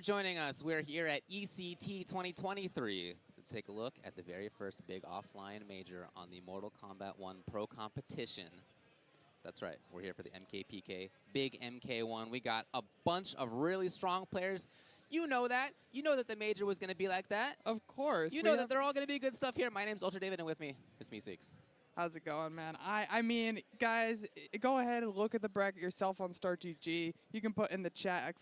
Joining us, we're here at ECT 2023 to take a look at the very first big offline major on the Mortal Kombat 1 Pro competition. That's right, we're here for the MKPK, big MK1. We got a bunch of really strong players. You know that. You know that the major was going to be like that. Of course. You know that they're all going to be good stuff here. My name's Ultra David, and with me is Me6. How's it going, man? I mean, guys, go ahead and look at the bracket yourself on StartGG. You can put in the chat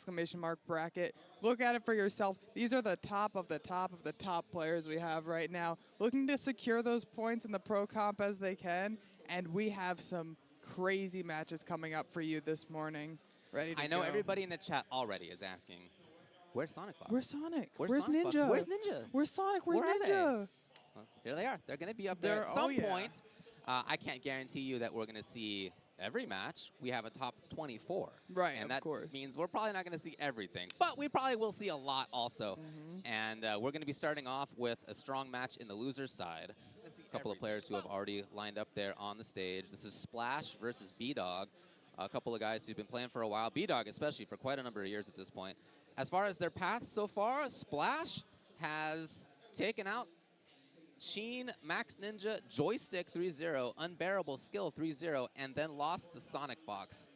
!bracket. Look at it for yourself. These are the top of the top of the top players we have right now, looking to secure those points in the pro comp as they can. And we have some crazy matches coming up for you this morning. Ready to go. I know everybody in the chat already is asking, where's Sonic Fox? Where's Sonic? Where's Ninja? Fox? Where's Ninja? Where's Sonic? Where's Where are Ninja? Well, here they are. They're going to be up there at some point. I can't guarantee you that we're going to see every match. We have a top 24. Right, and of course. that means we're probably not going to see everything. But we probably will see a lot also. And we're going to be starting off with a strong match in the loser's side. A couple of players who have already lined up there on the stage. This is Splash versus B-Dog. A couple of guys who've been playing for a while. B-Dog especially for quite a number of years at this point. As far as their path so far, Splash has taken out Sheen, Max Ninja, Joystick 3-0, Unbearable Skill 3-0, and then lost to Sonic Fox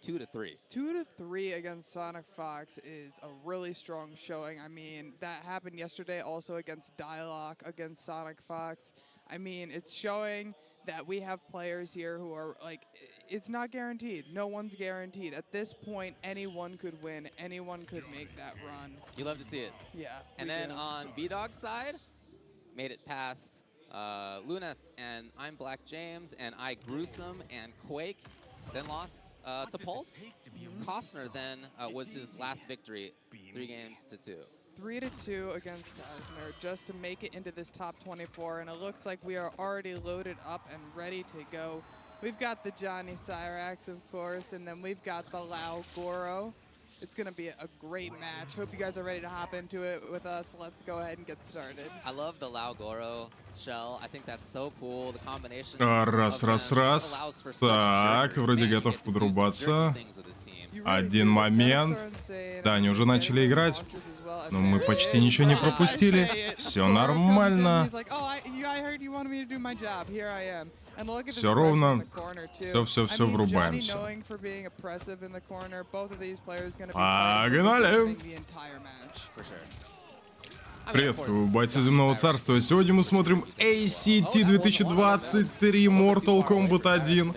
2-3. 2-3 against Sonic Fox is a really strong showing. I mean, that happened yesterday also against Dialogue against Sonic Fox. I mean, it's showing that we have players here who are like, it's not guaranteed. No one's guaranteed. At this point, anyone could win. Anyone could make that run. You love to see it. Yeah. And then on B-Dog's side, made it past Luneth and I'm Black James and I Gruesome and Quake, then lost to Pulse. Costner then was his last victory, 3-2. 3-2 against Costner just to make it into this top 24, and it looks like we are already loaded up and ready to go. We've got the Johnny Cyrax, of course, and then we've got the Lao Goro. It's going to be a great match. Hope you guys are ready to hop into it with us. Let's go ahead and get started. I love the Lao Goro shell. I think that's so cool. The combination. Раз. Так, вроде готов подрубаться. Один момент. Да, они уже начали играть. Но мы почти ничего не пропустили. Все нормально. Все ровно. Все врубаемся. Погнали! Приветствую, бойцы Земного Царства. Сегодня мы смотрим ACT 2023 Mortal Kombat 1.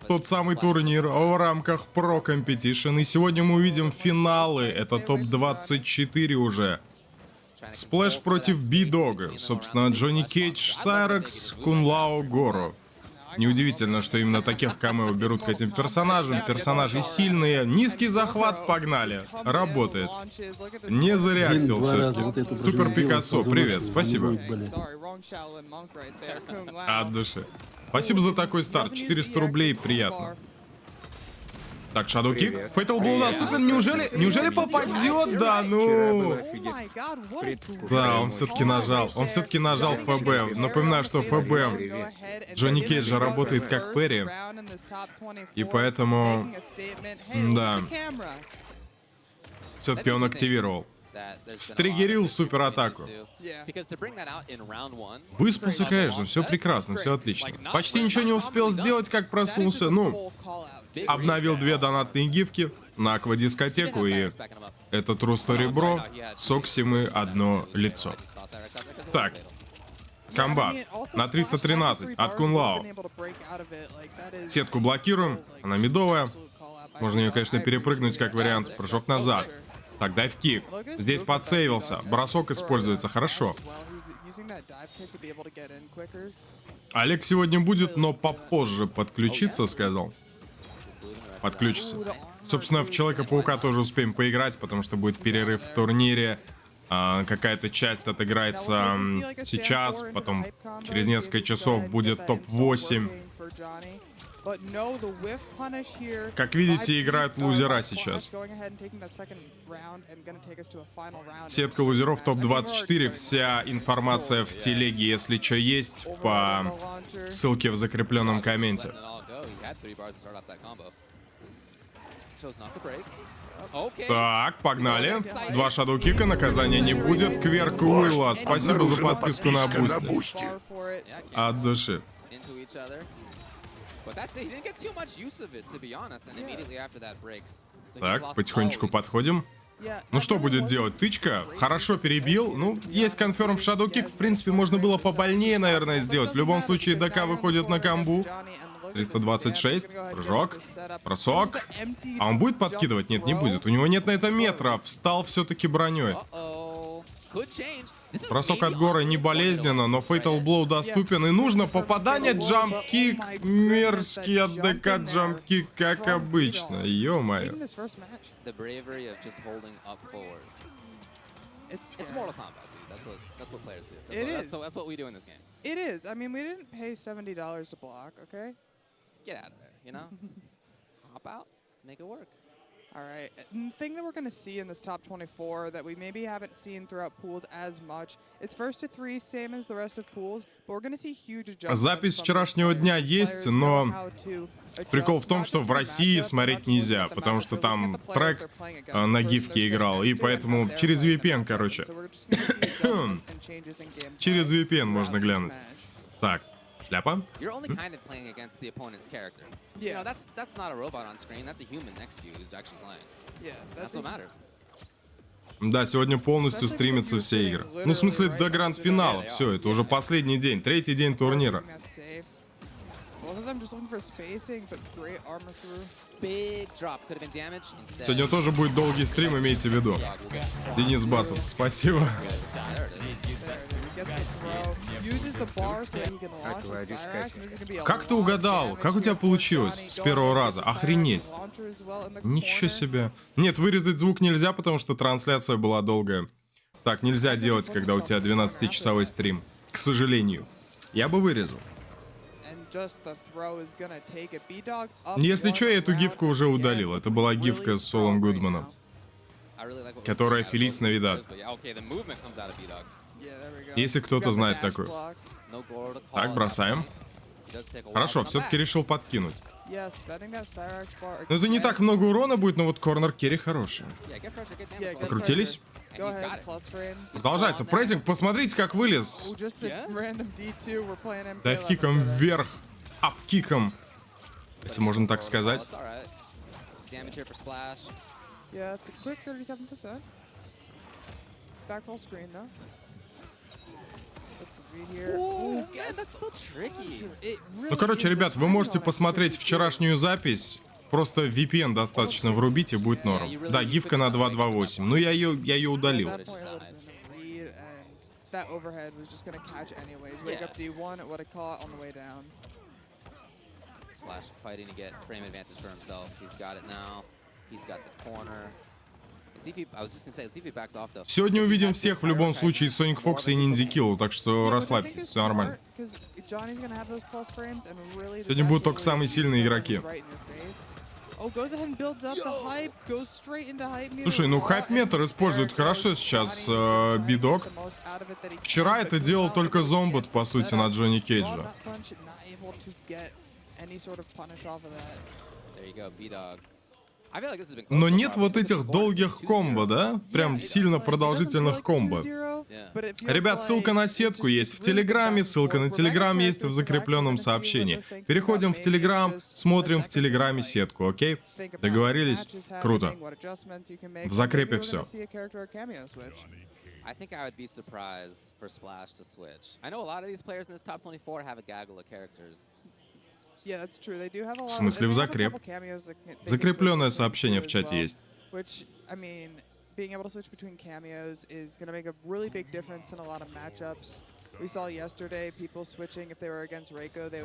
Тот самый турнир в рамках Pro Competition. И сегодня мы увидим финалы. Это топ-24 уже. Сплэш против B-Dog. Собственно, Джонни Кейдж, Сайрекс, Кунлао Горо. Неудивительно, что именно таких камео берут к этим персонажам. Персонажи сильные. Низкий захват, погнали. Работает. Не зареактил все-таки. Супер Пикассо, привет, спасибо. От души. Спасибо за такой старт. 400 рублей, приятно. Так, Shadow Kick. Fatal Blow наступен. Неужели попадет? Да ну. Да, он все-таки нажал. Он все-таки нажал ФБ. Напоминаю, что ФБ Джонни Кейджа работает как Перри. И поэтому... Да. Все-таки он активировал. Стригерил суператаку. Выспался, конечно, все прекрасно, все отлично. Почти ничего не успел сделать, как проснулся. Ну, обновил 2 донатные гифки на аквадискотеку, и это True Story Bro, Соксимы, одно лицо. Так, комбат на 313 от Кунлао. Сетку блокируем, она медовая. Можно ее, конечно, перепрыгнуть как вариант. Прыжок назад. Так, дайв-кик. Здесь подсейвился. Бросок используется. Хорошо. Олег сегодня будет, но попозже подключиться, сказал. Подключится. Собственно, в Человека-паука тоже успеем поиграть, потому что будет перерыв в турнире. Какая-то часть отыграется сейчас, потом через несколько часов будет топ-8. Как видите, играют лузера сейчас. Сетка лузеров топ-24. Вся информация в телеге, если что, есть по ссылке в закрепленном комменте. Так, погнали. 2 шадоу-кика, наказания не будет. Кверк Уилла, спасибо за подписку на бусти. От души. Так, потихонечку подходим. Ну что будет делать? Тычка? Хорошо перебил. Ну, есть конферм в шадоу-кик. В принципе, можно было побольнее, наверное, сделать. В любом случае, ДК выходит на камбу. 326. Прыжок. Бросок. А он будет подкидывать? Нет, не будет. У него нет на это метра. Встал все-таки броней. Бросок от горы не болезненно, но Fatal Blow доступен. И нужно попадание. Джамп-кик. Мерзкий от ДК джамп-кик, как обычно. Ё-моё. It's Mortal Kombat, dude. That's what players do. That's what we do in this game. It is. I mean, we didn't pay $70 to block, okay? Get out of there, you know? Just hop out, make it work. All right. And the thing that we're going to see in this top 24 that we maybe haven't seen throughout pools as much, it's first to 3, same as the rest of pools, but we're going to see huge adjustments. Запись вчерашнего дня есть, но прикол в том, что в России смотреть нельзя, потому что там трек на гифке играл, и поэтому через VPN, короче. Через VPN можно глянуть. Так, шляпа. You're only kind of playing against the opponent's character. You know, that's not a robot on screen. That's a human next to you who's actually playing. Yeah, That's what matters. Да, сегодня полностью стримятся все игры. Ну, в смысле, до гранд-финала. Все, это уже последний день, 3-й день турнира. Сегодня тоже будет долгий стрим, имейте в виду. Денис Басов, спасибо. Как ты угадал? Как у тебя получилось с первого раза? Охренеть. Ничего себе. Нет, вырезать звук нельзя, потому что трансляция была долгая. Так нельзя делать, когда у тебя 12-часовой стрим. К сожалению. Я бы вырезал. Если что, я эту гифку уже удалил. Это была гифка с Солом Гудманом, которая Фелис Навидад. Если кто-то знает такую. Так, бросаем. Хорошо, все-таки решил подкинуть. Ну, это не так много урона будет, но вот корнер керри хороший. Покрутились. Продолжается прессинг. Посмотрите, как вылез. Дайв-киком вверх. Ап-киком. Если можно так сказать. Ну, короче, ребят, вы можете посмотреть вчерашнюю запись. Просто VPN достаточно врубить, и будет норм. Да, гифка на 2.2.8. Ну, я ее удалил. Сегодня увидим всех в любом случае Соник Фокса и Ниндзя Килл, так что расслабьтесь, все нормально. Сегодня будут только самые сильные игроки. Слушай, ну хайп-метр использует хорошо сейчас бидок. Вчера это делал только Зомбот, по сути, на Джонни Кейджа. Но нет вот этих долгих комбо, да? Прям сильно продолжительных комбо. Ребят, ссылка на сетку есть в Телеграме, ссылка на Телеграм есть в закрепленном сообщении. Переходим в Телеграм, смотрим в Телеграме сетку, окей? Договорились? Круто. В закрепе все. I think I would be surprised for Splash to switch. I know a lot of these players in this top 24 have a gaggle of characters. В смысле в закреп? Закрепленное сообщение в чате есть.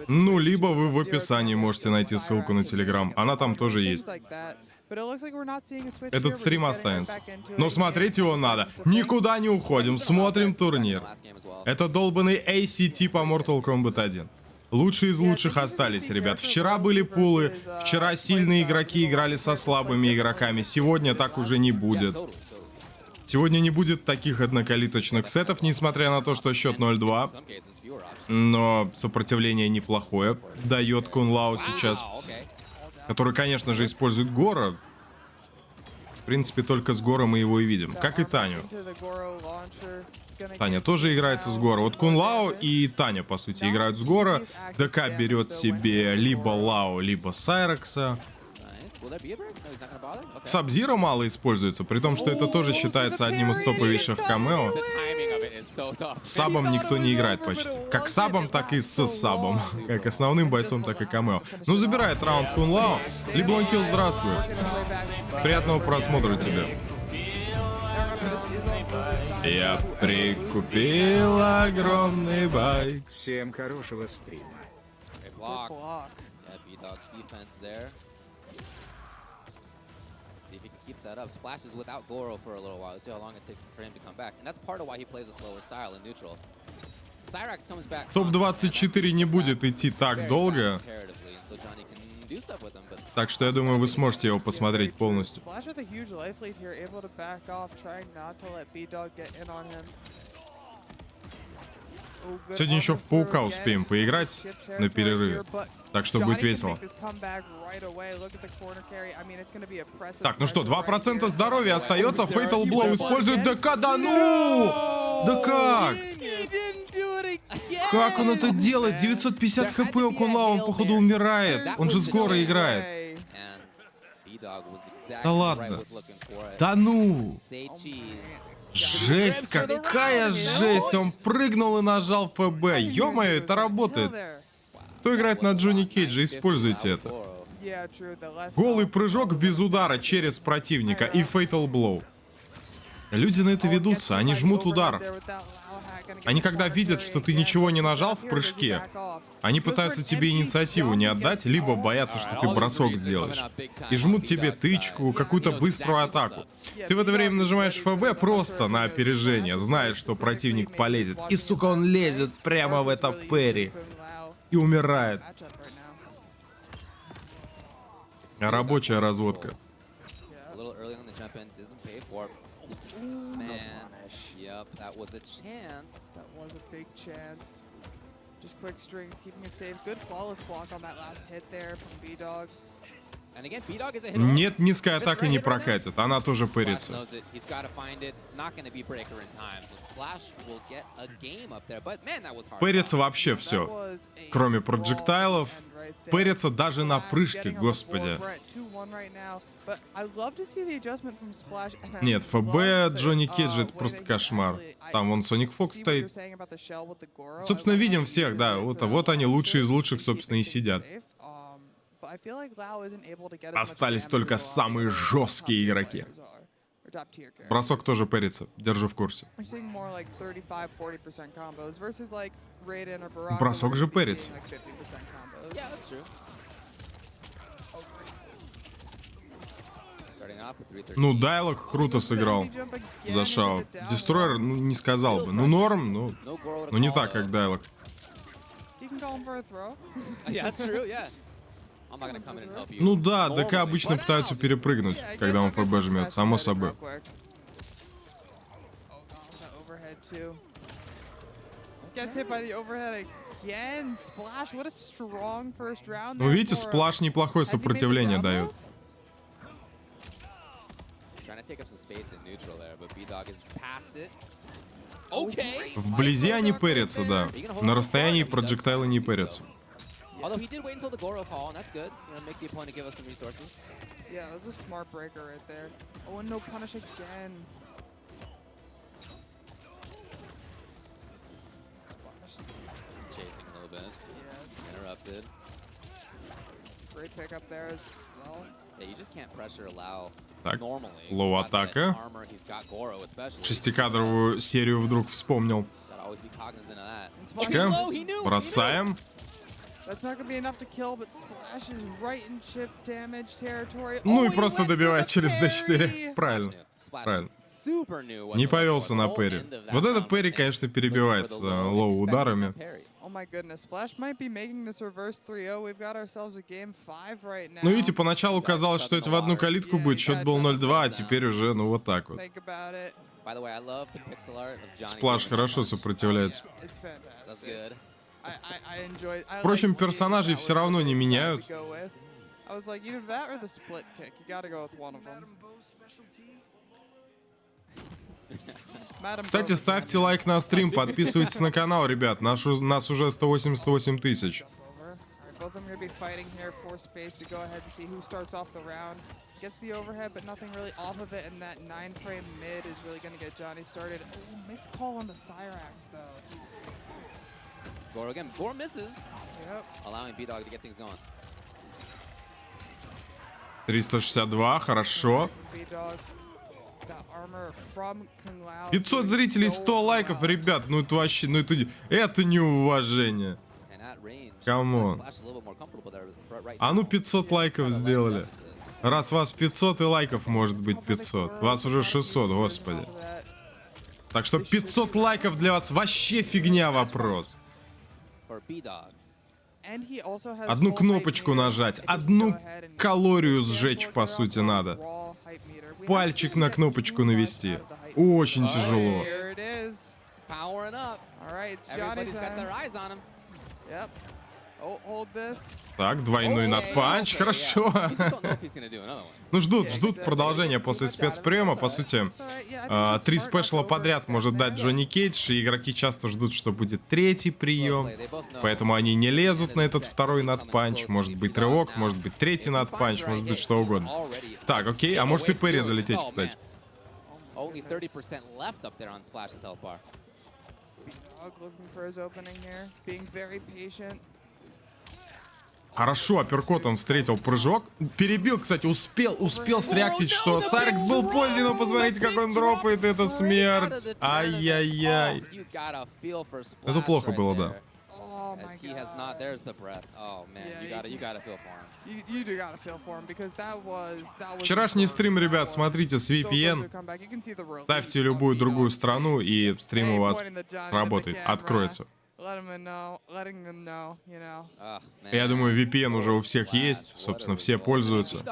Ну, либо вы в описании можете найти ссылку на Телеграм. Она там тоже есть. Этот стрим останется. Но смотреть его надо. Никуда не уходим, смотрим турнир. Это долбанный ACT по Mortal Kombat 1. Лучшие из лучших остались, ребят. Вчера были пулы, вчера сильные игроки играли со слабыми игроками. Сегодня так уже не будет. Сегодня не будет таких однокалиточных сетов, несмотря на то, что счет 0-2. Но сопротивление неплохое дает Кун Лао сейчас. Который, конечно же, использует Гора. В принципе, только с Горо мы его и видим. Как и Таню. Таня тоже играется с Горо. Вот Кун Лао и Таня, по сути, играют с Горо. ДК берет себе либо Лао, либо Сайрекса. Саб-Зиро мало используется, при том, что это тоже считается одним из топовейших камео. С Сабом никто не играет почти. Как с Сабом, так и с Сабом. Как основным бойцом, так и камео. Ну, забирает раунд Кун Лао. Либлонкилл, здравствуй. Приятного просмотра тебе. Я прикупил огромный байк. Всем хорошего стрима. See if he can keep that up. Splashes without Goro for a little while. Let's see how long it takes for him to come back. And that's part of why he plays a slower style in neutral. Cyrax comes back. Топ-24 не будет идти так долго. Так что я думаю, вы сможете его посмотреть полностью. Сегодня еще в Паука успеем поиграть на перерыве. Так что будет весело. Так, ну что, 2% здоровья остается. Fatal Blow использует ДК. Да ну! Да как? Как он это делает? 950 хп у Кун Лао, он походу умирает. Он же с Горо играет. Да ладно. Да ну! Жесть, какая жесть! Он прыгнул и нажал ФБ. Ё-моё, это работает. Кто играет на Джонни Кейджа, используйте это. Голый прыжок без удара через противника и Fatal Blow. Люди на это ведутся, они жмут удар. Они когда видят, что ты ничего не нажал в прыжке, они пытаются тебе инициативу не отдать, либо боятся, что ты бросок сделаешь. И жмут тебе тычку, какую-то быструю атаку. Ты в это время нажимаешь ФБ просто на опережение, знаешь, что противник полезет. И, сука, он лезет прямо в это пэри. И умирает. Рабочая разводка. Yep, that was a chance. That was a big chance. Just quick strings, keeping it safe. Good flawless block on that last hit there from B-Dog. And again, B-Dog is a hit. Нет, низкая атака не прокатит. Она тоже пырится. Пырится вообще все. Кроме проджектайлов. Пырится даже на прыжке, господи. Нет, ФБ Джонни Кейджа — это просто кошмар. Там вон Соник Фокс стоит. Собственно, видим всех, да. Вот они, лучшие из лучших, собственно, и сидят. Остались только самые жесткие игроки. Бросок тоже пэрится, держу в курсе. Бросок же пэрится. Ну, Дайлог круто сыграл за Шао. Дестройер, ну, не сказал бы. Ну, норм, ну не так, как Дайлог. Ну да, ДК обычно пытаются перепрыгнуть, когда он ФБ жмет, само собой. Ну видите, сплаш неплохое сопротивление дает. Вблизи они пэрятся, да. На расстоянии проджектайлы не пэрятся. Although he did wait until the Goro call, and that's good. You know, make the opponent give us some resources. Yeah, that was a smart breaker right there. Oh, and no punish again. Chasing a little bit. Yeah. Interrupted. Great pick up there as well. Yeah, you just can't pressure allow. Так, лоу атака. Шестикадровую серию вдруг вспомнил. Чика. Бросаем. Ну и просто добивает через D4. Правильно. Правильно. Не повелся на пэри. Вот это пэри, конечно, перебивается лоу ударами. Ну видите, поначалу казалось, что это в одну калитку будет, счет был 0-2, а теперь уже, ну вот так вот. Сплаш хорошо сопротивляется. Впрочем, персонажей все равно не меняют. I was like, either that or the split kick. You gotta go with one of them. Кстати, ставьте лайк на стрим, подписывайтесь на канал, ребят. Нас уже 188 тысяч. Both of them are going to be fighting here for space to go ahead and see who starts off the round. Gets the overhead, but nothing really off of it, and that 9-frame mid is really going to get Johnny started. Oh, missed call on the Cyrax, though. Gore again. Gore misses. Yep. Allowing B-Dog to get things going. 362, хорошо. B-Dog, the armor from Kung Lao. 500 зрителей, 100 лайков, ребят. Ну это вообще, ну это неуважение. Камон. А ну 500 лайков сделали. Раз вас 500 и лайков может быть 500. Вас уже 600, господи. Так что 500 лайков для вас вообще фигня вопрос. Одну кнопочку нажать, одну калорию сжечь, по сути, надо. Пальчик на кнопочку навести. Очень тяжело. Так, двойной надпанч, хорошо. Ну, ждут продолжения после спецприема. По сути, 3 спешла подряд может дать Джовани Кейдж, и игроки часто ждут, что будет 3-й прием. Поэтому они не лезут на этот 2-й надпанч. Может быть рывок, может быть 3-й надпанч, может быть что угодно. Так, окей, а может и Перри залететь, кстати. Хорошо, апперкотом встретил прыжок. Перебил, кстати, успел среактить, что Сайрекс был поздний, но посмотрите, как он дропает, это смерть. Ай-яй-яй. Это плохо было, да. Вчерашний стрим, ребят, смотрите с VPN. Ставьте любую другую страну, и стрим у вас работает, откроется. Я думаю, VPN уже у всех есть, собственно, все пользуются.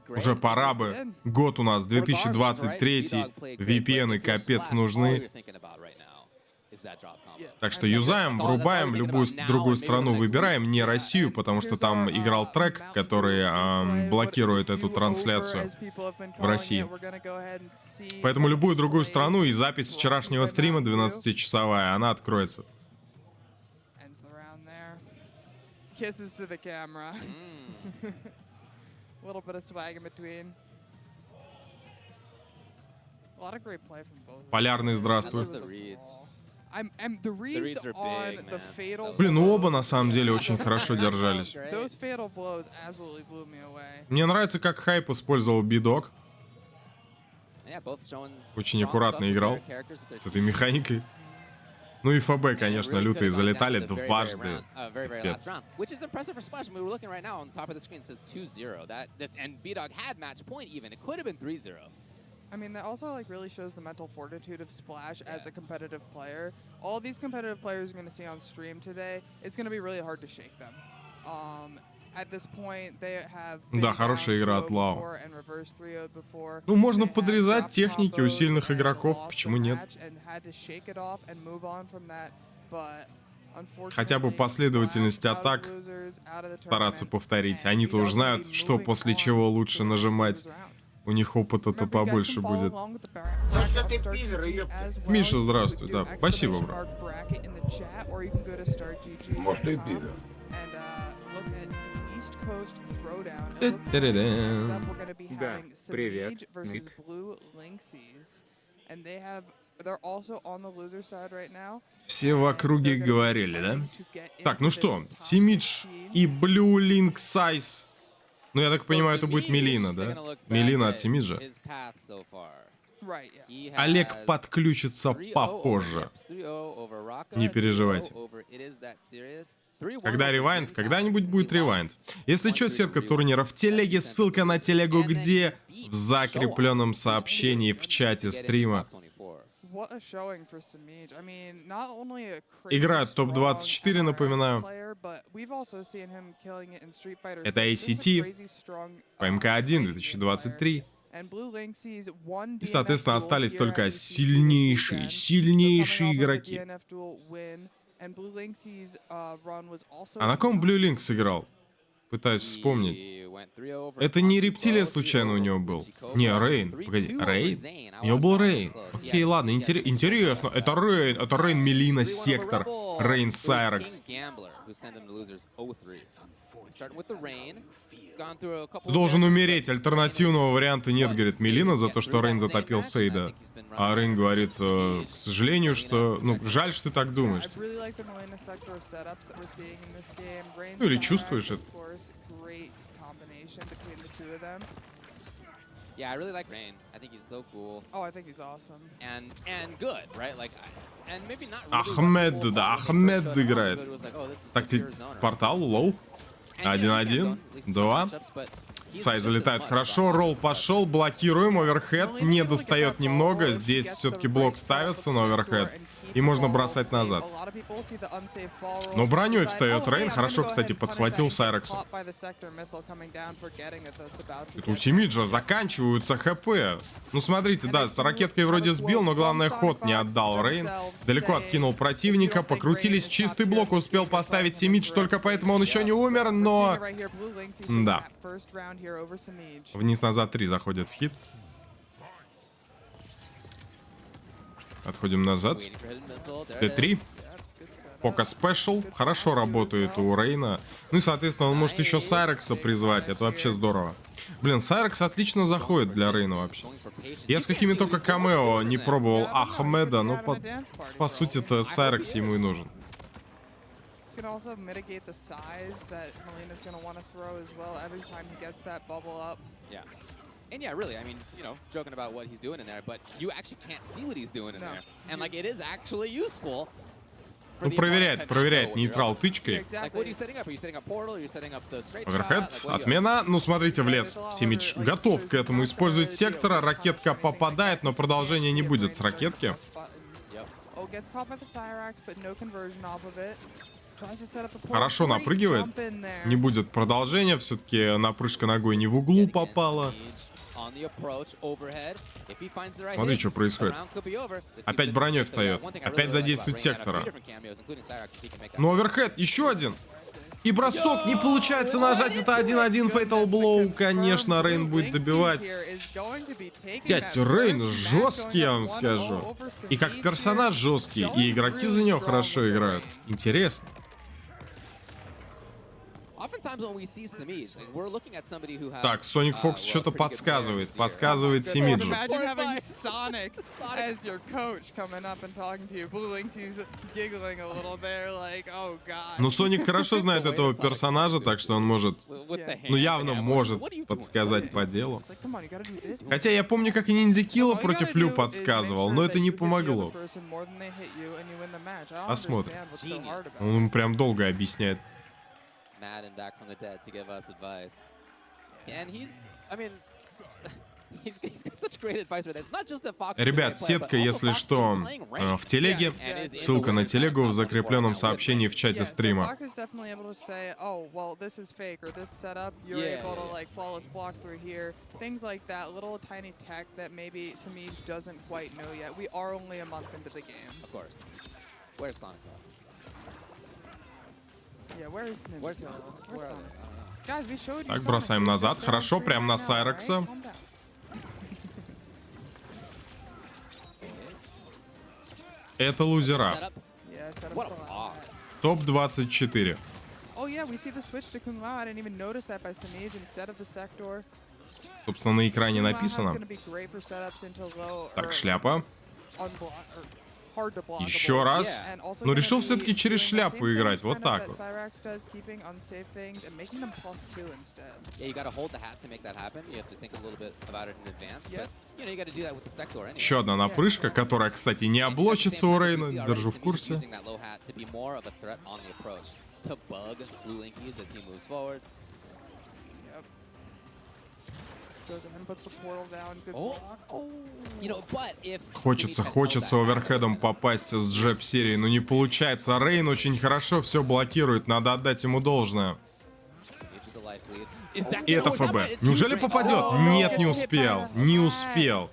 Уже пора бы. Год у нас 2023, VPN-ы капец нужны. Так что юзаем, врубаем, любую другую страну выбираем, не Россию, потому что там играл трек, который блокирует эту трансляцию в России. Поэтому любую другую страну, и запись вчерашнего стрима 12-часовая, она откроется. Kisses to the camera. A little bit of swag in between. A lot of great play from both. Полярный, здравствуй. The reads on the fatal. Блин, ну оба на самом деле очень хорошо держались. Those fatal blows absolutely blew me away. Мне нравится, как Хайп использовал B-Dog. Очень аккуратно играл с этой механикой. Ну и ФБ, конечно, лютые залетали дважды. Пипец. I mean, that also like really shows the mental fortitude of Splash as a competitive player. All these competitive players you're going to see on stream today, it's going to be really hard to shake them. At this point, they have да, хорошая игра от Лао. Ну, можно подрезать техники у сильных игроков, почему нет? Хотя бы последовательность атак стараться повторить. Они-то уже знают, что после чего лучше нажимать. У них опыта-то побольше будет. Миша, здравствуй. Да, спасибо, брат. Может, и пидор. Да, привет. Все в округе говорили, да? Так, ну что, Симидж и Blue Link Size. Ну, я так понимаю, это будет Мелина, да? Мелина от Симиджа. Олег подключится попозже. Не переживайте. Когда ревайнд? Когда-нибудь будет ревайнд. Если что, сетка турнира в телеге, ссылка на телегу где? В закрепленном сообщении в чате стрима. Играют топ-24, напоминаю. Это ACT по МК1 2023. И, соответственно, остались только сильнейшие игроки. А на ком Blue Link сыграл? Пытаюсь вспомнить. Это не рептилия случайно у него был? Не, Рейн. Погоди, Рейн? У него был Рейн. Окей, ладно, интересно. Это Рейн Мелина Сектор. Рейн Сайрекс. Ты должен умереть, альтернативного варианта нет, говорит Мелина, за то, что Рейн затопил Сейда. А Рейн говорит, к сожалению, что... Ну, жаль, что ты так думаешь. Ну, или чувствуешь это. Yeah, I really like Rain. I think he's so cool. Oh, I think he's awesome. And good, right? Like, and maybe not. Ахмед, да, Ахмед играет. Так, портал, лоу. 1-1, 2. Сай залетает хорошо, ролл пошел, блокируем, оверхед не достает немного. Здесь все-таки блок ставится на оверхед. И можно бросать назад. Но броней встает Рейн. Хорошо, кстати, подхватил Сайрекса. Это у Симиджа заканчиваются ХП. Ну, смотрите, да, с ракеткой вроде сбил, но главное, ход не отдал Рейн. Далеко откинул противника, покрутились. Чистый блок успел поставить Симидж, только поэтому он еще не умер, но... Да. Вниз-назад 3 заходят в хит. Отходим назад. Т3. Пока спешл. Хорошо работает у Рейна. Ну и, соответственно, он может еще Сайрекса призвать. Это вообще здорово. Блин, Сайрекс отлично заходит для Рейна вообще. Я с какими только камео не пробовал Ахмеда, но по сути-то Сайрекс ему и нужен. And yeah, really, I mean, you know, joking about what he's doing in there, but you actually can't see what he's doing in there. And like, it is actually useful. Ну, проверяет нейтрал тычкой. Оверхед, отмена. Ну, смотрите, влез. Симидж готов к этому использовать сектора. Ракетка попадает, но продолжения не будет с ракетки. Хорошо напрыгивает. Не будет продолжения. Все-таки напрыжка ногой не в углу попала. Смотри, что происходит. Опять броней встает. Опять задействует сектора. Но оверхед, еще один. И бросок. Не получается нажать. Это 1-1 Fatal Blow. Конечно, Рейн будет добивать. 5. Рейн жесткий, я вам скажу. И как персонаж жесткий. И игроки за него хорошо играют. Интересно. Так, Соник Фокс что-то подсказывает. Подсказывает Симиджу. Ну, Соник хорошо знает этого персонажа, так что он может, ну, явно может подсказать по делу. Хотя я помню, как и Ниндзя против Лю подсказывал, но это не помогло. Посмотрим. Он ему прям долго объясняет. And back from the dead to give us advice. And he's, I mean, he's got such great advice with it. It's not just that Fox. Ребят, сетка, если что, в телеге. Ссылка на телегу в закрепленном сообщении в чате стрима. Так, бросаем назад. Хорошо, прям на Сайрекса. Это лузера. Топ-24. Собственно, на экране написано. Так, шляпа. Еще раз. Но решил все-таки через шляпу играть. Вот так вот. Еще одна напрыжка, которая, кстати, не облочится у Рейна. Держу в курсе. Хочется оверхедом попасть с джеб-серии, но не получается. Рейн очень хорошо все блокирует, надо отдать ему должное. И это ФБ. Неужели попадет? Нет, не успел. Не успел.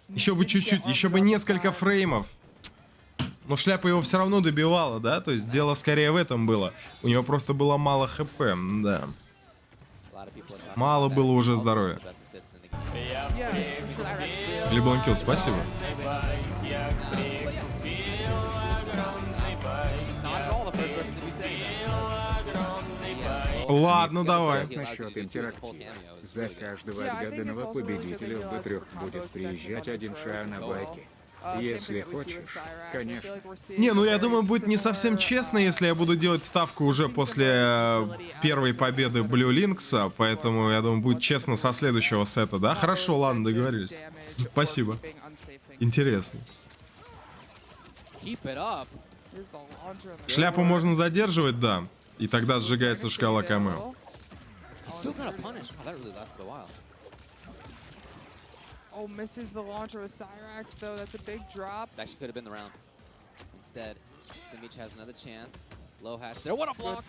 Еще бы чуть-чуть, еще бы несколько фреймов. Но шляпа его все равно добивала, да? То есть дело скорее в этом было. У него просто было мало ХП, да. Мало было уже здоровья. Лебланкил, спасибо. Ладно, давай. Насчет интерактива. За каждого отгаданного победителя в Б3 будет приезжать один Шао на байке. Если хочешь, конечно. Не, ну я думаю, будет не совсем честно, если я буду делать ставку уже после первой победы Блю Линкса, поэтому я думаю, будет честно со следующего сета, да? Хорошо, ладно, договорились. Спасибо. Интересно. Шляпу можно задерживать, да. И тогда сжигается шкала камео. Oh, misses the launcher with Cyrax, though. That's a big drop. Actually could have been the round. Instead, Simic has another chance. Low hatch there. What a block!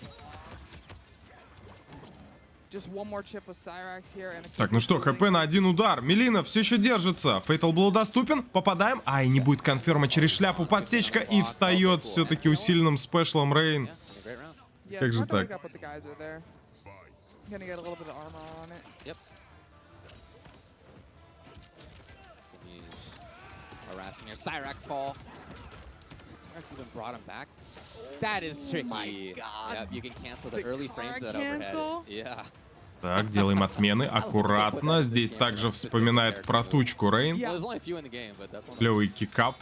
Just one more chip with Cyrax here. And Так, ну что, ХП на один удар. Милина все еще держится. Fatal Blow доступен. Попадаем. Ай, не будет конферма через шляпу. Подсечка и встает все-таки усиленным спешлом Рейн. Как же так? Yep. Harassing here. Cyrax call. Cyrax even brought him back. That is tricky. Oh my God. Yep, you can cancel the early frames of that overhead. Yeah. Так, делаем отмены. Аккуратно. Здесь также вспоминает про тучку Рейн. Well, there's only a few in the game, but that's one. Клевый кикап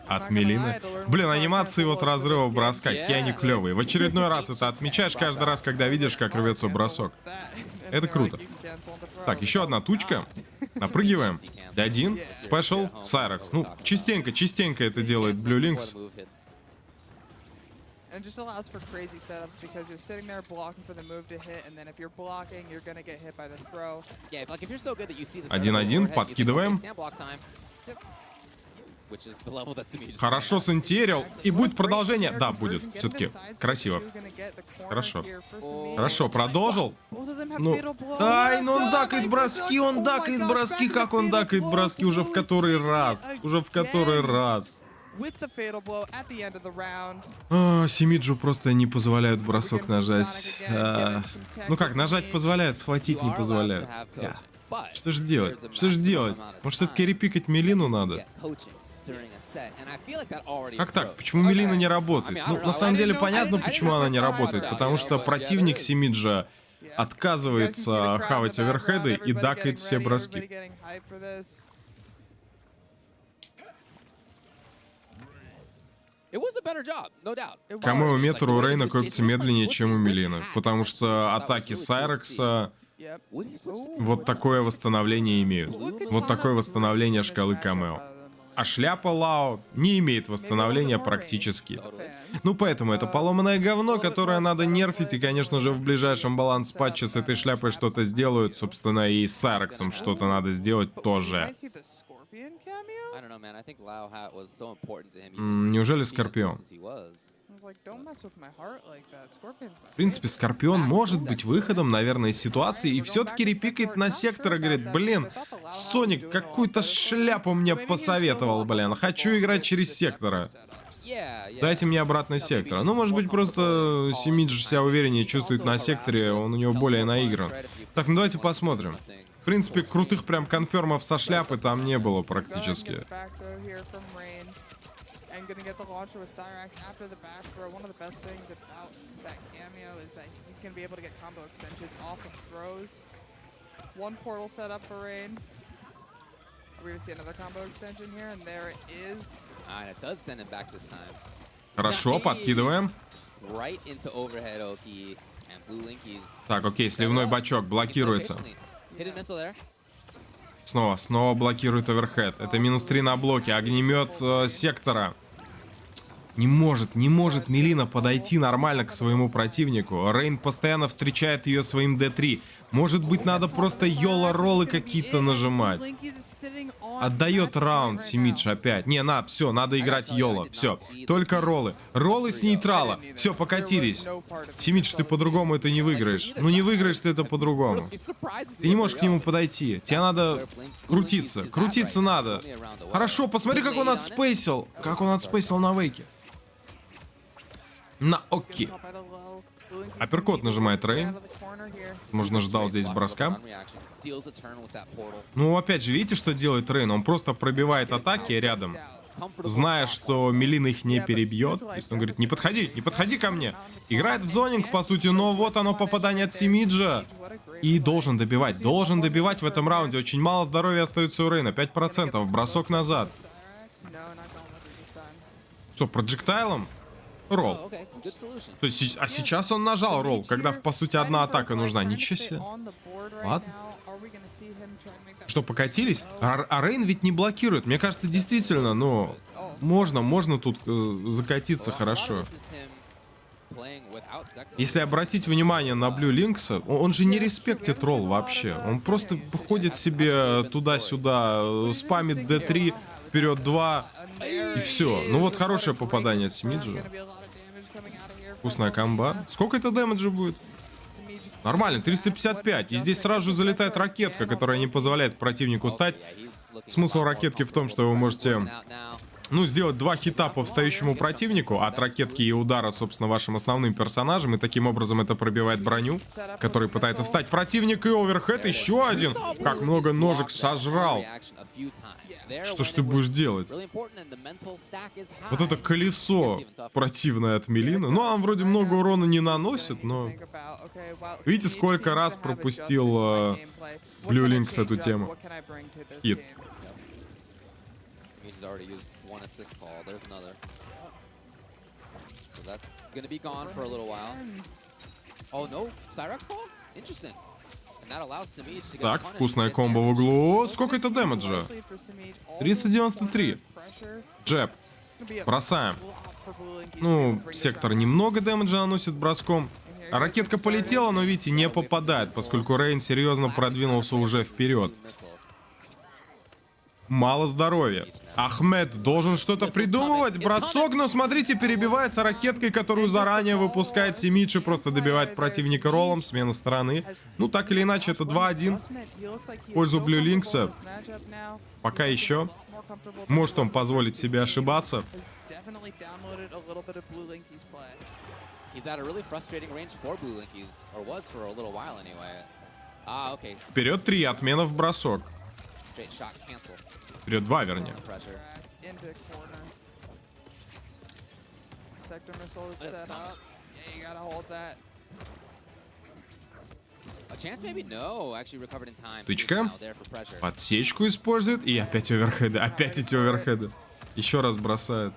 от Милины. Блин, анимации вот разрыва броска. Какие они клевые. В очередной раз это отмечаешь каждый раз, когда видишь, как рвется бросок. Это круто. Так, еще одна тучка. Напрыгиваем. D1. Спешл. Сайракс. Ну, частенько это делает Блю Линкс. And it just allows for crazy setups because you're sitting there blocking for the move to hit, and then if you're blocking, you're gonna get hit by the throw. Yeah, like if you're so good that you see the 1-1, подкидываем. Хорошо синтерил. И будет продолжение. Да, будет. Все-таки красиво. Хорошо. Хорошо, продолжил. Ну, ай, ну он дакает броски, Как он дакает броски уже в который раз. Симиджу просто не позволяют бросок нажать. Ну как, нажать позволяют, схватить не позволяют. Что же делать? Может, все-таки репикать Милину надо? Как так? Почему Милина не работает? Ну, на самом деле понятно, почему она не работает. Потому что противник Симиджа отказывается хавать оверхеды и дакает все броски. Камео метр у Рейна копится медленнее, чем у Милины. Потому что атаки Сайракса вот такое восстановление имеют. Вот такое восстановление шкалы камео. А шляпа Лао не имеет восстановления практически. Ну поэтому это поломанное говно, которое надо нерфить. И, конечно же, в ближайшем баланс-патче с этой шляпой что-то сделают. Собственно, и с Сайраксом что-то надо сделать тоже. Неужели Скорпион? В принципе, Скорпион может быть выходом, наверное, из ситуации. И все-таки репикает на сектор и говорит: блин, Соник какую-то шляпу мне посоветовал, блин. Хочу играть через сектора. Дайте мне обратно сектора. Ну, может быть, просто Симидж себя увереннее чувствует на секторе, он у него более наигран. Так, ну давайте посмотрим. В принципе, крутых прям конфермов со шляпы там не было практически. Gonna get the launcher with Cyrax after the back throw. One of the best things about that cameo is that he's gonna be able to get combo extensions off of throws. One portal set up for Rain. We're gonna see another combo extension here, and there it is. And it does send him back this time. Хорошо, подкидываем. Right into overhead Oki and Blue Linkies. Так, окей, сливной бачок блокируется. Снова блокирует оверхед. Это -3 на блоке. Огнемет сектора. Не может Милина подойти нормально к своему противнику. Рейн постоянно встречает ее своим D3. Может быть, надо просто йола-роллы какие-то нажимать. Отдает раунд Симидж опять. Не, все, надо играть йола. Все, только роллы. Роллы с нейтрала. Все, покатились. Симидж, ты по-другому это не выиграешь. Ну не выиграешь ты это по-другому. Ты не можешь к нему подойти. Тебе надо крутиться. Крутиться надо. Хорошо, посмотри, как он отспейсил. Как он отспейсил на вейке. На окей. Апперкот нажимает Рейн. Можно ждал здесь броска. Ну, опять же, видите, что делает Рейн? Он просто пробивает атаки рядом, зная, что Милина их не перебьет. То есть он говорит, не подходи ко мне. Играет в зонинг, по сути, но вот оно попадание от Симиджа. И должен добивать в этом раунде. Очень мало здоровья остается у Рейна, 5%, бросок назад. Что, проджектайлом? Ролл. То есть, а сейчас он нажал ролл, когда, по сути, одна атака нужна. Ничего себе. Ладно. Что, покатились? А Рейн ведь не блокирует. Мне кажется, действительно, ну, можно тут закатиться хорошо. Если обратить внимание на Блю Линкса, он же не респектит ролл вообще. Он просто ходит себе туда-сюда, спамит D3, вперед 2, и все. Ну вот хорошее попадание с Миджа. Вкусная комба. Сколько это дэмэджа будет? Нормально, 355. И здесь сразу же залетает ракетка, которая не позволяет противнику встать. Смысл ракетки в том, что вы можете, ну, сделать 2 хита по встающему противнику от ракетки и удара, собственно, вашим основным персонажем. И таким образом это пробивает броню, который пытается встать противник. И оверхед еще один. Как много ножек сожрал. Что ж ты будешь делать? Вот это колесо противное от Милины. Ну, он вроде много урона не наносит, но... Видите, сколько раз пропустил Блю Линкс эту тему. Хит. Так, вкусная комбо в углу. Сколько это дэмэджа? 393. Джеб. Бросаем. Ну, сектор немного дэмэджа наносит броском. А ракетка полетела, но, видите, не попадает, поскольку Рейн серьезно продвинулся уже вперед. Мало здоровья. Ахмед должен что-то придумывать. Бросок, но смотрите, перебивается ракеткой, которую заранее выпускает Симидж и просто добивает противника роллом. Смена стороны. Ну, так или иначе, это 2-1 в пользу Блю Линкса. Пока еще. Может он позволить себе ошибаться. Вперед 3, отмена в бросок. Вперед 2, вернее. Тычка. Подсечку использует. И опять оверхеды. Опять эти оверхеды. Еще раз бросает.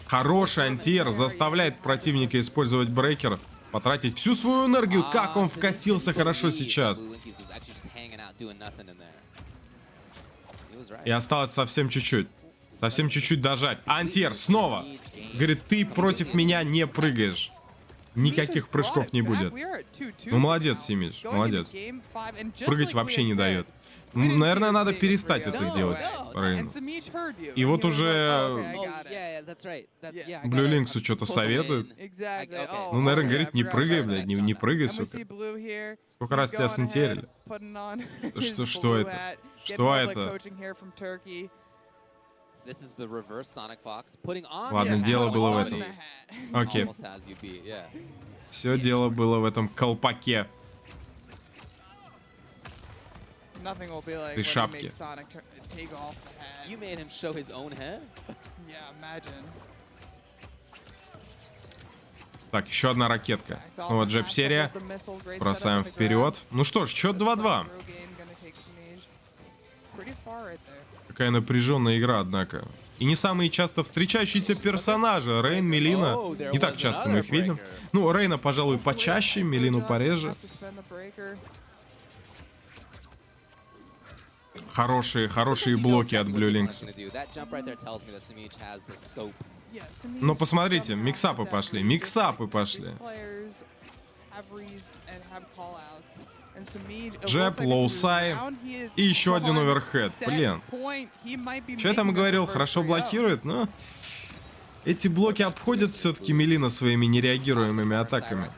Хороший антиэр заставляет противника использовать брейкер. Потратить всю свою энергию. Как он вкатился хорошо сейчас. И осталось совсем чуть-чуть. Совсем чуть-чуть дожать. Антиэр снова. Говорит, ты против меня не прыгаешь. Никаких прыжков не будет. Ну, молодец, Симидж. Молодец. Прыгать вообще не дает. Наверное, надо перестать это делать. И вот уже Блю Линксу что-то советует. Ну, наверное, говорит, не прыгай, блядь, не прыгай, сука. Сколько раз тебя синтерили? Что это? Что это? Ладно, дело было в этом. Окей. Все дело было в этом колпаке. Ты шапки. Так, еще одна ракетка. Снова джеб-серия. Бросаем вперед. Ну что ж, счет 2-2. Какая напряженная игра, однако. И не самые часто встречающиеся персонажи. Рейн, Милина. Не так часто мы их видим. Ну, Рейна, пожалуй, почаще, Милину пореже. Хорошие блоки от Блю Линкса. Но посмотрите, миксапы пошли. Джеб, лоу-сай и еще один оверхед. Блин. Что я там говорил? Хорошо блокирует, но эти блоки обходят все-таки Милина своими нереагируемыми атаками.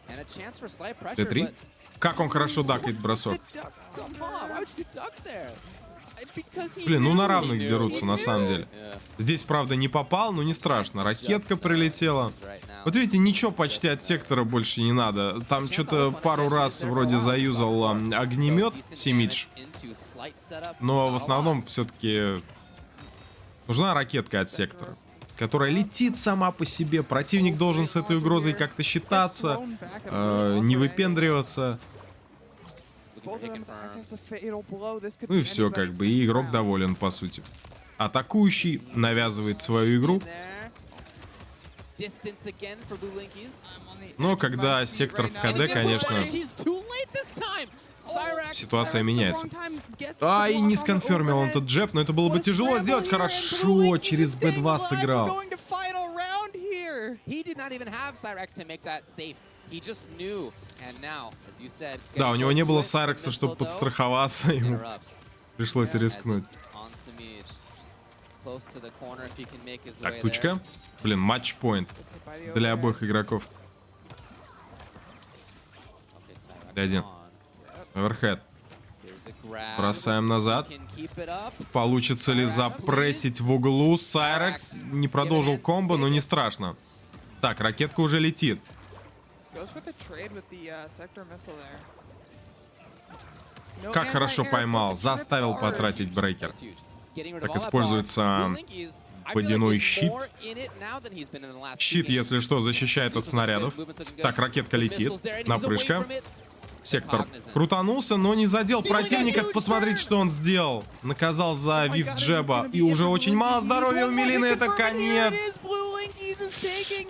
Д3. Как он хорошо дакает бросок. Блин, ну на равных дерутся, на самом деле. Здесь, правда, не попал, но не страшно. Ракетка прилетела. Вот видите, ничего почти от сектора больше не надо. Там что-то пару раз вроде заюзал огнемет Семидж. Но в основном все-таки нужна ракетка от сектора, которая летит сама по себе. Противник должен с этой угрозой как-то считаться, не выпендриваться. Ну и все, как бы, и игрок доволен, по сути. Атакующий навязывает свою игру. Но когда сектор в КД, конечно, ситуация меняется. Ай, не сконфермил он этот джеб, но это было бы тяжело сделать. Хорошо, через Б2 сыграл. Да, у него не было Сайрекса, чтобы подстраховаться, ему пришлось рискнуть. Так, тучка. Блин, матч-поинт для обоих игроков. Д1. Оверхед. Бросаем назад. Получится ли запрессить в углу? Сайрекс не продолжил комбо, но не страшно. Так, ракетка уже летит. Как хорошо поймал. Заставил потратить брейкер. Так, используется водяной щит. Щит, если что, защищает от снарядов. Так, ракетка летит. Напрыжка. Сектор крутанулся, но не задел противника. Посмотрите, что он сделал. Наказал за вив джеба. И уже очень мало здоровья у Милины. Это конец.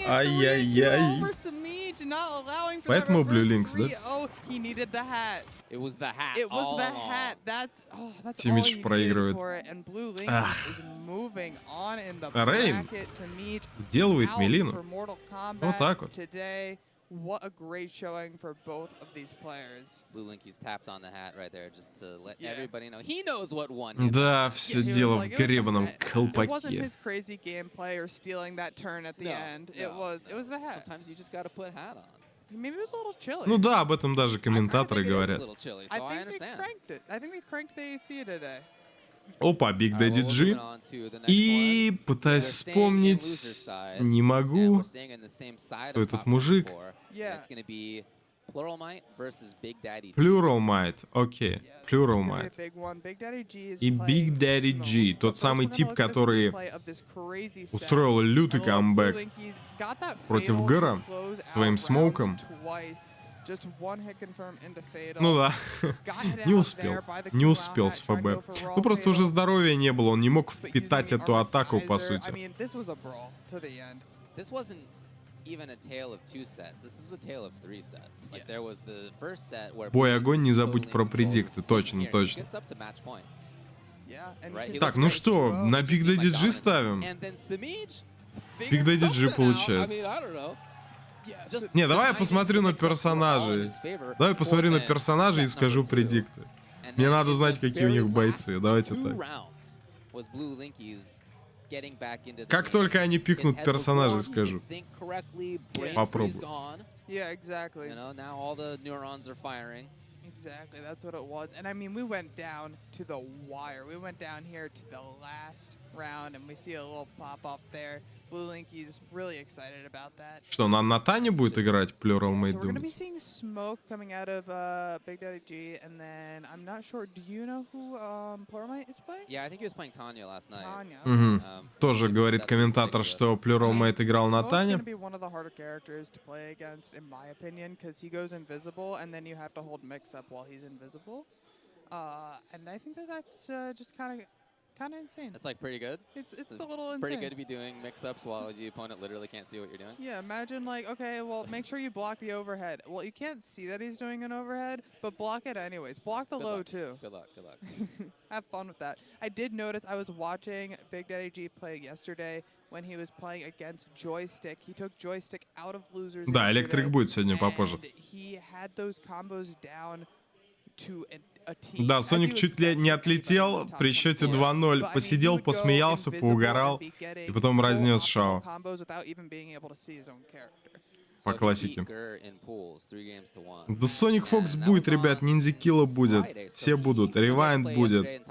Ай-яй-яй. Поэтому Blue Links, да? Тимидж проигрывает. Ах. Рейн делает Милину. Вот так вот. What a great showing for both of these players. Blue Linky's tapped on the hat right there just to let everybody know he knows what won. Да, все дело в гребаном колпаке. It wasn't his crazy gameplay or stealing that turn at the end. It was the hat. Sometimes you just gotta put hat on. Maybe it was a little chilly. Ну да, об этом даже комментаторы говорят. I think they cranked the AC today. Опа, Big Daddy G. И пытаюсь вспомнить, не могу, кто этот мужик. Plural Might, окей. Plural Might. И Big Daddy G, тот самый тип, который устроил лютый камбэк против Гэра своим смоуком. Ну да, не успел с ФБ. Ну просто уже здоровья не было, он не мог впитать эту атаку, по сути. Бой огонь, не забудь про предикты, точно, точно. Так, ну что, на Big Daddy G ставим? Big Daddy G получается. Не, давай я посмотрю на персонажей. Давай я посмотрю на персонажей и скажу предикты. Мне надо знать, какие у них бойцы. Давайте так. Как только они пикнут персонажей, скажу. Попробуй. Exactly, that's what it was. And I mean, we went down to the wire. We went down here to the last round, and we see a little pop-up there. Blue Linky's really excited about that. Что, на Тане будет играть Plural Mate, So we're going to be думаете? seeing smoke coming out of Big Daddy G, and then I'm not sure. Do you know who Plural Mate is playing? Yeah, I think he was playing Tanya last night. Tanya. Мгм. Тоже говорит комментатор, что Plural Mate играл на Тане. Smoke's going to be one of the harder characters to play against, in my opinion, because he goes invisible, and then you have to hold mix-up while he's invisible. And I think that's just kind of insane. That's like pretty good. It's a little insane. Pretty good to be doing mix-ups while the opponent literally can't see what you're doing. Yeah, imagine like, okay, well, make sure you block the overhead. Well, you can't see that he's doing an overhead, but block it anyways. Block the low too. Good luck, good luck. Have fun with that. I did notice, I was watching Big Daddy G play yesterday when he was playing against Joystick. He took Joystick out of losers. Да, Электрик будет сегодня попозже. And he had those combos down to a team. Да, Соник чуть ли не отлетел при счете 2-0. Посидел, посмеялся, поугарал и потом разнес Шао. по классике. Да Sonic Fox будет, ребят, Ниндзя Килла будет, все будут, Ревайнд будет.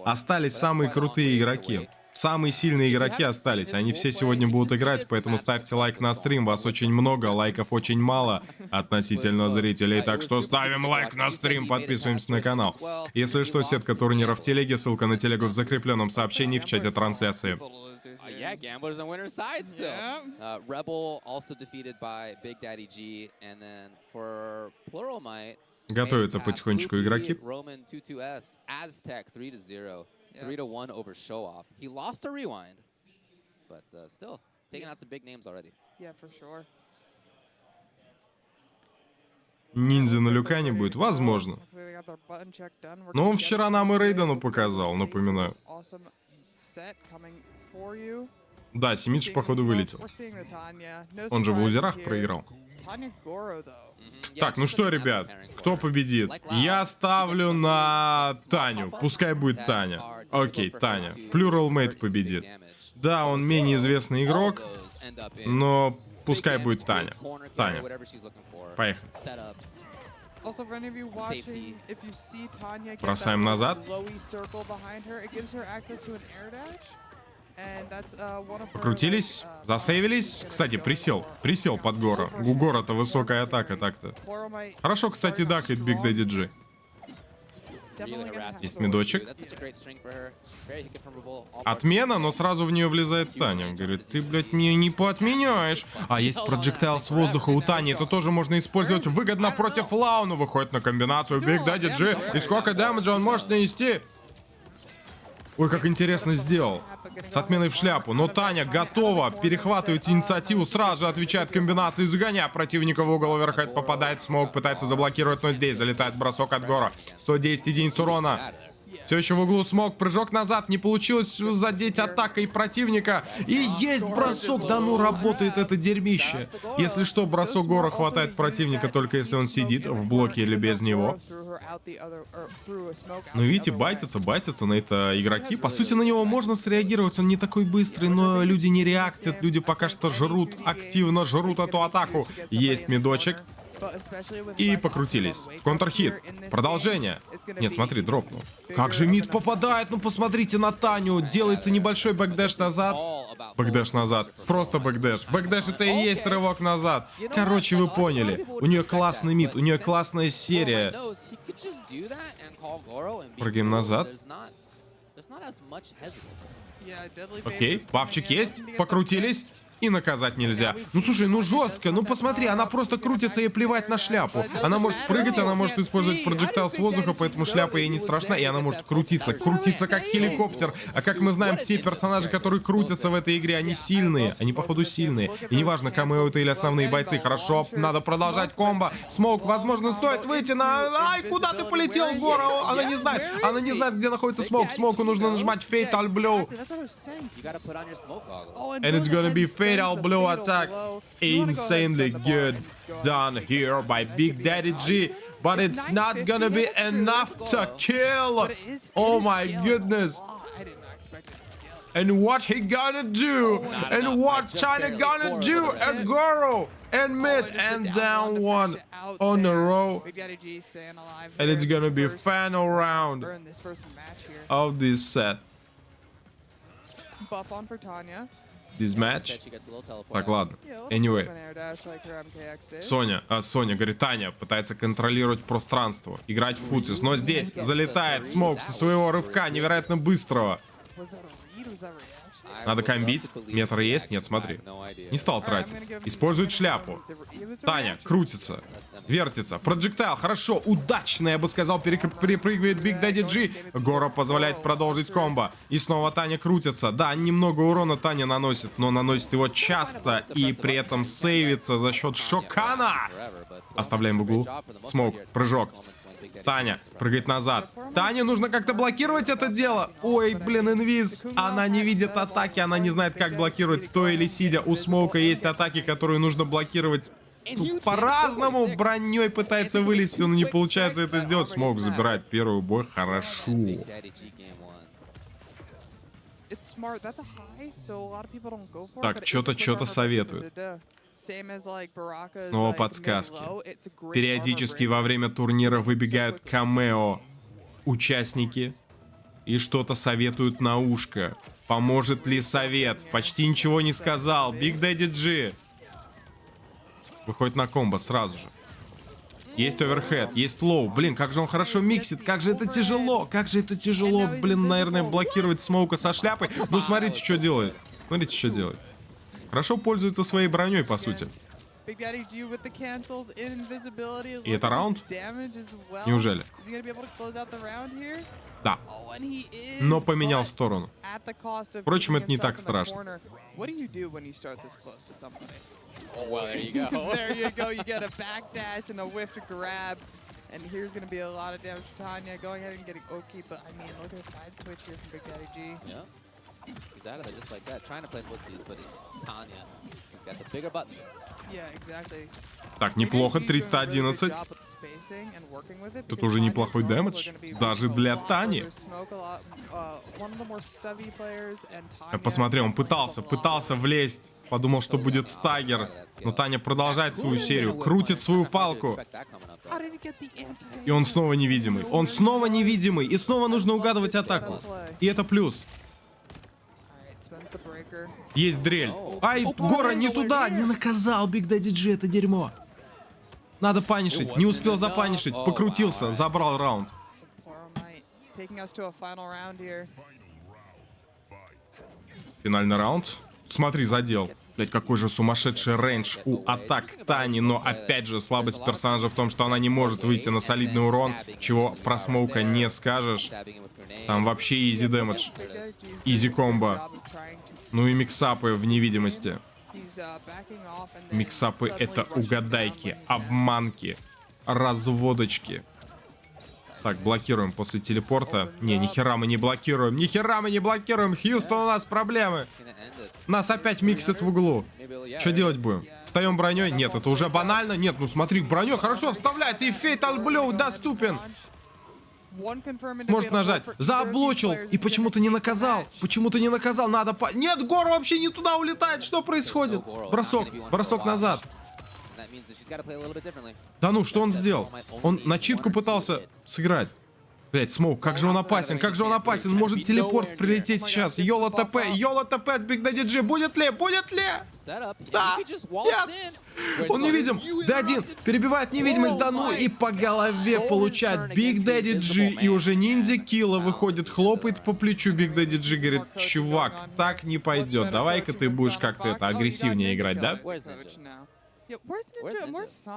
Остались самые крутые игроки. Самые сильные игроки остались, они все сегодня будут играть, поэтому ставьте лайк на стрим, вас очень много, лайков очень мало относительно зрителей, так что ставим лайк на стрим, подписываемся на канал. Если что, сетка турнира в телеге, ссылка на телегу в закрепленном сообщении в чате трансляции. Yeah, gamblers on winner's side still. Rebel also defeated by Big Daddy G, and then for Plural Might, Готовятся потихонечку игроки. Roman 22S, Aztec 3-0, 3-1 over Show Off. He lost a rewind, but still taking out some big names already. Yeah, for sure. Ниндзя на Люкане будет? Возможно. Но он вчера нам и Рейдену показал, напоминаю. Да, Симидж, походу, вылетел. Он же в лузерах проиграл. Так, ну что, ребят, кто победит? Я ставлю на Таню. Пускай будет Таня. Окей, Таня. Plural Mate победит. Да, он менее известный игрок, но пускай будет Таня. Таня. Поехали. Бросаем назад. Покрутились, засейвились. Кстати, присел. Присел под Гора. У Гора-то высокая атака так-то. Хорошо, кстати, дакает Big Daddy G. Есть медочек. Отмена, но сразу в нее влезает Таня. Говорит, ты, блядь, мне не поотменяешь. А есть проджектайл с воздуха у Тани. Это тоже можно использовать выгодно против Лауна. Выходит на комбинацию Big Daddy G. И сколько дэмэджа он может нанести? Ой, как интересно сделал. С отменой в шляпу. Но Таня готова перехватывать инициативу. Сразу же отвечает комбинацией, загоняя противника в угол. Оверхед попадает в смоук, пытается заблокировать, но здесь залетает бросок от Гора. 110 единиц урона. Все еще в углу смог, прыжок назад, не получилось задеть атакой противника. И есть бросок, да ну работает это дерьмище. Если что, бросок Гора хватает противника только если он сидит в блоке или без него. Ну видите, байтятся на это игроки. По сути, на него можно среагировать, он не такой быстрый, но люди не реактят, люди пока что жрут, активно жрут эту атаку. Есть медочек. И покрутились. Контрхит. Продолжение. Нет, смотри, дропнул. Как же мид попадает? Ну посмотрите на Таню. Делается небольшой бэкдэш назад. Бэкдэш назад. Просто бэкдэш. Бэкдэш это и есть рывок назад. Короче, вы поняли. У нее классный мид, у нее классная серия. Прыгаем назад. Окей, бафчик есть. Покрутились. И наказать нельзя. Ну слушай, ну жестко, ну посмотри, она просто крутится и плевать на шляпу. Она может прыгать, она может использовать проджектайл с воздуха, поэтому шляпа ей не страшна, и она может крутиться. Крутиться как хеликоптер. А как мы знаем, все персонажи, которые крутятся в этой игре, они сильные. Они походу сильные. И неважно, камео это или основные бойцы. Хорошо, надо продолжать комбо. Смоук, возможно, стоит выйти на... Ай, куда ты полетел, Гора? Она не знает, где находится Смоук. Смоуку нужно нажимать Fatal Blow. And it's gonna be Fatal Blow attack. Insanely good done here by Big Daddy G. But it's not gonna be enough to kill. Oh my goodness. And what he gonna do? And what China gonna do? And Goro and mid and down one on a row. And it's gonna be final round of this set. Buff on for Tanya. This match. Так, ладно. Anyway. Соня, говорит, Таня пытается контролировать пространство, играть в футсис, но здесь залетает Смоук со своего рывка невероятно быстрого. Надо комбить. Метр есть? Нет, смотри. Не стал тратить. Использует шляпу. Таня крутится, вертится. Проджектайл, хорошо, удачно, я бы сказал, перепрыгивает Big Daddy G. Гора позволяет продолжить комбо. И снова Таня крутится. Да, немного урона Таня наносит, но наносит его часто и при этом сейвится за счет Шао Кана. Оставляем в углу. Смоук, прыжок. Таня прыгает назад. Тане нужно как-то блокировать это дело. Ой, блин, инвиз. Она не видит атаки, она не знает, как блокировать, стоя или сидя. У Смоука есть атаки, которые нужно блокировать по-разному. Броней пытается вылезти, но не получается это сделать. Смоук забирает первый бой. Хорошо. Так, что-то советует. Снова подсказки. Периодически во время турнира выбегают камео участники и что-то советуют на ушко. Поможет ли совет? Почти ничего не сказал. Big Daddy G. Выходит на комбо сразу же. Есть оверхед, есть лоу. Блин, как же он хорошо миксит. Как же это тяжело. Как же это тяжело, блин, наверное, блокировать смоука со шляпой. Ну, смотрите, что делает. Смотрите, что делает. Хорошо пользуется своей броней, по сути. И это раунд? Неужели? Да. Но поменял сторону. Впрочем, это не так страшно. Well, there you go. There you go. You get a backdash and a whiff to grab. And here's going to be a lot of damage for Tanya. Going ahead and getting Oki, but I mean, look at the side switch here from Big Daddy G. Yeah. He's out of there just like that. Trying to play footsies, but it's Tanya. He's got the bigger buttons. Yeah, exactly. Так, неплохо, 311. Это уже неплохой дэмэдж, даже для Тани. Посмотри, он пытался влезть. Подумал, что будет стагер. Но Таня продолжает свою серию, крутит свою палку. И он снова невидимый. Он снова невидимый. И снова нужно угадывать атаку. И это плюс. Есть дрель. Ай, Гора, не туда! Не наказал Big Daddy G, это дерьмо. Надо панишить. Не успел запанишить. Покрутился, забрал раунд. Финальный раунд. Смотри, задел. Блять, какой же сумасшедший рейндж у атак Тани. Но опять же, слабость персонажа в том, что она не может выйти на солидный урон. Чего про смоука не скажешь. Там вообще изи дэмэдж. Изи комбо. Ну и миксапы в невидимости. Миксапы — это угадайки, обманки, разводочки. Так, блокируем после телепорта. Не, нихера мы не блокируем. Нихера мы не блокируем. Хьюстон, у нас проблемы. Нас опять миксят в углу. Что делать будем? Встаем броней? Нет, это уже банально. Нет, ну смотри, броней хорошо вставляется. И Fatal Blow доступен. Может нажать. Заблочил. И почему-то не наказал. Почему-то не наказал. Надо по... Нет, Гор вообще не туда улетает. Что происходит? Бросок. Бросок назад. Да ну, что он сделал? Он на читку пытался сыграть. Блять, смоук, как же он опасен, как же он опасен. Может телепорт прилететь сейчас. Йола ТП от Big Daddy G. Будет ли? Будет ли? Да. Нет. Он невидим. Д1 перебивает невидимость. Да ну и по голове получает Big Daddy G. И уже Andykar'a выходит, хлопает по плечу Big Daddy G. Говорит, чувак, так не пойдет. Давай-ка ты будешь как-то это агрессивнее играть, да?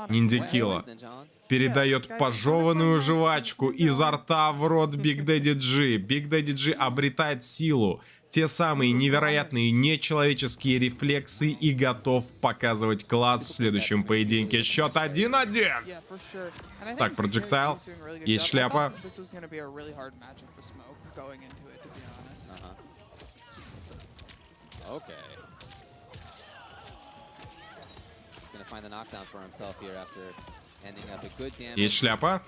Andykar'a передает пожеванную жвачку изо рта в рот Big Daddy G. Big Daddy G обретает силу, те самые невероятные нечеловеческие рефлексы и готов показывать класс в следующем поединке. Счет 1-1. Так, проджектайл. Есть шляпа. Есть шляпа.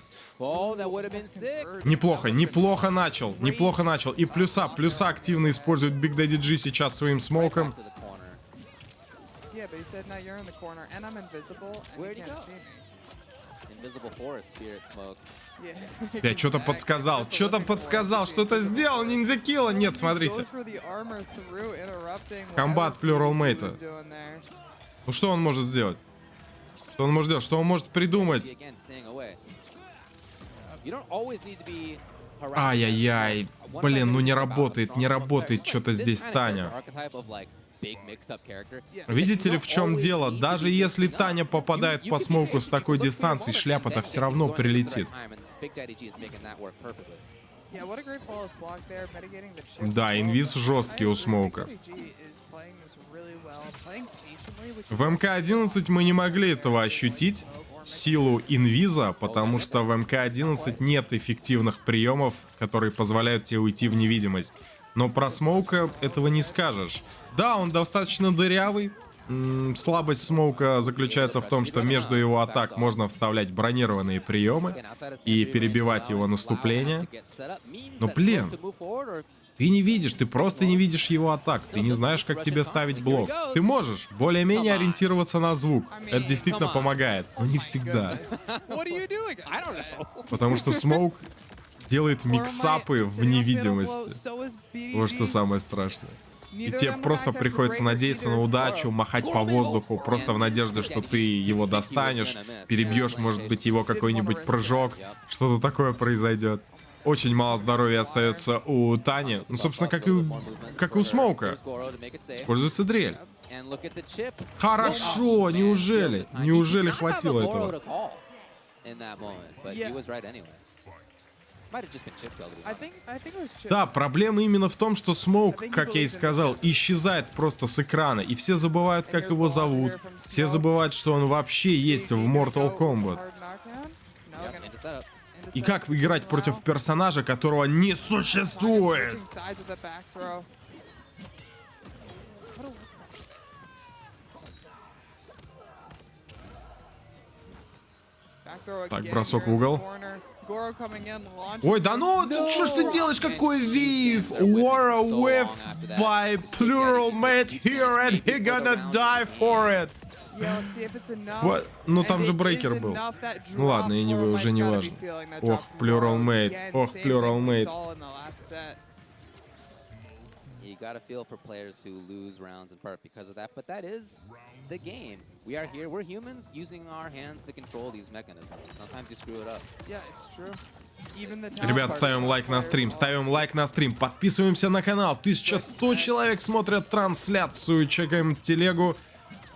Неплохо, неплохо начал. Неплохо начал. И плюса активно использует Big Daddy G сейчас своим смоком. Я что-то подсказал. Что-то подсказал. Что-то сделал. Andykar'a. Нет, смотрите. Комбат плюрал мейта. Ну что он может сделать? Что он может сделать? Что он может придумать? Ай-яй-яй. Блин, ну не работает, не работает что-то здесь Таня. Видите ли, в чем дело? Даже если Таня попадает по смоуку с такой дистанции, шляпа-то все равно прилетит. Да, инвиз жесткий у смоука. В МК-11 мы не могли этого ощутить, силу инвиза, потому что в МК-11 нет эффективных приемов, которые позволяют тебе уйти в невидимость. Но про смоука этого не скажешь. Да, он достаточно дырявый. Слабость смоука заключается в том, что между его атак можно вставлять бронированные приемы и перебивать его наступление. Но, блин, Ты не видишь, ты просто не видишь его атак. Ты не знаешь, как тебе ставить блок. Ты можешь более-менее ориентироваться на звук. Это действительно помогает, но не всегда. Потому что Смоук делает миксапы в невидимости. Вот что самое страшное. И тебе просто приходится надеяться на удачу, махать по воздуху, просто в надежде, что ты его достанешь, перебьешь, может быть, его какой-нибудь прыжок, что-то такое произойдет. Очень мало здоровья остается у Тани. Ну, собственно, как и у Смоука. Используется дрель. Хорошо, неужели? Неужели хватило этого? Да, проблема именно в том, что Смоук, как я и сказал, исчезает просто с экрана. И все забывают, как его зовут. Все забывают, что он вообще есть в Mortal Kombat. И как играть против персонажа, которого не существует? Так, бросок в угол. Ой, да ну, что ж ты делаешь, какой вив? War a whiff by plural mate here and he gonna die for it. Вот. Ну там же брейкер был. Ну ладно, я уже не важно. Ох, plural mate. Ох, plural mate. You gotta feel for players who lose rounds in part because of that, but that is the game. We are here, we're humans using our hands to control these mechanisms. Sometimes you screw it up. Yeah, it's true. Ребят, ставим лайк на стрим, подписываемся на канал. 1100 человек смотрят трансляцию, чекаем телегу.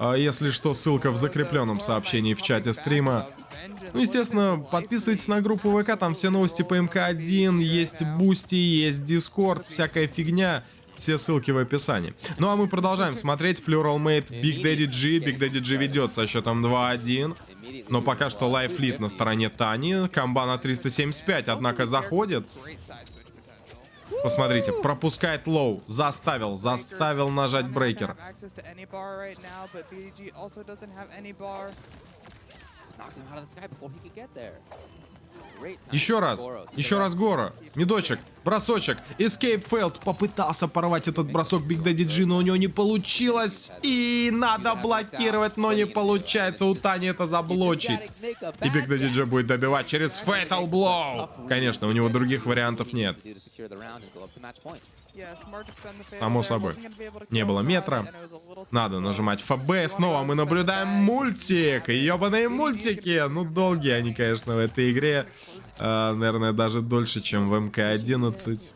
Если что, ссылка в закрепленном сообщении в чате стрима. Ну, естественно, подписывайтесь на группу ВК, там все новости по МК1, есть Бусти, есть Дискорд, всякая фигня. Все ссылки в описании. Ну а мы продолжаем смотреть. Plural Mate Big Daddy G. Big Daddy G ведет со счетом 2-1. Но пока что лайфлит на стороне Тани. Комба на 375, однако заходит. Посмотрите, пропускает лоу. Заставил нажать брейкер. Еще раз Гора. Медочек, бросочек. Escape failed. Попытался порвать этот бросок Big Daddy G, но у него не получилось. И надо блокировать, но не получается у Тани это заблочить. И Big Daddy G будет добивать через Fatal Blow. Конечно, у него других вариантов нет. Само собой. Не было метра. Надо нажимать ФБ. Снова мы наблюдаем мультик. Ёбаные мультики. Ну, долгие они, конечно, в этой игре. Наверное, даже дольше, чем в МК-11.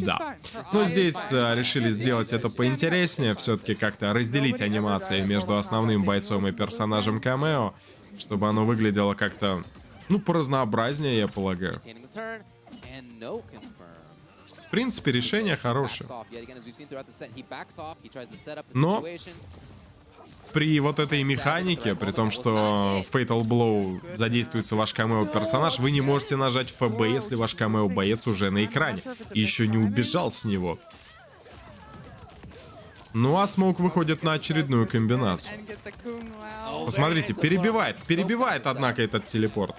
Да. Но здесь решили сделать это поинтереснее. Все-таки как-то разделить анимации между основным бойцом и персонажем камео. Чтобы оно выглядело как-то, ну, поразнообразнее, я полагаю. В принципе, решение хорошее. Но при вот этой механике, при том, что Fatal Blow задействуется ваш камео-персонаж, вы не можете нажать ФБ, если ваш камео-боец уже на экране и еще не убежал с него. Ну а Смоук выходит на очередную комбинацию. Посмотрите, перебивает, однако, этот телепорт.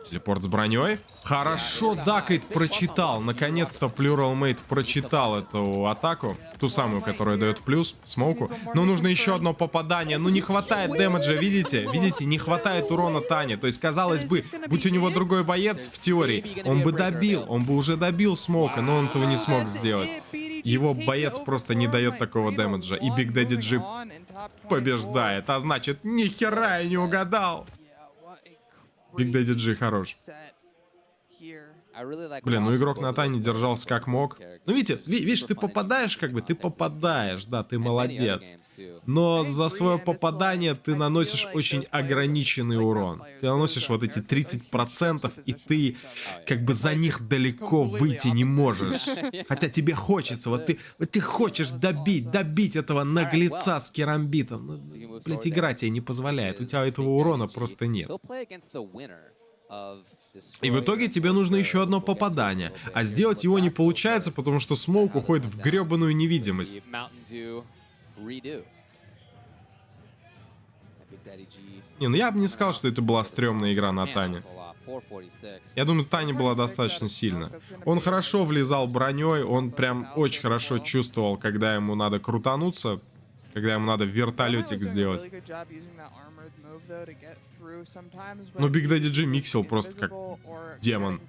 Телепорт с броней. Хорошо, Дакайт прочитал. Наконец-то Plural Mate прочитал эту атаку. Ту самую, которая дает плюс Смоуку. Но нужно еще одно попадание. Ну не хватает дэмэджа, видите? Видите, не хватает урона Тани. То есть, казалось бы, будь у него другой боец, в теории, он бы уже добил Смоука, но он этого не смог сделать. Его боец просто не дает такого дэмэджа. И Big Daddy G побеждает. А значит, ни хера я не угадал. Биг Daddy G хорош. Блин, ну игрок на Тане держался как мог. Ну видишь, ты попадаешь, да, ты молодец. Но за свое попадание ты наносишь очень ограниченный урон. Ты наносишь вот эти 30%, и ты как бы за них далеко выйти не можешь. Хотя тебе хочется, вот ты хочешь добить этого наглеца с керамбитом. Но, блядь, игра тебе не позволяет, у тебя этого урона просто нет. И в итоге тебе нужно еще одно попадание. А сделать его не получается, потому что Смоук уходит в гребаную невидимость. Не, ну я бы не сказал, что это была стрёмная игра на Тане. Я думаю, Таня была достаточно сильна. Он хорошо влезал броней, он прям очень хорошо чувствовал, когда ему надо крутануться, когда ему надо вертолетик сделать. Но Big Daddy G миксил просто как демон.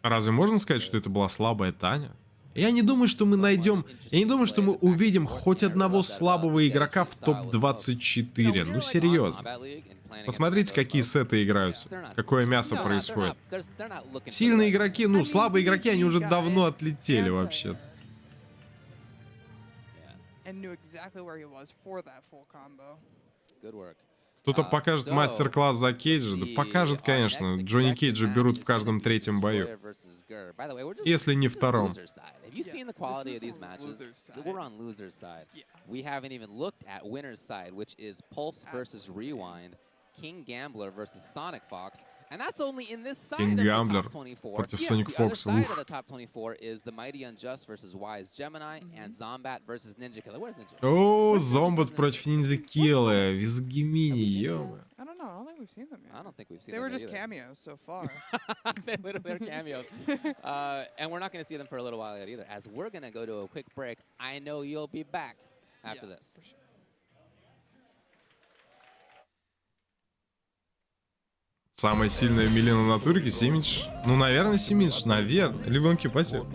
Разве можно сказать, что это была слабая Таня? Я не думаю, что мы найдем... Я не думаю, что мы увидим хоть одного слабого игрока в топ-24. Ну, серьезно. Посмотрите, какие сеты играются. Какое мясо происходит. Сильные игроки, ну, слабые игроки, они уже давно отлетели вообще. Кто-то покажет мастер-класс за Кейджа? Да покажет, конечно. Джонни Кейджа берут в каждом третьем бою. Если не втором. King Gambler против Sonic Fox. О, Зомбат против Ниндзя Килла. Визгимини, ё-моё. I don't think we've seen them. They were just cameos so far. They're cameos. And we're not going to see them for a little while yet either. As we're going to go to a quick break, I know you'll be back after this. For sure. Самая сильная Милена на турке, Симидж. Ну, наверное, Симидж, наверное. Либо МК спасибо.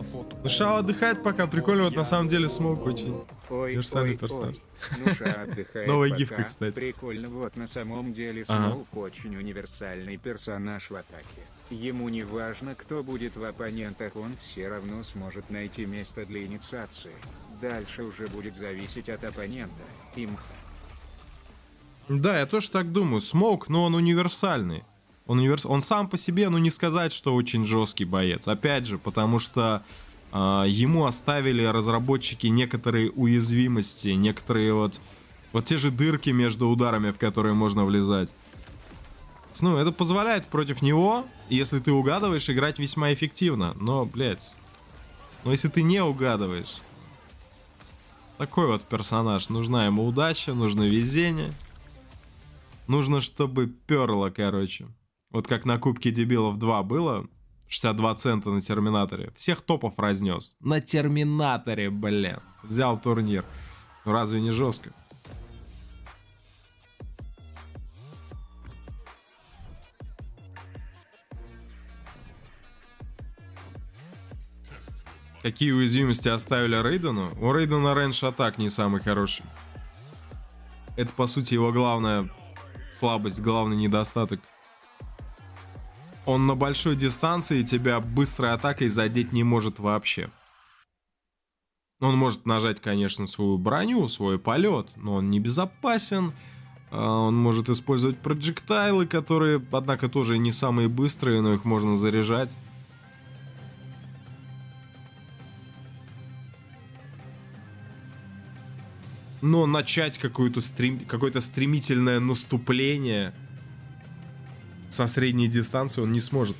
Ну, Шао отдыхает пока, прикольно, вот на самом деле Смоук очень универсальный персонаж. Ну, Шао отдыхает. Новая пока. гифка, кстати. Прикольно, вот на самом деле Смоук очень универсальный персонаж в атаке. Ему не важно, кто будет в оппонентах, он все равно сможет найти место для инициации. Дальше уже будет зависеть от оппонента. Имха. Да, я тоже так думаю. Смоук, но он универсальный. Он сам по себе, ну не сказать, что очень жесткий боец. Опять же, потому что ему оставили разработчики некоторые уязвимости, некоторые вот те же дырки между ударами, в которые можно влезать. Ну, это позволяет против него, если ты угадываешь, играть весьма эффективно. Но, блядь, но если ты не угадываешь, такой вот персонаж. Нужна ему удача, нужно везение. Нужно, чтобы перло, короче. Вот как на Кубке Дебилов 2 было, 62 цента на Терминаторе. Всех топов разнес. На Терминаторе, блин. Взял турнир. Ну разве не жестко? Какие уязвимости оставили Рейдену? У Рейдена рейндж атак не самый хороший. Это, по сути, его главная слабость, главный недостаток. Он на большой дистанции тебя быстрой атакой задеть не может вообще. Он может нажать, конечно, свою броню, свой полет, но он не безопасен. Он может использовать проджектайлы, которые, однако, тоже не самые быстрые, но их можно заряжать. Но начать какое-то стремительное наступление со средней дистанции он не сможет.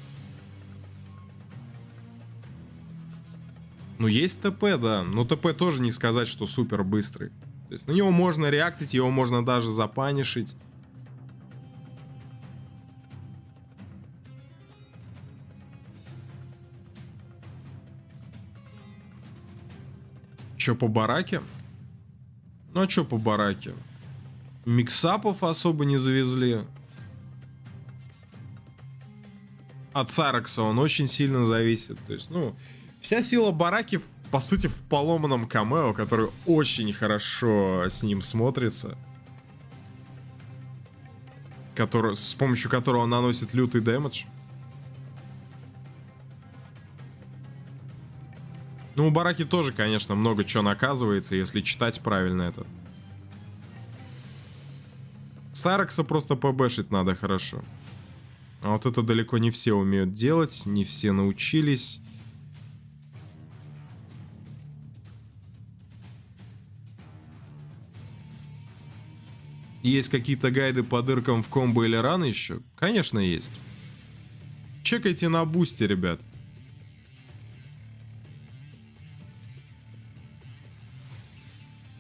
Ну, есть ТП, да. Но ТП тоже не сказать, что супер быстрый. То есть на него можно реактить, его можно даже запанишить. Чё по бараке? Ну а чё по бараке? Миксапов особо не завезли. От Саракса он очень сильно зависит. То есть, ну, вся сила бараки, по сути, в поломанном камео, который очень хорошо с ним смотрится. С помощью которого он наносит лютый дэмэдж. Ну, у бараки тоже, конечно, много чего наказывается, если читать правильно это. Саракса просто побэшить надо хорошо. А вот это далеко не все умеют делать, не все научились. Есть какие-то гайды по дыркам в комбо или раны еще? Конечно, есть. Чекайте на бусте, ребят.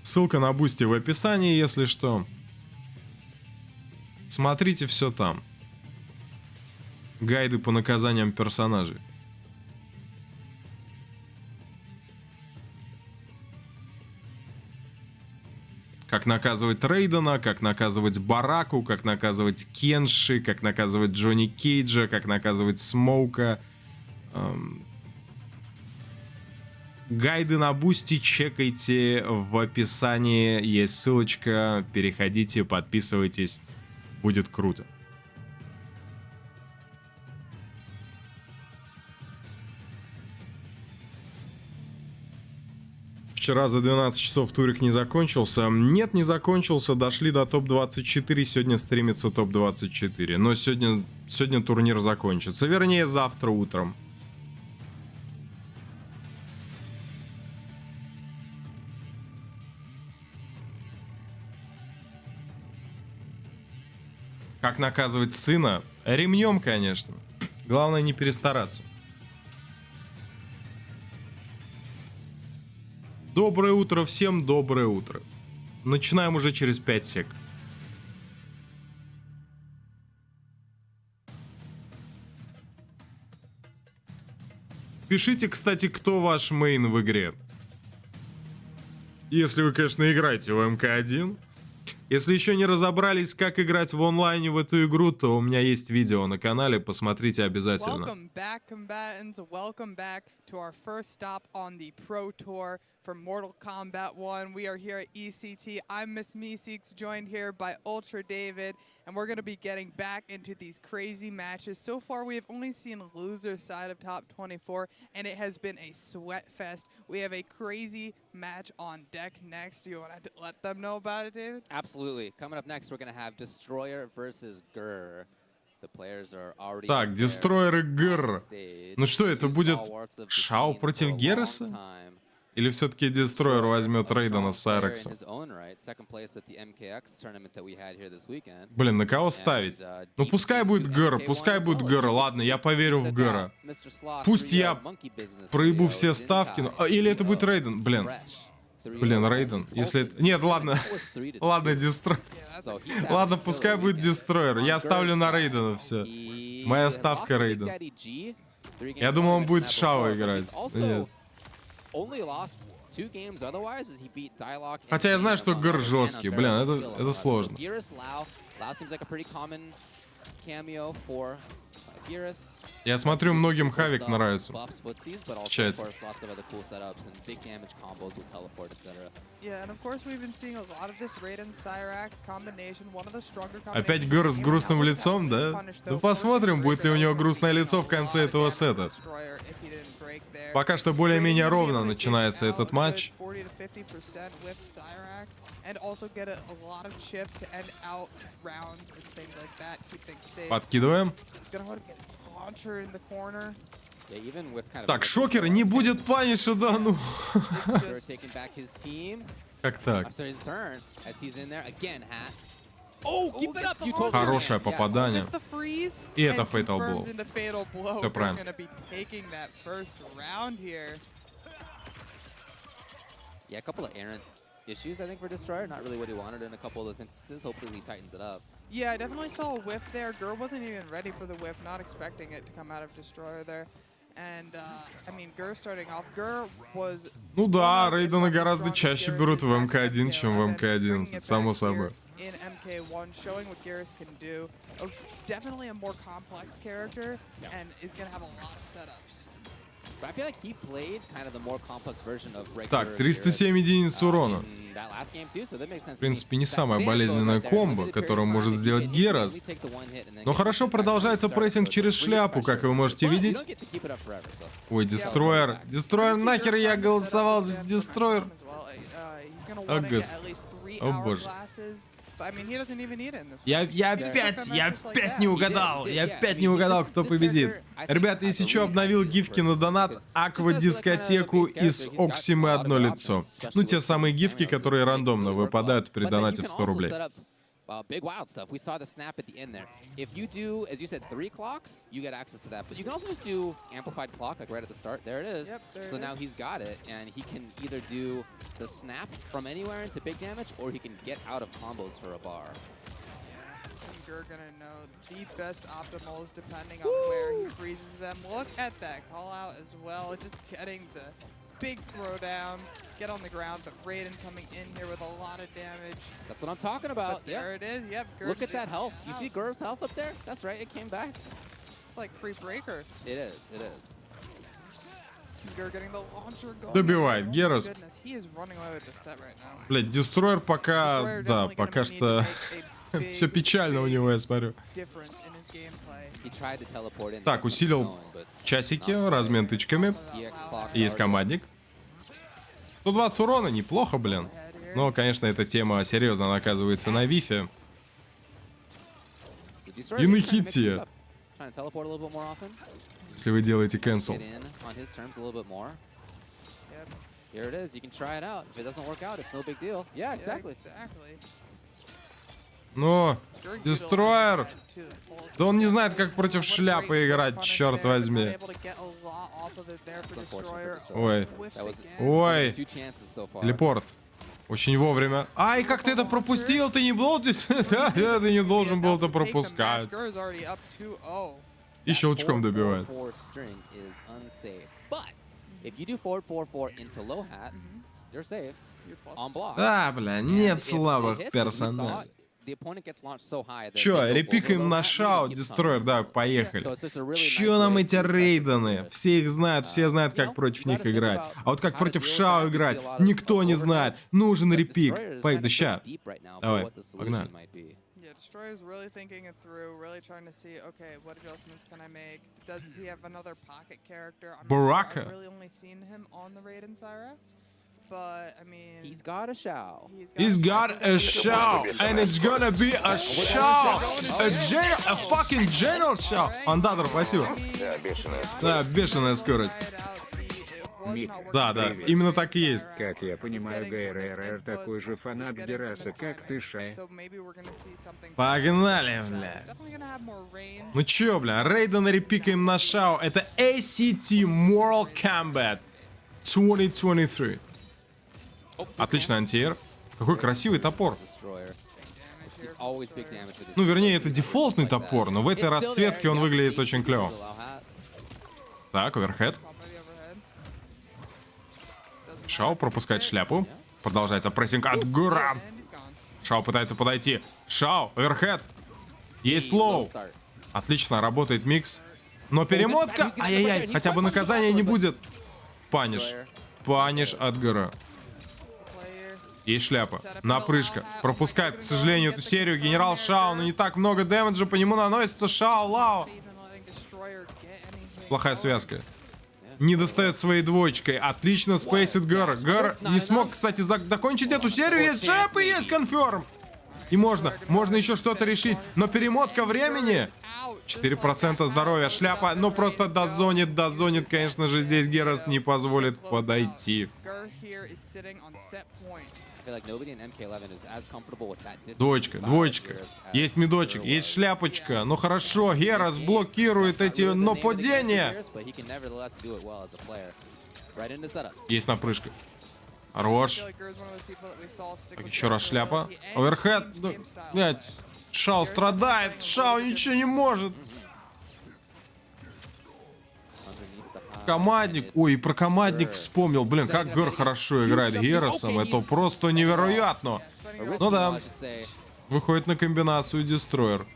Ссылка на бусте в описании, если что. Смотрите все там. Гайды по наказаниям персонажей. Как наказывать Рейдена, как наказывать Бараку, как наказывать Кенши, как наказывать Джонни Кейджа, как наказывать Смоука. Гайды на Бусти чекайте в описании, есть ссылочка, переходите, подписывайтесь, будет круто. Вчера за 12 часов турик не закончился. Нет, не закончился, дошли до топ-24, сегодня стримится топ-24. Но сегодня турнир закончится, вернее завтра утром. Как наказывать сына? Ремнем, конечно. Главное не перестараться. Доброе утро всем, доброе утро. Начинаем уже через 5 сек. Пишите, кстати, кто ваш мейн в игре. Если вы, конечно, играете в МК1. Если еще не разобрались, как играть в онлайне в эту игру, то у меня есть видео на канале, посмотрите обязательно. Welcome back, combatants. Welcome back to our first stop on the Pro Tour for Mortal Kombat 1. We are here at ECT. I'm Miss Meeseeks, joined here by Ultra David, and we're going to be getting back into these crazy matches. So far, we have only seen a loser side of top 24, and it has been a sweat fest. We have a crazy match on deck next. Do you want to let them know about it, David? Absolutely. Coming up next, we're going to have Destroyer versus Grr. The players are already Так, Destroyer и Grr. Ну что, это будет Шао против Гераса? Или все-таки Destroyer возьмет Рейдена с Сайрексом? Блин, на кого ставить? Ну пускай будет Grr, ладно, я поверю в Grr. Пусть я проебу все ставки, или это будет Рейден, блин. Блин, Рейден, если это... Нет, ладно, ладно, Дестройер. Ладно, пускай будет Дестройер, я ставлю на Рейдена, все. Моя ставка Рейден. Я думал, он будет Шао играть. Нет. Хотя я знаю, что Grr жесткий. Блин, это сложно. Я смотрю, многим Хавик нравится. В чате. Опять Grr с грустным лицом, да? Ну посмотрим, будет ли у него грустное лицо в конце этого сета. Пока что более-менее ровно начинается этот матч. Подкидываем. Так, Шокер не будет паниша, да ну. Как так? Хорошее попадание. И это Fatal Blow. Все правильно. Yeah, a couple of errant issues, I think, for Destroyer. Not really what he wanted in a couple of those instances. Hopefully he tightens it up. Yeah, I definitely saw a whiff there. Grr wasn't even ready for the whiff, not expecting it to come out of Destroyer there. And, I mean, Grr starting off, Grr was... Ну да, Рейдена гораздо чаще берут в МК1, чем в МК11, само собой. In MK1, showing what Garrus can do. Definitely a more complex character, and is going to have a lot of setups. But I feel like he played kind of the more complex version of regular. Так, 307 единиц урона. В принципе, не самая болезненная комбо, которую может сделать Герас. Но хорошо продолжается прессинг через шляпу, как вы можете видеть. Ой, Дестройер. Дестройер, нахер я голосовал за Дестройер. О, господи. О, боже. Я опять не угадал. Я опять не угадал, кто победит. Ребята, если что, обновил гифки на донат, аква-дискотеку и с Оксимы одно лицо. Ну, те самые гифки, которые рандомно выпадают при донате в 100 рублей. Big wild stuff. We saw the snap at the end there. If you do, as you said, 3 clocks, you get access to that. But you can also just do amplified clock, like right at the start. There it is. Yep, so now he's got it, and he can either do the snap from anywhere into big damage, or he can get out of combos for a bar. Gur gonna know the best optimals depending on where he freezes them. Look at that call out as well. Just getting the big throwdown, get on the ground, but Raiden coming in here with a lot of damage. That's what I'm talking about. But there it is. Yep. Look at that health. You see Gur's health up there? That's right. It came back. It's like free breaker. It is. It is. Gur getting the launcher going. Добивает Герас. Goodness, he is running away with the set right now. Блять, Дестройер пока, Destroyer да, definitely пока gonna need что to make a big, все печально у него, я смотрю. difference in his gameplay. He tried to teleport in. Так, усилил часики, размен тычками. Есть командник. 120 урона, неплохо, блин. Но, конечно, эта тема серьезно наказывается на Вифе. И на хите. Если вы делаете cancel. Here it is. You can try it out. If it doesn't work out, it's no big deal. Yeah, exactly. Но Дестройер, да он не знает, как против шляпы играть, черт возьми. Ой, ой, телепорт. Очень вовремя. Ай, как ты это пропустил? Ты не был? Ты не должен был это пропускать. И щелчком добивает. Да, бля, нет слабых персонажей. Чё, репикаем на Шао, Дестройер, да, поехали. Чё нам эти рейдены? Все их знают, все знают, как против них играть. А вот как против Шао играть, никто не знает. Нужен репик. Поехали, ща. Давай, погнали. Destroyer's really thinking it through, really trying to see, okay, what adjustments can I make? Does he have another pocket character? Baraka. I've really only seen him on the Raiden Cyrax, but I mean, he's got a Shao. He's got a Shao, and it's gonna be a Shao, a fucking general Shao. Андадр, спасибо. Да, бешеная скорость. Да, да, именно так и есть. Как я понимаю, ГРР такой же фанат Гераса, как ты, Шай. Погнали, блядь. Ну чё, бля, Рейдена репикаем на Шао. Это ACT Mortal Kombat 2023. Отличный антиэр. Какой красивый топор. Ну, вернее, это дефолтный топор, но в этой расцветке он выглядит очень клево. Так, оверхед. Шао пропускает шляпу. Продолжается прессинг от Гура. Шао пытается подойти. Шао, оверхед. Есть лоу. Отлично, работает микс. Но перемотка. Ай-яй-яй, хотя бы наказания не будет. Паниш. Паниш от Гура. Есть шляпа. Напрыжка. Пропускает, к сожалению, эту серию генерал Шао. Но не так много дэмэджа по нему наносится. Шао, Лао. Плохая связка. Не достает своей двоечкой. Отлично спейсит Гар. Гар не смог, кстати, закончить эту серию. Есть шляпа, есть конферм. И можно еще что-то решить. Но перемотка времени. 4% здоровья. Шляпа, но просто дозонит. Конечно же, здесь Герас не позволит подойти. Двоечка. Есть медочек, есть шляпочка. Ну хорошо, Герас блокирует эти нападения. Есть напрыжка. Хорош. Так, еще раз шляпа. Оверхед. Блять. Шао страдает. Шао ничего не может. Командник. Ой, и про командник вспомнил. Блин, как Гор хорошо играет Герасом. Это просто невероятно. Ну да. Выходит на комбинацию Дестройер.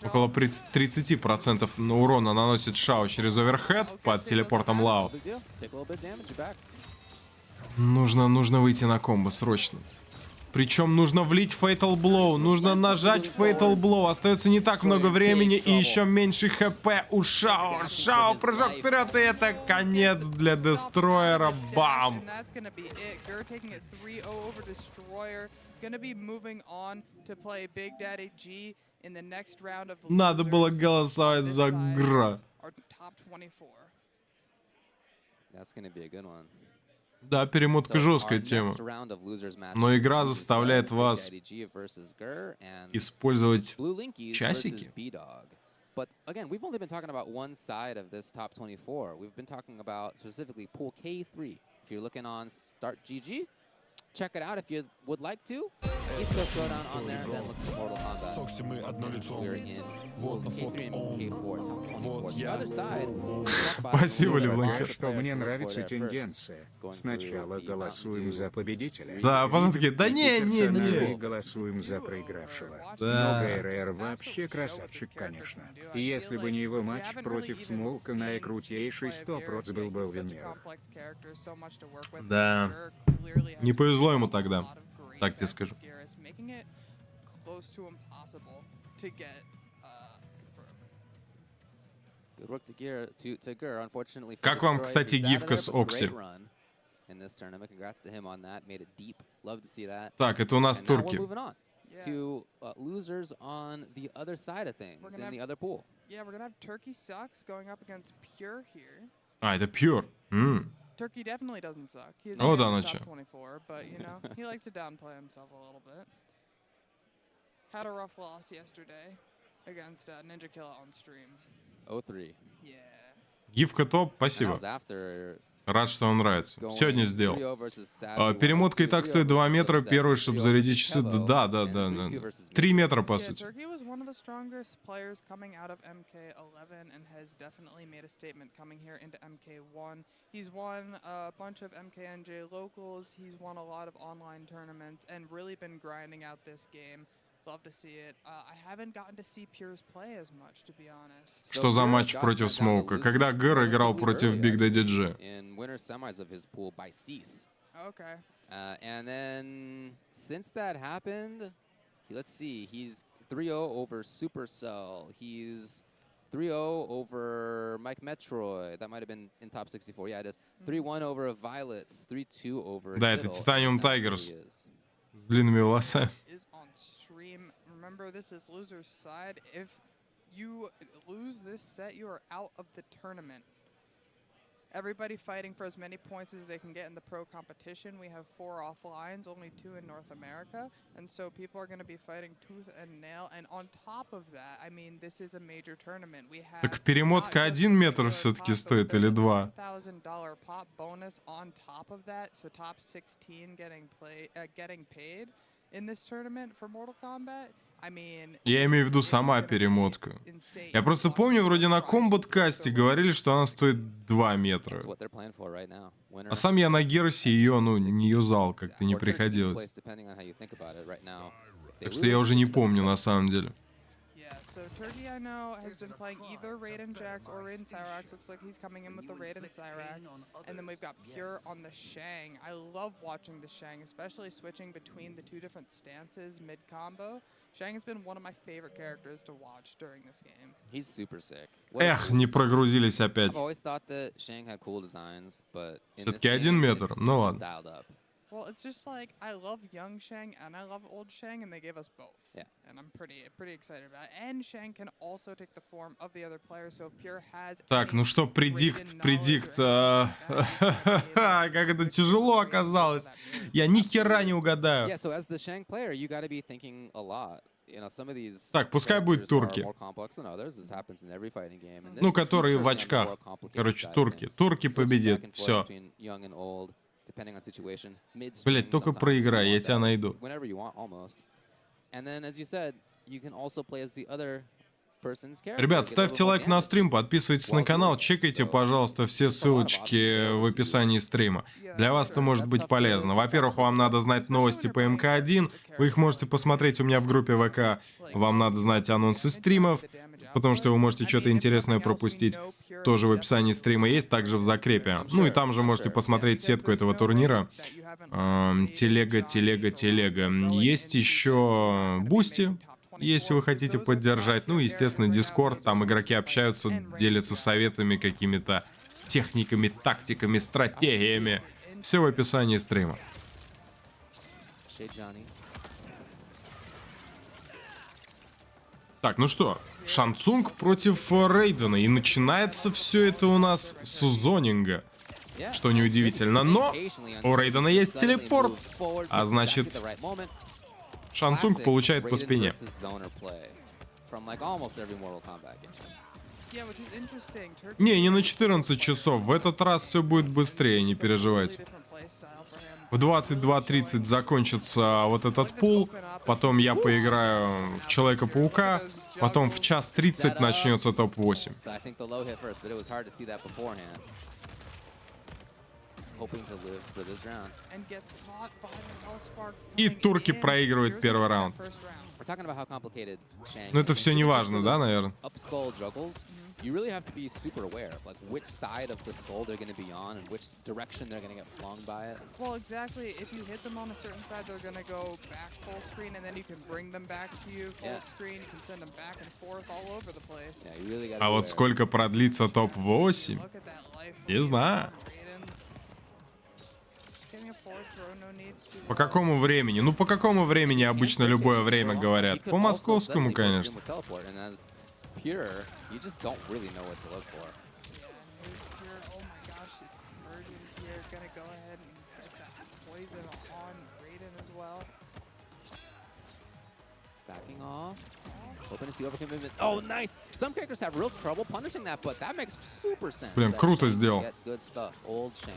Около 30% урона наносит Шао через оверхед под телепортом Лао. Нужно выйти на комбо срочно. Причем нужно влить Fatal Blow, нужно нажать Fatal Blow. Остается не так много времени и еще меньше хп у Шао. Шао, прыжок вперед, и это конец для Дестройера. Бам! Надо было голосовать за Гра. Да, перемотка жесткая тема. Но игра заставляет вас использовать часики. But again, we've only been talking about one side of this top 24. We've been talking about specifically pool K3. If you're looking on Start GG, check it out if you would like to. East Coast Throwdown on there, and then look for Mortal Kombat. We're in pools K3 and K4, top 24. The other side, Спасибо, Левленко. Что мне нравится тенденция. Сначала голосуем за победителя. Да, потом такие, да не. И голосуем за проигравшего. Да. Но ГРР вообще красавчик, конечно. И если бы не его матч против Смолка на крутейший 100% был бы Мира. Да. Не повезло ему тогда, так тебе скажу. Как вам, кстати, гифка с Окси? Так, это у нас турки. To losers on the other side of things in the other pool. Yeah, we're gonna have Turkey sucks going up against Pure here. А, это Pure. Turkey definitely doesn't suck. He's Oh, in да, the начал. top 24, but you know, he likes to downplay himself a little bit. Had a rough loss yesterday against Ninja Killa on stream. 0-3. Yeah. Гифка топ, спасибо. Рад, что вам нравится. Сегодня сделал. Перемотка и так стоит 2 метра. Первый, чтобы зарядить часы. Да. 3 метра, по сути. Turkey was one of the strongest players coming out of MK11 and has definitely made a statement coming here into MK1. He's won a bunch of MKNJ locals. He's won a lot of online tournaments and really been grinding out this game. Love to see it. I haven't gotten to see Pure's play as much, to be honest. Что за матч против Смоука? Когда Гэр играл против Big Daddy G. In winter semis of his pool by Cease. Okay. And then since that happened, let's see, he's 3-0 over Supercell. He's 3-0 over Mike Metroid. That might have been in top 64. Yeah, it is. 3-1 over Violets. 3-2 over. Да, это Titanium Tigers с длинными волосами. Remember, this is loser's side. If you lose this set, you are out of the tournament. Everybody fighting for as many points as they can get in the pro competition. We have 4 offlines, only 2 in North America. And so people are going to be fighting tooth and nail. And on top of that, I mean, this is a major tournament. We have Так перемотка 1 метр все-таки стоит или 2? $1,000 pop bonus on top of that. So top 16 getting paid in this tournament for Mortal Kombat. Я имею в виду сама перемотка. Я просто помню, вроде на Kombat касте говорили, что она стоит 2 метра. А сам я на Герсе ее, не юзал, как-то не приходилось. Так что я уже не помню на самом деле. So Turkey, I know, has been playing either Raiden Jax or Raiden Cyrax. Looks like he's coming in with the Raiden Cyrax. And then we've got Pure on the Shang. I love watching the Shang, especially switching between the 2 different stances mid-combo. Shang has been one of my favorite characters to watch during this game. He's super sick. Эх, не прогрузились опять. I've always thought that Shang had cool designs, but все-таки 1 метр, ну ладно. Well, it's just like I love young Shang and I love old Shang, and they gave us both. Yeah. And I'm pretty excited about it. And Shang can also take the form of the other player, so if Pure has. Так, ну что, предикт. Как это тяжело оказалось. Я ни хера не угадаю. Yeah, so as the Shang player, you got to be thinking a lot. You know, some of these. Так, пускай будет турки. Ну, которые в очках. Короче, турки. Турки победят. Все. Блять, только проиграй, я тебя найду. Ребят, ставьте лайк на стрим, подписывайтесь на канал, чекайте, пожалуйста, все ссылочки в описании стрима. Для вас это может быть полезно. Во-первых, вам надо знать новости по МК1, вы их можете посмотреть у меня в группе ВК. Вам надо знать анонсы стримов, потому что вы можете что-то интересное пропустить. Тоже в описании стрима есть, также в закрепе. Ну и там же можете посмотреть сетку этого турнира. Телега. Есть еще Бусти, если вы хотите поддержать. Ну и, естественно, Дискорд. Там игроки общаются, делятся советами, какими-то техниками, тактиками, стратегиями. Все в описании стрима. Так, ну что, Шансунг против Рейдена. И начинается все это у нас с зонинга. Что неудивительно, но у Рейдена есть телепорт. А значит, Шансунг получает по спине. Yeah, which is interesting. Turkey Не на 14 часов. В этот раз все будет быстрее, не переживайте. different play style for him. В 22:30 закончится вот этот пул. Потом я поиграю в Человека-паука. Потом в 1:30 начнется топ-8. I think the low hit first, but it was hard to see that beforehand. Hoping to live for this round. And gets caught by the Hellsparks И coming турки in. проигрывают Here's первый that раунд. first round. We're talking about how complicated Shang Но это is. все And не just важно, for да, those наверное? Up skull juggles, you really have to be super aware of like which side of the skull they're going to be on and which direction they're going to get flung by it. Well, exactly. If you hit them on a certain side, they're gonna go back full screen, and then you can bring them back to you full Yeah. screen. You can send them back and forth all over the place. Yeah, you really got to А вот сколько продлится топ-8? Look at that life. Не знаю. Raiden. Getting a forward throw, no need to, По какому времени? Ну, по какому времени обычно любое время говорят? По московскому, конечно. Pure, you just don't really know what to look for. Yeah, here's pure. Oh my gosh, the Virgins here gonna go ahead and get that poison on Raiden as well. Backing off. Hoping to see overcommitment. Oh, nice! Some characters have real trouble punishing that, but that makes super sense. Блин, that круто Shang сделал. can get good stuff. Old Shang.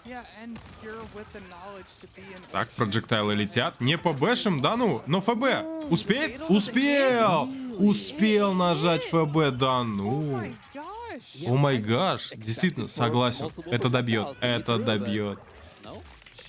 Yeah, and pure with the knowledge to be an. Так, проджектайлы летят. Не по бэшам, да ну? Но ФБ. Успеет? Успел! Успел нажать ФБ, да Oh ну. my gosh! О май гаш. Действительно, согласен. Это добьет. Это добьет. No?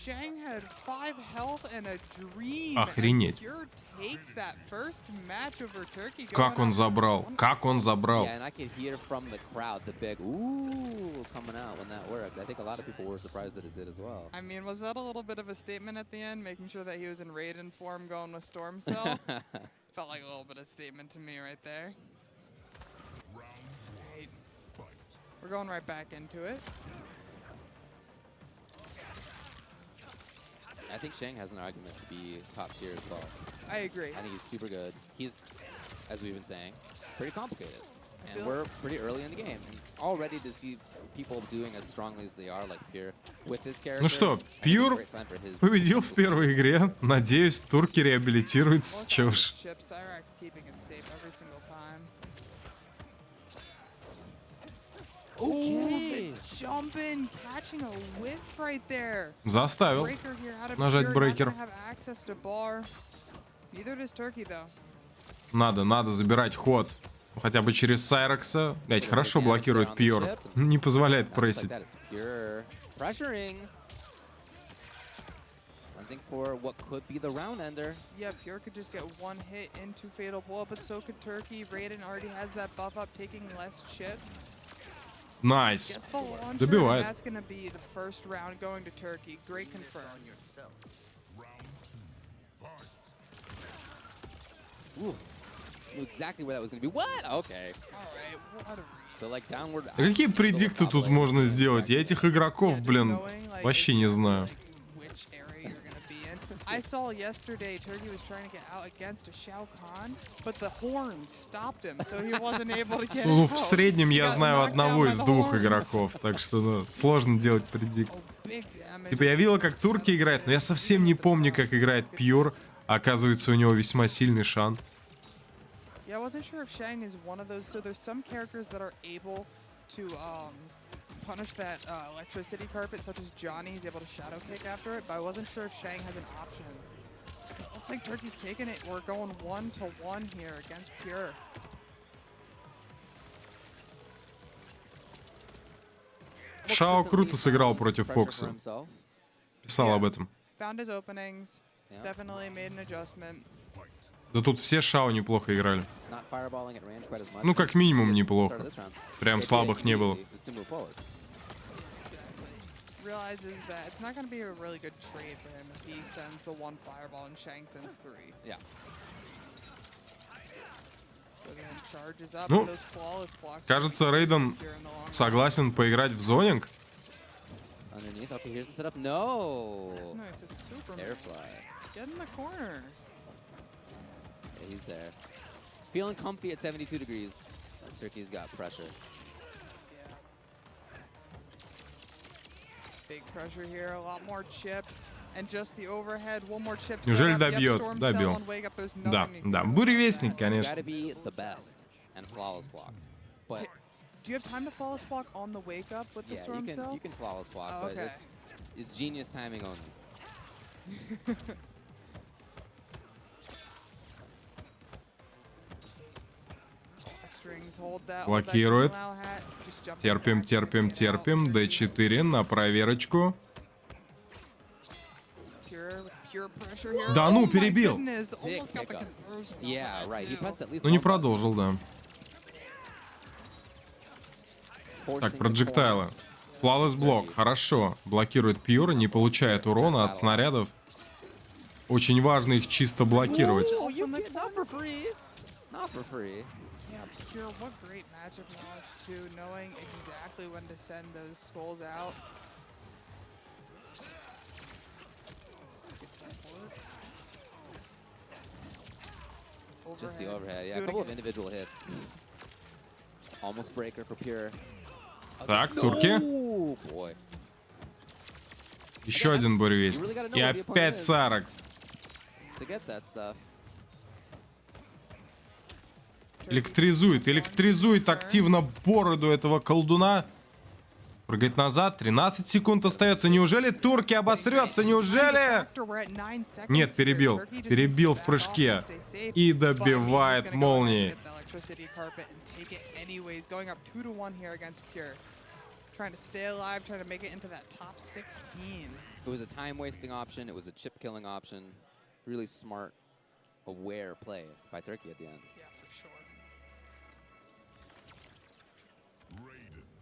Shang had 5 health and a dream. Охренеть. And Pure takes that first match over Turkey. Как он забрал? Как он забрал? Yeah, and I could hear from the crowd the big ooh coming out when that worked. I think a lot of people were surprised that it did as well. I mean, was that a little bit of a statement at the end, making sure that he was in Raiden form going with Storm Cell? Felt like a little bit of statement to me right there. Right. We're going right back into it. I think Shang has an argument to be top tier as well. I agree. I think he's super good. He's, as we've been saying, pretty complicated. And feel- we're pretty early in the game. And already to see people doing as strongly as they are, like Pure, with this character. Ну что, I think it's a Pure great sign for his победил в первой игре. Надеюсь, турки реабилитируются. Both Чё on уж. the chip, Cyrax keeping it safe every single time. Okay. Jumping, catching a whiff right there. Заставил. Breaker here out of Нажать Pure, not брейкер. gonna have access to bar. Neither does Turkey though. Надо забирать ход. Хотя бы через Сайрекса. Блять, хорошо блокирует Пьор. Не позволяет Looks прессить. like that, it's Pure pressuring. Hunting for what could be the round ender. Yeah, Pure could just get one hit into Fatal Blow, but so could Turkey. Raiden already has that buff up, taking less chip. Найс. Gets the launcher, Добивает. and that's going to be the first round going to Turkey. Great confirm. Ooh. Knew exactly where that was going to be. What? Okay. All right, what a reach. So like downward. А какие предикты тут можно сделать? Я этих игроков, блин, вообще не знаю. Which area you're gonna be in. I saw yesterday Turkey was trying to get out against a Shao Kahn, but the horns stopped him, so he wasn't able to get Ну, out. в среднем He я got знаю knocked одного down by из the двух horns. игроков, так что ну, сложно делать предикт. Oh, big damage. Типа я видел, как турки играют, но я совсем не помню, как играет Пьюр. Оказывается, у него весьма сильный шан. Yeah, I wasn't sure if Shang is one of those. So there's some characters that are able to punish that electricity carpet, such as Johnny. He's able to shadow kick after it, but I wasn't sure if Shang has an option. Looks like Turkey's taking it. We're going 1-1 here against Pure. Шао круто сыграл против Pressure for Фокса. himself. Писал об этом. Found his openings. Yeah. Definitely made an adjustment. Да тут все Шао неплохо играли. Not fireballing at range quite as much. Ну, как минимум, At the неплохо. start of this round. Прям The слабых не idea было. is to move forward. Realizes that it's not going to be a really good trade for him if he sends the one fireball and Shang sends 3. Yeah. So then charges up Ну, with those flawless blocks. Кажется, Рейден Here in the long согласен поиграть в зонинг. Underneath. Okay, here's the setup. No. Nice, it's Superman. Airfly. Get in the corner. Yeah, he's there. Feeling comfy at 72 degrees. Turkey's got pressure. Yeah. Big pressure here, a lot more chip. And just the overhead, one more chip. Неужели setup. Yep, добьет? Storm Добил. Cell on Wake Up, there's Да, nothing you да. can do Буревестник, about that. конечно. Gotta be the best and flawless block. But Do you have time to flawless block on the wake up with the Yeah, storm cell? you can flawless block, Oh, but okay. it's genius timing only. Strings, hold that, Блокирует. allow hat, just jump Терпим, back, терпим, get out. терпим. D4 на проверочку. Pure pressure here. Да ну, Oh my перебил. goodness, Sick almost got the pickup. conversion off Yeah, that right. He too. pressed at least Ну не one button. продолжил, да. Так, Forcing the проджектайлы. corner. Флawless блок, хорошо. Блокирует Пьюр, не получает урона от снарядов. Очень важно их чисто блокировать. Oh, you get not for free. Not for free. Yeah, Pure, what great matchup knowledge too, knowing exactly when to send those skulls out. Just the overhead. Yeah, Do a it couple of again. individual hits. Almost breaker for Pure. Так, турки. Oh, boy. Еще один буревест. И опять Саракс. To get that stuff. Электризует, электризует активно бороду этого колдуна. Прыгать назад, 13 секунд остается. Неужели турки обосрется? Неужели? Нет, перебил. Перебил в прыжке. И добивает молнии. Trying to stay alive, trying to make it into that top 16. It was a time-wasting option. It was a chip-killing option. Really smart, aware play by Turkey at the end. Yeah, for sure.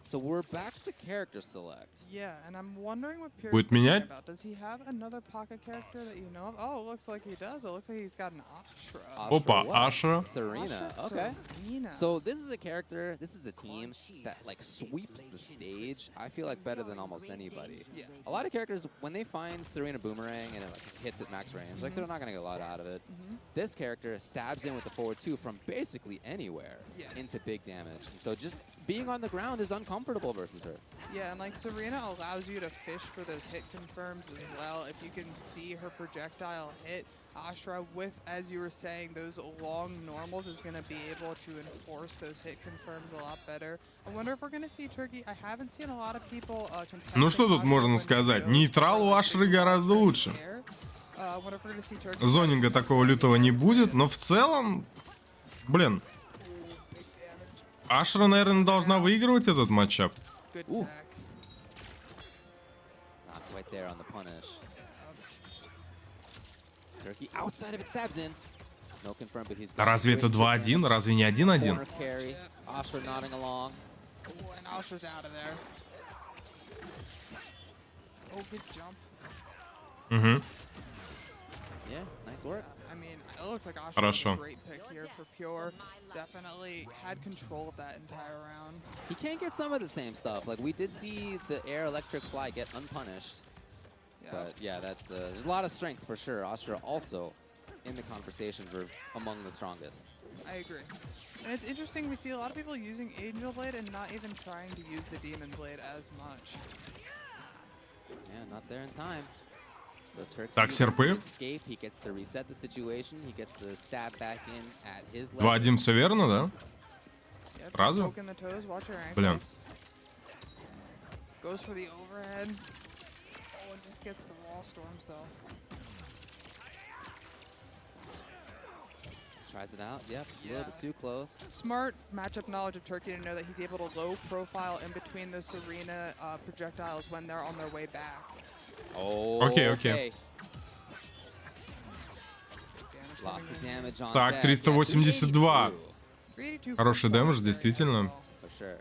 So we're back to character select. Yeah, and I'm wondering what Pierce Будет is thinking менять? about. Does he have another pocket character that you know of? Oh, it looks like he does. It looks like he's got an Ashra. Опа, what? Ashra. Serena. Ashra Okay. Serena. So this is a character, this is a team that like sweeps the stage, I feel like better than almost anybody. Yeah. A lot of characters, when they find Serena Boomerang and it like hits at max range, like they're not gonna get a lot out of it. This character stabs in with the forward two from basically anywhere Yes. into big damage. And so just being on the ground is uncomfortable versus her. Yeah, and like Serena allows you to fish for those hit confirms as well. If you can see her projectile hit, Ashra with, as you were saying, those long normals is going to be able to enforce those hit confirms a lot better. I wonder if we're going to see Turkey. I haven't seen a lot of people Ну что тут можно сказать? Нейтрал у Ашры гораздо лучше. Зонинга такого лютого не будет, но в целом, блин, Ашра, наверное, должна выигрывать этот матчап. Not quite there on the punish. Turkey outside of it stabs in. No confirm, but he's got Разве это 2-1? Разве не 1-1? corner carry. Ashra nodding along. And Ashra's out of there. Oh, good jump. Угу. Yeah, nice work. I mean, it looks like Ashra was Хорошо. a great pick here for Pure. Definitely had control of that entire round. He can't get some of the same stuff. Like we did see the air electric fly get unpunished. Yeah. But yeah, that's there's a lot of strength for sure. Ashra also in the conversation for among the strongest. I agree. And it's interesting, we see a lot of people using Angel Blade and not even trying to use the Demon Blade as much. Yeah, not there in time. So Turkey Так, серпы. escape. He gets to reset the situation. He gets to stab back in at his level. 2-1, все верно, да? Yep, Сразу? poking the toes, watch your ankles. Блин. Goes for the overhead. Oh, and just gets the wall storm cell. Tries it out. Yep, a little bit too close. Smart matchup knowledge of Turkey to know that he's able to low profile in between the Serena projectiles when they're on their way back. Oh, Окей. Damage Lots of coming in. damage on Так, deck. 382. 382 Хороший for дэмэдж, Very действительно. well. For sure.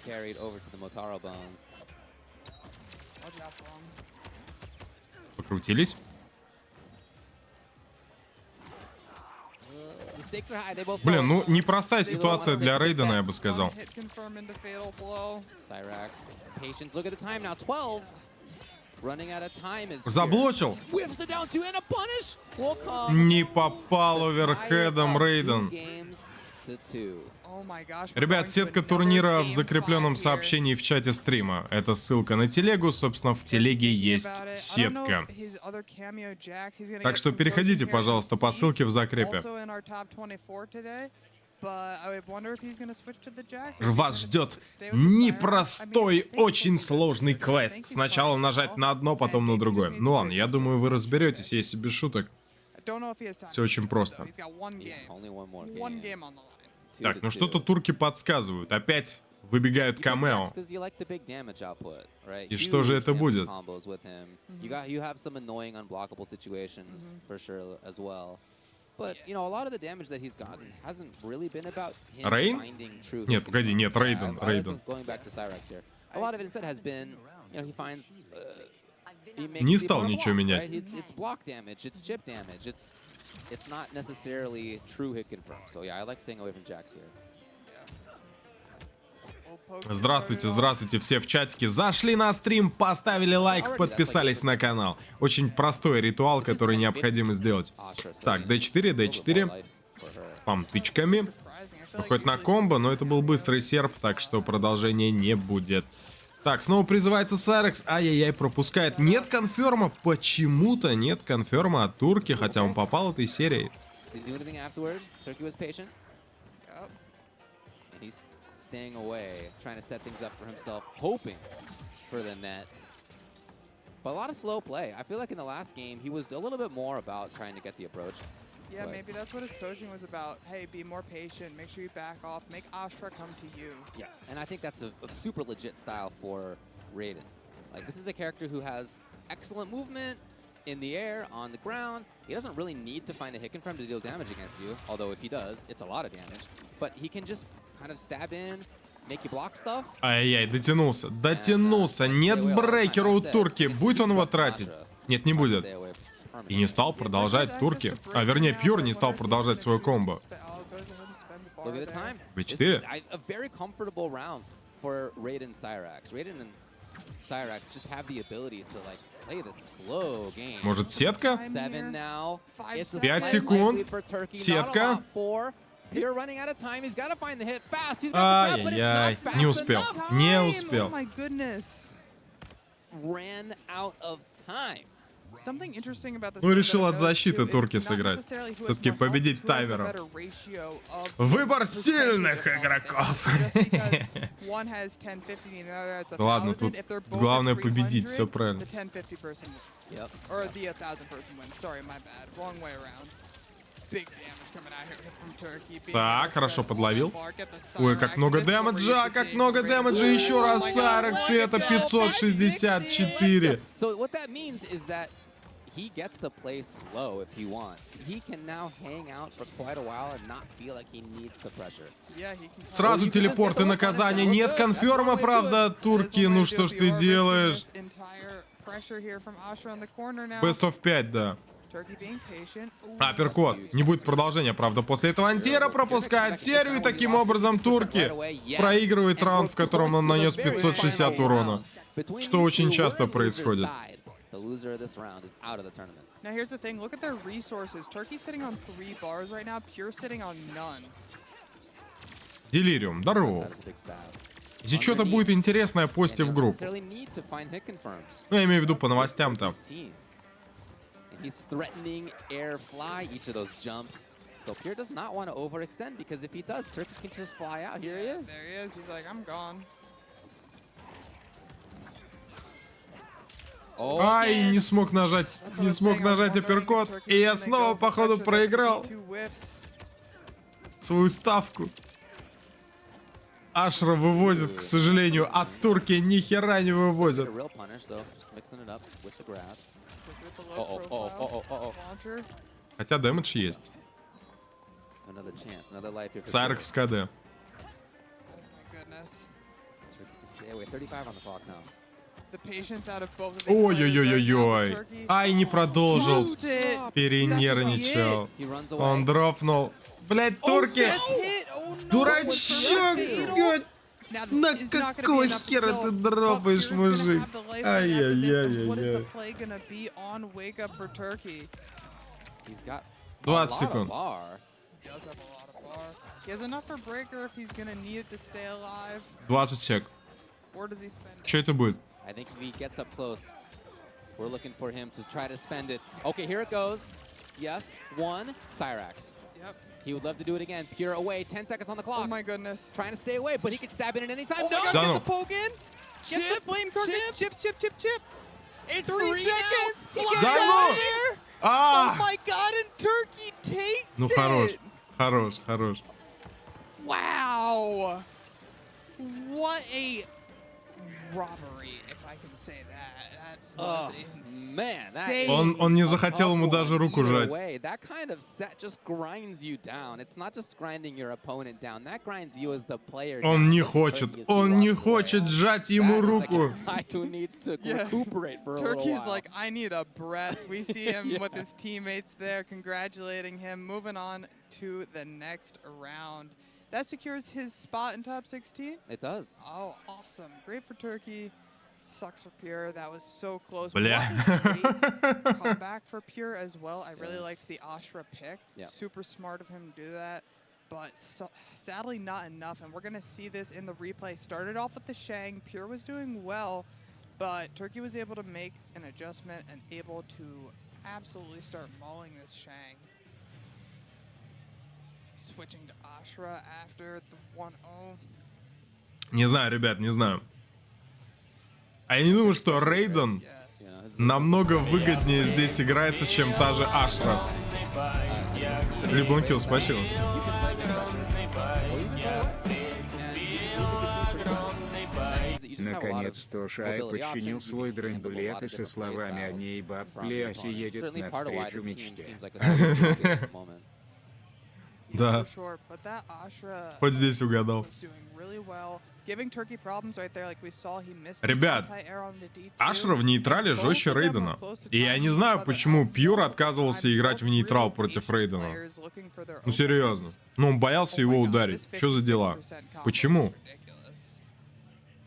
Carried over to the Motaro bones. Watch out for him. Покрутились. The stakes are high. They both Блин, ну fall. непростая ситуация для Рейдена, я бы сказал. One hit confirm into fatal blow. Cyrax, patience. Look at the time now. 12. Running out of time is Заблочил. whiffs the down two and a punish. Will come. Не попал оверхедом Рейден. Games to 2. Oh my gosh, we're Ребят, going to сетка another турнира в game закрепленном 5 here. сообщении в чате стрима. Это ссылка на телегу, собственно, в телеге есть сетка. Так что переходите, пожалуйста, по ссылке в закрепе. Вас ждет непростой, очень сложный квест. Сначала нажать на одно, потом на другое. Ну ладно, я думаю, вы разберетесь, если без шуток. Все очень просто. Так, ну что-то турки подсказывают. Опять выбегают камео. И что же это будет? Рейн? Нет, погоди, нет, Рейден. Не стал ничего менять. Здравствуйте, здравствуйте все в чатике. Зашли на стрим, поставили лайк, подписались на канал. Очень простой ритуал, который необходимо сделать. Так, D4, D4. Спам тычками. Выходит на комбо, но это был быстрый серп, так что продолжения не будет. Так, снова призывается Сайрекс. Ай-яй-яй, пропускает. Нет конферма. Почему-то нет конферма от турки, хотя он попал этой серией. Staying away, trying to set things up for himself, hoping for the net. But a lot of slow play. I feel like in the last game, he was a little bit more about trying to get the approach. Yeah, maybe that's what his coaching was about. Hey, be more patient, make sure you back off, make Astra come to you. Yeah, and I think that's a super legit style for Raiden. Like, this is a character who has excellent movement in the air, on the ground. He doesn't really need to find a hit confirm to deal damage against you, although if he does, it's a lot of damage. But he can just kind of stab in, make you block stuff. Ай-яй, дотянулся, дотянулся. Нет брейкера у турки. Будет он его тратить? Нет, не будет. И не стал продолжать турки. А вернее, Пьюр не стал продолжать свое комбо. V4. Может, сетка? 5 секунд. Сетка. Ай-яй-яй, не успел, не успел. Ну, решил от защиты турки сыграть. Все-таки победить таймером. Выбор сильных игроков. Ладно, тут главное победить, все правильно. Так, хорошо подловил. Ой, как много дэмэджа, как много дэмэджа. Еще раз Сайрекс, и это 564. He gets to play slow if he wants. He can now hang out for quite a while and not feel like he needs the pressure. Сразу телепорт и наказание. Нет конферма, правда, турки. Ну что ж ты делаешь? Best of 5, да. Апперкот. Не будет продолжения, правда. После этого Антера пропускает серию, и таким образом турки проигрывают раунд, в котором он нанес 560 урона. Что очень часто происходит. The loser of this round is out of the tournament. Now here's the thing, look at their resources. Turkey's sitting on 3 bars right now, Pure sitting on none. Делириум, здорово. Если что-то будет интересное, пости в группу. Ну, я имею в виду по новостям там. He's threatening air fly each of those jumps. So Pure does not want to overextend because if he does, Turkey can just fly out. Here he is. There he is. He's like, I'm gone. Ай, не смог нажать апперкот. И я снова, походу, проиграл свою ставку. Ашра вывозит, к сожалению, а турки ни хера не вывозят. Хотя дэмэдж есть. Сайрек в СКД. Ой-ой-ой-ой-ой. Ай, не продолжил. Перенервничал. Он дропнул. Блять, турки! Дурачок! На какого хера ты дропаешь, мужик? Ай-яй-яй-яй-яй. 20 секунд. 20 сек. Что это будет? I think if he gets up close, we're looking for him to try to spend it. Okay, here it goes. Yes, one, Cyrax. He would love to do it again. Pure away, 10 seconds on the clock. Oh my goodness. Trying to stay away, but he can stab it in any time. Oh my No! god, Да get ну. the poke in. Get the flame card. Chip. It's 3 seconds. He gets Да out ну. of here. Oh А! my god, and Turkey takes Ну it. хорош. Wow. What a robbery, if I can say that. That was man, that insane. Он не захотел ему даже руку Either жать. way, that kind of set just grinds you down. It's not just grinding your opponent down. That grinds you as the player down. Он не Turkey хочет, as he он не walks away. хочет сжать ему That is руку. a guy who needs to Yeah. recuperate for a little Turkey's while. like, I need a breath. We see him Yeah. with his teammates there, congratulating him. Moving on to the next round. That secures his spot in top 16. It does. Oh, awesome. Great for Turkey. Sucks for Pure. That was so close. Бля. What a great comeback for Pure as well. I really liked the Ashra pick. Yeah. Super smart of him to do that. But sadly not enough. And we're going to see this in the replay. Started off with the Shang. Pure was doing well, but Turkey was able to make an adjustment and able to absolutely start mauling this Shang. Switching to Ashra after the 1-0. Не знаю, ребят, не знаю. А я не думаю, что Рейден Yeah. You know, his намного выгоднее здесь играется, чем та же Ашра. Либонкил, спасибо. You can play mid pressure, or you can go away. And you can be pretty good. That means that you just have a lot of Наконец-то Шай mobility подчинил options. You свой can handle a lot драндулет и of со different словами о playstyles ней from бабли the Аси opponent. едет Certainly part of why навстречу this team мечте. seems like a very good team at the moment. Да. For sure, but that Ashra Хоть здесь угадал. was doing really well, giving Turkey problems right there, like we saw. He missed the Ребят, anti-air on the D2. Ашра в нейтрале Both жестче of them were Рейдена. close to И я tying не each знаю, other почему up. Пьюр отказывался I'm играть в both нейтрал really против patient Рейдена. players looking for their Ну серьезно. openings. Ну он боялся Oh его my God, ударить. this Что за дела? 56% combo Почему? is ridiculous.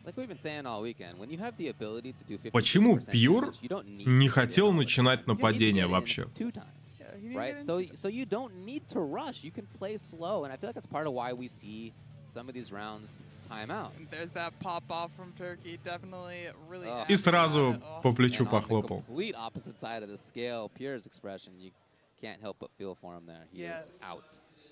Like we've been saying all weekend, when you have the ability to do 50% Почему Пьюр damage, you don't need не to хотел get in. начинать You don't need to нападение get in вообще? 2 times. Yeah, he didn't Right? get So into so you don't need to rush. You can play slow, and I feel like that's part of why we see some of these rounds time out. And there's that pop off from Turkey. Definitely really. Oh. И happy сразу about it. по Oh. плечу And on the похлопал. complete opposite side of the scale, Pierre's expression, you can't help but feel for him there. He is Yes. out.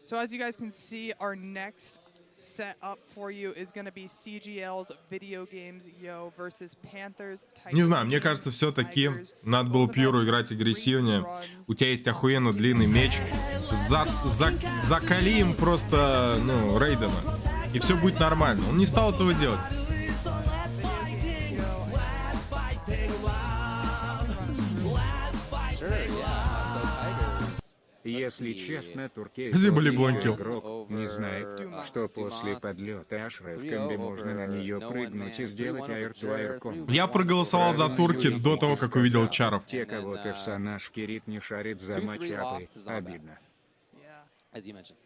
So as you guys can see, our next set up for you is going to be CGL's Video Games Yo versus Panthers. Не знаю, мне кажется, все-таки надо было Пьюру играть агрессивнее. У тебя есть охуенно длинный меч. Закали им просто, ну, Рейдена. И все будет нормально. Он не стал этого делать. Sure, yeah. So Tigers. Если see. честно, туркей Спасибо, тот Леблонкил. игрок не знает, Over что после Dumas. подлета Ашры в 3-0 комбе можно на over нее no one прыгнуть и man. сделать 3-1 over air-to-air Jer, комбо. Я проголосовал за турки до того, как увидел чаров. Те, кого And then, персонаж Кирит не шарит за 2-3 матчапы, lost to Zombat. обидно. Yeah. As you mentioned.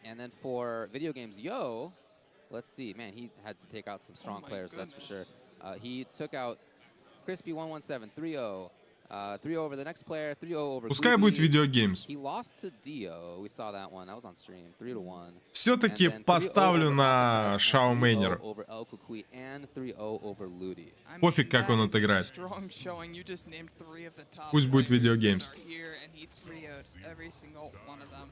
And then for Video Games Yo, let's see. Man, he had to take out some strong my players, that's for sure. goodness. He took out Crispy117, 3-0. 3-0 over the next player, 3-0 over Пускай Goopy. будет видеогеймс. He lost to Dio. We saw that one. That was on stream. 3-1. Все-таки поставлю на Шао Мейнера. Over El Kukui and 3-0 over Ludi. I mean, Пофиг, как that он is a отыграет. strong showing. You just named 3 of the top Пусть будет players видеогеймс. that are here, and he 3-0'd every single one of them.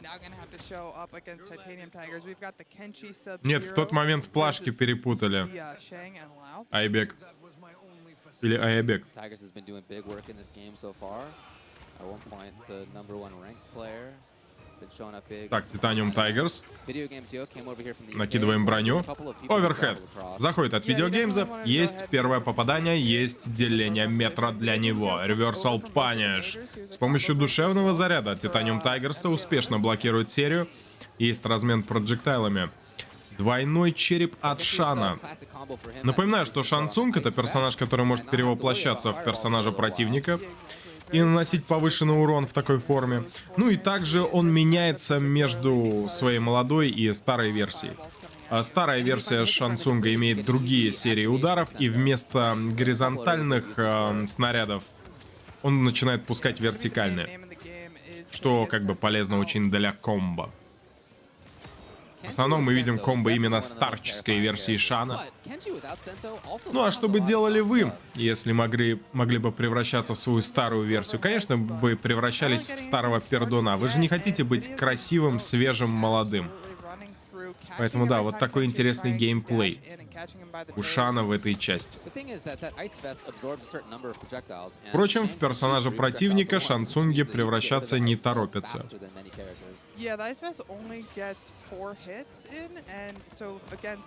Now gonna have to show up against Titanium Tigers. We've got the Kenshi Sub-Zero Нет, в тот момент плашки versus перепутали. the, Shang and Lao. Айбек. Или Айбек. Tigers has been doing big work in this game so far. At one point, the #1 ranked player been showing up big. Так, Титаниум Тайгерс. Video Games Yo came over here from the UK. Накидываем броню. A couple of people Оверхед. traveled across. Заходит от видеогеймза. Есть первое попадание, есть деление метра для него. Реверсал паниш. С помощью душевного заряда Титаниум Тайгерса успешно блокирует серию. Есть размен проджектайлами. Двойной череп от Шана. Напоминаю, что Шан Цунг — это персонаж, который может перевоплощаться в персонажа противника и наносить повышенный урон в такой форме. Ну и также он меняется между своей молодой и старой версией. А старая версия Шан Цунга имеет другие серии ударов, и вместо горизонтальных снарядов он начинает пускать вертикальные, что как бы полезно очень для комбо. В основном мы видим комбо именно старческой версии Шана. Ну а что бы делали вы, если могли бы превращаться в свою старую версию? Конечно, вы превращались в старого пердуна. Вы же не хотите быть красивым, свежим, молодым. Поэтому да, вот такой интересный геймплей у Шана в этой части. Впрочем, в персонажа противника шансунги превращаться не торопятся.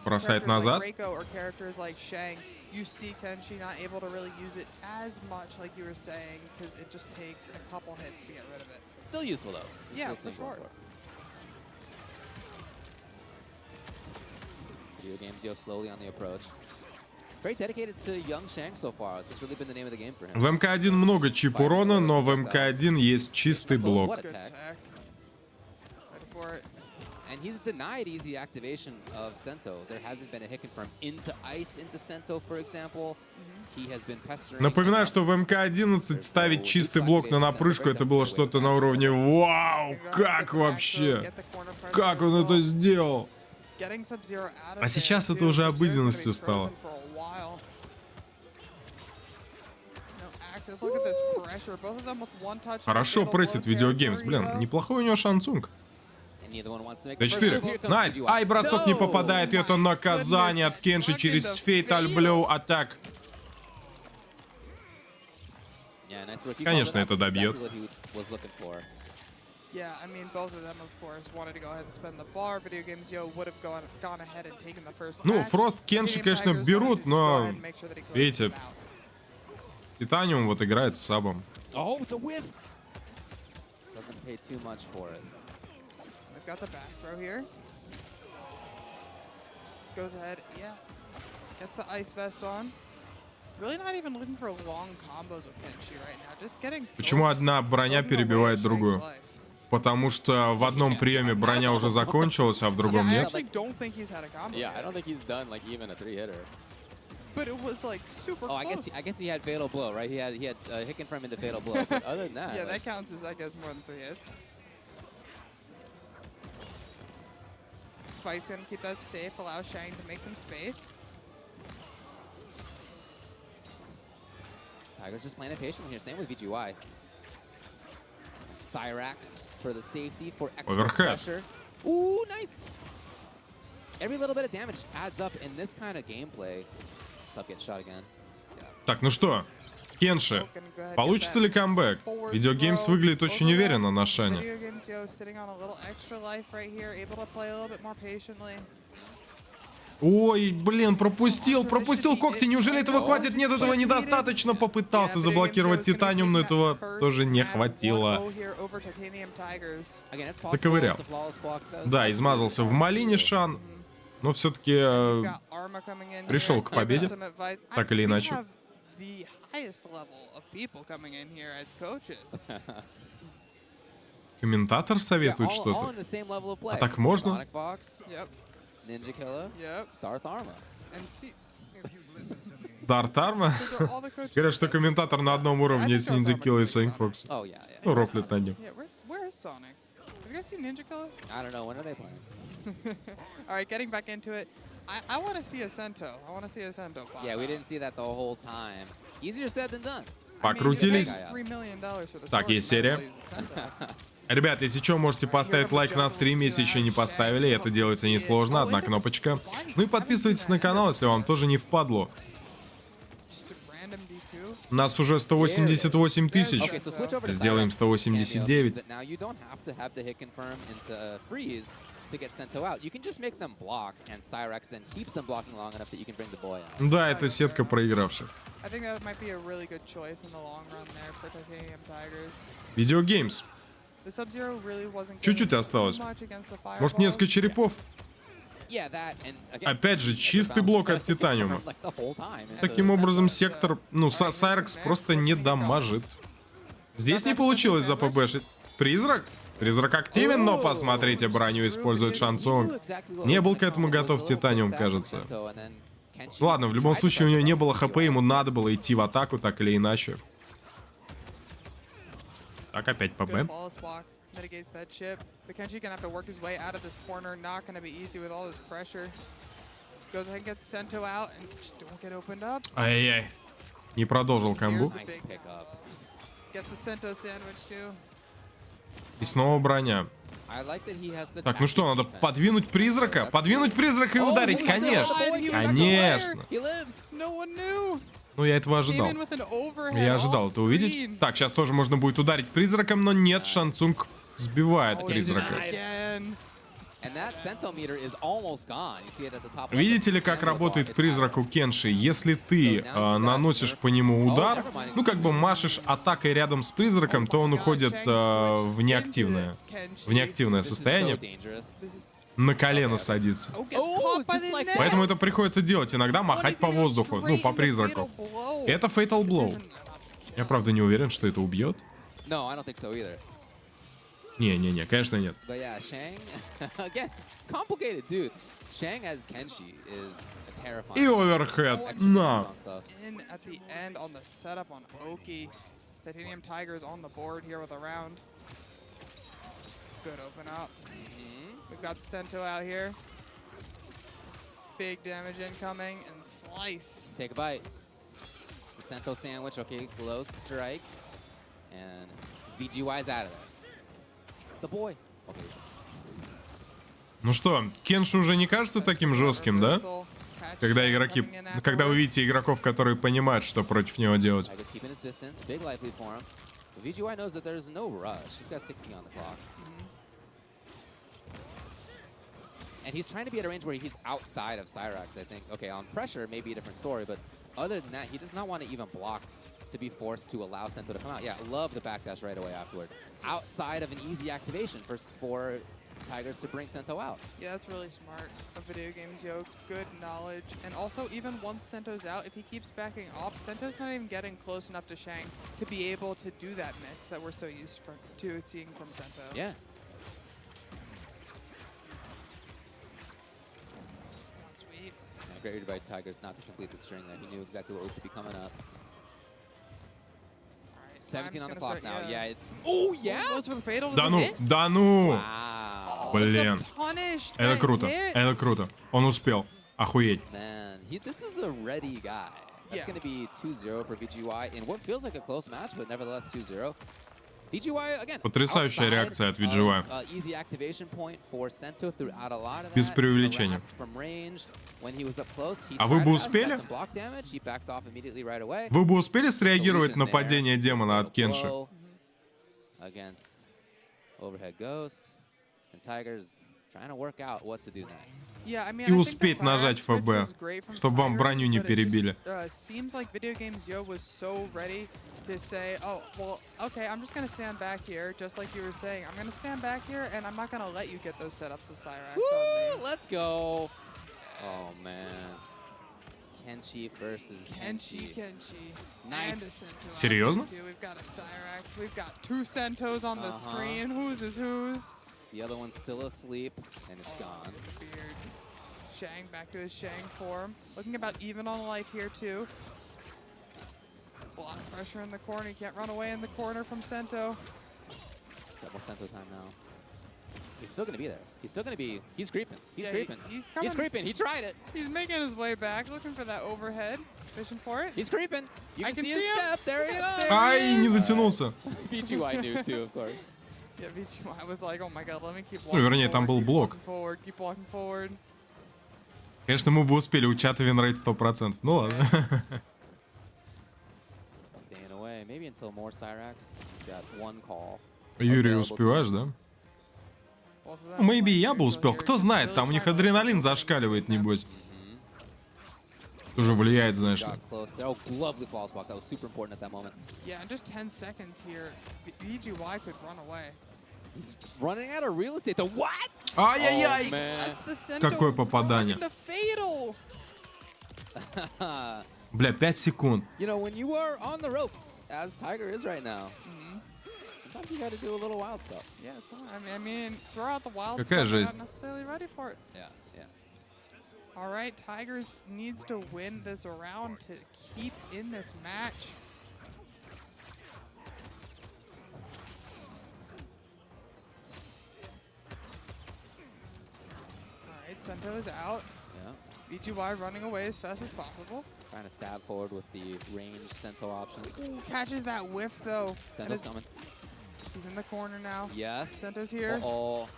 Бросает назад. Slowly on the approach. Very dedicated to young Shang so far. This has really been the name of the game for him. В МК1 много чип урона, но в МК1 есть чистый блок. And he's denied easy activation of Sento. There hasn't been a hit confirm into ice into Sento, for example. He has been pestering. Напоминаю, что в МК11 ставить чистый блок на напрыжку — это было что-то на уровне «Вау! Как вообще? Как он это сделал?» А сейчас это уже обыденностью стало. Хорошо прессит видеогеймс. Блин, неплохой у него шансунг. Д4. Найс. Ай, бросок не попадает. И это наказание от Кенши через Fatal Blow атак. Конечно, это добьет. Yeah, I mean, both of them, of course, wanted to go ahead and spend the bar. Video Games Yo would have gone ahead and taken the first. Ну, Фрост, Кенши, конечно, берут, но видите, Титаниум вот играет с Сабом. Oh, it's a whiff. Doesn't pay too much for it. They've got the back throw here. Goes ahead, yeah. Gets the ice vest on. Really not even looking for long combos with Kenshi right now. Just getting. Почему одна броня перебивает другую? Потому что в одном приеме броня уже закончилась, а в другом нет. Yeah, I don't think he's done like even a 3-hitter. But it was like super close. I guess he had fatal blow, right? He had hit confirm into fatal blow. But other than that, yeah, that counts as I guess more than 3 hits. Spice gonna keep that safe, allow Shang to make some space. Tiger's just playing it patiently here. Same with VGY. Cyrax for the safety, for extra pressure. Ooh, nice! Every little bit of damage adds up in this kind of gameplay. Sub gets shot again. Так, ну что, Кенши, получится ли камбэк? Видеогеймс выглядит очень уверенно на Шане. Ой, блин, пропустил когти. Неужели этого хватит? Нет, этого недостаточно. Попытался заблокировать Титаниум, но этого тоже не хватило. Заковырял. Да, измазался в малине Шан, но все-таки пришел к победе, так или иначе. Комментатор советует что-то. А так можно? Дарт Арма? Говорят, что комментатор на одном уровне с Ninjakilla и Sonic Fox. Ну, рофлит над ним. Alright, getting back into it. I want to see a Sento. I want to see a Sento. Yeah, we didn't see that the whole time. Easier said than done. Покрутились. Так, есть серия. Ребят, если что, можете поставить лайк на стриме, если еще не поставили. Это делается несложно, одна кнопочка. Ну и подписывайтесь на канал, если вам тоже не впадло. Нас уже 188 тысяч. Сделаем 189. Да, это сетка проигравших. Видеогеймс. Чуть-чуть осталось. Может, несколько черепов? Опять же, чистый блок от Титаниума. Таким образом, сектор... Ну, Сайрекс просто не дамажит. Здесь не получилось запбшить. Призрак? Призрак активен, но посмотрите, броню использует Шансунг. Не был к этому готов Титаниум, кажется. Ладно, в любом случае у него не было хп, ему надо было идти в атаку, так или иначе. Так, опять ПБ. Mitigates that chip. But Kenshi gonna have to work his way out of this corner. Not gonna be easy with all this pressure. Goes ahead and gets Sento out and just don't get opened up. Ай-яй. Не продолжил камбу. Nice pickup. Gets the Sento sandwich too. И снова броня. I like that he has the Так, ну что, надо defense. подвинуть призрака? Подвинуть призрака и ударить, Oh, конечно. he was Конечно. He lives. No one knew. Ну, я этого ожидал. Came in with an overhead Я ожидал off это увидеть. screen. Так, сейчас тоже можно будет ударить призраком, но нет, Шансунг сбивает Oh, призрака. again. And that Sento meter is almost gone. You see it at the top. Видите ли, как работает призрак у Кенши? Если ты наносишь по нему удар, ну как бы машешь атакой рядом с призраком, то он уходит в неактивное состояние, на колено садится. Oh, gets caught by the net. Поэтому это приходится делать иногда, махать по воздуху, ну по призраку. Это Fatal Blow. Я правда не уверен, что это убьет. No, I don't think so either. Не-не-не, конечно нет. But yeah, Shang, again, complicated dude. Shang as Kenshi is a terrifying. И оверхед. На. on stuff. In at the end on the setup on Oki. Titanium Tiger is on the board here with a round. Good open up. We've got Sento out here. Big damage incoming and slice. Take a bite. The Sento sandwich, okay, close strike. And VGY's out of there. The boy. Okay. Ну что, Кенши уже не кажется таким жестким, да? Когда игроки, когда вы видите игроков, которые понимают, что против него делать. Tigers keeping his distance. Big life lead for him. But VGY knows that there's no rush. He's got 60 on the clock. And he's trying to be at a range where he's outside of Cyrax, I think. Okay, on pressure, maybe a different story, but other than that, he does not want to even block to be forced to allow Sento to come out. Yeah, love the backdash right away afterward. Outside of an easy activation for Tigers to bring Sento out. Yeah, that's really smart of video games, yo. Good knowledge. And also, even once Sento's out, if he keeps backing off, Sento's not even getting close enough to Shang to be able to do that mix that we're so used to seeing from Sento. Yeah. Sweet. Yeah, great read by Tigers not to complete the string there. He knew exactly what was to be coming up. All right, 17 on the Time's clock gonna now. start, Yeah, it's... Oh, yeah? Goes for the fatal. Does Да it ну, hit? да ну! Wow. Блин. It's a punish Это that круто, hits. это круто. Он успел. Охуеть. Man, this is a ready guy. That's Yeah. going to be 2-0 for VGY in what feels like a close match, but nevertheless 2-0. VGY, again, Потрясающая реакция от VGY. Easy activation point for Sento throughout a lot of that. Без преувеличения. From range, when he was up close, he А вы tried бы it out, he got успели? some block damage, he backed off immediately right away. Вы бы успели среагировать на Solution there. падение демона от Кенши? Blow against overhead ghost, and Tigers trying to work out what to do next. Yeah, I mean, И I think успеть the нажать Cyrax switch ФБ, was great from чтобы вам Tigers, броню не but it перебили. just, seems like Video Games Yo was so ready to say, oh, well, okay, I'm just going to stand back here, just like you were saying. I'm going to stand back here, and I'm not going to let you get those setups with Cyrax on me. Let's go. Oh, man. Kenshi versus Kenshi. Nice. And a Sento out Серьезно? there, too. We've got a Cyrax. We've got two Sentos on the screen. Whose is whose? The other one's still asleep, and it's gone. Beard. Shang back to his Shang form. Looking about even on life here, too. A lot of pressure in the corner. He can't run away in the corner from Sento. Got more Sento time now. He's still going to be there. He's still going to be... He's creeping. He's Yeah, creeping. he's coming. He's creeping. He tried it. He's making his way back, looking for that overhead. Fishing for it. He's creeping. You I can can see his see him. step. There he goes. Ай, не дотянулся. VGY knew too, of course. Yeah, VGY was like, oh my god, let me keep Ну, walking вернее, там был keep блок. walking forward, keep walking forward. Конечно, мы бы успели, у чата винрейт 100%. Ну ладно. Staying away. Maybe until more Cyrax. He's got one call. Юрий, успеваешь, да? Both of them Maybe playing я бы neutral успел. here. Кто знает, Really там у них trying to адреналин avoid зашкаливает, them. небось. Тоже влияет, знаешь ли. Got close there. Oh, lovely flawless block. That was super important at that moment. Yeah, in just 10 seconds here, VGY could run away. He's running out of real estate. The what? Ай-яй-яй! Oh, man. That's the Sento Какое попадание. running to fatal. Бля, 5 секунд. You know, when you are on the ropes, as Tiger is right now, sometimes you got to do a little wild stuff. Yeah, so, I mean, throw out the wild Какая stuff, you're жесть. not necessarily ready for it. Yeah, yeah. All right, Tigers needs to win this round to keep in this match. right, Sento is out. Yeah. VGY running away as fast as possible. Trying to stab forward with the ranged Sento option. Ooh, catches that whiff though. Sento's coming. He's in the corner now. Yes. Sento's here. Uh-oh.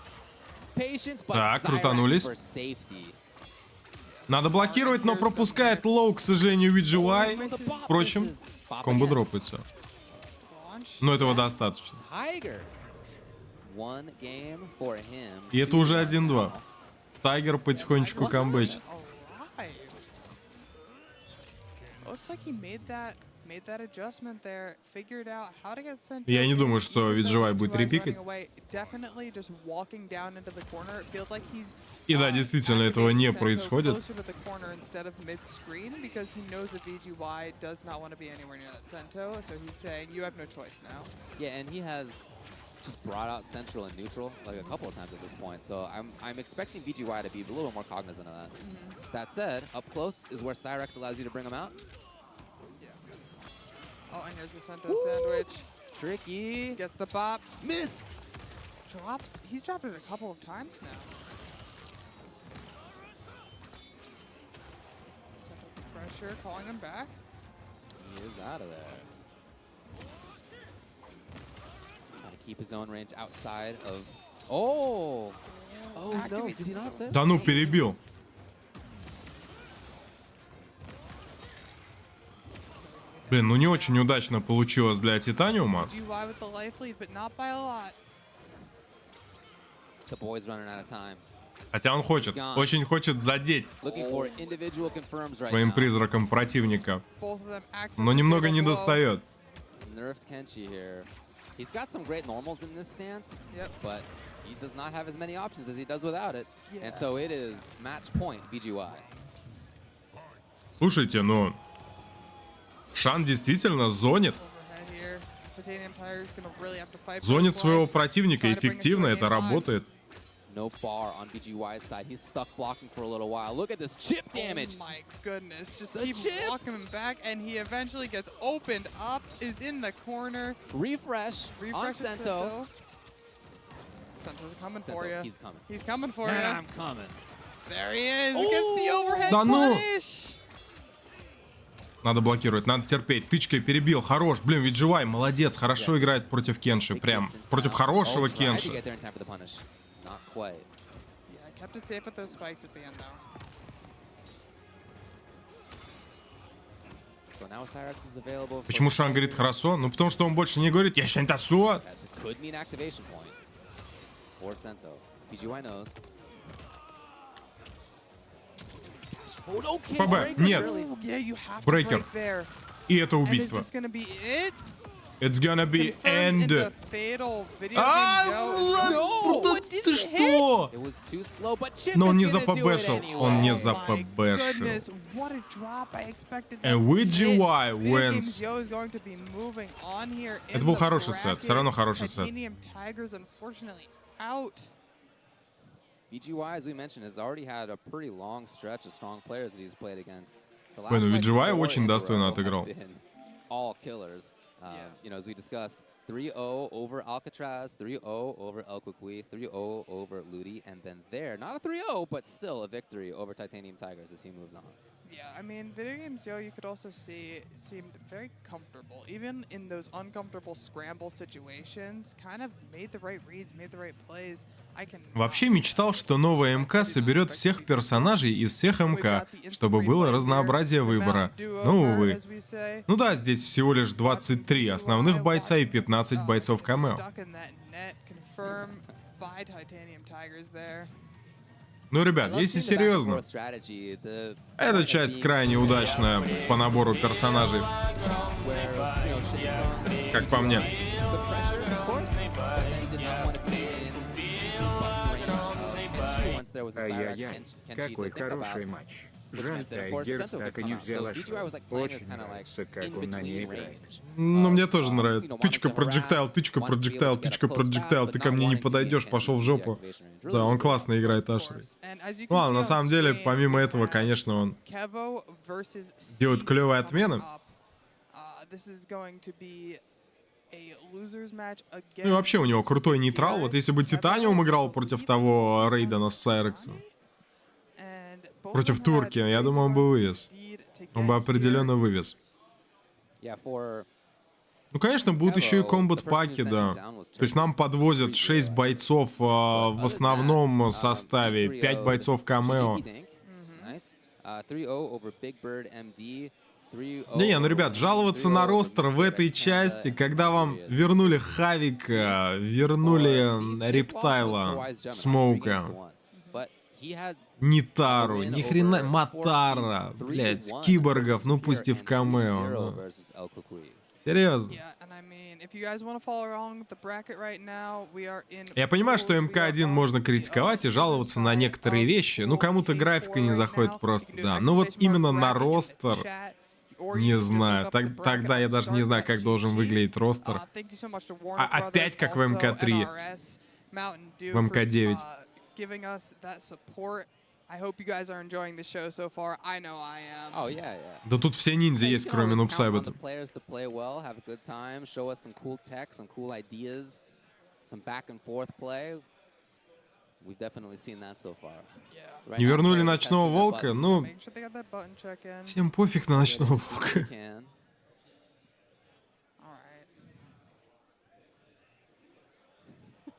Patience, but Так, Cyrex крутанулись. for safety. Надо блокировать, но пропускает лоу, к сожалению, VGY. Впрочем, комбо дропается. Но этого достаточно. Tiger. One game for him. И это уже 1-2. Тайгер потихонечку камбэчит. Looks like he made that adjustment there, figured out how to get Sento. Я не думаю, что VGY будет репикать. Definitely just walking down into the corner. It feels like he's И да, действительно, этого не происходит. closer to the corner instead of mid-screen because he knows that VGY does not want to be anywhere near that Sento, so he's saying you have no choice now. Yeah, and he has just brought out central and neutral like a couple of times at this point. So I'm expecting VGY to be a little more cognizant of that. That said, up close is where Cyrex allows you to bring him out. Yeah. Oh, and here's the Sento sandwich. Tricky. Gets the bop. Miss. Drops. He's dropped it a couple of times now. Sento with pressure, calling him back. He is out of there. Trying to keep his own range outside of... Oh! Oh, no. Did he not say? Да ну, перебил. Блин, ну не очень удачно получилось для Титаниума. VGY with the life lead, but not by a lot. The boy's running out of time. Хотя он хочет, очень хочет задеть Looking for individual confirms right своим now. призраком противника. Both of them access Но the немного fatal не blow. достает. Nerfed Kenshi here. He's got some great normals in this stance, Yep. but he does not have as many options as he does without it. Yeah. And so it is match point VGY. Слушайте, ну... Шан действительно зонит. Overhead here. Titanium Tiger's gonna really have to fight for Зонит this своего life. противника Trying to bring us эффективно, to a это game five. работает. No bar on VGY's side. He's stuck blocking for a little while. Look at this chip damage. Oh my goodness. Just The keep chip. blocking him back, and he eventually gets opened up, is in the corner. Refresh on Refreshes Sento. Sento's coming Sento, for you. he's coming. He's coming for And you. I'm coming. There he is. Gets the overhead Да ну! punish. Надо блокировать, надо терпеть. Тычкой перебил, хорош. Блин, VGY молодец, хорошо играет против Кенши. Прям против хорошего Кенши. Tried to get there in time for the punish. Not quite. Yeah, kept it safe with those spikes at the end now. So now Cyrex is available. Почему Шан говорит хорошо? Ну потому что он больше не говорит «Я щантасо». That could mean activation point for Sento. VGY knows. ФБ, нет. Oh, yeah, you have to Breaker. break there. И это And is убийство. this gonna be it? It's gonna be Confirms in end. the fatal video А, game, yo. да ты что? It was too slow, but Chip Но он is не gonna do it запбэшил, он не anyway. запбэшил. Goodness, what a drop. I expected that And to VGY hit. wins. Video games, yo, is going to be moving on here in Это был the хороший сет, все равно bracket. хороший сет. Titanium Tigers, unfortunately, out. VGY, as we mentioned, has already had a pretty long stretch of strong players that he's played against. The last Ой, ну like VGY 4 очень in a достойно row отыграл. have been all killers. You know, as we discussed, 3-0 over Alcatraz, 3-0 over El Kukui, 3-0 over Ludi, and then there, not a 3-0, but still a victory over Titanium Tigers as he moves on. Yeah, I mean, video games, yo, you could also see seemed very comfortable, even in those uncomfortable scramble situations. Kind of made the right reads, made the right plays. I can. Вообще мечтал, что новая МК соберет всех персонажей из всех МК, чтобы было разнообразие выбора. Но, увы. Ну да, здесь всего лишь 23 основных бойца и 15 бойцов камео. Ну, ребят, если серьезно, эта часть крайне удачная по набору персонажей, как по мне. Ай-яй-яй, какой хороший матч. Жаль, Тайгерс так и не взял ошибку. Очень нравится, как он на ней играет. Ну, мне тоже нравится. Тычка, проджектайл, тычка, проджектайл, тычка, проджектайл. Ты ко мне не подойдешь, пошел в жопу. Да, он классно играет Ашерой. Ну ладно, на самом деле, помимо этого, конечно, он делает клевые отмены. Ну и вообще у него крутой нейтрал. Вот если бы Титаниум играл против того Рейдена с Сайрексом, против турки. Я думаю, он бы вывез. Он бы определенно вывез. Ну, конечно, будут еще и комбат-паки, да. То есть нам подвозят 6 бойцов в основном составе, 5 бойцов камео. Не, ну, ребят, жаловаться на ростер в этой части, когда вам вернули Хавика, вернули Рептайла, Смоука, Нитару, ни хрена, Матара, блядь, киборгов, ну пусть и в камео. Ну. Серьезно. Я понимаю, что МК1 можно критиковать и жаловаться на некоторые вещи. Ну, кому-то графика не заходит просто, да. Но вот именно на ростер, не знаю. Тогда я даже не знаю, как должен выглядеть ростер. Опять как в МК3, в МК9. Да тут все ниндзя есть, кроме Нуб Сайбота. Не вернули ночного волка? Ну, всем пофиг на ночного волка.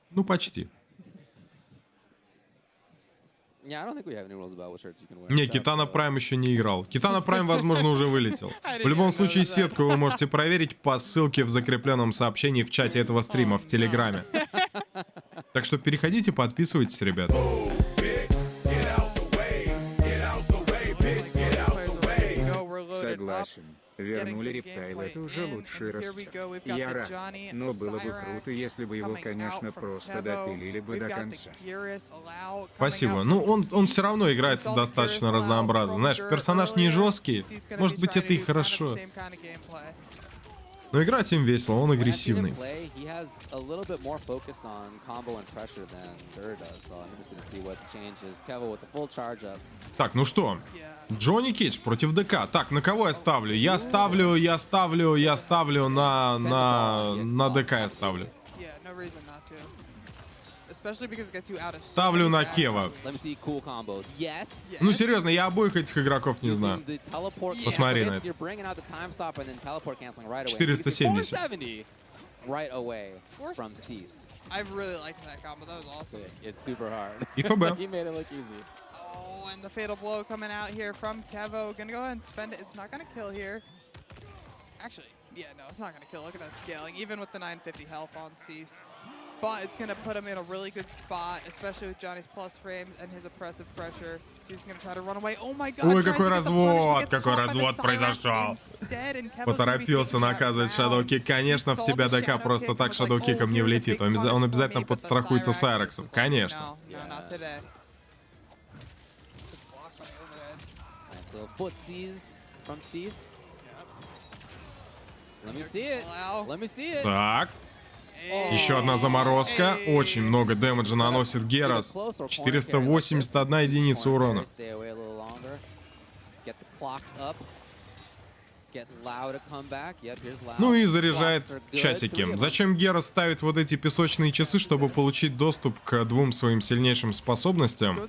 Ну, почти. Не, Китана Прайм еще не играл. Китана Прайм, возможно, уже вылетел. В любом случае, сетку вы можете проверить по ссылке в закрепленном сообщении в чате этого стрима в Телеграме. Так что переходите, подписывайтесь, ребят. Согласен. Вернули Рептайла, это уже лучший ростер. Я рад, но было бы круто, если бы его, конечно, просто допилили бы до конца. Спасибо. Ну, он все равно играется достаточно разнообразно. Знаешь, персонаж не жесткий. Может быть, это и хорошо. Но играть им весело, он агрессивный. Так, ну что? Джовани Кейдж против ДК. Так, на кого я ставлю? Я ставлю на ДК я ставлю. Ставлю на Кева. Ну, серьезно, я обоих этих игроков не знаю. Посмотри на это. 470. И ФБ. And the fatal blow coming out here from Kevo. Gonna go ahead and spend it. It's not gonna kill here. Actually, yeah, no, it's not gonna kill. Look at that scaling, even with the 950 health on Cease. But it's gonna put him in a really good spot, especially with Johnny's plus frames and his oppressive pressure. Cease is gonna try to run away. Oh my god! Ой, какой развод произошел. Поторопился наказывать шадоу-кик. Конечно, в тебя ДК просто так шадоу-киком не влетит. Он обязательно подстрахуется с Айрексом. Конечно. Так. Еще одна заморозка. Очень много дэмэджа наносит Герас. 481 единица урона. Ну и заряжает часики. Зачем Гера ставит вот эти песочные часы, чтобы получить доступ к двум своим сильнейшим способностям?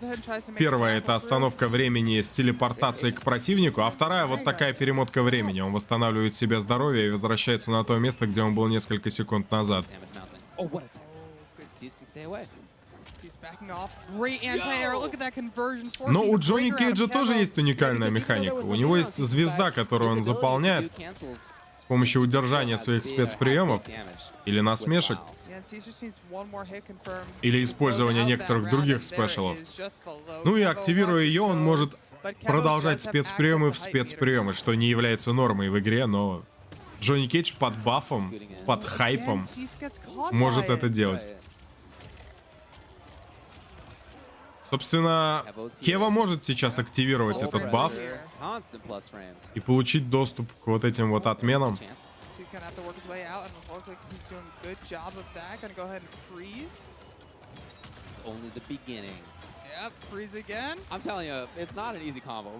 Первая — это остановка времени с телепортацией к противнику, а вторая — вот такая перемотка времени. Он восстанавливает себе здоровье и возвращается на то место, где он был несколько секунд назад. Но у Джовани Кейджа тоже есть уникальная механика. У него есть звезда, которую он заполняет с помощью удержания своих спецприемов или насмешек, или использования некоторых других спешалов. Ну и активируя ее, он может продолжать спецприемы в спецприемы, что не является нормой в игре, но Джовани Кейдж под бафом, под хайпом может это делать. Собственно, Кева может сейчас активировать этот баф и получить доступ к вот этим вот отменам. Yep, freeze again. I'm telling you, it's not an easy combo,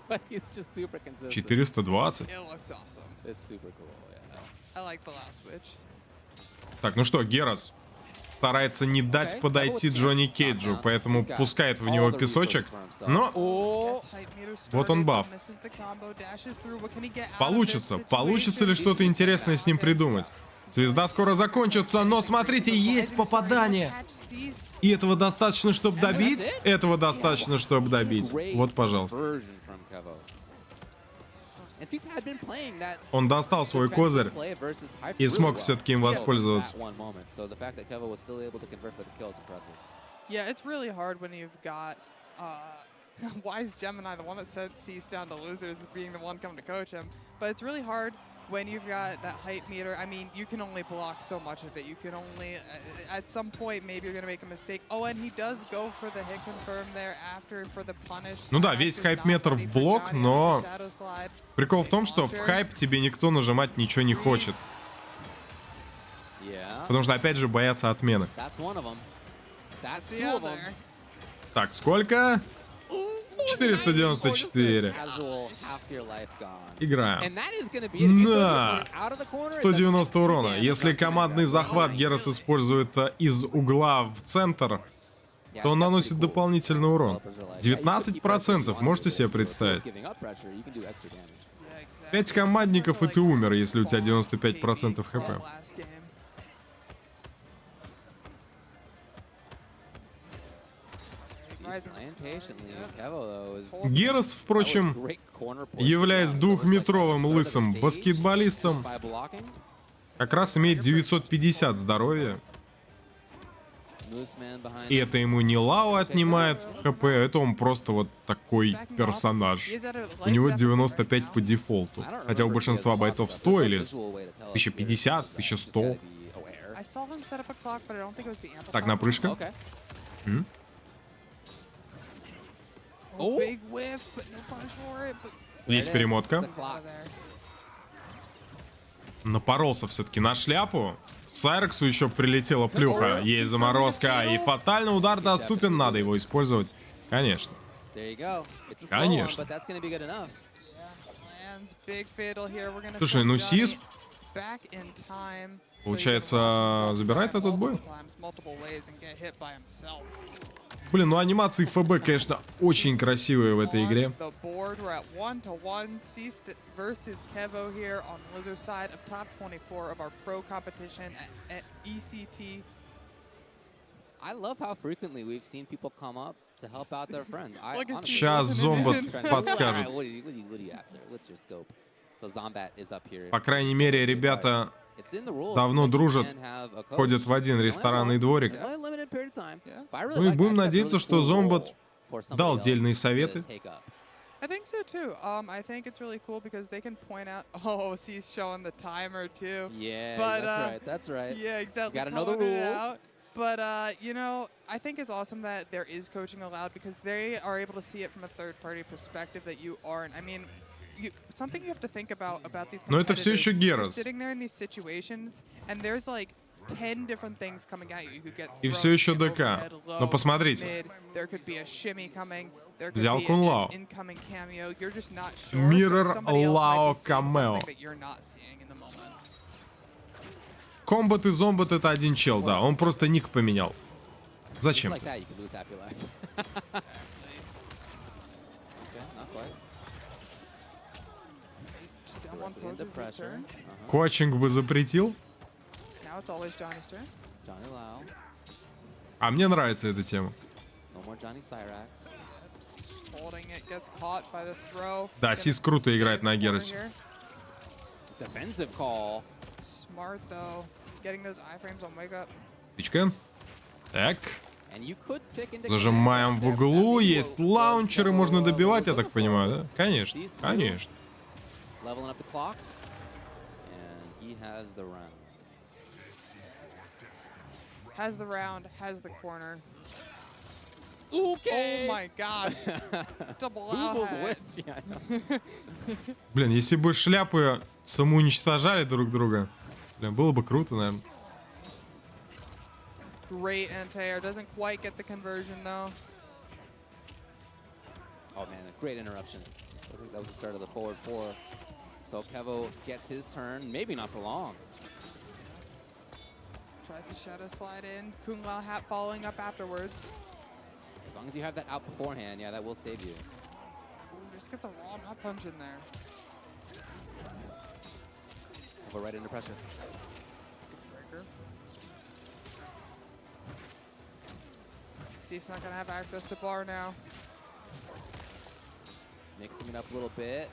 but he's just super consistent. 420. It looks awesome. It's super cool, yeah. I like the last switch. Так, ну что, Герас старается не дать подойти Джонни Кейджу, поэтому пускает в него песочек. Но вот он баф. Получится. Получится ли что-то интересное с ним придумать? Звезда скоро закончится, но смотрите, есть попадание. И этого достаточно, чтобы добить? Этого достаточно, чтобы добить. Вот, пожалуйста. Он достал свой козырь и смог все-таки им воспользоваться. Yeah, it's really hard when you've got Wise Gemini, the one that sent Cease down to losers, as being the one coming to coach him. But it's really hard when you've got that height meter. I mean, you can only block so much of it. You can only, at some point, maybe you're going to make a mistake. Oh, and he does go for the hit confirm there after for the punish. Ну да, весь хайп-метр в блок, но прикол в том, что в хайп тебе никто нажимать ничего не хочет. Потому что, опять же, боятся отмены. Так, сколько? 494. Играем. На 190 урона. Если командный захват Герас использует из угла в центр, то он наносит дополнительный урон. 19%, можете себе представить? 5 командников, и ты умер, если у тебя 95% хп. Герас, впрочем, являясь двухметровым лысым баскетболистом, как раз имеет 950 здоровья. И это ему не Лао отнимает хп, это он просто вот такой персонаж. У него 95 по дефолту. Хотя у большинства бойцов 100 или 1050, 1100. Так, напрыжка. Есть перемотка. Напоролся все-таки на шляпу. Сайрексу еще прилетела плюха. Есть заморозка. И фатальный удар доступен. Надо его использовать. Конечно. Конечно. Слушай, ну Сис, получается, забирает этот бой? Блин, ну анимации ФБ, конечно, очень красивые в этой игре. Сейчас Зомбат подскажет. По крайней мере, ребята давно дружат, ходят в один ресторанный дворик. Ну и будем надеяться, что Зомбат дал дельные советы. I think so too. I think it's really cool because they can point out. Oh, he's showing the timer too. Yeah, but, that's right. Yeah, exactly. Gotta know the rules. But you know, I think it's awesome that there is coaching allowed because they are able to see it from a third-party perspective that you aren't. I mean, something you have to think about these. Но это все еще Герас. Sitting there in these situations, and there's like 10 different things coming at you. You could get. И все еще ДК. Но посмотрите. There could be a shimmy coming. Взял Кун Лао. Миррор Лао камео. Комбат и Зомбат это один чел, да. Он просто ник поменял. Зачем? Коучинг бы запретил? А мне нравится эта тема. Да, Сис круто играет на Герасе. Птичка. Так. Зажимаем в углу. Есть лаунчеры, можно добивать, я так понимаю, да? Конечно, конечно. Has the round, has the corner. Okay. Oh my gosh. Double out. Блин, если бы шляпы самоуничтожали друг друга, блин, было бы круто, наверное. Great anti-air. Doesn't quite get the conversion though. Oh man, a great interruption. I think that was the start of the forward four. So Kevo gets his turn, maybe not for long. Tries to shadow slide in. Kung Lao hat following up afterwards. As long as you have that out beforehand, yeah, that will save you. Ooh, just gets a raw nut punch in there. Go right into pressure. Breaker. See, he's not gonna have access to bar now. Mixing it up a little bit.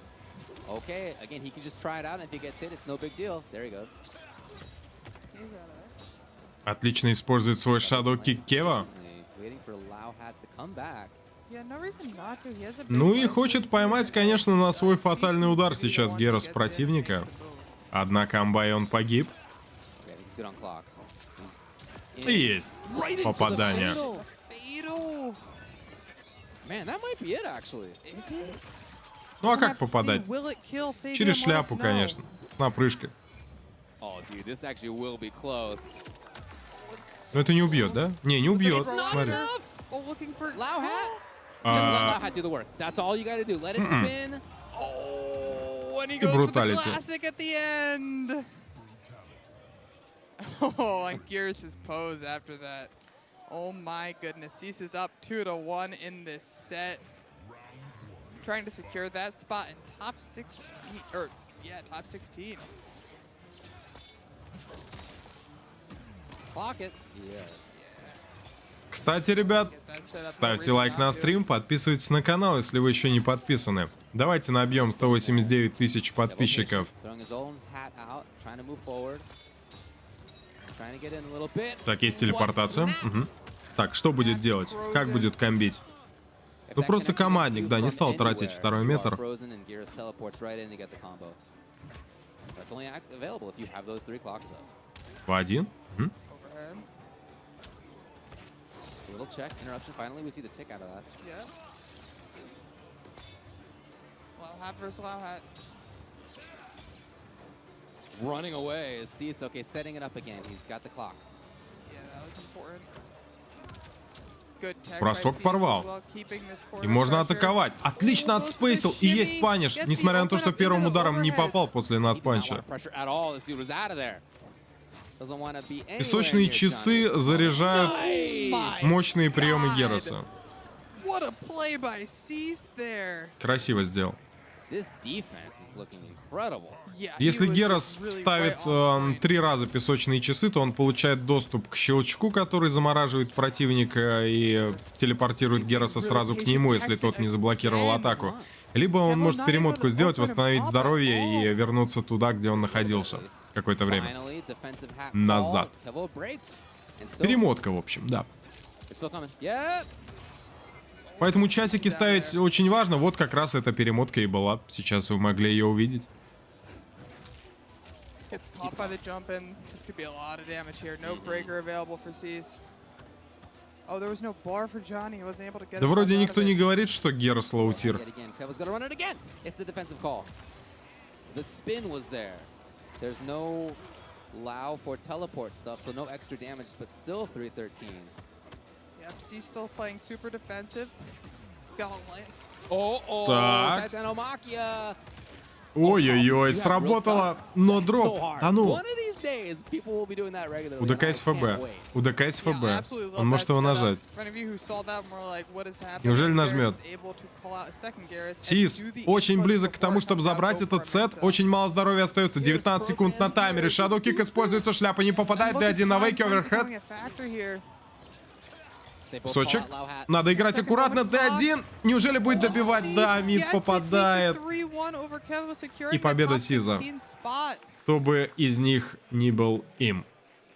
Okay, again, he can just try it out, and if he gets hit, it's no big deal. There he goes. He's out of there. Отлично использует свой Shadow Kick Кева. Waiting for Lao Hat to come back. Yeah, no reason not to. He has a big Ну и leg. хочет поймать, конечно, на свой фатальный удар сейчас Герос противника. Одна комба, и он погиб. Okay, he's good on clocks. He's И есть попадание. Fatal. Man, that might be it, actually. Is it? Ну а We'll как have to see. попадать? Will it kill? Save Через him, let us шляпу, know. конечно. С напрыжкой. Oh, dude, this actually will be close. Но это не убьет, да? Не убьет. Смотри. Oh, looking for Lao Hat? Just let А, Lao Hat do the work. That's all you gotta do. Let it spin. Oh, and he goes for the brutality. classic at the end. Oh, and Gears' pose after that. Oh my goodness, Cease is up 2-1 in this set. Trying to secure that spot in top 16, or yeah, top 16. Clock it. Yes. Кстати, ребят, Get that set up, no ставьте reason лайк not на to. стрим, подписывайтесь на канал, если вы еще не подписаны. Давайте набьем 189 тысяч подписчиков. Throwing his own hat out, trying to move forward. Trying to get in a little bit. Так, есть телепортация. Мгм. Так, что будет делать? Как будет комбить? If Ну that просто connects командник, you да, не from стал тратить anywhere, второй you are метр. frozen and Gears teleports right in to get the combo. That's only available if you have those 3 clocks up. В один. Мгм. Overhead. A little check, interruption. Finally, we see the tick out of that. Yeah. Low hat versus low hat. Running away is Cease. Okay, setting it up again. He's got the clocks. Yeah, that was important. Good tech by Бросок Cease порвал. as well, keeping this И corner можно pressure. атаковать. Отлично отспейсил. И есть паниш. Несмотря на то, что первым ударом не попал после He did not надпанча. want pressure at all. This dude was out of there. Doesn't want to be anywhere Песочные near часы Johnny. заряжают My мощные приемы God. Героса. What a play by Cease there. Красиво сделал. This defense is looking incredible. Yeah, he Если was Герос just really ставит right on point. 3 раза песочные часы, то он получает доступ к щелчку, который замораживает противника и телепортирует Героса сразу к нему, если тот не заблокировал атаку. Либо он может перемотку сделать, восстановить здоровье и вернуться туда, где он находился какое-то время. Finally, defensive hat Назад. called. Kevo breaks. And still- Перемотка, в общем, да. It's still coming. Yeah. Поэтому часики ставить очень важно. Вот как раз эта перемотка и была. Сейчас вы могли ее увидеть. Gets caught by the jump in. This could be a lot of damage here. No breaker available for Cease. Oh, there was no bar for Johnny. He wasn't able to get Да his вроде out of никто it. не говорит, что Герос лоутир. Yet again, Kevo's gonna run it again. It's the defensive call. The spin was there. There's no allow for teleport stuff, so no extra damage, but still 313. Yep, Cease still playing super defensive. He's got a light. Oh, Так. Titanomachia. Ой-ой-ой, сработало, но дроп. Да ну. One of these days, people will be doing that regularly. У ДК есть and I can't ФБ. wait. У ДК есть Yeah, I ФБ. absolutely love Он может that его setup. нажать. For any of you who saw that and were like, what is happening? Неужели Garrus нажмет? is able to call out a second Garrus and Сис do the очень inputs близок к before тому, it чтобы comes out, забрать go for этот it сет. himself. Очень мало здоровья остается. 19 секунд на таймере. Shadow Kick используется. Шляпа не попадает. D1 на вейке. Оверхед. They both Сочек. call out Low Hat. Надо играть аккуратно. D1. Неужели будет добивать? Да, мид попадает. И победа Сиза. Кто бы из них ни был им.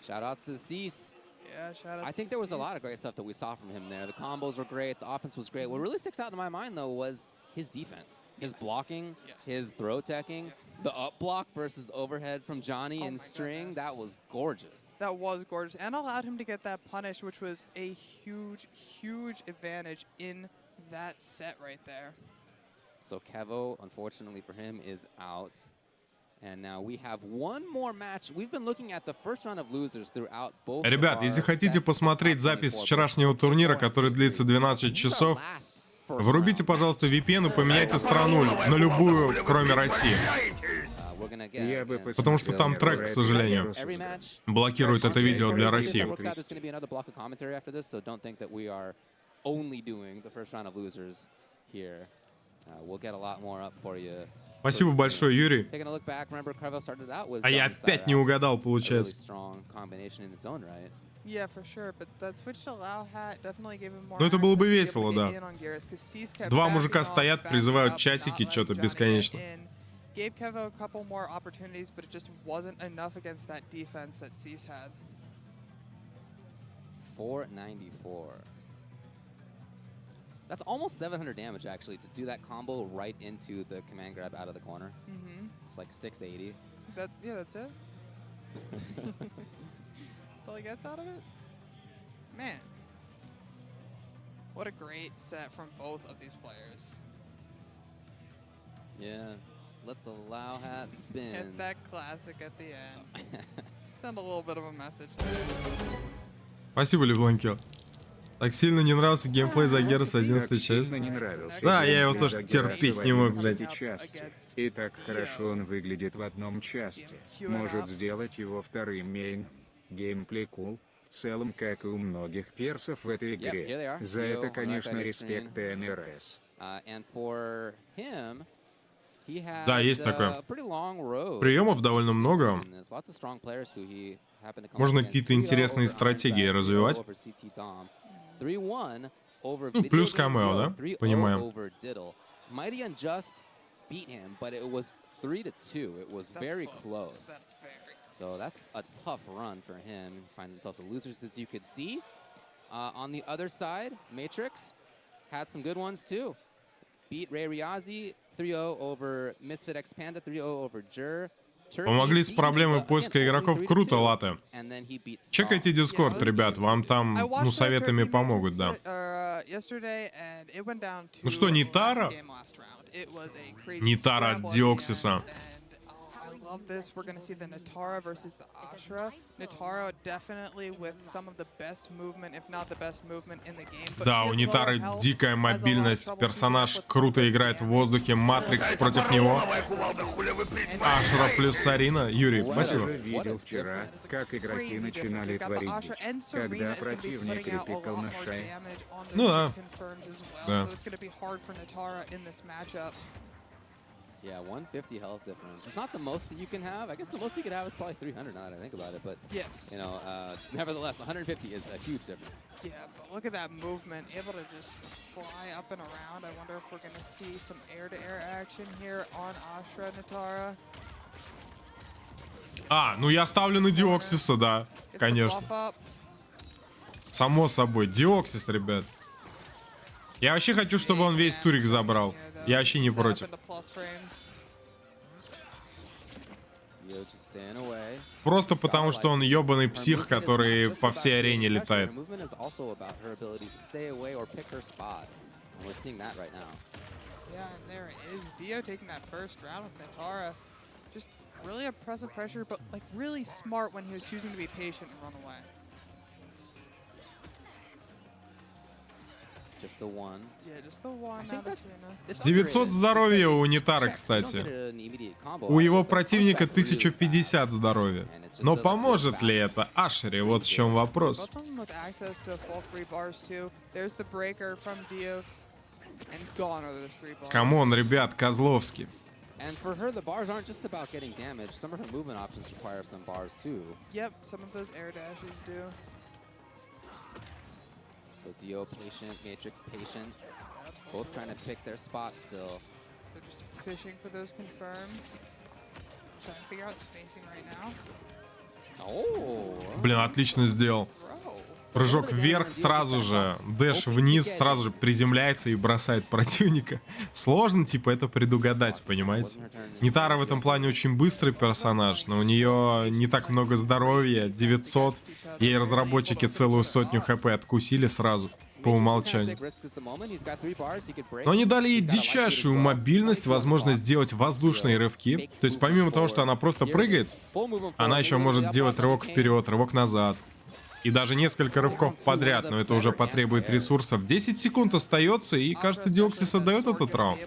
Shoutouts to Cease. Yeah, shout out I think to there was a Cease. lot of great stuff that we saw from him there. The combos were great. The offense was great. What really sticks out in my mind, though, was his defense. His blocking, Yeah. his throw teching, the up block versus overhead from Johnny Oh in my string. goodness. That was gorgeous. That was gorgeous and allowed him to get that punish, which was a huge, huge advantage in that set right there. So Kevo, unfortunately for him, is out. And now we have one more match. We've been looking at the first round of losers throughout both of Ребят, our если хотите sets, посмотреть top запись 24, вчерашнего but турнира, before который длится 12 These are часов, last first врубите, round пожалуйста, match. VPN и поменяйте страну на любую, кроме России. We're gonna Я бы Потому что там трек, к сожалению, блокирует это видео для России. Спасибо большое, Юрий. А я опять не угадал, получается. Ну это было бы весело, да. Два мужика стоят, призывают часики, что-то бесконечно. Gave Kevo a couple more opportunities, but it just wasn't enough against that defense that C's had. 494. That's almost 700 damage, actually, to do that combo right into the command grab out of the corner. It's like 680. Yeah, that's it. That's all he gets out of it? Man. What a great set from both of these players. Yeah. Let the Lao hat spin. Hit that classic at the end. Send a little bit of a message there. Спасибо, Лебланкел. Так сильно не нравился геймплей Загера с 11 части. Да, я его тоже терпеть не мог, блядь. И так хорошо он выглядит в одном части. Может сделать его вторым мейн. Геймплей кул. В целом, как и у многих персов в этой игре. За это, конечно, респект НРС. Да, есть такое. Приемов довольно много. Можно какие-то интересные стратегии развивать. Ну, плюс камео, да? Понимаем. So that's a tough run for him. He finds himself a loser, as you could see. On the other side, Matrix had some good ones too. Beat Ray Riazi 3-0 over Misfit Expanda, 3-0 over Jur. Помогли с проблемой поиска игроков. Круто, Латте. Чекайте Дискорд, ребят, вам там, ну, советами помогут, да. Ну что, Нитара? Нитара от Диоксиса. Love this. We're going to see the Natara versus the Ashra. Natara definitely with some of the best movement, if not the best movement in the game. Да, у Нитары дикая мобильность. Персонаж круто играет в воздухе. Матрикс против него. Ашра плюс Сарина. Юрий, спасибо. Я видел вчера, как игроки начинали творить, когда противник репикал на Шай. Ну да. Да. Yeah, 150 health difference. It's not the most that you can have. I guess the most you could have is probably 300 now that I think about it. But, yes, you know, nevertheless, 150 is a huge difference. Yeah, but look at that movement. Able to just fly up and around. I wonder if we're going to see some air-to-air action here on Ashra Natara. А, ну я ставлю на Диоксиса, да. Конечно. Само собой. Диоксис, ребят. Я вообще хочу, чтобы он весь турик забрал. Я вообще не против. Просто потому, что он ебаный псих, который по всей арене летает. Just the one. Yeah, just the one. 900 здоровья у Нитары, кстати. У его противника 1050 здоровья. Но поможет ли это Ашере? Вот в чем вопрос. Камон, ребят, Козловский. And for her, the bars aren't just about getting damage. Some of her movement options require some bars too. Yep, some of those air dashes do. So Dio patient, Matrix patient, both trying to pick their spot still. They're just fishing for those confirms. Trying to figure out spacing right now. Oh! Блин, отлично сделал. Прыжок вверх сразу же, дэш вниз, сразу же приземляется и бросает противника. Сложно, типа, это предугадать, понимаете? Нитара в этом плане очень быстрый персонаж, но у нее не так много здоровья, 900. Ей разработчики целую 100 хп откусили сразу, по умолчанию. Но они дали ей дичайшую мобильность, возможность делать воздушные рывки. То есть помимо того, что она просто прыгает, она еще может делать рывок вперед, рывок назад. И даже несколько рывков подряд, но это уже потребует ресурсов. 10 секунд остается, и, кажется, Диоксис отдает этот раунд.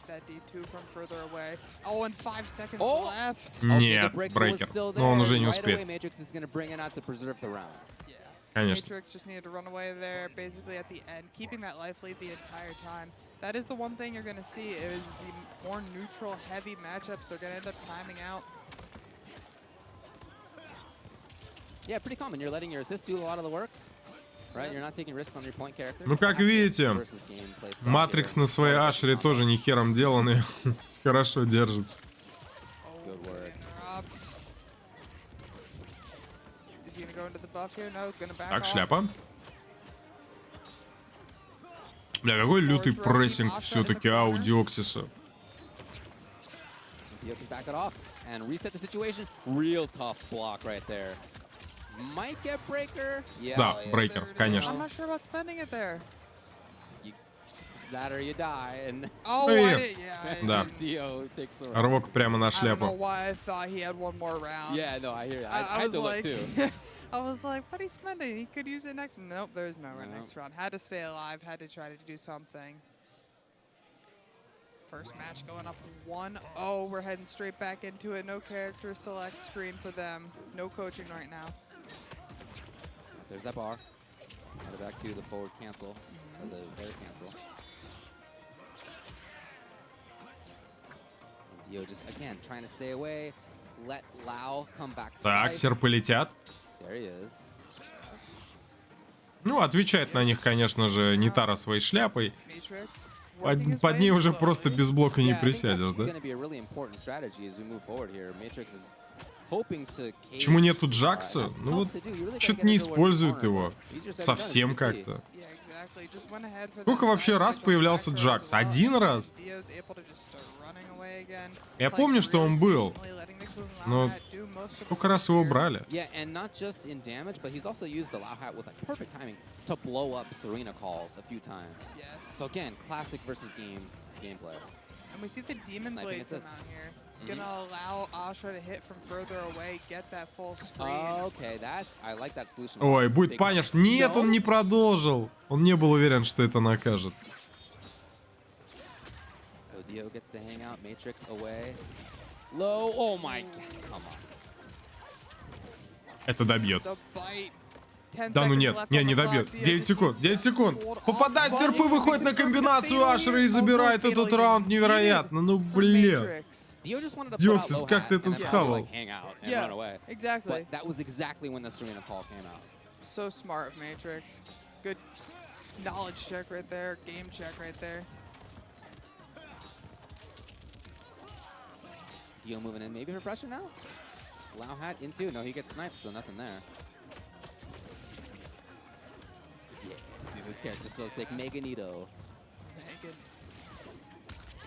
that D2 from further away. Oh, and 5 seconds Oh. left. Нет, Okay, the брейкер. was still Но он there. уже не Right успеет. away, Matrix is gonna bring it out to preserve the round. Yeah. Конечно. Matrix just needed to run away there, basically at the end, keeping that life lead the entire time. That is the one thing you're gonna see is the more neutral, heavy matchups. They're gonna end up timing out. Yeah, pretty common. You're letting your assist do a lot of the work, right? You're not taking risks on your point character. Ну, как видите, Versus gameplay style Матрикс here. на своей Ашере тоже не хером деланный. Хорошо держится. Oh, Good work. interrupt. Is he gonna go into the buff here? No, he's gonna back Так, off. шляпа. Бля, какой лютый прессинг все-таки у Диоксиса. Dio can back it off and reset the situation. Real tough block right there. Might get breaker. Yeah. Да, yeah, брейкер, There it is. конечно. I'm not sure about spending it there. It's that or you die, and Oh, Ну I и- did, yeah. I Да. didn't- Dio takes the round. Рывок прямо на I don't know шляпу. why I thought he had one more round. Yeah, no, I hear you. I I had was to look like, too. I was like, what he's spending? He could use it next. Nope, there's no No. next round. Had to stay alive. Had to try to do something. First match going up 1-0. We're heading straight back into it. No character select screen for them. No coaching right now. There's that bar. Head back to the forward cancel, or the air cancel. And Dio just, again, trying to stay away. Let Lau come back to Так, life. серпы летят. There he is. Ну, отвечает на них, конечно же, Нитара своей шляпой. Matrix. working his Под way ней уже slowly. просто без блока не Yeah, I think присядешь, that's да? going to be a really important strategy as we move forward here. Matrix is hoping to cage Почему нету Lau. Джакса? That's Ну tough вот, to do. You really gotta что-то get не into where the используют corner. его. Easier said than done, Совсем as you can see. как-то. Yeah, exactly. Just went ahead for Сколько that вообще side раз stick on появлялся back row Джакс? as well. Один раз? Dio's able to just start running away again. Я Playing помню, что он really был, patiently, letting the Kung Lao но Hat do most of the сколько раз work его here. брали? Yeah, and not just in damage, but he's also used the Lau Hat with like perfect timing to blow up Serena calls a few times. Yes. So again, classic versus gameplay. And we see the Demon Sniping Blade come assists. out here. Gonna allow Asha to hit from further away, get that full screen. Okay, that's I like that solution. Ой, It's будет big. паниш. Нет, он не продолжил. Он не был уверен, что это накажет. So Dio gets to hang out, Matrix away. Low, oh my god, come on. Это добьет. The bite. 10 Да ну seconds нет, left не, on не the добьет. clock. Dio 9 just секунд, needs 9 to секунд. hold off. Попадает But серпы, he выходит на confirmed the комбинацию fatal Ашера и unit. забирает Fatal этот unit раунд needed невероятно. Ну for блин. Matrix. Dio just wanted to put out Диоксис, low как hat ты and это then схавал? probably, like, hang out and run away. Exactly. But that was exactly when the Serena call came out. So smart of Matrix. Good knowledge check right there. Game check right there. Dio moving in, maybe for pressure now? Lau Hat into, no, he gets sniped, so nothing there. Yeah, dude, this character's so sick. Meganito. Naked.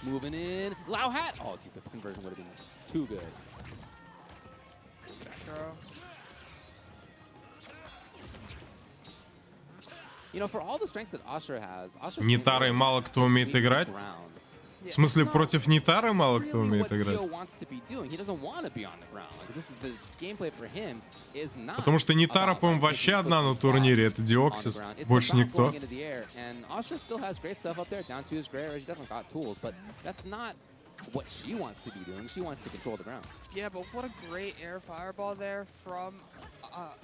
Moving in. Lau Hat! Oh, dude, the conversion would have been just too good. Girl. You know, for all the strengths that Asher has, Asher's Нитарой gameplay мало кто is умеет sweeping играть. the ground. В смысле, против Нитары мало кто Really умеет what играть. Dio wants to be doing. He doesn't want to be on the ground. Like, this is the gameplay for him is not Потому что Нитара, about, по-моему, like, вообще taking одна на footsie турнире. spots Это on the Диоксис. ground. It's Больше about никто. going into the air. And Asher still has great stuff up there, down to his gray. He definitely got tools, but that's not what she wants to be doing. She wants to control the ground. Yeah, but what a great air fireball there from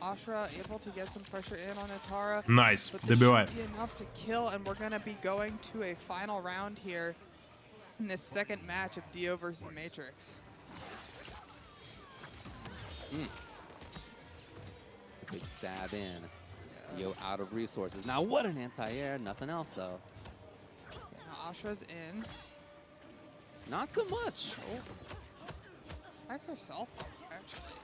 Ashra, able to get some pressure in on Andykar'a. Найс, But this добивает. should be enough to kill, and we're gonna be going to a final round here in this second match of Dio versus Matrix. Big stab in. Dio out of resources. Now, what an anti-air. Nothing else, though. Now Ashra's in. Not so much. Oh, that's herself actually.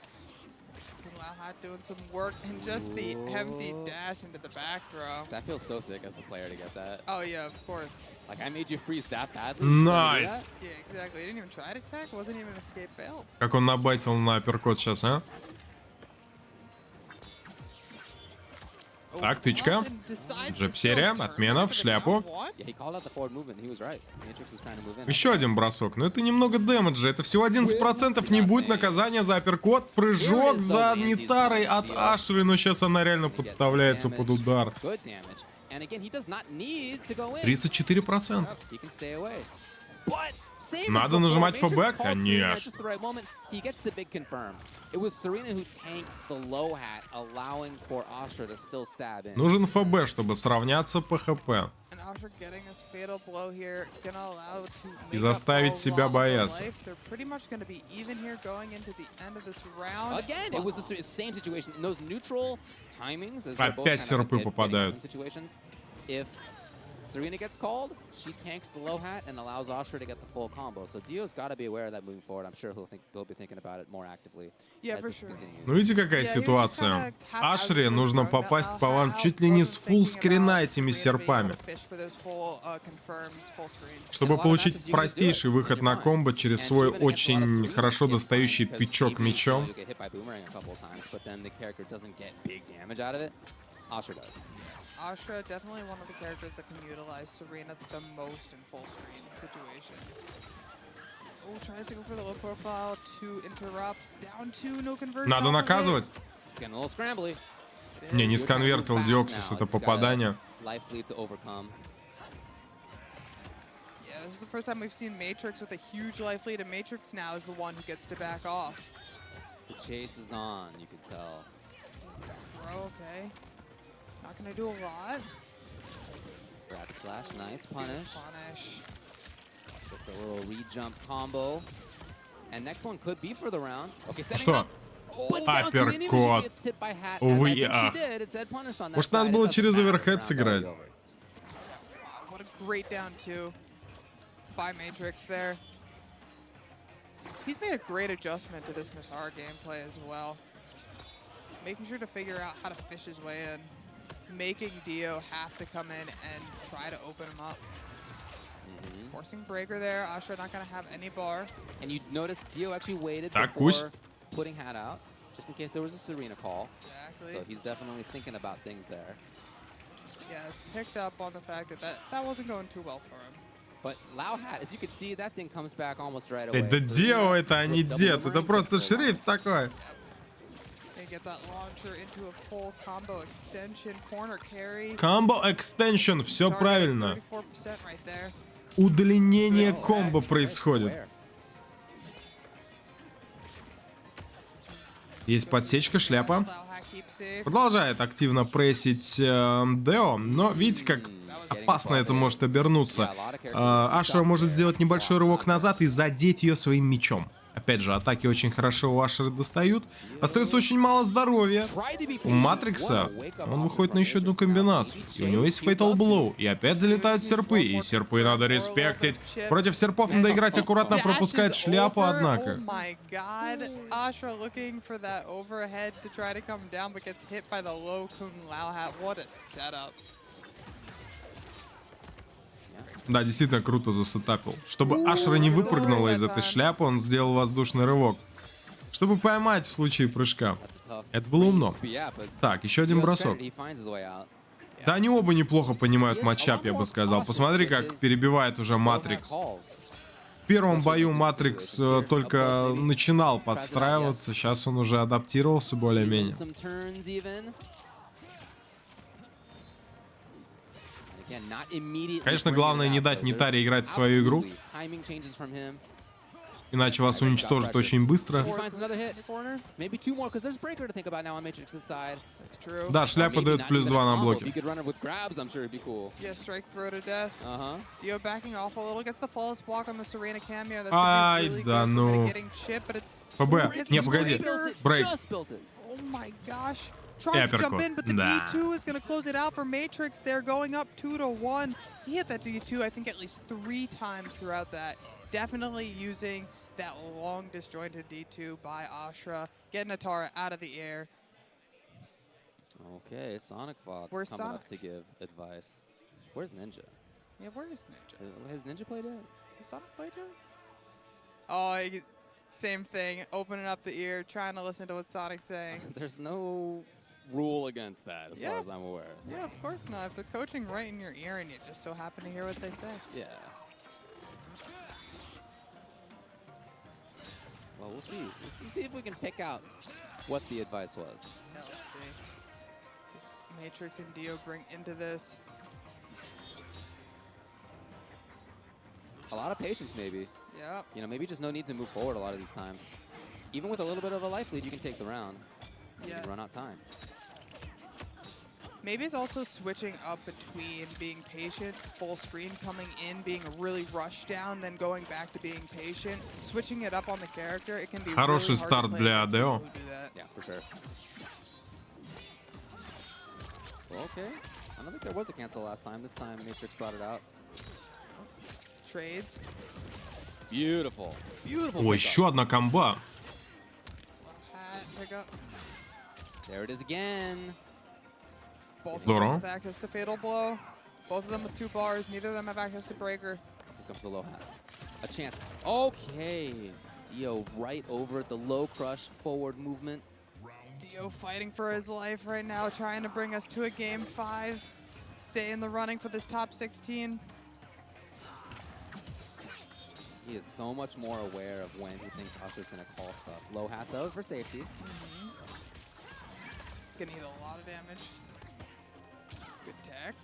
Kung Lao Hat doing some work, and just the empty dash into the back row. That feels so sick as the player to get that. Oh yeah, of course. Like, I made you freeze that badly? You suddenly do Nice. that? Yeah, exactly. He didn't even try to attack. Wasn't even an escape failed. Как он набайтил на апперкот сейчас, а? Так, тычка. Джеб-серия, отмена, в шляпу. Yeah, he called out the forward movement. He was right. Matrix was trying to move in. Еще один бросок, но это немного дэмэджа. Это всего 11%, не будет наказания за апперкот. Прыжок за Нитарой от Ашеры, но сейчас она реально подставляется под удар. Good damage. And again, he does not need to go in. 34%. He can stay away. Надо нажимать ФБ? Конечно. He gets the big confirm. It was Serena who tanked the low hat, allowing for Astra to still stab in. Нужен ФБ, чтобы сравняться по ХП. And Astra getting this fatal blow here, gonna allow to И make заставить up a себя lot of бояться. life. They're pretty much gonna be even here going into the end of this round. Again, it was the same situation in those neutral timings. As they're both Опять kind of серпы getting попадают. open situations. If Serena gets called, she tanks the low hat and allows Astra to get the full combo. So Dio's got to be aware of that moving forward. I'm sure he'll be thinking about it more actively. Yeah, as for this sure. continues. Ну видите, какая ситуация? Ашре нужно попасть по вам чуть ли не с фулл-скрина этими серпами, чтобы получить простейший выход на комбо через свой очень хорошо достающий пятачок мечом. Astra definitely one of the characters that can utilize Serena the most in full screen situations. Oh, tries to go for the low profile to interrupt. Down two, no conversion. Надо наказывать. It's getting a little scrambly. Не, не сконвертил Диоксис это попадание. Life lead to overcome. Yeah, this is the first time we've seen Matrix with a huge life lead, and Matrix now is the one who gets to back off. The chase is on, you can tell. Bro, okay. Not gonna do a lot. Rapid slash, nice punish. Punish. Gets a little re-jump combo. And next one could be for the round. Okay, setting Что? up. Oh, down two, and even she Апперкот. gets hit by hat, as I Увы, think ах. she did. It said punish on that Может, надо side. было It через doesn't matter. оверхед Round's сыграть? already over. What a great down two by Matrix there. He's made a great adjustment to this Natara gameplay as well. Making sure to figure out how to fish his way in. Making Dio have to come in and try to open him up. Forcing breaker there. Astra not going to have any bar. And you notice Dio actually waited Так, before пусть. putting hat out, just in case there was a Serena call. Exactly. So he's definitely thinking about things there. Yeah, it's picked up on the fact that that wasn't going too well for him. But Lao hat, as you can see, that thing comes back almost right away. Это Дио, это а не дед. Это просто шрифт такой. They get that launcher into a full combo extension corner carry. Комбо экстеншн, все Target правильно. 34% right there. Удлинение комбо происходит. Есть подсечка, шляпа. Lao hack keeps safe. Продолжает активно прессить Део, но видите, как опасно это может обернуться. Ашера может сделать небольшой рывок назад и задеть ее своим мечом. Опять же, атаки очень хорошо у Ашера достают. Остается очень мало здоровья. У Матрикса он выходит на еще одну комбинацию. И у него есть Fatal Blow. И опять залетают серпы. И серпы надо респектить. Против серпов надо играть аккуратно, пропускает шляпу, однако. Oh my god. Astra looking for that overhead to try to come down, but gets hit by the low Kung Lao hat. What a setup. Да, действительно круто засетапил. Чтобы Ашера не выпрыгнула из этой шляпы, он сделал воздушный рывок. Чтобы поймать в случае прыжка. Это было умно. Так, еще один бросок. Да, они оба неплохо понимают матчап, я бы сказал. Посмотри, как перебивает уже Матрикс. В первом бою Матрикс только начинал подстраиваться, сейчас он уже адаптировался более-менее. Конечно, главное не дать Нитаре играть в свою игру, иначе вас уничтожат очень быстро. Да, шляпа дает +2 на блоке. Ай, да ну. ФБ. Не, погоди. Брейк. Tries to jump in, but the Да. D2 is going to close it out for Matrix. They're going up 2-1. He hit that D2, I think, at least 3 times throughout that. Definitely using that long disjointed D2 by Astra. Getting Natara out of the air. Okay, Sonic Fox Where's coming up Sonic? to give advice. Where's Ninja? Yeah, where is Ninja? Has Ninja played it? Has Sonic played him? Oh, same thing. Opening up the ear, trying to listen to what Sonic's saying. There's no rule against that, as far Yeah. as I'm aware. Yeah, of course not. If they're coaching right in your ear and you just so happen to hear what they say. Yeah. Well, we'll see. Let's see if we can pick out what the advice was. Yeah, let's see. Matrix and Dio bring into this. A lot of patience, maybe. Yeah. You know, maybe just no need to move forward a lot of these times. Even with a little bit of a life lead, you can take the round. You can run out time. Maybe it's also switching up between being patient, full screen coming in, being really rushed down, then going back to being patient, switching it up on the character. It can be Хороший really hard старт to play для against Deo. people who do that. Yeah, for sure. Well, okay. I don't think there was a cancel last time. This time, Matrix brought it out. Trades. Beautiful. Beautiful. О, pickup. еще одна комба. Pick up. There it is again. Both of Здорово. them with access to Fatal Blow. Both of them with 2 bars. Neither of them have access to Breaker. Here comes the low hat. A chance. Okay. Dio right over the low crush forward movement. Dio fighting for his life right now, trying to bring us to a game 5. Stay in the running for this top 16. He is so much more aware of when he thinks Usher's going to call stuff. Low hat, though, for safety. Gonna need a lot of damage. Good tech.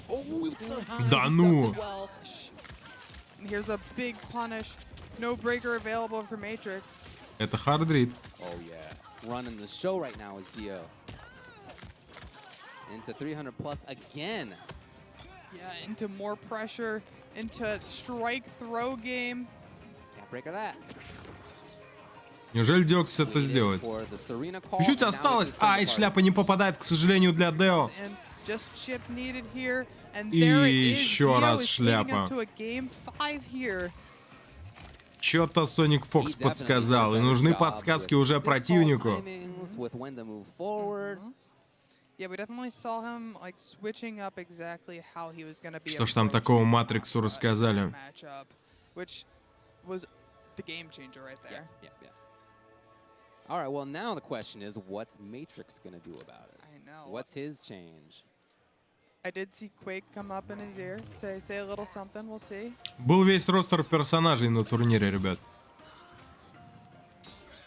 Oh, it's so high. Да ну. Well. And here's a big punish. No Breaker available for Matrix. Это хардрит. Oh, yeah. Running the show right now is Dio. Into 300 plus again. Yeah, into more pressure, into strike throw game. Can't break her that. Неужели Диокс это сделает? Чуть-чуть осталось. Ай, шляпа не попадает, к сожалению, для Део. And just chip needed here. And И there it is. еще Dio раз is шляпа. leading us to a game 5 here. Чё-то Соник Фокс подсказал, и нужны подсказки уже противнику. Yeah, we definitely saw him like switching up exactly how he was going to be. Что ж там такого Матриксу рассказали? Matchup, which was the game changer right there. Yeah. All right, well, now the question is, what's Matrix going to do about it? I know. What's his change? I did see Quake come up in his ear, say a little something. We'll see. Был весь ростер персонажей на турнире, ребят.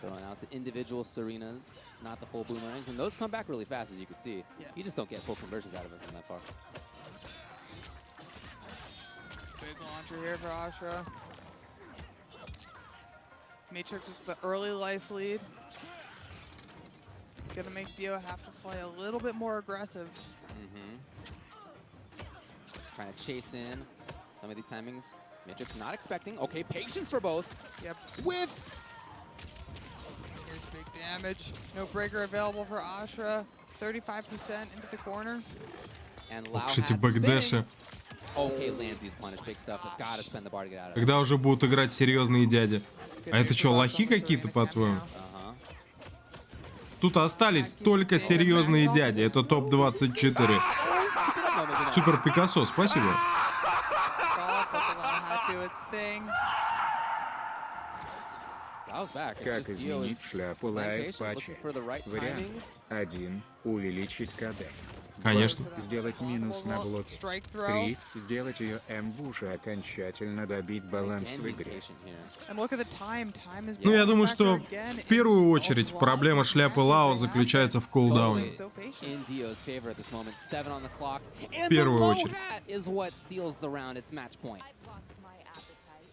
Throwing out the individual Serenas, not the full boomerangs, and those come back really fast, as you can see. Yeah. You just don't get full conversions out of it from that far. Big launcher here for Ashra. Matrix with the early life lead. Gonna make Dio have to play a little bit more aggressive. Trying to chase in some of these timings. Matrix not expecting. Okay, patience for both. Yep. With Here's big damage. No Breaker available for Ashra. 35% into the corner. and Lao Уж эти hat бэкдэши. spinning. Okay, Lanzy's punish, big stuff. But gotta spend the bar to get out of it. Когда уже будут играть серьезные дяди. А это что, лохи какие-то, по-твоему? Тут остались только серьезные дяди. Это топ-24. Супер Пикассо, спасибо. Lao's back. It's Как just Dio изменить is шляпу playing лайв patient, looking патча? for the right Вариант timings. 1. Увеличить КД. Конечно. Сделать минус на блоке. 3. Сделать ее эмбуш и окончательно добить баланс Again, в he's игре. patient here. And look at the time. Time is Ну, я back думаю, factor что again. в первую очередь проблема шляпы Лао заключается в кулдауне. So patient. In Dio's favor at this moment. 7 on the clock. And первую the low очередь. hat is what seals the round. It's match point.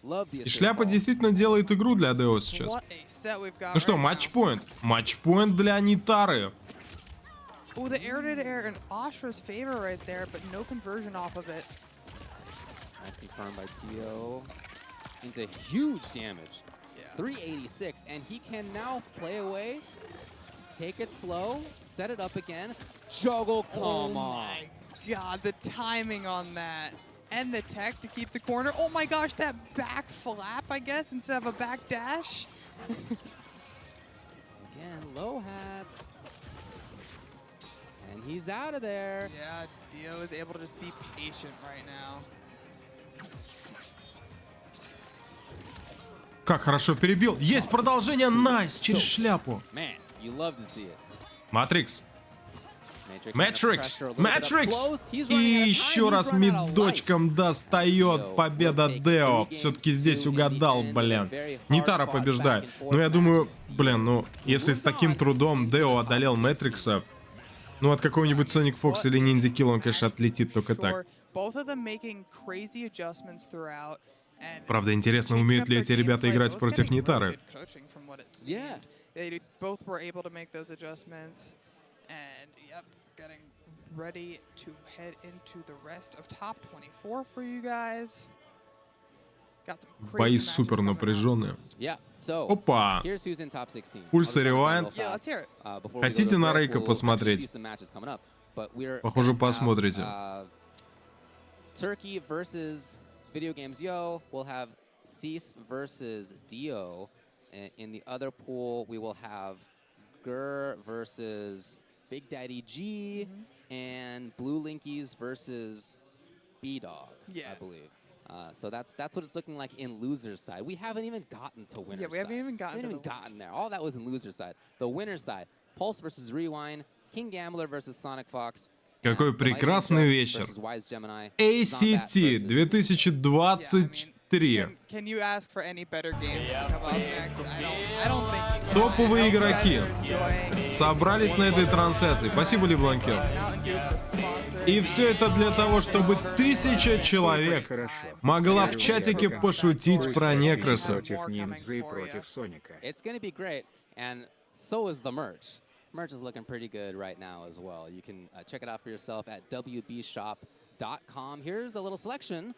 Love the И assist шляпа ball. действительно делает игру для Део сейчас. What a set we've got Ну что, right now. матчпоинт. Матчпоинт для Анитары. Oh, the air-to-air in Ashra's favor right there, but no conversion off of it. That's confirmed by Dio. Into huge damage. Yeah. 386, and he can now play away, take it slow, set it up again, juggle, come on. My God, the timing on that. And the tech to keep the corner. Oh my gosh, that back flap, I guess, instead of a back dash. Again, low hat. And he's out of there. Yeah, Dio is able to just be patient right now. Как хорошо перебил. Есть продолжение. Найс. Через шляпу. Man, you love to see it. Матрикс. Matrix. Матрикс. И еще раз мидочком достает. Победа Део. Все-таки здесь угадал, блин. Нитара побеждает. Ну, я думаю, блин, ну, если с таким трудом Део одолел Матрикса, Ну, от какого-нибудь Sonic Fox или Ninja Kill он, конечно, отлетит только так. Правда, интересно, умеют ли эти ребята играть против Нитары? Бои супер напряженные. Опа! Пульс ревайнд. Хотите на Рейка посмотреть? Похоже, посмотрите. Turkey versus Video Games Yo. We'll have Cease versus Dio. In the other pool, we will have Gur versus Big Daddy G, and Blue Linkies versus B-Dog, I believe. So that's what it's looking like in loser's side. We haven't even gotten to winner's side. We haven't even gotten there. All that was in loser's side. The winner's side: Pulse versus Rewind, King Gambler versus Sonic Fox. Какой прекрасный вечер. ACT 2023. Топовые игроки собрались на этой трансляции. Спасибо, Лебланкер. И все это для того, чтобы 1000 человек могла в чатике пошутить про Некроса. Merch is looking pretty good right now as well. You can check it out for yourself at wbshop.com. Here's a little selection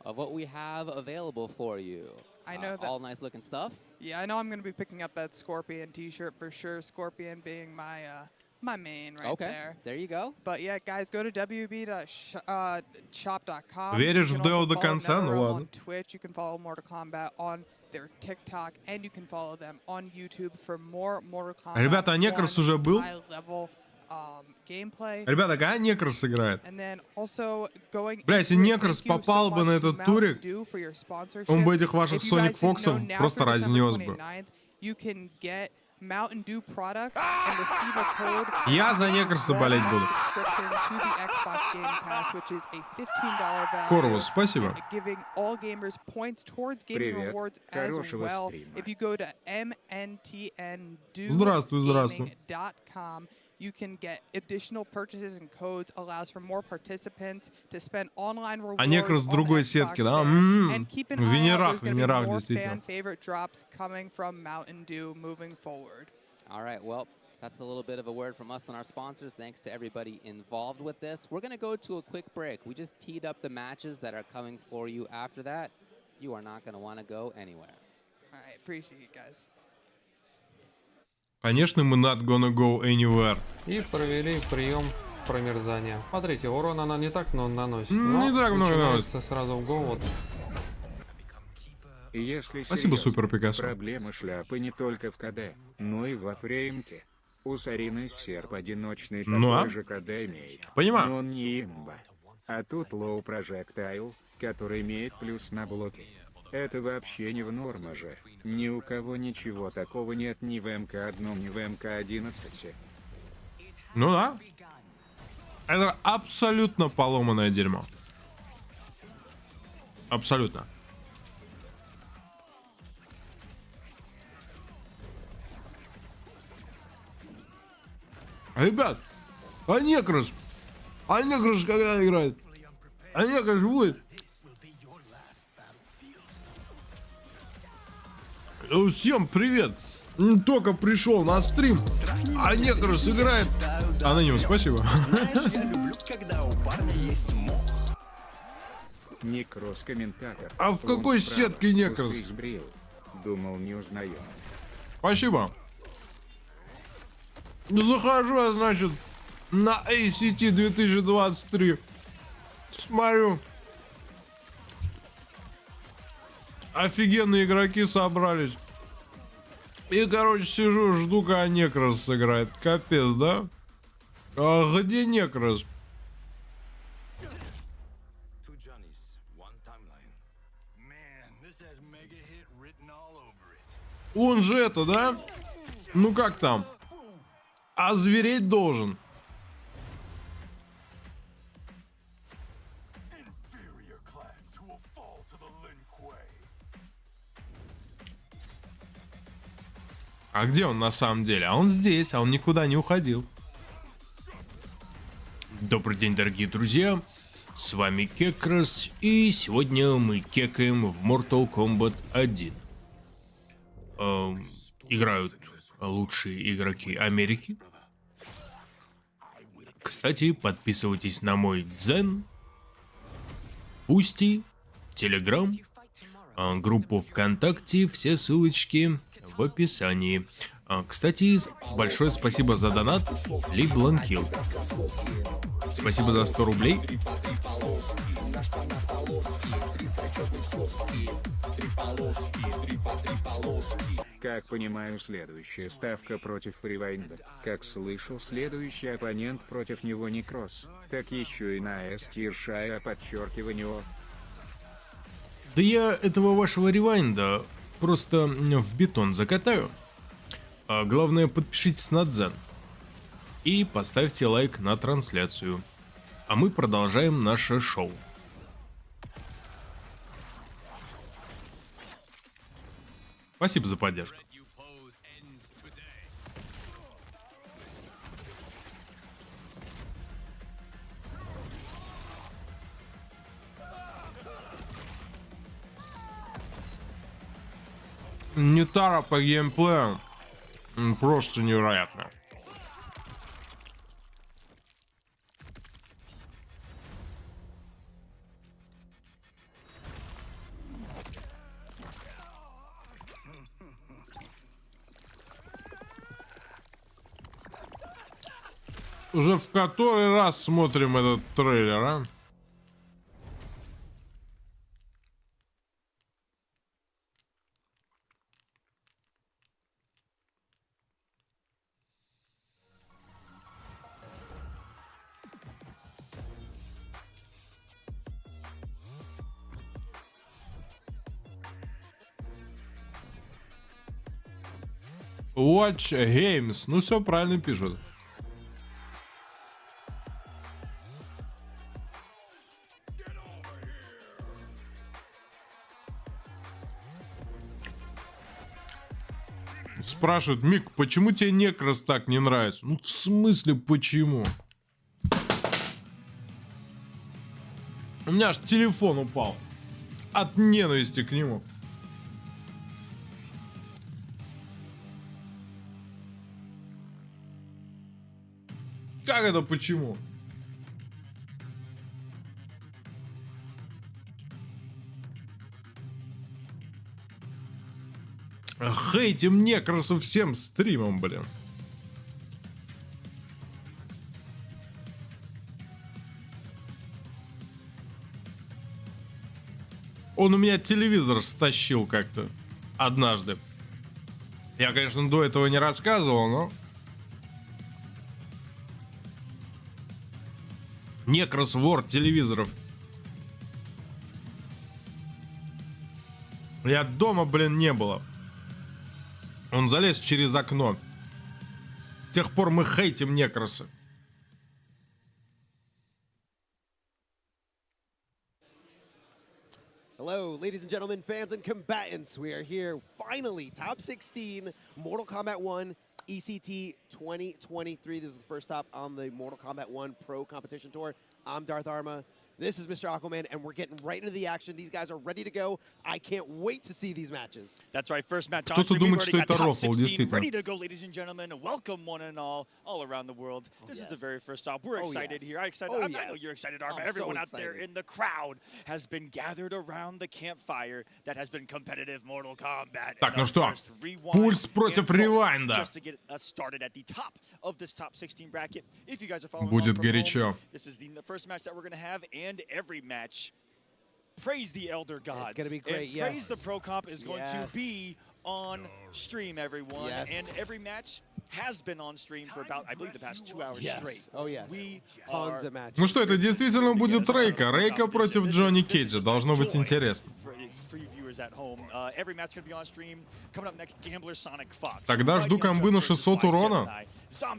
of what we have available for you. I know that all nice looking stuff. Yeah, I know I'm going to be picking up that Scorpion t-shirt for sure. Scorpion being my my main right there. There you go. But yeah, guys, go to wb.shop.com. Веришь в Део до конца? Ну ладно. Twitch, you can follow Mortal Kombat on their TikTok, and you can follow them on YouTube for more Mortal Kombat. Ребята, а Некрос уже был? Ребята, а Некрос играет? Бля, если Некрос попал бы на этот турик, он бы этих ваших Sonic Fox'ов просто разнес бы. Я за Некроса болеть буду. Корвус, спасибо. Привет, хорошего стрима. Здравствуй, здравствуй. You can get additional purchases and codes, allows for more participants to spend online rewards. А Некрос с другой сетки, да? В Венерах, действительно. Favorite drops coming from Mountain Dew moving forward. All right, well, that's a little bit of a word from us and our sponsors. Thanks to everybody involved with this. We're going to go to a quick break. We just teed up the matches that are coming for you after that. You are not going to want to go anywhere. All right, appreciate it, guys. Конечно, мы not gonna go anywhere. И провели прием промерзания. Смотрите, урон она не так много наносит. Не так много наносит. Сразу в голову. Если спасибо, серьезно, Супер Пикассо. Проблема шляпы не только в КД, но и во фреймке. У Сарины серп одиночный такой же КД имеет. Понимаю. Но он не имба. А тут лоу прожектайл, который имеет плюс на блоки. Это вообще не в норма же. Ни у кого ничего такого нет ни в МК1, ни в МК11. Ну да. Это абсолютно поломанное дерьмо. Абсолютно. Ребят, а Некрос когда играет? А Некрос будет? Всем привет! Только пришел на стрим, а Некрос играет. Аноним, спасибо. Некрос комментатор. А в какой сетке Некрос? Думал, не узнаю. Спасибо. Захожу я, значит, на ACT 2023. Смотрю. Офигенные игроки собрались. И, короче, сижу, жду, когда Некрос сыграет. Капец, да? А где Некрос? Он же это, да? Ну как там? Озвереть должен. А где он на самом деле? А он здесь, а он никуда не уходил. Добрый день, дорогие друзья, с вами Кекрас, и сегодня мы кекаем в Mortal Kombat 1. Играют лучшие игроки Америки. Кстати, подписывайтесь на мой Дзен, Пусти, Телеграм, группу ВКонтакте, все ссылочки в описании. Кстати, большое спасибо за донат, Либланкил. Спасибо за 100 рублей. Как понимаю, следующая ставка против Ревайнда. Как слышал, следующий оппонент против него не Кросс, так еще и на СТР подчеркивание О. Да я этого вашего ревайнда просто в бетон закатаю. А главное, подпишитесь на Дзен. И поставьте лайк на трансляцию. А мы продолжаем наше шоу. Спасибо за поддержку. Нитара по геймплею просто невероятно. Уже в который раз смотрим этот трейлер, а? Watch Games. Ну все правильно пишут. Спрашивают: Мик, почему тебе Некрас так не нравится? Ну, в смысле, почему? У меня аж телефон упал от ненависти к нему. Как это почему? Хейтим Некраса всем стримом, блин. Он у меня телевизор стащил как-то однажды. Я, конечно, до этого не рассказывал, но... Некрас вор телевизоров. Я дома, блин, не было. Он залез через окно. С тех пор мы хейтим Некраса. Hello, ladies and gentlemen, fans and combatants. We are here, finally, top 16, Mortal Kombat 1, ECT 2023. This is the first stop on the Mortal Kombat 1 Pro Competition Tour. I'm Darth Arma. This is Mr. Aquaman, and we're getting right into the action. These guys are ready to go. I can't wait to see these matches. That's right, first match on Кто-то stream. We've думает, already что got это top рофл, 16 действительно. ready to go, ladies and gentlemen. Welcome one and all around the world. This is the very first stop. We're excited here. I know you're excited, Arma. Everyone out there in the crowd has been gathered around the campfire that has been competitive Mortal Kombat. Так, ну что, пульс против ревайнда. Just to get us started at the top of this top 16 bracket. If you guys are following Будет along from горячо. home, this is the first match that we're going to have, and every match. Praise the Elder Gods. It's going to be great, and Praise the Pro Comp is going to be on stream, everyone. And every match has been on stream for about, I believe, the past 2 hours straight. Oh, yes. We Tons of matches. Ну что, это действительно будет Рейка. Рейка против Джонни Кейджа. Должно быть интересно. For you viewers at home, every match going to be on stream. Coming up next, Gambler Sonic Fox. Тогда жду комбы на 600 урона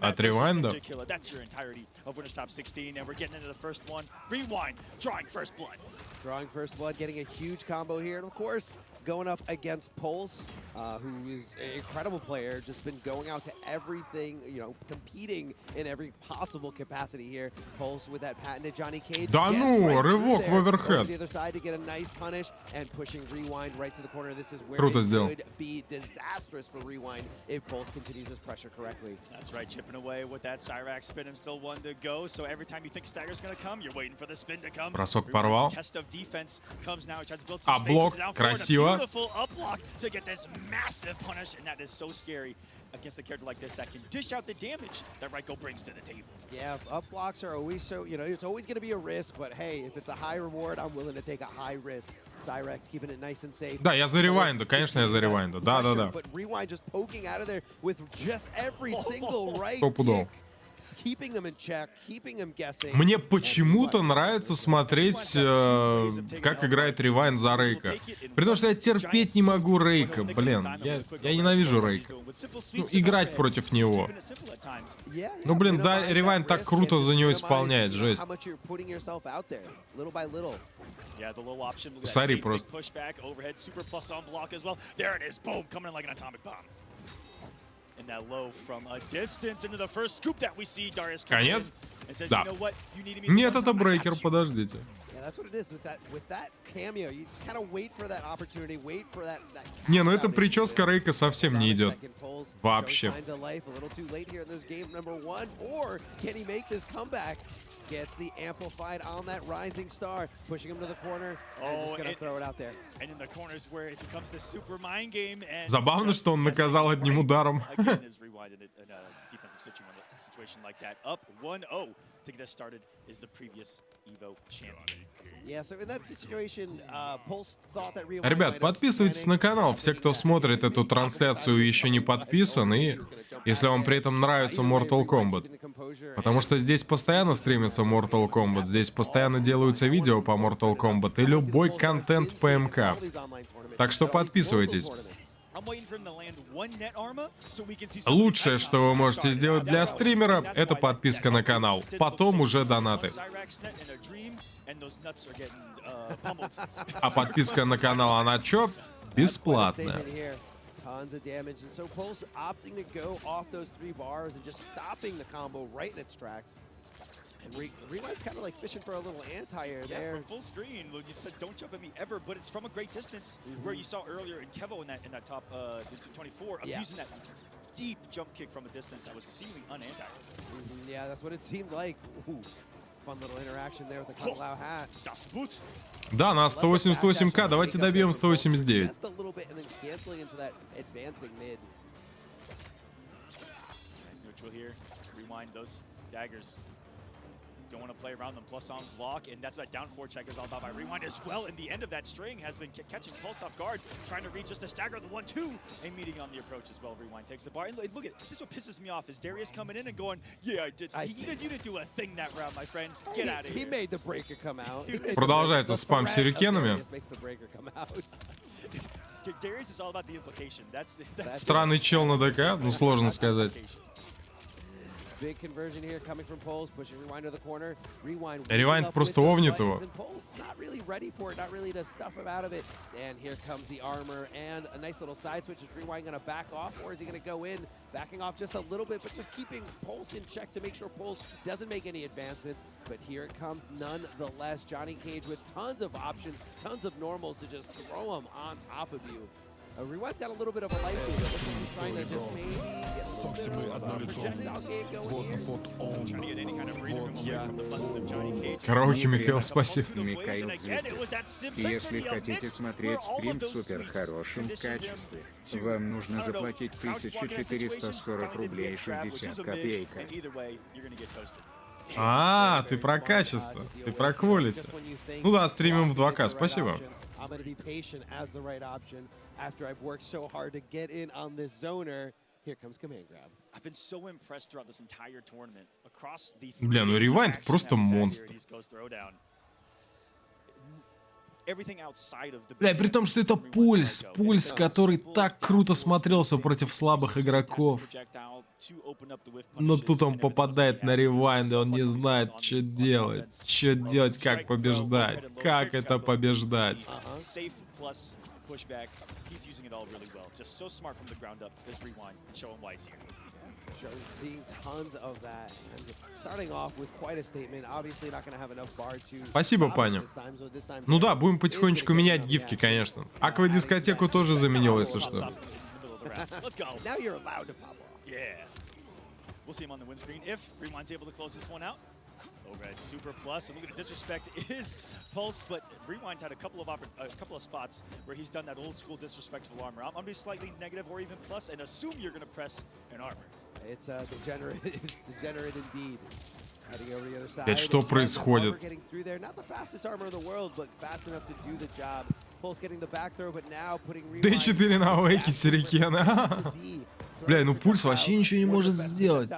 от ревайнда. That's your entirety of Winners Top 16, and we're getting into the first one. Rewind, drawing first blood. Drawing first blood, getting a huge combo here. And of course, going up against Pulse, who is an incredible player, just been going out to everything, you know, competing in every possible capacity here. Pulse with that patented Johnny Cage. Да ну, рывок в оверхед. The other side to get a nice punish and pushing Rewind right to the corner. This is where Круто it сделал. could be disastrous for Rewind if Pulse continues his pressure correctly. That's right, chipping away with that Cyrax spin and still one to go. So every time you think Stagger's going to come, you're waiting for the spin to come. Бросок порвал. Test of defense comes now. He tries to build some А space блок down forward. красиво. A beautiful up block to get this massive punish, and that is so scary against a character like this that can dish out the damage that Raiko brings to the table. Yeah, up blocks are always so, you know, it's always going to be a risk, but hey, if it's a high reward, I'm willing to take a high risk. Cyrax keeping it nice and safe. Да, я за ревайнда, конечно, я за ревайнда. Да, да, да. But Rewind just poking out of there with just every single right Стопудово. kick, keeping him in check, keeping him guessing. Мне почему-то нравится смотреть, как играет Ревайн за Рейка. При том, что я терпеть не могу Рейка. Блин, я ненавижу Рейка. Ну, играть против него. Ну, блин, да, Ревайн так круто за него исполняет, жесть. Сори просто. Конец? Да. Нет, это брейкер, подождите. Не, ну эта прическа Рейка совсем не идет. Вообще. Gets the amplified on that rising star, pushing him to the corner, and just gonna throw it out there. And in the corners where it becomes the super mind game. Забавно, что он наказал одним ударом. Again, is Rewind in a defensive situation like that. Up 1-0 to get us started is the previous Evo champion. Yeah, so in that situation, Pulse thought that Rewind. Ребят, подписывайтесь на канал, все, кто смотрит эту трансляцию, еще не подписан, и если вам при этом нравится Mortal Kombat. Потому что здесь постоянно стримится Mortal Kombat, здесь постоянно делаются видео по Mortal Kombat и любой контент по МК. Так что подписывайтесь. Лучшее, что вы можете сделать для стримера, это подписка на канал. Потом уже донаты. А подписка на канал, она чё? Бесплатная. Tons of damage, and so Pulse opting to go off those 3 bars and just stopping the combo right in its tracks. And Rewind's kind of like fishing for a little anti-air there. From full screen, you said don't jump at me ever, but it's from a great distance, where you saw earlier in Kevo in that top 24 of using that deep jump kick from a distance that was seemingly un-anti-air. Yeah, that's what it seemed like. Ooh. Fun little interaction there with the Kung Lao hat. Да, на 188к, давайте добьем 189. Just a little bit and then canceling into that advancing mid. Neutral here. Rewind those daggers. Don't want to play around them. Plus on block, and that's what that down 4 check is all about by Rewind as well. And the end of that string has been catching Pulse off guard, trying to reach just a stagger the 1-2, and meeting on the approach as well. Rewind takes the bar. And look at this. Is what pisses me off is Darius coming in and going, "Yeah, I did. You didn't do a thing that round, my friend. Get out of here." He made the breaker come out. Продолжается спам сюрикенами. Darius is all about the implication. That's Странный чел на ДК, ну сложно сказать. Big conversion here coming from Pulse, pushing Rewind to the corner. Rewind просто овнит его. Not really ready for it, not really to stuff him out of it. And here comes the armor and a nice little side switch. Is Rewind going to back off, or is he going to go in, backing off just a little bit, but just keeping Pulse in check to make sure Pulse doesn't make any advancements. But here it comes nonetheless. Johnny Cage with tons of options, tons of normals to just throw him on top of you. Rewind's got a little bit of a life lead. He's trying to just maybe get a little bit of a projectile game going here. Trying to get any kind of freedom away from the buttons of Johnny Cage. Караоке Микаэл, спасибо. Микаэл Звезд. Если хотите смотреть стрим в супер хорошем качестве, вам нужно заплатить 1440 рублей 60 копеек. А, ты про качество, ты про quality. Ну да, стримим в 2К, спасибо. After I've worked so hard to get in on this zoner, here comes command grab. I've been so impressed throughout this entire tournament across the. Бля, ну Rewind просто монстр. Бля, при том, что это пульс, который так круто смотрелся против слабых игроков. Но тут он попадает на Rewind, и он не знает, что делать, как побеждать, как это побеждать. pushback. He's using it all really well. Just so smart from the ground up. This rewind and show him why he's here. Seeing tons of that. And starting off with quite a statement. Obviously not going to have enough bar to. Спасибо, Паня. Ну да, будем потихонечку менять гифки, конечно. Аквадискотеку тоже заменил, если что. Now you're allowed to pop off. Yeah. We'll see him on the windscreen if Rewind's able to close this one out. Over at Super Plus, and look at the disrespect is Pulse, but Rewind's had a couple of spots where he's done that old school disrespectful armor. I'm gonna be slightly negative or even plus, and assume you're gonna press an armor. It's degenerate. It's degenerate indeed. Heading over the other side. Блять, что происходит? Getting through there, not the fastest armor in the world, but fast enough to do the job. Pulse getting the back throw, but now putting Д4 на вейке Сюрикена. Бля, ну Пульс вообще ничего не может сделать.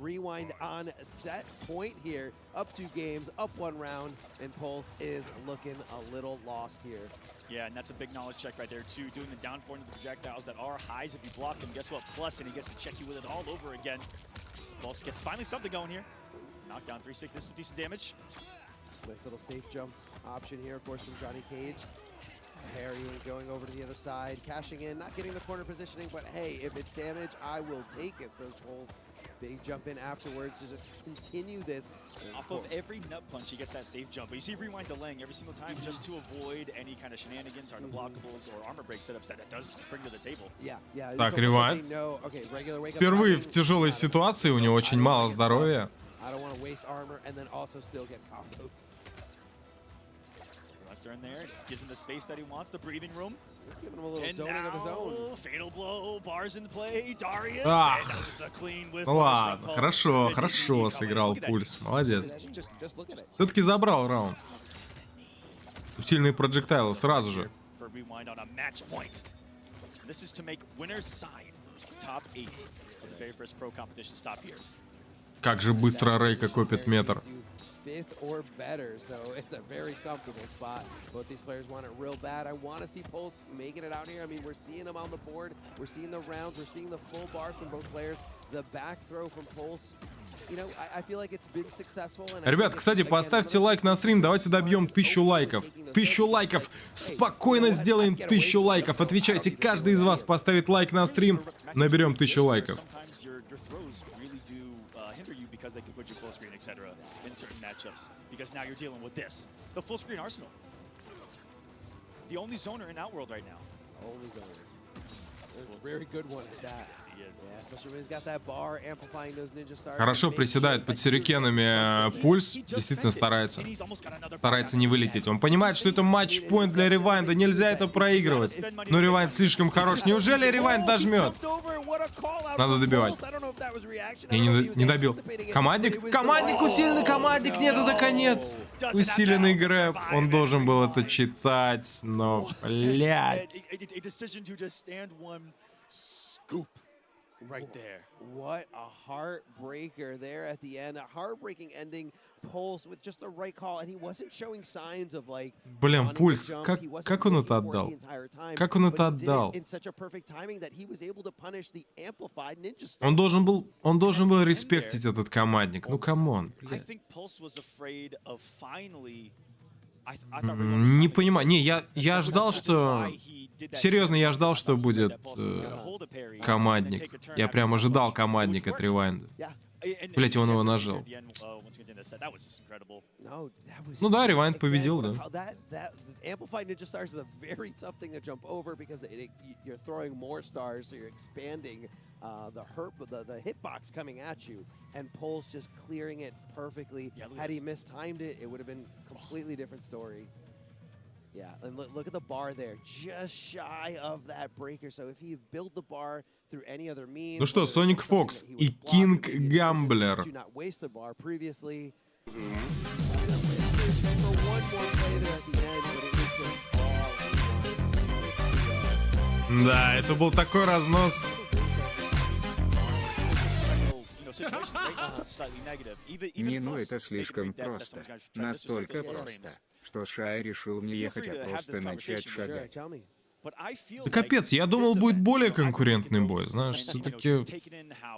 Rewind on set point here. Up 2 games, up 1 round, and Pulse is looking a little lost here. Yeah, and that's a big knowledge check right there too. Doing the down forward into the projectiles that are highs if you block them. Guess what? Plus, and he gets to check you with it all over again. Pulse gets finally something going here. Knockdown 3-6. This is some decent damage. Nice little safe jump option here, of course, from Johnny Cage. Parrying, going over to the other side, cashing in, not getting the corner positioning, but hey, if it's damage, I will take it, says Pulse. Big jump in afterwards to just continue this. Off of every nut punch, he gets that safe jump. But you see Rewind delaying every single time just to avoid any kind of shenanigans or unblockables or armor break setups that does bring to the table. Yeah. Так, Rewind. Впервые в тяжелой ситуации, у него очень мало здоровья. In there, gives him the space that he wants, the breathing room. Giving him a little and zoning of his own. Fatal blow, bars in play, Darius. Ах, and just a clean with ну ладно, хорошо сыграл Пульс, молодец. Все-таки забрал раунд. Усиленный проджектайл сразу же. This is to make winner's side top 8 of the very first pro competition stop here. Как же быстро Рейка копит метр. 5th or better, so it's a very comfortable spot. Both these players want it real bad. I want to see Pulse making it out here. I mean, we're seeing them on the board. We're seeing the rounds. We're seeing the full bars from both players. The back throw from Pulse. You know, I feel like it's been successful. Ребят, кстати, поставьте лайк на стрим. Давайте добьем 1000 лайков. 1000 лайков. Спокойно сделаем 1000 лайков. Отвечайте, каждый из вас поставит лайк на стрим. Наберем 1000 лайков. Because they can put you full screen, etc. in certain matchups. Because now you're dealing with this, the full screen arsenal. The only zoner in Outworld right now. Only zoner. A very good one at that. Yeah, especially when he's got that bar amplifying those ninja stars. Хорошо приседает под сюрикенами Пульс. Действительно старается. Старается не вылететь. Он понимает, что это матч-поинт для Ревайнда. Нельзя это проигрывать. Но Ревайнд слишком хорош. Неужели Ревайнд дожмет? Надо добивать. Я не добил. Командник? Командник, усиленный командник. Нет, это конец. Усиленный грэб. Он должен был это читать. Но, блядь. Right there. What a heartbreaker there at the end. A heartbreaking ending. Pulse with just the right call, and he wasn't showing signs of like. Блин, Пульс, как он это отдал? Как он это отдал? Он должен был респектить этот командник. Ну, камон. Не понимаю. Не, я ждал, что... Серьезно, я ждал, что будет командник. Я прям ожидал командник от Ревайнда. Блять, он его нажал. Ну да, Ревайнд победил, да. Amplified Ninja Stars is a very tough thing to jump over because you're throwing more stars, so you're expanding the hitbox coming at you, and Pulse just clearing it perfectly. Had he mistimed it, it would have been a completely different story. Yeah, and look at the bar there, just shy of that breaker. So if he built the bar through any other means. Ну что, Соник Фокс и Кинг Гамблер. Да, это был такой разнос. Не, ну это слишком просто. Настолько просто, что Шай решил не ехать, а просто начать шагать. Да капец, я думал, будет более конкурентный бой, знаешь, все-таки,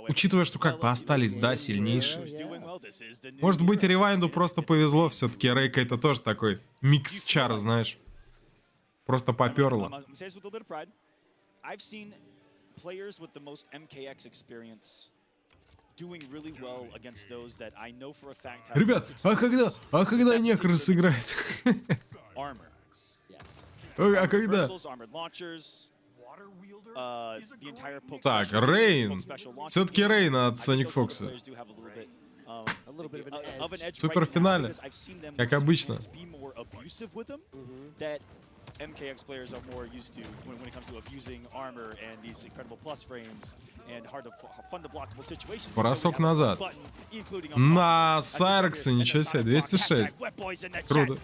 учитывая, что как бы остались, да, сильнейшие. Может быть, Ревайнду просто повезло, все-таки Рейка это тоже такой микс-чар, знаешь. Просто поперло. I've seen players with the most MKX experience doing really well against those that I know for a fact have Ребят, а когда некр сыграет? armor. А когда? Armored launchers, the entire poke Так, special, Рейн. poke special launch. Все-таки Рейн от I think Sonic those Fox. players do have a little bit of an edge Супер right now финале, because I've seen them как обычно. be more abusive with them that MKX players are more used to when it comes to abusing armor and these incredible plus frames and fun to blockable situations. Бросок назад. На Сайрекса, ничего себе, 206. Круто.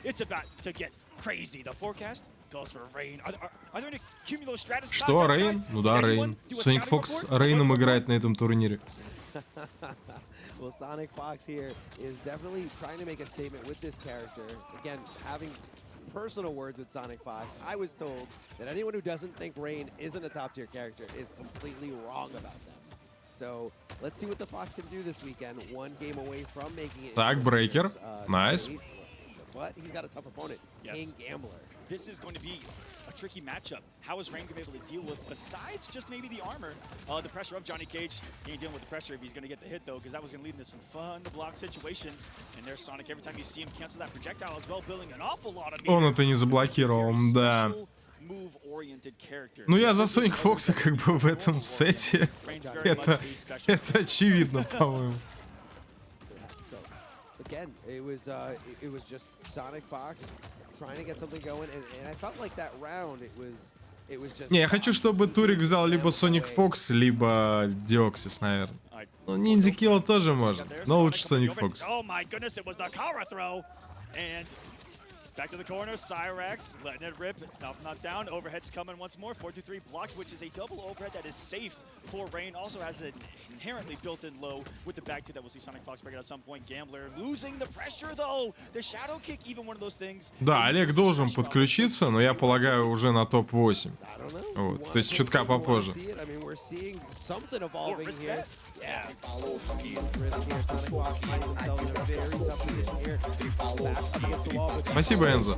Что, Рейн? Ну да, Рейн. Sonic Fox Рейном играет на этом турнире. Well, Sonic Fox here is definitely trying to make a statement with this character. Again, having personal words with Sonic Fox, I was told that anyone who doesn't think Rain isn't a top-tier character is completely wrong about them. So, let's see what the Fox can do this weekend. One game away from making it. Так, Брейкер. Найс. But he's got a tough opponent, King Gambler. This is going to be a tricky matchup. How is Rain going to be able to deal with, besides just maybe the armor, the pressure of Johnny Cage? He ain't dealing with the pressure if he's going to get the hit, though, because that was going to lead into some fun to block situations. And there's Sonic, every time you see him cancel that projectile as well, building an awful lot of... Он это не заблокировал, да. Ну я за Sonic Fox как бы в этом сете. Это очевидно, по-моему. Again, it was just Sonic Fox trying to get something going, and I felt like that round it was just. Не, я хочу, чтобы Турик взял либо Sonic Fox, либо Deoxys, наверное. Ну, Ниндзя Килла тоже может, но лучше Sonic Fox. Oh my goodness, it was the Kara throw, and back to the corner, Cyrax letting it rip, not down, overhead's coming once more, 4-2-3 blocked, which is a double overhead that is safe for Rain, also has an inherently built-in low with the back two that we'll see Sonic Fox break it at some point. Gambler losing the pressure though, the shadow kick, even one of those things. Да, Олег должен подключиться, но я полагаю уже на топ-8. Вот, то есть чутка попозже. Спасибо, Энзо.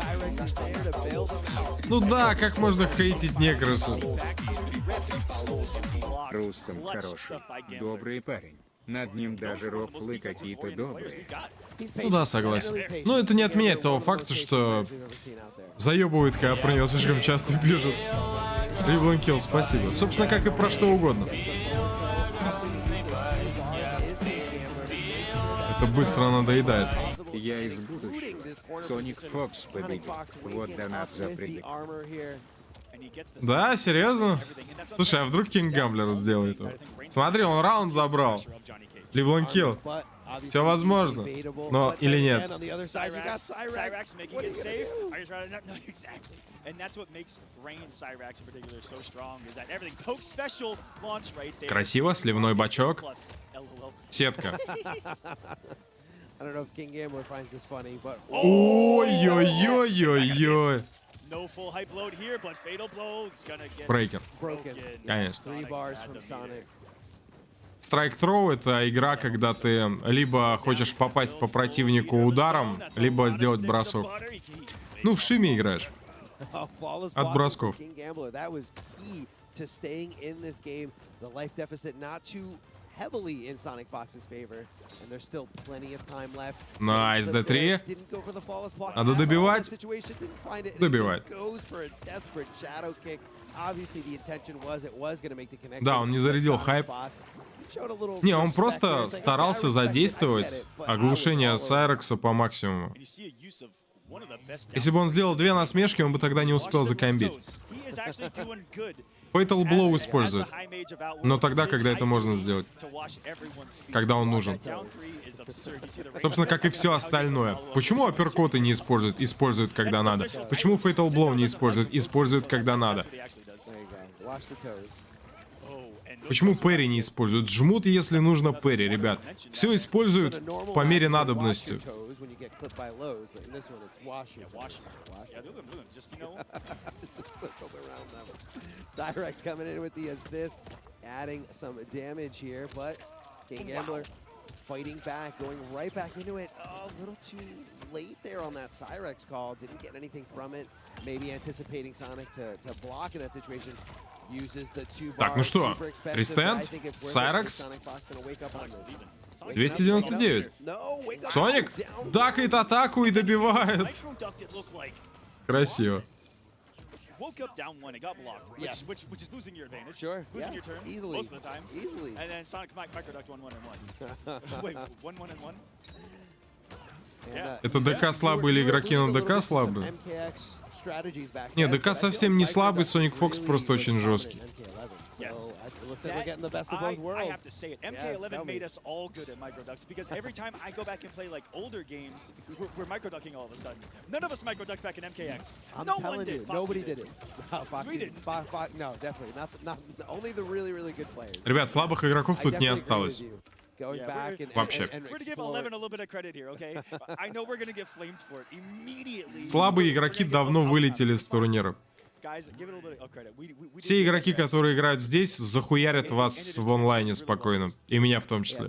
Ну да, как можно хейтить Некроса? Рустам хороший, добрый парень. Над ним даже рофлы какие-то добрые. Ну да, согласен. Но это не отменяет того факта, что заебывает, когда про него слишком часто пишут. Риблен Килл, спасибо. Собственно, как и про что угодно. Это быстро надоедает. Я из будущего. Sonic Fox победит. Вот донат за предик. Да, серьезно? Слушай, а вдруг Кинг Гамблер сделает его? Смотри, он раунд забрал. Риблен Килл. Все возможно. Но или нет. Красиво, сливной бачок. Сетка. Ой-ой-ой-ой-ой. Брейкер. Конечно. Страйк-троу — это игра, когда ты либо хочешь попасть по противнику ударом, либо сделать бросок. Ну, в шиме играешь. От бросков. Найс, D3. Надо добивать. Добивать. Да, он не зарядил хайп. Не, он просто старался задействовать оглушение Сайрекса по максимуму. Если бы он сделал 2 насмешки, он бы тогда не успел закомбить. Fatal Blow использует. Но тогда, когда это можно сделать. Когда он нужен. Собственно, как и все остальное. Почему апперкоты не используют? Используют, когда надо. Почему Fatal Blow не используют? Используют, когда надо. Почему Перри не используют? Жмут, если нужно Перри, ребят. Все используют по мере надобности. Cyrax coming in with the assist, adding some damage here, but King Gambler fighting back, going right back into it. Oh, a little too late there on that Cyrex call. Didn't get anything from it. Maybe anticipating Sonic to block in that situation. Uses the two Так, ну что, рестенд, Cyrex, 299. Соник дакает атаку и добивает. Красиво. Woke up down one, it got blocked, which is losing your advantage. Sure. Losing your turn Easily. most of the time. Easily. And then Sonic microducked 1-1 and 1. Wait, 1-1 and 1? Yeah. Это ДК слабый или игроки на ДК слабые? Нет, ДК совсем не слабый, Sonic Fox просто очень жесткий. Yes. I have to say it. MK11 made us all good at microducks because every time I go back and play like older games, we're microducking all of a sudden. None of us microducked back in MKX. No one did. Nobody did it. We didn't. No, definitely not. Only the really, really good players. Ребят, слабых игроков тут не осталось. Вообще. We're gonna give 11 a little bit of credit here, okay? I know we're gonna get flamed for it immediately. Слабые игроки давно вылетели с турнира. Все игроки, которые играют здесь, захуярят вас в онлайне спокойно. И меня в том числе.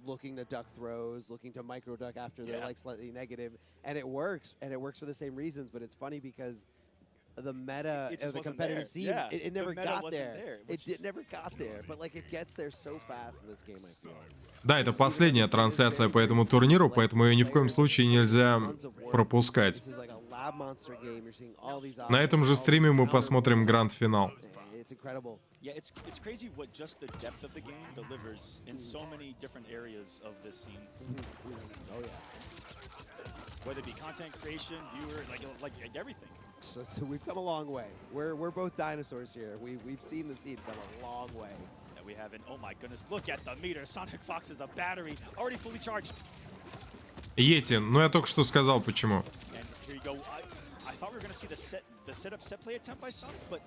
Looking to duck throws, looking to micro duck after they're like slightly negative, and it works for the same reasons. But it's funny because the meta of the competitive scene, it never got there. It never got there, but like it gets there so fast in this game, I feel. Да, это последняя трансляция по этому турниру, поэтому ее ни в коем случае нельзя пропускать. На этом же стриме мы посмотрим гранд-финал. Yeah, it's crazy what just the depth of the game delivers in so many different areas of this scene. Oh yeah. Whether it be content creation, viewer, like everything. So we've come a long way. We're both dinosaurs here. We've seen the scene come a long way. That we haven't. Oh my goodness! Look at the meter. Sonic Fox is a battery, already fully charged. Йети, ну я только что сказал почему. And here you go. I thought we were gonna see the setup set play attempt by Sonic, but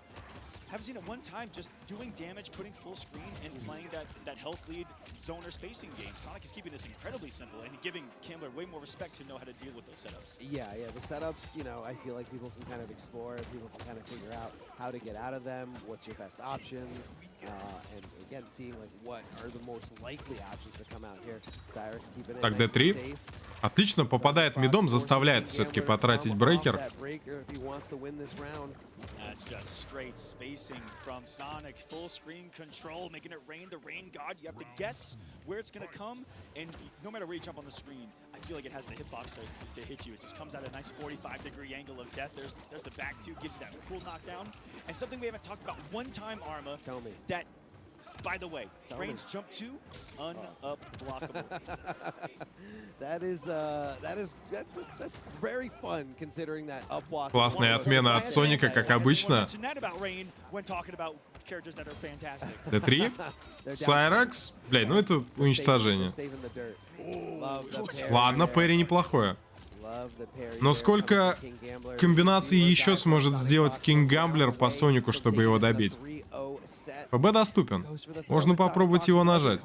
haven't seen it one time just doing damage, putting full screen, and playing that health lead zoner spacing game. Sonic is keeping this incredibly simple and giving Kambler way more respect to know how to deal with those setups. Yeah, the setups, you know, I feel like people can kind of explore, people can kind of figure out how to get out of them, what's your best options, and again, seeing like what are the most likely options to come out here. Cyrex keeping it Так, nice and D3. safe. Отлично, попадает мидом, заставляет все-таки потратить брейкер. That's just straight spacing from Sonic. Full screen control, making it rain. The rain god, you have to guess where it's going to come. And no matter where you jump on the screen, I feel like it has the hitbox to hit you. It just comes at a nice 45-degree angle of death. There's the back two, gives you that cool knockdown. And something we haven't talked about one time, Arma, that, by the way, range jump 2, unblockable. That's very fun considering that up block. Классная отмена от Соника, как обычно. D3. Cyrex. Блядь, ну это уничтожение. Ладно, Перри неплохое. Но сколько комбинаций еще сможет сделать Кинг Гамблер по Сонику, чтобы его добить? ПБ доступен. Можно попробовать его нажать.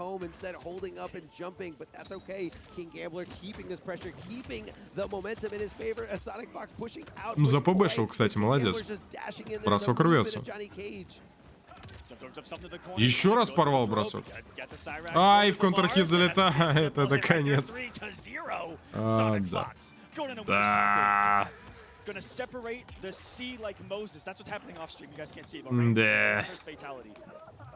За ПБ шел, кстати, молодец. Бросок рвется. Еще раз порвал бросок. Ай, в контрхит залетает. Это конец. Да. Да. Gonna separate the sea like Moses. That's what's happening off stream. You guys can't see it, but first fatality.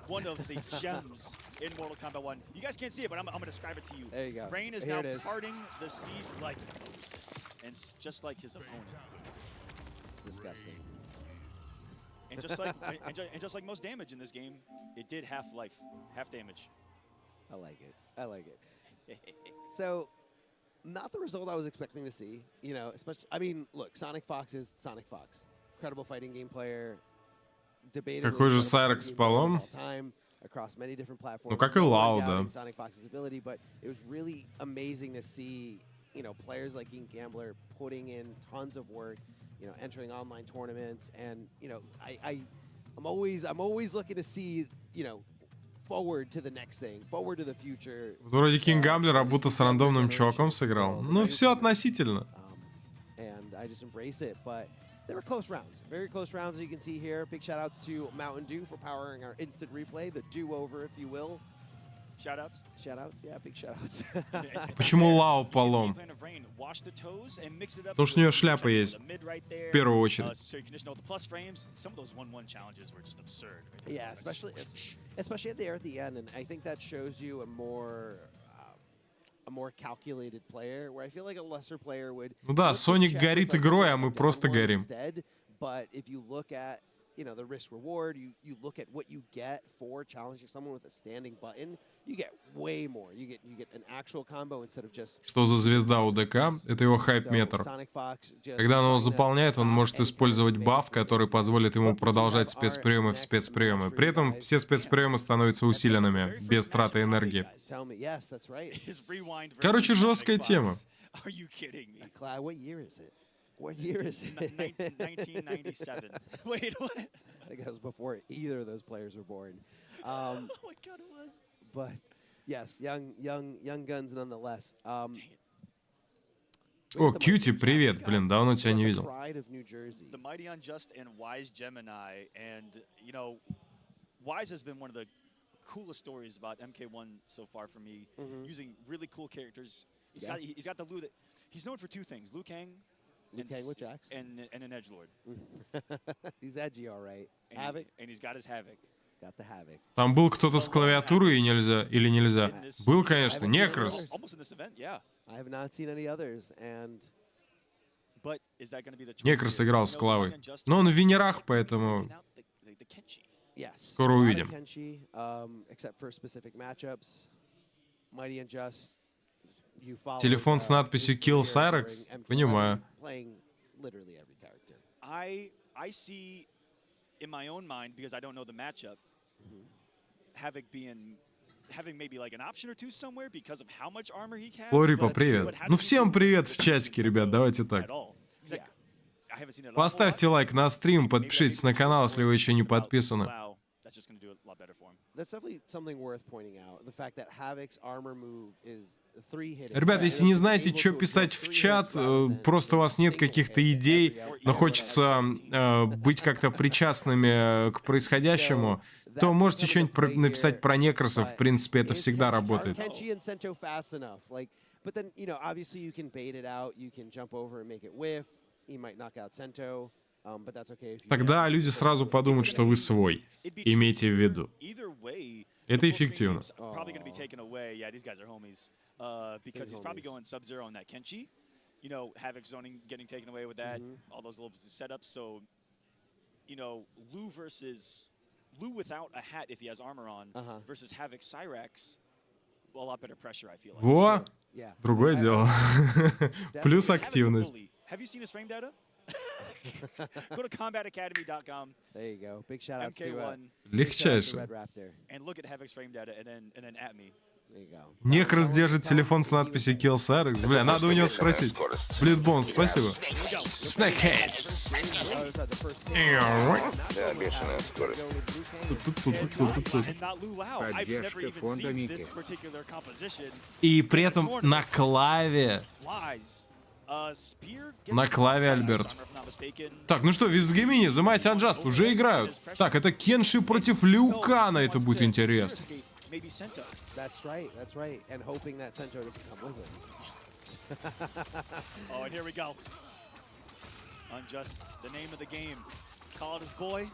One of the gems in Mortal Kombat 1. You guys can't see it, but I'm gonna describe it to you. There you go. Rain is now parting the seas like Moses, and just like his opponent. Disgusting. And just like most damage in this game, it did half life, half damage. I like it. So. Not the result I was expecting to see, you know, especially, I mean, look, Sonic Fox is Sonic Fox. Incredible fighting game player. Какой же Cyrex полом? Ну, как и Лау, да. Sonic Fox's ability, but it was really amazing to see, you know, players like King Gambler putting in tons of work, you know, entering online tournaments, and, you know, I'm always looking to see, you know, forward to the next thing, forward to the future. Вроде Кинг Гамблер, будто с рандомным чуваком сыграл. Ну, все относительно. And I just embrace it, but They were close rounds, very close rounds as you can see here. Big shout outs to Mountain Dew for powering our instant replay, the do-over, if you will. Shoutouts? Shoutouts, yeah, big shoutouts. Почему Лао полом? Потому что у нее шляпа есть. В первую очередь. Yeah, especially there at the end, and I think that shows you a more calculated player, where I feel like a lesser player would. Ну да, Соник горит игрой, а мы просто горим. But if you look at, you know, the risk reward, you look at what you get for challenging someone with a standing button, you get way more. You get an actual combo instead of just. Что за звезда УДК? Это его хайп-метр. Когда он его заполняет, он может использовать баф, который позволит ему продолжать спецприемы в спецприемы. При этом все спецприемы становятся усиленными, без траты энергии. Короче, жесткая тема. What year is it? 1997. Wait, what? I think that was before either of those players were born. Oh my God, it was. But yes, young guns nonetheless. О, Кьюти, привет, блин, давно тебя не видел. The Mighty Unjust and Wise Gemini, and you know, Wise has been one of the coolest stories about MK1 so far for me. Using really cool characters. He's got the Liu that he's known for two things: Liu Kang. With Jax. And an edgelord. He's edgy, all right. Havoc. And he's got his Havoc. Got the Havoc. Там был кто-то с клавиатурой и нельзя, или нельзя? Был, конечно, Некрос. Almost in this event, yeah. I have not seen any others, and. But is that going to be the choice? Некрос играл с клавой. Но он в венерах, поэтому скоро увидим. Except for specific matchups. Mighty Unjust. Телефон с надписью Kill Cyrex? Понимаю. I see in my own mind, because I don't know the matchup, Havoc having maybe like an option or two somewhere because of how much armor he has. Флорипа, привет. Ну всем привет в чатике, ребят, давайте так. Поставьте лайк на стрим, подпишитесь на канал, если вы еще не подписаны. Ребята, если не знаете, что писать в чат, просто у вас нет каких-то идей, но хочется быть как-то причастными к происходящему, то можете что-нибудь написать про некросов. В принципе, это всегда работает. Тогда люди сразу подумают, что вы свой. Имейте в виду. Это эффективно. Because he's probably going Sub-Zero on that Kenshi. You know, Havoc zoning getting taken away with that, all those little setups. So, you know, Liu without a hat if he has armor on versus Havoc Cyrex, a lot better pressure, I feel like. Во! Другое дело. Плюс активность. Have you seen his frame data? Go to combatacademy.com. There you go. Big shout out MK1. Легчайше. And look at Havoc's frame data and then at me. Некрос держит телефон с надписью Kill Cyrex. Бля, надо у него спросить. Блитбон, спасибо. Снэкхейс. Бешеная скорость. Поддержка фонда Мики. И при этом на клаве. На клаве, Альберт. Так, ну что, Визгемини, The Mighty Unjust уже играют. Так, это Кенши против Liu Kana, это будет интересно. Maybe Sento. That's right. And hoping that Sento doesn't come with it. Oh, and here we go. Unjust, the name of the game. Call it his boy,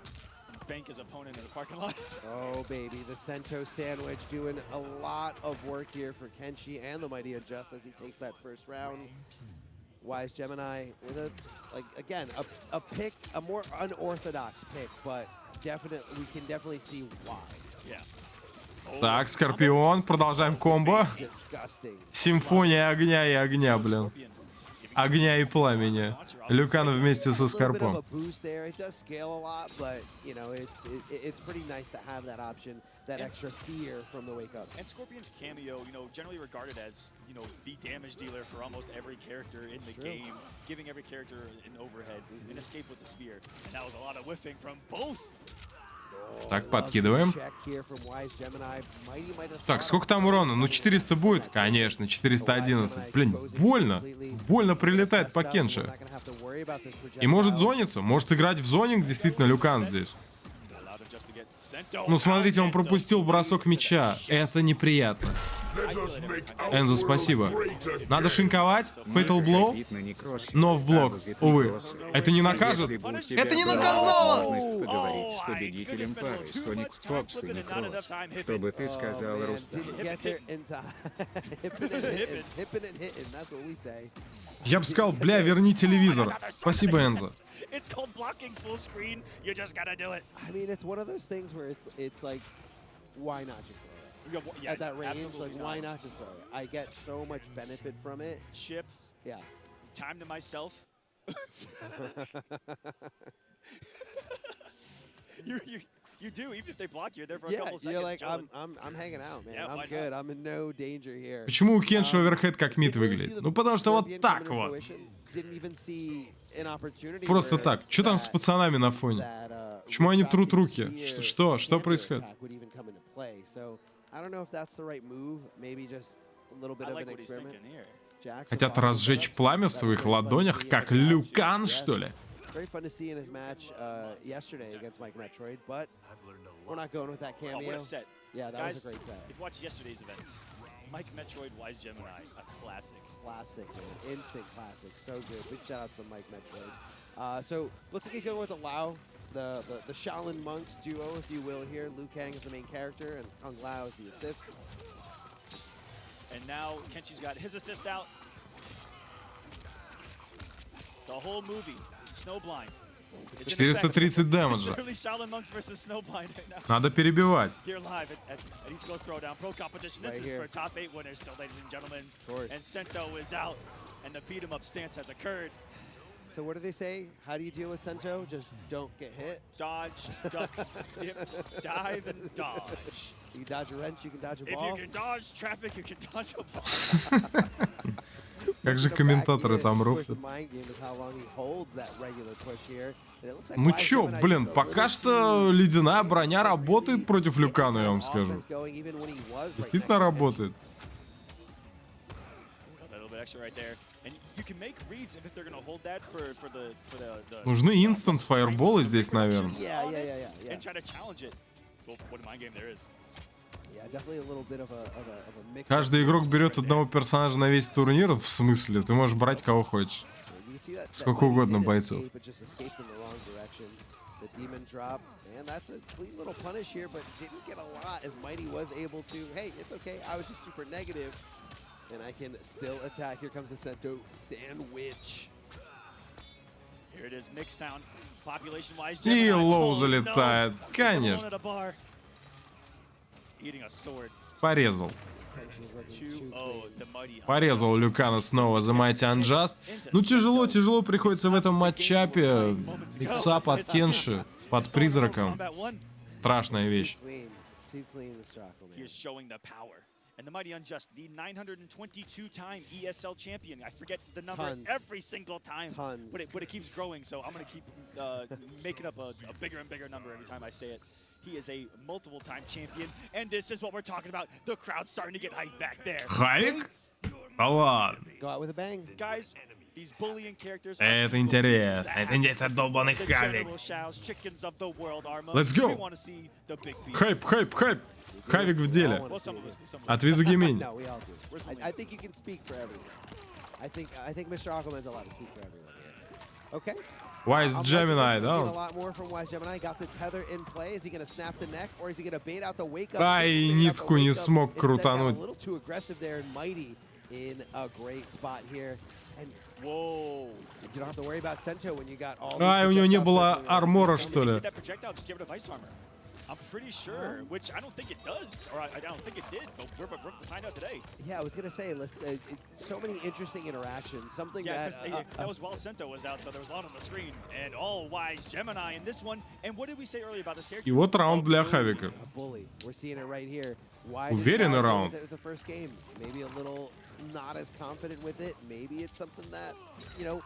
and bank his opponent in the parking lot. Oh, baby, the Sento sandwich doing a lot of work here for Kenshi and the Mighty Unjust as he takes that first round. Wise Gemini with a pick, a more unorthodox pick, but we can definitely see why. Yeah. Так, Скорпион, продолжаем комбо. Симфония огня и огня, блин. Огня и пламени. Люкан вместе со Скорпом. That extra fear from the wake up. And Scorpion's cameo, you know, generally regarded as, you know, the damage dealer for almost every character in the game, giving every character an overhead, an escape with the spear. And that was a lot of whiffing from both. Так, подкидываем. Так, сколько там урона? Ну, 400 будет? Конечно, 411. Блин, больно. Больно прилетает по Кенше. И может зониться. Может играть в зонинг, действительно, Люкан здесь. Ну, смотрите, он пропустил бросок мяча. Это неприятно. Энзо, спасибо. Надо шинковать. Fatal Blow. Но в блок. Увы. Это не накажет? Это не наказало! Поговорить с победителем пары Соник Фокс и Некрос. Чтобы ты сказал, Рустам. Я бы сказал, бля, верни телевизор. Спасибо, Энзо. It's called blocking full screen. You just gotta do it. I mean, it's one of those things where it's like, why not just throw it? Yeah, At that range, like, not. why not just throw it? I get so much benefit from it. Chip. Yeah. Time to myself. You do, even if they block you, they're for a couple seconds. You're like, chilling. I'm hanging out, man. Yeah, I'm why good. not? I'm in no danger here. Почему у Кенши оверхед как мид выглядит? Ну, потому что вот так вот. Просто так. Что там с пацанами на фоне? Почему они трут руки? Что происходит? Хотят разжечь пламя в своих ладонях, как Люкан, что ли? Very fun to see in his match yesterday against Mike Metroid, but we're not going with that cameo. Oh, what a set. Yeah, that Guys, was a great set. If you watched yesterday's events, Mike Metroid, Wise Gemini, a classic. Classic, man. Instant classic. So good. Big shout out to Mike Metroid. So looks like he's going with the Lao, the Shaolin Monks duo, if you will, here. Liu Kang is the main character, and Kung Lao is the assist. And now Kenshi's got his assist out. The whole movie. Snowblind. 430 дэмэджа. Literally Shaolin Monks versus Snowblind right now. Надо перебивать. Here live at East Coast Throwdown Pro Competition. This is for top 8 winners still, ladies and gentlemen. And Sento is out, and the beat 'em up stance has occurred. So what do they say? How do you deal with Sento? Just don't get hit. Dodge, duck, dip, dive, and dodge. You can dodge a wrench, you can dodge a If ball. you can dodge traffic, you can dodge a ball. Как же комментаторы там рухнут. Ну чё, блин, пока что ледяная броня работает против Люкана, я вам скажу. Действительно работает. Нужны инстант фаерболы здесь, наверное. Каждый игрок берет одного персонажа на весь турнир. В смысле? Ты можешь брать кого хочешь. Сколько угодно бойцов. И лоу залетает. Конечно. Порезал. Порезал Люкана снова за Mighty Unjust. Ну, тяжело приходится в этом матчапе. Миксап от Кенши под призраком. Страшная вещь. And the Mighty Unjust, the 922-time ESL champion. I forget the number every single time, but it keeps growing, so I'm going to keep making up a bigger and bigger number every time I say it. He is a multiple-time champion, and this is what we're talking about. The crowd's starting to get hyped back there. Хавик? Да ладно. Go out with a bang. Guys, these bullying characters. Это интересно. Это долбаный Хавик. Let's go. Хайп. Хавик в деле. Отвези гемень. I think you can speak for everyone. I think Mr. Aquaman's allowed to speak for everyone here. Okay. Wise Gemini, да? A lot more from Wise Gemini. Got the tether in play. Is he going to snap the neck or is he going to bait out the wake up? Ай, нитку не смог крутануть. A little too aggressive there and Mighty in a great spot here. And whoa. You don't have to worry about Sento when you got all. Ай, у него не было армора, что ли? I'm pretty sure, which I don't think it does, or I don't think it did, but we're going to find out today. Yeah, I was going to say, so many interesting interactions. Something that was while Sento was out, so there was a lot on the screen. And all Wise Gemini in this one. And what did we say earlier about this character? И вот раунд для Хавика. We're seeing it right here. Уверенный раунд. The first game, maybe a little not as confident with it. Maybe it's something that, you know,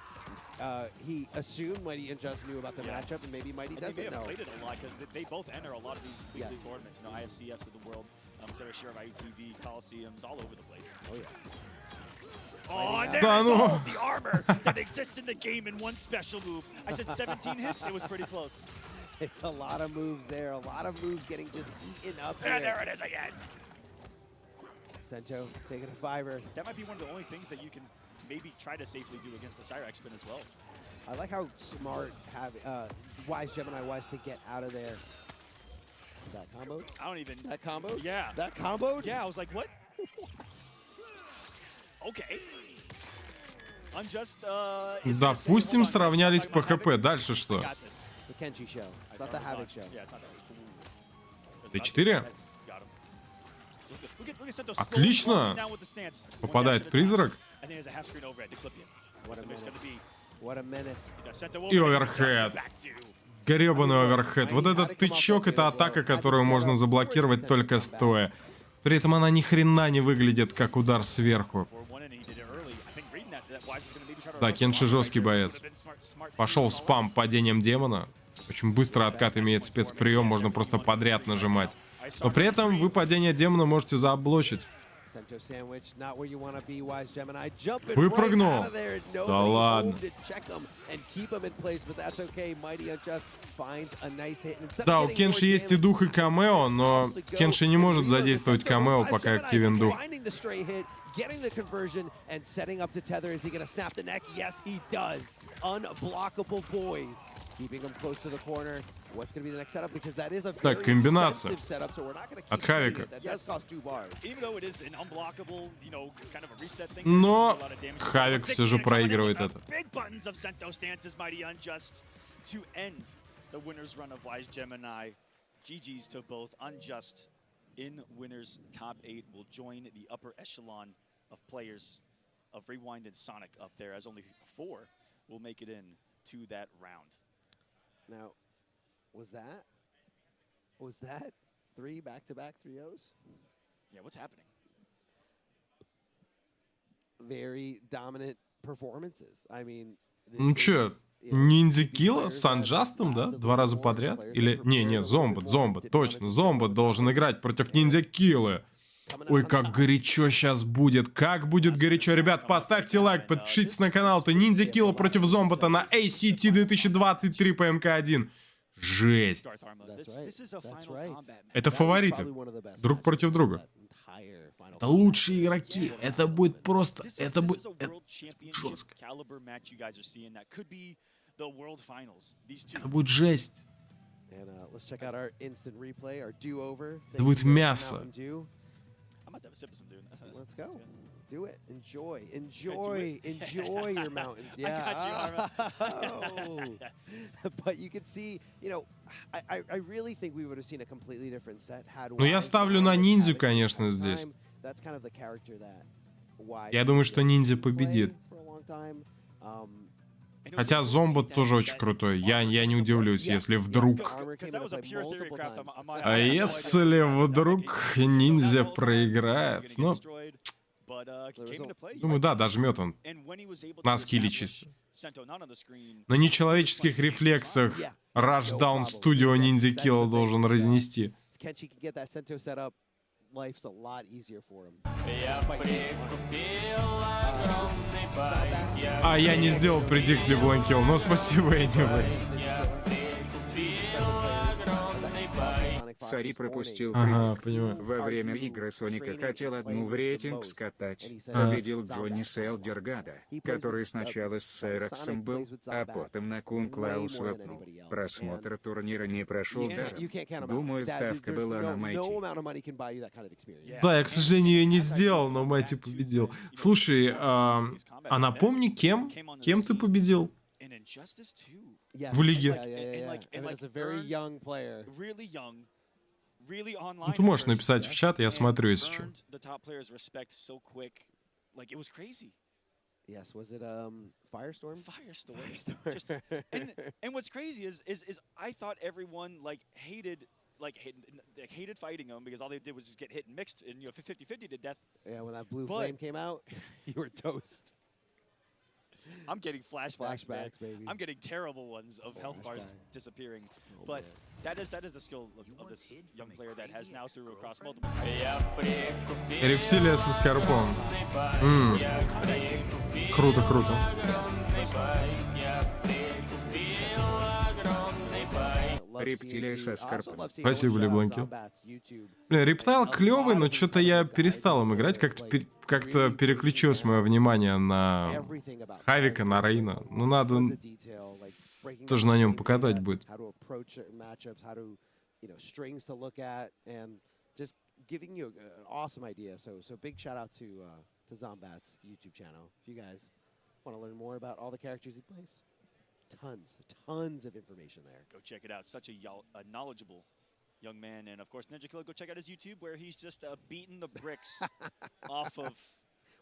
he assumed Mighty and Just knew about the matchup, and maybe Mighty And they may doesn't have know. played it a lot because they both enter a lot of these big league tournaments. You know, IFCFs of the world, etc. Share of IUTV, Coliseums, all over the place. Oh yeah. Oh, and Да there's ну. all the armor that exists in the game in one special move. I said 17 hits. It was pretty close. It's a lot of moves there. A lot of moves getting just eaten up And here. there it is again. Sento taking a fiver. That might be one of the only things that you can maybe try to safely do against the Cyrax spin as well. I like how smart Wise Gemini was to get out of there. That combo? I don't even. That combo? Yeah. That combo? Yeah, I was like, what? Okay. Unjust. Допустим, сравнялись по ХП. Дальше что? The Kenshi show. It's not the Havoc show. Yeah, it's not that. Т4. Отлично. Попадает призрак. What a menace. И оверхед. Гребаный оверхед. Вот этот тычок — это атака, которую можно заблокировать только стоя. При этом она ни хрена не выглядит как удар сверху. Да, Кенши жесткий боец. Пошел в спам падением демона. Очень быстро откат имеет спецприем, можно просто подряд нажимать. Но при этом вы падение демона можете заблочить. Выпрыгнул. Да ладно. Да, у Кенши есть и дух, и камео, но Кенши не может задействовать камео, пока активен дух. Getting the conversion and setting up the tether. Is he going to snap the neck? Yes, he does. Unblockable boys. Keeping him close to the corner. What's going to be the next setup? Because that is a very expensive setup, so we're not going to keep saying it. That does cost 2 bars. Even though it is an unblockable, you know, kind of a reset thing. Но Хавик все же проигрывает это. Big buttons of Sento stances, Mighty Unjust to end the winner's run of Wise Gemini. GG's to both. Unjust in winners top 8 will join the upper echelon of players of Rewind and Sonic up there, as only 4 will make it in to that round. Now, was that 3 back-to-back 3-0s? Yeah, what's happening? Very dominant performances. I mean, Ну чё, Ниндзя Килла с Анджастом, да? 2 раза подряд? Или... Не, Зомбат, точно. Зомбат должен играть против Ниндзя Киллы. Ой, как горячо сейчас будет. Как будет горячо. Ребят, поставьте лайк, подпишитесь на канал. Это Ниндзя Килла против Зомбата на ACT 2023 по МК1. Жесть. Это фавориты. Друг против друга. Это лучшие игроки. Это будет просто... Это будет жестко. Это будет жесть. Это будет мясо. Let's go. Do it. Enjoy your mountain. Yeah. But you can see, you know, I really think we would have seen a completely different set had. Ну, я ставлю на ниндзю, конечно, здесь. Я думаю, что ниндзя победит. Хотя Зомбат тоже очень крутой. Я не удивлюсь, если вдруг... А если вдруг ниндзя проиграет? Ну, думаю, да, дожмет он. На скилле чисто. На нечеловеческих рефлексах Rushdown Studio Ниндзя Килла должен разнести. А я не сделал предикт для бланкил, но спасибо, anyway. Сари пропустил Ага, понимаю. Во время игры Соника хотел одну в рейтинг скатать. Победил Джонни Селдергада, который сначала с Сайраксом был, а потом на Кун Клаус вопнул. Просмотр турнира не прошел даром. Думаю, ставка была на Майти. Да, я, к сожалению, ее не сделал, но Майти победил. Слушай, а напомни, кем ты победил? В лиге. Ну, ты можешь написать в чат, я смотрю, если что. Yes, was it Firestorm? Firestorm. Just, and what's crazy is I thought everyone hated fighting them because all they did was just get hit and mixed and 50-50 to death. Yeah, when that blue flame came out, you were toast. I'm getting flashbacks, man. baby. I'm getting terrible ones of health bars disappearing. But that is the skill of this young player that has now through across multiple. Рептилия со скорпом. Круто, круто. Рептилия со скорпом. Спасибо, Лебланки. Бля, Рептайл клевый, но что-то я перестал им играть. Как-то переключилось мое внимание на Хавика, на Рейна. Ну, надо тоже на нем покатать будет. Giving you an awesome idea. So big shout out to Zombat's YouTube channel. If you guys want to learn more about all the characters he plays, tons of information there. Go check it out. Such a knowledgeable young man. And of course, Ninjakilla, go check out his YouTube where he's just beating the bricks off of...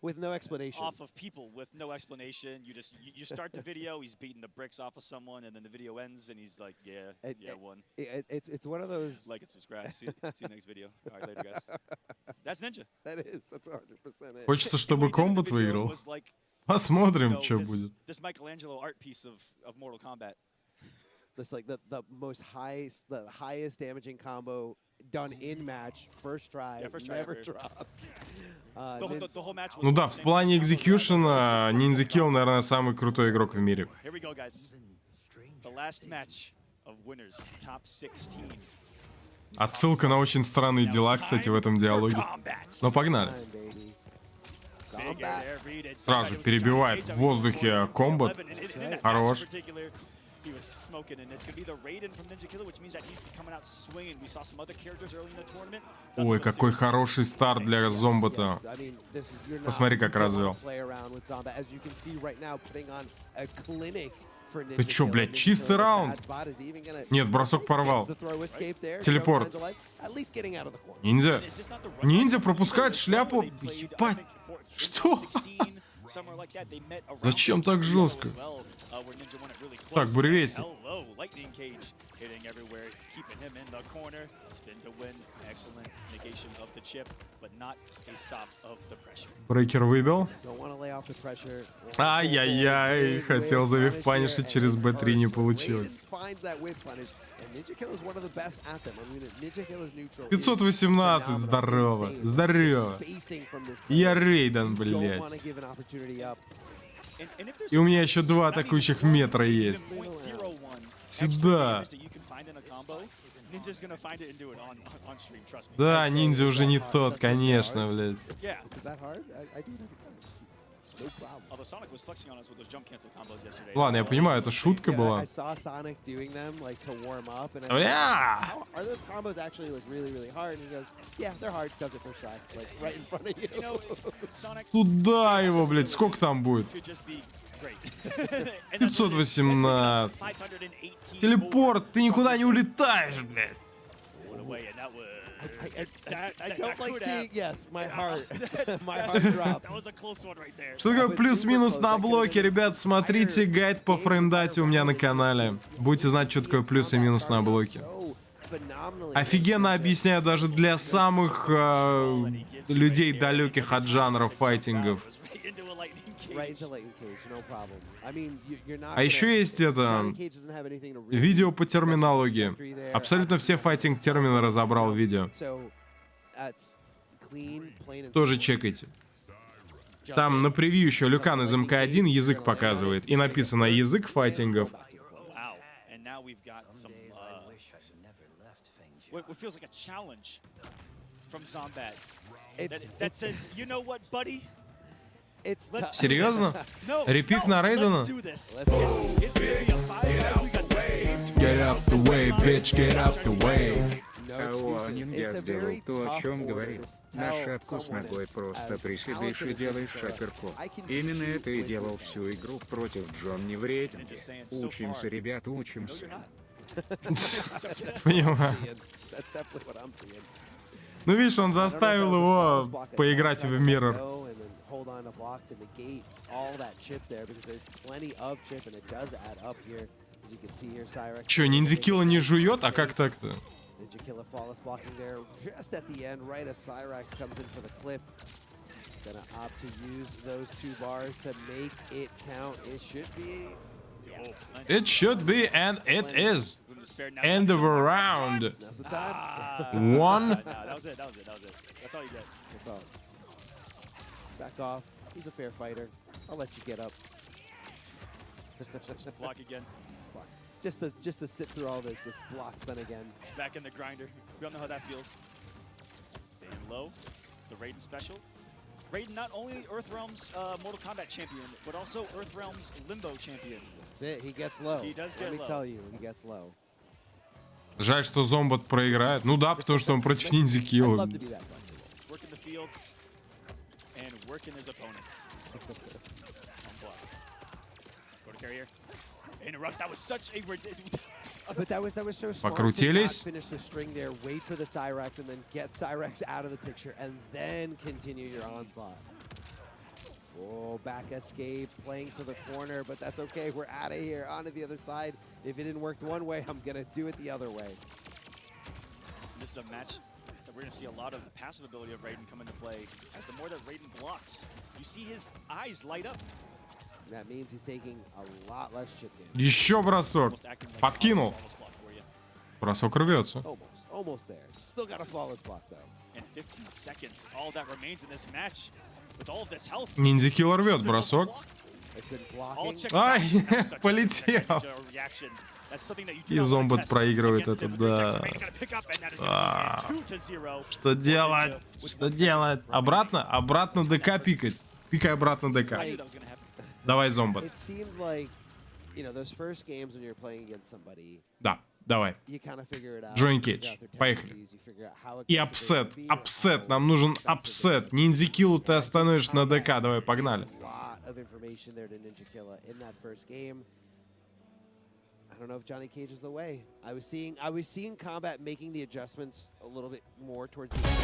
With no explanation. Off of people with no explanation. You start the video, he's beating the bricks off of someone, and then the video ends, and he's like, won. It's one of those... Like and subscribe. See you next video. All right, later, guys. That's Ninja. That's 100% it. Хочется, чтобы Комбат выиграл. Посмотрим, что будет. This Michelangelo art piece of Mortal Kombat. This like the highest damaging combo done in match, first try, never dropped. Ну да, в плане экзекьюшена Ninjakilla, наверное, самый крутой игрок в мире. Отсылка на очень странные дела, кстати, в этом диалоге. Но погнали. Сразу же перебивает в воздухе Комбат. Хорош. Ой, какой хороший старт для Зомбата. Посмотри, как развел. Ты чё, блядь, чистый раунд? Нет, бросок порвал. Телепорт. Ниндзя. Ниндзя пропускает шляпу. Ебать. Что? Зачем так жестко? Так, буревесит. Брейкер выбил. Ай-яй-яй, хотел завив панишить через Б3, не получилось. 518, здорово, здорово. Я Рейден, блядь. И у меня еще 2 атакующих метра есть. Сюда. Да, ниндзя уже не тот, конечно, блядь. Ладно, я понимаю, это шутка была. Бля! Туда его, блядь, сколько там будет? 518. Телепорт, ты никуда не улетаешь, блядь. Что такое плюс-минус на блоке? Ребят, смотрите гайд по фреймдате у меня на канале. Будете знать, что такое плюс и минус на блоке. Офигенно объясняю даже для самых людей, далеких от жанра файтингов. А еще есть это видео по терминологии. Абсолютно все файтинг-термины разобрал в видео. Тоже чекайте. Там на превью еще Люкан из МК1 язык показывает. И написано язык файтингов. Серьезно? Репик на Рейдена? Get out the way, bitch, get out the way. Я сделал то, о чем говорил. На шапку с ногой просто приседаешь и делаешь апперкот. Именно это и делал всю игру против Джовани в рейтинге. Учимся, ребята, учимся. Понимаю. Ну видишь, он заставил его поиграть в Мира. Чё, Ninjakilla не жует? А как так-то? Gonna opt to use those 2 bars to make it count. It should be. It should be, and it is. End of a round. That's the time. One. That was it. That's all you get. That's all. Back off. He's a fair fighter. I'll let you get up. Block again. Just to sit through all this blocks then again. Back in the grinder. We all know how that feels. Staying low. The Raiden special. Raiden not only Earthrealm's Mortal Kombat champion, but also Earthrealm's Limbo champion. That's it. He gets low. He does Let get me low. tell you, he gets low. Жаль, что Зомбот проиграет. Ну да, потому что он против Ниндзя I'd Килла. love to be that flexible. Working the fields and working his opponents. On block. Go to carrier. Interrupt. That was such a ridiculous. But that was so smart. Покрутились. To not finish the string there, wait for the Cyrex, and then get Cyrex out of the picture, and then continue your onslaught. Oh, back escape, playing to the corner, but that's okay. We're out of here, onto the other side. If it didn't work one way, I'm gonna do it the other way. This is a match that we're going to see a lot of the passive ability of Raiden come into play. As the more that Raiden blocks, you see his eyes light up. That means he's taking a lot less chip damage. Еще бросок. Almost acting like Подкинул. almost blocked for you. Бросок рвется. Almost there. Still got a flawless block though. And 15 seconds, all that remains in this match. With all of this health. Ниндзя Килла рвет бросок. It's been All blocking. checks Ай, back. That was such a полетел. reaction. That's something that you И do not wanna Зомбот test проигрывает against это, him. да. Raiden gotta pick up, and that is gonna be 2-0. Что делать? Что делать? Обратно? Обратно ДК пикать. Пикай обратно ДК. I knew that was gonna happen. Давай, Зомбот. It seemed like, those first games when you're playing against somebody, Да, давай. you kind of figure it out. Джонни you figure Кейдж, out their поехали. tendencies, you figure out how И aggressive they апсет, can be, апсет. how Нам нужен defensive they апсет. can be. Ниндзя Киллу ты остановишь на ДК. Давай, погнали. A lot of information there to Andykar'a in that first game. I don't know if Johnny Cage is the way. I was seeing Kombat making the adjustments a little bit more towards the end.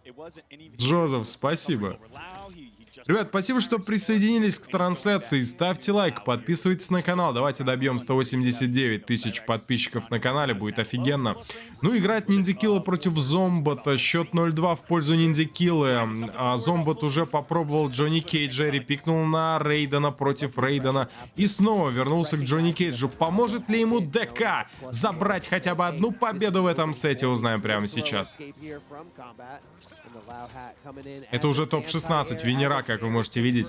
It wasn't any. Джозеф, спасибо. Ребят, спасибо, что присоединились к трансляции. Ставьте лайк, подписывайтесь на канал. Давайте добьем 189 тысяч подписчиков на канале, будет офигенно. Ну, играть Ниндзя Килла против Зомбота. Счет 0-2 в пользу Ниндзя Киллы. Зомбот уже попробовал Джонни Кейджа, репикнул на Рейдена против Рейдена. И снова вернулся к Джонни Кейджу. Поможет ли ему ДК забрать хотя бы одну победу в этом сете, узнаем прямо сейчас. Это уже топ-16 Венера, как вы можете видеть.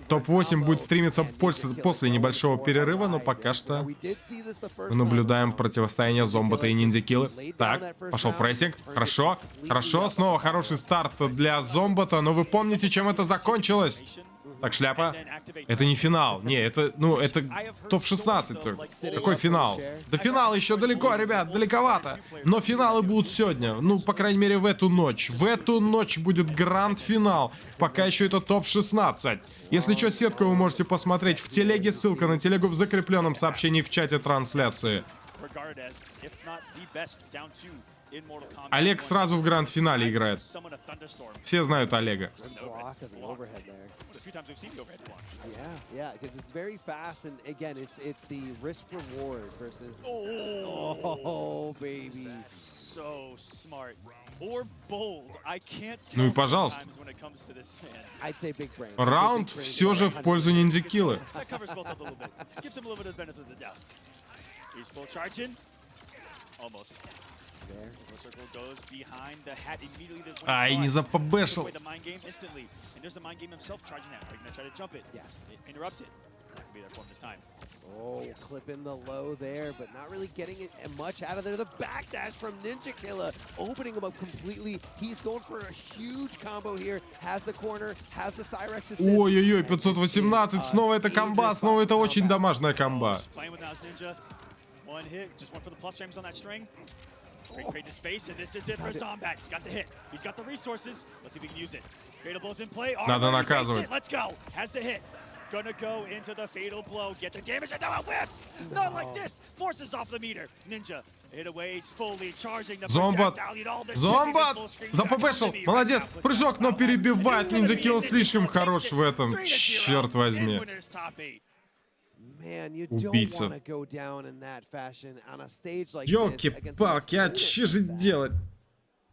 Топ-8 будет стримиться после небольшого перерыва, но пока что мы наблюдаем противостояние Зомбота и Ниндзя Киллы. Так, пошел прессинг. Хорошо, хорошо. Снова хороший старт для Зомбота, но вы помните, чем это закончилось? Так, шляпа. Это не финал. Не, это топ-16 только. Какой финал? До финала еще далеко, ребят, далековато. Но финалы будут сегодня. Ну, по крайней мере, в эту ночь. В эту ночь будет гранд-финал. Пока еще это топ-16. Если что, сетку вы можете посмотреть в телеге. Ссылка на телегу в закрепленном сообщении в чате трансляции. Олег сразу в гранд-финале играет. Все знают Олега. Yeah, because it's very fast, and again, it's the risk reward versus. Oh, baby. So smart or bold. I can't tell. Ну и пожалуйста. When it comes to this man. I'd say big brain. Раунд все же в пользу Ниндзя Киллы. That covers both up a little bit. Gives him a little bit of benefit of the doubt. He's full charging. Almost. There. The circle goes behind the hat immediately. Ай, не запобешил. The mind game instantly. And there's the mind game himself charging out. Are you gonna try to jump it? Yeah. Interrupt it. Not gonna be there for him this time. Oh, clipping the low there, but not really getting it much out of there. The backdash from Andykar'a, opening him up completely. He's going for a huge combo here. Has the corner, has the Cyrex assist. Ой-ой-ой, 518. Снова это комба, снова это очень дамажная комба. Playing with Nas Ninja. One hit, just went for the plus frames on that string. Create the space, and this is it for Zombat. He's got the hit. He's got the resources. Let's see if we can use it. Fatal blow's in play. Надо наказывать. Let's go. Has the hit. Gonna go into the fatal blow. Get the damage, and now it whiffs. Not like this. Forces off the meter. Ninja hit away. He's fully charging the Зомбот! Зомбот! ЗППшил! Молодец! Прыжок, но перебивает. Ниндзя Килла слишком хорош в этом. Черт возьми. man, you don't Убийца. want to go down in that fashion on a stage like this. Ёлки-палки, а че же делать?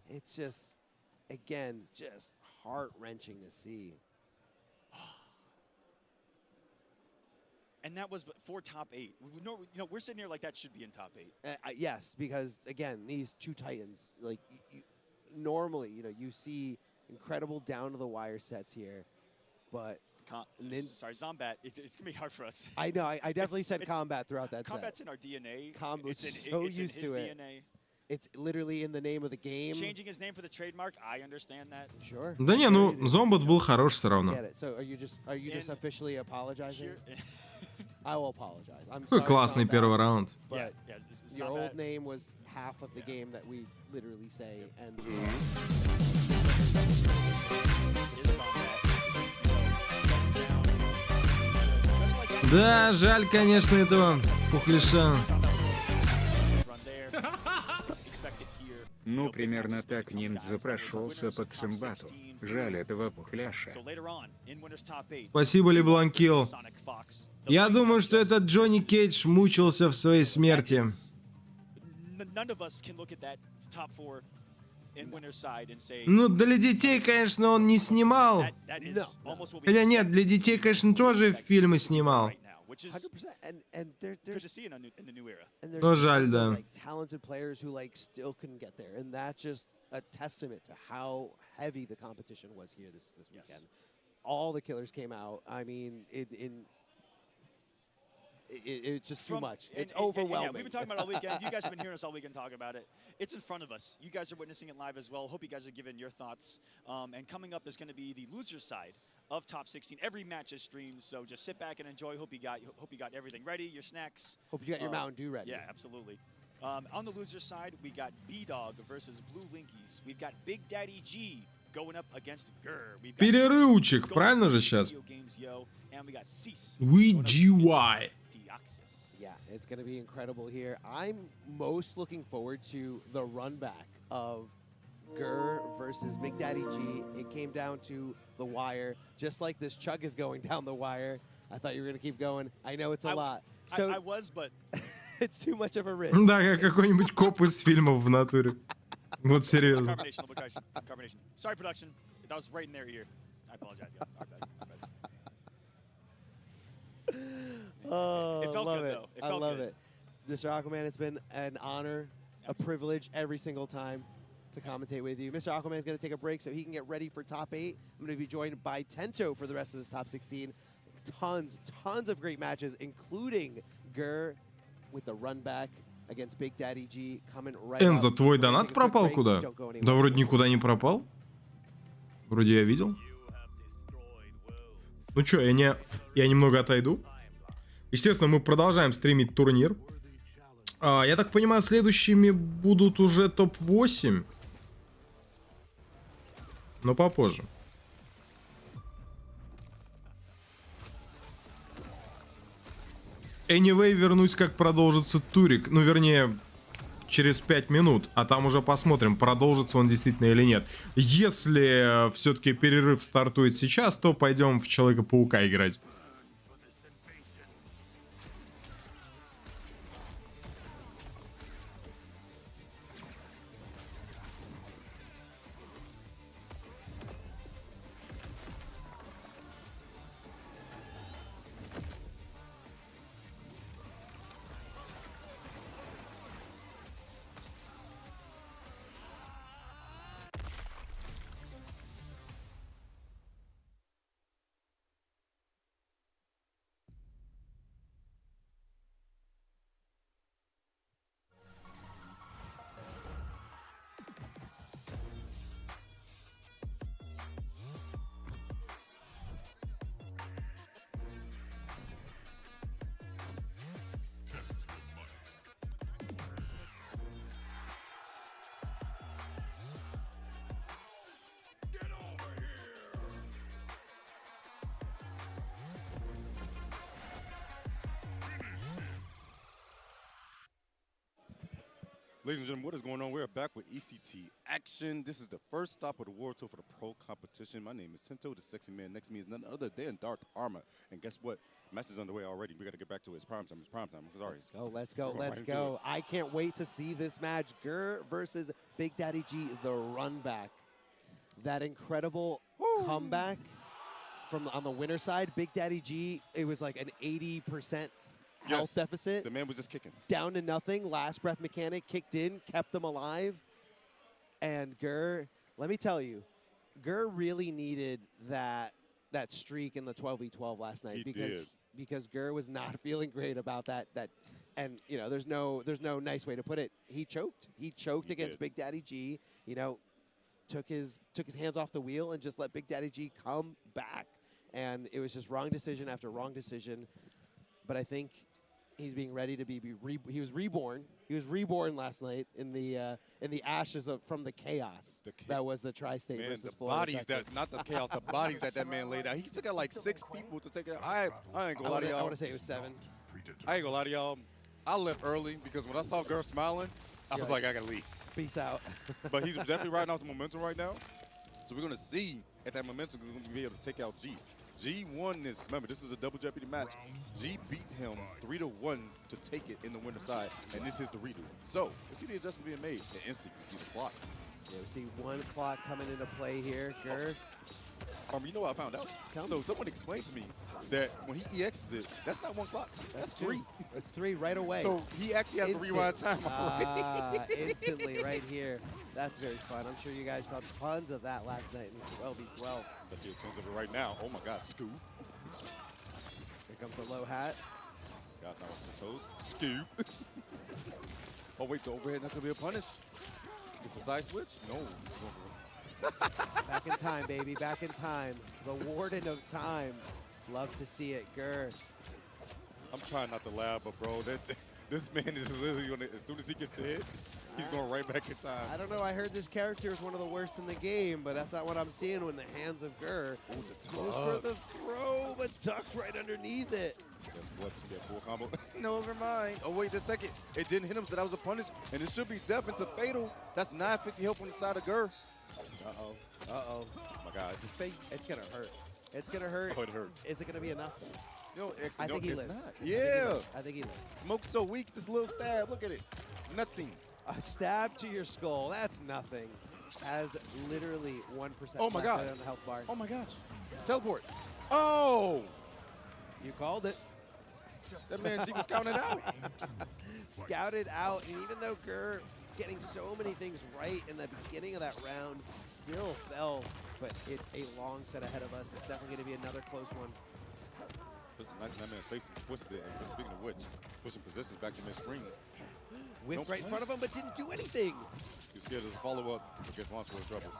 It's just, again, just heart-wrenching to see. And that was for top 8. We're sitting here like that should be in top 8. Yes, because again, these two titans, like normally, you see incredible down-to-the-wire sets here, but sorry, Zombat. It's gonna be hard for us. I know. I definitely said Kombat throughout that set. Combat's in our DNA. It's it's so in used his to it. DNA. It's literally in the name of the game. Changing his name for the trademark, I understand that. Sure. Да не, ну, Зомбот был хорош все равно. Get it. So are you just officially apologizing? I will apologize. I'm Какой sorry классный about первый that, раунд. but Yeah, your Zombat. old name was half of the game that we literally say, and Да, жаль, конечно, этого пухляша. Ну, примерно так ниндзя прошелся по Цимбату. Жаль этого пухляша. Спасибо, Лебланкил. Я думаю, что этот Джонни Кейдж мучился в своей смерти. Ну, для детей, конечно, он не снимал. Хотя нет, для детей, конечно, тоже фильмы снимал. 100%. And there's Но жаль, да. like talented players who like still couldn't get there, and that's just a testament to how heavy the competition was here this weekend. All the killers came out. I mean, it's just too much. It's overwhelming. Yeah, we've been talking about it all weekend. You guys have been hearing us all weekend talk about it. It's in front of us. You guys are witnessing it live as well. Hope you guys are giving your thoughts. And coming up is going to be the loser side of top 16. Every match is streamed, so just sit back and enjoy. Hope you got everything ready, your snacks. Hope you got your Mountain Dew ready. Yeah, absolutely. On the loser side, we got B-Dog versus Blue Linkies. We've got Big Daddy G going up against Grr. Перерывчик, правильно же сейчас? VGY. Yeah, it's going to be incredible here. I'm most looking forward to the run back of Grr versus Big Daddy G. It came down to the wire, just like this chug is going down the wire. I thought you were going to keep going. I know it's a lot. So I was, but it's too much of a risk. Да, как какой-нибудь коп из фильмов в натуре. Вот серьезно. Carbonation. Sorry, production. That was right in their ear. I apologize, guys. Our bad. Oh, It felt love good, it. though. It I felt love good. it. Mr. Aquaman, it's been an honor, a privilege every single time to commentate with you. Mr. Aquaman is going to take a break so he can get ready for top 8. I'm going to be joined by Tento for the rest of this top 16. Tons of great matches, including Grr with the run back against Big Daddy G coming right Энзо, up. твой We're gonna донат take a quick пропал break. куда? Don't go anywhere. Да вроде никуда не пропал. Вроде я видел. Ну чё, я немного отойду. Естественно, мы продолжаем стримить турнир. Я так понимаю, следующими будут уже топ-8. Но попозже. Anyway, вернусь, как продолжится турик. Ну, вернее, через 5 минут. А там уже посмотрим, продолжится он действительно или нет. Если все-таки перерыв стартует сейчас, то пойдем в Человека-паука играть. Ladies and gentlemen, what is going on? We're back with ECT action. This is the first stop of the World Tour for the pro competition. My name is Tinto, the sexy man. Next to me is none other than Darth Armor. And guess what? Match is underway already. We got to get back to it. It's prime time. It's prime time. Sorry. Let's go. Let's go. I can't wait to see this match. Gur versus Big Daddy G, the run back. That incredible comeback from on the winner side. Big Daddy G, it was like an 80% health deficit. The man was just kicking. Down to nothing. Last breath mechanic kicked in, kept them alive. And Gur, let me tell you, Gur really needed that streak in the 12v12 last night because Gur was not feeling great about that. And you know, there's no nice way to put it. He choked. He choked against Big Daddy G. You know, took his hands off the wheel and just let Big Daddy G come back. And it was just wrong decision after wrong decision. But I think he's being ready to he was reborn. He was reborn last night in the ashes from the chaos that was the tri-state versus Florida. Not the chaos, the bodies that man laid out. He took out like 6 people to take it. I ain't gonna lie to y'all. I want to say it was 7. I ain't gonna lie to y'all. I left early because when I saw Girl smiling, I was like, I gotta leave. Peace out. But he's definitely riding off the momentum right now. So we're gonna see if that momentum is gonna be able to take out G. G won this. Remember, this is a double jeopardy match. G beat him 3-1 to take it in the winner's side, and this is the redo. So let's see the adjustment being made. And instantly, you see the clock. Yeah, we see 1 clock coming into play here. Gur. You know what I found out? So someone explained to me that when he EXs it, that's not 1 clock. That's 3. That's 3 right away. So he actually has to rewind time already. Instantly right here. That's very fun. I'm sure you guys saw tons of that last night in 12v12. Let's see tons of it right now. Oh my God, scoop. Here comes the low hat. Got that off the toes. Scoop. Oh wait, the overhead not gonna be a punish. It's a side switch? No. Back in time, baby. Back in time. The warden of time. Love to see it, Gur. I'm trying not to laugh, but bro, this man is literally gonna, as soon as he gets to hit, he's going right back in time. I don't know. I heard this character is one of the worst in the game, but that's not what I'm seeing in the hands of Gur. Goes for the throw, but tucked right underneath it. Guess what? You get full combo. No, never mind. Oh wait, the second. It didn't hit him, so that was a punish, and it should be death into fatal. That's 950 health on the side of Gur. Uh-oh. Uh-oh. Oh my God, his face. It's gonna hurt. It's gonna hurt. Oh, it hurts. Is it gonna be enough? No, I think he it's lives. not. Yeah. I think he lives. Smoke's so weak, this little stab, look at it. Nothing. A stab to your skull, that's nothing. Has literally 1% Oh my God. on the health bar. Oh my gosh. Teleport. Oh! You called it. That man G was counted out. Scouted out, and even though Gur getting so many things right in the beginning of that round, still fell, but it's a long set ahead of us. It's definitely going to be another close one. This is nice, that man's face is twisted, and speaking of which, pushing positions back to mid-screen. Whipped right in front of him, but didn't do anything. He was scared of the follow-up against launch for troubles.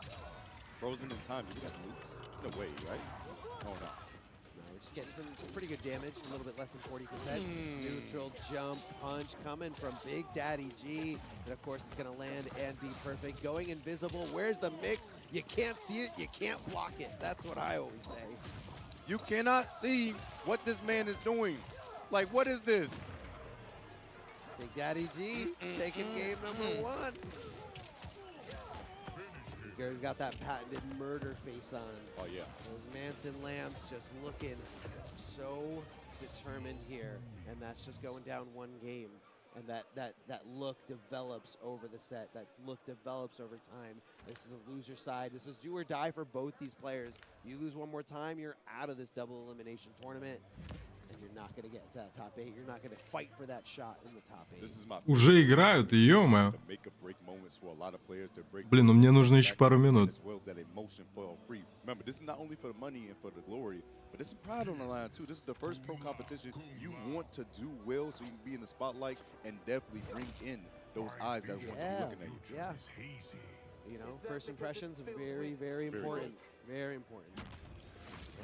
Frozen in time, you got loops. No way, right? Oh no. We're just getting some pretty good damage, a little bit less than 40%. Neutral jump punch coming from Big Daddy G. And of course, it's going to land and be perfect. Going invisible. Where's the mix? You can't see it. You can't block it. That's what I always say. You cannot see what this man is doing. Like, what is this? Big Daddy G taking game number 1. Gur's got that patented murder face on. Oh, yeah. Those Manson lambs just looking so determined here. And that's just going down 1 game. And that look develops over the set. That look develops over time. This is a loser side. This is do or die for both these players. You lose 1 more time, you're out of this double elimination tournament. And you're not going to get to that top 8. You're not going to fight for that shot in the top 8. This is my Уже играют, ё-моё. Блин, ну мне нужно еще пару минут. Remember, this is not only for the money and for the glory, but this is pride on the line too. This is the first pro competition. You want to do well so you can be in the spotlight and definitely bring in those eyes that want to be looking at you. Yeah. You know, first impressions, very, very important. Very important.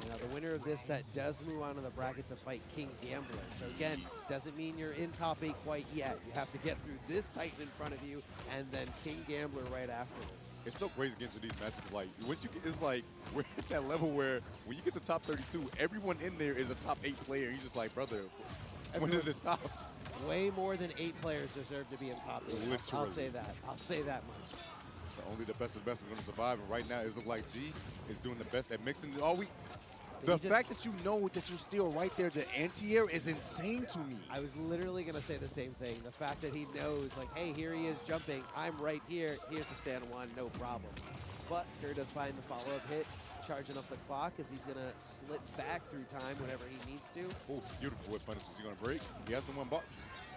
Now, the winner of this set does move on to the bracket to fight King Gambler. So again, doesn't mean you're in top 8 quite yet. You have to get through this Titan in front of you, and then King Gambler right afterwards. It's so crazy getting to these matches. Like, once you get, it's like we're at that level where when you get to top 32, everyone in there is a top 8 player. You're just like, brother, when does it stop? Way more than 8 players deserve to be in top 8. I'll say that. I'll say that much. So only the best of the best are going to survive, and right now it looks like G is doing the best at mixing all week. The fact that you know that you're still right there to anti-air is insane to me. I was literally going to say the same thing. The fact that he knows, like, hey, here he is jumping. I'm right here. Here's the stand one, no problem. But Gur does find the follow-up hit, charging up the clock as he's going to slip back through time whenever he needs to. Oh, beautiful whip punishes. He's going to break. He has the one ball.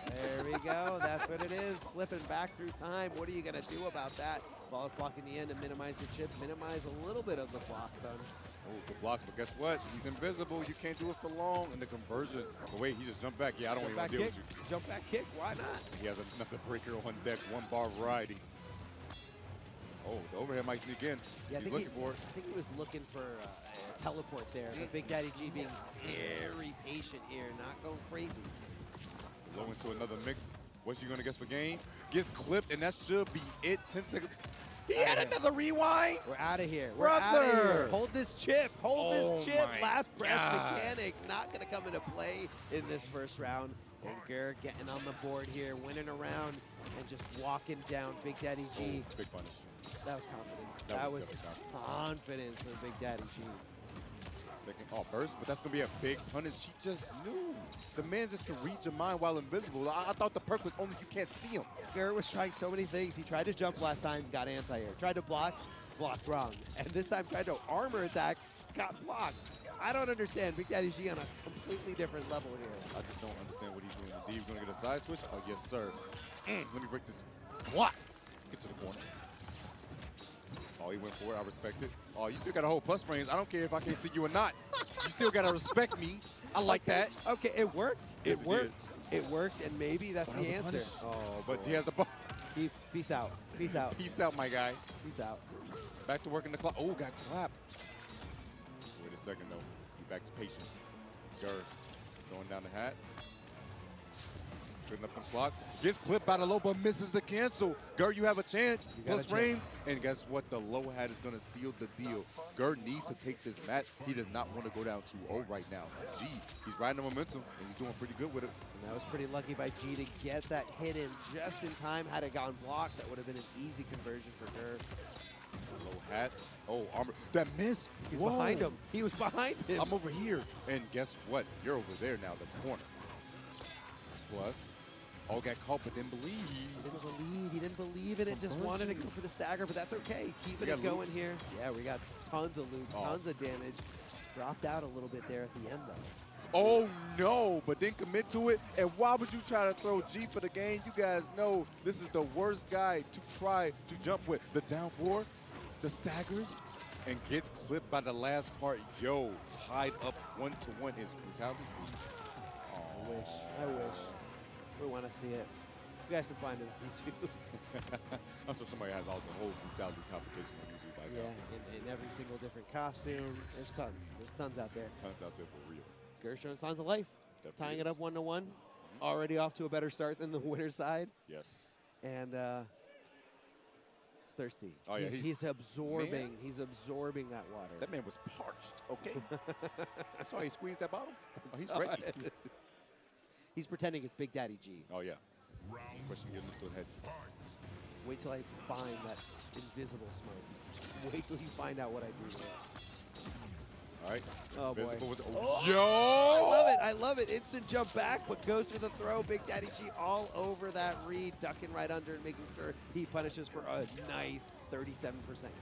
There we go. That's what it is. Slipping back through time. What are you going to do about that? Ball is blocking the end to minimize the chip, minimize a little bit of the block stun. Oh, the blocks, but guess what? He's invisible. You can't do it for long. And the conversion, the way he just jumped back. Yeah, I don't even want to deal with you. Jump back kick, why not? He has another breaker on deck, one bar variety. Oh, the overhead might sneak in. Yeah, He's looking for it. I think he was looking for a teleport there. But Big Daddy G being very patient here, not going crazy. Low into another mix. What's you going to guess for game? Gets clipped, and that should be it. 10 seconds. He had another rewind. We're out of here. We're out of here. Hold this chip. Hold this chip. Last breath God. mechanic not going to come into play in this first round. And Gur getting on the board here, winning around and just walking down Big Daddy G. Oh, big punish. That was confidence. That was confidence for Big Daddy G. Second, burst, but that's going to be a big punish. She just knew. The man just can read your mind while invisible. I thought the perk was only you can't see him. Gur was trying so many things. He tried to jump last time, got anti-air. Tried to block, blocked wrong. And this time tried to armor attack, got blocked. I don't understand. Big Daddy G on a completely different level here. I just don't understand what he's doing. Dee's going to get a side switch. Oh, yes, sir. Let me break this. What? Get to the corner. Oh, he went for it. I respect it. Oh, you still got to hold plus frames. I don't care if I can't see you or not. You still got to respect me. I like that. Okay, it worked. Yes, it worked. It worked, and maybe that's the answer. Oh, but he has the ball. Peace out. Peace out. Peace out, my guy. Peace out. Back to working the clock. Oh, got clapped. Wait a second, though. Back to patience. Gur going down the hat. Putting up the clock. Gets clipped by the low, but misses the cancel. Gur, you have a chance. Plus frames. And guess what? The low hat is going to seal the deal. Gur needs to take this match. He does not want to go down 2-0 right now. G, he's riding the momentum, and he's doing pretty good with it. And that was pretty lucky by G to get that hit in just in time. Had it gone blocked, that would have been an easy conversion for Gur. Low hat. Oh, armor. That miss. He's behind him. He was behind him. I'm over here. And guess what? You're over there now, the corner. Plus, all got caught but didn't believe. He didn't believe. He didn't believe in it. Just wanted to go for the stagger, but that's okay. Keeping it going here. Yeah, we got tons of loot, tons of damage. Dropped out a little bit there at the end, though. Oh, no, but didn't commit to it. And why would you try to throw G for the game? You guys know this is the worst guy to try to jump with. The down four, the staggers, and gets clipped by the last part. Yo, tied up 1-1 is brutality. I wish. We want to see it. You guys can find it on YouTube. I'm sure somebody has all the whole brutality competition on YouTube by now. Yeah, in every single different costume. There's tons. There's tons out there. Tons out there for real. Gur showing signs of life. Definitely tying is. it up 1-1. Already off to a better start than the winner's side. Yes. And it's thirsty. Oh, yeah, he's absorbing. He's absorbing that water. That man was parched, okay? That's why he squeezed that bottle. Oh, he's ready. He's pretending it's Big Daddy G. Oh, yeah. Question getting to the head. Wait till I find that invisible smoke. Wait till you find out what I do there. All right. Oh, boy. Was, Yo! I love it. Instant jump back, but goes for the throw. Big Daddy G all over that read, ducking right under and making sure he punishes for a nice 37%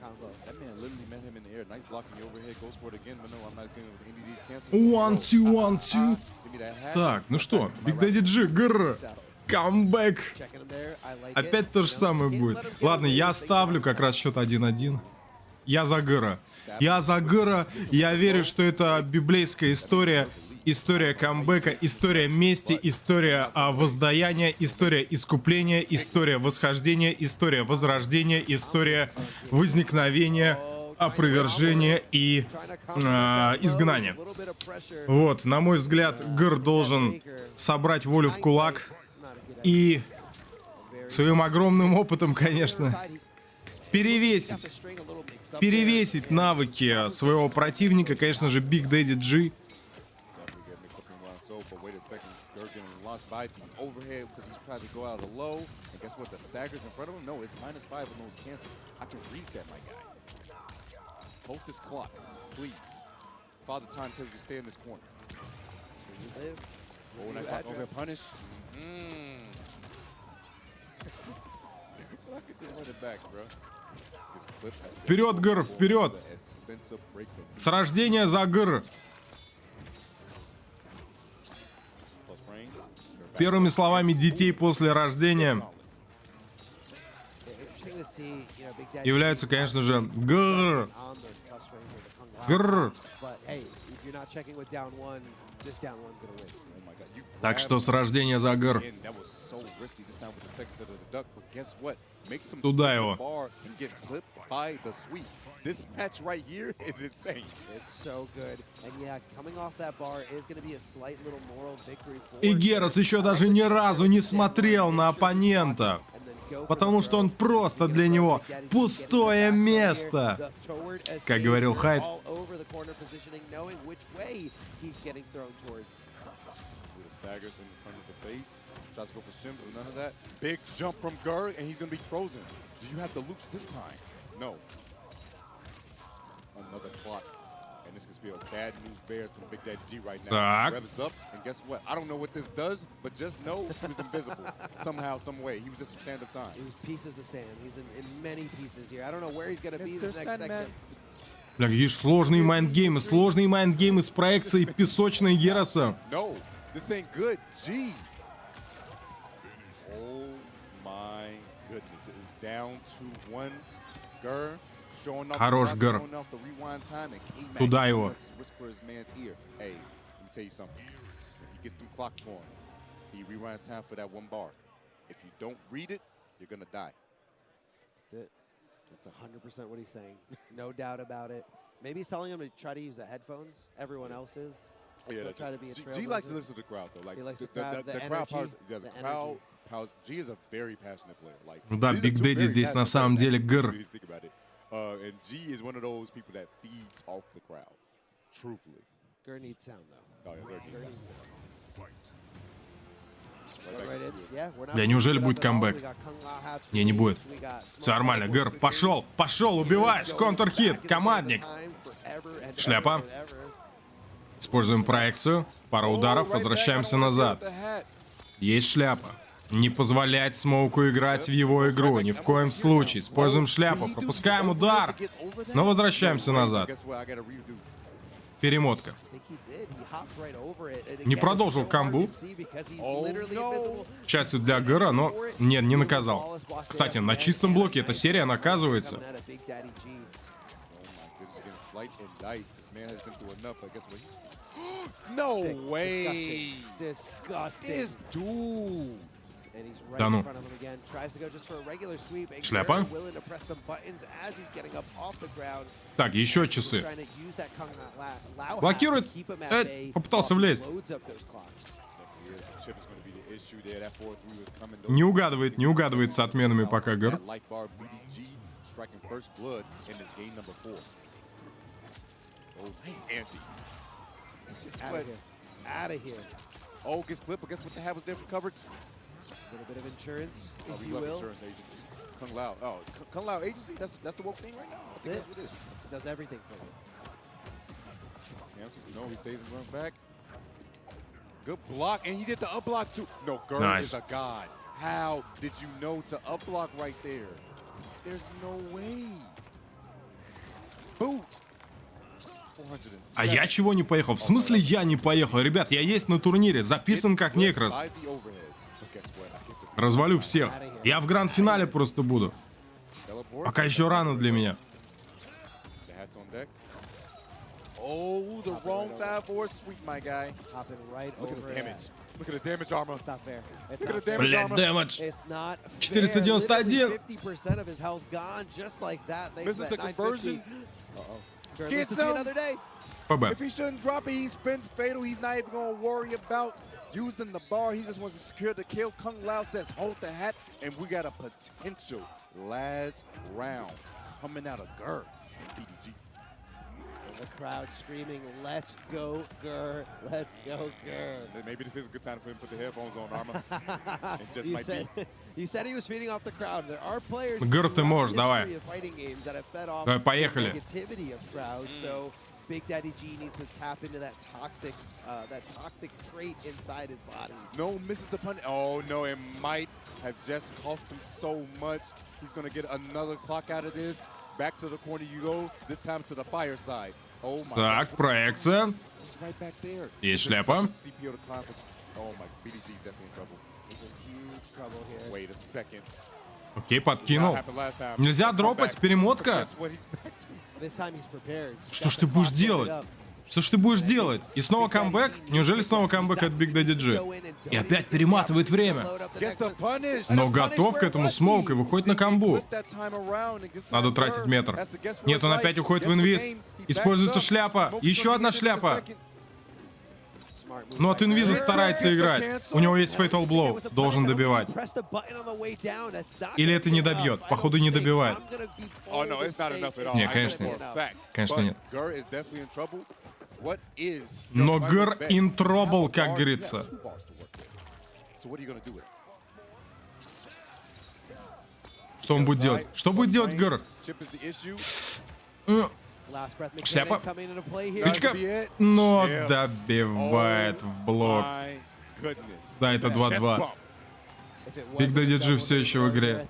combo. That man literally met him in the air. Nice blocking the overhead. Goes for it again, but no, I'm not going with any of these cancels. 1-2, 1-2. Так, ну что, Big Daddy G, Grr. Камбэк. Опять то же самое будет. Ладно, я ставлю как раз счет 1-1. Я за Гыра. Я за Гыра. Я верю, что это библейская история. История камбэка, история мести, история воздаяния, история искупления, история восхождения, история возрождения, история возникновения, опровержения и изгнания. Вот, на мой взгляд, Гыр должен собрать волю в кулак и своим огромным опытом, конечно, перевесить навыки своего противника, конечно же, Big Daddy G. launched by the overhead because he's trying to go out of the low. And guess what? The staggers in front of him? No, it's -5 on those cancels. I can read that, my guy. Hold this clock, please. Father Time tells you to stay in this corner. Oh, nice block over punish. I could just run it back, bro. Вперед, ГР, вперед! С рождения за ГР! Первыми словами детей после рождения являются, конечно же, ГР. ГР. Так что с рождения за ГР. Туда его. This match right here is insane. It's so good. And yeah, coming off that bar is going to be a slight little moral victory for И Герас еще даже ни разу не смотрел на оппонента, потому что он просто для него пустое место. Как говорил Хайд. Staggers in front of the face. Tries to go for shim, but none of that. Big jump from Gur, and he's going to be frozen. Do you have the loops this time? No. Another clock. And this could be a bad news bear from Big Daddy G right now. Revs up, and guess what? I don't know what this does, but just know he was invisible. Somehow, some way. He was just a sand of time. He was pieces of sand. He's in many pieces here. I don't know where he's going to be the next second. Бля, какие же сложные майндгеймы с проекцией песочной Гераса. No, this ain't good. Jeez. Oh my goodness. It is down to 1. Gur. Хорош, Гр. Туда его. Hey, let me tell you something. He gets them clocks going. He rewinds time for that 1 bar. If you don't read it, you're gonna die. That's it. That's 100% what he's saying. No doubt about it. Maybe he's telling him to try to use the headphones. Everyone else is. Oh, yeah, try to be a G likes to listen to the crowd, though. Like, he likes the crowd powers. Yeah, the crowd powers. G is a very passionate player. Like, Ну да, Биг Дэдди здесь на самом деле ГР. And G is one of those people that feeds off the crowd. Truthfully. Gur needs sound, though. Oh, yeah, Gur needs sound. Бля, неужели будет камбэк? Не будет. Все нормально, ГР, пошел, убиваешь, контрхит, командник. Шляпа. Используем проекцию, пара ударов, возвращаемся назад. Есть шляпа. Не позволять Смоуку играть в его игру, ни в коем случае. Используем шляпу, пропускаем удар, но возвращаемся назад. Перемотка. Не продолжил камбу. К счастью для Гэра, но нет, не наказал. Кстати, на чистом блоке эта серия наказывается. Да ну. Шляпа. Так, еще часы. Блокирует. Попытался влезть. Не угадывает с отменами пока Гэр. Oh, gets clipped, but guess what the hat was there for coverage? A little bit of insurance, if you love will. Insurance agents. Kung Lao. Oh, Kung Lao agency? That's the woke thing right now? I think that's what it is. It does everything for you. Cancels. No, he stays and runs back. Good block, and he did the up block too. No, Gur is a god. How did you know to up block right there? There's no way. Boot. А я чего не поехал? В смысле я не поехал? Ребят, я есть на турнире, записан как Некрас. Развалю всех. Я в гранд-финале просто буду. Пока еще рано для меня. Oh, the wrong time for a sweep, my guy. Hopping right Look at over the damage. Look at the damage armor. It's not fair. Look at the damage Блядь, armor. дэмэдж. It's not 491. 50% of his health gone, just like that. Misses the conversion. Gets another day. ПБ. If he shouldn't drop it, he spins fatal. He's not even going to worry about using the bar. He just wants to secure the kill. Kung Lao says, hold the hat. And we got a potential last round coming out of Gur and BDG. The crowd screaming, "Let's go, Gur! Let's go, Gur!" Maybe this is a good time for him to put the headphones on, Arma. It just You might said, be. you said he was feeding off the crowd. There are players Гыр, ты можешь, давай. of fighting games that have fed off Давай, поехали. negativity of crowds. So Big Daddy G needs to tap into that toxic trait inside his body. No, misses the punish. Oh no, it might have just cost him so much. He's gonna get another clock out of this. Back to the corner you go. This time to the fire side. Oh my Так, God. проекция. It's right back there. Есть This is шляпа. such a steep hill to climb for- Oh my, BDG's definitely in trouble. He's in huge trouble here. Wait a second. Окей, This подкинул. happened last time. Нельзя Come дропать, back. перемотка. Guess what he's back to? This time he's prepared. Что ж ты будешь делать? Что ж ты будешь делать? И снова камбэк? Неужели снова камбэк от Big Daddy G? И опять перематывает время. Gets the punish. Но готов к этому смоук и выходит на камбу. Flip that time around and gets to Надо that тратить third. метр. Has to guess for Нет, his он life. опять уходит в Guess the инвиз. game. He Используется backs up. шляпа. Smoke's Еще gonna одна get into the шляпа. second. Но от инвиза старается играть. У него есть Fatal Blow. Должен добивать. Или это не добьет? Походу не добивает. Oh no, it's not enough at all. Не, I know конечно for нет. a fact. Конечно But нет. Gur is definitely in trouble. What is your Но final Гыр bet? in trouble, You have a как bar, говорится. you have two bars to work with. So what are you gonna do with it? Что он будет делать? Что будет делать Гыр? Chip is the issue. Шляпа. That Тычка. could be it. Но Chip. добивает в блок. My goodness. Да, это Chest 2-2. bump. Big Daddy G все еще в игре.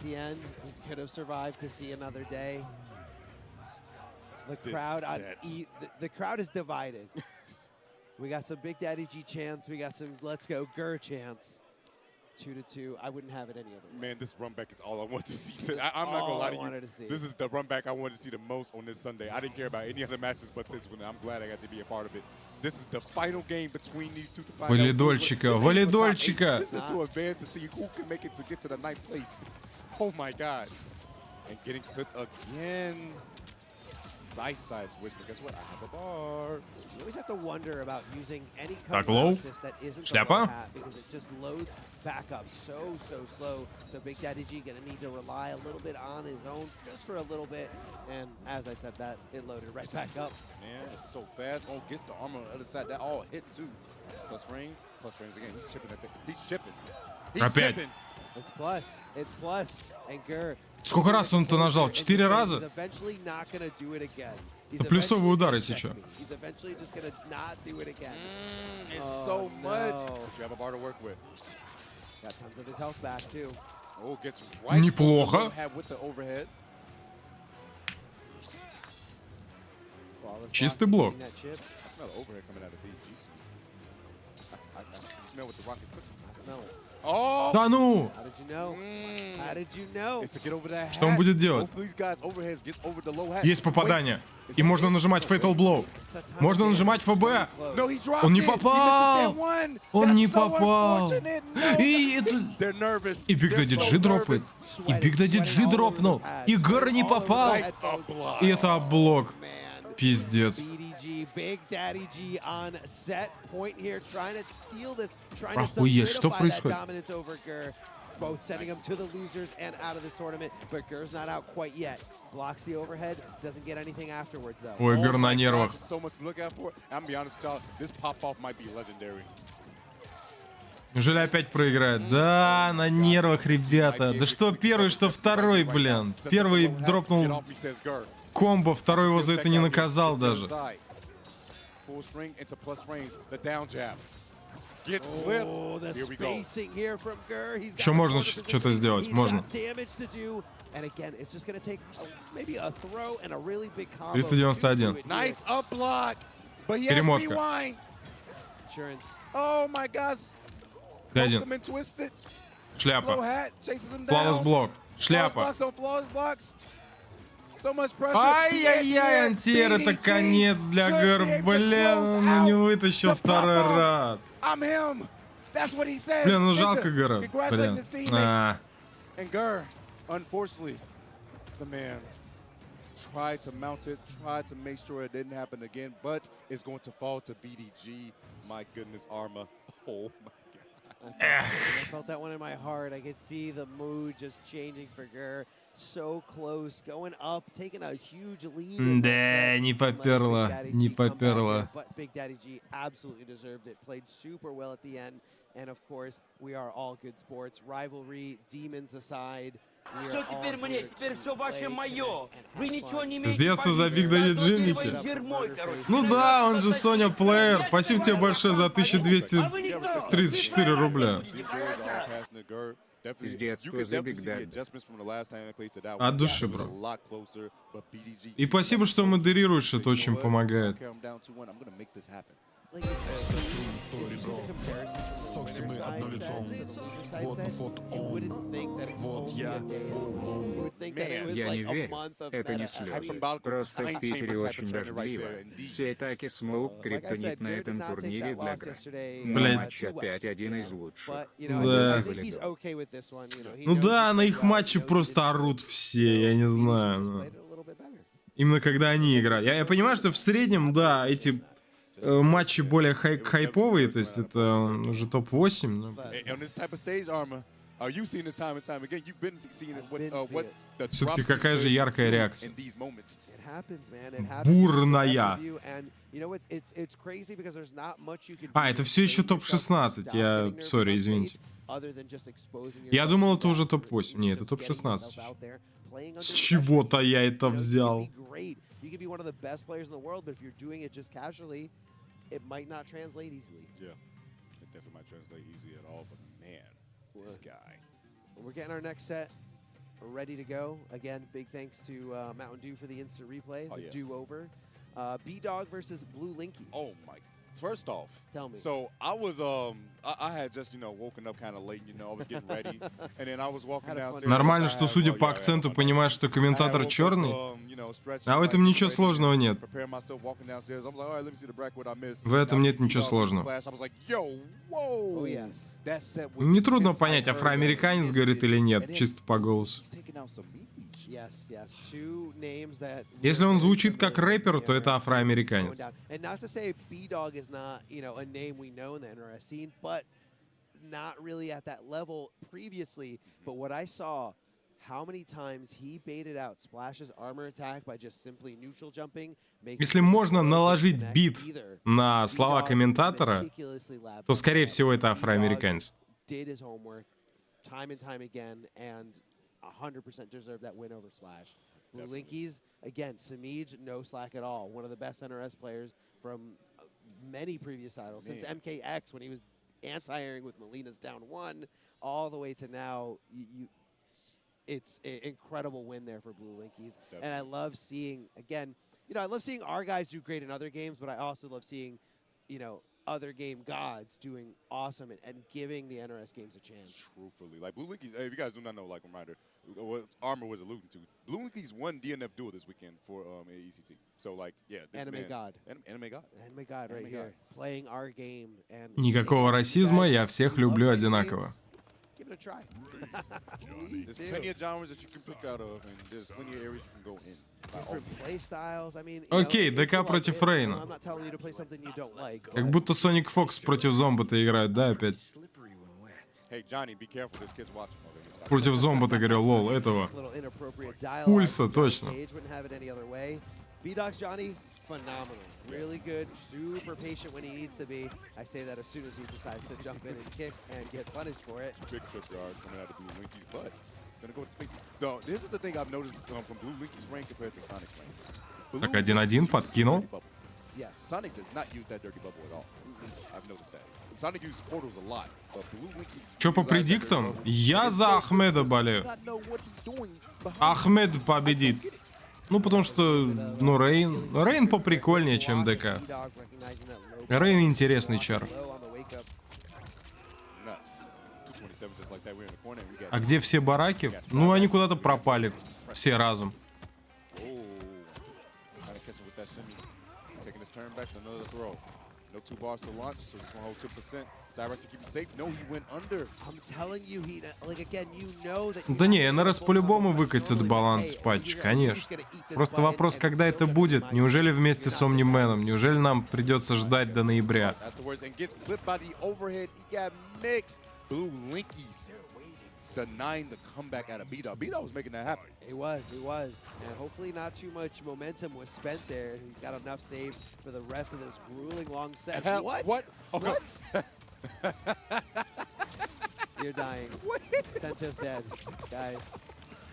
The crowd is divided. We got some Big Daddy G chants. We got some Let's Go Gur chants. 2-2. I wouldn't have it any other way. Man, this run back is all I want to see. I'm not gonna lie to you. This is the run back I wanted to see the most on this Sunday. I didn't care about any other matches but this one. I'm glad I got to be a part of it. This is the final game between these two. Валидольчика, валидольчика. This is to advance to see who can make it to get to the 9th place. Oh my God. And getting clipped again. Size switch, but guess what? I have a bar. You always have to wonder about using any Так, cover лоу. assist that isn't the Шляпа. low hat because it just loads back up so slow. So Big Daddy G gonna need to rely a little bit on his own just for a little bit. And as I said, that it loaded right back up. Man, it's so fast. Oh, gets the armor on the other side. That all hit too. Plus frames again. He's chipping that thing. He's chipping. He's Опять. chipping. It's plus. It's plus. And Gur. Сколько раз он-то нажал? 4 раза? He's eventually not gonna do it again. Это плюсовый удар, если что. He's eventually just gonna not do it again. It's Oh, so much. no. But you have a bar to work with. Got tons of his health back too. Oh, gets right. Неплохо. With the overhead. Чистый блок. I smell the overhead coming out of BG soon. I smell what the Rockets cooking. I smell it. Oh! Да ну! How did you know? How did you know? It's to get over that Что он hat. будет делать? Both of these guys overheads gets over the low hat. Есть попадание. И можно нажимать Fatal Blow. Можно нажимать ФБ. No, he dropped Он не it. попал. He missed the stand one. Он That's не so попал. unfortunate. No. И это... They're nervous. И Big They're Daddy so G дропает. nervous. И Big Daddy G дропнул. И Гэр не попал. Nice up block. И это облог. Man. Пиздец. BDG, Big Daddy G on set point here, trying to steal this, trying to Охуеть, что solidify that происходит? dominance over Gur, both sending him to the losers and out of this tournament, but Gur's not out quite yet. Blocks the overhead, doesn't get anything afterwards though. Ой, Гэр Oh на my нервах. gosh, so much to look out for. I'm gonna be honest with y'all, this pop-off might be legendary. Неужели опять проиграет? Да, на нервах, ребята. Да что первый, что второй, блин. Первый дропнул комбо, второй его за это не наказал даже. Full string into plus frames, the down jab. Gets clipped. Oh, the Here we go. spacing here from Gur. He's got Еще можно the corner что-то position. сделать, He's можно. got damage to do. And again, it's just going to take maybe a throw and a really big combo. 391. Nice up block. But he has Перемотка. rewind. Insurance. Oh my gosh. Один. Him in twisted. Low Шляпа. hat chases him Flawless down. блок. Flawless Шляпа. blocks on flawless blocks. So much pressure. Ай-яй-яй, антиэр, это конец для Гэр. Блин, он не вытащил второй раз. I'm him. That's what he says. Блин, ну жалко Гэра. Congratulating Блин. his teammate. А, And Gur, unfortunately, the man tried to mount it, tried to make sure it didn't happen again, but it's going to fall to BDG. My goodness, Arma. Oh my God. I felt that one in my heart. I could see the mood just changing for Gur. So close, going up, taking a huge lead. Да, не поперло, не поперло. But Big Daddy G absolutely deserved it. Played super well at the end. And of course, we are all good sports. Rivalry, demons aside. Все теперь мне, теперь все ваше мое. Вы ничего не С имеете. детства за Big Daddy G, Ну да, он же Соня плеер. Спасибо тебе большое за 1234 рубля. С детства за Big Daddy. От души, бро. И спасибо, что модерируешь, это очень помогает. Соксимы одно лицо. Вот он. Вот я. Я не верю. Это не слезы. Просто в Питере очень дождливо. Все атаки смоук криптонит на этом турнире для гра. Блядь. Матч опять один из лучших. Да. Ну да, на их матче просто орут все, я не знаю. Именно когда они играют. Я понимаю, что в среднем, да, эти матчи более хайповые, то есть это уже топ-8. Все-таки какая же яркая реакция. Бурная. Это все еще топ-16. Я, сори, извините. Я думал, это уже топ-8. Нет, это топ-16. С чего-то я это взял. It might not translate easily. Yeah, it definitely might translate easily at all, but man, this guy. We're getting our next set ready to go. Again, big thanks to Mountain Dew for the instant replay, the do-over. B-Dog versus Blue Linkies. Oh my, first off, tell me. So I was, I had just, woken up kind of late, I was getting ready, and then I was walking downstairs. Нормально, что, судя по акценту, понимаешь, что комментатор черный. А в этом ничего сложного нет. В этом нет ничего сложного. Нетрудно понять, афроамериканец говорит или нет, чисто по голосу. Если он звучит как рэпер, то это афроамериканец. Если можно наложить бит на слова комментатора, то, скорее всего, это афроамериканец. 100% deserve that win over Splash. Blue Linkies, again, Samij, no slack at all. One of the best NRS players from many previous titles. Since MKX, when he was anti-airing with Melina's down 1, all the way to now, it's an incredible win there for Blue Linkies. Definitely. And I love seeing, again, I love seeing our guys do great in other games, but I also love seeing, other game gods doing awesome and giving the NRS games a chance. Truthfully, like Blue Linkies, if you guys do not know, like reminder, what Armor was alluding to, Blue Linkies won DNF duel this weekend for ECT. So like, yeah, this Anime man, God. Anime God. Anime God right here, playing our game. And Никакого расизма, я всех люблю одинаково. Give it a try. There's plenty of genres that you can pick out of, and there's plenty of areas you can go in. Окей, ДК против Рейна. Как будто Соник Фокс против Зомбота играют, да, опять? Против Зомбота, говорю, лол, этого. Пульса, точно. B-Dog's Johnny, phenomenal. Really good, super patient when he needs to be. I say that as soon as he decides to jump in and kick and get punished for it. Big trip guard coming out of Blue Linkies, but gonna go to space. No, this is the thing I've noticed from Blue Linkies' rank compared to Sonic's rank. Так, 1-1, подкинул. Yes. Sonic does not use that dirty bubble at all. I've noticed that. Sonic uses portals a lot, but Blue Linkies... Чё по предиктам? Я за Ахмеда болею. Ахмед победит. Ну, потому что, Рейн поприкольнее, чем ДК. Рейн интересный чар. А где все бараки? Ну, они куда-то пропали. Все разом. No 2 bars to launch, so just gonna hold 2%. Cyrex to keep it safe. No, he went under. I'm telling you, he like again, you know that. Да не, НРС по-любому выкатит баланс патч, конечно. Просто вопрос, когда это будет. Неужели вместе с Омнименом? Неужели нам придется ждать до ноября? Denying the comeback out of B-Dog. B-Dog was making that happen. He was. And hopefully not too much momentum was spent there. He's got enough saved for the rest of this grueling long set. What? What? Okay. What? You're dying. Tento's dead. Guys.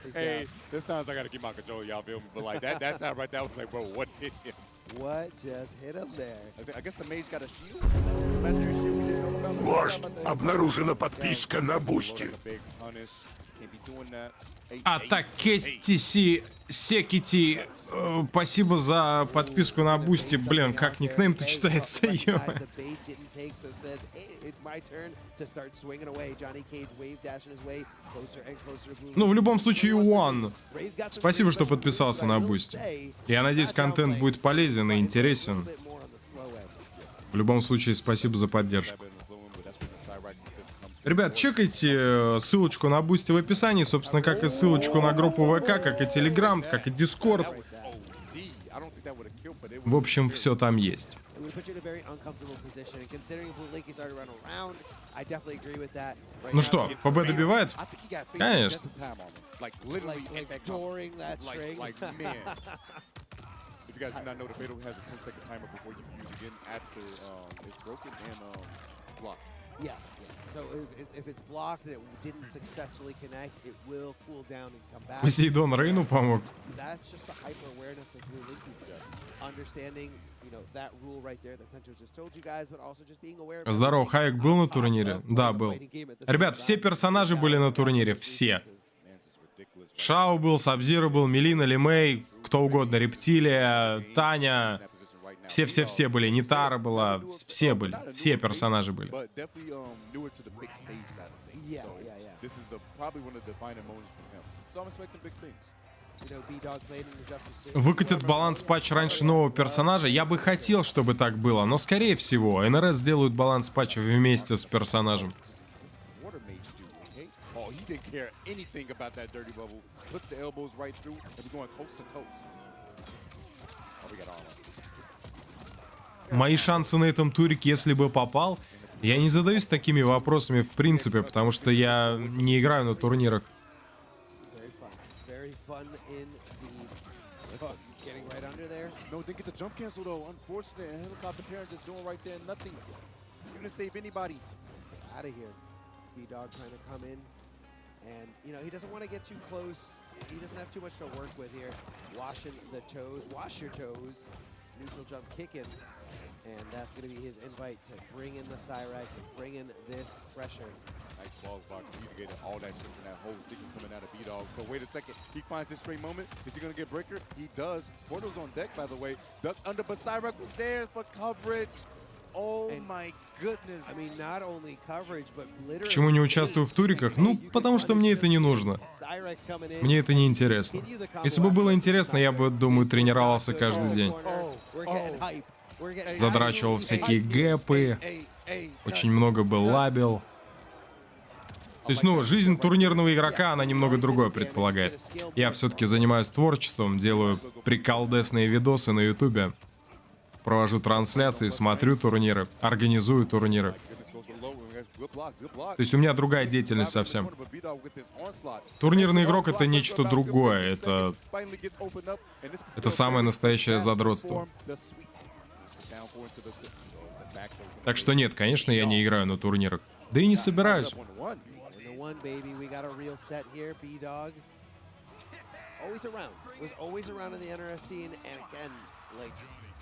He's Hey, dead. there's times I gotta keep my control, y'all feel me? But like that time right there, I was like, bro, what hit him? What just hit him there? I guess the mage got a shield. Legendary shield we didn't know about. Вождь, обнаружена подписка на Бусти. That was a big punish. Can't be doing that. Атакестиси Секити, спасибо за подписку на Бусти. Блин, как никнейм-то читается, ё. Ну, в любом случае, One. Спасибо, что подписался на Бусти. Я надеюсь, контент будет полезен и интересен. В любом случае, спасибо за поддержку. Ребят, чекайте ссылочку на Бусти в описании, собственно, как и ссылочку на группу ВК, как и Телеграм, как и Дискорд. В общем, все там есть. Ну что, ФБ добивает? Конечно. If you guys do not know, the Fatal has a 10-second timer before you use again after it's broken and blocked. Yes. So if it's blocked and it didn't successfully connect, it will cool down and come back. Посейдон Рейну помог. That's just the hyper awareness of Blue Linky. Understanding, you know, that rule right there that Tento just told you guys, but also just being aware. Здорово, Хайек был на турнире? Да, был. Ребят, все персонажи были на турнире, все. Шао был, Саб-Зиро был, Милина, Лимей, кто угодно, Рептилия, Таня. Все были, Нитара была, все были, все персонажи были. Выкатят баланс патч раньше нового персонажа? Я бы хотел, чтобы так было, но скорее всего НРС сделают баланс патча вместе с персонажем. Didn't care anything about that dirty bubble. Puts the elbows right through and we're going coast to coast. Oh, we got all that. Мои шансы на этом турике, если бы попал, я не задаюсь такими вопросами в принципе, потому что я не играю на турнирах. No, didn't get the jump cancel though. Unfortunate. And helicopter parent just doing right there nothing. You're gonna save anybody. Out of here. B-Dog trying to come in. And, you know, he doesn't want to get too close. He doesn't have too much to work with here. Washing the toes. Wash your toes. Neutral jump kicking. And that's going to be his invite to bring in the Cyrex and bring in this pressure. Nice balls block. He get all that shit from that whole sequence coming out of B-Dog. But wait a second. He finds his straight moment. Is he going to get breaker? He does. Portal's on deck, by the way. Ducks under, but Cyrex was there for coverage. Oh my goodness. I mean, not only coverage, but literally. Почему не участвую в туриках? Ну, потому что мне это не нужно. Мне это не интересно. Если бы было интересно, я бы, думаю, тренировался каждый день. Задрачивал всякие гэпы. Очень много бы лабил. То есть, ну, жизнь турнирного игрока, она немного другое предполагает. Я все-таки занимаюсь творчеством, делаю приколдесные видосы на ютубе. Провожу трансляции, смотрю турниры, организую турниры. То есть у меня другая деятельность совсем. Турнирный игрок — это нечто другое. Это самое настоящее задротство. Так что нет, конечно, я не играю на турнирах. Да и не собираюсь.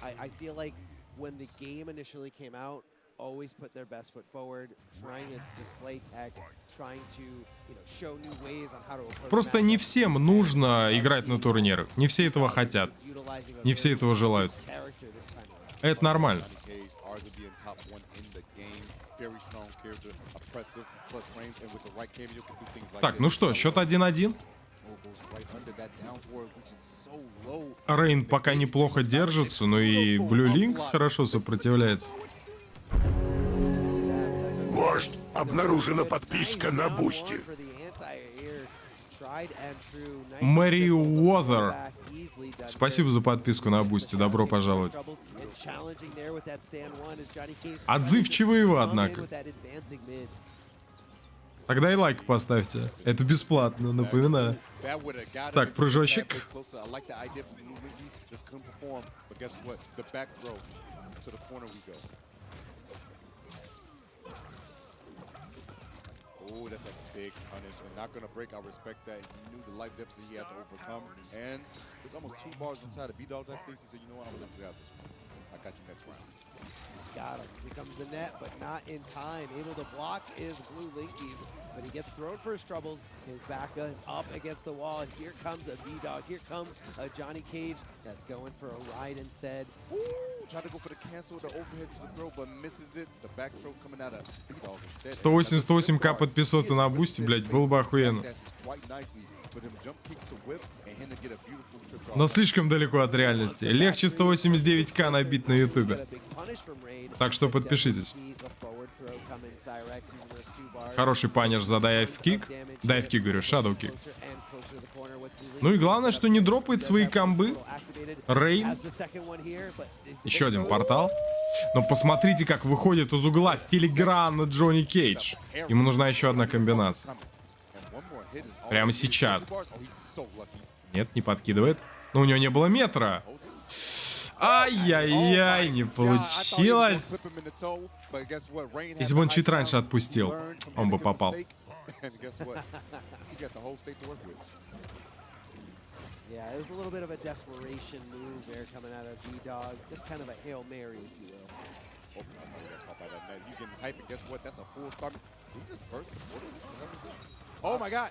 I feel like when the game initially came out, always put their best foot forward, trying to display tech, trying to, you know, show new ways on how to approach. Просто не всем нужно играть на турнирах. Не все этого хотят. Не все этого желают. Это нормально. Так, ну что, счет 1-1. Рейн пока неплохо держится, но и Блю Линкс хорошо сопротивляется. Вождь, обнаружена подписка на Бусти. Мэри Уозер. Спасибо за подписку на Бусти. Добро пожаловать. Отзывчивый вы, однако. Тогда и лайк поставьте. Это бесплатно, напоминаю. Так, прыжочек. Oh, that's a big punish and not gonna break. I respect that. He knew the life deficit he had to overcome. And there's almost 2 bars inside of B-Dog that thinks. He said, you know what, I'm gonna let you have this one. I got you next round. Got him. Here comes the net, but not in time. Able to block is Blue Linkies, but he gets thrown for his troubles. His back is up against the wall. And here comes a B-Dog. Here comes a Johnny Cage that's going for a ride instead. Ooh, tried to go for the cancel, the overhead to the throw, but misses it. The back throw coming out of B-Dog instead. 188к подписоты на Бусти, блять, было бы охуенно. Но слишком далеко от реальности. Легче 189к набить на ютубе. Так что подпишитесь. Хороший паниш за дайв-кик. Дайв-кик, говорю, шадоу-кик. Ну и главное, что не дропает свои комбы. Рейн. Еще один портал. Но посмотрите, как выходит из угла филигранно Джонни Кейдж. Ему нужна еще одна комбинация. Прямо сейчас. Нет, не подкидывает. Но у него не было метра. Ай-яй-яй, не получилось. Если бы он чуть раньше отпустил, он бы попал. Yeah, it was a little bit of a desperation move there coming out of B-Dog. Just kind of a Hail Mary, if you will. He's getting hyped, and guess what? That's a full start. He just burst the portal. Oh my God!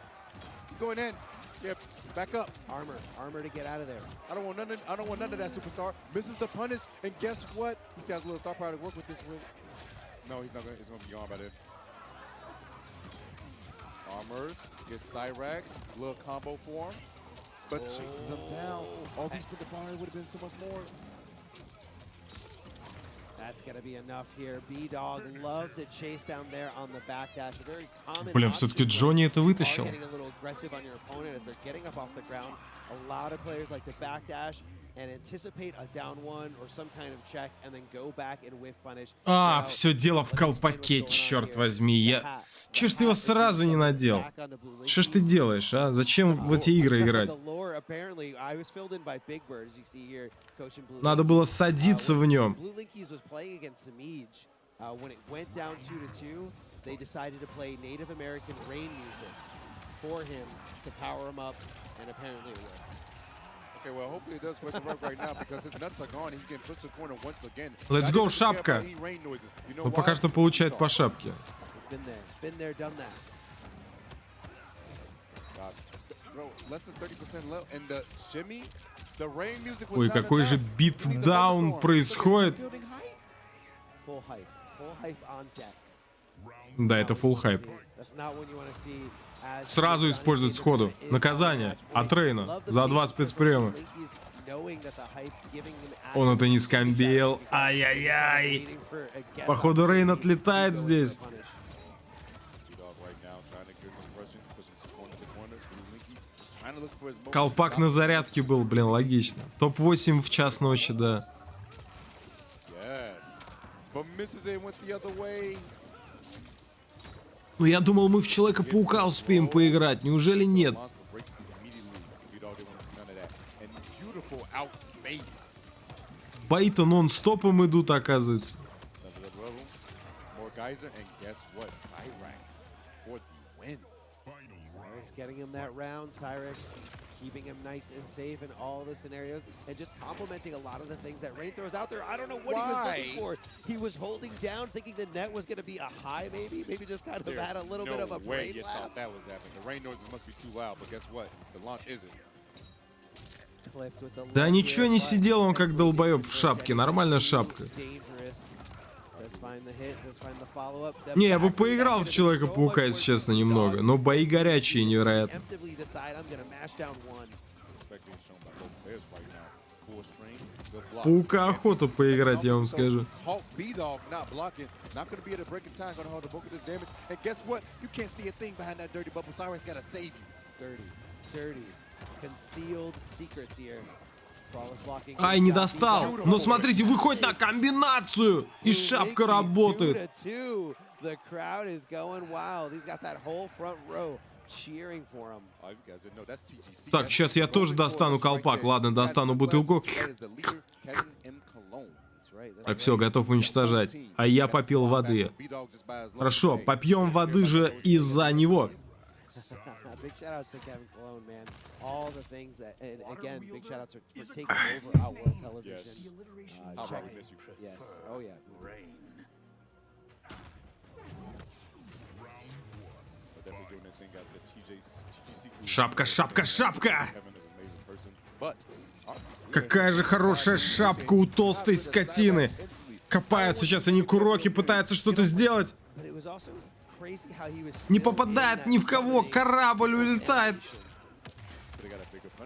He's going in. Yeah, back up. Armor to get out of there. I don't want none of that, superstar. Misses the punish, and guess what? He still has a little star power to work with this with. No, he's not gonna. It's gonna be gone by then. Armors gets Cyrax, little combo for him. But chases him down. All these put the fire would have been so much more. That's gonna be enough here. B-Dog loved to chase down there on the backdash. A very common Блин, все-таки Джонни это вытащил. getting a little aggressive on your opponent as they're getting up off the ground. A lot of players like to backdash and anticipate a down one or some kind of check and then go back and whiff punish. А, все дело в колпаке, черт возьми. Че ж ты его сразу не надел? Что ж ты делаешь, а? Зачем в эти игры играть? Надо было садиться в нем. Let's go, шапка. Ну, пока что получает по шапке. Ой, какой же битдаун происходит. Да, это full хайп. Сразу использует сходу. Наказание от Рейна за 2 спецприема. Он это не скамбел. Ай-яй-яй. Походу Рейн отлетает здесь. Колпак на зарядке был, блин, логично. Топ-8 в час ночи, да. Ну я думал, мы в Человека-паука успеем поиграть. Неужели нет? Бои-то нон-стопом идут, оказывается. Getting him that round, Cyrex keeping him nice and safe in all the scenarios and just complimenting a lot of the things that Rain throws out there. I don't know what he was looking for. He was holding down, thinking the net was going to be a high, maybe just kind of had a little bit of a brain lapse. Thought that was happening. The rain noises must be too loud, but guess what? The launch isn't. Да ничего не сидел он как долбоеб в шапке. Нормальная шапка. Не, я бы поиграл в Человека-паука, если честно, немного. Но бои горячие невероятно. Паука охота поиграть, я вам скажу. Ай, не достал. Но смотрите, выходит на комбинацию. И шапка работает. Так, сейчас я тоже достану колпак. Ладно, достану бутылку. Так, все, готов уничтожать. А я попил воды. Хорошо, попьем воды же из-за него. Шапка, шапка, шапка! Какая же хорошая шапка у толстой скотины! Копаются сейчас они куроки, пытаются что-то сделать. Не попадает ни в кого, корабль улетает.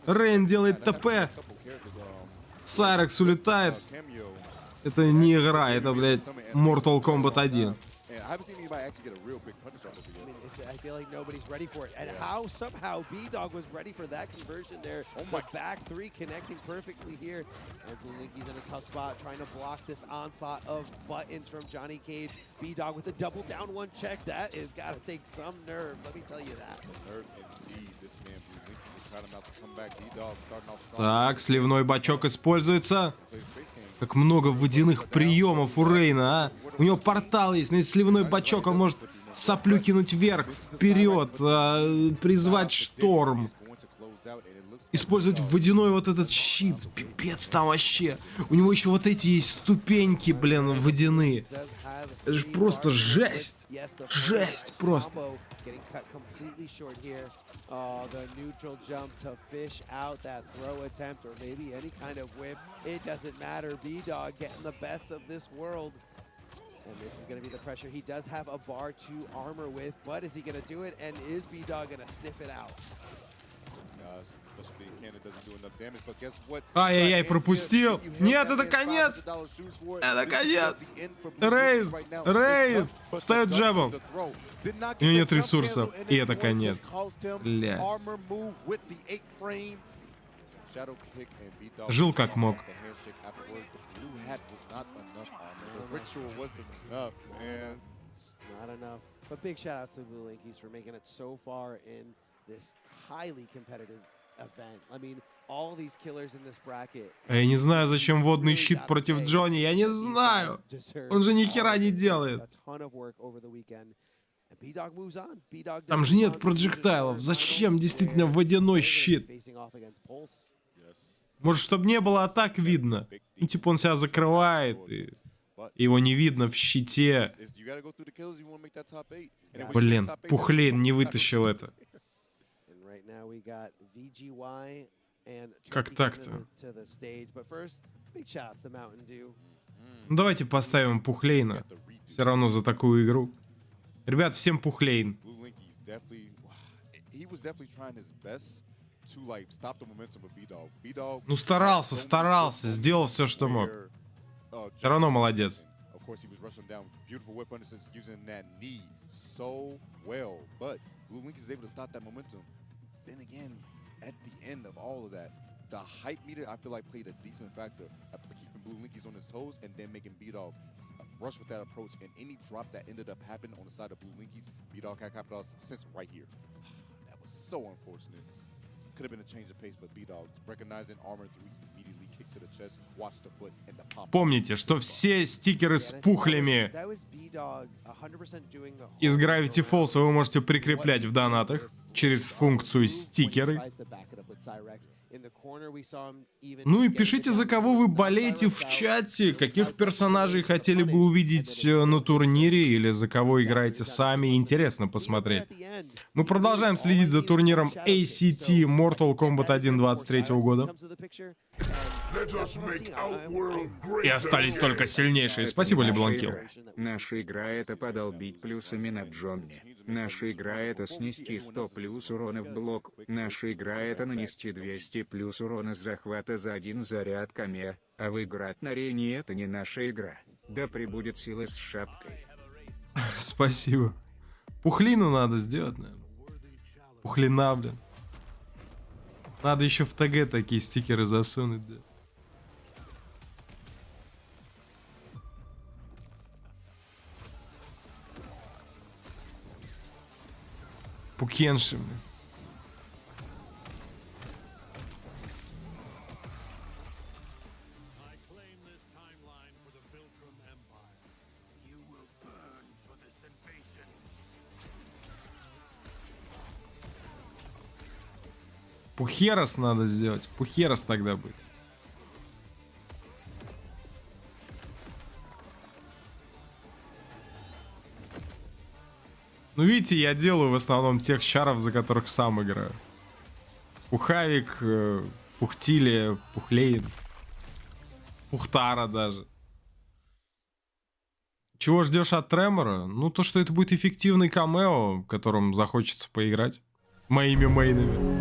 Рейн делает ТП. Сайрекс улетает. Это не игра, это, блядь, Mortal Kombat 1. I feel like nobody's ready for it. And how somehow B-Dog was ready for that conversion there. The back three connecting perfectly here. And BlueLinky's in a tough spot trying to block this onslaught of buttons from Johnny Cage. B-Dog with a double down one check. That is got to take some nerve. Let me tell you that. Nerve indeed. This man BlueLinky's is trying not to come back. B-Dog starting off strong. Так, сливной бачок используется. Как много водяных приемов у Рейна, а? У него портал есть, но есть сливной бачок, он может соплю кинуть вверх, вперед, призвать шторм. Использовать водяной вот этот щит. Пипец там вообще. У него еще вот эти есть ступеньки, блин, водяные. Это же просто жесть. Жесть просто. The neutral jump to fish out that throw attempt or maybe any kind of whip. It doesn't matter. B-Dog getting the best of this world. And this is going to be the pressure he does have a bar to armor with, but is he going to do it? And is B-Dog going to sniff it out? Ай-яй-яй, пропустил. Нет, это конец. Это конец. Рейн, Рейн встает джебом. У него нет ресурсов. И это конец. Блядь. Жил как мог. Not enough. But big shout out to BlueLinky's for making it so far in this highly competitive event. I mean, all these killers in this bracket. Я не знаю, зачем водный щит против Джонни. Я не знаю. Он же ни хера не делает. Там же нет проджектайлов. Зачем действительно водяной щит? Может, чтобы не было атак видно? Ну, типа он себя закрывает, и его не видно в щите. Блин, Пухлейн не вытащил это. Как так-то? Ну, давайте поставим Пухлейна. Все равно за такую игру. Ребят, всем Пухлейн. Ну, старался, сделал все, что мог. Все равно молодец. The hype meter, I feel like, played a decent factor at keeping BlueLinky's on his toes and then making B-Dog rush with that approach. And any drop that ended up happening on the side of BlueLinky's, B-Dog had capitalized since right here. That was so unfortunate. Could have been a change of pace, but B-Dog recognizing armor 3 immediately kicked to the chest, watched the foot and the pump. Помните, что все стикеры с пухлями из Gravity Falls вы можете прикреплять в донатах через функцию стикеры. Ну и пишите, за кого вы болеете в чате, каких персонажей хотели бы увидеть на турнире или за кого играете сами, интересно посмотреть. Мы продолжаем следить за турниром ACT Mortal Kombat 1 23 года. И остались только сильнейшие. Спасибо, Лебланкил. Наша игра — это подолбить плюсами на Джонни. Наша игра это снести 100 плюс урона в блок. Наша игра это нанести 200 плюс урона с захвата за один заряд Каме. А выиграть на арене это не наша игра. Да пребудет сила с шапкой. Спасибо. Пухлину надо сделать, наверное. Пухлина, блин. Надо еще в ТГ такие стикеры засунуть, да. Пукенши, блин. Пухерос надо сделать. Пухерос тогда будет. Ну, видите, я делаю в основном тех чаров, за которых сам играю. Пухавик, Пухтилия, Пухлейн. Пухтара даже. Чего ждешь от Тремора? Ну, то, что это будет эффективный камео, которым захочется поиграть. Моими мейнами.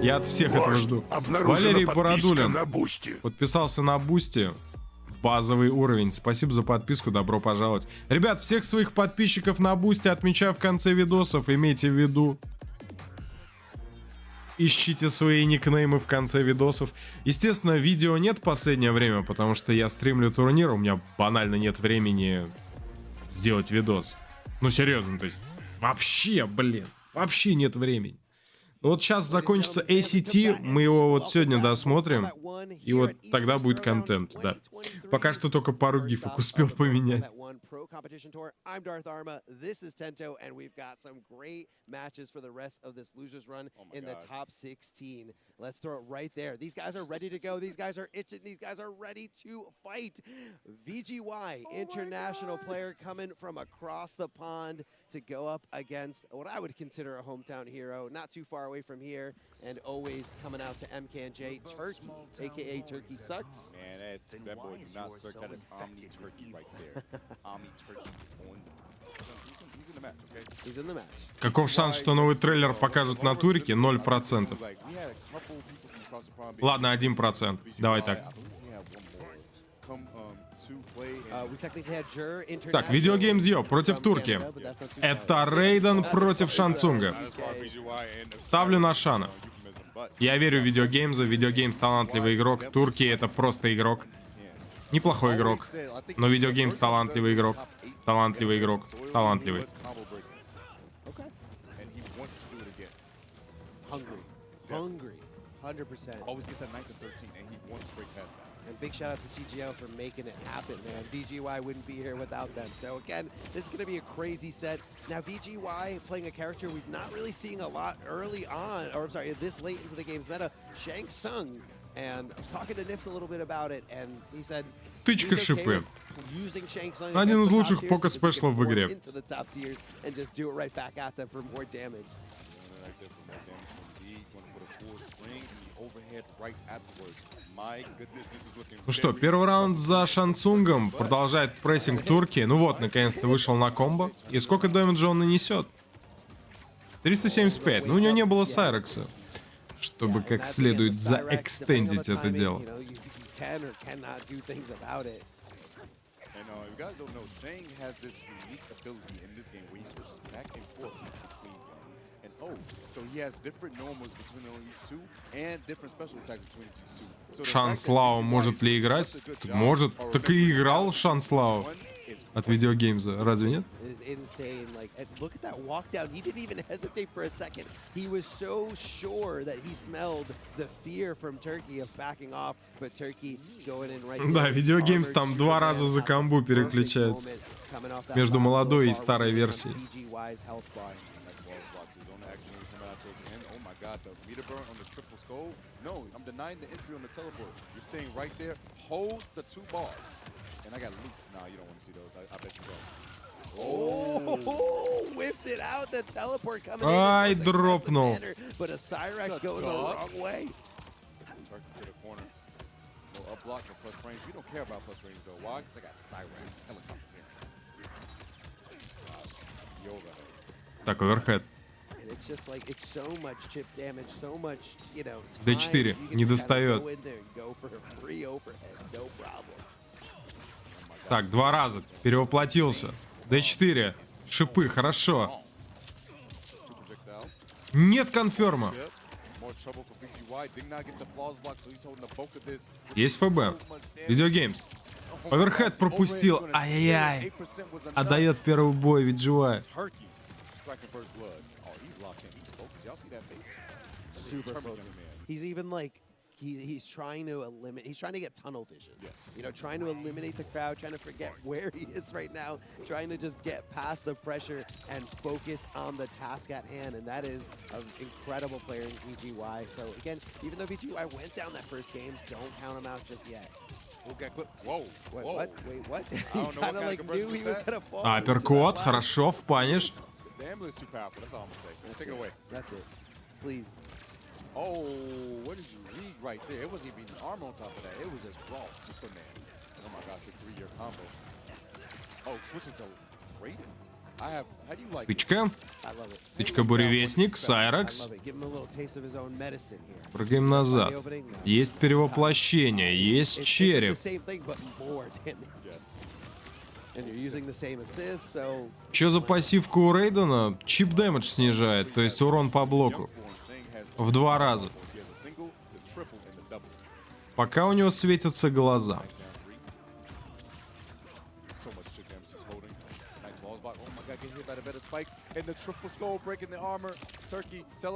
Я от всех этого жду. Валерий Бородулин подписался на Бусти. Базовый уровень. Спасибо за подписку, добро пожаловать. Ребят, всех своих подписчиков на Бусти отмечаю в конце видосов. Имейте в виду. Ищите свои никнеймы в конце видосов. Естественно, видео нет в последнее время, потому что я стримлю турнир. У меня банально нет времени сделать видос. Ну, серьезно, то есть вообще, блин, вообще нет времени. Вот сейчас закончится ACT, мы его вот сегодня досмотрим, и вот тогда будет контент, да. Пока что только пару гифок успел поменять. Pro Competition Tour. I'm Darth Arma. This is Tento, and we've got some great matches for the rest of this losers run in the top 16. Let's throw it right there. These guys are ready to go. These guys are itching. These guys are ready to fight. VGY, international player coming from across the pond to go up against what I would consider a hometown hero, not too far away from here, and always coming out to MK1, Turkey, aka Turkey Sucks. Man, that boy do not suck. That is Omni Turkey right there. Omni Turkey is on. He's in the match, okay? He's in the match. Каков шанс, что новый трейлер покажут на турике? 0%. Ладно, 1%. Давай так. Так, видеогеймзьё против турки. Это Рейден против Шансунга. Ставлю на Шана. Я верю в видеогеймза. Видеогеймс талантливый игрок. Турки это просто игрок. Неплохой игрок. Но видеогеймс талантливый игрок. Талантливый игрок. Талантливый. Hungry. 100%. Always gets that 9 to 13, and he wants to break past that. And big shout out to CGL for making it happen, man. VGY wouldn't be here without them. So again, this is going to be a crazy set. Now VGY playing a character we've not really seen a lot early on, or I'm sorry, this late into the game's meta, Shang Tsung. And I was talking to Nips a little bit about it, and he said Тычка шипы. Один из лучших пока-спешлов в игре. Ну что, первый раунд за Шансунгом. Продолжает прессинг турки. Ну вот, наконец-то вышел на комбо. И сколько дэмэджа он нанесет? 375. Ну, у него не было Сайрекса, чтобы как следует заэкстендить это дело. You guys don't know, Shang has this unique ability in this game where he switches back and forth between them. And oh, so he has different normals between these two and different special attacks between these two. Шанслау может ли играть? Может. Так и играл Шанслау от видеогеймза. Разве нет? Insane. Like, look at that walk down. He didn't even hesitate for a second. He was so sure that he smelled the fear from Turkey of backing off, but Turkey going in right. Да, видеогеймс там 2 раза за комбу переключается между молодой и старой версией. No, I'm denying the entry on the teleport. You're staying right there. Hold the 2 bars. And I got loops. Nah, you don't want to see those. I bet you don't. Oh, whiffed it out. The teleport coming Ай, in. дропнул. But a Cyrex going the wrong way. Turkey to the corner. No up block or plus range. We don't care about plus range though. Why? Because I got Cyrex. Helicopter here. Yoga. Так, оверхед. And it's just like it's so much chip damage, so much, you know, time. D4, You can не just достает. go in there and go for a free overhead, no problem. Так, 2 раза. Перевоплотился. D4. Шипы, хорошо. Нет конферма. Есть ФБ. Видеогеймс. Оверхед пропустил. Ай-яй-яй. Отдает первый бой, VGY. Super focused. He's even like he's trying to eliminate. He's trying to get tunnel vision. Yes. You know, trying to eliminate the crowd, trying to forget where he is right now, trying to just get past the pressure and focus on the task at hand. And that is an incredible player in VGY. So again, even though VGY went down that first game, don't count him out just yet. Whoa. Wait, what? Wait, what? He kind of like knew he was gonna fall. Апперкот, хорошо, в паниш. The ambulance too powerful. That's all I'm gonna say. Take it away. That's it. Please. Oh, what did you read right there? It wasn't even armor on top of that. It was just raw Superman. Oh my gosh, a 3-year combo. Oh, switching to Raiden. I have. How do you like? Тычка. I love it. Тычка буревестник, I Сайрекс. love it. Give him a little taste of his own medicine here. Прыгаем назад. Есть перевоплощение, есть It's череп. the same thing, but more damage. Yes. And you're using the same assist, so Чё за пассивка у Рейдена? Чип дэмэдж снижает, то есть урон по блоку. В 2 раза. Пока у него светятся глаза.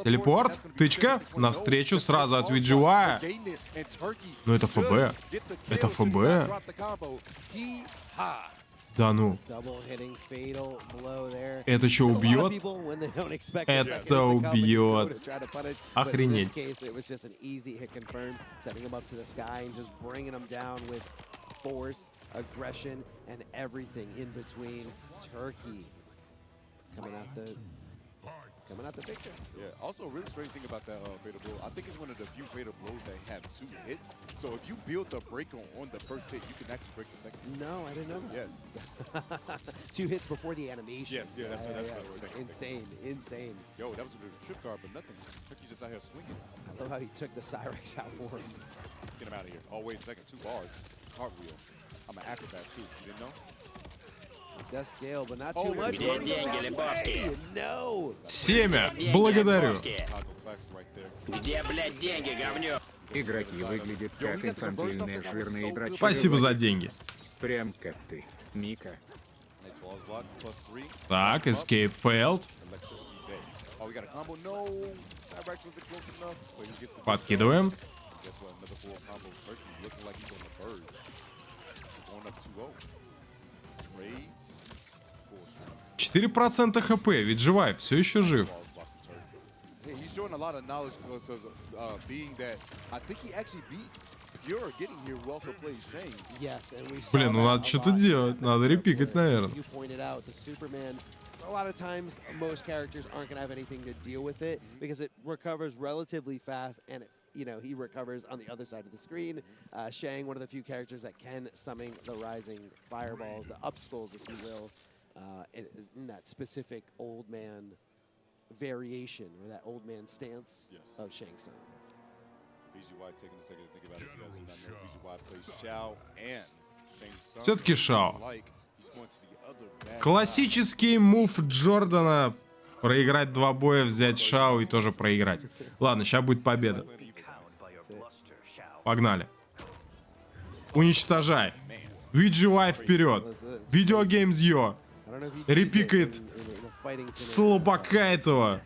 Телепорт, тычка, навстречу сразу от VGY. Ну это ФБ. Это ФБ. Да ну. Это что, убьет? Это убьет. Охренеть. Aggression and everything in between. Turkey coming out the picture. Yeah. Also, a really strange thing about that fatal blow, I think it's one of the few fatal blows that have 2 hits. So if you build the break on the first hit, you can actually break the second. No, I didn't know that. Yes. 2 hits before the animation. Yes, yeah, that's insane, insane. Yo, that was a trip card, but nothing. Turkey just out here swinging. I love how he took the Cyrex out for him. Get him out of here. Oh wait, second 2 bars. Cartwheel. I'm an acrobat too. You didn't know? It does scale, but not too much. No. 7. Благодарю. Где, блядь, деньги, говнё? Игроки выглядят как инфантильные жирные дрочи. Спасибо за деньги. Прям как ты, Мика. Так, escape failed. Подкидываем. 4% хп, VGY все еще жив. Блин, ну надо что-то делать, надо репикать, наверное. A lot of times, most characters aren't going to have anything to deal with it because it recovers relatively fast and you know, he recovers on the other side of the screen. Shang, one of the few characters that can summon the rising fireballs, the upskulls, if you will, in that specific old man variation or that old man stance of Shang Tsung. VGY taking a second to think about it. If you guys do not know, VGY plays Shao and Shang Tsung. Все-таки Шао. Классический мув Джордана. Проиграть 2 боя, взять Шао и тоже проиграть. Ладно, сейчас будет победа. Погнали. Уничтожай. VGY вперед. Видеогеймс Йо. Репикает слабака этого.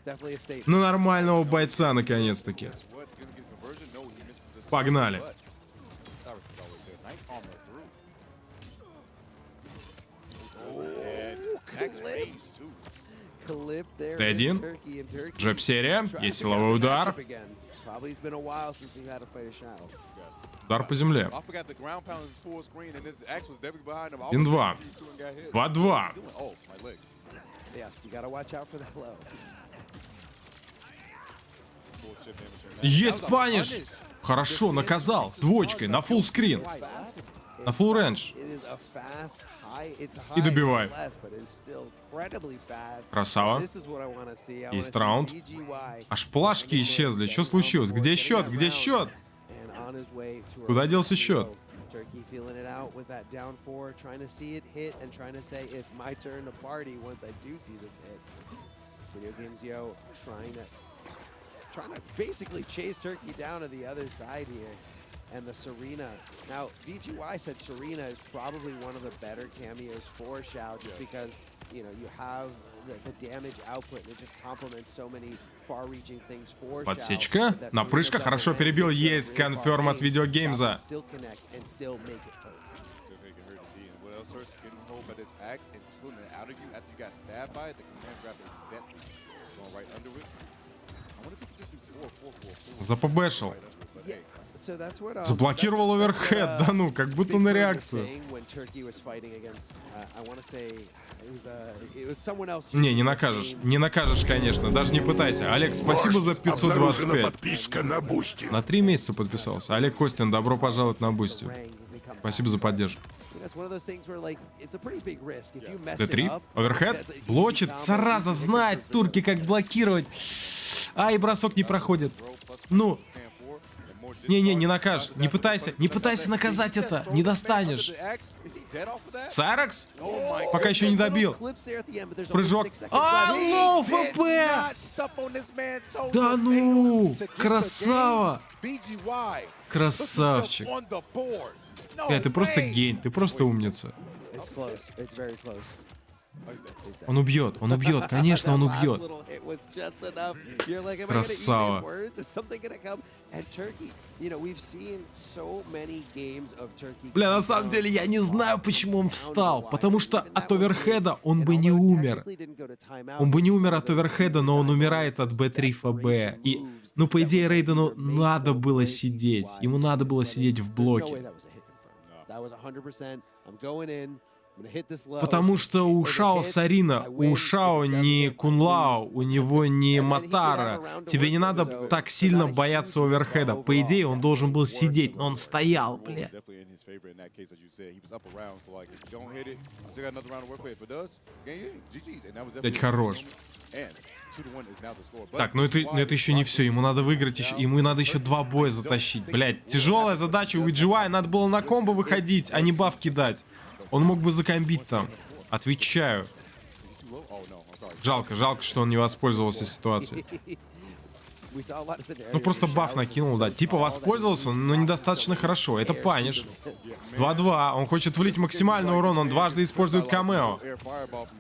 На нормального бойца, наконец-таки. Погнали. Т1. Джеб-серия. Есть силовой удар. Удар по земле. 1-2. 2-2. Есть паниш. Хорошо, наказал. Двоечкой, на фулл скрин. На фулл рейндж. И добивай. Красава. Есть раунд. Аж плашки исчезли. Что случилось? Где счет? Где счет? Куда делся счет? Turkey feeling it out with that down 4, trying to see it hit and trying to say it's my turn to party once I do see this hit. Video Games Yo trying to basically chase Turkey down to the other side here. And the Serena. Now, VGY said Serena is probably one of the better cameos for Shao just because, you know, you have the damage output and it just complements so many far-reaching things for Shao. Подсечка. Напрыжка хорошо перебил. Есть конферм от видеогеймза. Запобешил. Заблокировал оверхед, да ну, как будто на реакцию. Не, не накажешь. Не накажешь, конечно. Даже не пытайся. Олег, спасибо за 525. Подписка на Бусти. На 3 месяца подписался. Олег Костин, добро пожаловать на Бусти. Спасибо за поддержку. Д3, оверхед, блочит, зараза, знает турки, как блокировать. Ай, бросок не проходит. Ну... Не-не, не накажешь. Не пытайся наказать это. Не достанешь. Сайрекс? Пока еще не добил. Прыжок. А, лоу, ФП! Да ну! Красава! Красавчик. Ты просто гень, ты просто умница. Он убьет, конечно, он убьет. Красава. Бля, на самом деле я не знаю, почему он встал. Потому что от оверхеда он бы не умер. Он бы не умер от оверхеда, но он умирает от Б3 ФБ. И, ну, по идее, Рейдену надо было сидеть. Ему надо было сидеть в блоке. Потому что у Шао Сарина, у Шао не Кунлао, у него не Матара. Тебе не надо так сильно бояться оверхеда. По идее, он должен был сидеть, но он стоял, бля. Блять, хорош. Так, ну это еще не все. Ему надо выиграть еще. Ему надо еще 2 боя затащить. Блять, тяжелая задача у VGY. Надо было на комбо выходить, а не баф кидать. Он мог бы закомбить там. Отвечаю. Жалко, что он не воспользовался ситуацией. Ну, просто баф накинул, да. Типа воспользовался, но недостаточно хорошо. Это паниш. 2-2. Он хочет влить максимальный урон. Он дважды использует камео.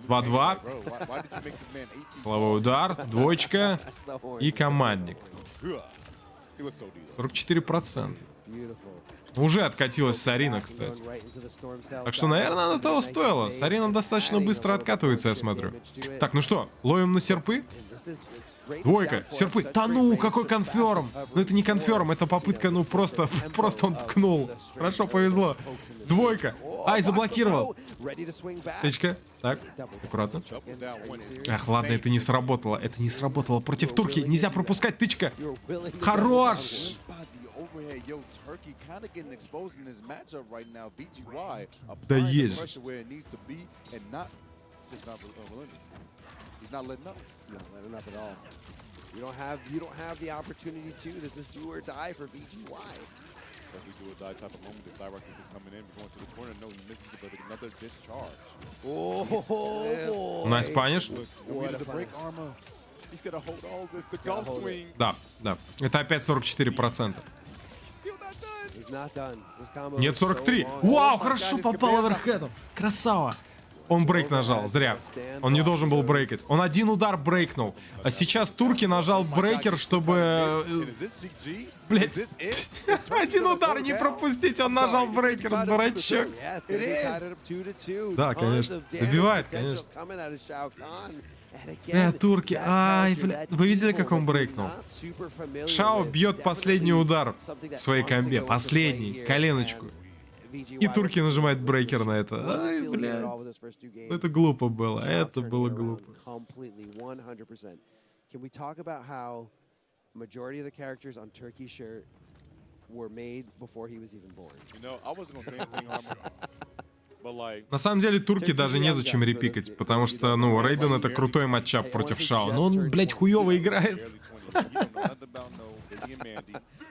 2-2. Головой удар. Двоечка. И командник. 44%. Уже откатилась Сарина, кстати. Так что, наверное, она того стоила. Сарина достаточно быстро откатывается, я смотрю. Так, ну что, ловим на серпы? Двойка, серпы. Да ну, какой конферм? Ну это не конферм, это попытка, ну просто он ткнул. Хорошо, повезло. Двойка. Ай, заблокировал. Тычка. Так, аккуратно. Ах, ладно, это не сработало. Это не сработало. Против турки нельзя пропускать. Тычка. Хорош. Да есть же. You don't have the opportunity to. This is do or die for VGY. Definitely do or die type of moment. The Cyrex is coming in, going to the corner. No, he misses it, but another discharge. Oh, Nice punish. Да. Это опять 44%. Нет, 43. Вау, хорошо попал оверхедом. Красава. Он брейк нажал, зря. Он не должен был брейкать. Он один удар брейкнул. А сейчас турки нажал брейкер, чтобы... Блять. Один удар не пропустить, он нажал брейкер, дурачок. Да, конечно. Добивает, конечно. Турки. Ай, бля. Вы видели, как он брейкнул? Шао бьет последний удар в своей комбе. Последний. Коленочку. И турки нажимают брейкер на это. Ай, блядь. Это глупо было. Это было глупо. На самом деле турки даже незачем репикать, потому что, ну, Рейден это крутой матчап против Шао. Но он, блядь, хуёво играет.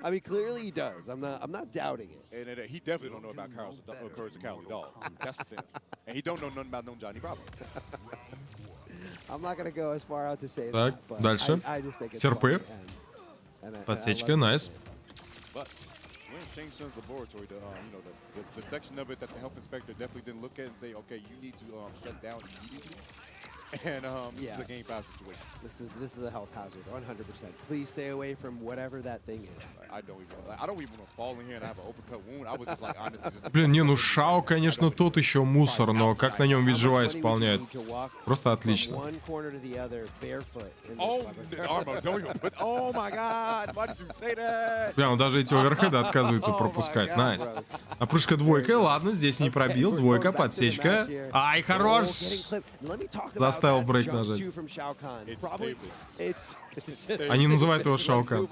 I mean, clearly he does. I'm not doubting it. And he definitely don't know about Courage the Cowardly Dog. That's for them. And he don't know nothing about no Johnny Bravo. I'm not gonna go as far out to say Так, that. but дальше. I just think it's Серпы. fun, and I Подсечка, love найс. But we're in Shang Tsung's laboratory. The section of it that the health inspector definitely didn't look at and say, okay, you need to shut down immediately. And this is a game foul situation. This is a health hazard, 100%. Please stay away from whatever that thing is. I don't even want to fall in here and have an open cut wound. I would just like honestly just. Блин, не, ну Шао, конечно, тот еще мусор, но как на нем виджевай исполняет. Просто отлично. Oh, Armor, don't even put. Oh my God, why did you say that? Прям даже эти оверхеды отказываются пропускать. Найс. Опрыжка двойка, ладно, здесь не пробил. Двойка, подсечка. Ай, хорош. Заставил брейк нажать. Они называют его Шао Кана.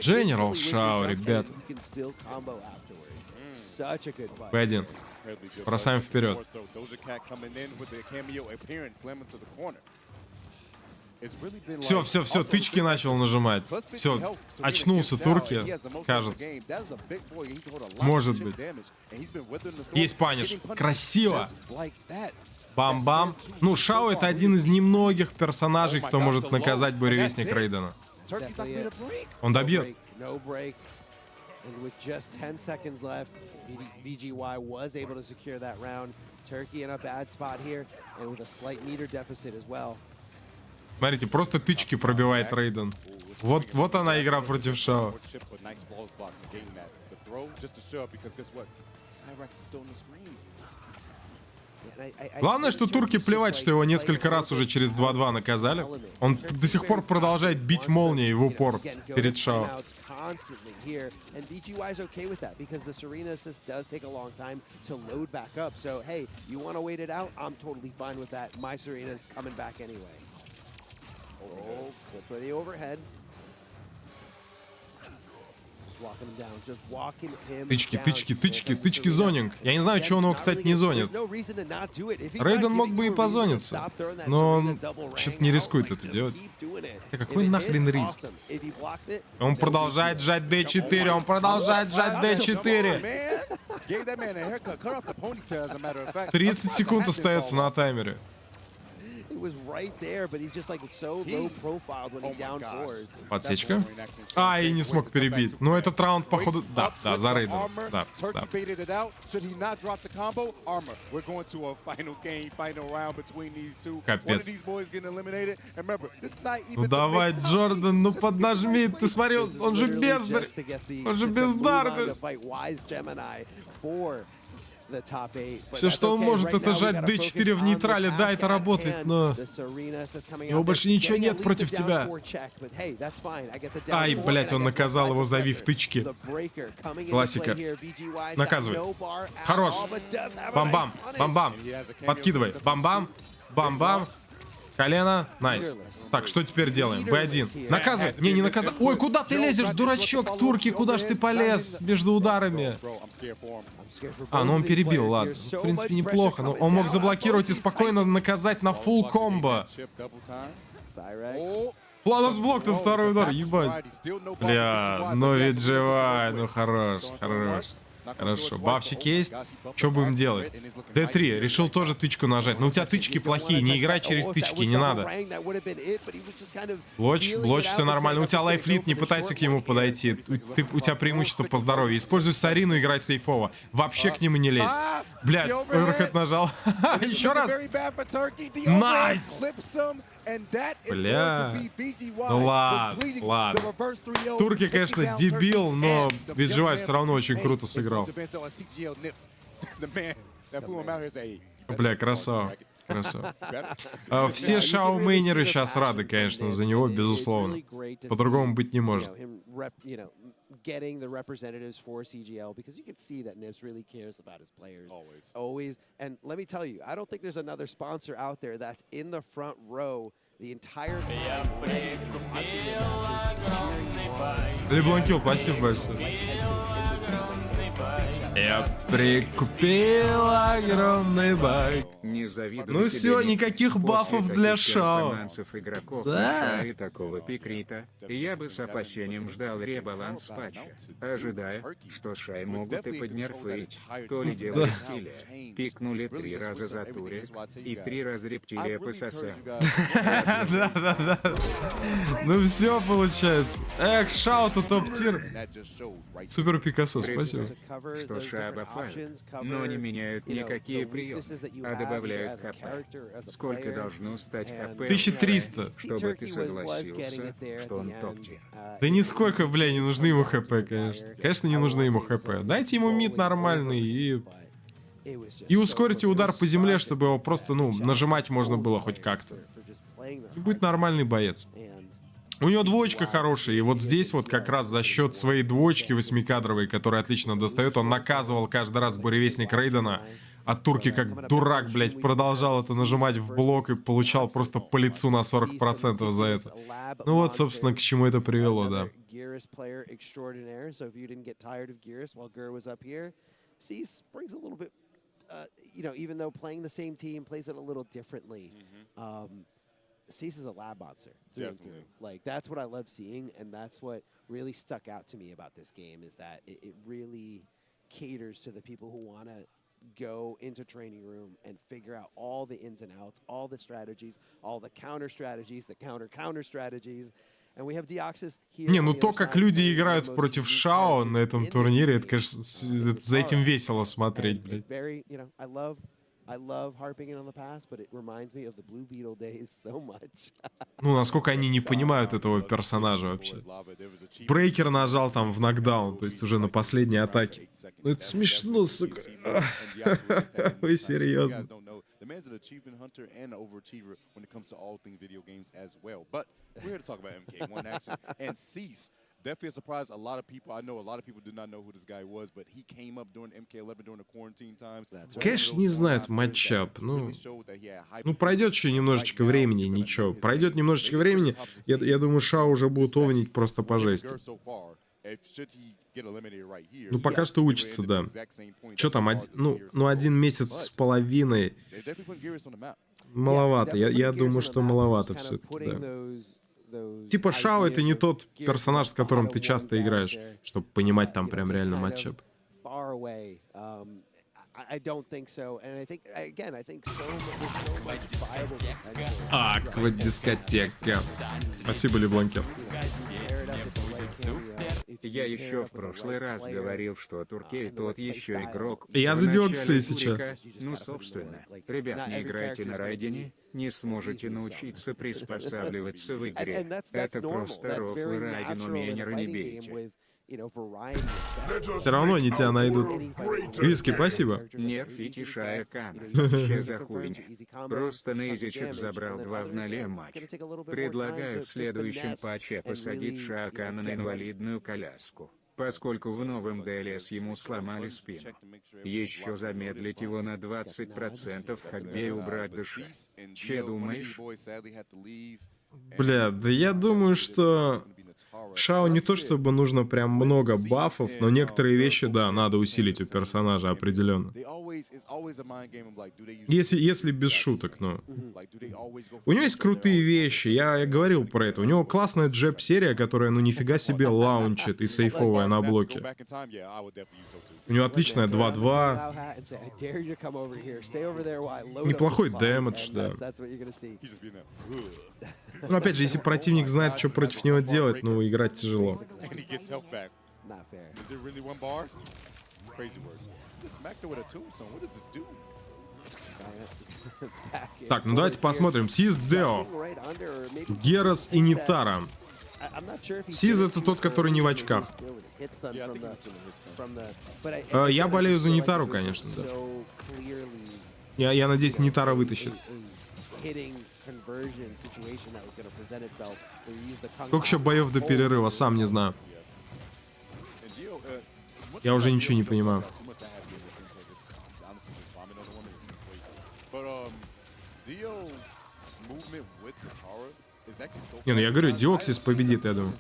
General Шао, ребят. P1. Бросаем вперед. Все, тычки начал нажимать. Все, очнулся турки, кажется. Может быть. Есть паниш. Красиво. Бам-бам. Ну, Шао это один из немногих персонажей, кто может наказать буревестник Рейдена. Он добьет. And with just 10 seconds left, VGY was able to secure that round. Turkey in a bad spot here, and with a slight meter deficit as well. Смотрите, просто тычки пробивает Рейден. Вот она игра против Шао. Главное, что турки плевать, что его несколько раз уже через 2-2 наказали. Он до сих пор продолжает бить молнией в упор перед Шао. Тычки зонинг. Я не знаю, чего он его, кстати, не зонит. Рейден мог бы и позониться, но он что-то не рискует это делать. Да какой нахрен риск? Он продолжает сжать D4, он продолжает сжать D4. 30 секунд остается на таймере. Подсечка. А, и не смог перебить. Но этот раунд, походу... Да, за Рейденом. Да. Капец. Ну давай, Джордан, ну поднажми. Ты смотри, он же бездарь. Он же бездарность. Все, что он может, это жать D4 в нейтрале. Да, это работает, но... У него больше ничего нет против тебя. Ай, блять, он наказал его, завив тычки. Классика. Наказывай. Хорош. Бам-бам. Бам-бам. Подкидывай. Бам-бам. Бам-бам. Колено. Найс. Так, что теперь делаем? B1. Наказывай. Не наказывай. Ой, куда ты лезешь, дурачок? Турки, куда ж ты полез между ударами? А, ну он перебил, ладно. В принципе, неплохо. Но он мог заблокировать и спокойно наказать на фулл комбо. Фланос блок, тут второй удар, ебать. Бля, ну ведь живая, ну хорош. Хорошо, бафчик есть. Что будем делать? D3, решил тоже тычку нажать. Но у тебя тычки плохие, не играй через тычки, не надо. Блоч, все нормально. У тебя лайфлит, не пытайся к нему подойти. У тебя преимущество по здоровью. Используй Сарину, играй сейфово. Вообще к нему не лезь. Блядь, оверхед нажал. Еще раз. Найс! Бля. Ну ладно. Турки, конечно, дебил, но VGY все равно очень круто сыграл. Бля, красава. Все шаумейнеры сейчас рады, конечно, за него, безусловно. По-другому быть не может. Getting the representatives for CGL because you can see that Nips really cares about his players. Always. And let me tell you, I don't think there's another sponsor out there that's in the front row the entire time. Лебланкил, спасибо большое. Я прикупил огромный байк. Не завидую Ну тебе, все, Ник. никаких После бафов таких для Шао. перформансов игроков Да. и такого пикрита, я бы с опасением ждал ребаланс патча, ожидая, что Шай могут и поднерфить. То ли дело рептилия. Пикнули 3 раза за турик, и 3 раза рептилия пососал. Да. Ну все получается. Эх, Шао-то топ-тир. Супер Пикассо, спасибо. Что Шай бафают, но не меняют никакие приемы, а добавляют хп. Сколько должно стать хп? 1300. Чтобы ты согласился, что он топ-тир. Да нисколько, бля, не нужны ему хп, конечно. Конечно, не нужны ему хп. Дайте ему мид нормальный и ускорите удар по земле, чтобы его просто, ну, нажимать можно было хоть как-то. И будет нормальный боец. У него двоечка хорошая, и вот здесь вот как раз за счет своей двоечки 8-кадровой, которая отлично достает, он наказывал каждый раз буревестник Рейдена, а турки как дурак, блядь, продолжал это нажимать в блок и получал просто по лицу на 40% за это. Ну вот, собственно, к чему это привело, да. Cease is a lab monster through and through. Like, that's what I love seeing, and that's what really stuck out to me about this game, is that it really caters to the people who want to go into training room and figure out all the ins and outs, all the strategies, all the counter strategies, the counter strategies. And we have Deoxys here. Не, ну то, как люди играют против Шао на этом турнире, это, конечно, за этим весело смотреть, блядь. I love harping in on the past, but it reminds me of the Blue Beetle days so much. Ну, насколько они не понимают этого персонажа вообще. Брейкер нажал там в нокдаун, то есть уже на последней атаке. Ну, это смешно, сука. Вы серьезно? The man's an achievement hunter and an overachiever when it comes to all things video games as well. But we're here to talk about MK1 action and Cease. Definitely a surprise. A lot of people, I know a lot of people did not know who this guy was, but he came up during MK11 during the quarantine times. Конечно, не знают матчап. Ну, пройдет еще немножечко времени, ничего. Пройдет немножечко времени, я думаю, Шао уже будут овнить просто по жести. Ну, пока что учится, да. Что там, 1 месяц с половиной. Маловато. Я думаю, что маловато все-таки, да. Типа Шао — это не тот персонаж, с которым ты часто играешь, чтобы понимать там прям реально матчап. Аквадискотека. Спасибо, Лебланкер. Я еще в прошлый раз говорил, что Туркей тот еще игрок. Я за Диоксы сейчас. Ну, собственно, ребят, не играйте на Райдене, не сможете научиться приспосабливаться в игре. Это просто рофлы, Райден умейнера не бейте. Все равно они тебя найдут. Виски, спасибо. Нерфите Шао Кана. Че за хуйня? Просто на изичек забрал 2 в 0 матч. Предлагаю в следующем патче посадить Шао Кана на инвалидную коляску, поскольку в новом ДЛС ему сломали спину. Еще замедлить его на 20%, Хакбей убрать души. Че думаешь? Бля, да я думаю, что Шао не то чтобы нужно прям много бафов, но некоторые вещи, да, надо усилить у персонажа определенно. Если без шуток, но... У него есть крутые вещи, я говорил про это. У него классная джеб-серия, которая, ну нифига себе, лаунчит и сейфовая на блоке. У него отличная 2-2. Неплохой дэмэдж, да. Ну, опять же, если противник знает, что против него делать, ну, играть тяжело. Так, ну давайте посмотрим. Сиз Део, Герас и Нитара. Сиз — это тот, который не в очках. Я болею за Нитару, конечно, да. Я надеюсь, Нитара вытащит. Сколько еще боев до перерыва, сам не знаю. Я уже ничего не понимаю. Не, ну я говорю, Диоксис победит, я думаю.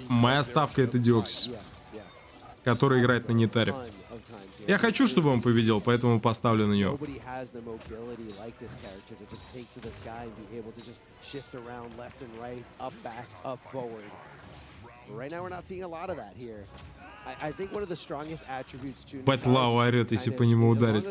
Моя ставка — это Диоксис. который играет на Нитаре. Я хочу, чтобы он победил, поэтому поставлю на него. Батлау орет, если по нему ударить.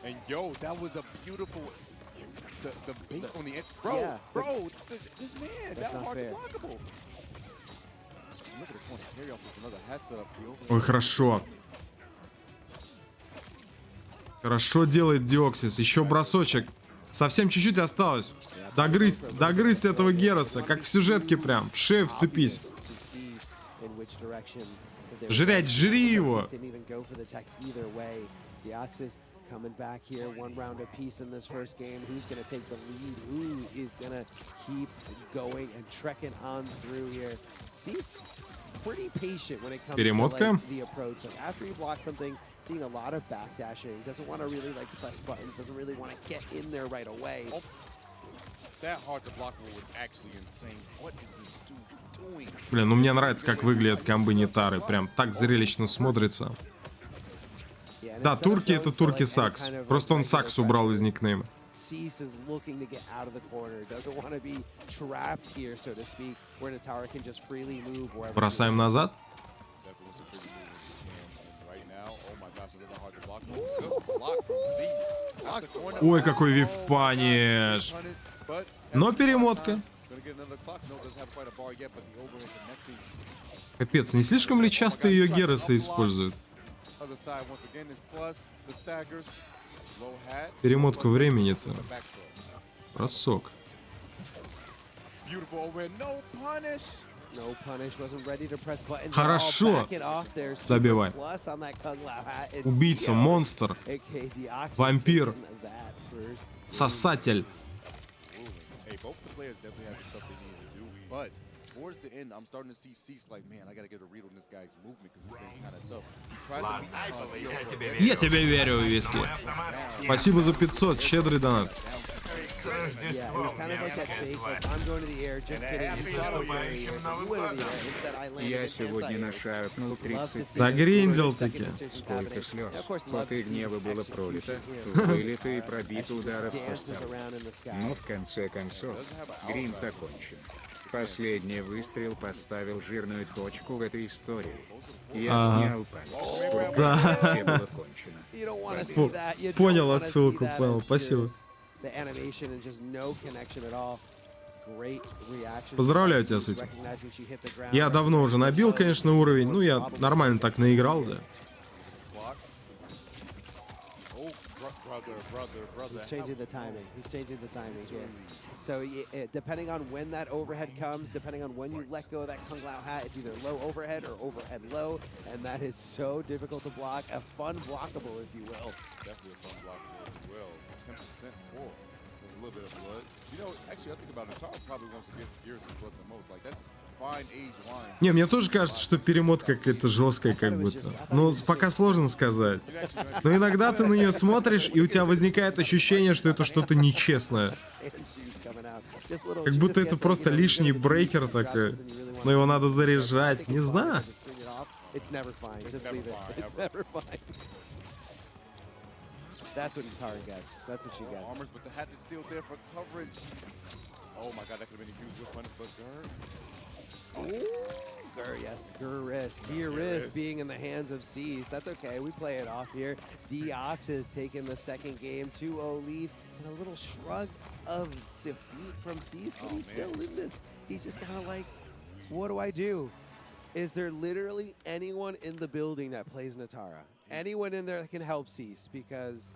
And yo, that was a beautiful the bait on the end. Bro, this man, that hard to blockable. Look at the corner carry off with another hat set up for Ой, хорошо. Хорошо делает Диоксис. Еще бросочек. Совсем чуть-чуть осталось. Догрызть этого Героса. Как в сюжетке прям. В шею вцепись. Жрять, жри его. Coming back here, one round apiece in this first game. Who's going to take the lead? Who is going to keep going and trekking on through here? He's pretty patient when it comes to like, the approach. Like, after you block something, seeing a lot of backdashing. Doesn't want to really like press buttons. Doesn't really want to get in there right away. Oh, that hard to block was actually insane. What is this dude doing? Блин, ну мне нравится, как выглядят комбы Нитары. Прям так зрелищно смотрится. Да, турки — это турки Сакс. Просто он Сакс убрал из никнейма. Бросаем назад. Ой, какой вив-паниш. Но перемотка. Капец, не слишком ли часто ее Геросы используют? Перемотку времени-то. Бросок. Хорошо. Добивай. Убийца, монстр, вампир, сосатель. Towards the end, I'm starting to see Cease like, man, I gotta get a read on this guy's movement because it's been kind of tough. He tried to beat Я тебе верю, Виски. Спасибо за 500, щедрый донат. Я сегодня нашарпнул 30. Догриндил таки. Сколько слез, поты гнева было пролито, вылито и пробито ударов по столу. Но в конце концов, гринд окончен. Последний выстрел поставил жирную точку в этой истории. Я снял палец. Да. Все было кончено. Понял отсылку, понял. Спасибо. Поздравляю тебя с этим. Я давно уже набил, конечно, уровень. Ну, я нормально так наиграл, да. He's changing the timing. He's changing the timing here. So depending on when that overhead comes, depending on when you let go of that Kung Lao hat, it's either low overhead or overhead low, and that is so difficult to block. A fun blockable, if you will. Definitely a fun blockable as well. 10% for a little bit of blood. You know, actually, I think about it. Tara probably wants to give Gears his blood the most. Like that's fine age line. Не, мне тоже кажется, что перемотка какая-то жесткая, как будто. Ну, пока сложно сказать. Но иногда ты на нее смотришь, и у тебя возникает ощущение, что это что-то нечестное. Как будто это просто лишний брейкер такой. Но его надо заряжать. Не знаю. That's what Tara gets. That's what she gets. Armors, but the hat is still there for coverage. Oh my god, that could have been a huge punish, but Gur, yes, Gur risk. Gear risk being in the hands of Cease. That's okay, we play it off here. Deox has taken the second game, 2-0 lead, and a little shrug of defeat from Cease, but he's still in this. He's just kind of like, what do I do? Is there literally anyone in the building that plays Natara? Anyone in there that can help Cease? Because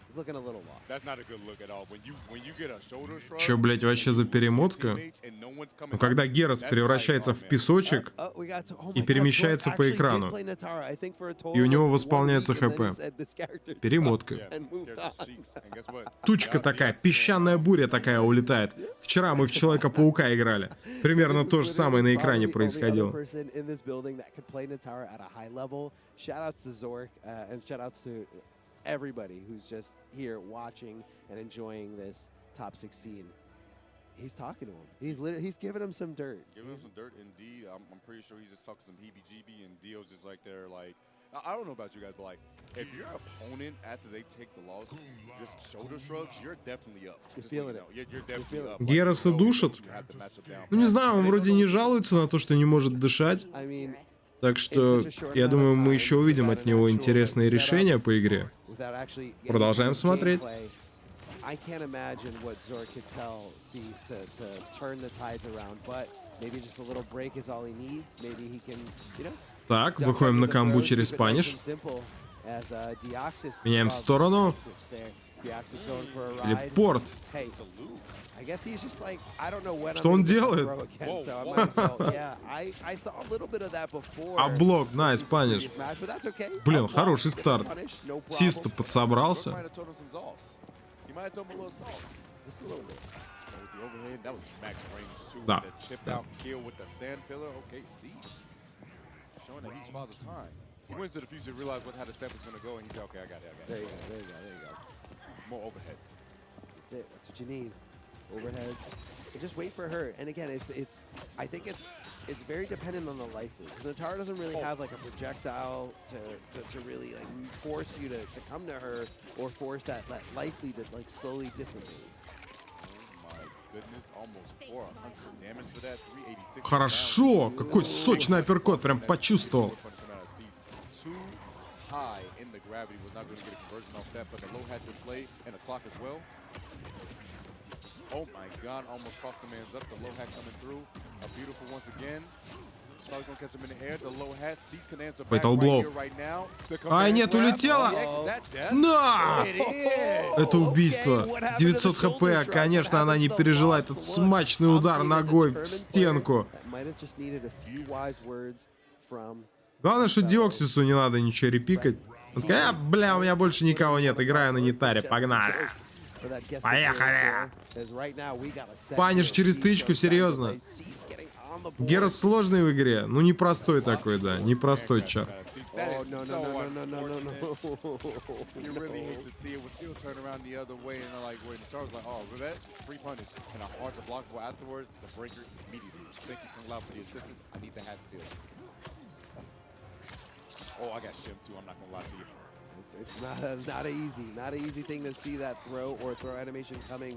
he's looking a little lost. That's not a good look at all. When you get a shoulder shrug. Чё, блять, вообще за перемотка? Ну, когда Герос превращается в песочек и перемещается по экрану, и у него восполняется ХП. Перемотка. Тучка такая, песчаная буря такая улетает. Вчера мы в Человека-паука играли. Примерно то же самое на экране происходило. everybody who's just here watching and enjoying this top 16. He's talking to him. He's giving him some dirt. Giving him some dirt, indeed. I'm pretty sure he's just talking some heebie-jeebie, and Dio's just like there, like, I don't know about you guys, but like, if your opponent after they take the loss just shoulder shrugs, you're definitely up. You're feeling it. You're definitely up. Гераса душат. Ну, не знаю, он вроде не жалуется на то, что не может дышать. Так что, я думаю, мы еще увидим от него интересные решения по игре. Продолжаем смотреть. I can't imagine what Zor could tell Cease to turn the tides around, but maybe just a little break is all he needs. Maybe he can, you know. Так, выходим на камбу через паниш. Меняем сторону. Телепорт. Что он делает? А блок, найс, паниш. Блин, хороший старт. Сис-то подсобрался. Да. Showing that he's father's time. He went to the future, realized how the sample's gonna go, and he said, okay, I got it. There you go. More overheads. That's it. That's what you need. Overheads. And just wait for her. And again, I think it's very dependent on the life lead. Because Natara doesn't really have like a projectile to really like force you to come to her or force that life lead to like slowly dissipate. Хорошо, какой сочный апперкот, прям почувствовал. Фейтал блоу. Ай, нет, улетела! На! Это убийство. 900 хп, конечно, она не пережила этот смачный удар ногой в стенку. Главное, что Диоксису не надо ничего репикать. Он такой, бля, у меня больше никого нет, играю на нитаре, погнали. Поехали! Паниш через тычку, серьезно. Герас сложный в игре, ну непростой такой, да, непростой чар.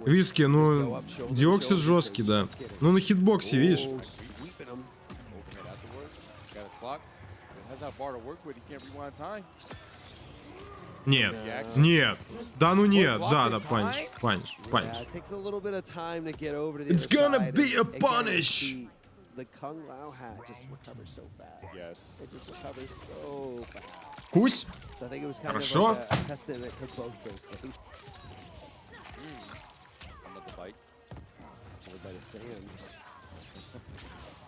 Виски, ну, Диоксис жесткий, да. Ну, на хитбоксе, видишь? Нет, нет. Да ну нет, да, паниш. It's gonna be a punish! Кусь. Хорошо.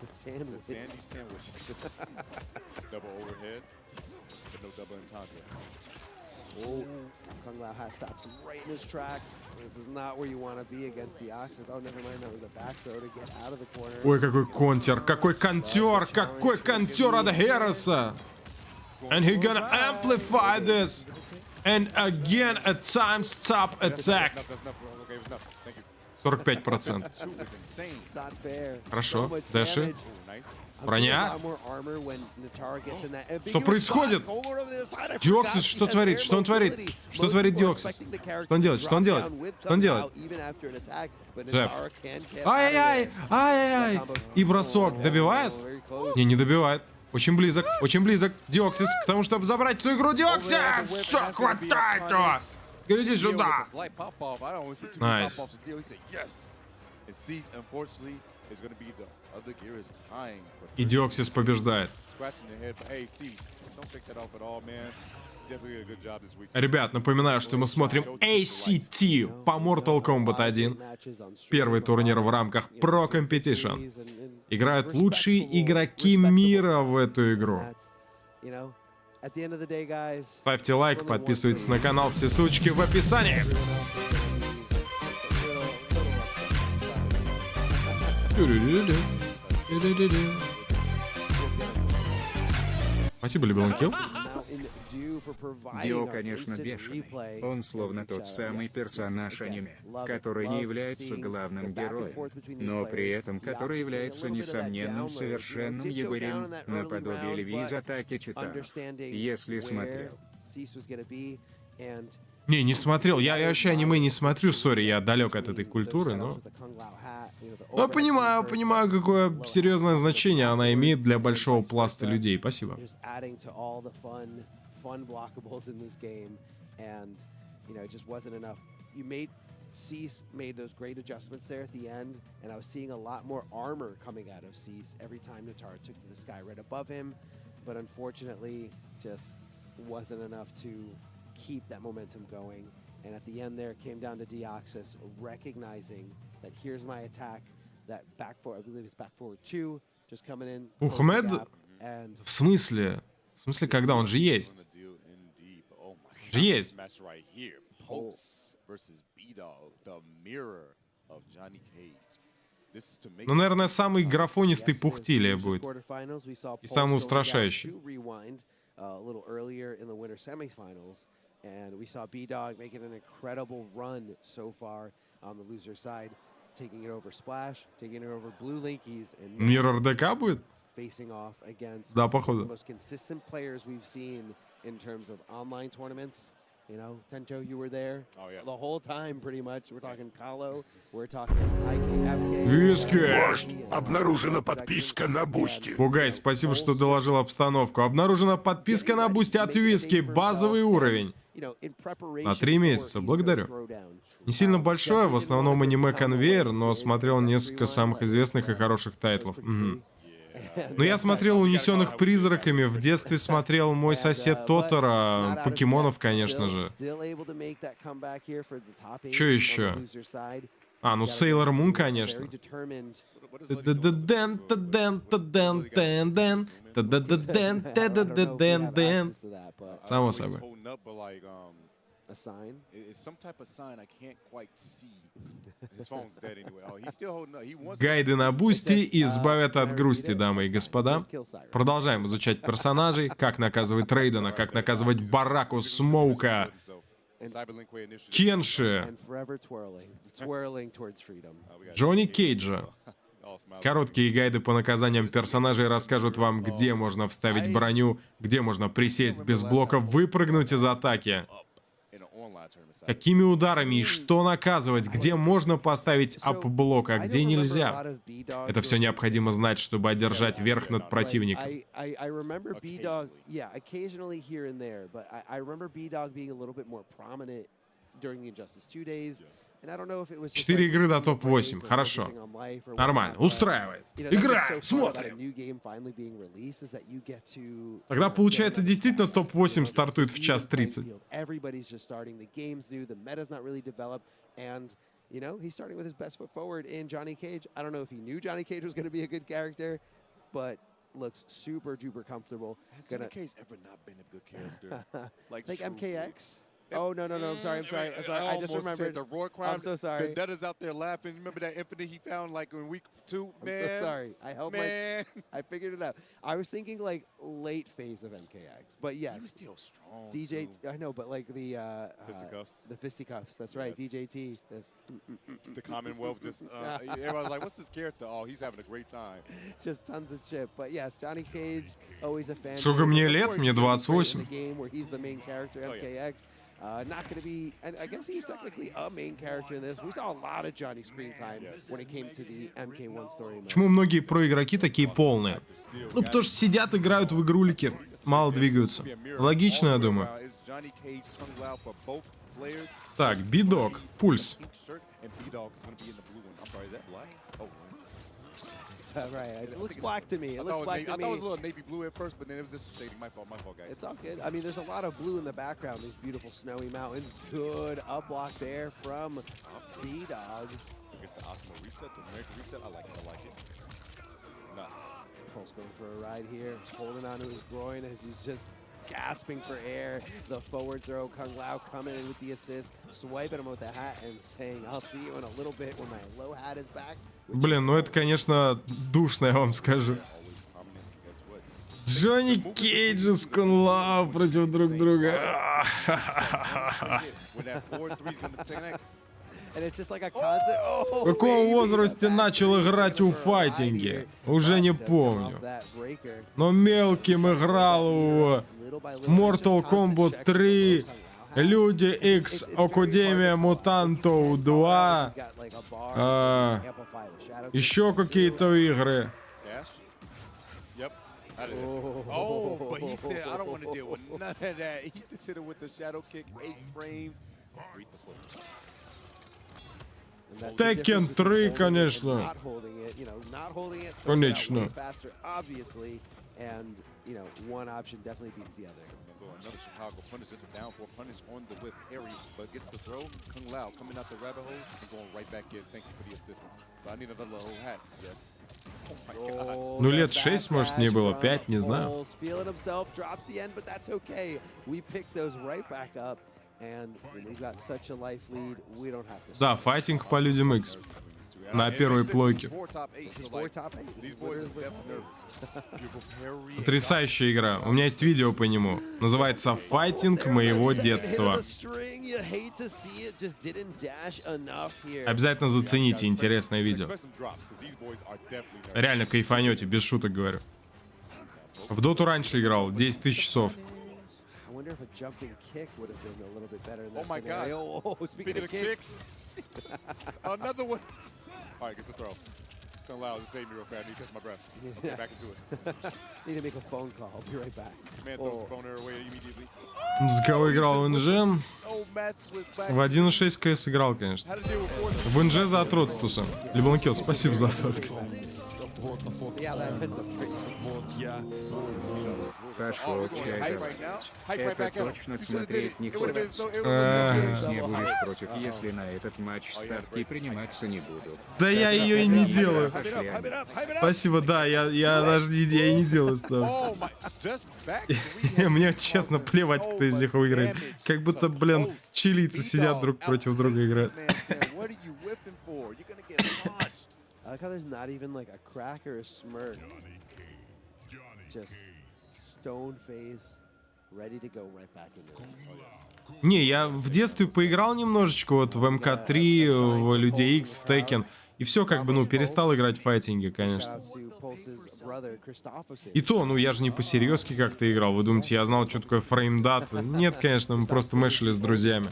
The sandy sandwich. Double overhead, but no double entendre. Oh, Kung Lao hat stops him right in his tracks. This is not where you want to be against the Oxys. Oh, never mind, that was a back throw to get out of the corner. Ой, какой контер, какой контер от Гераса. And he gonna amplify this. And again, a time stop attack. 45%. Хорошо, дэши. Броня. Что происходит? Диоксис, что творит? Что он творит? Что творит Диоксис? Что он делает? Что он делает? Что он делает? Джефф. Ай-яй-яй! И бросок. Добивает? Не добивает. Очень близок. Диоксис к тому, чтобы забрать эту игру. Диоксис! Все, хватает его! Иди сюда! Найс. И Диоксис побеждает. Ребят, напоминаю, что мы смотрим ACT по Mortal Kombat 1. Первый турнир в рамках Pro Competition. Играют лучшие игроки мира в эту игру. Ставьте лайк, подписывайтесь на канал, все ссылочки в описании. Спасибо, Любил Килл. Дио, конечно, бешеный. Он словно тот самый персонаж аниме, который не является главным героем, но при этом который является несомненным совершенным егорем наподобие льви из атаки титанов. Если смотрел. Не смотрел. Я вообще аниме не смотрю, сори, я далек от этой культуры, но понимаю, какое серьезное значение она имеет для большого пласта людей. Спасибо. Cease made those great adjustments there at the end, and I was seeing a lot more armor coming out of Cease every time Natara took to the sky right above him, but unfortunately just wasn't enough to keep that momentum going. And at the end there, it came down to Deoxys recognizing that here's my attack, that back forward, I believe it's back forward 2, just coming in. Ухмед? В смысле? В смысле, когда он же есть? Же есть. Ну, наверное, самый графонистый пухтилия будет. И самый устрашающий. And we saw B-Dog making an incredible run so far on the loser side, taking it over Splash, taking it over Blue Linkies, and Мира РДК будет? facing off against Да, the походу. most consistent players we've seen in terms of online tournaments. You know, Tencho, you were there the whole time, pretty much. We're talking Kalo, we're talking IKFK. Виски! Вождь, обнаружена подписка на Бусти. Бугай, спасибо, что доложил обстановку. Обнаружена подписка на Бусти от Виски. Базовый уровень. На 3 месяца. Благодарю. Не сильно большое, в основном аниме-конвейер, но смотрел несколько самых известных и хороших тайтлов. Но я смотрел «Унесенных призраками», в детстве смотрел «Мой сосед Тотора», покемонов, конечно же. Чё еще? А, ну Сейлор Мун, конечно. Само собой. Гайды на Бусти избавят от грусти, дамы и господа. Продолжаем изучать персонажей, как наказывать Рейдена, как наказывать Бараку, Смоука, Кенши, Джовани Кейджа. Короткие гайды по наказаниям персонажей расскажут вам, где можно вставить броню, где можно присесть без блока, выпрыгнуть из атаки. Какими ударами и что наказывать, где можно поставить ап-блок, а где нельзя. Это все необходимо знать, чтобы одержать верх над противником. 4 игры до топ-8. Хорошо. Нормально. Устраивает. Играем. Смотрим. Тогда, получается, действительно топ-8 стартует в 1:30. You know, he's starting with his best foot forward in Johnny Cage. I don't know if he knew Johnny Cage was going to be a good character, but looks super duper comfortable. Has Johnny Cage ever not been a good character? Like MKX? Oh, no, I'm sorry. I just remembered. The Roar Crowd, I'm so sorry. Vendetta's out there laughing. Remember that infinite he found like in week 2? Man. I'm so sorry. I figured it out. I was thinking like late phase of MKX, but yes. He was still strong. DJ, too. I know, but like the fisticuffs. The fisticuffs. That's right. Yes. DJT. The Commonwealth just everyone's like, what's this character? Oh, he's having a great time. Just tons of chip. But yes, Johnny Cage, always a fan. Сколько мне лет? Мне 28. Game where he's the main character, MKX. Not going to be, and I guess he's technically a main character in this. We saw a lot of Johnny screen time when it came to the MK1 story. Почему многие проигроки такие полные? Ну, потому что сидят, играют в игрулики, мало двигаются. Логично, я думаю. Так, B-Dog, пульс. Right, it looks black to me. It looks black to me. I thought it was a little navy blue at first, but then it was just shading. My fault, guys. It's all good. I mean, there's a lot of blue in the background. These beautiful snowy mountains. Good up block there from B-Dog. I guess the optimal reset, the American reset. I like it. Nuts. Pulse going for a ride here, holding onto his groin as he's just gasping for air. The forward throw, Kung Lao coming in with the assist, swiping him with the hat and saying, I'll see you in a little bit when my low hat is back. Блин, ну это, конечно, душно, я вам скажу. Джонни Кейдж и Скунлау против друг друга. В каком возрасте начал играть в файтинге? Уже не помню. Но мелким играл в Mortal Kombat 3, Люди X, Академия Мутантов 2, еще какие-то игры. Oh, but he said, I don't want to deal with none of that. He just hit it with the shadow kick, 8 frames. Read the foot. Tekken 3, конечно. Конечно. And, you know, one option definitely beats the other. Another Chicago punish, just a down for punish on the whip, parry, but gets the throw. Kung Lao coming out the rabbit hole and going right back in. Thank you for the assistance. But I need another whole hat. Yes. Oh my God. Ну лет 6, может, не было, 5, не знаю. Feeling himself, drops the end, but that's okay. We pick those right back up, and when we've got such a life lead, we don't have to. Да, файтинг по Людям X. На первой плойке. Потрясающая игра. У меня есть видео по нему. Называется «Файтинг моего детства». Обязательно зацените, интересное видео. Реально кайфанете, без шуток говорю. В доту раньше играл, 10 тысяч часов. Oh my God. Speaking of kicks. Another one. All right, gets the throw. Kung Lao, just save me real fast. I need to catch my breath. I'll get back into it. Need to make a phone call. I'll be right back. Man throws the phone away immediately. За кого играл в НЖ? В 1.6 КС играл, конечно. В НЖ за Отродстуса. Либонкил, спасибо за осадку. Хорошо, чай это точно смотреть не хочется. Не будешь против, если на этот матч ставки приниматься не буду. Да я ее и не делаю. Спасибо, да, я даже я и не делаю ставки. Мне честно плевать, кто из них выиграет. Как будто, блин, чилийцы сидят друг против друга играют. I like how there's not even like a crack or a smirk. Just stone face, ready to go right back into it. Не, я в детстве поиграл немножечко вот в МК1, в Людей X, в Tekken. И все как бы, ну, перестал играть в файтинге, конечно. И то, ну, я же не по-серьезки как-то играл. Вы думаете, я знал, что такое фреймдат? Нет, конечно, мы просто мэшили с друзьями.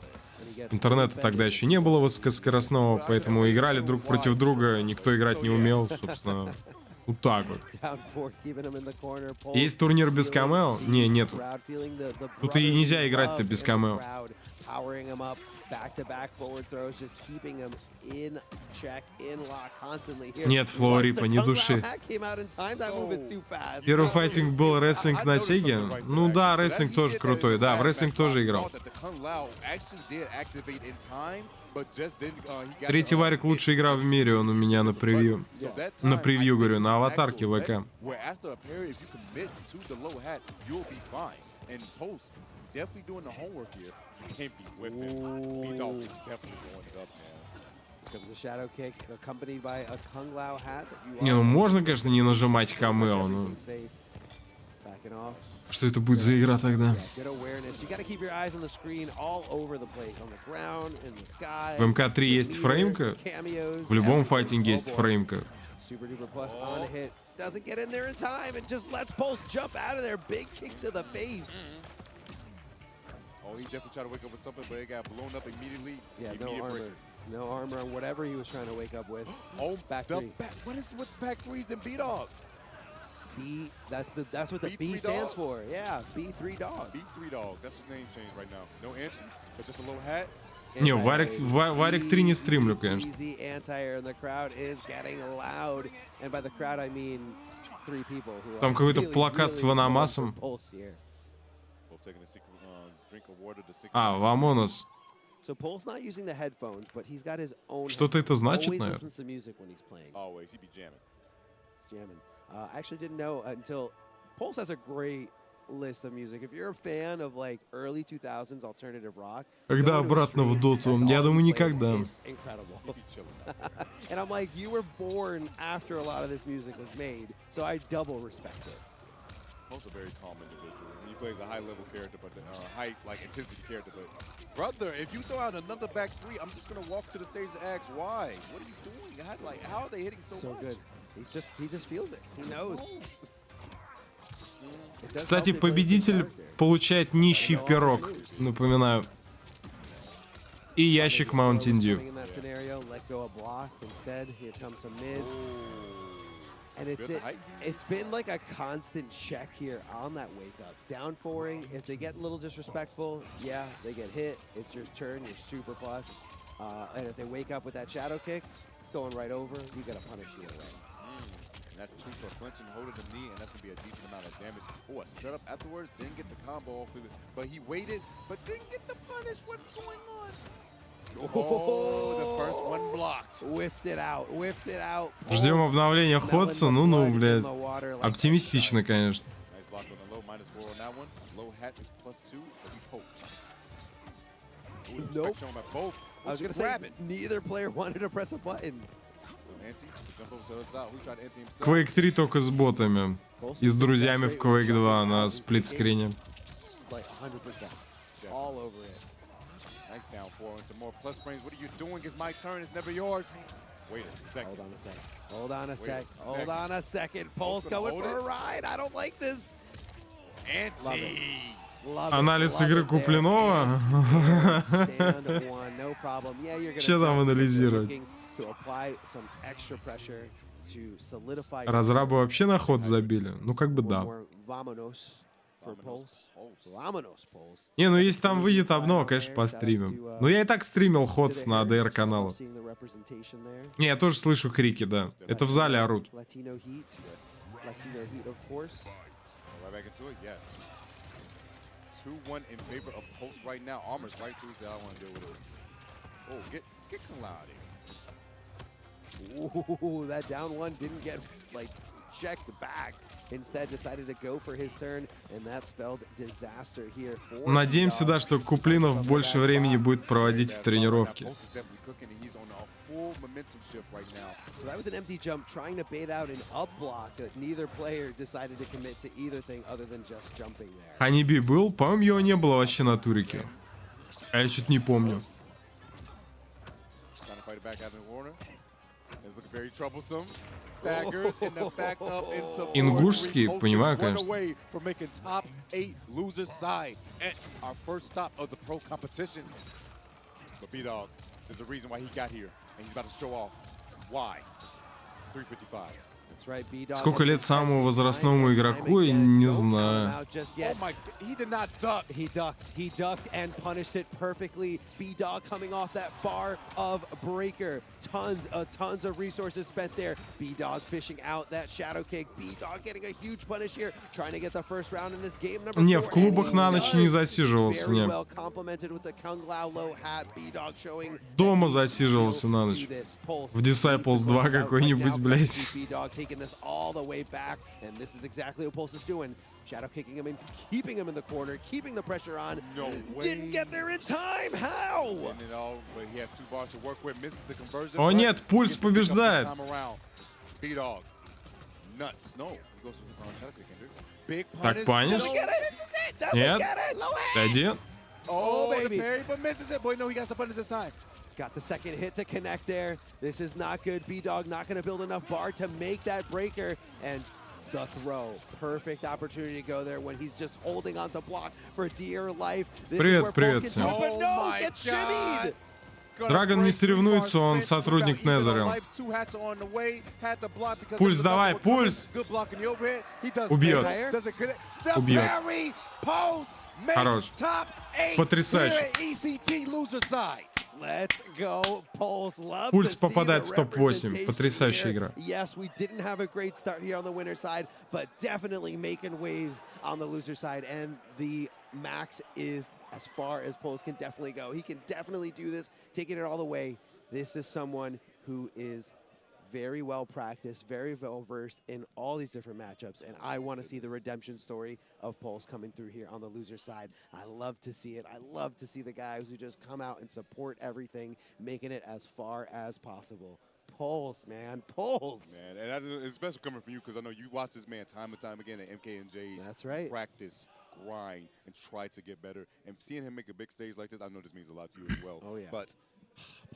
Интернета тогда еще не было высокоскоростного, поэтому играли друг против друга, никто играть не умел, собственно. Вот так вот. Есть турнир без камео? Не, нету. Тут и нельзя играть-то без камео. Нет, Флоурипа, не души. Первый файтинг был рестлинг на Сеге. Ну да, рестлинг тоже крутой. Да, в рестлинг тоже играл. Третий варик лучшая игра в мире, он у меня на превью. На превью, говорю, на аватарке ВК. Не, ну можно, конечно, не нажимать камео, но... Что это будет за игра тогда? В МК3 есть фреймка? В любом файтинге есть фреймка. Oh, he definitely tried to wake up with something, but it got blown up immediately. Yeah, no armor. No armor on whatever he was trying to wake up with. Oh, back three. What is with back threes and B-Dog? B, that's what the B stands for. Yeah, B3 Dog. B3 Dog. That's the name change right now. No answer, but just a little hat. Не, Варик 3 не стримлю, конечно. Там какой-то плакат с Ванамасом. А, Вамонос. Что-то это значит, наверное? Когда обратно в доту? Я думаю, никогда. Post a very calm individual. He plays a high-level character, but high, like, intensity character. But, brother, if you throw out another back three, I'm just gonna walk to the stage and ask why. What are you doing? How are they hitting so much? Good. He just feels it. He knows. Кстати, победитель получает нищий пирог, напоминаю. И ящик Mountain Dew. And it's been like a constant check here on that wake up. Down foring, if they get a little disrespectful, yeah, they get hit. It's your turn, you're super plus. And if they wake up with that shadow kick, it's going right over. You gotta punish the away. And that's two for clinching, holding the knee, and that's gonna be a decent amount of damage. Oh, a setup afterwards, didn't get the combo off of it, but he waited, but didn't get the punish. What's going on? Oh, the first one blocked. Whiffed it out. Ждем обновления Ходса, ну, блядь. Оптимистично, конечно. Nice block on the low, -4 on that one. Low hat is +2, but he poked. Nope. I was gonna say, neither player wanted to press a button. Quake 3 только с ботами. И с друзьями в Quake 2 на сплитскрине. All over it. Nice down 4 into more plus frames. What are you doing? It's my turn. It's never yours. Wait a second. Hold on a second. Pulse going for a ride. I don't like this. Анализ игры Куплинова. Че там анализировать? Разрабы вообще на ход забили? Ну как бы да. Не, ну если там выйдет обнова, конечно, постримим. Но я и так стримил Ходс на АДР канала. Не, я тоже слышу крики, да. Это в зале орут. 2-1 in favor of Pulse right now. Armor's right through, so I don't want to deal with it. Oh, get Kaladi. Ooh, that down one didn't get, like, checked back. Instead decided to go for his turn, and that spelled disaster here for Надеемся, да, что Куплинов больше времени будет проводить в тренировке. So that was an empty jump, trying to bait out an up block that neither player decided to commit to either thing other than just jumping there. Ханиби был? По-моему, его не было вообще на турике. А я что-то не помню. Ингушский, понимаю, конечно. Сколько лет самому возрастному игроку, я не знаю. He ducked and punished it perfectly. B-Dog coming off that bar of breaker. Tons of resources spent there. B-Dog fishing out that shadow kick. B-Dog getting a huge punish here, trying to get the first round in this game. Не, в клубах на ночь не засиживался, не. Дома засиживался на ночь. В Disciples 2 какой-нибудь, блядь. All the way back, and this is exactly what Pulse is doing. Shadow kicking him in, keeping him in the corner, keeping the pressure on. No way. Didn't get there in time. How? He has 2 bars to work with. Misses the conversion. О нет, Пульс побеждает. B-Dog. Nuts. No. Так, паниш? Нет. 1. Oh, baby. But misses it. Boy, no, he got the punish this time. Got the second hit to connect there. This is not good. B-Dog not going to build enough bar to make that breaker. And the throw. Perfect opportunity to go there when he's just holding on to block for dear life. Привет, привет всем. Драгон не соревнуется, он сотрудник Незерил. Пульс, давай, Пульс! Убьет. Убьет. Хорош. Потрясающе. Пульс попадает в топ-8. Потрясающая игра. Yes, we didn't have a great start here on the winner side, but definitely making waves on the loser side. And the max is as far as Pulse can definitely go. He can definitely do this, taking it all the way. This is someone who is very well practiced, very well versed in all these different matchups, and I want to see the redemption story of Pulse coming through here on the loser side. I love to see it. I love to see the guys who just come out and support everything, making it as far as possible. Pulse, man. Pulse. Man, and that is special coming from you because I know you watch this man time and time again at MK&J's. That's right. Practice, grind, and try to get better. And seeing him make a big stage like this, I know this means a lot to you as well. Oh, yeah. But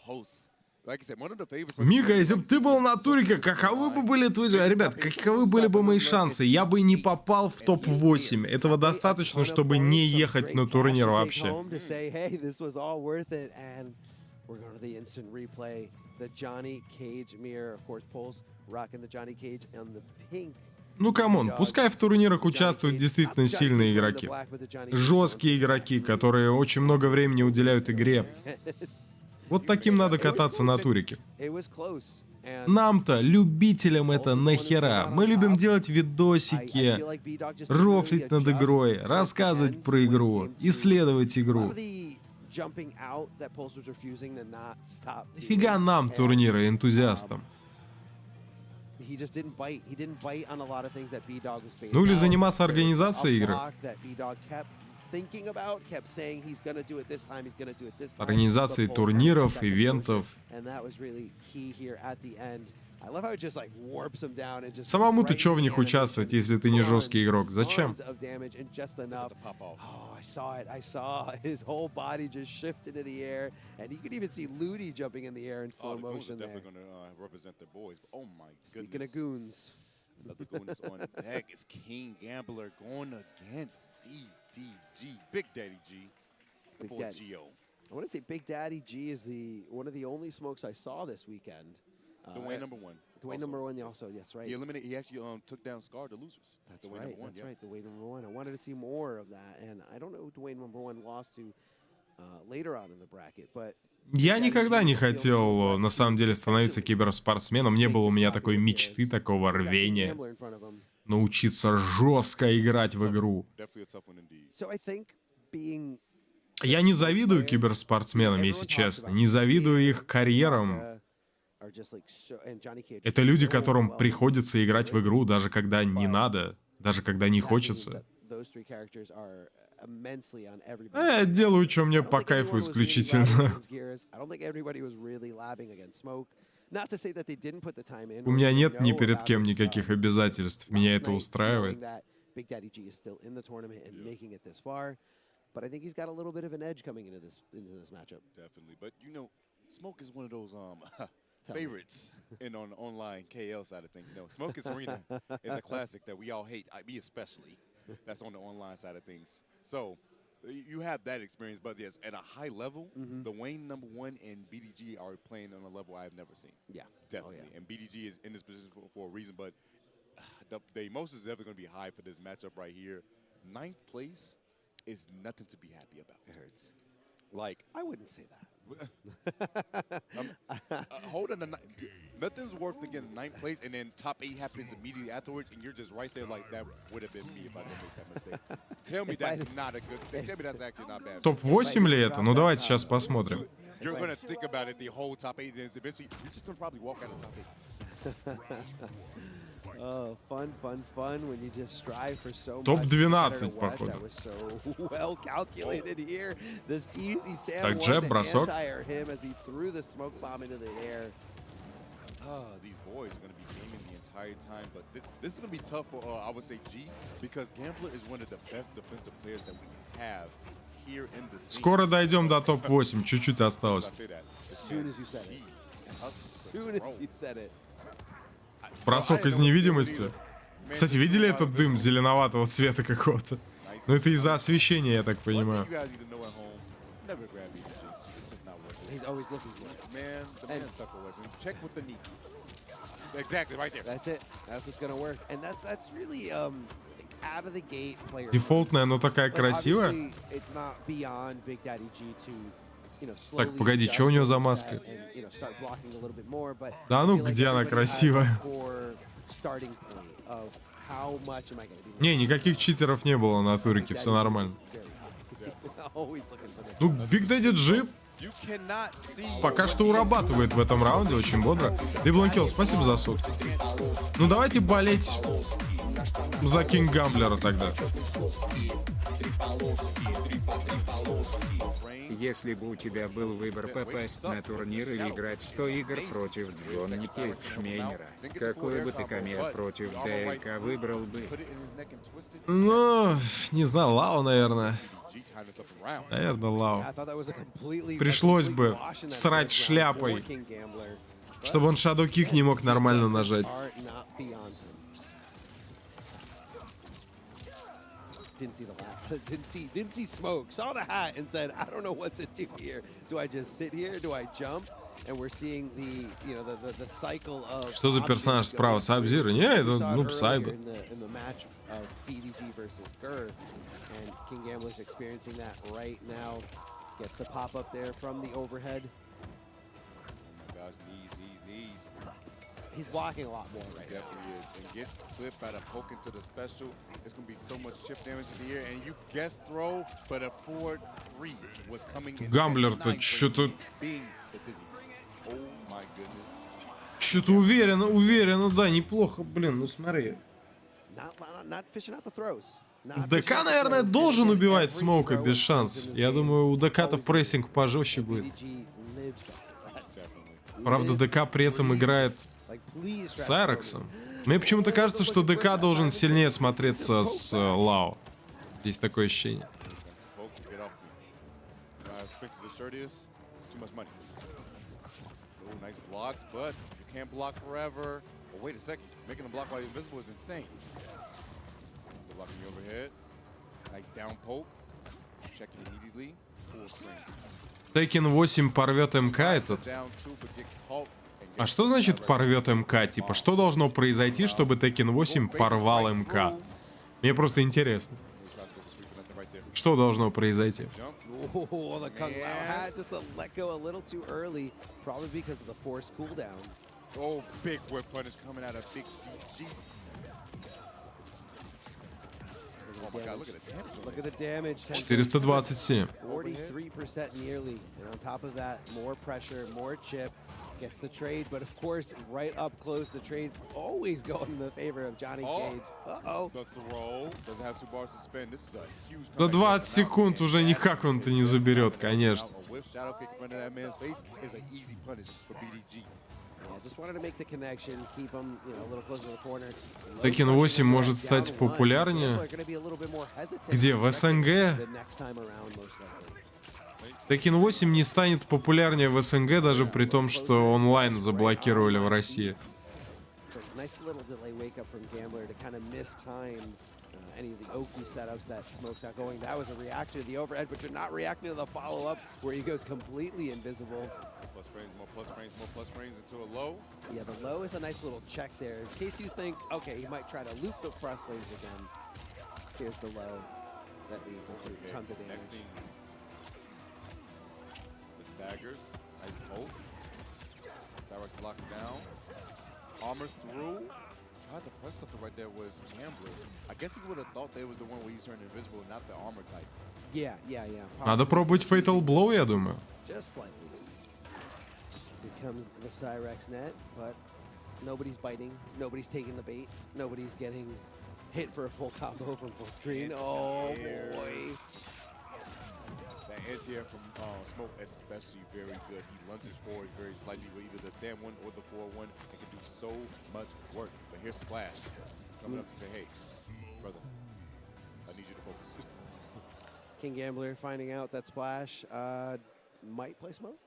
Pulse, like I said, one of the favorites. Мика, если бы ты был на турике, каковы бы были твои... Ребят, каковы были бы мои шансы? Я бы не попал в топ-8. Этого достаточно, чтобы не ехать на турнир вообще. Ну, камон, пускай в турнирах участвуют действительно сильные игроки. Жесткие игроки, которые очень много времени уделяют игре. Вот таким надо кататься на турике. Нам-то, любителям, это нахера. Мы любим делать видосики, рофлить над игрой, рассказывать про игру, исследовать игру. Фига нам турниры, энтузиастам. Ну или заниматься организацией игры. Организацией турниров, ивентов. Самому-то чё в них участвовать, если ты не жесткий игрок? Зачем? Another goon is on deck. It's King Gambler going against BDG, Big Daddy G. Big Daddy. Geo. I want to say Big Daddy G is one of the only smokes I saw this weekend. Dwayne number one. Dwayne number one also, yes, right. He actually took down Scar the losers. That's right, that's right, Dwayne number one. I wanted to see more of that, and I don't know who Dwayne number one lost to later on in the bracket, but Я никогда не хотел, на самом деле, становиться киберспортсменом. Не было у меня такой мечты, такого рвения. Научиться жестко играть в игру. Я не завидую киберспортсменам, если честно. Не завидую их карьерам. Это люди, которым приходится играть в игру, даже когда не надо, даже когда не хочется. Я делаю, что мне по кайфу исключительно. У меня нет ни перед кем никаких обязательств. Меня это устраивает. Favorites in on the online KL side of things. No, Smoke's Arena is a classic that we all hate, me especially. That's on the online side of things. So you have that experience, but yes, at a high level, the Wayne number one and BDG are playing on a level I've never seen. Yeah, definitely. Oh, yeah. And BDG is in this position for a reason, but the emotions is definitely going to be high for this matchup right here. 9th place is nothing to be happy about. It hurts. Like, I wouldn't say that. Hold on, nothing's worth to get 9th place, and then top 8 happens immediately afterwards, and you're just right there like that would have been me if I didn't make that mistake. Tell me that's not a good. Tell me that's actually not bad. Топ-8 ли это? Ну давайте сейчас посмотрим. You're gonna think about it the whole top 8, and eventually you're just gonna probably walk out of top 8. Oh, fun when you just strive for so much. Топ-12, походу. Well calculated here. This easy stand Так, джеб, бросок. him as he threw the smoke bomb into the air. These boys are going to be gaming the entire time, but this is going to be tough for, I would say, G, because Gambler is one of the best defensive players that we have here in the scene. Скоро дойдем до топ-8, чуть-чуть осталось. As soon as you said it. As soon as you said it. Бросок из невидимости. Кстати, видели этот дым зеленоватого цвета какого-то? Ну это из-за освещения, я так понимаю. Дефолтная, но такая красивая. Так, погоди, что у него за маска? Да ну, где она красивая? Не, никаких читеров не было на турике, все нормально. Ну, Big Daddy G пока что урабатывает в этом раунде очень бодро. Дибланкил, спасибо за сутки. Ну, давайте болеть за Кинг Гамблера тогда. Если бы у тебя был выбор попасть на турнир или играть 100 игр против Джовани Джорджио, какой бы ты камео против ДЛК выбрал бы? Ну, не знаю, Лао, наверное. Наверное, Лао. Пришлось бы срать шляпой, чтобы он Shadow Kick не мог нормально нажать. Didn't see smoke, saw the hat and said, I don't know what to do here. Do I just sit here? Do I jump? And we're seeing the, you know, the cycle of... Что за персонаж справа? Саб-Зиро? Не, это Нуб Сайбот. In the match of PDG versus GER, and King Gambler's experiencing that right now. Gets the pop up there from the overhead. Gosh, knees. He's blocking a lot more right now. Definitely is. And gets clipped by the poke into the special. There's going to be so much chip damage in the air. And you guessed throw, but a 4-3 was coming in. Гамблер-то что-то... Oh my goodness. Что-то уверенно, да, неплохо, блин, ну смотри. Not fishing out the throws. ДК, наверное, должен убивать смоука без шансов. Я думаю, у ДК-то прессинг пожестче будет. Правда, ДК при этом играет с Айрексом. Мне почему-то кажется, что ДК должен сильнее смотреться с Лао. Есть такое ощущение. Nice blocks, but you can't block forever. Well, wait a second. Making them block while you're invisible is insane. Blocking the overhead. Nice down poke. Checking immediately. Full screen. Tekken 8 порвет МК этот. А что значит порвет МК? Типа, что должно произойти, чтобы Tekken 8 порвал МК? Мне просто интересно. Что должно произойти? Oh, the Kung Lao had just to let go a little too early, probably because of the forced cooldown. Oh, big whip punish coming out of Big DG. Oh my God, look at the damage. Look at the damage. 427. 43% nearly. And on top of that, more pressure, more chip. Gets the trade, but of course, right up close, the trade always going in the favor of Johnny Cage. Uh-oh. The throw doesn't have 2 bars to spend. This is a huge. До 20 секунд уже никак он-то не заберет, конечно. Tekken 8 может стать популярнее. Где? В СНГ? Tekken 8 не станет популярнее в СНГ, даже при том, что онлайн заблокировали в России. Any of the Oki setups that Smoke's not going. That was a reaction to the overhead, but you're not reacting to the follow-up where he goes completely invisible. More plus frames into a low. Yeah, the low is a nice little check there. In case you think, okay, he might try to loop the plus frames again. Here's the low. That leads into tons of damage. The staggers. Nice poke. Cyrex locked down. Armors through. Tried to press something right there was Gambler. I guess he would have thought they was the one where he turned invisible, not the armor type. Yeah. Надо пробовать Fatal Blow, я думаю. Just slightly. Here comes the Cyrex net, but nobody's biting, nobody's taking the bait, nobody's getting hit for a full combo from full screen. Oh boy. That anti-air from Smoke especially very good. He lunges forward very slightly with either the stand 1 or the 4-1 and can do so much work. But here's Splash coming up to say, hey, brother, I need you to focus. King Gambler finding out that Splash might play Smoke.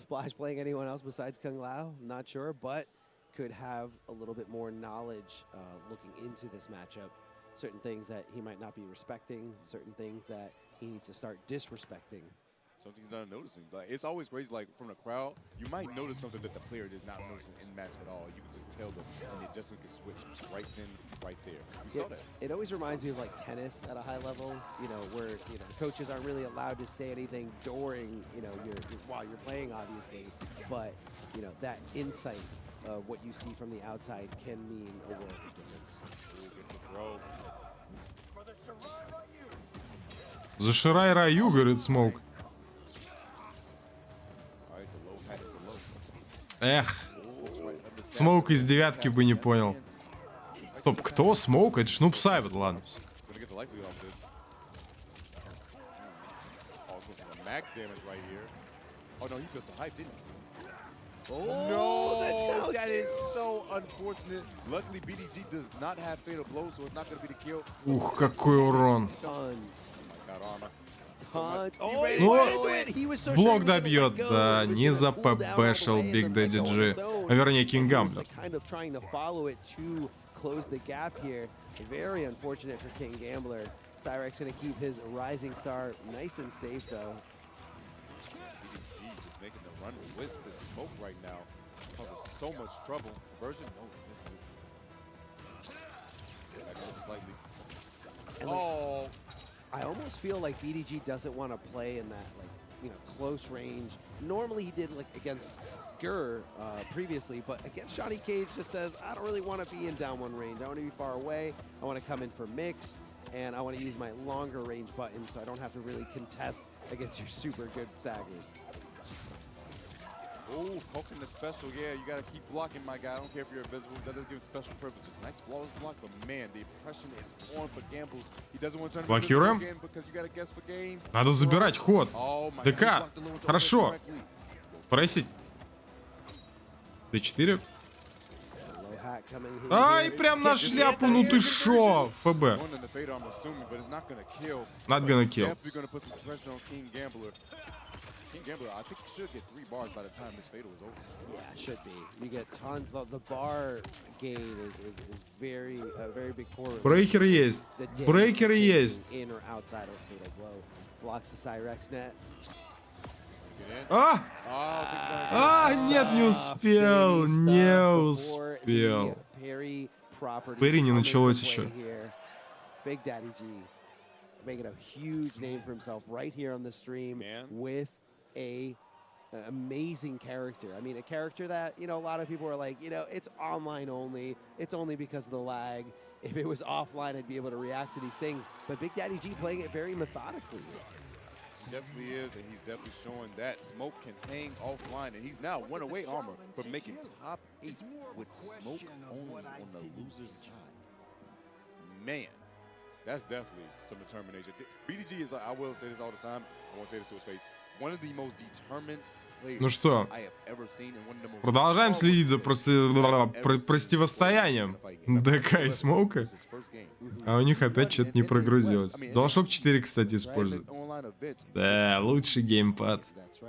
Splash playing anyone else besides Kung Lao, not sure, but could have a little bit more knowledge looking into this matchup. Certain things that he might not be respecting, certain things that he needs to start disrespecting. Something he's not noticing. Like, it's always crazy, like from the crowd, you might notice something that the player is not noticing in match at all. You can just tell them, and it just can switch right then, right there. We saw that. It always reminds me of like tennis at a high level, you know, where coaches aren't really allowed to say anything during, while you're playing, obviously, but that insight of what you see from the outside can mean a world of difference. Заширай раю, говорит Смоук. Эх, Смоук из девятки бы не понял. Стоп, кто? Смоук? Это ж Нуб Сайбот, ладно. max damage right here. Oh no, he built the hype, didn't he? Oh, that's No, that is so unfortunate. Luckily, BDG does not have fatal blows, so it's not going to be the kill. Ух, какой урон. Tons. Got armor. Tons. He Oh, ran he Ну, ran into it. He was so sure he блок was gonna добьет, let go. да, He was не gonna за pull down all the ПБшил way and Big then Daddy let go on G. his own. А вернее, He King was, Gambler. like, kind of trying to follow it to close the gap here. Very unfortunate for King Gambler. Cyrex going to keep his rising star nice and safe, though. BDG just making the run with the smoke right now. Causes so much trouble. Version, no, this is it. Actually, slightly. And, like, Oh, I almost feel like BDG doesn't want to play in that, like, you know, close range. Normally he did, like, against Gur previously, but against Johnny Cage just says, I don't really want to be in down one range. I want to be far away. I want to come in for mix, and I want to use my longer range buttons so I don't have to really contest against your super good saggers. oh, poking the special. Yeah, you got to keep blocking, my guy. I don't care if you're invisible. That doesn't give special privileges. Nice flawless block, but man, the impression is on for Gambles. He doesn't want to turn Блокируем. again because you got to guess for game. Надо забирать ход. Oh my ДК, God, he blocked the little хорошо. correctly. Пресить. Д4. Low hat coming here. Ай, прям на шляпу, ну ты шо? ФБ. Going in the fade, I'm assuming, but it's not going to kill. Not gonna kill. Definitely going to put some pressure on King Gambler. King Gambler, I think he should get 3 bars by the time this fatal is over. Yeah, should be. You get tons. The bar gain is very very big core. Брейкер есть. The damage Брейкер taken есть. In or outside of fatal blow. Blocks the Cyrex net. Get in. А! Oh, thinks about it. А, нет, не успел. Не успел. Перри не началось еще. Big Daddy G making a huge name for himself right here on the stream Man. with an amazing character. I mean, a character that, you know, a lot of people are like, you know, it's online only. It's only because of the lag. If it was offline, I'd be able to react to these things. But Big Daddy G playing it very methodically. He definitely is, and he's definitely showing that Smoke can hang offline, and he's now 1 away armor for making top 8 with Smoke only on the loser's side. Man, that's definitely some determination. BDG is, I will say this all the time, I won't say this to his face, one of the most determined players Ну что, I have ever seen, and one of the most продолжаем следить за противостоянием ДК и Смоука. А у них опять что-то не прогрузилось. DualShock 4, кстати, используют. Да, лучший геймпад. That's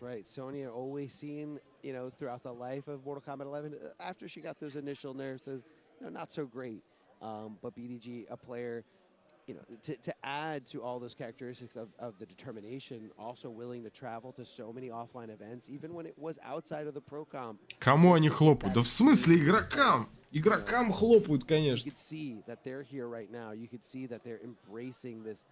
right. Sonya always seen, you know, throughout the life of Mortal Kombat 11, after she got those initial nerfs, as, you know, not so great. But BDG, a player, you know, to add to all those characteristics of the determination, also willing to travel to so many offline events, even when it was outside of the pro comp. Кому они хлопают? Да в смысле игрокам? Игрокам хлопают, конечно. You could see that they're here right now. You could see that they're embracing this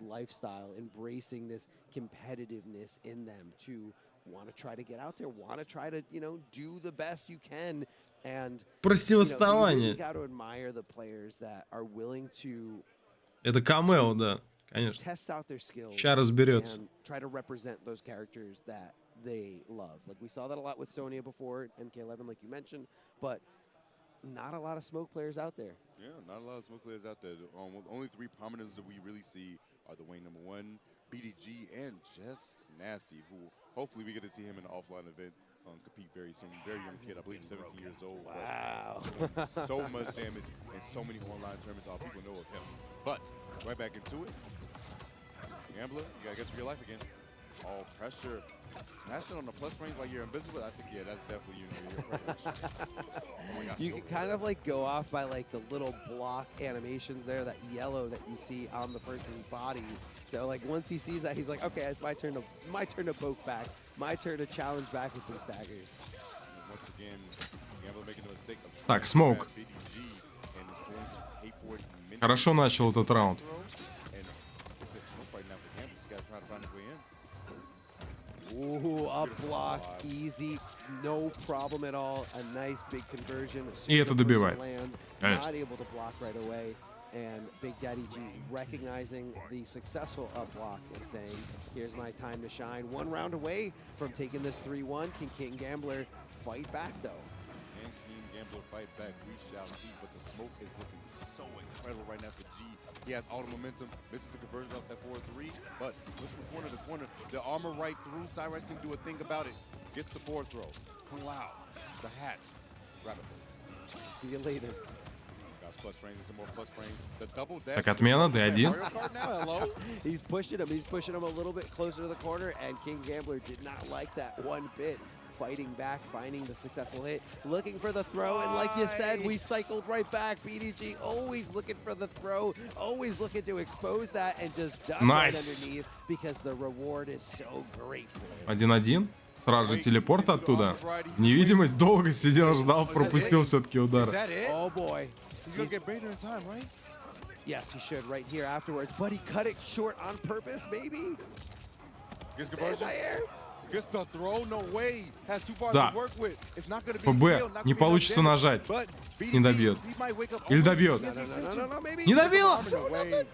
lifestyle, embracing this competitiveness in them to want to try to get out there, want to try to, you know, do the best you can. And Противостояние. you got to admire the players that are willing to Это камео, да, конечно. test out their skills. Ща разберется. And try to represent those characters that they love. Like we saw that a lot with Sonya before, MK11, like you mentioned, but not a lot of Smoke players out there. Yeah, not a lot of Smoke players out there. Only 3 prominents that we really see are the Wayne #1, BDG, and Just Nasty, who hopefully we get to see him in an offline event compete very soon. Very young kid, I believe 17 years old. Wow. So much damage and so many online tournaments, all people know of him. But right back into it. Gambler, you gotta get to real life again. All pressure. Mashing on the plus range while you're invisible, I think, yeah, that's definitely your preparation. Oh my gosh, You can kind of like go off by like the little block animations there, that yellow that you see on the person's body. So like once he sees that, he's like, okay, it's my turn to poke back, my turn to challenge back with some staggers. And once again, Gambler making the mistake of Так, Smoke. BDG and is going to pay for it immensely. Хорошо начал этот раунд. And it's just Smoke right now for Gambler. He's got to try to find his way in. Ooh, up block, easy, no problem at all. A nice big conversion. И это добивает. Not able to block right away. And Big Daddy G recognizing the successful up block and saying, here's my time to shine. 1 round away from taking this 3-1. Can King Gambler fight back though? And King Gambler fight back, we shall see. But the smoke is looking so incredible right now for G. He has all the momentum. Misses the conversion off that 4-3. But look from corner to corner. The armor right through. Cyrex can do a thing about it. Gets the forward throw. Kung Lao. The hat. Rapidly. See you later. Got plus frames and some more plus frames. The double dash. Так, отмена, D1. Mario Kart now, hello. He's pushing him. He's pushing him a little bit closer to the corner, and King Gambler did not like that one bit. Fighting back, finding the successful hit, looking for the throw, and like you said, we cycled right back. BDG always looking for the throw, always looking to expose that and just duck right underneath because the reward is so great for him. 1-1. Сразу же телепорт оттуда. Невидимость, долго сидел, ждал, пропустил все-таки удар. Oh boy. He's gonna get baited in time, right? Yes, he should right here afterwards, but he cut it short on purpose, maybe? Gets conversion. Gets the throw, no way. Has 2 bars Да. to work with. It's not gonna be ФБ не получится нажать. Не добьет. Или добьет. Не добило!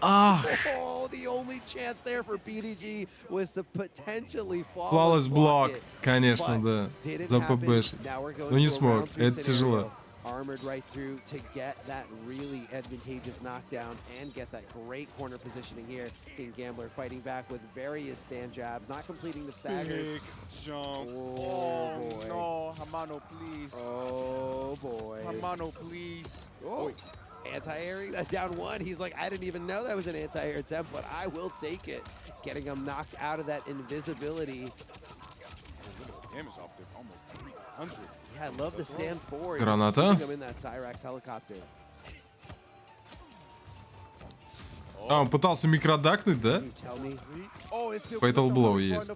Oh, the only chance there for BDG was to potentially Flawless block, it, конечно, but да. didn't За happen. ПБшить. Now we're going Но не to a смог. round 3 Это тяжело. scenario. Armored right through to get that really advantageous knockdown and get that great corner positioning here. King Gambler fighting back with various stand jabs, not completing the staggers. Big jump. Oh, boy. No, Hamano, please. Oh boy. Hamano, please. Oh. Anti-airing that down 1. He's like, I didn't even know that was an anti-air attempt, but I will take it. Getting him knocked out of that invisibility. Damage off this, almost 300. Yeah, I love the stand forward. Граната. Him in that Cyrax helicopter. А, он пытался микродакнуть, да? Fatal Blow есть.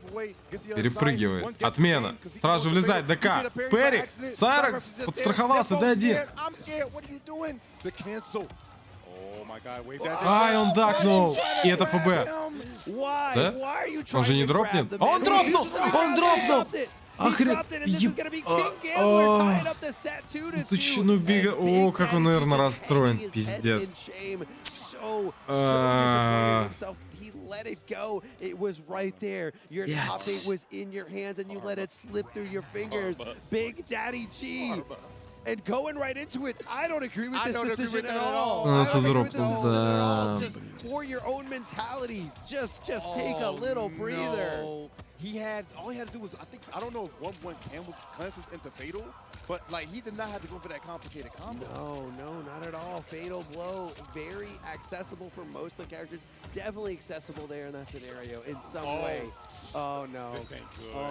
Перепрыгивает. Отмена. Сразу же влезает ДК. Перри. Сайрекс подстраховался. D1. Ай, он дакнул. И это ФБ. Да? Он же не дропнет? Он дропнул! Он дропнул! Охрен... Ты че, ну бига... О, как он, наверное, расстроен. Пиздец. Let it go. It was right there. Your top 8 was in your hands and you let it slip through your fingers. Big Daddy G. And going right into it, I don't agree with this decision at all. I don't agree with this decision at all. Just for your own mentality, just take a little breather. He had, all he had to do was, I don't know if 1-1 cancels into fatal, but like he did not have to go for that complicated combo. No, not at all. Fatal blow, very accessible for most of the characters. Definitely accessible there in that scenario in some way. Oh no.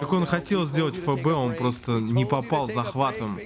Как он хотел сделать ФБ, он просто не попал захватом,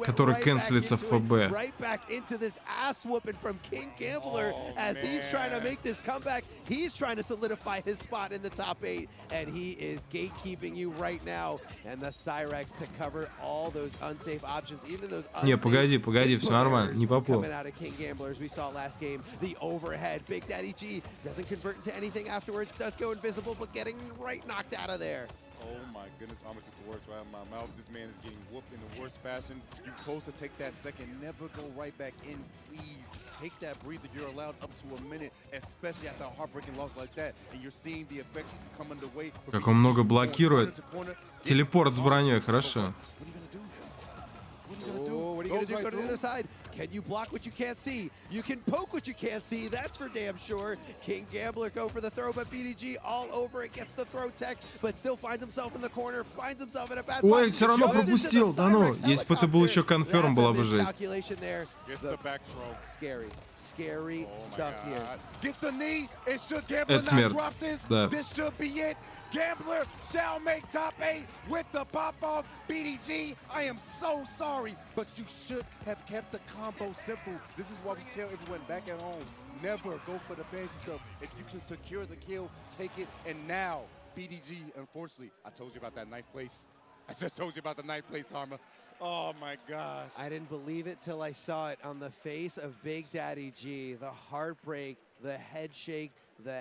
который канцелится в ФБ. Right back into this ass whooping from King Gambler as he's trying to make this comeback. He's trying to solidify his spot in the top 8, and he is gatekeeping you right now. And the Cyrex to cover all those unsafe options, even those unsafe. Не, погоди, все нормально, не попал. Coming out of King Gambler, as we saw last game, the overhead. Big Daddy G doesn't convert into anything afterwards, does go invisible, but getting right knocked out of there. Oh my goodness, Armor took the words right out of my mouth. This man is getting whooped in the worst fashion. You close to take that second, never go right back in, please. Take that breather, you're allowed up to a minute, especially after a heartbreaking loss like that. And you're seeing the effects come underway. Как он много блокирует. Телепорт с броней, хорошо. What are you gonna do? Go to the other side. Can you block what you can't see? You can poke what you can't see. That's for damn sure. King Gambler go for the throw, but BDG all over it. Gets the throw tech, but still finds himself in the corner. Finds himself in a bad spot. Ой, все равно пропустил. Да ну, если бы это был еще конферм, была бы жесть. Scary stuff here. Gets the knee. It should Это смерть. Да. This should be it. Gambler shall make top 8 with the pop-off. BDG, I am so sorry, but you should have kept the combo simple. This is why we tell everyone back at home, never go for the fancy stuff. If you can secure the kill, take it. And now, BDG, unfortunately, I told you about that 9th place. I just told you about the 9th place, Arma. Oh my gosh. I didn't believe it till I saw it on the face of Big Daddy G. The heartbreak, the head shake. Да,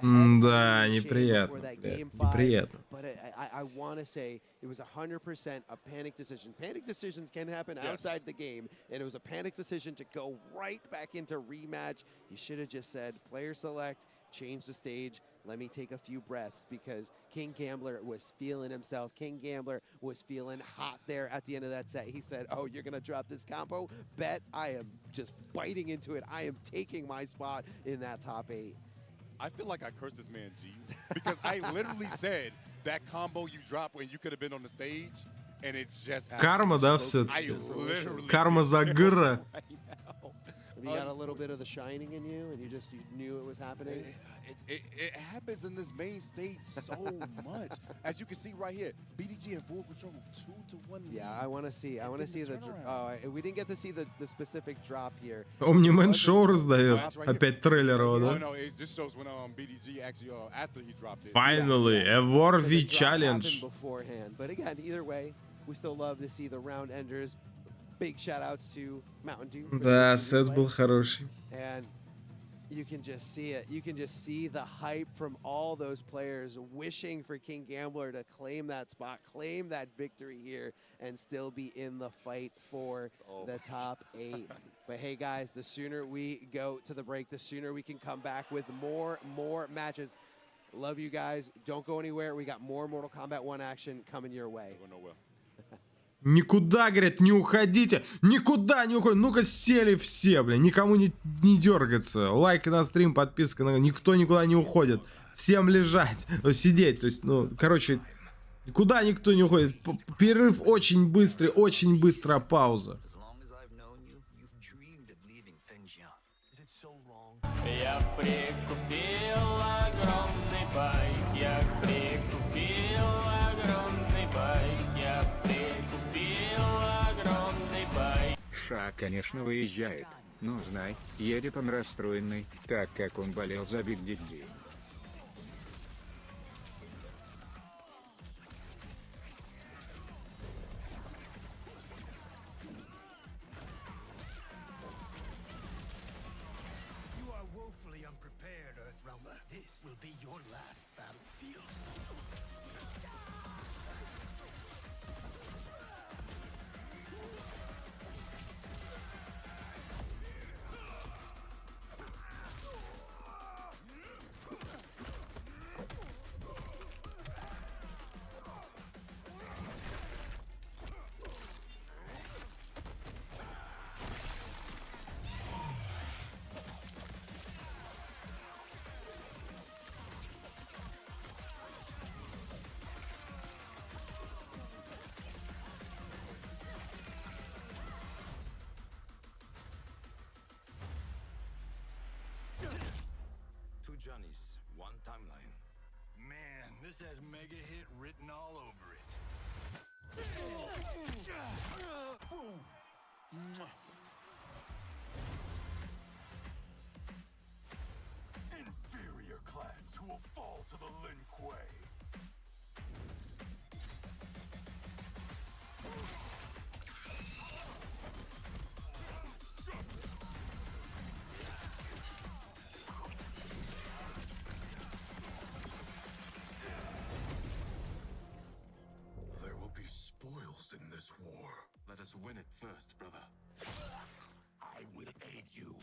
неприятно. Неприятно. But I want to say it was 100% a panic decision. Panic decisions can happen outside the game, and it was a panic decision to go right back into rematch. You should have just said, player select, change the stage, let me take a few breaths, because King Gambler was feeling himself. King Gambler was feeling hot there at the end of that set. He said, oh, you're going to drop this combo? Bet I am just biting into it. I am taking my spot in that top 8. I feel like I cursed this man, G, because I literally said that combo you dropped when you could have been on the stage, and it just happened. Карма, да, все-таки. Карма за Гыра. You got a little bit of the shining in you, and you knew it was happening. It happens in this main stage so much. As you can see right here, BDG in full control, 2-1. Yeah, I want to see the. We didn't get to see the specific drop here. Omniman шоу раздает. Опять трейлерово, да? No, it just shows when BDG actually after he dropped it. Finally, a War V challenge. Beforehand, but again, either way, we still love to see the round enders. Big shout outs to Mountain Dew. Да, сет был хороший. And you can just see it. You can just see the hype from all those players wishing for King Gambler to claim that spot, claim that victory here, and still be in the fight for the top 8. But hey guys, the sooner we go to the break, the sooner we can come back with more matches. Love you guys. Don't go anywhere. We got more Mortal Kombat 1 action coming your way. Никуда, говорят, не уходите. Никуда не уходите. Ну-ка сели все, блин. Никому не дергаться. Лайк на стрим, подписка. Никто никуда не уходит. Всем лежать. Сидеть. То есть, ну, короче, никуда никто не уходит. Перерыв очень быстрая пауза. Я прикупил огромный байк. Я прикупил огромный байк. Я прикупил огромный байк. Ша, конечно, выезжает. Ну, знай, едет он расстроенный, так как он болел за Биг Дидди. Johnny's, one timeline. Man, this has mega hit written all over it. Inferior clans who will fall to the Lin Kuei. In this war. Let us win it first, brother. I will aid you.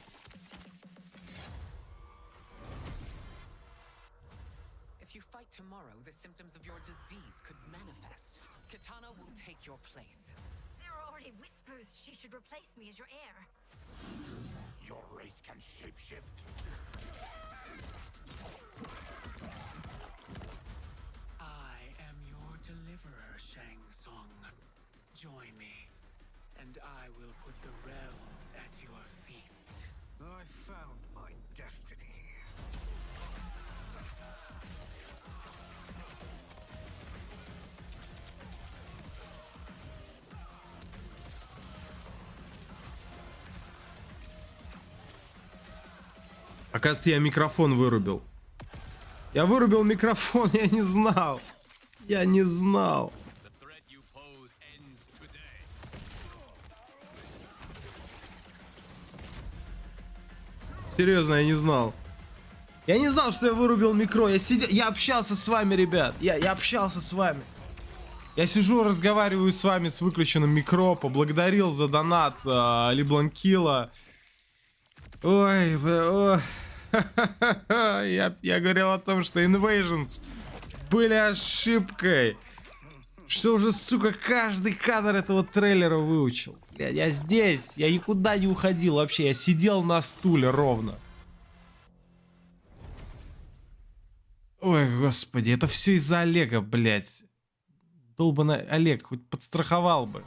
If you fight tomorrow, the symptoms of your disease could manifest. Kitana will take your place. There are already whispers she should replace me as your heir. Your race can shapeshift. I am your deliverer, Shang Tsung. Join me, and I will put the realms at your feet. I found my destiny. Оказывается, я микрофон вырубил. Я вырубил микрофон, я не знал. Я не знал. Серьезно, я не знал. Я не знал, что я вырубил микро. Я общался с вами, ребят. Я общался с вами. Я сижу, разговариваю с вами с выключенным микро. Поблагодарил за донат Либланкила. Ой, Я говорил о том, что Invasions были ошибкой. Что уже, сука, каждый кадр этого трейлера выучил. Я здесь, я никуда не уходил вообще, я сидел на стуле ровно. Ой, господи, это все из-за Олега, блядь. Долбаный Олег, хоть подстраховал бы.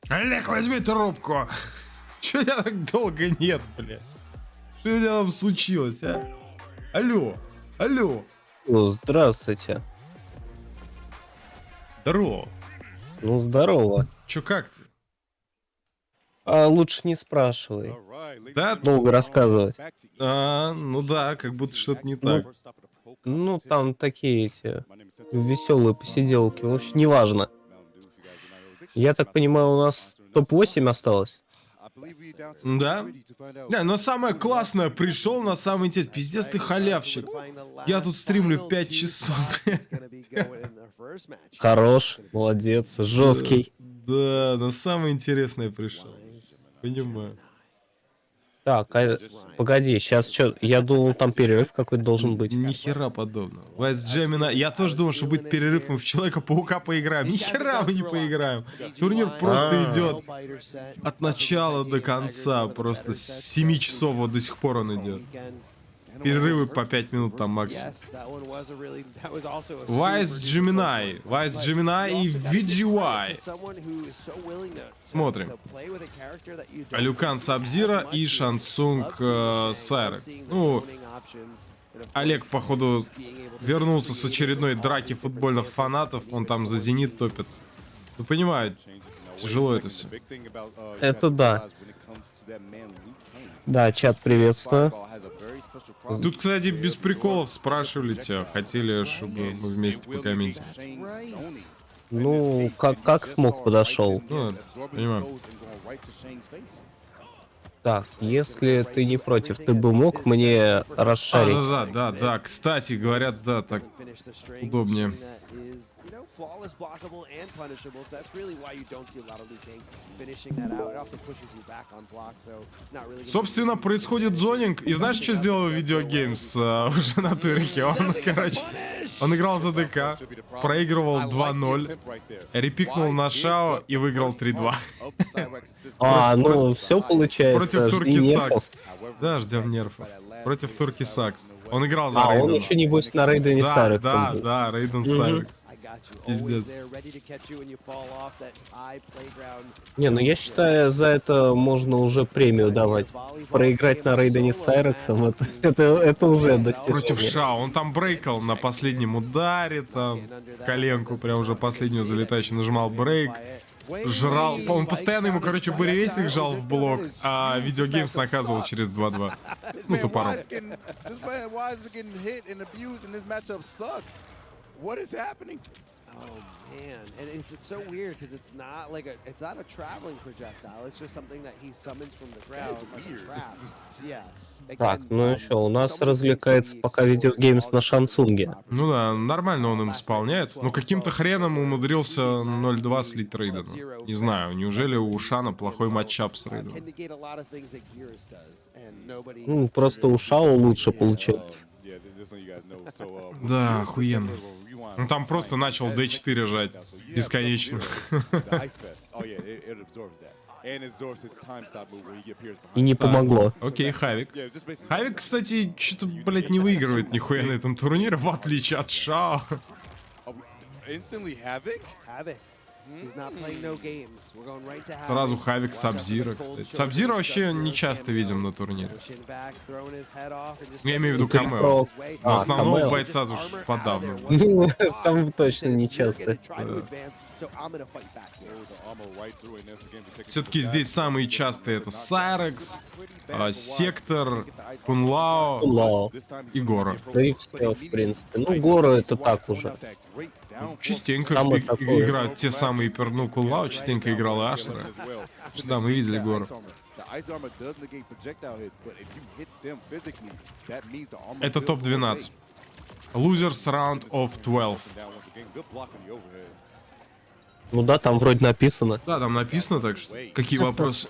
Олег, возьми трубку. Чё тебя так долго нет, блядь? Что у тебя там случилось, а? Алло, алло. О, здравствуйте. Здорово. Ну, здорово. Чё, как ты? А лучше не спрашивай. Да? Долго рассказывать. Ну да, как будто что-то не так. Ну, там такие эти веселые посиделки. В общем, неважно. Я так понимаю, у нас топ-8 осталось? Да? Да, но самое классное, пришел на самый интересный. Пиздец, ты халявщик. Я тут стримлю 5 часов. Хорош, молодец, жесткий. Да, но самое интересное пришел. Понимаю. Так, погоди, сейчас что? Я думал, там перерыв какой-то должен быть. Ни хера подобного. Вайс Джемина. Я тоже думал, что будет перерыв, мы в Человека-паука поиграем. Ни хера мы не поиграем. Турнир просто идет от начала до конца. Просто с 7 часов вот до сих пор он идет. Перерывы по 5 минут там максимум. Вайс Джеминай. Вайс Джеминай и VGY. Смотрим. Алюкан Саб-Зиро и Шансунг Сайрекс. Ну, Олег, походу, вернулся с очередной драки футбольных фанатов. Он там за Зенит топит. Вы понимаете, тяжело это все. Это да. Да, чат, приветствую. Тут, кстати, без приколов спрашивали тебя. Хотели, чтобы мы вместе покомментировать. Ну, как смог подошел. Ну, понимаю. Так, если ты не против, ты бы мог мне расшарить? Да. Кстати, говорят, да, так удобнее. Собственно, происходит зонинг. И знаешь, что сделал Видеогеймс уже на турике? Он, короче, он играл за ДК, проигрывал 2-0, репикнул на Шао и выиграл 3-2. А, ну все получается. Против Турки Сакс. Да, ждем нерфов. Против Турки Сакс. Он играл за Рейден. Рейден. Он еще небось на Рейдене Сайрексом. Да, Рейден Сайрекс. Пиздец. Не, ну я считаю, за это можно уже премию давать. Проиграть на Рейдене с Сайрексом, это уже достижение. Против Шао. Он там брейкал на последнем ударе, там, в коленку, прям уже последнюю залетающую нажимал брейк. Жрал, он постоянно ему, короче, буревестник жал в блок, а Видеогеймс наказывал через 2-2. Ну, тупором. Oh man, and it's so weird because it's not like it's not a traveling projectile. It's just something that he summons from the ground. Like a trap. Yeah. Так, ну еще у нас развлекается пока Видеогеймс на Шансунге. Ну да, нормально он им исполняет. Но каким-то хреном умудрился 0-2 слить Рейдену. Не знаю, неужели у Шана плохой матчап с Рейденом? Ну, просто у Шао лучше получается. Да, охуенно. Ну там просто начал D4 жать. Бесконечно. И не помогло. Окей, Хавик. Хавик, кстати, что-то, блядь, не выигрывает нихуя на этом турнире, в отличие от Шао. Сразу Хавик, Саб-Зиро, кстати. Саб-Зиро вообще не часто видим на турнире. Я имею в виду камео. Но основного бойца уж подавно. Ну, там точно не часто. Все-таки здесь самые частые это Сайрекс, Сектор, Кунлао и Гора. Да и все, в принципе. Ну, Гора это так уже. Частенько играют те самые, ну, Кунлао частенько играл и Ашера. Да, мы видели Гору. Это топ-12. Losers round of 12. Ну да, там вроде написано. Да, там написано, так что какие вопросы?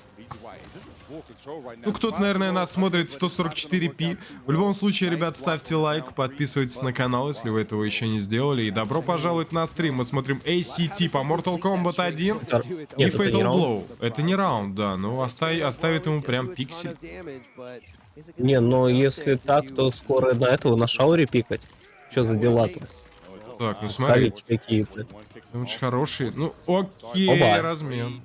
Ну, кто-то, наверное, нас смотрит в 144p. В любом случае, ребят, ставьте лайк, подписывайтесь на канал, если вы этого еще не сделали. И добро пожаловать на стрим. Мы смотрим ACT по Mortal Kombat 1 и Нет, Fatal Blow. Это не раунд, да, но оставит ему прям пиксель. Не, но если так, то скоро на этого на Шауре пикать. Что за дела-то? Так, ну смотри. Советики какие-то. Очень хороший. Ну, окей, Оба. размен.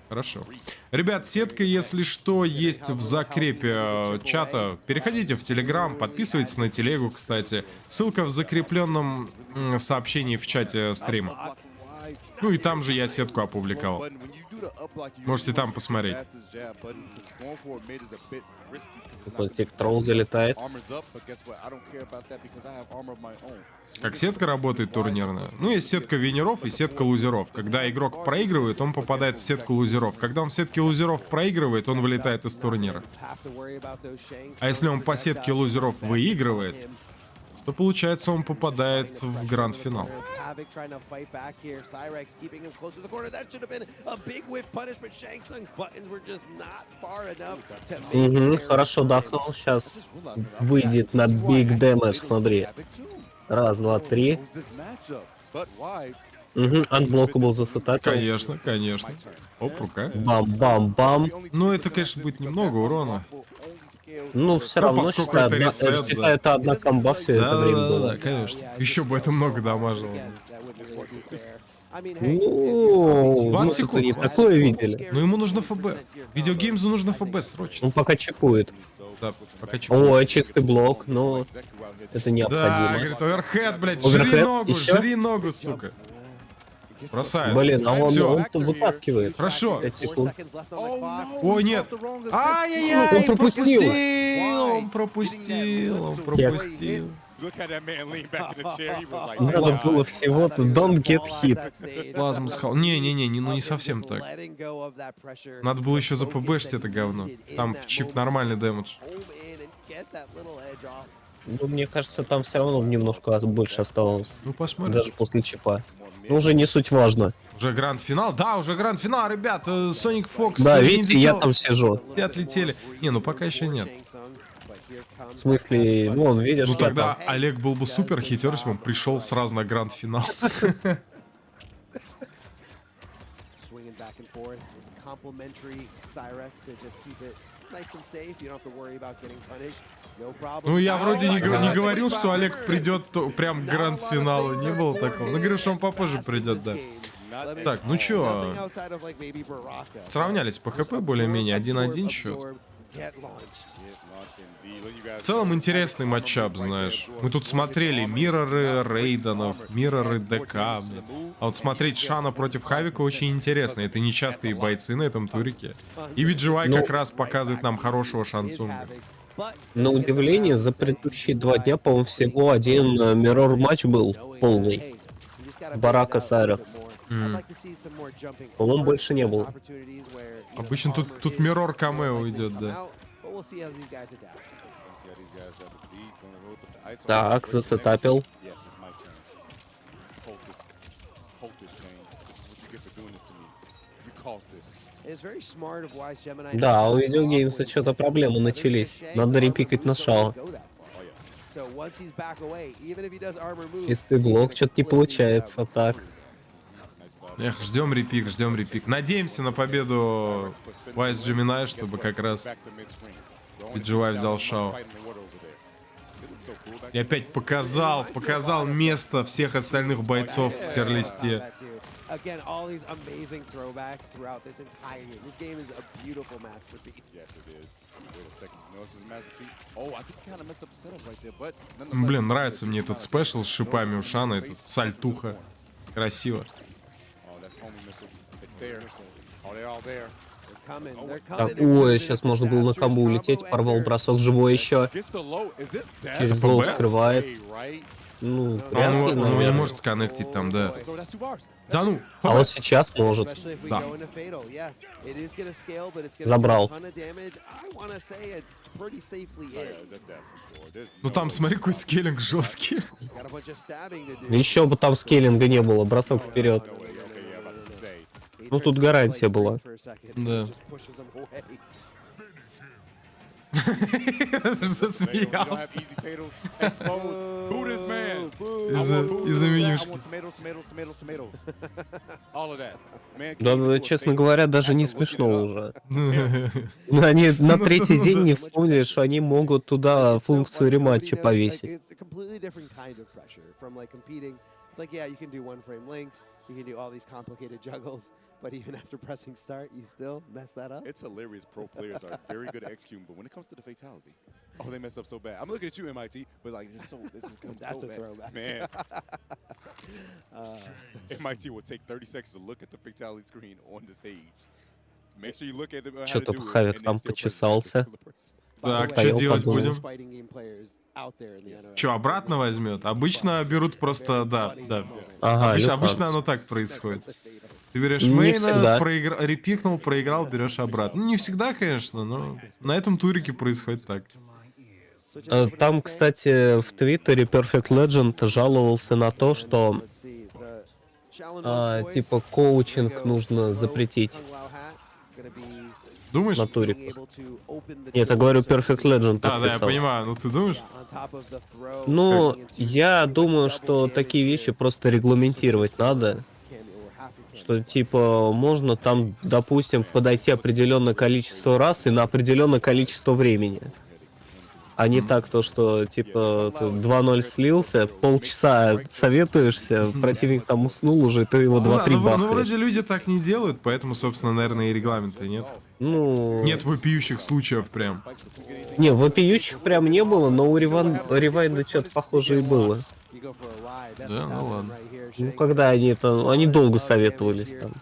Хорошо. Ребят, сетка, если что, есть в закрепе чата. Переходите в Телеграм, подписывайтесь на телегу, кстати. Ссылка в закрепленном сообщении в чате стрима. Ну и там же я сетку опубликовал. Можете там посмотреть. Вот тик-тролл залетает. Как сетка работает турнирная? Ну, есть сетка винеров и сетка лузеров. Когда игрок проигрывает, он попадает в сетку лузеров. Когда он в сетке лузеров проигрывает, он вылетает из турнира. А если он по сетке лузеров выигрывает, то получается он попадает в гранд-финал. Хорошо дахнул. Сейчас выйдет на big damage, смотри. Раз, два, три. Unblockable засетапил. Конечно, конечно. Оп, рука. Бам-бам-бам. Ну, это, конечно, будет немного урона. Ну, все равно, поскольку это ресет, да. это одна комба все это время было. Да, конечно. Еще бы это много дамажило. Ну, 20 секунд. не такое видели. Ну, ему нужно ФБ. Видеогеймзу нужно ФБ срочно. Он пока чекует. Да, пока чекует. Ой, чистый блок, но это Да, необходимо. говорит, оверхед, блядь, Оверхед? жри ногу, Еще? жри ногу, сука. Бросает. Блин, а Всё. он вытаскивает. Хорошо. 5 секунд. Ой, нет. Ай-яй-яй, Он пропустил. Он пропустил. Надо было всего-то don't get hit. Плазму схал. Не, ну не совсем так. Надо было еще за ПБшить это говно. Там в чип нормальный дэмэдж. Ну, мне кажется, там все равно немножко больше оставалось. Ну, посмотрим. Даже после чипа. Ну, уже не суть важно. Уже гранд-финал? Да, уже гранд-финал, ребят. Соник Фокс. Да, видите, я там сижу. Все отлетели. Не, ну пока еще нет. В смысле, ну, он видишь, Ну я тогда там. Олег был бы супер хитер, если бы он пришел сразу на гранд-финал. Ну, я вроде не говорил, что Олег придет прям к гранд-финалу. Не было такого. Ну, говорю, что он попозже придет, да. Так, ну чё? Сравнялись по ХП более-менее. 1-1 счет. В целом интересный матчап, знаешь. Мы тут смотрели мирроры Рейденов, мирроры ДК. А вот смотреть Шана против Хавика очень интересно. Это нечастые бойцы на этом турике. И VGY как раз показывает нам хорошего Шансунга. На удивление, за предыдущие 2 дня, по-моему, всего один миррор матч был полный. Барака Сайрекс. По-моему, больше не было. Обычно тут миррор камео идет, да. Так, засетапил. Да, у видеогеймса что-то проблемы начались. Надо репикать на Шао. Чистый блок, что-то не получается, так. Эх, ждем репик, ждем репик. Надеемся на победу Wise Gemini, чтобы как раз VGY взял Шао. И опять показал место всех остальных бойцов в тир-листе. Блин, нравится мне этот спешл с шипами у Шана, этот сальтуха. Красиво. Так, ой, сейчас можно было на камбу улететь, порвал бросок, живой еще. Через лоу вскрывает. Ну, вряд ли, Он не наверное. может сконнектить там, да. Да ну, А вот сейчас может. Да. Забрал. Ну там, смотри, какой скейлинг жесткий. Еще бы там скейлинга не было, бросок вперед. Ну тут гарантия была. Да. Засмеялся. Из-за менюшки. Да, честно говоря, даже не смешно уже. Они на третий день не вспомнили, что они могут туда функцию рематча повесить. It's like, yeah, you can do one frame links, you can do all these complicated juggles, but even after pressing start, you still mess that up. It's hilarious. Pro players are very good at executing, but when it comes to the fatality, oh, they mess up so bad. I'm looking at you, MIT, but like, this is That's so a bad. throwback. Man. MIT will take 30 seconds to look at the fatality screen on the stage. Make sure you look at it. Что-то Хавик там почесался. Так, что Стоял, делать подумал. будем? Че, обратно возьмет? Обычно берут просто, да. Ага, Обычно оно так происходит. Ты берешь Не мейна, всегда. репикнул, проиграл, берешь обратно. Ну, не всегда, конечно, но на этом турике происходит так. Там, кстати, в Твиттере Perfect Legend жаловался на то, что типа коучинг нужно запретить. Думаешь? На турик. Нет, я говорю Perfect Legend. Да, я подписал. понимаю, ну ты думаешь? Ну, я думаю, что такие вещи просто регламентировать надо. Что, типа, можно там, допустим, подойти определенное количество раз и на определенное количество времени. А не так, то, что, типа, ты 2-0 слился, полчаса советуешься, противник там уснул уже, ты его 2-3 Ну, бахаешь. вроде люди так не делают, поэтому, собственно, наверное, и регламента нет. Ну... Нет вопиющих случаев прям. Не, вопиющих прям не было, но у Ревайнда что-то похожее и было. Да, ну ладно. Ну, когда они долго советовались там.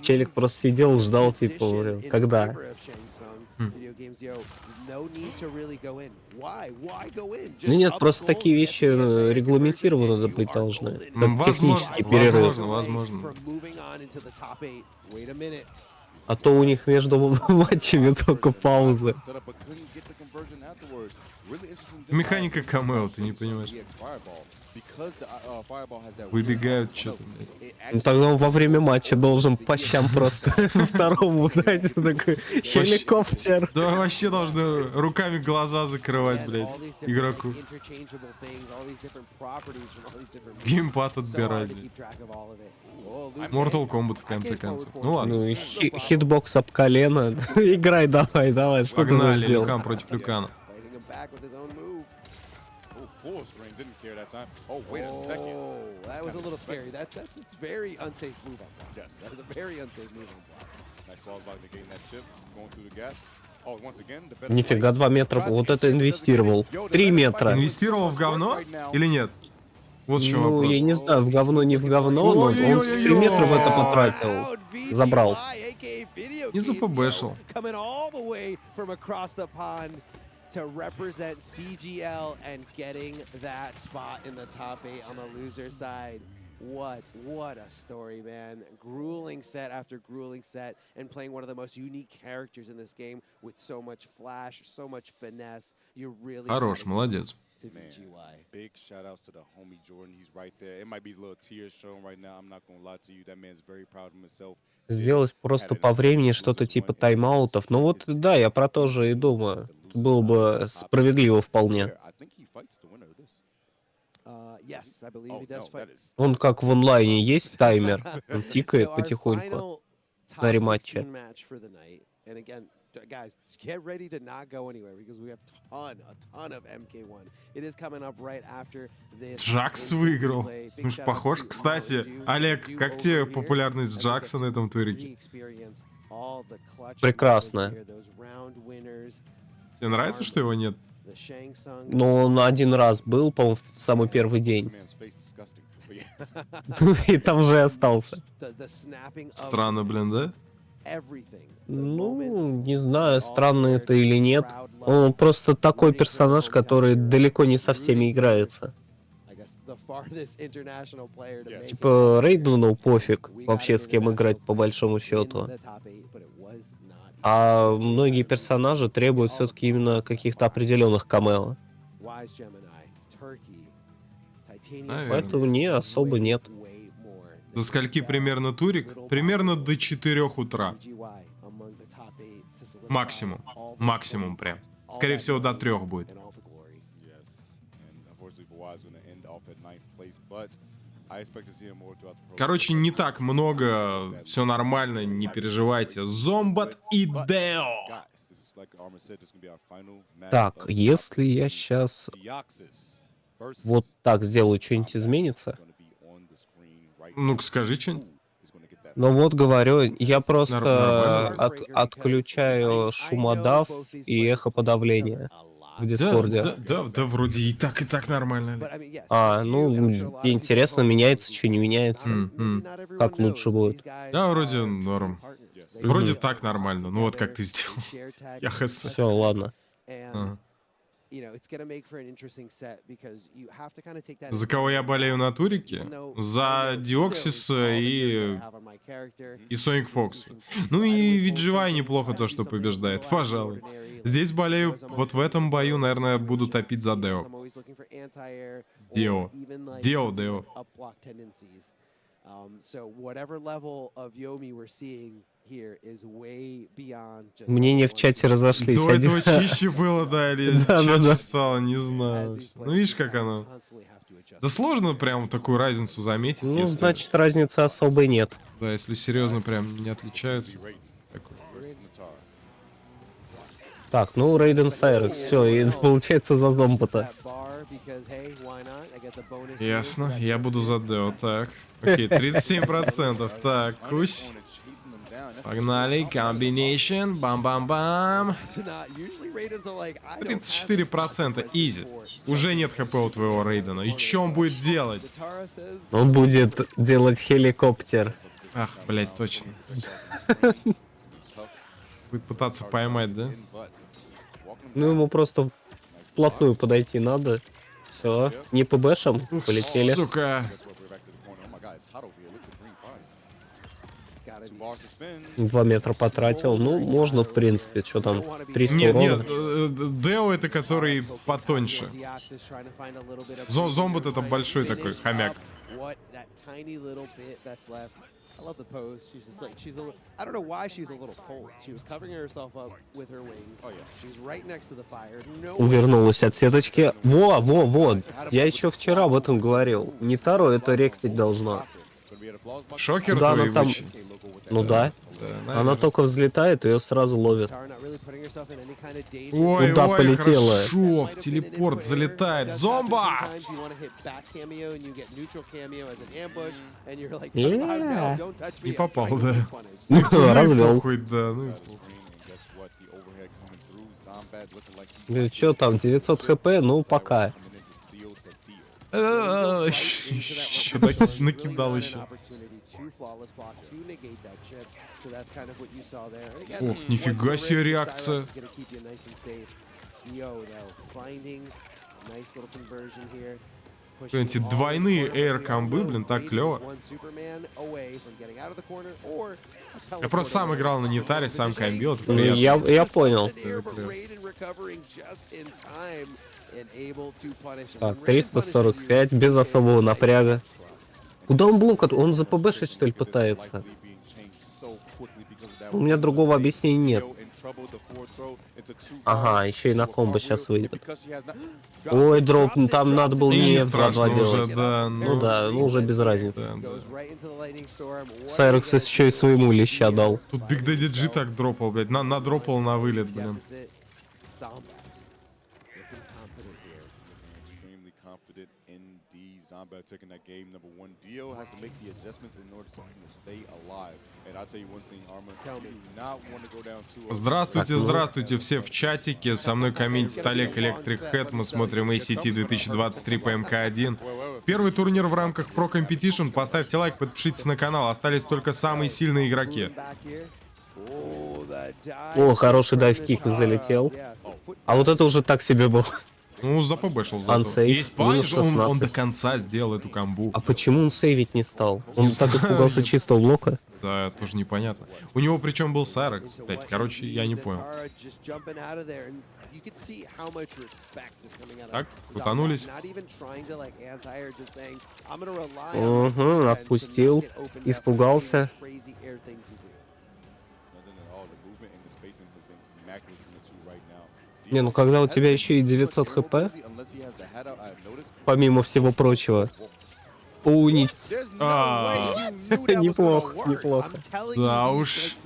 Челик просто сидел, ждал, типа, когда. Ну нет, просто такие вещи регламентированы быть должны. Как технический перерыв. Возможно. А то у них между матчами только паузы. Механика камео, ты не понимаешь. Выбегают что-то. Ну тогда он во время матча должен по щам просто второму дать такой хеликоптер. Да вообще должны руками глаза закрывать, блядь, игроку. Геймпад отбирать, блядь. Mortal Kombat в конце концов. Ну ладно. Ну, хитбокс об колено. Играй давай, что ты будешь Погнали, делать? Люкан против Люкана. Full string didn't care that time. Oh, wait a second. That was a little scary. That's a very unsafe move on block. Yes. That was a very unsafe move on block. Nice balls by negating that chip, going through the gap. Oh, once again, the better Нифига, 2 метра. Вот это инвестировал. 3 метра. Инвестировал в говно или нет? Вот в чем Ну, вопрос. я не знаю, в говно, не в говно, но он 3 метра в это потратил. Забрал. Не запобешил. Coming all the way from across the pond to represent CGL and getting that spot in the top 8 on the loser side. What a story, man. Grueling set after grueling set and playing one of the most unique characters in this game with so much flash, so much finesse. You're really Хорош, молодец. Big shout outs to the homie Jordan. He's right there. It might be little tears showing right now. I'm not gonna lie to you. That man's very proud of himself. Сделать просто по времени что-то типа тайм-аутов. Ну вот, да, я про то же и думаю. Было бы справедливо вполне. Он как в онлайне есть таймер, он тикает потихоньку на рематче. Guys, get ready to not go anywhere because we have a ton of MK1. It is coming up right after this. Джакс выиграл. Ну, похож, кстати. Олег, как тебе популярность Джакса на этом турике? Прекрасно. Тебе нравится, что его нет? Но он один раз был, по-моему, в самый первый день. И там же и остался. Странно, блин, да? Ну, не знаю, странно это или нет. Он просто такой персонаж, который далеко не со всеми играется. Типа Рейдену пофиг вообще с кем играть по большому счету. А многие персонажи требуют все-таки именно каких-то определенных камео. Поэтому не, особо нет. До скольки примерно турик? Примерно до 4 утра. Максимум. Максимум прям. Скорее всего, до 3 будет. Короче, не так много. Все нормально, не переживайте. Зомбат и Део. Так, если я сейчас вот так сделаю, что-нибудь изменится? Ну-ка, скажи что-нибудь. Ну вот говорю, я просто отключаю шумодав и эхоподавление в Дискорде. Да, вроде и так нормально. Ну, интересно, меняется, что не меняется. Как лучше будет. Да, вроде норм. Вроде так нормально. Ну вот как ты сделал. Я хз. Все, ладно. За кого я болею на турике? За Диоксиса и Соник Фокс. Ну и ведь живая неплохо то, что побеждает, пожалуй. Здесь болею, вот в этом бою, наверное, буду топить за Део. Део. Мнения в чате разошлись. До этого чище было, да, или чаще стало, не знаю. Ну видишь, как оно. Да сложно прям такую разницу заметить. Ну, значит, разницы особой нет. Да, если серьезно, прям не отличаются. Так, ну, Рейден Сайрекс, все, и получается за зомбата. Ясно, я буду за Део, так. Окей, 37%, так, кусь. Погнали, комбинейшн, бам-бам-бам. 34%, изи. Уже нет хп у твоего Рейдена. И что он будет делать? Он будет делать хеликоптер. Ах, блядь, точно. Будет пытаться поймать, да? Ну, ему просто вплотную подойти надо. Все, не ПБшем, полетели. Сука. 2 метра потратил. Ну, можно, в принципе. Что там, 300 урона? Нет, Део это который потоньше. Зомбат это большой такой хомяк. Увернулась от сеточки. Во. Я еще вчера об этом говорил. Не Таро это ректить должно. Шокер да, твой там... Ну да. Она только взлетает, ее сразу ловят. Ой, куда полетела? Хорошо, в телепорт залетает. Зомба! Не попал, да. Развел. Да, ну. Че там, 900 хп? Ну, пока. Еще накидал еще. Ох, нифига себе реакция. Эти двойные эйр-комбы, блин, так клево. Я просто сам играл на Нитаре, сам комбил. Я понял. Так, 345, без особого напряга. Куда он блок? Он за ПБшить, что ли, пытается? У меня другого объяснения нет. Ага, еще и на комбо сейчас выйдет. Ой, дроп, там надо было не F2 делать. Да, ну да, ну уже без разницы. Да. Сайрекс еще и своему леща дал. Тут Big Daddy G так дропал, блядь. Надропал на вылет, блин. Taking that game number one. Dio has to make the adjustments in order for him to stay alive. And I'll tell you one thing, Arma, you do not want to go down too. Здравствуйте, здравствуйте все в чатике. Со мной комментит Олег Electric Head. Мы смотрим ACT 2023 по МК1. Первый турнир в рамках Pro Competition. Поставьте лайк, подпишитесь на канал. Остались только самые сильные игроки. О, хороший дайв-кик залетел. А вот это уже так себе был. Ну, за ПБ шел. Ансейв, Есть панч, он до 16. конца сделал эту камбу. А почему он сейвить не стал? Он так испугался чистого блока. Да, тоже непонятно. У него причем был Сайрекс. Блять, короче, я не понял. Так, крутанулись. Угу, отпустил. Испугался. Не, ну когда у тебя еще и 900 хп, помимо всего прочего. Неплохо, неплохо. Да уж.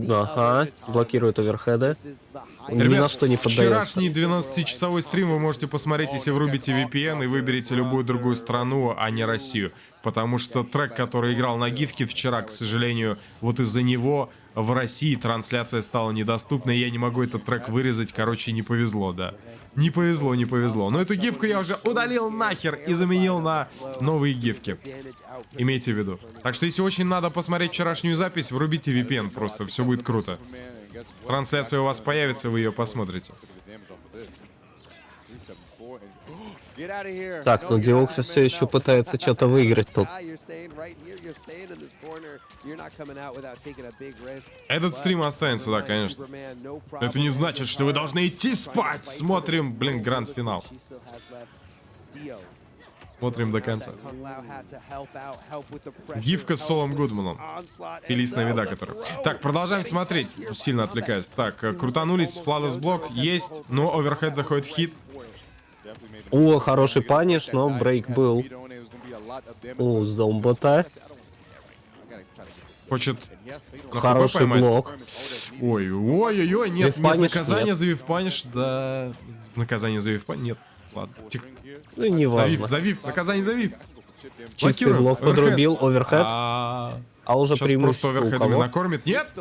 Ага, блокирует оверхеда. Ни на Ребят, что не поддается. вчерашний 12-часовой стрим вы можете посмотреть, если врубите VPN и выберете любую другую страну, а не Россию. Потому что трек, который играл на гифке вчера, к сожалению, вот из-за него в России трансляция стала недоступна, и я не могу этот трек вырезать. Короче, не повезло, да. Не повезло, не повезло. Но эту гифку я уже удалил нахер и заменил на новые гифки. Имейте в виду. Так что, если очень надо посмотреть вчерашнюю запись, врубите VPN просто, все будет круто. Трансляция у вас появится, вы ее посмотрите. Так, но Диокса все еще пытается что-то выиграть тут. Этот стрим останется, да, конечно. Это не значит, что вы должны идти спать. Смотрим, блин, гранд-финал. Смотрим до конца. Гифка с Солом Гудманом. Фелис Навида, который. Так, продолжаем смотреть. Сильно отвлекаюсь. Так, крутанулись, фладлесс блок есть, но оверхед заходит в хит. О, хороший паниш, но брейк был. У Зомбота. Хочет Хороший блок. Ой, ой-ой-ой, нет, нет, Вив-паниш наказание нет. за вив-паниш, да. Наказание за вив-паниш, нет. Ладно, тихо. Ну, не важно. За вив, наказание за вив. Чистый Блокируем. блок подрубил, оверхед. А уже сейчас преимущество просто у оверхедами кого? накормит. Нет?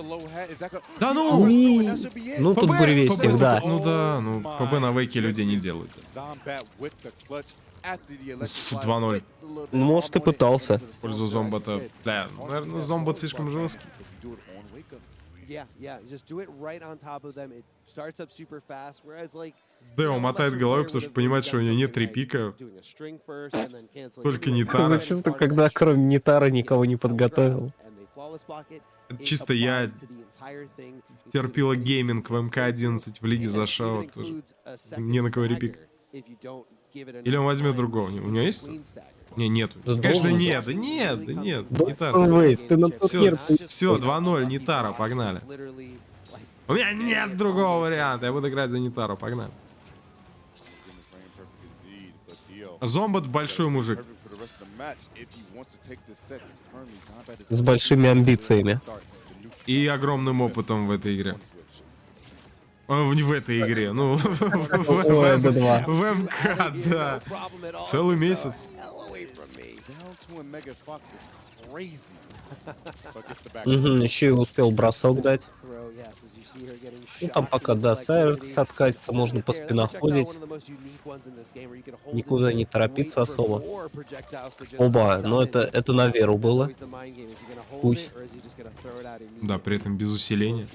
Да ну! Ну, тут буревестник, да. Ну да, ну ПБ на вейке людей не делают. 2-0. Ну, может, и пытался. В пользу зомбота. Бля, наверное, зомбот слишком жесткий. Дэо мотает головой, потому что понимает, что у него нет репика. Только Нитара. Зачастую, когда кроме Нитара никого не подготовил. Чисто я терпила гейминг в МК1 в лиге за Шао тоже. Не на кого репик. Или он возьмет другого. У него есть? Не, нету. Да конечно, должен. нет, да нет, да нет. Да Нитара. ты на тот мир. Все, 2-0, Нитара, погнали. У меня нет другого варианта, я буду играть за Нитару, погнали. Зомбот большой мужик. С большими амбициями. И огромным опытом в этой игре. В этой игре, ну, в МК, да. Целый месяц. Еще и успел бросок дать. Ну, там пока до Сайрекс откатится, можно по спиноходить. Никуда не торопиться особо. Оба, но это на веру было. Пусть. Да, при этом без усиления.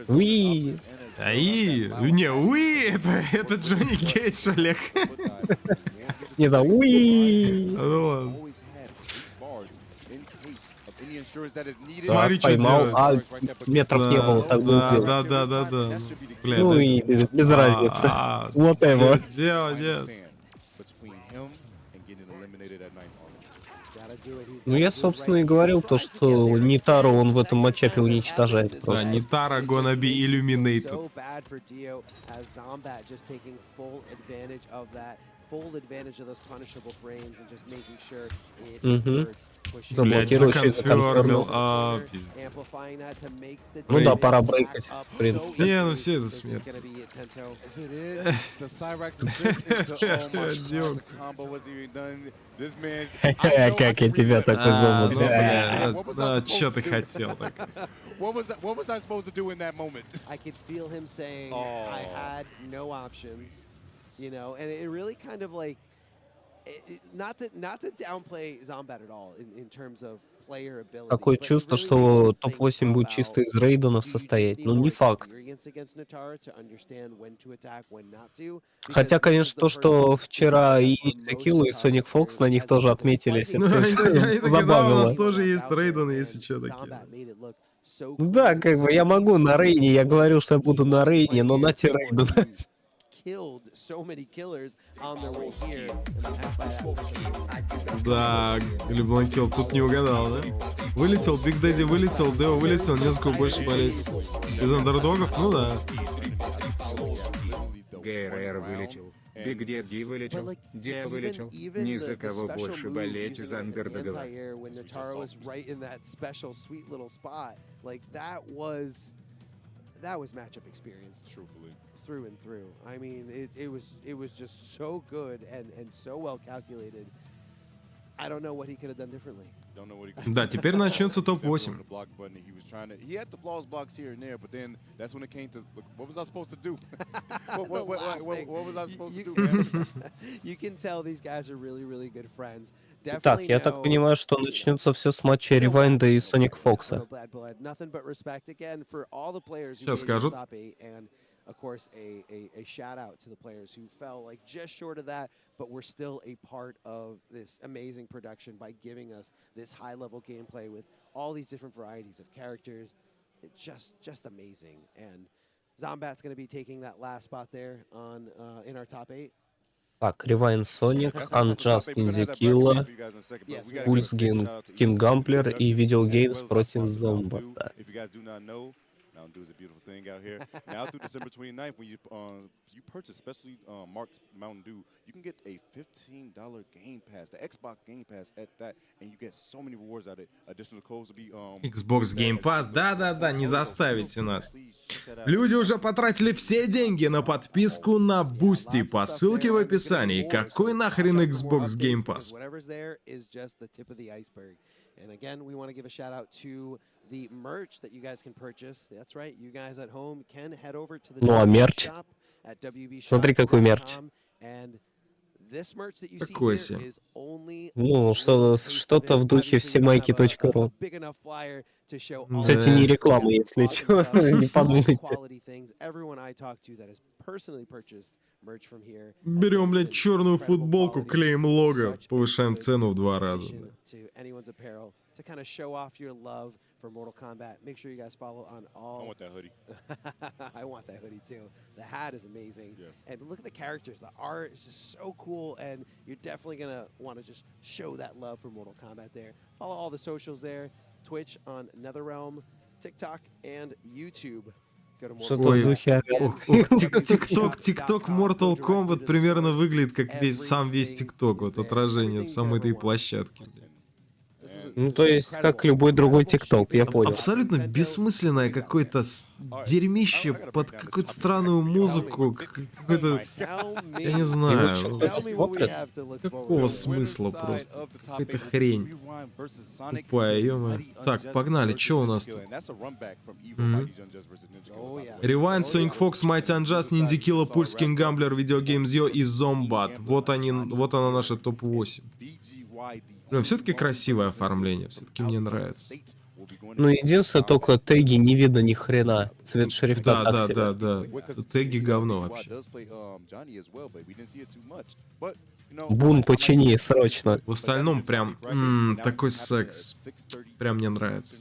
Уи! Ай! Не, уи! Это Джонни Кейдж, Олег. Не, да, уи! Ну ладно. Смотри, что поймал, делает. а метров не было, так бы убил. Да. Бля, Ну да. и без разницы. Вот его. Дело. Ну я, собственно, и говорил то, что Нитару он в этом матчапе уничтожает Да, просто. Нитара gonna be illuminated. full advantage of those punishable frames and just making sure it Мгм. hurts, pushing Заблокировать, forward, законфермил, amplifying that to make the Ну да, damage пора stack брейкать, up в принципе. so Не, ну easily. все это This is смерть. gonna be a Tento. Yes, it is. The Cyrax assist into, oh my god, Дёкс. the combo wasn't even done. This man, Как я тебя так А, изумил. ну, бля, чё ты хотел так? What was I supposed to do in that moment? I could feel him saying, I had no options, you know, and it really kind of like, not to downplay Zombat at all in terms of player ability. Такое but it чувство, really makes что you топ-8 think будет about, чисто из рейденов do you just состоять. need Ну, more не факт. experience against Natara to understand when to attack, when not to? Хотя, Because this is конечно, the то, что person вчера that и for most Текила, и Natara Sonic Fox на players них has тоже been отметились. fighting Ну, Это, и конечно, тогда да, у нас забавило. тоже есть out there, рейдены, and если чё, такие. Zombat made it look so Да, clean, как бы so я могу easy на to рейне, я control. говорил, что я He буду на was рейне, но playing на it рейден. forward. He killed so many killers on their way here, and then by that Да, Люблон Килл тут не угадал, да? Вылетел, Биг Дэдди вылетел, Део вылетел, несколько больше полез. Из андердогов, ну да. ГРР вылетел. Биг Дедди вылетел. Диа вылетел. Ни за кого больше болеть из андердогов. when Natara was right in that special sweet little spot, like that was matchup experience. Truthfully. Through and through. I mean, it was just so good and so well calculated. I don't know what he could have done differently. Don't know what he Да, теперь начнется топ-8. He had the flawless blocks here and there, but then that's when it came to, look, what was I supposed to do? what was I supposed to do, man? You can tell these guys are really, really good friends. Так, я так понимаю, что начнется все с матча Ревайнда и Соник Фокса. Nothing but respect again for all the players who Сейчас made it to скажут. top 8, and of course a shout out to the players who fell like just short of that, but were still a part of this amazing production by giving us this high level gameplay with all these different varieties of characters. It's just amazing. And Zombat's going to be taking that last spot there on in our top 8. Так, Ревайн Соник, Unjust Andykar'a, Пульс King Gambler и Видеогеймс против Зомбата. Mountain Dew is a beautiful thing out here. Now through December 29th, when you purchase specially marked Mountain Dew, you can get a $15 Game Pass, the Xbox Game Pass at that, and you get so many rewards out of it. Additional codes will be Xbox Game Pass, да-да-да, не заставите нас. Люди уже потратили все деньги на подписку на Бусти по ссылке в описании. Какой нахрен Xbox Game Pass? Whatever's there is just the tip of the iceberg. And again, we want to give a shout out to the merch that you guys can purchase. That's right, you guys at home can head over to the Ну а мерч? shop at WBshop.com. Смотри, какой мерч. And this merch that you see Такой here себе. is only Ну, что-то в духе всемайки.ру. big enough flyer to show all Кстати, не реклама, если что, не подумайте. quality things. Everyone I talk to that has personally purchased merch from here. Берем, блядь, черную футболку, клеим лого, повышаем цену в 2 раза. To anyone's apparel to kind of show off your love for Mortal Kombat. Make sure you guys follow on all. I want that hoodie. I want that hoodie too. The hat is amazing. Yes. And look at the characters. The art is just so cool, and you're definitely gonna want to just show that love for Mortal Kombat there. Follow all the socials there. Twitch on NetherRealm, TikTok, and YouTube. Go to Что-то в духе... ТикТок Mortal Kombat примерно выглядит как сам весь ТикТок, вот отражение самой этой площадки. Ну, то есть, как любой другой ТикТок, я понял. Абсолютно бессмысленное какое-то дерьмище под какую-то странную музыку, какой-то, я не знаю, какого смысла просто, какая-то хрень тупая, ё-моё. Так, погнали, что у нас тут? Rewind, Sonic Fox, Mighty Unjust, Andykar'a, Pulse King Gambler, Videogames Yo и Zombat. Вот она наша топ-8. Все-таки красивое оформление, все-таки мне нравится. Ну, единственное, только теги не видно ни хрена. Цвет шрифта так себе. Да. Теги говно вообще. Бун почини срочно. В остальном прям такой секс. Прям мне нравится.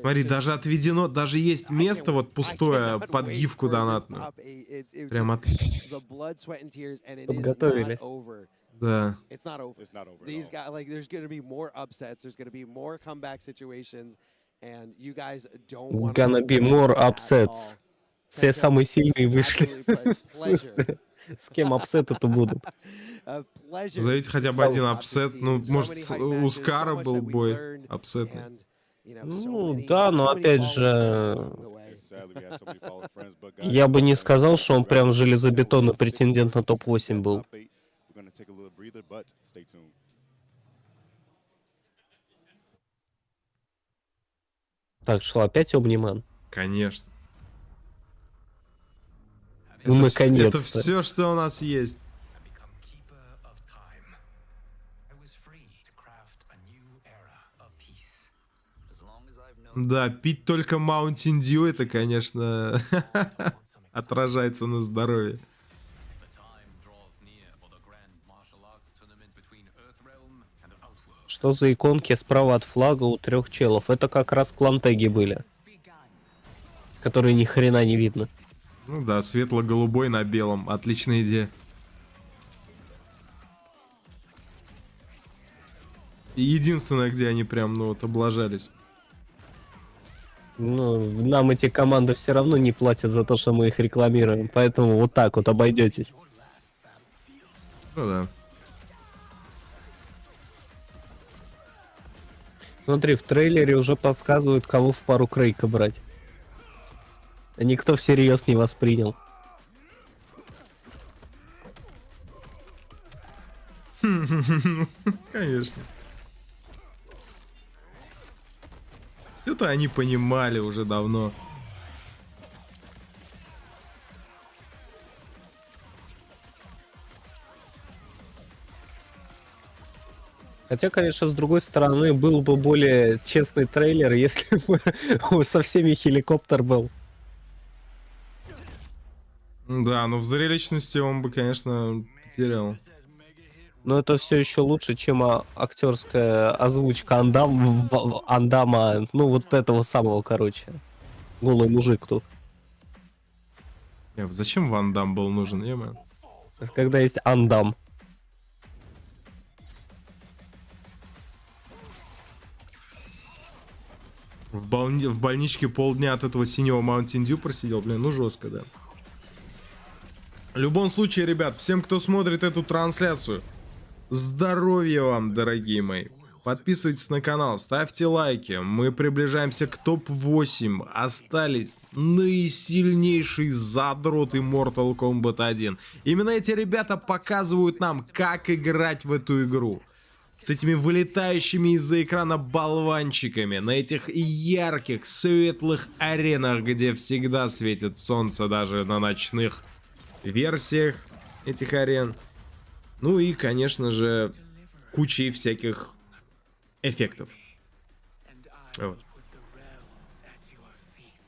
Смотри, даже отведено, даже есть место вот пустое под гифку донатную. Прям отлично. Подготовились. Да. These guys, like, there's going to be more upsets. There's going to be more comeback situations. and you guys don't want Gonna be more upsets. Все самые сильные вышли. С кем апсеты-то будут? Зовите хотя бы один апсет. Ну, может, у Скара был бой апсетный. Ну, да, но опять же... Я бы не сказал, что он прям железобетонный претендент на топ-8 был. Так, что, опять Омнимен? Конечно. Ну, наконец-то. Это все, что у нас есть. Да, пить только Mountain Dew, это, конечно, отражается на здоровье. Что за иконки справа от флага у 3 челов? Это как раз клан-теги были, которые ни хрена не видно. Ну да, светло-голубой на белом. Отличная идея. И единственное, где они прям, ну вот, облажались. Ну, нам эти команды все равно не платят за то, что мы их рекламируем, поэтому вот так вот обойдетесь. Ну да. Смотри, в трейлере уже подсказывают, кого в пару Крейка брать. А никто всерьез не воспринял. Конечно. Все-то они понимали уже давно. Хотя, конечно, с другой стороны, был бы более честный трейлер, если бы со всеми хеликоптер был. Да, но в зрелищности он бы, конечно, потерял. Но это все еще лучше, чем актерская озвучка Андама, ну вот этого самого, короче. Голый мужик тут. Зачем Ван Дам был нужен, Когда есть Андам. В больничке полдня от этого синего Mountain Dew просидел, блин, ну жестко, да. В любом случае, ребят, всем, кто смотрит эту трансляцию, здоровья вам, дорогие мои. Подписывайтесь на канал, ставьте лайки. Мы приближаемся к топ-8. Остались наисильнейшие задроты Mortal Kombat 1. Именно эти ребята показывают нам, как играть в эту игру. С этими вылетающими из-за экрана болванчиками. На этих ярких, светлых аренах, где всегда светит солнце, даже на ночных версиях этих арен. Ну и, конечно же, кучей всяких эффектов. Вот.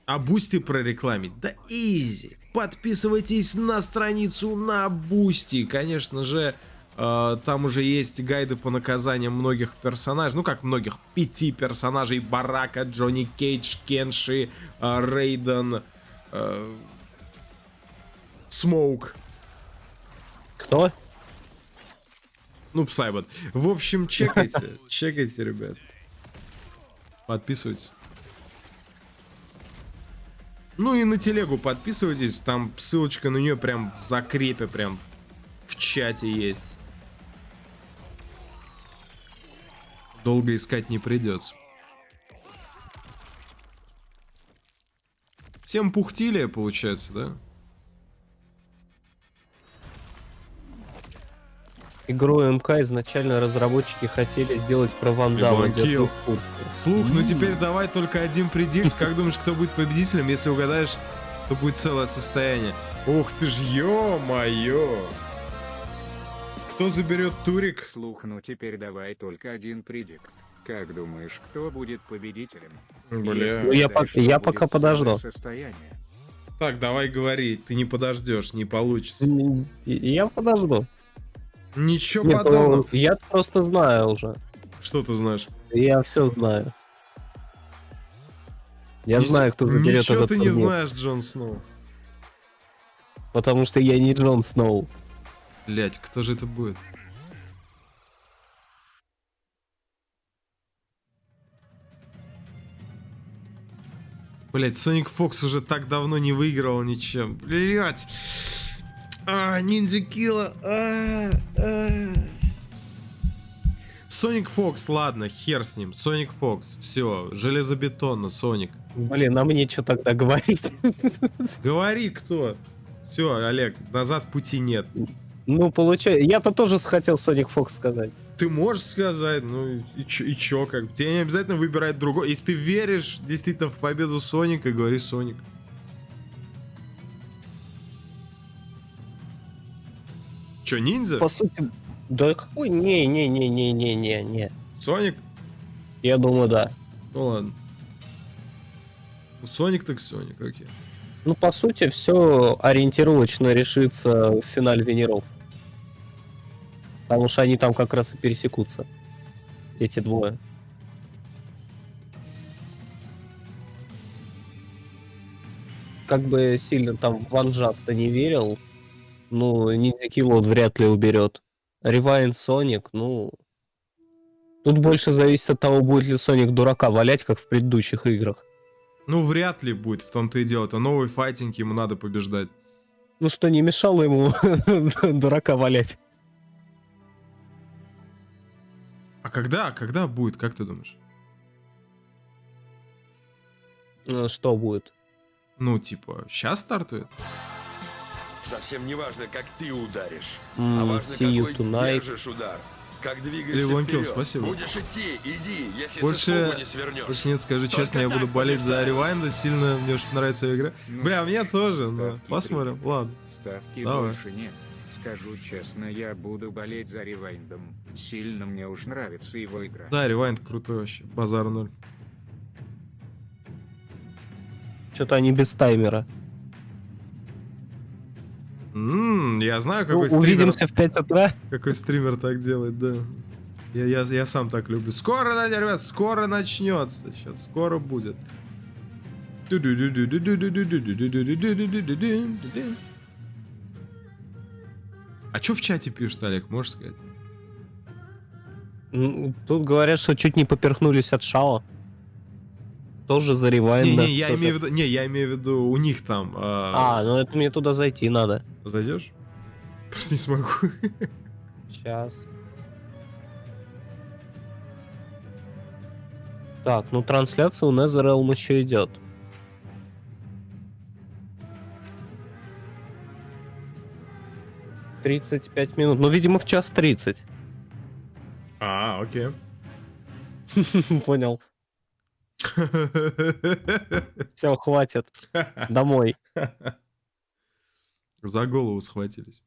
А бусти прорекламить? Да изи! Подписывайтесь на страницу на бусти. Конечно же, там уже есть гайды по наказаниям многих персонажей. Ну как многих? 5 персонажей. Барака, Джонни Кейдж, Кенши, Рейден, Смоук. Кто? Нуб Сайбот. В общем, чекайте. Чекайте, ребят. Подписывайтесь. Ну и на телегу подписывайтесь. Там ссылочка на нее прям в закрепе, прям в чате есть. Долго искать не придется. Всем пухтилия, получается, да? Игру МК изначально разработчики хотели сделать про Ван Дамма. Слух, ну теперь давай только один предикт. Как думаешь, кто будет победителем? Если угадаешь, то будет целое состояние. Ух ты ж, ё-моё! Кто заберет турик? Слух, ну теперь давай только один предикт. Как думаешь, кто будет победителем? Бля. Ну, я пока подожду. Так, давай говори, ты не подождешь, не получится. Я подожду. Ничего подобного. Я просто знаю уже. Что ты знаешь? Я все знаю. Я знаю, кто заберет Ничего этот ты не турнир. знаешь, Джон Сноу. Потому что я не Джон Сноу. Блять, кто же это будет? Блять, Соник Фокс уже так давно не выиграл ничем. Блять. Ниндзя Килла. Соник Фокс, ладно, хер с ним. Соник Фокс, все, железобетонно, Соник. Блин, а мне что тогда говорить? Говори, кто. Все, Олег, назад пути нет. Ну, получается, я-то тоже хотел Соник Фокс сказать. Ты можешь сказать, ну и чё, как. Тебе не обязательно выбирать другой. Если ты веришь действительно в победу Соника, говори Соник. Чё, ниндзя? По сути, да какой? Не. Соник? Я думаю, да. Ну ладно. Ну, Соник так Соник, окей. Ну, по сути, все ориентировочно решится в финале Венеров. Потому что они там как раз и пересекутся. Эти двое. Как бы сильно там в Ванжаста не верил, ну, Ниндзя Килла вряд ли уберет. Ревайн Соник, ну... Тут больше зависит от того, будет ли Соник дурака валять, как в предыдущих играх. Ну, вряд ли будет, в том-то и дело. Это новый файтинг, ему надо побеждать. Ну, что не мешало ему дурака валять. А когда будет, как ты думаешь? Что будет? Ну, типа, сейчас стартует? Совсем не важно, как ты ударишь, а See важно, you какой tonight. держишь удар. Как двигаешься Левланкил, вперед. спасибо. Будешь идти, иди, если с Больше испугу не свернешь. нет, скажу Только честно, я буду так болеть за побеждаешь. Ревайнда. Сильно мне очень нравится его игра. Ну, Бля, мне тоже, но ставки посмотрим. принято. Ладно. Ставки Давай. больше нет. Скажу честно, я буду болеть за Ревайндом. Сильно мне уж нравится его игра. Да, Ревайнд крутой вообще. Базар ноль. Что-то они без таймера. Я знаю, Ну, какой стример. увидимся в 5 утра. Какой стример так делает, да. Я сам так люблю. Скоро, ребят, скоро начнется. Сейчас, скоро будет. А что в чате пишут, Олег, можешь сказать? Тут говорят, что чуть не поперхнулись от Шао. Тоже за ревайнда. Не, я имею в виду, у них там. Ну это мне туда зайти надо. Зайдешь? Просто не смогу. Сейчас. Так, ну трансляция у NetherRealm еще идет. «35 минут». Ну, видимо, в 1:30. Окей. Понял. Все, хватит. Домой. За голову схватились.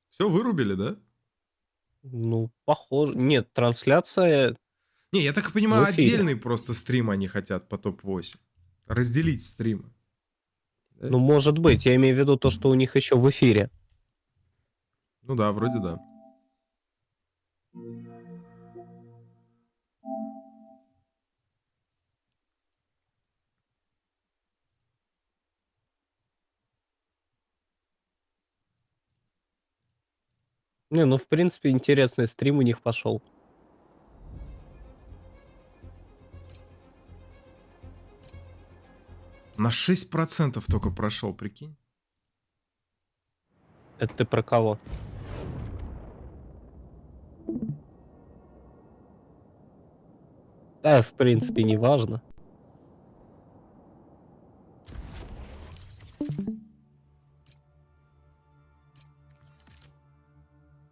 Все вырубили, да? Ну, похоже. Нет, трансляция... Не, я так понимаю, в эфире. отдельный просто стрим они хотят по топ-8. Разделить стримы. Ну, может быть. Я имею в виду то, что у них еще в эфире. Ну да, вроде да. Не, ну, в принципе, интересный стрим у них пошел. На 6% только прошел, прикинь. Это ты про кого? Да, в принципе, не важно.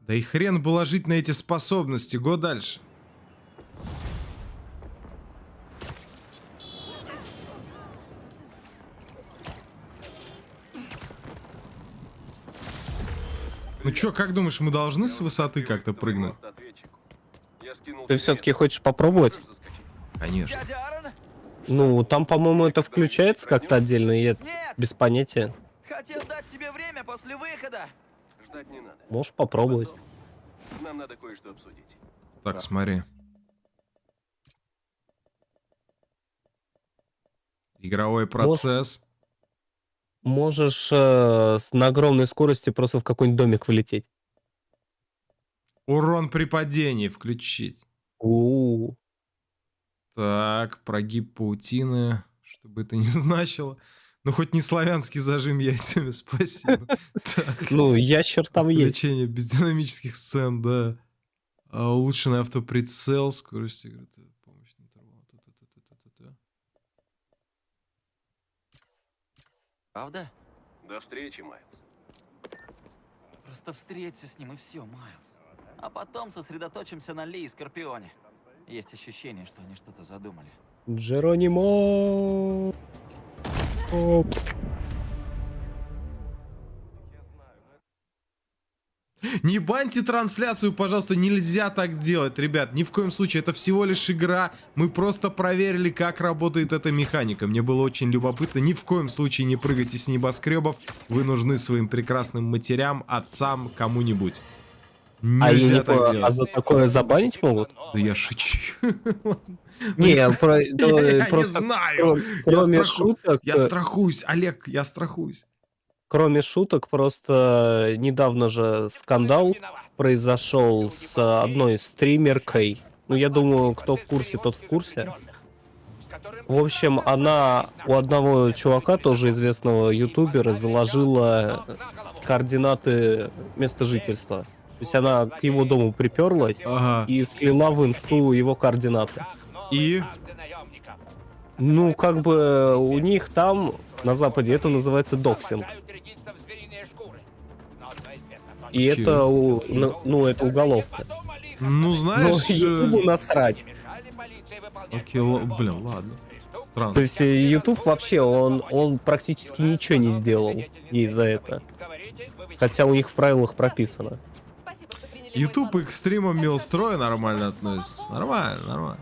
Да и хрен было жить на эти способности. Го дальше. Ну чё, как думаешь, мы должны с высоты как-то прыгнуть? Ты все-таки хочешь попробовать? Конечно. Ну, там, по-моему, это включается как-то отдельно, и это без понятия. Хотел дать тебе время после выхода. Ждать не надо. Можешь попробовать. Нам надо кое-что обсудить. Так, смотри. Игровой процесс. Можешь на огромной скорости просто в какой-нибудь домик влететь. Урон при падении включить. У-у-у. Так, прогиб паутины, что бы это ни значило. Ну, хоть не славянский зажим яйцами, спасибо. Так. Ну, ящер там есть. Лечение без динамических сцен, да. Улучшенный автоприцел, скорость игры. Помощь интервал. Правда? До встречи, Майлз. Просто встреться с ним и все, Майлз. А потом сосредоточимся на Ли и Скорпионе. Есть ощущение, что они что-то задумали. Джеронимо. Не баньте трансляцию, пожалуйста, нельзя так делать, ребят, ни в коем случае, это всего лишь игра, мы просто проверили, как работает эта механика, мне было очень любопытно, ни в коем случае не прыгайте с небоскребов, вы нужны своим прекрасным матерям, отцам, кому-нибудь. Нельзя так делать. А за такое забанить могут? Да я шучу. Не, я просто не знаю, кроме шуток... Я страхуюсь, Олег, я страхуюсь. Кроме шуток, просто недавно же скандал произошел с одной стримеркой. Ну, я думаю, кто в курсе, тот в курсе. В общем, она у одного чувака, тоже известного ютубера, заложила координаты места жительства. То есть она к его дому приперлась и слила в инсту его координаты. И? Ну, как бы у них там, на Западе, это называется доксинг. И это, ну, это уголовка. Ну, знаешь... Но Ютубу насрать. Окей, блин, ладно. Странно. То есть Ютуб вообще, он практически ничего не сделал ей за это. Хотя у них в правилах прописано. Ютуб и к стримам милстроя нормально относится. Нормально, нормально.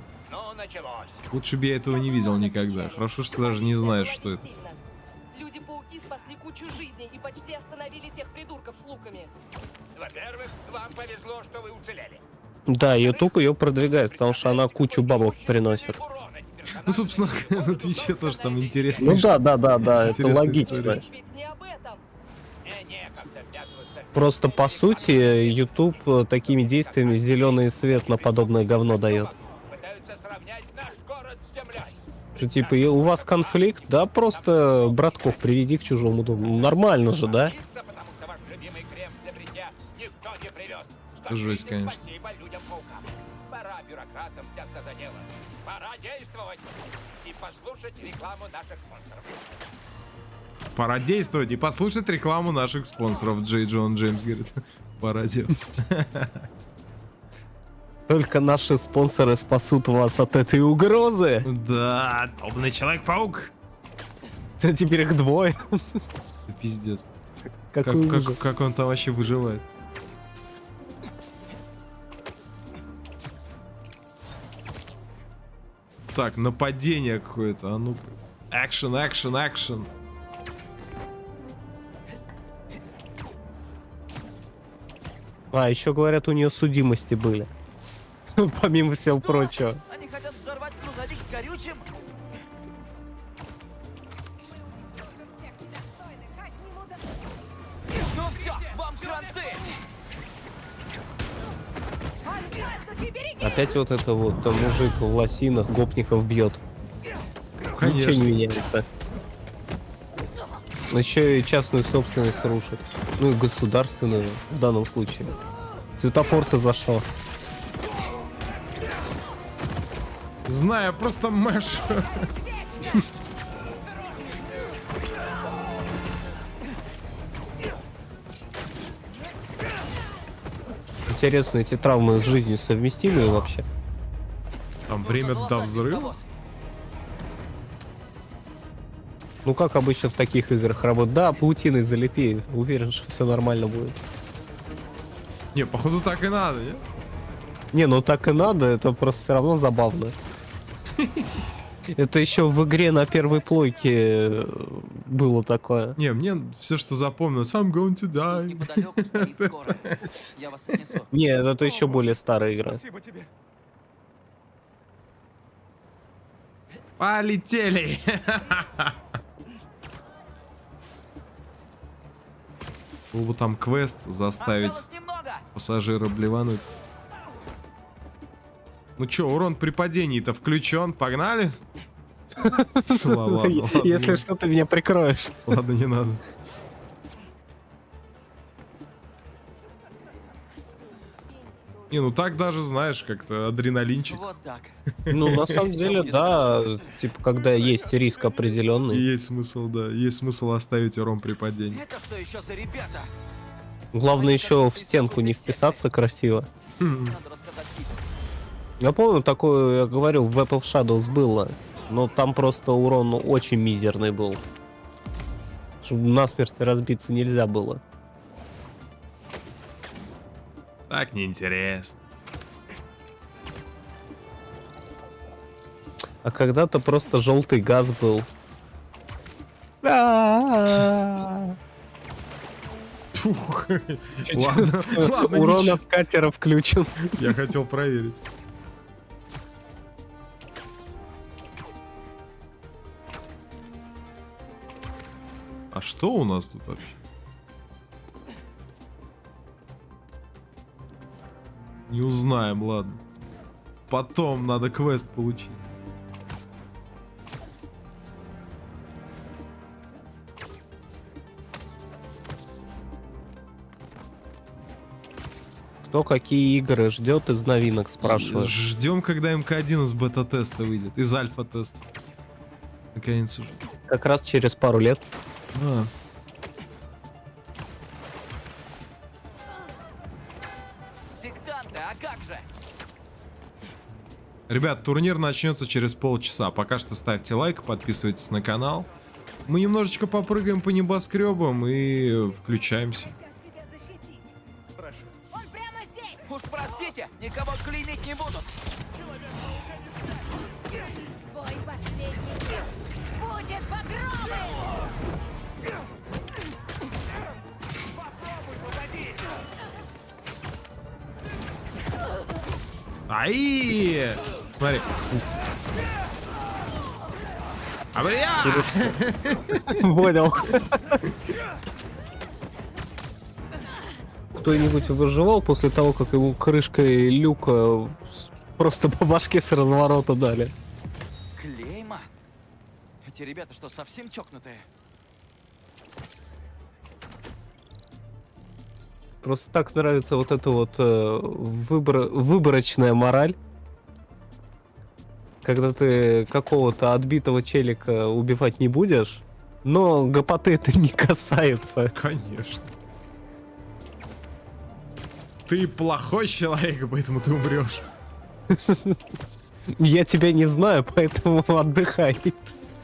Лучше бы я этого не видел никогда. Хорошо, что ты даже не знаешь, что это. Люди-пауки спасли кучу жизней и почти остановили тех придурков с луками. Во-первых, вам повезло, что вы уцелели. Да, Ютуб ее продвигает, потому что она кучу бабок приносит. Ну, собственно, на Твиче тоже там интересно. Ну да, это логично. Просто по сути, Ютуб такими действиями зеленый свет на подобное говно дает. Что типа, у вас конфликт, да, просто братков приведи к чужому дому. Нормально же, да? Жесть, конечно. Пора бюрократам взяться за дело. Пора действовать и послушать рекламу наших спонсоров. Пора действовать и послушать рекламу наших спонсоров. Джей Джон Джеймс говорит. Пора делать. Только наши спонсоры спасут вас от этой угрозы. Да, топный Человек-паук. Теперь их двое. Пиздец. Как он там вообще выживает? Так, нападение какое-то. А ну, экшен, экшен, экшен. А, еще говорят, у нее судимости были. Помимо всего прочего. Они хотят взорвать грузовик с горючим? Ну все, вам кранты! Опять вот это вот мужик в лосинах гопников бьет. Конечно. Ничего не меняется. Еще и частную собственность рушит. Ну и государственную в данном случае. Светофор-то зашел. Знаю, просто мэш. Интересно, эти травмы с жизнью совместимы вообще? Там время до взрыва? Ну как обычно в таких играх работает? Да, паутиной залепи. Уверен, что все нормально будет. Не, походу так и надо, не? Не, ну так и надо, это просто все равно забавно. Это еще в игре на первой плойке было такое. Не, мне все, что запомнилось, I'm going to die. Не, это еще более старая игра. Полетели. Был бы там квест заставить пассажира блевануть. Ну, Ну чё, урон при падении-то включен, погнали? Ладно, Если что, ты меня прикроешь. Ладно, не надо. Не, ну так даже, знаешь, как-то адреналинчик. Вот так. Ну, на самом деле, да, типа, когда есть риск определенный. Есть смысл, да, есть смысл оставить урон при падении. Это что еще за ребята? Главное еще в стенку не вписаться красиво. Надо рассказать Питеру. Я помню, такое, я говорю, в Web of Shadows было. Но там просто урон очень мизерный был. Чтобы насмерть разбиться нельзя было. Так неинтересно. А когда-то просто желтый газ был. Фух. Ладно, ладно, Урон ничего. от катера включен. Я хотел проверить. А что у нас тут вообще? Не узнаем, ладно. Потом надо квест получить. Кто какие игры ждет из новинок, спрашиваю. Ждем, когда МК1 из бета-теста выйдет, из альфа-теста. Наконец уже. Как раз через пару лет. А. Сектанты, а как же? Ребят, турнир начнется через полчаса. Пока что ставьте лайк, подписывайтесь на канал. Мы немножечко попрыгаем по небоскребам и включаемся. Уж простите, никого клеймить не буду. Твой последний час будет багровым! Ай! Смотри. Понял. Кто-нибудь выживал после того, как ему крышкой люка просто по башке с разворота дали? Клейма? Эти ребята что, совсем чокнутые? Просто так нравится вот эта вот выборочная мораль. Когда ты какого-то отбитого челика убивать не будешь, но ГПТ это не касается. Конечно. Ты плохой человек, поэтому ты умрешь. Я тебя не знаю, поэтому отдыхай.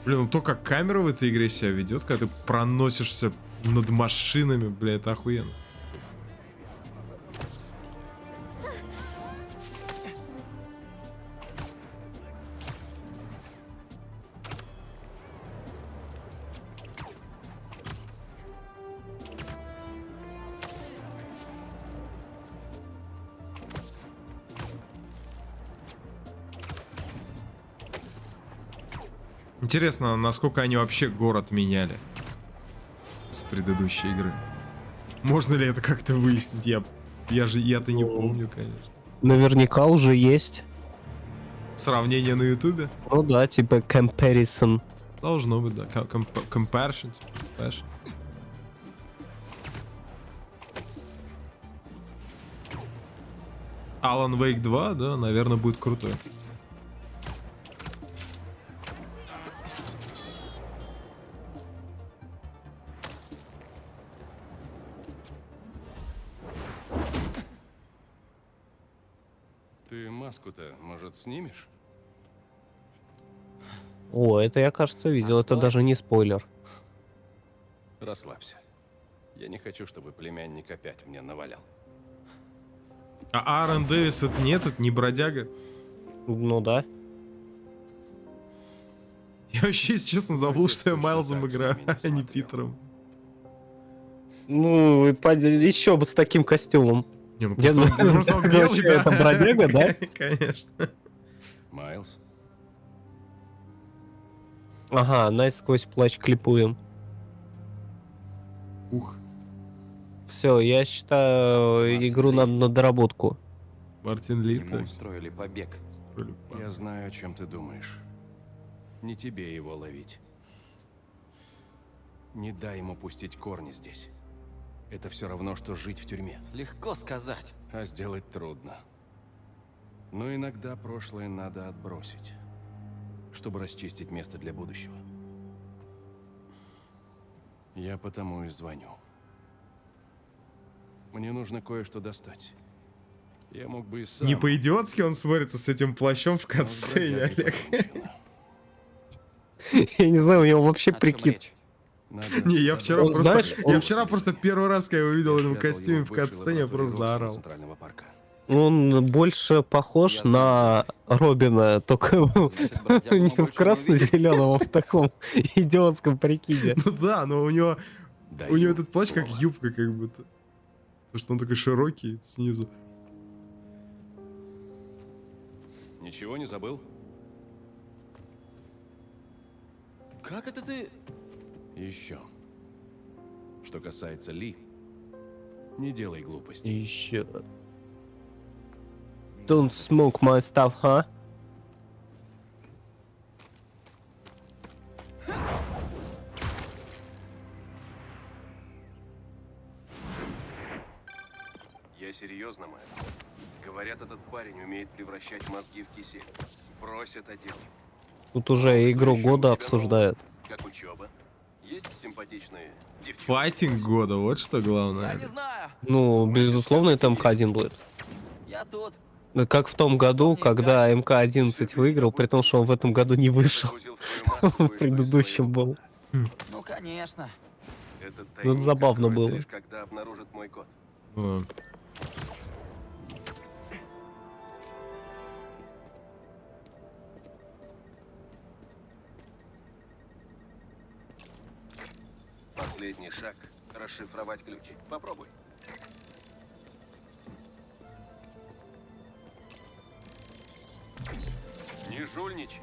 Блин, ну то, как камера в этой игре себя ведет, когда ты проносишься над машинами, бля, это охуенно. Интересно, насколько они вообще город меняли с предыдущей игры. Можно ли это как-то выяснить? Я-то не помню, конечно. Наверняка уже есть. Сравнение на ютубе? Ну да, типа comparison. Должно быть, да. Comparison. Alan Wake 2, да, наверное, будет крутой. Ты маску-то, может, снимешь? О, это я, кажется, видел. Это даже не спойлер. Расслабься. Я не хочу, чтобы племянник опять мне навалял. А Аарон Дэвис это нет, это не бродяга? Ну да. Я вообще, если честно, забыл, что я Майлзом играю, а не Питером. Ну, еще бы с таким костюмом. Не, ну просто он белый, да? Это бродяга, да? Конечно. Майлз? Ага, найс сквозь плащ клипуем. Ух. Все, я считаю, игру надо на доработку. Мартин Ли. Ему устроили побег. Я знаю, о чем ты думаешь. Не тебе его ловить. Не дай ему пустить корни здесь. Это все равно, что жить в тюрьме. Легко сказать. А сделать трудно. Но иногда прошлое надо отбросить, чтобы расчистить место для будущего. Я потому и звоню. Мне нужно кое-что достать. Я мог бы и сам... Не по-идиотски он смотрится с этим плащом в катсцене, Олег. Я не знаю, у него вообще прикид. Не, я вчера просто... Знаешь, Я вчера просто первый раз, когда я увидел его в костюме в катсцене, я просто заорал. Он больше похож на Робина, только не в красно-зеленом, а в таком идиотском прикиде. Ну да, но у него этот плащ как юбка, как будто. Потому что он такой широкий снизу. Ничего не забыл? Как это ты? Еще. Что касается Ли, не делай глупостей. Еще. Don't smoke my stuff, huh? Я серьезно, Мэтт. Говорят, этот парень умеет превращать мозги в кисель. Брось это дело. Тут уже игру года обсуждают. Как учеба? Есть симпатичные девчонки? Файтинг года, вот что главное. Ну, безусловно, это МК1 будет. Я тут. Как в том году, когда МК-11 выиграл, при том, что он в этом году не вышел. В предыдущем был. Ну, конечно. Ну, это забавно было. Лишь когда обнаружит мой код. Последний шаг — расшифровать ключ. Попробуй. Не жульничай,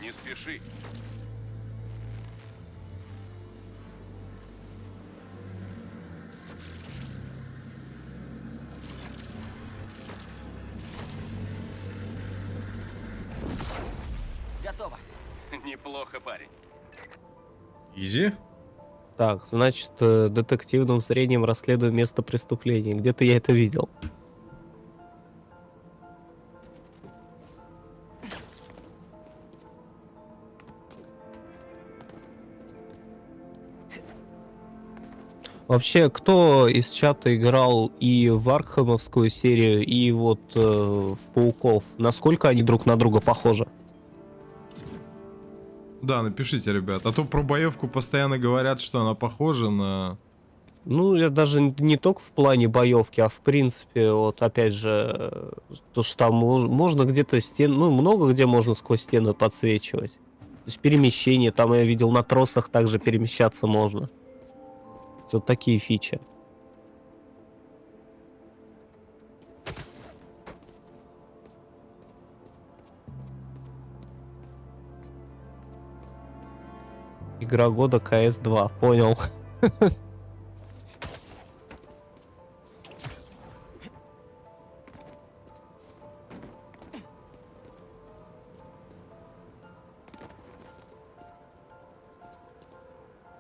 не спеши. Готово. Неплохо, парень. Изи? Так, значит, детективным зрением расследую место преступления. Где-то я это видел. Вообще, кто из чата играл и в Аркхэмовскую серию, и вот в Пауков? Насколько они друг на друга похожи? Да, напишите, ребят. А то про боевку постоянно говорят, что она похожа на... Ну, я даже не только в плане боевки, а в принципе, вот опять же, то, что там можно где-то стены, ну, много где можно сквозь стены подсвечивать. То есть перемещение, там я видел на тросах также перемещаться можно. Вот такие фичи. Игра года CS2, понял.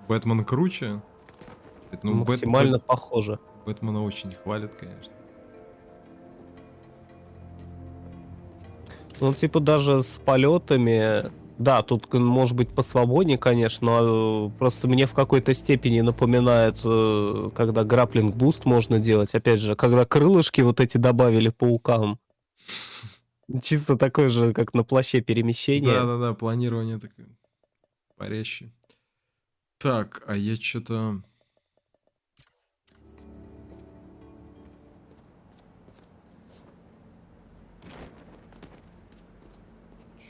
Бэтмен круче? Ну, максимально похоже. Бэтмена очень хвалят, конечно. Ну, типа, даже с полетами. Да, тут может быть посвободнее, конечно, но просто мне в какой-то степени напоминает, когда граплинг-буст можно делать. Опять же, когда крылышки вот эти добавили паукам. Чисто такое же, как на плаще перемещение. Да-да-да, планирование такое порезче. Так, а я что-то...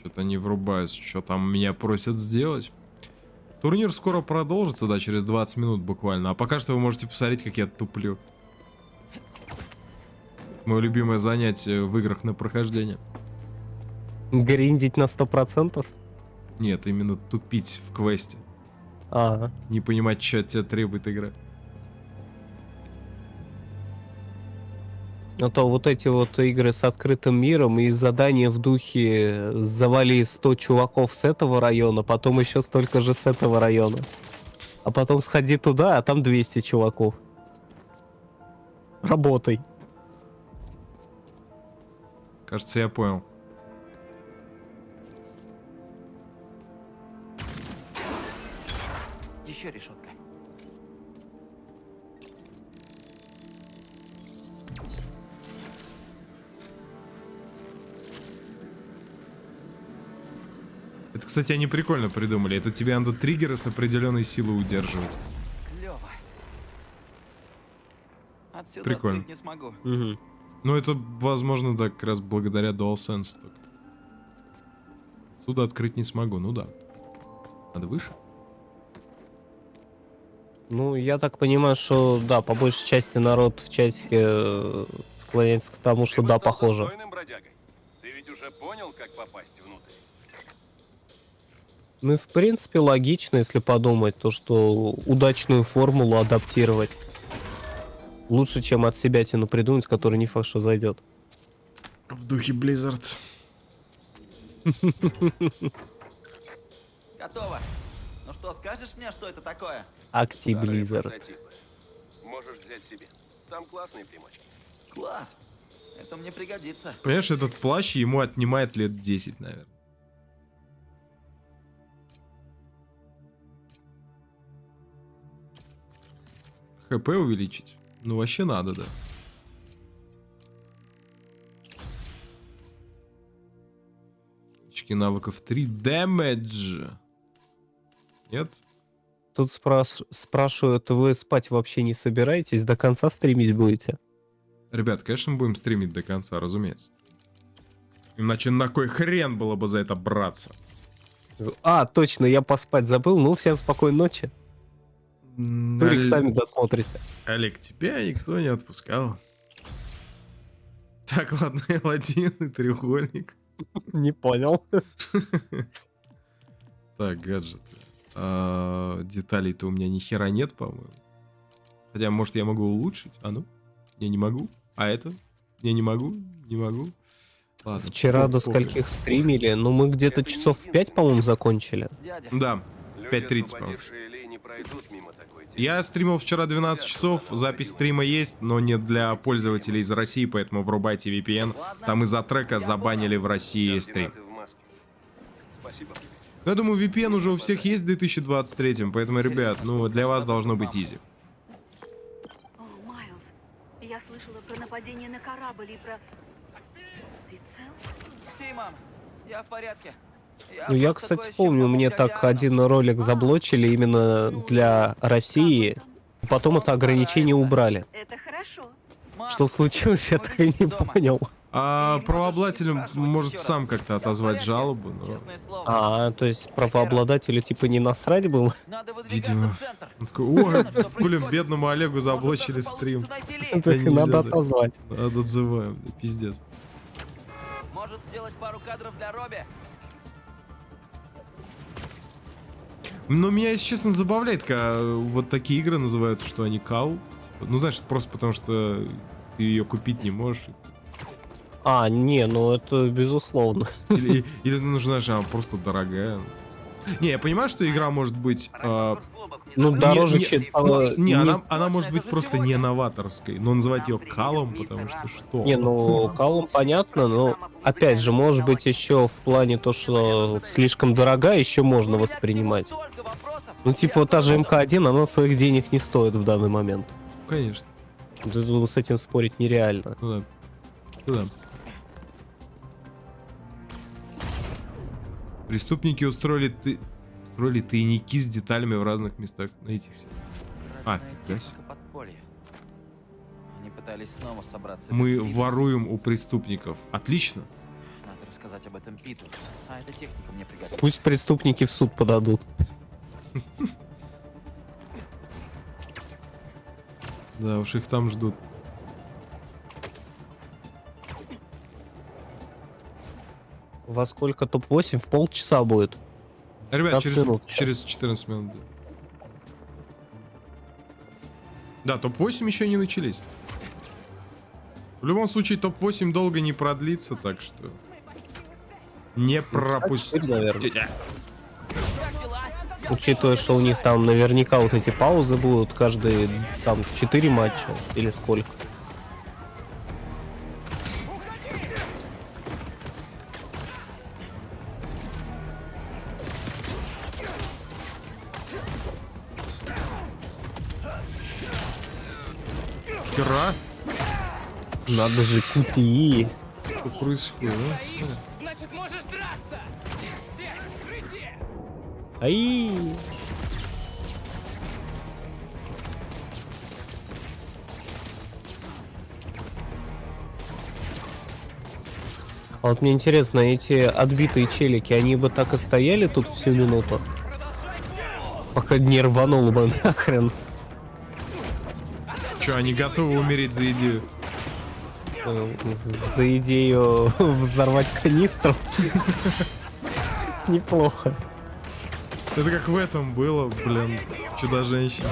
Что-то не врубаюсь, что там меня просят сделать. Турнир скоро продолжится, да, через 20 минут буквально. А пока что вы можете посмотреть, как я туплю. Мое любимое занятие в играх на прохождение. Гриндить на 100%? Нет, именно тупить в квесте. Ага. Не понимать, что от тебя требует игра. А то вот эти вот игры с открытым миром и задания в духе завали 100 чуваков с этого района, потом еще столько же с этого района. А потом сходи туда, а там 200 чуваков. Работай. Кажется, я понял. Еще решетка. Это, кстати, они прикольно придумали. Это тебе надо триггеры с определенной силой удерживать. Клево. Отсюда Прикольно. открыть не смогу. Угу. Ну, это, возможно, да, как раз благодаря DualSense. Только. Отсюда открыть не смогу, ну да. Надо выше. Ну, я так понимаю, что да, по большей части народ в чатике склоняется к тому, что да, похоже. Ты ведь уже понял, как попасть внутрь? Ну и в принципе логично, если подумать, то что удачную формулу адаптировать. Лучше, чем от себя тяну придумать, который не факт, что зайдет. В духе Blizzard. Готово. Ну что, скажешь мне, что это такое? Акти Blizzard. Прототипы. Можешь взять себе. Там классные примочки. Класс. Это мне пригодится. Понимаешь, этот плащ ему отнимает лет 10, наверное. ХП увеличить? Ну, вообще надо, да. Очки навыков 3. Damage. Нет? Тут спрашивают, вы спать вообще не собираетесь? До конца стримить будете? Ребят, конечно, мы будем стримить до конца, разумеется. Иначе на кой хрен было бы за это браться? А, точно, я поспать забыл. Ну, всем спокойной ночи. Ролик сами досмотрите. Олег, тебя никто не отпускал. Так, ладно, L1 и треугольник. Не понял. Так, гаджеты. Деталей-то у меня ни хера нет, по-моему. Хотя, может, я могу улучшить? А ну? Я не могу. А это? Я не могу. Не могу. Ладно. Вчера до скольких стримили? Ну, мы где-то часов в 5, по-моему, закончили. Да, 5:30, по-моему. Я стримил вчера 12 часов, запись стрима есть, но не для пользователей из России, поэтому врубайте VPN. Там из-за трека забанили в России стрим. Я думаю, VPN уже у всех есть в 2023, поэтому, ребят, ну, для вас должно быть изи. О, Майлз, я слышала про нападение на корабль и про... Ты цел? Си, мам, я в порядке. Ну, я, кстати, помню, мне так один ролик заблочили именно для России. Потом это ограничение убрали. Это хорошо. Что случилось, я так и не понял. А правообладатель может сам как-то отозвать жалобу, но... А, то есть правообладателю типа не насрать было? Видимо. Он такой, ой, блин, бедному Олегу заблочили стрим. Надо отозвать. Надо отзываем, да, пиздец. Может сделать пару кадров для Робби? Но меня, если честно, забавляет, когда вот такие игры называют, что они кал. Типа, ну, знаешь, просто потому что ты ее купить не можешь. А, не, ну это безусловно. Или нужна же, она просто дорогая. Не, я понимаю, что игра может быть... ну, дороже, чем... она может быть просто не новаторской, но называть ее калом, потому что что? Не, ну, калом понятно, но, опять же, может быть, еще в плане то, что слишком дорогая, еще можно воспринимать. Ну, типа, вот та же МК1, она своих денег не стоит в данный момент. Конечно. С этим спорить нереально. Ну да. Ну да. Преступники устроили тайники с деталями в разных местах. Найти все. А, Они пытались снова собраться. мы воруем у преступников. Отлично. Надо рассказать об этом Питу. А эта техника мне пригодится. Пусть преступники в суд подадут. Да, уж их там ждут. Во сколько топ-8? В полчаса будет. Ребят, через 14 минут. Да, топ-8 еще не начались. В любом случае, топ-8 долго не продлится, так что... Не пропустите. Наверное. Учитывая, что у них там наверняка вот эти паузы будут каждые там 4 матча или сколько. Хера. Надо же QTE. Что происходит? Значит, можешь драться! Все, крути! Ай! А вот мне интересно, эти отбитые челики, они бы так и стояли тут всю минуту? Пока не рванул бы нахрен. Че, они готовы умереть за идею? За идею взорвать канистру? Неплохо. Это как в этом было, блин, Чудо-женщина.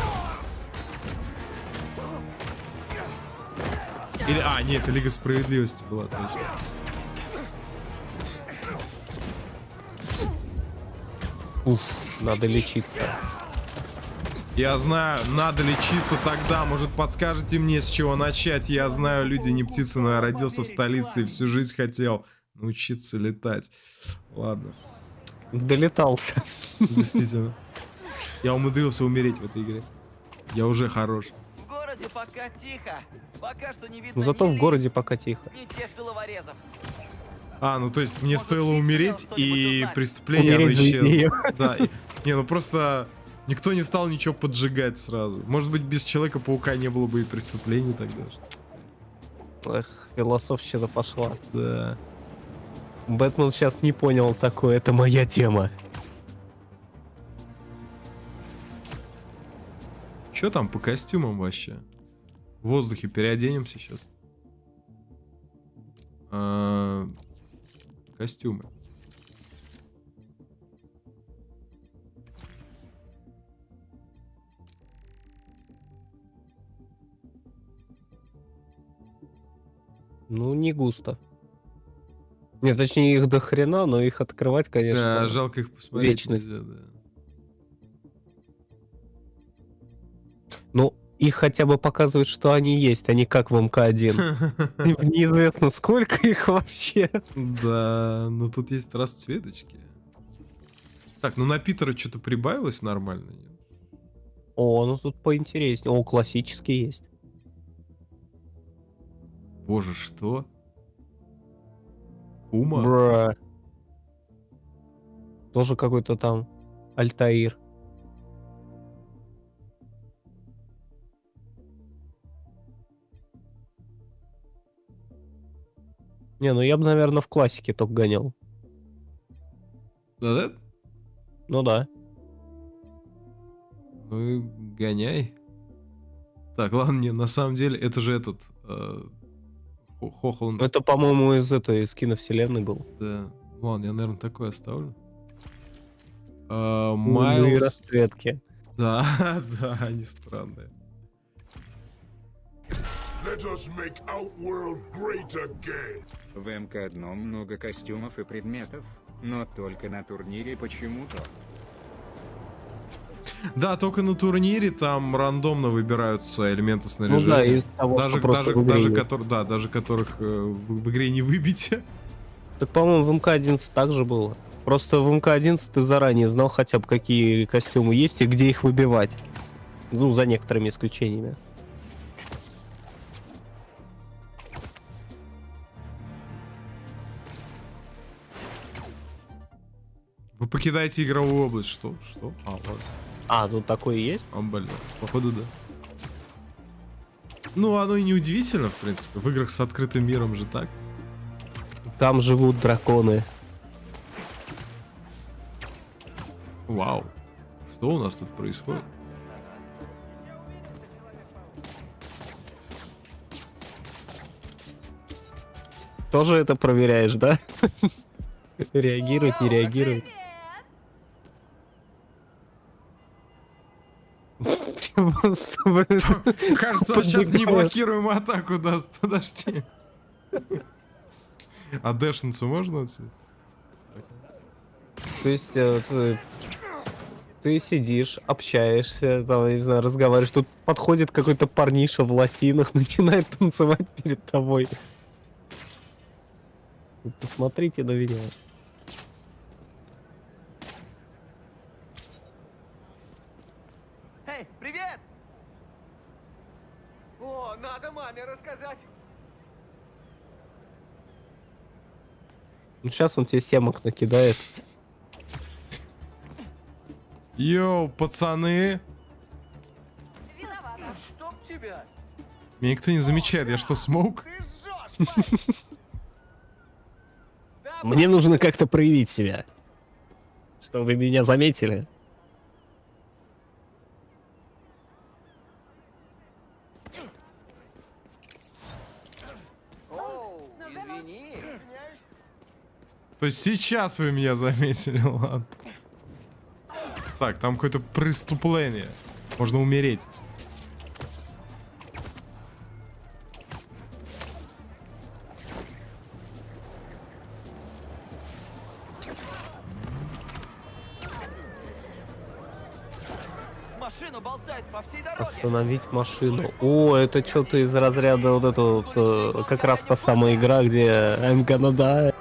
Или, нет, это Лига Справедливости была, точно. Уф, надо лечиться. Я знаю, надо лечиться тогда. Может, подскажете мне, с чего начать? Я знаю, люди не птицы, но я родился в столице и всю жизнь хотел научиться летать. Ладно. Долетался. Действительно. Я умудрился умереть в этой игре. Я уже хорош. В городе пока тихо. Пока что не видно. Зато в городе пока тихо. Ни тех головорезов. Ну то есть мне стоило умереть, и преступление оно исчезло. Да. Не, ну просто никто не стал ничего поджигать сразу. Может быть, без Человека-паука не было бы и преступлений тогда же. Эх, философщина пошла. Да. Бэтмен сейчас не понял такое, это моя тема. Что там по костюмам вообще? В воздухе переоденемся сейчас. Костюмы. Ну, не густо. Нет, точнее, их до хрена, но их открывать, конечно, Да, жалко их посмотреть вечность. нельзя, да. Ну, их хотя бы показывают, что они есть, а не как в МК1. Неизвестно, сколько их вообще. Да, но тут есть расцветочки. Так, ну на Питера что-то прибавилось нормально? Нет? О, ну тут поинтереснее. О, классический есть. Боже, что? Кума? Бра. Тоже какой-то там Альтаир. Не, ну я бы, наверное, в классике только гонял. Да? Ну да. Ну и гоняй. Так, ладно, не, на самом деле, это же этот... Хохланд. Это, по-моему, из киновселенной был. Да. Ладно, я, наверное, такое оставлю. Ну и Майлз. расцветки. Да, да, они странные. В МК1 много костюмов и предметов, но только на турнире почему-то. Да, только на турнире там рандомно выбираются элементы снаряжения. Ну да, из того, даже, что просто в игре есть. даже которых в игре не выбить. Так, по-моему, в МК-11 также было. Просто в МК-11 ты заранее знал хотя бы, какие костюмы есть и где их выбивать. Ну, за некоторыми исключениями. Вы покидаете игровую область. Что? Что? Ладно. Тут такое есть? Блин, походу да. Ну, оно и не удивительно, в принципе. В играх с открытым миром же так. Там живут драконы. Вау. Что у нас тут происходит? Тоже это проверяешь, да? Реагирует, не реагирует. Кажется, он сейчас неблокируемую атаку даст. Подожди. А дэшницу можно отсюда? То есть ты сидишь, общаешься, там, не знаю, разговариваешь, тут подходит какой-то парниша в лосинах, начинает танцевать перед тобой. Посмотрите на меня. Эй, привет! О, надо маме рассказать. Ну, сейчас он тебе семок накидает. Йоу, пацаны. Виновата. Чтоб тебя. Меня никто не замечает, я что, смоук? Мне нужно как-то проявить себя, чтобы меня заметили. Оу, извини. То есть сейчас вы меня заметили, ладно. Так, там какое-то преступление. Можно умереть. Машину болтает по всей дороге. Остановить машину. О, это что-то из разряда вот этого вот, как раз та самая игра, где МК1.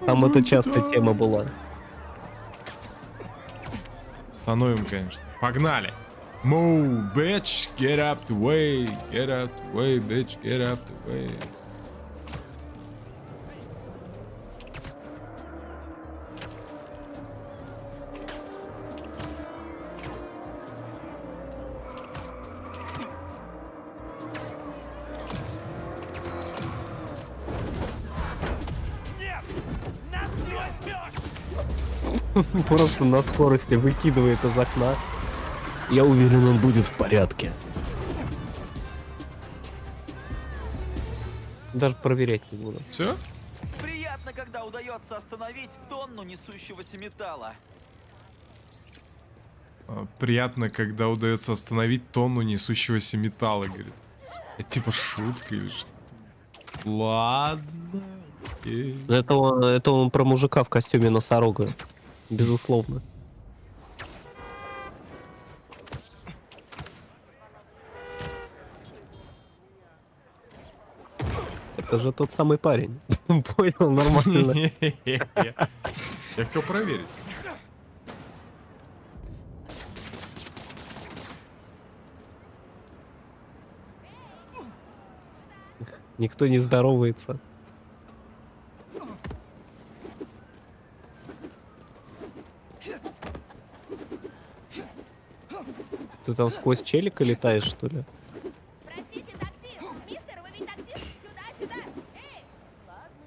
Там это часто тема была. Остановим, конечно. Погнали. Move, bitch, get up the way. Get up the way, bitch, get up the way. Просто на скорости выкидывает из окна. Я уверен, он будет в порядке. Даже проверять не буду. Все? Приятно, когда удается остановить тонну несущегося металла. Приятно, когда удается остановить тонну несущегося металла, говорит. Это типа шутка или что? Ладно. Окей. Это он про мужика в костюме носорога. Безусловно. Это же тот самый парень. Понял, нормально. Я хотел проверить. Никто не здоровается. Ты там сквозь челика летаешь, что ли? Простите, таксист! Мистер, вы ведь таксист? Сюда, сюда! Эй! Ладно.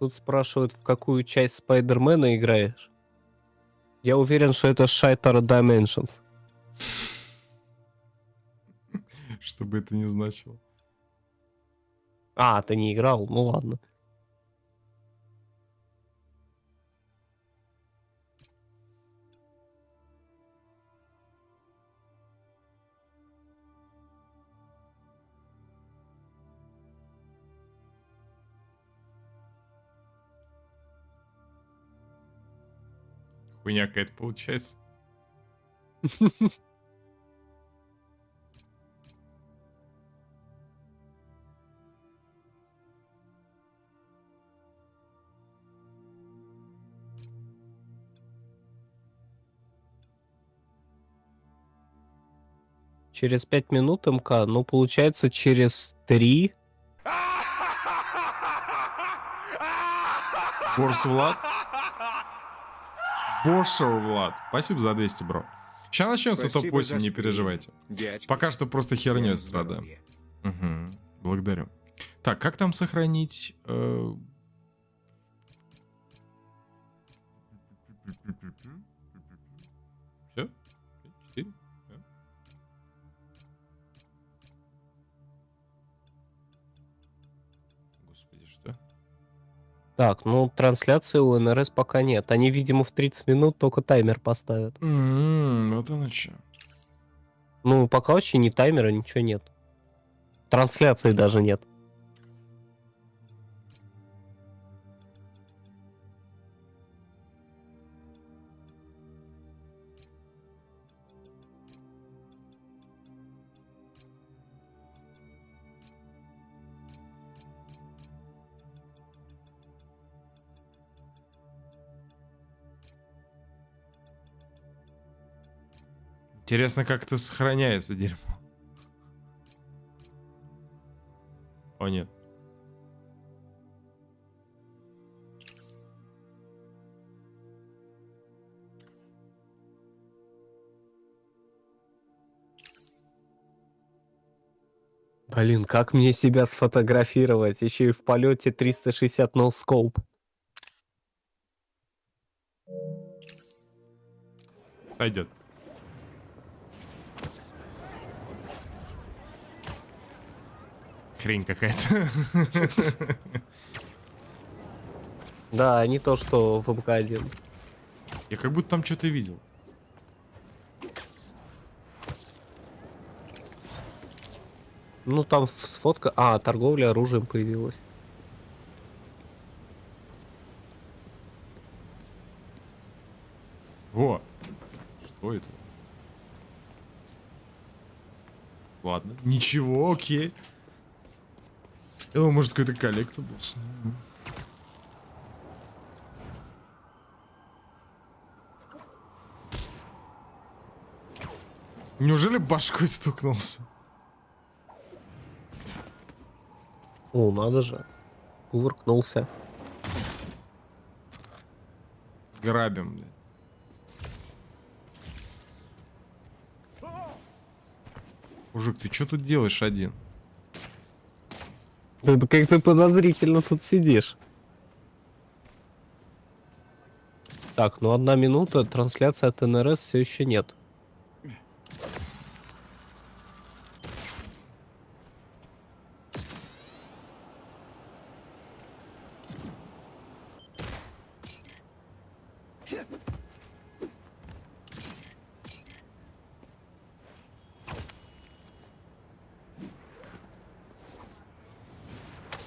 Тут спрашивают, в какую часть Спайдермена играешь. Я уверен, что это Shattered Dimensions. Что бы это ни значило. А, ты не играл? Ну ладно. Хуйня какая-то получается. Через 5 минут МК, ну, получается, через 3. Борс Влад. Боршер Влад. Спасибо за 200, бро. Сейчас начнется топ-8, не переживайте. Пока что просто херней страдаем. Угу. Благодарю. Так, как там сохранить? Все? 4? Господи, что? Так, ну, трансляции у НРС пока нет. Они, видимо, в 30 минут только таймер поставят. Вот оно что. Ну, пока вообще ни таймера, ничего нет. Трансляции даже нет. Интересно, как это сохраняется, дерьмо. О, нет. Блин, как мне себя сфотографировать? Еще и в полете 360 no scope. Сойдет. Хрень какая-то. Да, не то, что в МК1. Я как будто там что-то видел. Ну, там сфотка... А, торговля оружием появилась. Во! Что это? Ладно. Ничего, окей. Может, какой-то коллектор был. Неужели башкой стукнулся? О, надо же. Кувыркнулся. Грабим, блин. Мужик, ты что тут делаешь один? Да как ты подозрительно тут сидишь. Так, ну 1 минута, трансляция от НРС все еще нет.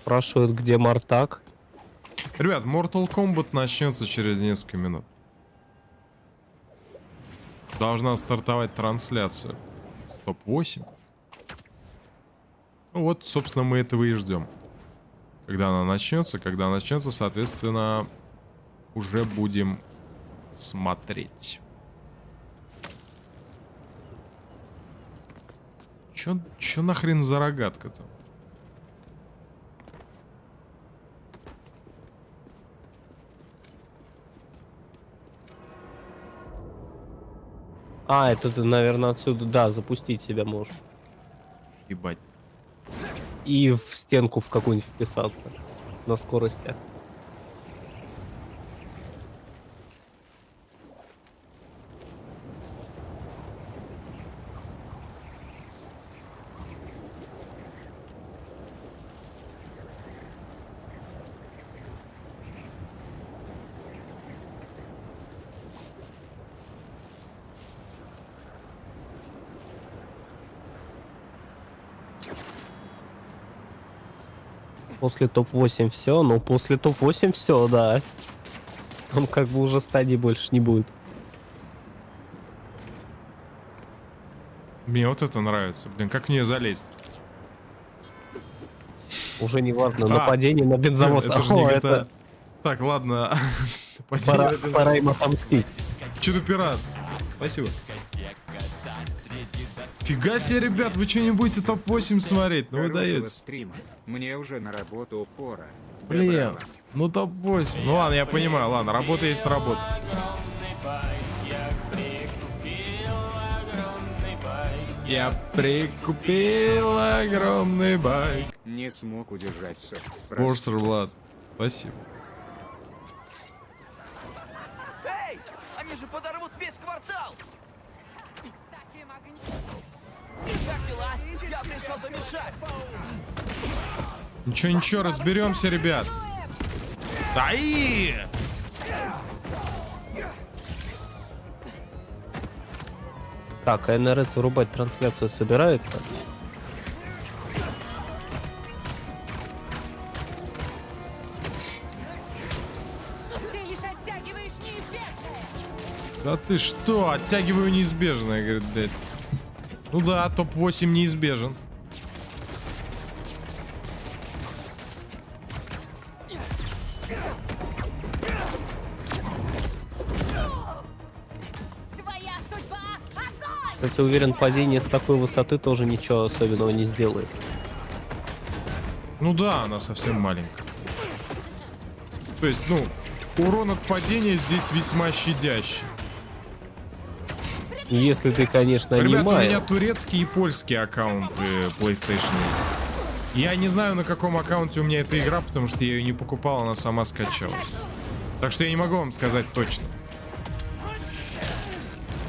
Спрашивают, где Мартак. Ребят, Mortal Kombat начнется через несколько минут. Должна стартовать трансляция. Топ-8. Ну вот, собственно, мы этого и ждем. Когда она начнется, соответственно, уже будем смотреть. Чё нахрен за рогатка-то? А, это ты, наверное, отсюда, да, запустить себя можешь. Ебать. И в стенку в какую-нибудь вписаться. На скорости. После топ-8 все, ну после топ-8 все, да. Он как бы уже стадии больше не будет. Мне вот это нравится. Блин, как в нее залезть? Уже не важно, нападение на бензовоз. Это же не GTA. Так, ладно. Пора им отомстить. Чудо-пират. Спасибо. Фига себе, ребят, вы что не будете топ-8 смотреть? Ну вы даете. Стрима. Мне уже на работу пора. Блин, ну топ-8. Ну ладно, я понимаю, ладно, работа есть работа. Я прикупил огромный байк. Не смог удержаться. Борсер, Влад, спасибо. Эй, они же подорвут весь квартал! Как дела? Я пришел помешать! Ничего, ничего, разберемся, ребят. Ай! Так, а НРС вырубать трансляцию собирается? Ты лишь оттягиваешь неизбежное. Да ты что, оттягиваю неизбежное, говорит, блядь. Ну да, топ-8 неизбежен. Твоя судьба — огонь! Кстати, уверен, падение с такой высоты тоже ничего особенного не сделает. Ну да, она совсем маленькая. То есть, ну, урон от падения здесь весьма щадящий. Если ты, конечно, Ребята, у анимаешь. меня турецкие и польские аккаунты PlayStation есть. Я не знаю, на каком аккаунте у меня эта игра, потому что я ее не покупал, она сама скачалась. Так что я не могу вам сказать точно.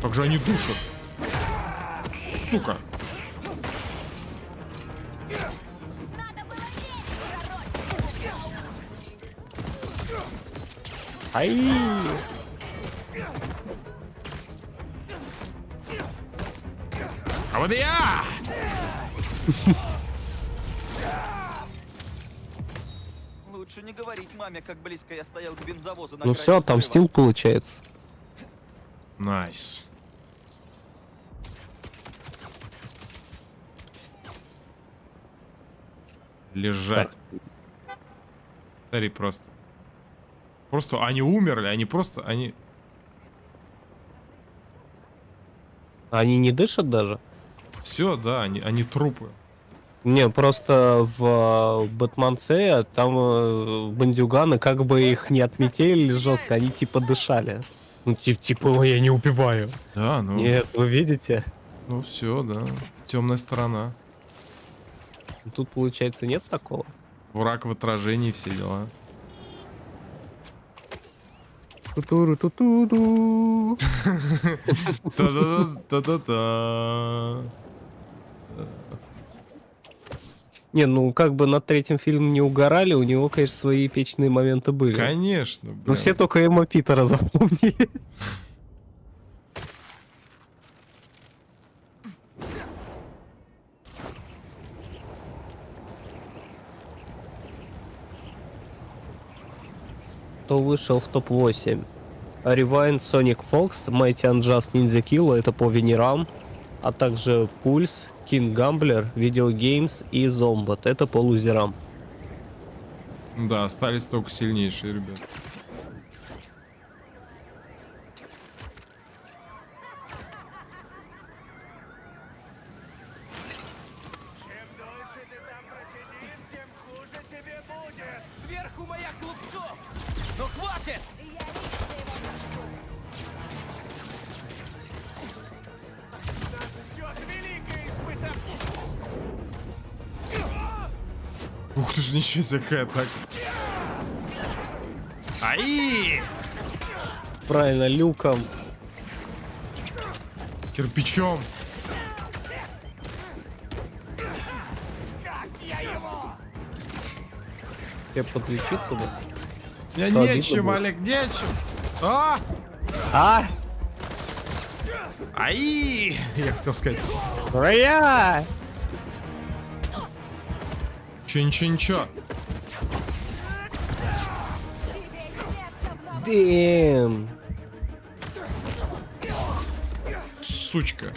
Как же они душат. Сука. Ай! А вот и я! Лучше не говорить маме, как близко я стоял к бензовозу на Ну краю все, взрыва. отомстил, получается. Найс. Лежать. Смотри, просто. Просто они умерли, они просто, они... Они не дышат даже? Все, да, они трупы. Не, просто в Бэтменце там бандюганы, как бы их не отметили жестко, они типа дышали. Ну, типа, я не убиваю. Да, ну... Нет, вы видите? Ну все, да. Темная сторона. Тут, получается, нет такого? Враг в отражении, все дела. Ту-туру-ту-ту-ду. Та-да-да-та-та-та. Не, ну как бы над третьим фильмом не угорали, у него, конечно, свои эпичные моменты были. Конечно, блин. Но все только Эма Питера запомнили. Кто вышел в топ-8? Rewind, Sonic Fox, Mighty Unjust Ninja Kill, это по венерам, а также Pulse, King Gambler, Video Games и Zombat, это по лузерам. Да, остались только сильнейшие, ребят. Сверху моя клубцов! Ну хватит! Ух ты ж, ничего себе, какая атака. Ай! Правильно, люком. Кирпичом. Тебе подлечиться бы? Я Что, нечем, обидно Олег, нечем. А! А! Ай! Я хотел сказать. Ура! Ничего. Дэм. Сучка.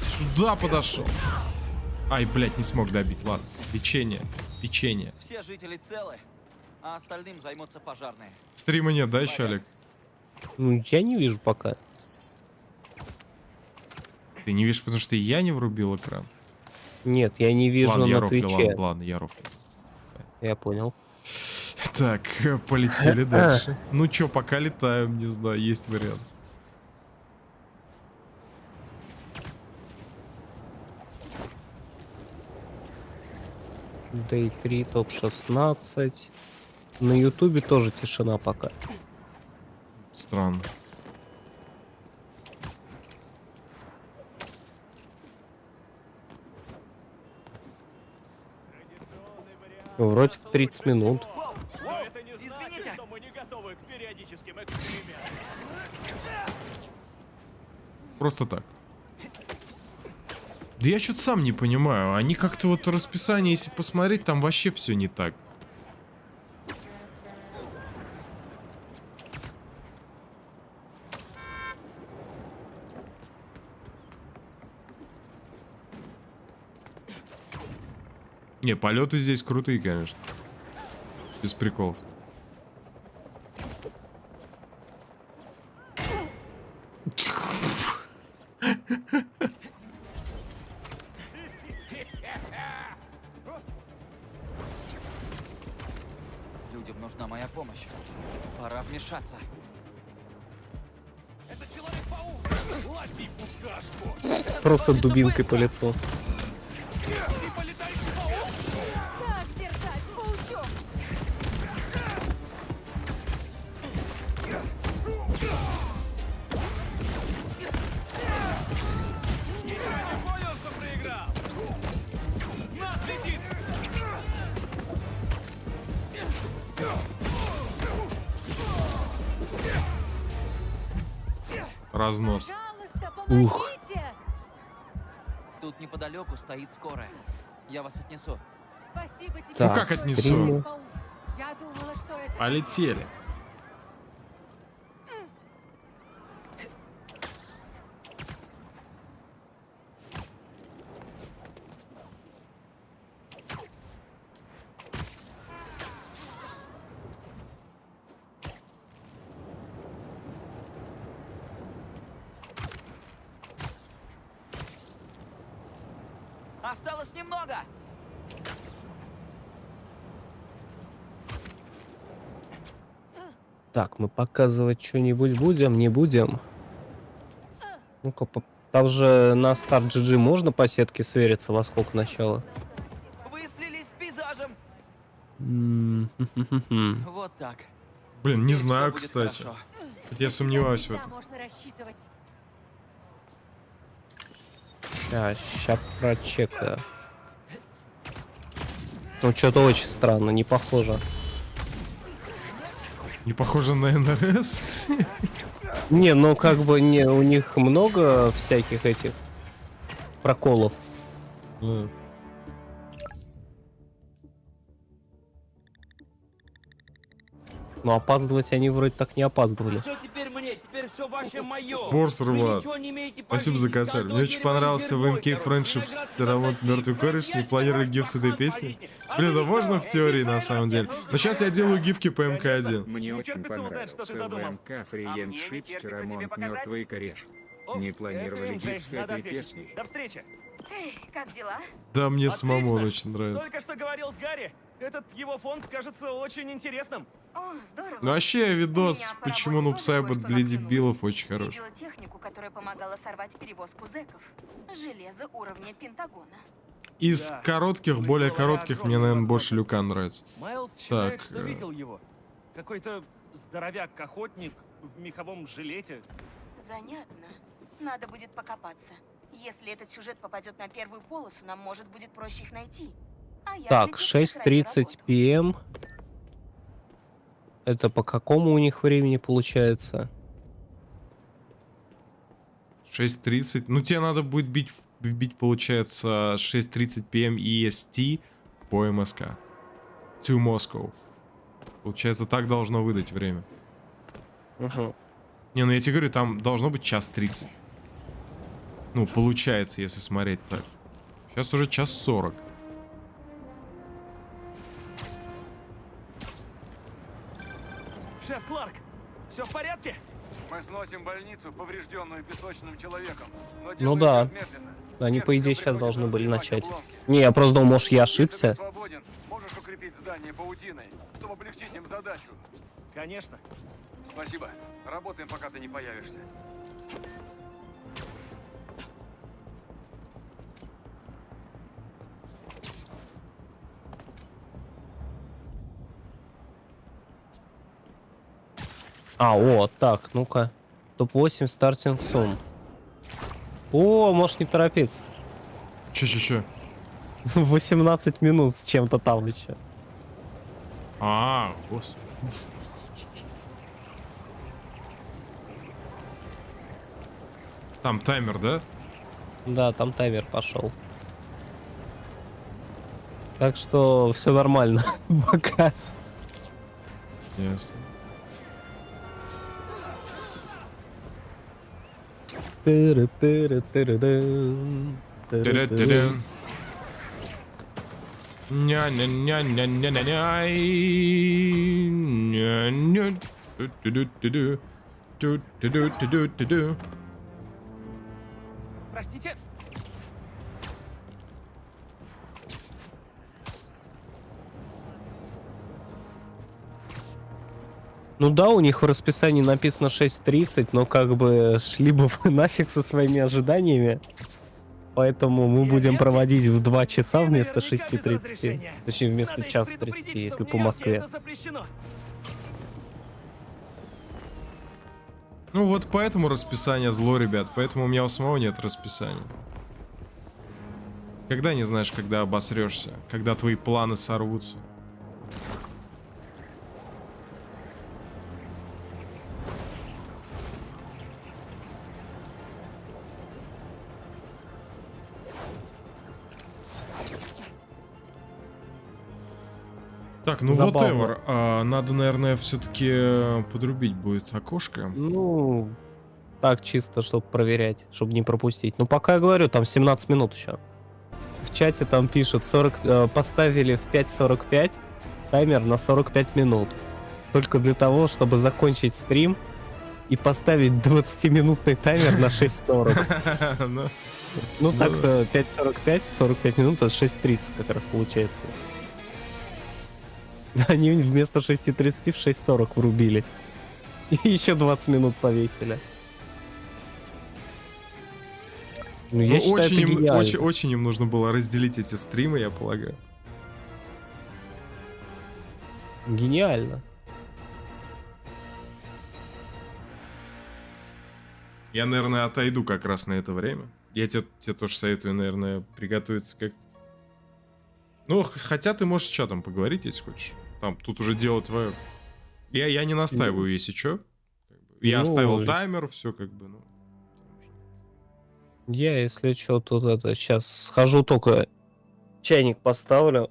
Сюда подошел. Ай, блядь, не смог добить. Ладно. Печенье. Все жители целы, а остальным займутся пожарные. Стрима нет, да, еще, Олег? Ну, я не вижу пока. Ты не видишь, потому что я не врубил экран? Нет, я не вижу ладно, я на рофлю, Твиче. ладно, я рофлю. Я понял. Так, полетели дальше. Ну чё, пока летаем, не знаю, есть вариант. Day 3, топ-16. На Ютубе тоже тишина пока. Странно. Вроде в 30 минут. Извините. Просто так. Да я что-то сам не понимаю. Они как-то вот расписание, если посмотреть, там вообще все не так. Не, полеты здесь крутые, конечно. Без приколов. Людям нужна моя помощь. Пора вмешаться. Это Человек-паук! Лови букашку! Просто дубинкой по лицу. Так держать, паучок! Понял, что проиграл! Нас летит! Разнос. Ух. Тут неподалеку стоит скорая. Я вас отнесу. Спасибо тебе. Ну как отнесу? стримы. Я думала, что это... Полетели. Осталось немного. Так, мы показывать что-нибудь будем, не будем. Ну-ка, там же на старт GG можно по сетке свериться, во сколько начало? Вы слились с пейзажем. Вот так. Блин, не Теперь знаю, всё будет кстати. хорошо. Хотя я сомневаюсь в Всегда этом. можно рассчитывать. Ща прочекаю. Ну, что-то очень странно, не похоже. Не похоже на НРС. Не, ну как бы не, у них много всяких этих проколов. Но опаздывать они вроде так не опаздывали. Все теперь мне, теперь все ваше мое. Борс Вы рват. ничего не имеете Спасибо за пожить, из косарь. каждого Мне очень дерева понравился в зерно, МК Friendship ремонт мертвый кореш. Не планирую гиф с этой песни. Блин, да можно в теории на самом деле. Но сейчас я делаю гифки по МК1. Мне очень понравился в МК Фриеншип ремонт мертвый кореш. Не планировали гиф с этой песни. До встречи. Эй, как дела? Да, мне самому он очень нравится. Только что говорил с Гарри. Этот его фонд кажется очень интересным. О, здорово. Ну вообще видос, почему Нуб Сайбот для дебилов, очень хороший. Видела технику, которая помогала сорвать перевозку зэков. Железо уровня Пентагона. Из коротких, более коротких, мне, наверное, больше Люкан нравится. Майлз считает, Так, что видел его. Какой-то здоровяк-охотник в меховом жилете. Занятно. Надо будет покопаться. Если этот сюжет попадет на первую полосу, нам, может, будет проще их найти. А я Так, же здесь сохраню 6:30 п.м. Это по какому у них времени получается? 6:30. Ну, тебе надо будет вбить, получается, 6:30 p.m. EST по МСК. To Moscow. Получается, так должно выдать время. Не, ну я тебе говорю, там должно быть 1:30. Ну, получается, если смотреть так. Сейчас уже 1:40. Шеф Кларк, все в порядке? Мы сносим больницу, поврежденную песочным человеком. Но Ну да. медленно. Они, по идее, сейчас должны были начать. Не, я просто думал, может, я ошибся. Свободен, можешь укрепить здание паутиной, чтобы облегчить им задачу. Конечно. Спасибо. Работаем, пока ты не появишься. Так, ну-ка. Топ-8 стартинг сум. О, можешь не торопиться. Че? 18 минут с чем-то там еще. Господи. Там таймер, да? Да, там таймер пошел. Так что все нормально. Пока. Ясно. Простите. Ну да, у них в расписании написано 6:30, но как бы шли бы вы нафиг со своими ожиданиями. Поэтому мы будем проводить в 2 часа вместо 6:30. Точнее, вместо часа 30, если по Москве. Ну вот поэтому расписание зло, ребят. Поэтому у меня у самого нет расписания. Когда не знаешь, когда обосрешься, когда твои планы сорвутся. Так, ну whatever. Надо, наверное, все-таки подрубить будет окошко. Ну, так чисто, чтобы проверять, чтобы не пропустить. Ну, пока я говорю, там 17 минут еще. В чате там пишут, поставили в 5:45 таймер на 45 минут. Только для того, чтобы закончить стрим и поставить 20-минутный таймер на 6:40. Ну, так-то 5:45, 45 минут, это 6:30 как раз получается. Они вместо 6:30 в 6:40 врубились. И еще 20 минут повесили. Ну, я считаю, очень им нужно было разделить эти стримы, я полагаю. Гениально. Я, наверное, отойду как раз на это время. Я тебе тоже советую, наверное, приготовиться как-то. Ну, хотя ты можешь с чатом поговорить, если хочешь. Там, тут уже дело твое. Я не настаиваю, если что. Я оставил таймер, все как бы, ну. Я, если что, тут это, сейчас схожу, только чайник поставлю.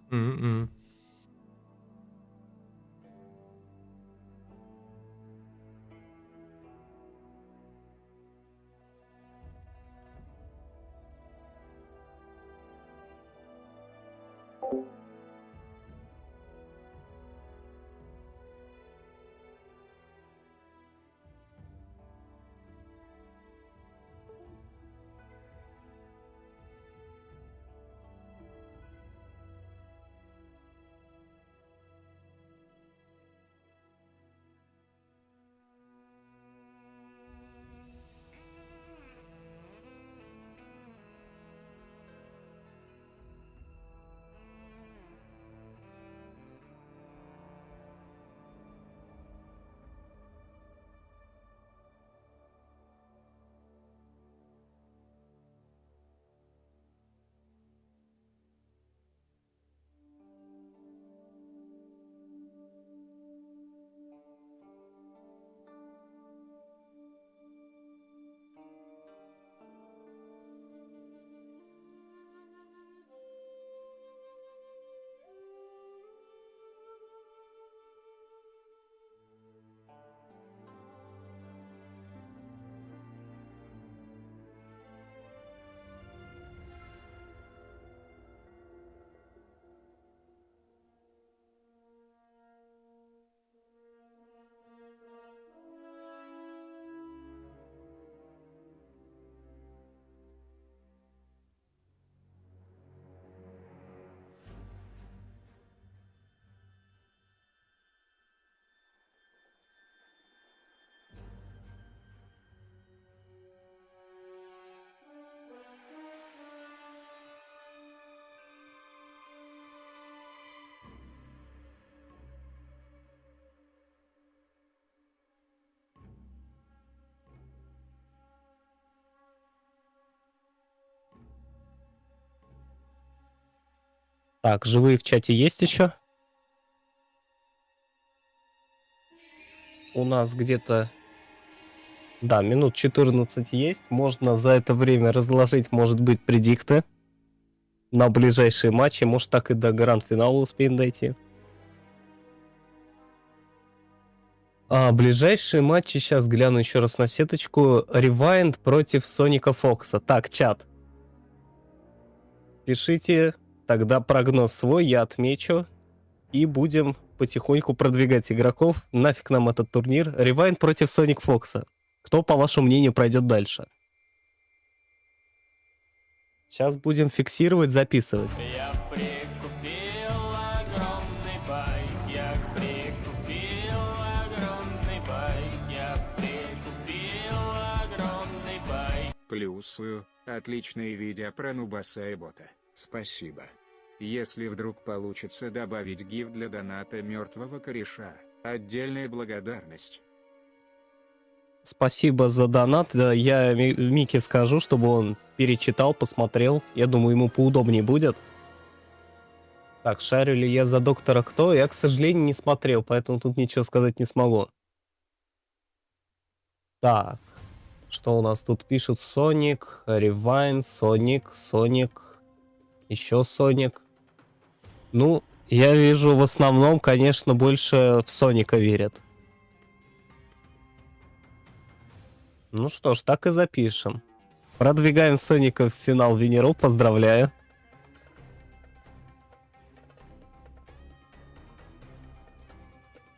Так, живые в чате есть еще? У нас где-то... Да, минут 14 есть. Можно за это время разложить, может быть, предикты на ближайшие матчи. Может, так и до гранд-финала успеем дойти. Ближайшие матчи, сейчас гляну еще раз на сеточку. Ревайнд против Соника Фокса. Так, чат. Пишите тогда прогноз свой, я отмечу. И будем потихоньку продвигать игроков. Нафиг нам этот турнир. Ревайнд против Соник Фокса. Кто, по вашему мнению, пройдет дальше? Сейчас будем фиксировать, записывать. Я прикупил огромный байк, я прикупил огромный байк, я прикупил огромный байк. Плюсую. Отличные видео про Нуба Сайбота. Спасибо. Если вдруг получится добавить гиф для доната мертвого кореша, отдельная благодарность. Спасибо за донат. Да, я Мике скажу, чтобы он перечитал, посмотрел. Я думаю, ему поудобнее будет. Так, шарю ли я за доктора кто? Я, к сожалению, не смотрел, поэтому тут ничего сказать не смогу. Так, что у нас тут пишут? Соник, Ревайн, Соник, еще Соник. Ну, я вижу в основном, конечно, больше в Соника верят. Ну что ж, так и запишем. Продвигаем Соника в финал Венеров. Поздравляю.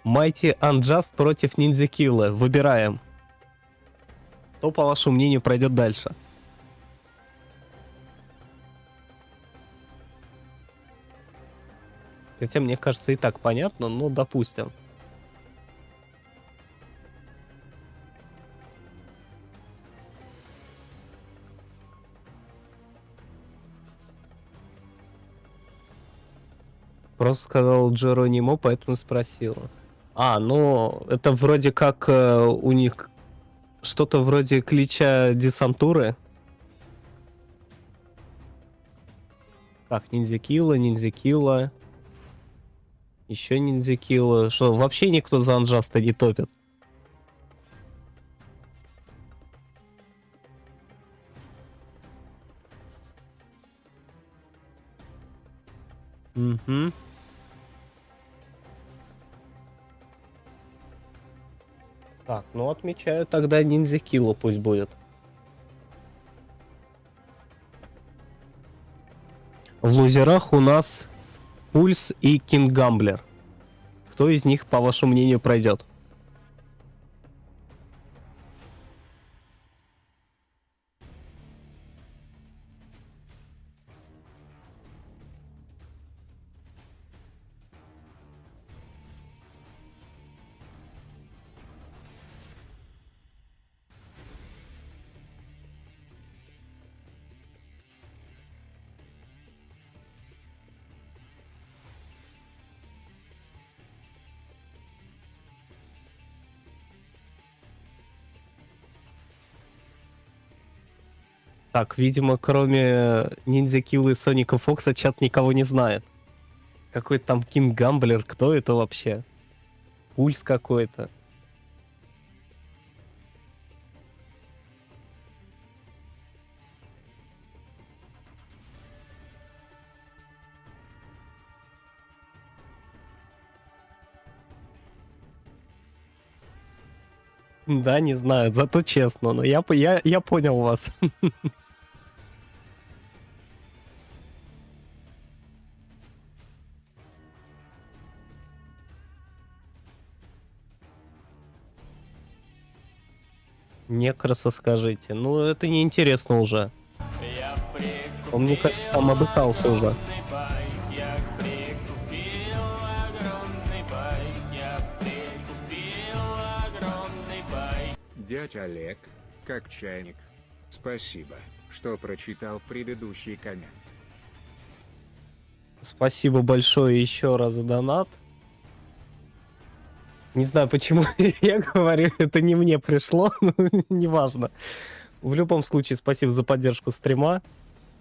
Mighty Unjust против Ниндзя Килла. Выбираем. Кто, по вашему мнению, пройдет дальше? Хотя, мне кажется, и так понятно, но допустим. Просто сказал Джеронимо, поэтому спросил. Ну, это вроде как у них что-то вроде клича десантуры. Так, Ниндзя Килла. Еще Ниндзя Килла. Что, вообще никто за Анжаста не топит? Угу. Так, ну отмечаю тогда Ниндзя Килла пусть будет. В лузерах у нас Пульс и Кинг Гамблер. Кто из них, по вашему мнению, пройдет? Так, видимо, кроме Ниндзя Килла и Соника Фокса чат никого не знает. Какой-то там Кинг Гамблер, кто это вообще? Пульс какой-то. Да, не знаю, зато честно, но я понял вас. Некраса скажите. Ну, это неинтересно уже. Он, мне кажется, там обыкался уже. Дядя Олег, как чайник. Спасибо, что прочитал предыдущий коммент. Спасибо большое еще раз за донат. Не знаю, почему я говорю, это не мне пришло, но неважно. В любом случае, спасибо за поддержку стрима.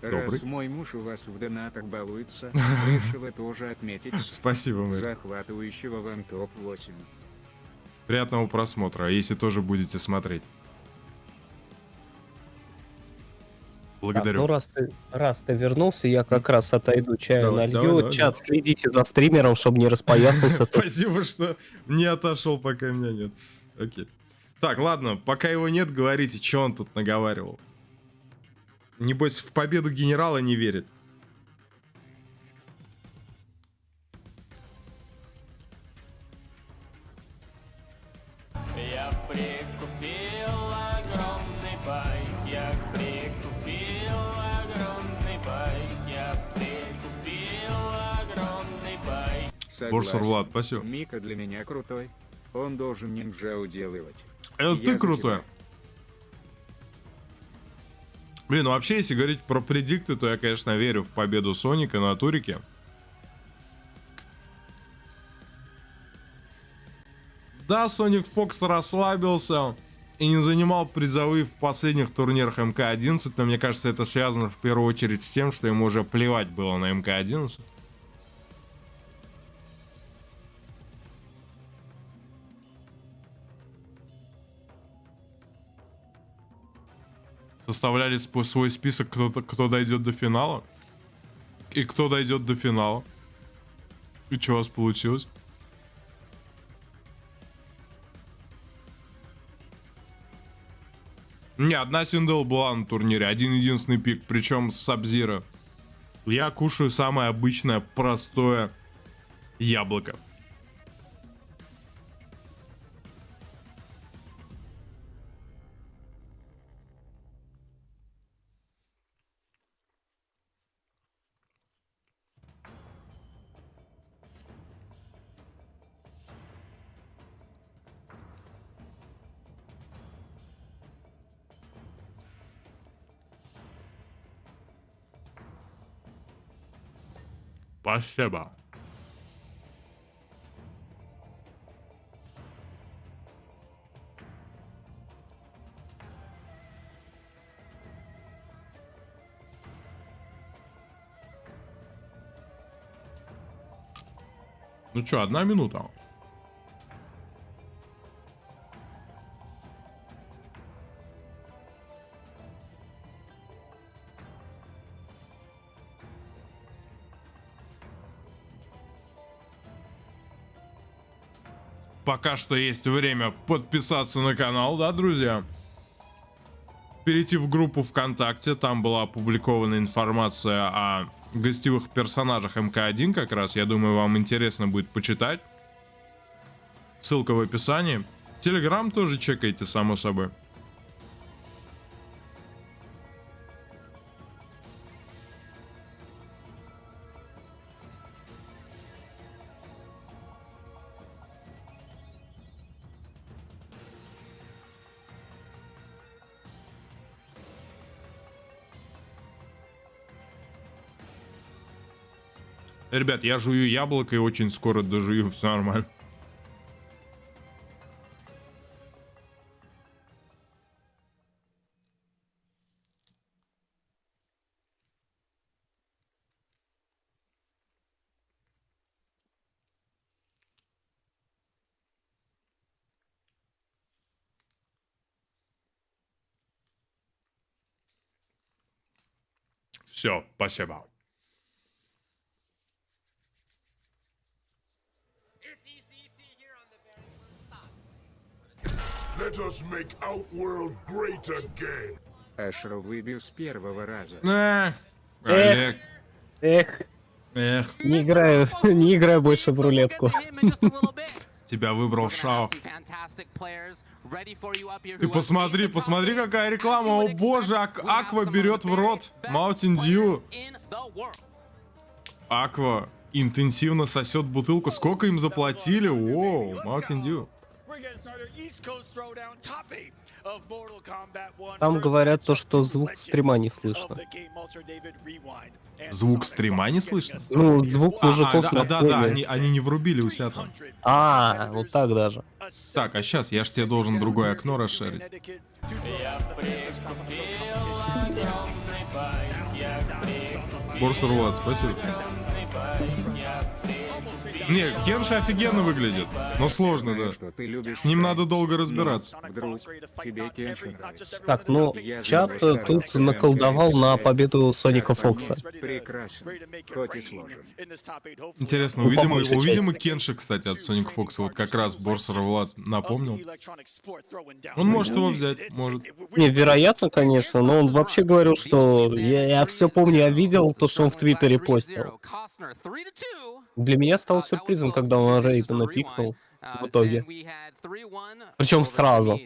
Добрый. Раз мой муж у вас в донатах балуется, решила тоже отметить Спасибо, мэр. захватывающего вам топ-8. Приятного просмотра, если тоже будете смотреть. Благодарю. Так, ну раз ты вернулся, я как раз отойду, чаю Давай, налью. давай, Чат, давай. следите за стримером, чтобы не распоясался. Спасибо, что не отошел, пока меня нет. Окей. Так, ладно, пока его нет, говорите, что он тут наговаривал. Небось, в победу генерала не верит. Я прикупил огромный байк, я прикупил огромный байк, я прикупил огромный байк. Борсер Влад, спасибо. Мика для меня крутой. Он должен ниндзя уделывать. Это Я ты за крутой. тебя. Блин, ну вообще, если говорить про предикты, то я, конечно, верю в победу Соника на турике. Да, Соник Фокс расслабился и не занимал призовые в последних турнирах МК-11, но мне кажется, это связано в первую очередь с тем, что ему уже плевать было на МК-11. Составляли свой список, кто дойдет до финала. И кто дойдет до финала. И что у вас получилось? Не, одна синдел была на турнире, один единственный пик, причем с Саб-Зиро. Я кушаю самое обычное, простое яблоко. Спасибо. Ну что, 1 минута. Пока что есть время подписаться на канал, да, друзья? Перейти в группу ВКонтакте, там была опубликована информация о гостевых персонажах МК1 как раз. Я думаю, вам интересно будет почитать. Ссылка в описании. Телеграм тоже чекайте, само собой. Ребят, я жую яблоко и очень скоро дожую, все нормально. Все, спасибо. Let us make Outworld great again. Ашру выбил с первого раза. Олег. Эх. Не играю больше в рулетку. Тебя выбрал Шао. Ты посмотри, какая реклама. О боже, Аква берет в рот Mountain Dew. Аква интенсивно сосет бутылку. Сколько им заплатили? Воу, Mountain Dew. Там говорят то, что звук стрима не слышно. Звук стрима не слышно? Ну, звук мужиков на да, фоне. они не врубили у себя там. Вот так даже. Так, а сейчас я ж тебе должен другое окно расширить. Я прикупил огромный байк, я Борсер Влад, спасибо. Не, Кенша офигенно выглядит, но сложно, да. С ним надо долго разбираться. Вдруг тебе Кенши нравится. Так, ну, чат тут наколдовал на победу Соника Фокса. Прекрасен, хоть и сложен. Интересно, Ну, увидим, по большей увидим и части. Кенши, кстати, от Соника Фокса. Вот как раз Борсер Влад напомнил. Он может его взять, может. Не, вероятно, конечно, но он вообще говорил, что я все помню, я видел то, что он в Твиттере постил. Для меня стало сюрпризом, когда он рейда напикнул в итоге. Причем сразу.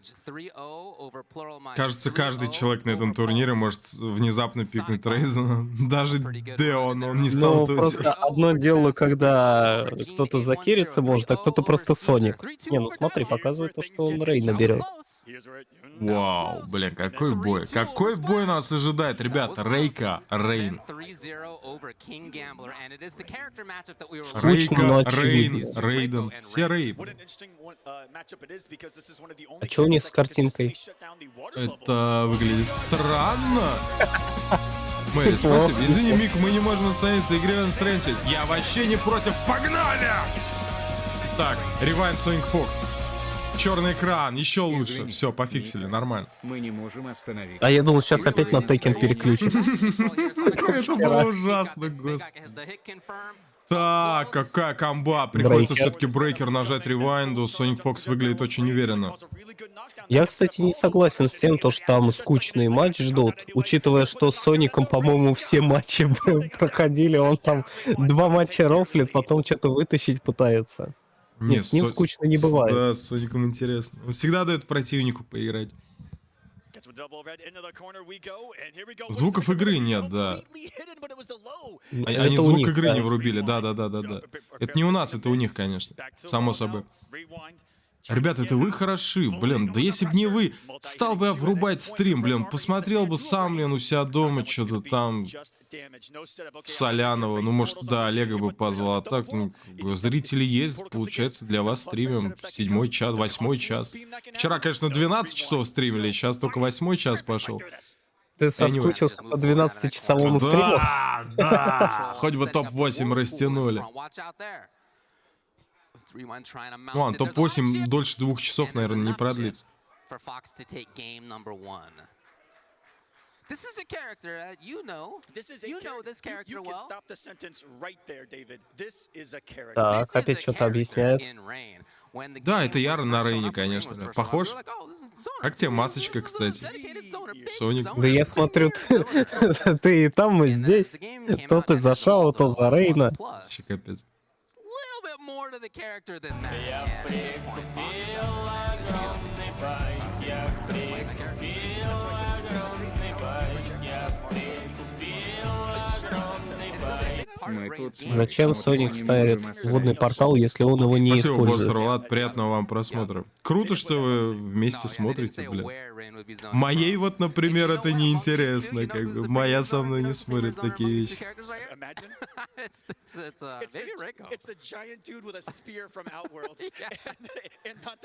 Кажется, каждый человек на этом турнире может внезапно пикнуть Рейдена. Даже Деон, он не стал Ну, этого просто делать. одно дело, когда кто-то закириться может, а кто-то просто Соник. Не, ну смотри, показывает то, что он Рейна берет. Вау, блин, какой бой. Какой бой нас ожидает, ребята. Рейка, Рейн. Скучно, но Рейка, Рейн, очевидно. Рейден. Все Рейн. А что у них с картинкой? Это выглядит странно. Мэри, Тепло. спасибо. Извини, Мик, мы не можем остановиться. Игре настроение. Я вообще не против. Погнали! Так, Rewind Sonic Fox. Черный экран, еще лучше. Извини, Все, пофиксили, нормально. Мы не можем остановиться. А я думал, сейчас опять на Текен переключит. Это было ужасно, господи. Так, какая комба. Приходится Брейкер. все-таки брейкер нажать ревайнду. Sonic Fox выглядит очень уверенно. Я, кстати, не согласен с тем, что там скучный матч ждут, учитывая, что с Соником, по-моему, все матчи проходили, он там 2 матча рофлит, потом что-то вытащить пытается. Нет, с ним скучно не бывает. Да, с Соником интересно. Он всегда дает противнику поиграть. Звуков игры нет, да. Они у звук них, игры да. не врубили, да. Это не у нас, это у них, конечно. Само собой. Ребята, это вы хороши, блин, да если бы не вы, стал бы я врубать стрим, блин, посмотрел бы сам, блин, у себя дома, что-то там, в Соляново, ну, может, да, Олега бы позвал, а так, ну, как бы, зрители есть, получается, для вас стримим, 7-й час, 8-й час. Вчера, конечно, 12 часов стримили, сейчас только 8-й час пошел. Ты соскучился по 12-часовому стриму? Да, да, хоть бы топ-8 растянули. Ладно, топ-8 дольше 2 часов, наверное, не продлится. This is a character that you know. You know this character You can well. stop the sentence right there, David. This is a character. Так, опять что-то объясняет. Да, это Яра на Рейне, конечно. Да. Похож? Как тебе масочка, кстати? Соник. Да я смотрю, ты и там, и здесь. То ты за Шао, то за Рейна. Вообще капец. More to the character than that. Yeah, at this point, Мы тут Зачем Соник ставит водный портал, если он его не Спасибо, использует? Боссер Влад, приятного вам просмотра. Круто, что вы вместе смотрите, блин. Моей вот, например, это неинтересно, как бы. Моя со мной не смотрит такие вещи.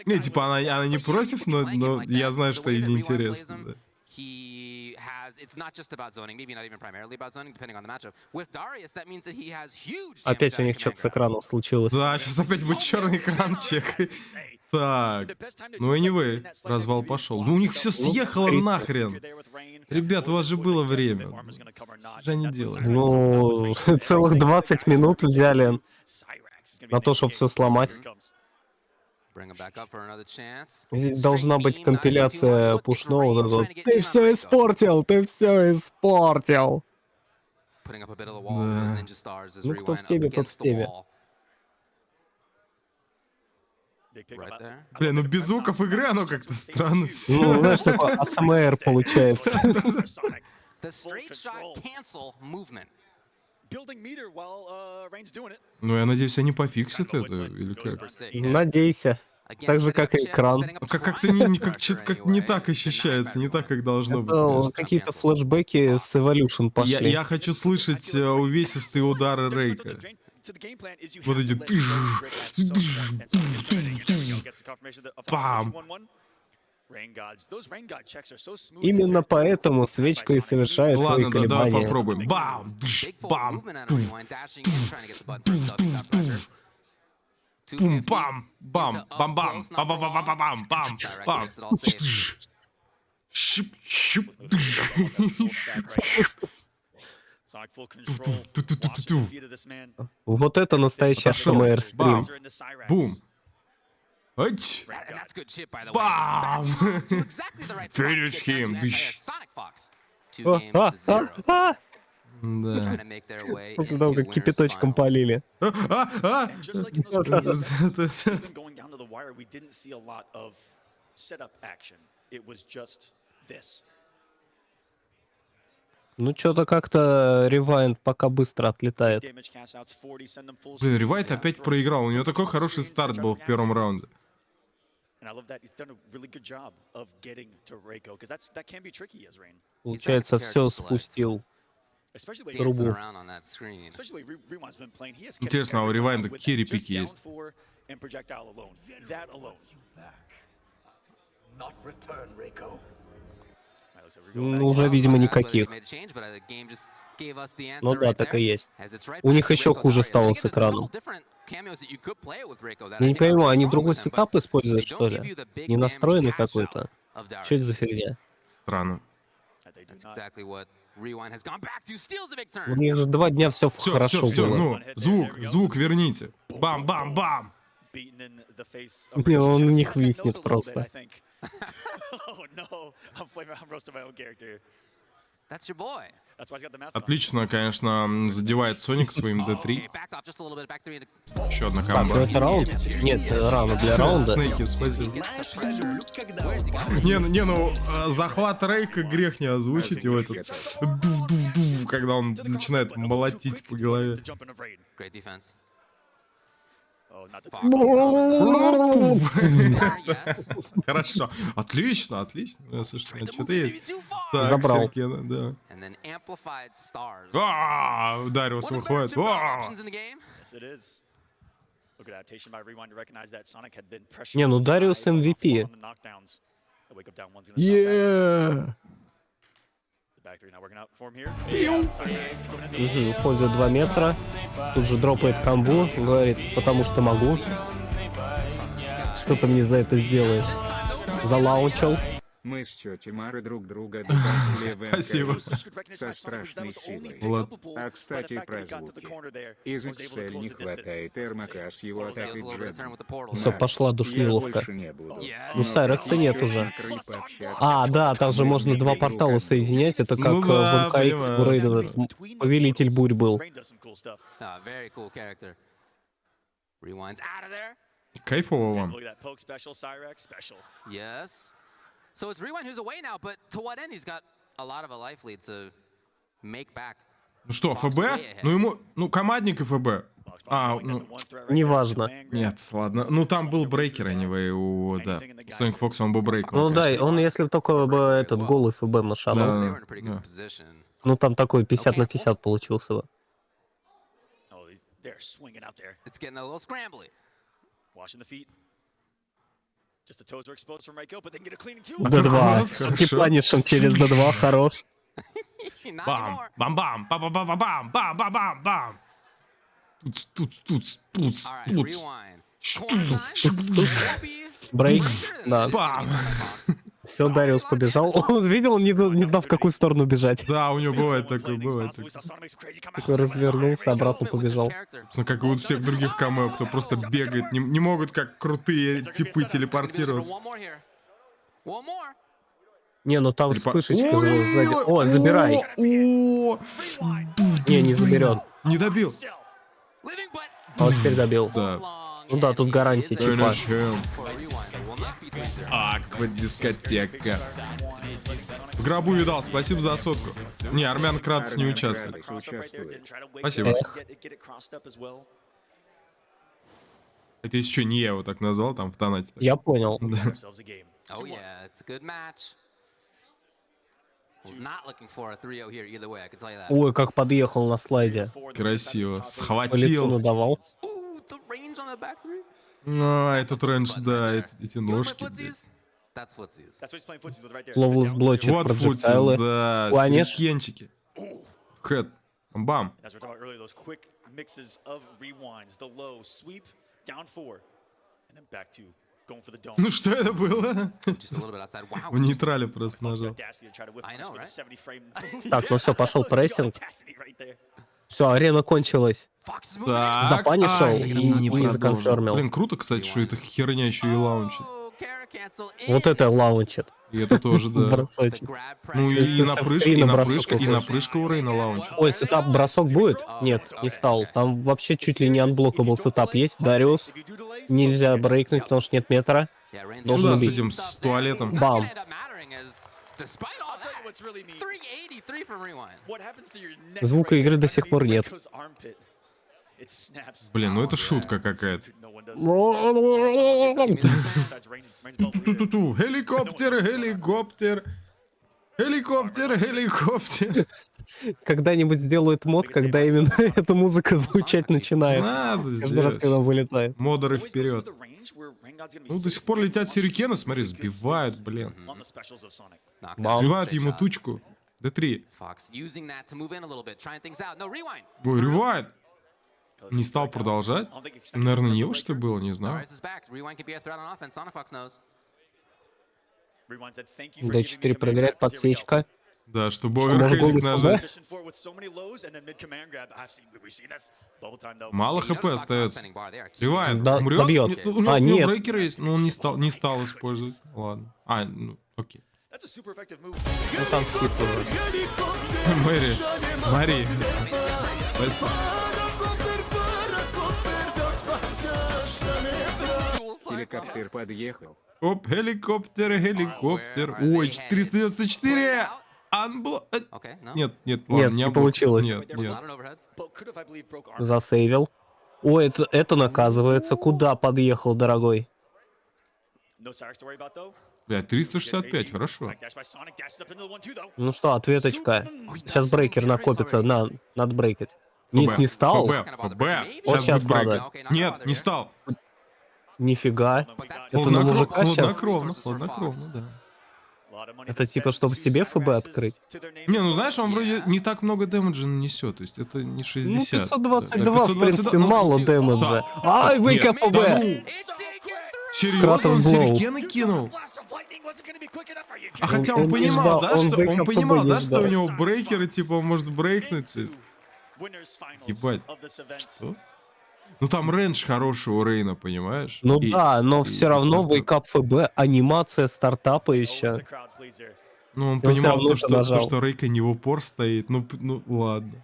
Не, типа, она не против, но я знаю, что ей неинтересно, да. He has, it's not just about zoning, maybe not even primarily about zoning, depending on the matchup. With Darius, that means that he has huge Опять у них что-то с экраном случилось. Да, сейчас опять будет черный экран чекай. Так, ну anyway, развал пошел. Ну у них все съехало нахрен. Ребят, у вас же было время. Что же они делали? Ну, целых 20 минут взяли на то, чтобы все сломать. Здесь должна быть компиляция пушного. Ты все испортил, ты все испортил. Да. Ну, кто в теме, тот в теме. Блин, ну без звуков игры оно как-то странно все. Ну, знаешь, такой АСМР получается. Ну, я надеюсь, они пофиксят это, или как? Надейся. Так же, как и экран. Как-то не так ощущается, не так, как должно быть. Это какие-то флешбеки с Evolution пошли. Я хочу слышать увесистые удары Рейка. Вот эти... Пам! Именно поэтому свечка и совершает свои Ладно, да, давай колебания. попробуем. Бам! Дж, бам! Пум, бам! Бам! Бам! Бам! Бам! Бам! Бам! Бам! Бам! Бам! Бам! Щип! Щип! Вот это настоящий АСМР стрим. Бум! Ать! Бам! Finish him! Дыщ! Да. После того, как кипяточком полили. Ну, что-то как-то ревайнд пока быстро отлетает. Блин, Ревайт опять проиграл. У него такой хороший старт был в первом раунде. Получается, все спустил. Трубу. Интересно, а у Ревайнда какие репики есть? Ну, уже, видимо, никаких. Ну да, так и есть. У них еще хуже стало с экраном. Я не понимаю, они другой сетап используют, что ли? Не настроенный какой-то? Что это за фигня? Странно. У них же 2 дня все хорошо все, было. ну, звук верните. Бам-бам-бам! Не, он у них виснет просто. Отлично, конечно, задевает Соник своим D3. Еще одна Так, ну команда. это раунд? Нет, рано для раунда. Снейки, спасибо. Не, ну, захват Рейка грех не озвучить его этот. Когда он начинает молотить по голове. Хорошо. Отлично, отлично. Слушай, что-то есть. Так, Забрал. Сергей, да. Дариус выходит. Не, ну Дариус MVP. Использует 2 метра. Тут же дропает камбу. Говорит, потому что могу. Что ты мне за это сделаешь? Залаунчил. Мы с тетей Марой друг друга добавили в Спасибо. со страшной силой. Влад. А кстати про звуки. Из XL не хватает РМК с его атакой Джовани. Все, пошла душниловка. больше не буду. Ну, Сайрекса нет уже. Пообщаться. А, да, там же можно 2 портала соединять. Это как Ну да, в МК1 у Рейдена Повелитель бурь был. Кайфово вам. So it's Rewind who's away now, but to what end? He's got a lot of a life lead to make back. Ну что, ФБ? Ну ему, ну командник и ФБ. А, ну, Неважно. нет, ладно. Ну там был брейкер, anyway, у, да. Соник Фокс, он был брейкер. Ну да, он если только бы этот голый ФБ машанул. Да. Ну там такой 50 на 50 получился бы. It's getting a little scrambly. Д2. Кипанишем через Д2, хорош. Бам, бам-бам, бам-бам-бам-бам-бам-бам-бам. Туц. Брейк, да. Бам. Все, Дариус побежал. Он видел, не знал, в какую сторону бежать. Да, у него бывает такое, бывает. Такой развернулся, обратно побежал. Собственно, как и у всех других камео, кто просто бегает, не могут как крутые типы телепортироваться. Не, ну там вспышечка сзади. О, забирай. Не, не заберет. Не добил. А вот теперь добил. Да. Ну да, тут гарантия типа. Аквадискотека. В гробу видал, спасибо за сотку. Не, армян Кратц не участвует. Спасибо. Это еще не я его так назвал, там в донате. Я понял. Да. Ой, как подъехал на слайде. Красиво. По лицу Схватил. надавал. А, этот рейндж, да, эти ножки здесь. Flawless блочит Вот проджектайлы. футсис, да, Планешь? сюрикенчики. Хэт. Бам. Ну что это было? В нейтрале просто нажал. Так, ну все, пошел прессинг. Все, арена кончилась. Так. Запанишил Ай, и не продолжил. законфермил. Блин, круто, кстати, что эта херня еще и лаунчит. Вот это лаунчит. И это тоже, да. Бросочек. Ну и напрыжка у Рейна лаунчит. Ой, сетап бросок будет? Нет, не стал. Там вообще чуть ли не анблокабл сетап есть. Дариус. Нельзя брейкнуть, потому что нет метра. Ну Должен да, с убить. этим, с туалетом. Бам. Звука игры до сих пор нет. Блин, ну это шутка какая-то. Хеликоптер, хеликоптер. Хеликоптер, хеликоптер. Когда-нибудь сделают мод, когда именно эта музыка звучать начинает. Надо Каждый раз, сделать. когда вылетает. Модеры вперед. Ну, до сих пор летят сюрикены, смотри, сбивают, блин. Сбивают ему тучку. Д3. Ой, ревайт. Не стал продолжать? Наверное, не его, что ли, было, не знаю. D4 проверяет подсечка. Да, чтобы оверхедик нажать. Мало хп остается. Ревайт. Да, Умрет? добьет. У него Нет. брейкер есть, но он не стал использовать. Ладно. Ну, окей. Ну там скипывают. Мэри. Спасибо. Геликоптер подъехал. Оп, хеликоптер. Ой, 494. Нет, ладно, не получилось. Нет. Засейвил. Ой, это наказывается. Куда подъехал, дорогой? Бля, 365, хорошо. Ну что, ответочка. Сейчас брейкер накопится. Надо брейкать. Нет, не стал. ФБ. Вот сейчас будет брейкер. надо. Нет, не стал. Нифига. Это на мужика сейчас. Хладнокровно, да. Это типа, чтобы себе ФБ открыть? Не, ну знаешь, он вроде не так много дэмэджа нанесет, то есть это не 60. Ну, 522, в принципе, мало дэмэджа. Ай, вейка ФБ! Серьезно, он сюрикены кинул? А хотя он понимал, да, что у него брейкеры, типа, он может брейкнуть. Ебать. Что? Ну там рейндж хороший у Рейна, понимаешь? Ну да, но все равно вейкап ФБ, анимация стартапа еще. Ну он понимал то, что Рейка не в упор стоит. Ну ладно.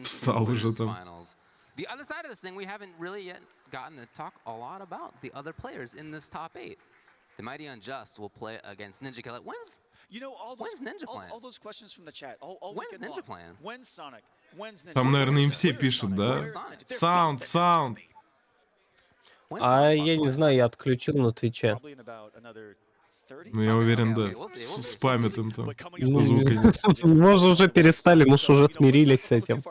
Встал уже там. The other side of this thing, we haven't really yet gotten to talk a lot about the other players in this top 8. The Mighty Unjust will play against NinjaKilla. When's Ninja playing? All those questions from the chat. When's Ninja playing? When's Sonic? When's Ninja? Там, наверное, им все пишут, да? Саунд. А я не знаю, я отключил на Твиче. Ну, я уверен, да. Спамят им там. Что звука нет. Может, уже перестали, может, уже смирились с этим.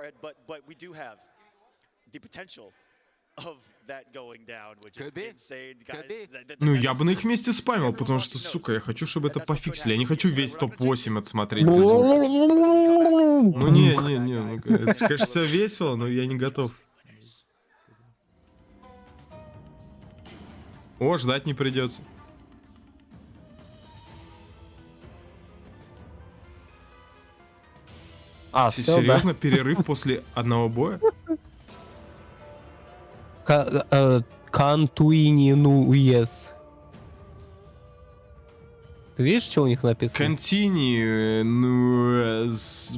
Ну, я бы на их месте спамил, потому что, сука, я хочу, чтобы это пофиксили. Я не хочу весь топ-8 отсмотреть без звука. Ну, не, ну, это, конечно, все весело, но я не готов. О, ждать не придется. Серьезно, перерыв после одного боя? Кантуини уес. Ты видишь, что у них написано? Контини,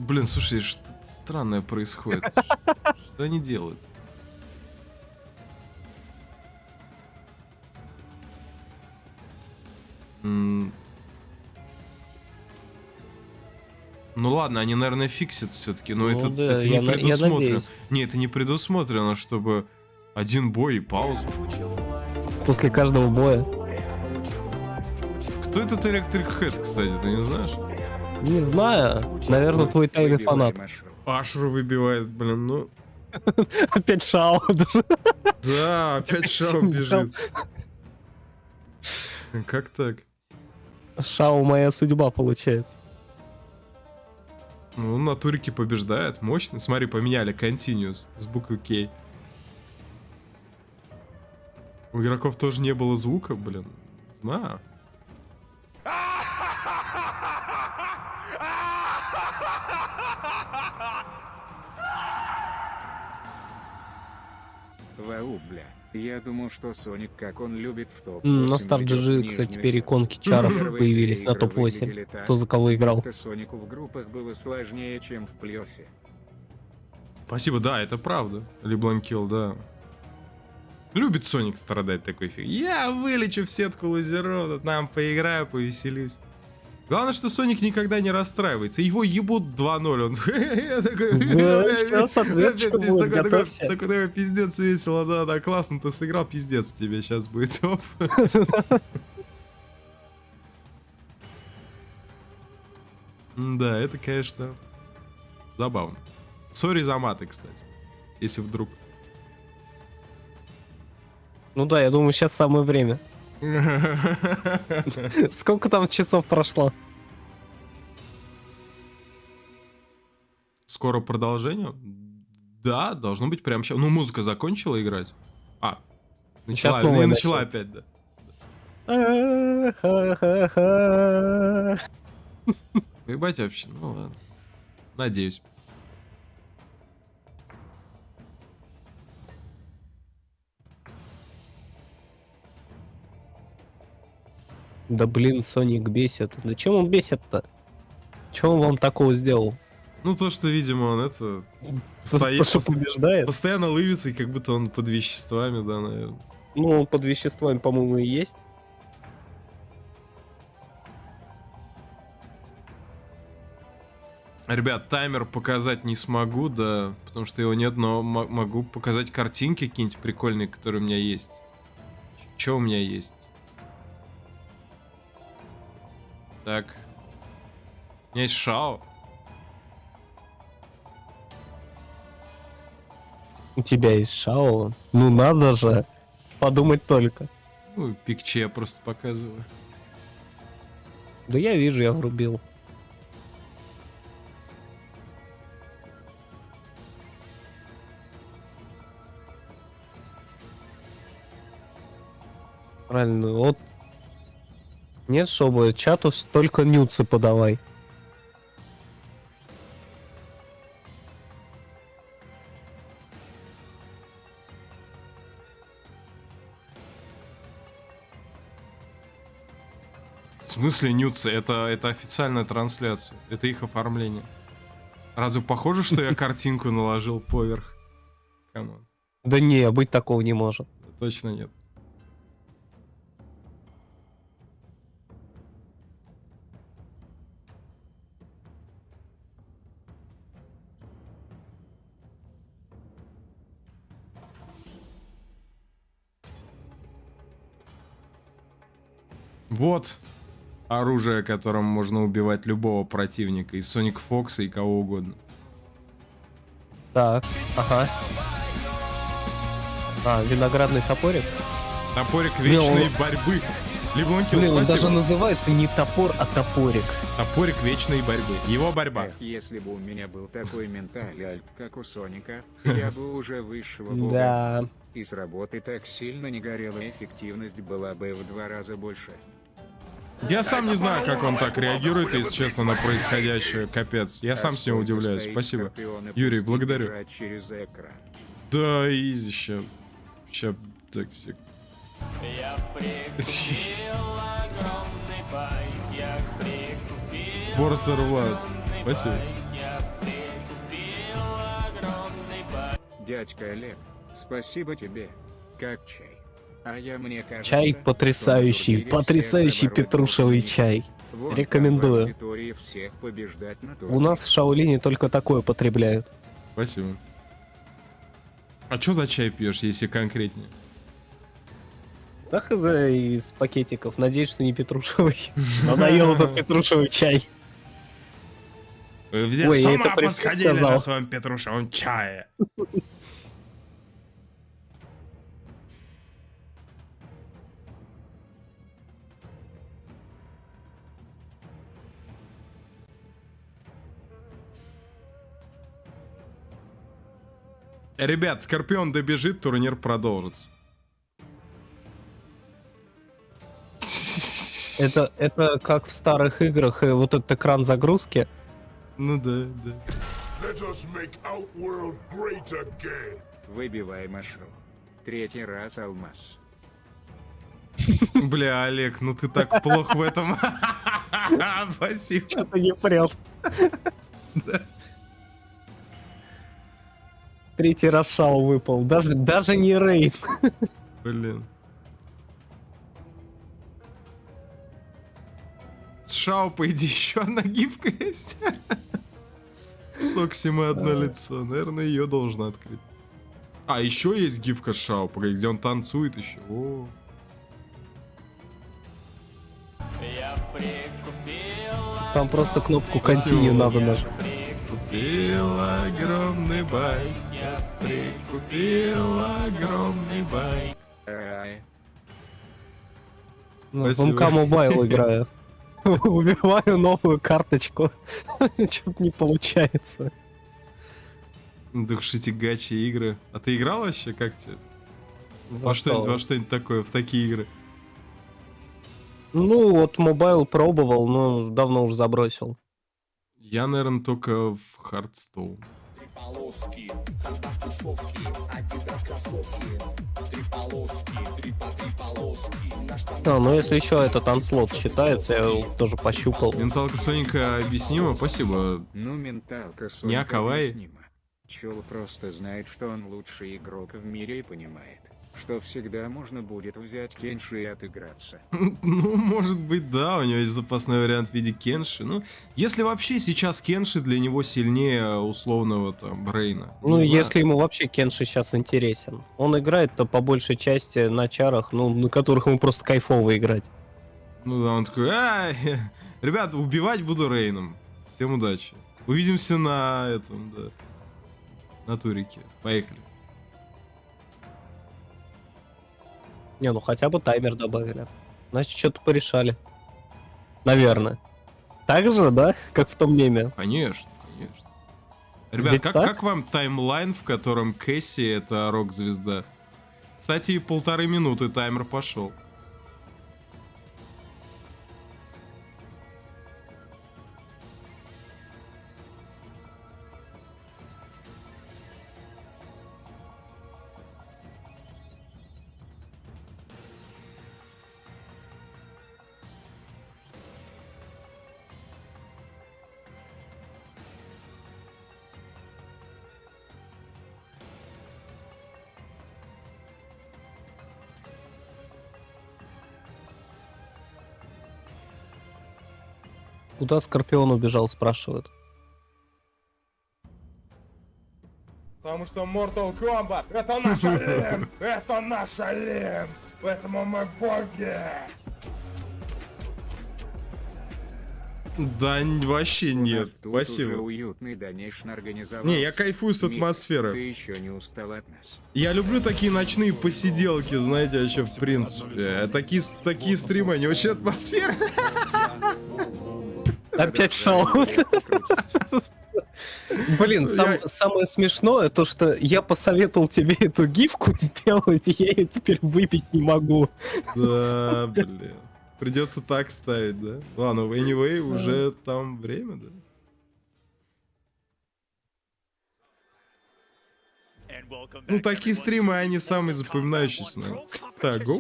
блин, слушай, что-то странное происходит. Что они делают? Ну ладно, они, наверное, фиксят все-таки, но это не предусмотрено. Не, это не предусмотрено, чтобы один бой и пауза. После каждого боя. Кто этот Electric Head, кстати, ты не знаешь? Не знаю. Наверное, твой тайный фанат. Ашру выбивает, блин, ну... Опять Шао. Да, опять Шао бежит. Как так? Шао моя судьба получается. Ну, на турике побеждает, мощно. Смотри, поменяли Continuous с буквы K. У игроков тоже не было звука, блин. Знаю. Вау, бля. Я думал, что Соник, как он любит в топ-8. На старт GG, кстати, теперь иконки чаров появились на топ-8. Кто за кого играл. Сонику в группах было сложнее, чем в плей-оффе. Спасибо, да, это правда. Лебланкил, да. Любит Соник страдать такой фиг. Я вылечу в сетку лазеров, нам поиграю, повеселюсь. Главное, что Соник никогда не расстраивается. Его ебут 2-0. Он сейчас ответчик будет, готовься. такой пиздец весело, да, классно ты сыграл, пиздец тебе сейчас будет. Да, это, конечно, забавно. Сори за маты, кстати. Если вдруг. Ну да, я думаю, сейчас самое время. Сколько там часов прошло? Скоро продолжение? Да, должно быть прямо сейчас. Ну, музыка закончила играть. Начала, сейчас начала опять, да. Ебать вообще, ну ладно. Надеюсь. Да блин, Соник бесит. Да чем он бесит-то? Чем он вам такого сделал? Ну то, что, видимо, он это... побеждает? Постоянно ловится, и как будто он под веществами, да, наверное. Ну, он под веществами, по-моему, и есть. Ребят, таймер показать не смогу, да, потому что его нет, но могу показать картинки какие-нибудь прикольные, которые у меня есть. Что у меня есть? Так. У меня есть Шао. У тебя есть Шао? Ну надо же. Подумать только. Ну, пикче я просто показываю. Да я вижу, я врубил. Правильно, вот. Нет, чтобы чату столько нюцы подавай. В смысле нюцы? Это официальная трансляция. Это их оформление. Разве похоже, что я картинку наложил поверх? Камон. Да не, быть такого не может. Точно нет. Вот оружие, которым можно убивать любого противника. И Соник Фокса, и кого угодно. Так, ага. Виноградный топорик? Топорик вечной борьбы. Лебланкил, спасибо. Он даже спасибо. называется не топор, а топорик. Топорик вечной борьбы. Его борьба. Если бы у меня был такой ментальный альт, как у Соника, я бы уже высшего бога. Да. И с работы так сильно не горела, эффективность была бы в 2 раза больше. Я сам не знаю, как он так реагирует, если честно, на происходящее. Капец. Я сам с ним удивляюсь. Спасибо. Юрий, благодарю. Да, изи, ща, так, сек. Борсер Влад. Спасибо. Дядька Олег, спасибо тебе. Как чай. А я, мне кажется, Чай потрясающий, потрясающий петрушевый чай. Рекомендую. У нас в Шаолине только такое потребляют. Спасибо. А что за чай пьешь, если конкретнее? Да хз из пакетиков. Надеюсь, что не петрушевый. Надоел этот петрушевый чай. Вы все с ума посходили на своем петрушевом чае. Ребят, Скорпион добежит, турнир продолжится. Это как в старых играх, вот этот экран загрузки. Ну да, да. Выбивай машу. 3-й раз алмаз. Бля, Олег, ну ты так плох в этом. Спасибо. Что-то не прет. 3-й раз Шао выпал. Даже не Рейн. Блин. С Шао, по идее, еще одна гифка есть. Соксима одно лицо. Наверное, ее должно открыть. А, еще есть гифка Шао, где он танцует еще. О. Там просто кнопку Continue надо нажать. Прикупил огромный байк. Я прикупил огромный байк. В МК Мобайл играю. Убиваю новую карточку. Что-то не получается. Да уж эти гачи игры. А ты играл вообще? Как тебе? Во что-нибудь такое, в такие игры? Ну, вот мобайл пробовал, но давно уже забросил. Я, наверное, только в Хардстоун. А, ну если еще этот анслот считается, я его тоже пощупал. Менталка Соника объяснима, спасибо. Ну, менталка Соника Не Акавай. объяснима. Чел просто знает, что он лучший игрок в мире и понимает, что всегда можно будет взять Кенши и отыграться. Ну, может быть, да, у него есть запасной вариант в виде Кенши. Ну, если вообще сейчас Кенши для него сильнее условного там Рейна. Ну, если ему вообще Кенши сейчас интересен. Он играет-то по большей части на чарах, ну, на которых ему просто кайфово играть. Ну да, он такой, ребята, убивать буду Рейном. Всем удачи. Увидимся на этом, да. На турике. Поехали. Не, ну хотя бы таймер добавили. Значит, что-то порешали. Наверное. Так же, да? Как в том меме? Конечно, конечно. Ребят, как вам таймлайн, в котором Кэсси это рок-звезда? Кстати, 1,5 минуты таймер пошел. Куда Скорпион убежал, спрашивают. Потому что Mortal Kombat — это наш Олимп! Это наш Олимп! Поэтому мы боги! Да, вообще нет. Спасибо. Уютный Данешн организовался. Не, я кайфую с атмосферы. Ты еще не устал от нас. Я люблю такие ночные посиделки, знаете, вообще, в принципе. Такие стримы, они очень атмосферные. Опять Шао. Блин, самое смешное то, что я посоветовал тебе эту гифку сделать, и я ее теперь выбить не могу. Да, блин. Придется так ставить, да? Ладно, anyway, уже там время, да? Ну, такие стримы, они самые запоминающиеся, наверное. Так, го.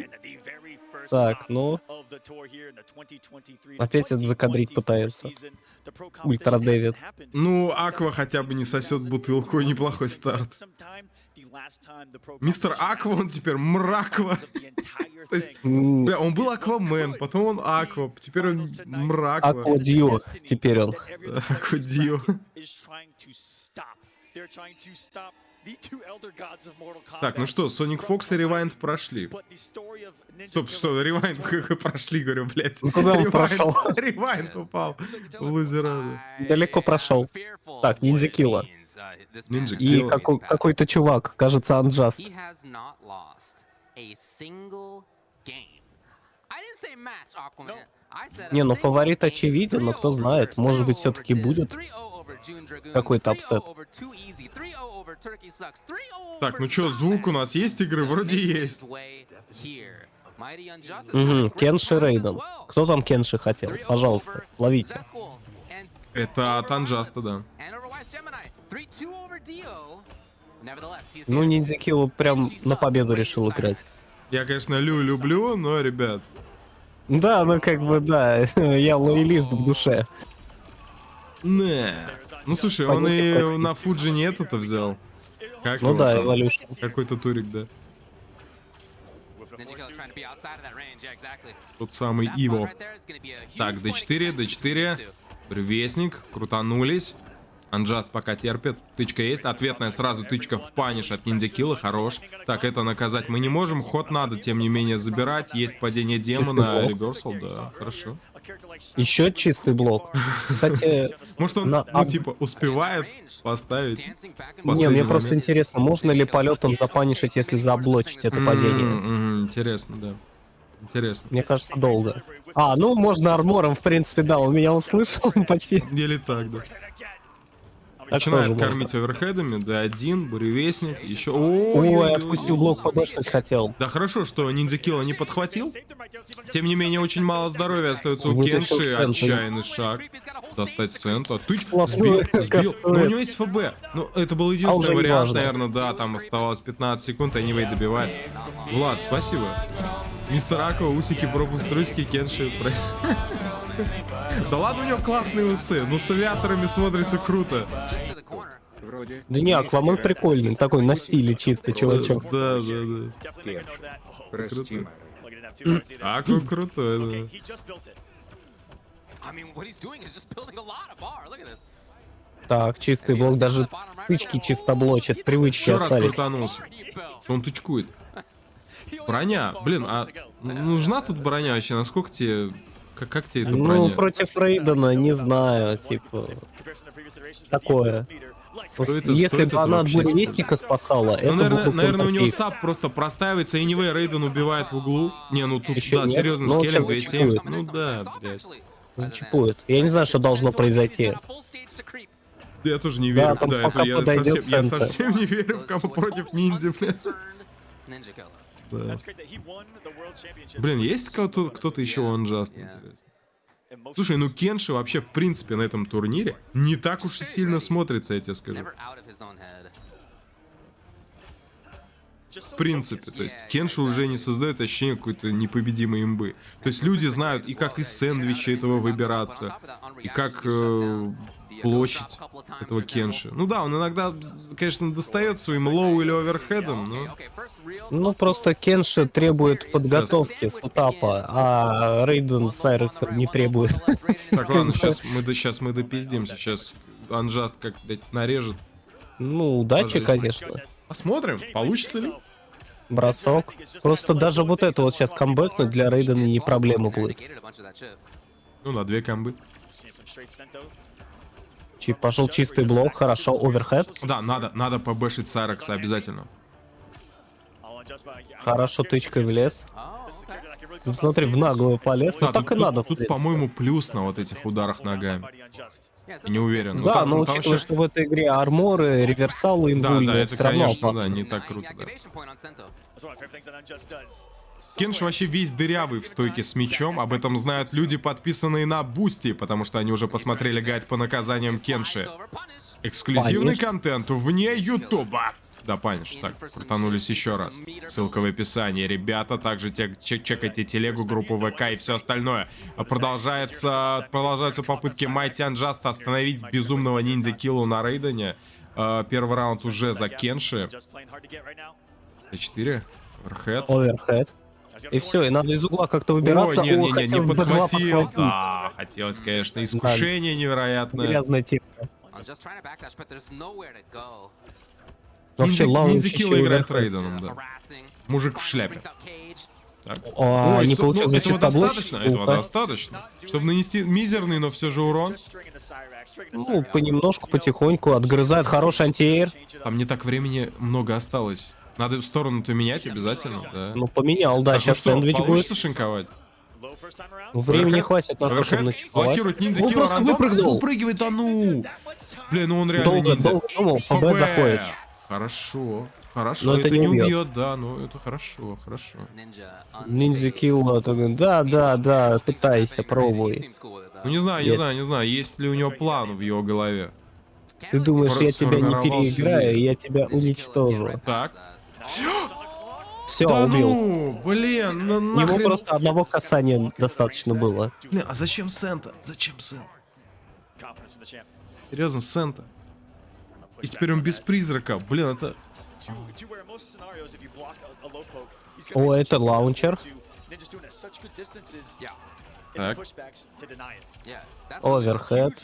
Так, ну... Опять это закадрить пытается. Ультра Дэвид. Ну, Аква хотя бы не сосет бутылку, неплохой старт. Мистер Аква, он теперь Мраква. То есть, бля, он был Аквамен, потом он Аква, теперь он Мраква. Аквадио, теперь он. Аквадио. Так, ну что, Sonic Fox и Rewind прошли. Стоп, что, Rewind как прошли, говорю, блядь. Куда он прошел? Rewind упал в лузера. Далеко прошел. Так, Ниндзя Килла. И какой-то чувак, кажется, Unjust. Не, ну фаворит очевиден, но кто знает, может быть все-таки будет какой-то апсет. Так, ну чё, звук у нас есть игры? Вроде есть. Угу, Кенши Рейден. Кто там Кенши хотел? Пожалуйста, ловите. Это от Анджаста, да. Ну, Ниндзякилл прям на победу решил играть. Я, конечно, люблю, но, ребят... Да, ну как бы, да, я лоялист в душе. Не. Ну, слушай, он и на Фуджи не это-то взял. Как ну да, Эволюшн. Какой-то турик, да. Тот самый Иво. Так, D4, D4. Привесник, крутанулись. Анджаст пока терпит. Тычка есть. Ответная сразу тычка в паниш от Ниндзякилла. Хорош. Так, это наказать мы не можем. Ход надо, тем не менее, забирать. Есть падение демона. Реверсал, да. Хорошо. Еще чистый блок. Кстати... Может он, ну, типа, успевает поставить? Не, мне просто интересно, можно ли полетом запанишить, если заблочить это падение? Интересно, да. Интересно. Мне кажется, долго. А, ну можно армором, в принципе, да, он меня услышал почти. Или так, да. Начинает кормить оверхедами, D1, буревестник, еще... Ой, отпустил блок, побочность хотел. Да хорошо, что Ниндзякилла не подхватил. Тем не менее, очень мало здоровья остается у Кенши. Отчаянный шаг. Достать центр. Ты сбил. Но у него есть ФБ. Ну, это был единственный вариант, наверное, да. Там оставалось 15 секунд, Anyway добивает. Влад, спасибо. Мистер Аква, усики, пропуск трусики, Кенши. Да ладно, у него классные усы. Ну, с авиаторами смотрится круто. Да не, Аквамен прикольный. Такой на стиле чисто, чувачок. Да. Прости. Аква крутой, да. Так, чистый блок, даже тычки чисто блочит, привычки еще остались. Раз крутанулся. Что он тычкует? Броня. Блин, а нужна тут броня вообще? Насколько тебе... Как тебе это броня? Ну, против Рейдена, не знаю, типа... Такое. Если бы она от буревестника спасала, это наверное, у него саб просто простаивается, и Anyway Рейден убивает в углу. Не, ну тут, да, серьезно, скеллинг 270. Ну да, блядь. Зачипует. Я не знаю, что должно произойти. Я тоже не верю. Да, да это я совсем не верю в кого против ниндзя, блядь. Да. Блин, есть кто-то еще у Unjust, интересно? Слушай, ну Кенши вообще, в принципе, на этом турнире не так уж и сильно смотрится, я тебе скажу. В принципе, то есть Кенши уже не создает ощущение какой-то непобедимой имбы. То есть люди знают и как из сэндвича этого выбираться, и как площадь этого Кенши. Ну да, он иногда, конечно, достает своим лоу или оверхедом, но... Ну просто Кенши требует подготовки с этапа, а Рейден с Айрексом не требует. Так, ладно, сейчас мы допиздимся, сейчас Unjust как, блядь, нарежет. Ну, удачи, конечно. Посмотрим, получится ли. Бросок. Просто даже вот это вот сейчас камбэкнуть для Рейдена не проблема будет. Ну да, 2 камбы. Пошел чистый блок, хорошо, оверхед. Да, надо побэшить Сайрекса обязательно. Хорошо, тычкой влез. Тут, смотри, в наглую полез, но так и надо. Тут, по-моему, плюс на вот этих ударах ногами. Не уверен. Да, но учитывая, что в этой игре арморы, реверсалы, имбульные, да, это, все равно конечно, да, не так круто, да. Кенш вообще весь дырявый в стойке с мечом. Об этом знают люди, подписанные на Бусти, потому что они уже посмотрели гайд по наказаниям Кенши. Эксклюзивный контент вне Ютуба. Да, паниш. Так, крутанулись еще раз. Ссылка в описании. Ребята, также чекайте телегу, группу ВК и все остальное. Продолжаются попытки Майти Unjust остановить безумного Ниндзякиллу на Рейдене. Первый раунд уже за Кенши. 4. Оверхед. Оверхед. И все, и надо из угла как-то выбираться. Ой, не подхватил. Да, хотелось, конечно, искушение невероятное. Грязная тема. Вообще, Ниндзякилла играет Рейденом, да. Мужик в шляпе. Ой, не получилось этого достаточно, чтобы нанести мизерный, но все же урон. Ну, понемножку, потихоньку, отгрызает хороший антиэйр. Там не так времени много осталось. Надо сторону-то менять обязательно, да. Ну, поменял, да, сейчас сэндвич будет. Получится шинковать? Времени хватит на то, чтобы начиповать. Блокирует ниндзя Он килла просто рандом. выпрыгнул. Выпрыгивает, а ну. Блин, ну он реально Долго ниндзя. думал, ФБ заходит. Хорошо. Хорошо, Но это это не не убьет. убьет, да, ну это хорошо, хорошо. Ниндзя килла. Да, пытайся, пробуй. Ну не знаю, не знаю, есть ли у него план в его голове. Ты думаешь, я тебя не Сформировался переиграю, ли? я тебя уничтожу. Так. Все, Да убил. ну, блин, ну Ему нахрен. просто одного касания достаточно было. Блин, а зачем Сента? Зачем Сента? Серьезно, Сента. И теперь он без призрака. Блин, это... О, это лаунчер. Так. Оверхед.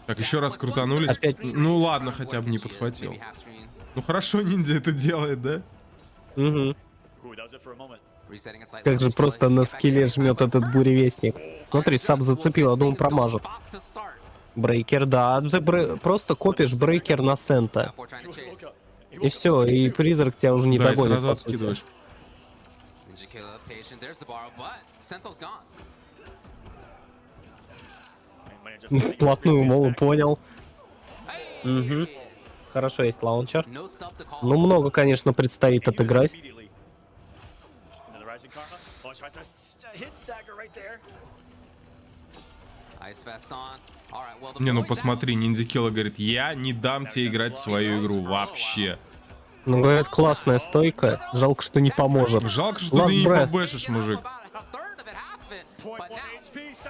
Так, еще раз крутанулись. Опять. Ну ладно, хотя бы не подхватил. Ну хорошо, ниндзя это делает, да? Угу. Как же просто на скилле жмет этот буревестник. Смотри, Саб зацепил, я думаю, промажет. Брейкер, да. Ты просто копишь брейкер на Сента. И все, и призрак тебя уже не Да, и догонит, сразу по сути. откидываешь. Вплотную, мол, понял. Угу. Хорошо, есть лаунчер. Ну, много, конечно, предстоит отыграть. Не, ну посмотри, ниндзя килла говорит, я не дам тебе играть в свою игру вообще. Ну, говорят, классная стойка. Жалко, что не поможет. Жалко, что Last ты не breath. побэшишь, мужик.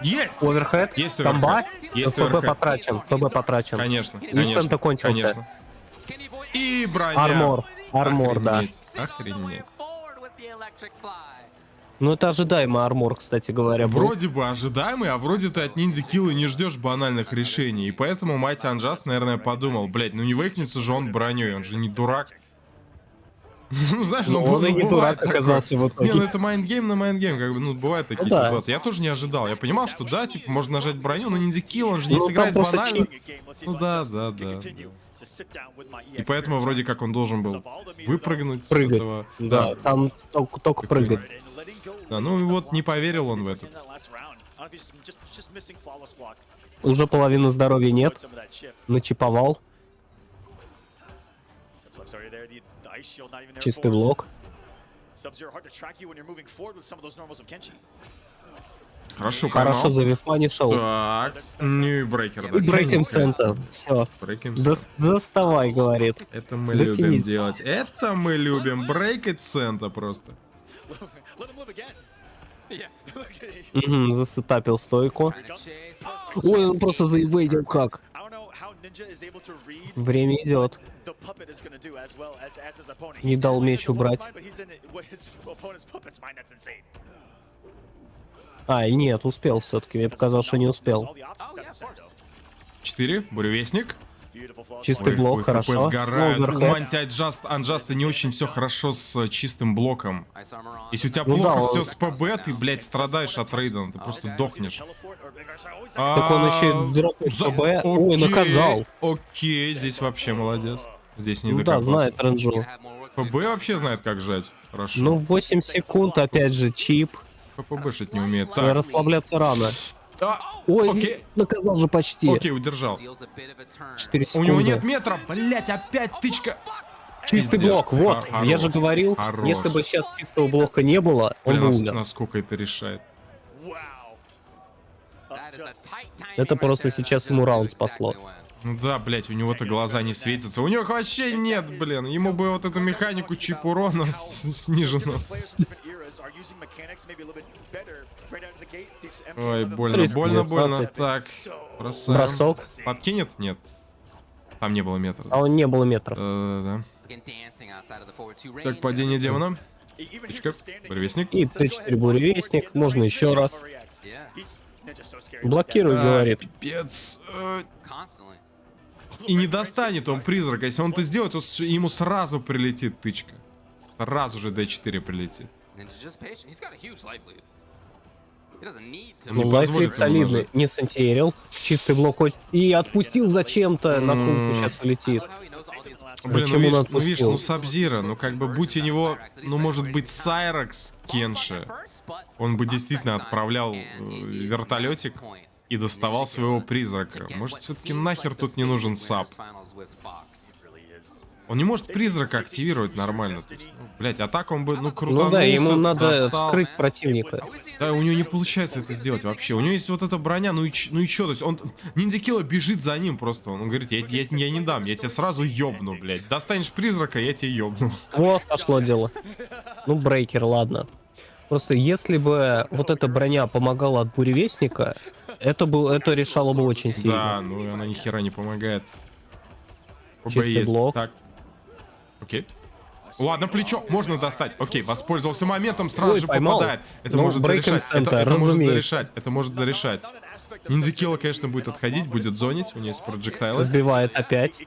Есть! Оверхед, Есть комба, оверхед. Есть ФБ оверхед. потрачен, ФБ потрачен. Конечно, И конечно, Сента кончился. конечно. И броня. Армор, да. Охренеть, охренеть. Ну, это ожидаемый армор, кстати говоря. был. Вроде бы ожидаемый, а вроде ты от ниндзя килла не ждешь банальных решений. И поэтому Mighty Unjust, наверное, подумал, блять, ну не выкнется же он броней, он же не дурак. Ну, знаешь, Ну, он и не бывает дурак оказался в итоге. Не, ну это майндгейм на майндгейм, как бы, ну, бывают такие да. ситуации. Я тоже не ожидал. Я понимал, что да, типа, можно нажать броню, но ниндзя килл, он же не Ну, там сыграет просто банально. Ну да. И поэтому вроде как он должен был выпрыгнуть с Прыгать. этого. Да, там только прыгать. Да, ну и вот не поверил он в это. Уже половины здоровья нет. Начиповал. Чистый блок. Хорошо, Хорошо поймал. завифанишел. Так, ну и брейкер, да. И брейкем Сента. Все. Брейким Доставай, говорит. Это мы Дотянись. любим делать. Это мы любим. Брейкать Сента просто. Угу, засетапил стойку. Ой, он просто заивейдил как. Время идет. Не дал меч убрать. А, и нет, успел все-таки. Мне показалось, что не успел. 4, буревестник. Чистый блок, ой, хорошо. ХП сгорают. У Оверхед. Манти Анджаста не очень все хорошо с чистым блоком. Если у тебя Ну плохо да, все он- с ПБ, ты, блядь, страдаешь от рейда, ты просто дохнешь. Так он еще и дропнул ПБ. Ой, наказал. Окей, здесь вообще молодец. Здесь не Ну да, докопался. знает ренджу. ПБ вообще знает, как жать. Хорошо. Ну, 8 секунд, опять же, чип. ПБшить не умеет. Так, Расслабляться рано. Ой, окей. наказал же почти. Окей, удержал. 4 У секунды. него нет метра, блять, опять тычка. Чистый Пиздец. блок, вот. Хорош. Я же говорил, Хорош. если бы сейчас чистого блока не было, он Бля, бы умер. насколько это решает. Это просто сейчас ему раунд спасло. Ну да, блять, у него-то глаза не светятся. У него вообще нет, блин. Ему бы вот эту механику чип урона сниженную. Ой, больно, 319. больно, больно. Так, бросаем. Бросок. Подкинет? Нет. Там не было метра. А он не было метров. Да. Так, падение демона. Тычка, буревестник. И Т4 буревестник, можно еще раз. Блокируй, говорит. Пипец. И не достанет он призрака. Если он это сделает, то ему сразу прилетит тычка. Сразу же D4 прилетит. Ну, лайфлик солидный. Не сантиерил. Чистый блок. И отпустил зачем-то. На функу сейчас улетит. Блин, Почему он ну видишь, отпустил? ну Саб-Зиро, ну как бы будь у него, ну может быть Сайрекс Кенши, он бы действительно отправлял вертолетик и доставал своего призрака. Может, все-таки нахер тут не нужен Саб? Он не может призрака активировать нормально. Блять, а так он бы, ну, крутанулся. Ну да, ему надо достал. вскрыть противника. Да, у него не получается это сделать вообще. У него есть вот эта броня, ну и чё? То есть он, Ниндзя бежит за ним просто. Он говорит, я не дам, я тебя сразу ёбну, блядь. Достанешь призрака, я тебя ёбну. Вот, пошло дело. Ну, брейкер, ладно. Просто если бы вот эта броня помогала от буревестника, это решало бы очень сильно. Да, ну она ни хера не помогает. Чистый блок. Так. Окей. Ладно, плечо можно достать. Окей, воспользовался моментом, сразу же поймал. попадает. Это Ну, может break зарешать. and center, Это может разумеется. зарешать. Это может зарешать. Ниндзя, конечно, будет отходить, будет зонить. У него есть проджектайлы. Сбивает опять.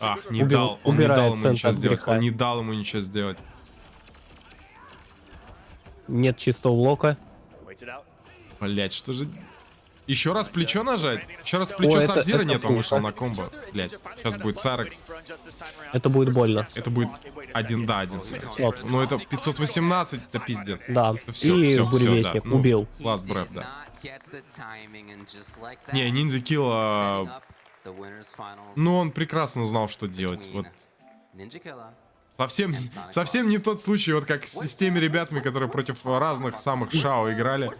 Ах, не дал. Он не убирает дал ему центр ничего от сделать. греха. Он не дал ему ничего сделать. Нет чистого блока. Блять, что же... Еще раз плечо нажать? Еще раз плечо О, Саб-Зиро? это Нет, он плохо. вышел на комбо. Блять, сейчас будет Сайрекс. Это будет больно. Это будет один Сайрекс. Ну это 518, это пиздец. Да, Это все, и все, буревестник да. Ну, убил. Last breath, да. Не, Ниндзя Килла... Ну он прекрасно знал, что делать. Вот. Совсем не тот случай, вот как с теми ребятами, которые против разных самых Шао играли.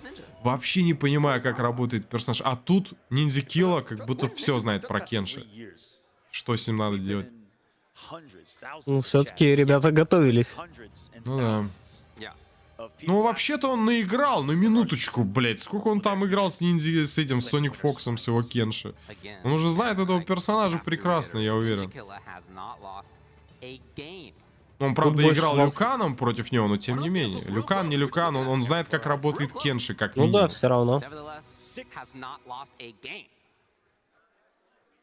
Вообще не понимаю, как работает персонаж. А тут Ниндзя Килла как будто все знает про Кенши. Что с ним надо делать? Ну, все-таки ребята готовились. Ну да. Ну, вообще-то он наиграл, на минуточку, блять. Сколько он там играл с Ниндзя, с этим, с Соник Фоксом, с его Кенши. Он уже знает этого персонажа прекрасно, я уверен. Он, правда, играл Люканом против него, но тем не менее. Люкан, не Люкан, он знает, как работает Кенши, как Ну минимум. да, все равно.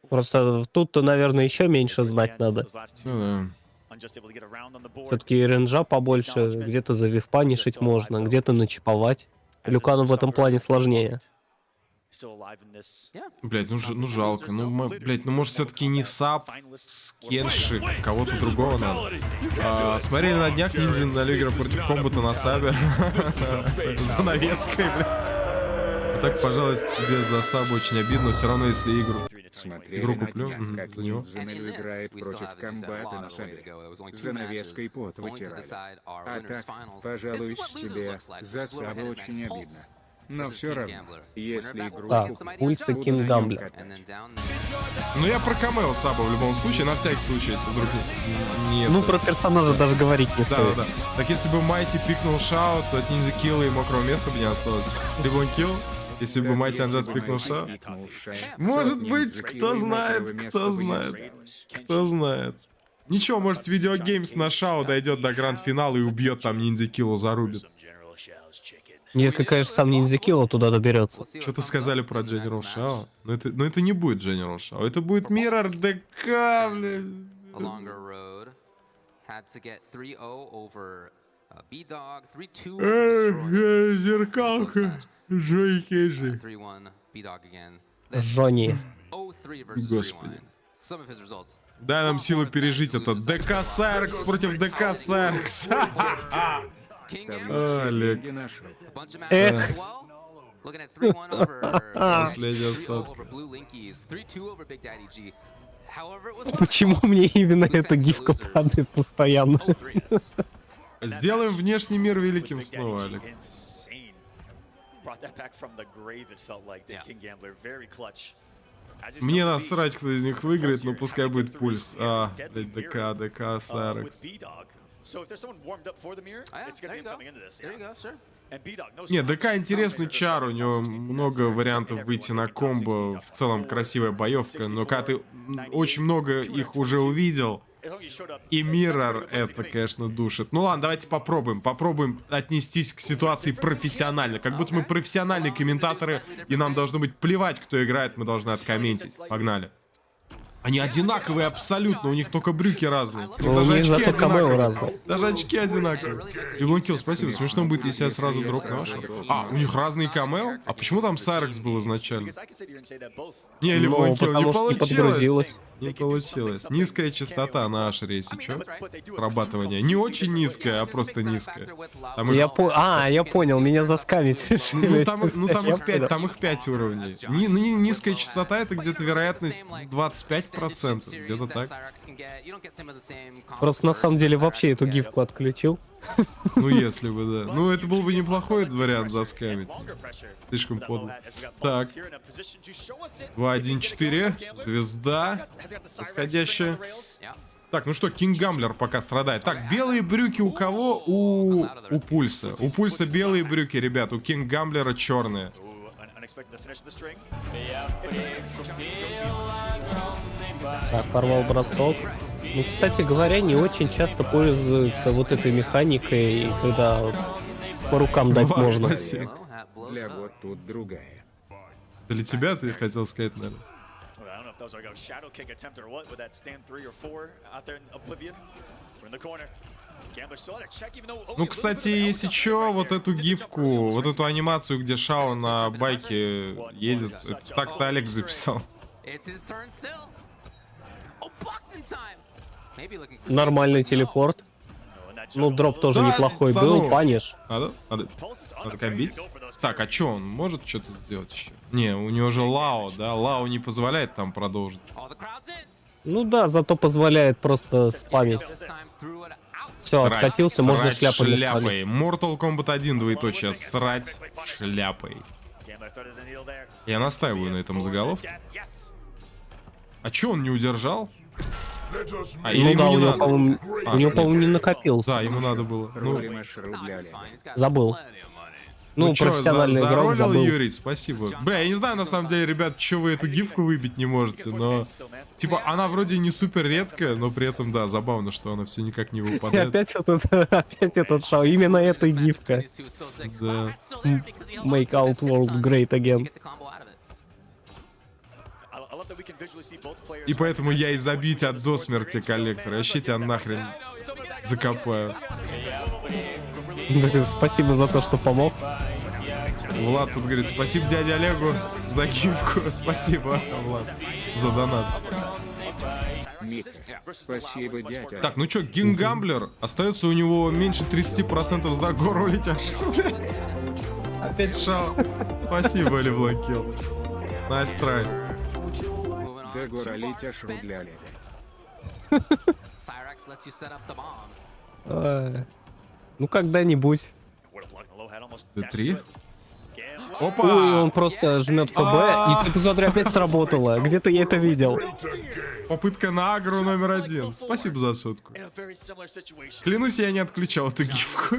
Просто тут-то, наверное, еще меньше знать надо. Ну, да. Все-таки рейнджа побольше, где-то завивпанишить можно, где-то начиповать. Люкану в этом плане сложнее. Блять, ну жалко. Ну, блять, ну может все-таки не Саб с Кенши, кого-то другого надо. Смотрели на днях ниндзя на Люгера против Комбата на Сабе. Занавеской, блядь. А так, пожалуйста, тебе за Саб очень обидно, все равно если игру куплю, за него. Ниндзя играет против Комбата на Сабе. Занавеской пот вытирает. А так, пожалуюсь тебе, за Саба очень обидно. Но все равно, если игру... Так, пульса Кинг Гамблер. Ну я про камео Саба в любом случае, на всякий случай, если вдруг нет. Ну про персонажа даже говорить не стоит. Да. Так если бы Майти пикнул Шао, то от Ниндзя Килла и мокрого места бы не осталось. Либо он килл, если бы Майти Анджас пикнул Шао. Может быть, кто знает. Кто знает. Ничего, может видеогеймс на Шао дойдет до гранд-финала и убьет там Ниндзя Киллу, зарубит. Если, конечно, сам Ниндзя Килла туда доберется. Что-то сказали про General Шао. Но это не будет General Шао. Это будет Мира ДК, блядь. Зеркалка. Джойкежи. Жони. Господи. Дай нам силу пережить это. ДК Сайрекс против ДК Сайрекс. Олег. Эх. Последняя сотка. Почему мне именно эта гифка падает постоянно? Сделаем внешний мир великим снова, Олег. Мне насрать, кто из них выиграет, но пускай будет пульс. ДК, Сайрекс. Нет, ДК интересный чар, у него много вариантов выйти на комбо, в целом красивая боевка, но когда ты очень много их уже увидел, и Миррор это, конечно, душит. Ну ладно, давайте попробуем отнестись к ситуации профессионально, как будто мы профессиональные комментаторы, и нам должно быть плевать, кто играет, мы должны откомментить. Погнали. Они одинаковые абсолютно, у них только брюки разные. Даже очки одинаковые. Даже очки одинаковые. Иблонкилл, спасибо. Смешно будет, если я сразу дропну вашу. А, у них разные камео? А почему там Сайрекс был изначально? Не, Иблонкилл, не получилось. Не получилось. Низкая частота на ашере, если что. Срабатывание. Не очень низкая, а просто низкая. Там их... Я понял, меня заскамить решили. Там их 5 уровней. Низкая частота — это где-то вероятность 25%. Где-то так. Просто на самом деле вообще эту гифку отключил. Ну, если бы, да. Ну, это был бы неплохой вариант заскамить. Слишком подло. Так. 2-1-4. Звезда. Восходящая. Так, ну что, Кинг Гамблер пока страдает. Так, белые брюки у кого? У Пульса. У Пульса белые брюки, ребят. У Кинг Гамблера черные. Так, порвал бросок. Ну, кстати говоря, не очень часто пользуются вот этой механикой, когда по рукам дать можно. Для вот тут другая. Для тебя ты хотел сказать, наверное. Ну, кстати, если чё, вот эту гифку, вот эту анимацию, где Шао на байке едет, так-то Олег записал. Нормальный телепорт. Ну, дроп тоже неплохой был, паниш. Надо комбить. Так, а чё, он может что-то сделать еще? Не, у него же Лао, да? Лао не позволяет там продолжить. Ну да, зато позволяет просто спамить. Все, откатился, можно шляпой не шляпой. Mortal Kombat 1, двоеточие. Срать шляпой. Я настаиваю на этом заголовке. А чё, он не удержал? Ну да, у него, по-моему, не накопился. Да, ему надо было. Ну, забыл. Ну, чё, профессиональный игрок забыл. Юрий, спасибо. Бля, я не знаю, на самом деле, ребят, чё вы эту гифку выбить не можете, но... Типа, она вроде не супер редкая, но при этом, да, забавно, что она все никак не выпадает. Опять этот Шао, именно эта гифка. Да. Make out world great again. И поэтому я и забить до смерти коллектора. Вообще тебя нахрен закопаю. Спасибо за то, что помог. Влад тут говорит, спасибо дяде Олегу за гифку. Спасибо, Влад, за донат. Спасибо, дядя. Так, ну чё, Кинг Гамблер. Остается у него меньше 30% с Дагора летящих. Опять Шао. Спасибо, Левлакил. Найс трай. Дагора летяш рубляли. Ну, когда-нибудь. Д3? Опа! Ой, он просто жмет ФБ, и ты посмотри, опять сработало. Где-то я это видел. Попытка на агро номер 1. Спасибо за сотку. Клянусь, я не отключал эту гифку.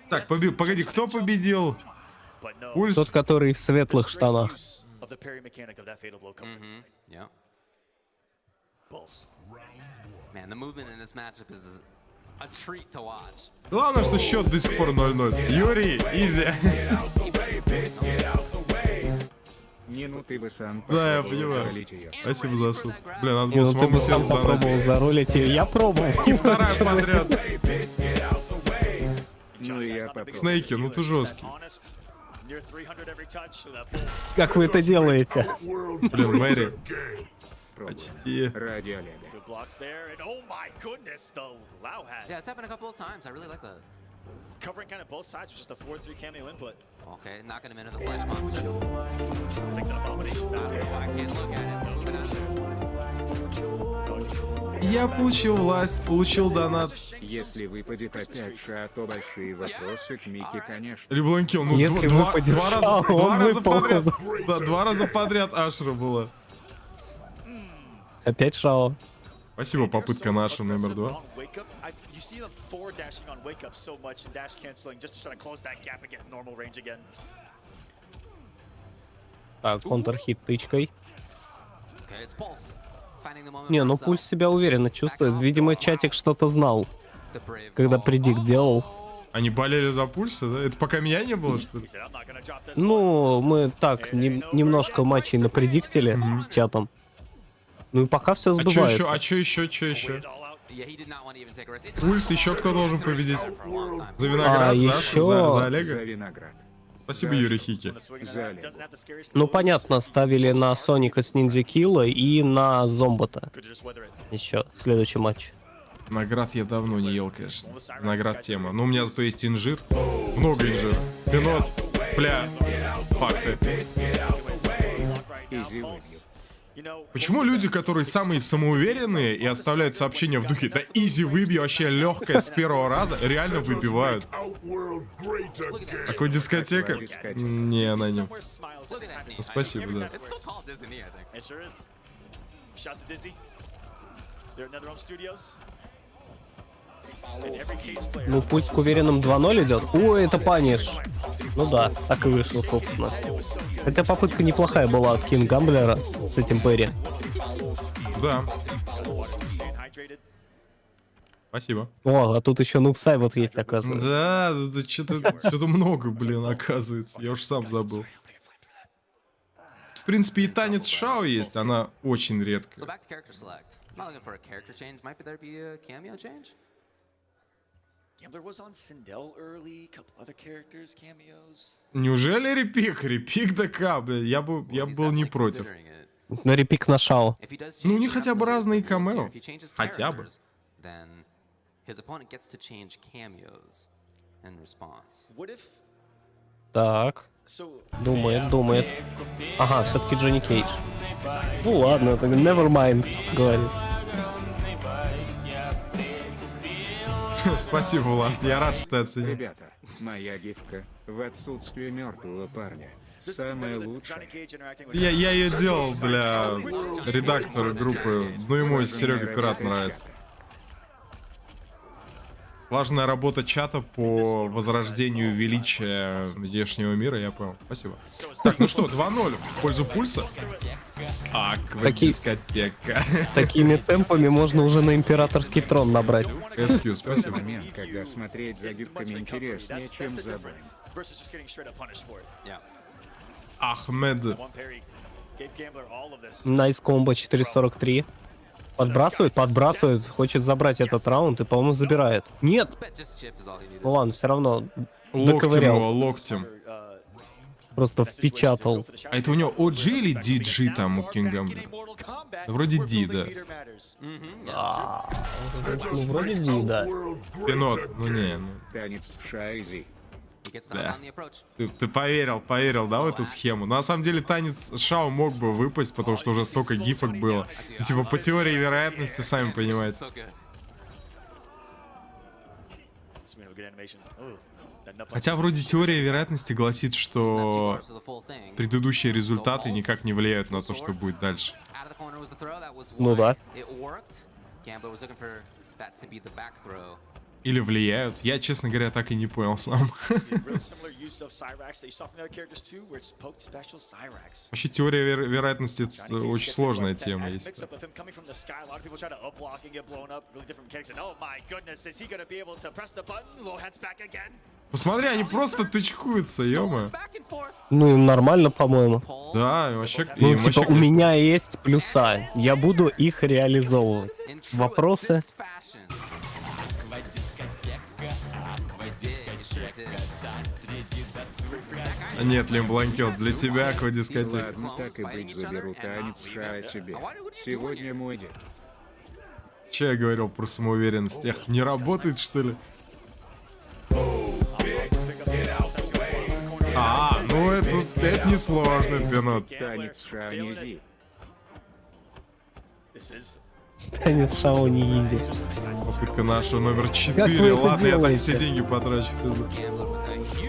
Так, погоди, кто победил? Пульс? Тот, который в светлых штанах. Главное, что счет до сих пор 0-0. Юрий, изи. Ты бы сам да, я понимаю. Спасибо за суд. Бля, надо было самому себе попробовал заролить ее. Я пробовал. И вторая подряд. Ну и я попробую. Снейки, ну ты жесткий. Как вы это делаете? Блин, Мэри. Почти. Ради Олега. Covering kind of both sides with just a 4-3 cameo input. Okay, knocking him into the flesh monster. Thinks an abomination. I can't look at it. Я получил власть, получил донат. Если выпадет опять Ша, то большие вопросы к Мике, конечно. Лебланкил, ну если выпадет два раза подряд. Да, 2 раза подряд Ашера было. Опять Шао. Спасибо, попытка наша номер 2. Так, контрхит тычкой. Не, ну Пульс себя уверенно чувствует. Видимо, чатик что-то знал, когда предикт делал. Они болели за Пульса, да? Это пока меня не было, что ли? Ну, мы так, немножко матчей напредиктили с чатом. Ну и пока все сбывается. А чё еще? Пульс, еще кто должен победить? За виноград, за Олега? За виноград. Спасибо, Юрий Хики. Ну, понятно, ставили на Соника с Ниндзя Килла и на Зомбота. Еще, следующий матч. Виноград я давно не ел, конечно. Виноград тема. Но у меня зато есть инжир. Много инжир. Пинот. Бля. Факты. Почему люди, которые самые самоуверенные и оставляют сообщения в духе «Да изи выбью, вообще легкое с первого раза», реально выбивают? Какой дискотека? Не, она не. Спасибо, да. Ну, путь к уверенным 2-0 идет. Ой, это паниш. Ну да, так и вышло, собственно. Хотя попытка неплохая была от Гамблера с этим Перри. Да. Спасибо. О, а тут еще Нуб Сайбот есть, оказывается. Да, что-то много, блин, оказывается. Я уж сам забыл. В принципе, и танец Шао есть, она очень редкая. Неужели репик? Репик ДК, бля, я был не против. На репик на Шао. Ну, у них хотя бы разные камео. Хотя бы. Так. Думает. Ага, все-таки Джонни Кейдж. Ну ладно, это never mind, говорит. Спасибо, Влад, я рад, что ты оценил. Ребята, моя гифка в отсутствие мертвого парня. Самое лучшее. Я ее делал для редактора группы. Ну, ему Серега Пират нравится. Важная работа чата по возрождению величия внешнего мира, я понял. Спасибо. Так, ну что, 2-0 в пользу пульса. Аквадискотека. Такими темпами можно уже на императорский трон набрать. SQ, спасибо. Момент, когда смотреть за гифками интереснее, чем за бан. Ахмед. Найс комбо 443. Подбрасывает, хочет забрать этот раунд и, по-моему, забирает. Нет! Ну ладно, все равно доковырял. Локтем. Просто впечатал. А это у него OG или DG там у Кингамблера? Вроде D, да. Ну, вроде D, да. Пинот, ну не. Танец Шайзи. Да. Ты поверил, да, в эту схему? Но на самом деле танец Шао мог бы выпасть, потому что уже столько гифок было. И, типа, по теории вероятности, сами понимаете. Хотя вроде теория вероятности гласит, что предыдущие результаты никак не влияют на то, что будет дальше. Ну да. Или влияют. Я, честно говоря, так и не понял сам. Вообще теория вероятности это очень сложная тема. Есть. Посмотри, они просто тычкуются, ё-моё. Ну им нормально, по-моему. Да, вообще. Ну типа у меня есть плюса, я буду их реализовывать. Вопросы? Нет, Лимбланкел, для тебя аквадискотека. Ладно, так и быть, заберу танец Ша себе. Сегодня мой день. Че я говорил про самоуверенность? Эх, не работает, что ли? Ну это несложно, Пинот. Танец Ша не Танец Шао не изи. Попытка наша номер 4. Ладно, я так все деньги потрачу.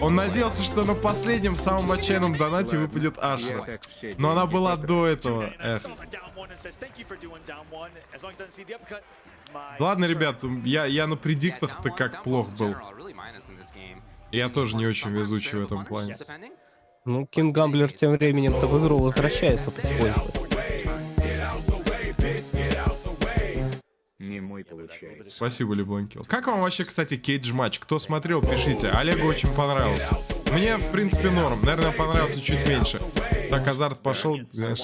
Он надеялся, что на последнем, самом отчаянном донате выпадет Ашра. Но она была до этого. Эх. Ладно, ребят, я на предиктах-то как плох был. Я тоже не очень везучий в этом плане. Ну, Гамблер тем временем-то в игру возвращается потихоньку. Не мой получается. Спасибо, Лебланкил. Как вам вообще, кстати, кейдж матч? Кто смотрел, пишите. Олегу очень понравился. Мне, в принципе, норм. Наверное, понравился чуть меньше. Так, азарт пошел. Ну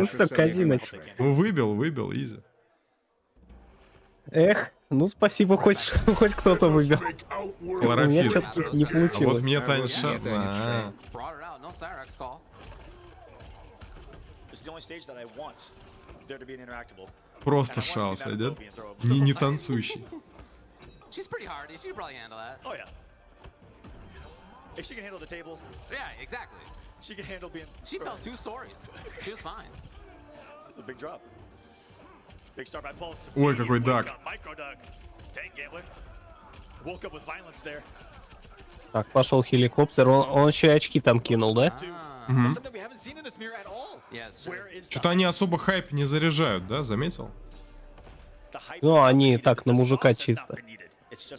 все, казино. Ну, выбил, изи. Эх, ну спасибо, хоть кто-то выбил. У меня Хлорофит. что-то не А получилось. вот мне таньша. Просто Шао сойдет. Не танцующий. She's pretty hardy. She could probably handle that. Oh yeah. If she can handle the table, Yeah, exactly. she can handle being. She felt 2 stories. She was fine. This is a big drop. Big start by Pulse. Ой, какой дак. Micro duck. Dang, Gambler. Woke up with violence there. Так, пошел хеликоптер. Он еще и очки там кинул, да? Мгм. Something we haven't seen in this mirror at all. Yeah, it's true. Where is Что-то они особо хайп не заряжают, да? Заметил? Ну, они так, на мужика чисто.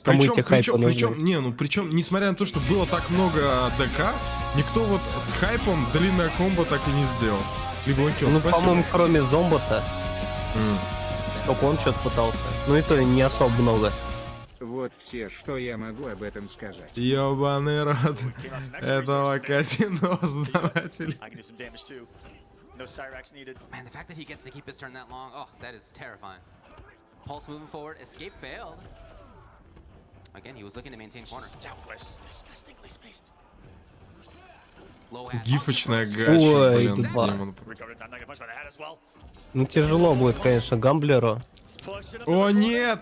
Кому эти хайпы нужны? Причем, несмотря на то, что было так много ДК, никто вот с хайпом длинное комбо так и не сделал. Либо он Ну, по-моему, кроме Зомбота. Только он что-то пытался. Ну и то не особо много. Вот все, что я могу об этом сказать. Ёбаный рот этого казино знателей. I can do some damage too. No Cyrax needed. Man, the fact that he gets to keep his turn that long, oh, that is terrifying. Pulse moving forward, escape failed. Again, he was looking to maintain corner. Doubtless, disgustingly spaced. Low hat. Гифочная гача, Ой, блин, два. демон. Recovered time, not get punched by the hat as well. Ну, тяжело будет, конечно, Гамблеру. О нет,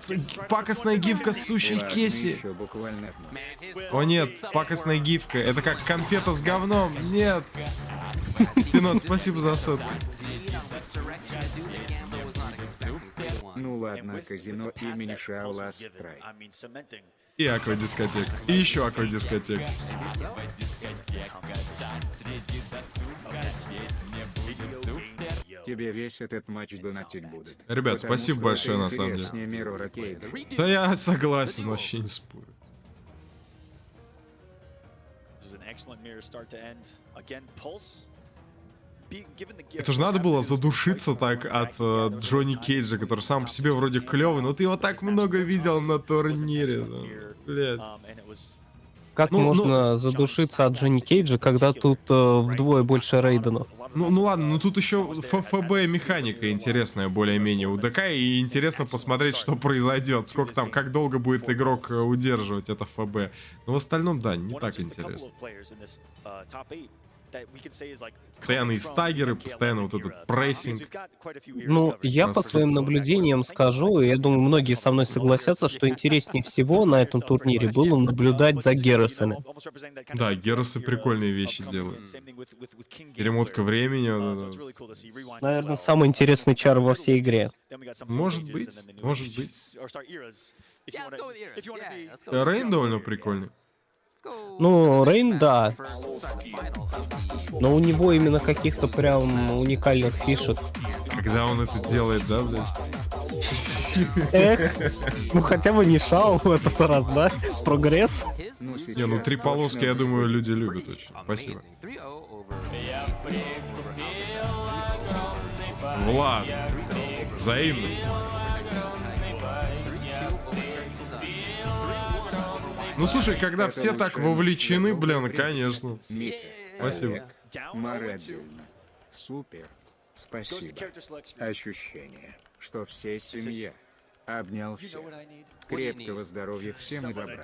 пакостная гифка сущей Кеси. Еще буквально. О нет, пакостная гифка. Это как конфета с говном. Нет. Финал, спасибо за сотку. Ну ладно, казино имени Шао Ласт Трай. I mean, cementing. И аквадискотек. И еще аквадискотек. Тебе весь этот матч донатить будут. Ребят, Потому спасибо что большое, это на самом деле. интереснее миру ракейда. Да я согласен, вообще не спорю. This was an excellent mirror start to end. Again, Pulse. Это же надо было задушиться так от Джонни Кейджа, который сам по себе вроде клевый, но ты его так много видел на турнире. Блядь. Как можно задушиться от Джонни Кейджа, когда тут вдвое больше рейденов? Ну ладно, но тут еще ФФБ механика интересная более-менее у ДК, и интересно посмотреть, что произойдет, сколько там, как долго будет игрок удерживать это ФБ. Но в остальном, да, не так интересно. Постоянные стагеры, постоянно вот этот прессинг. Ну, я по своим наблюдениям скажу, и я думаю, многие со мной согласятся, что интереснее всего на этом турнире было наблюдать за Геросами. Да, Геросы прикольные вещи делают. Перемотка времени. Наверное, самый интересный чар во всей игре. Может быть, может быть. Рейн довольно прикольный. Ну, Рейн, да. Но у него именно каких-то прям уникальных фишек. Когда он это делает, да, блядь? Эх, ну хотя бы не Шао в этот раз, да? Прогресс. Не, ну 3 полоски, я думаю, люди любят очень. Спасибо. Влад, взаимно. Ну слушай, когда все так вовлечены, блин, конечно. Спасибо. Морально. Супер. Спасибо. Ощущение, что всей семье. Обнял всех. Крепкого здоровья всем и добра.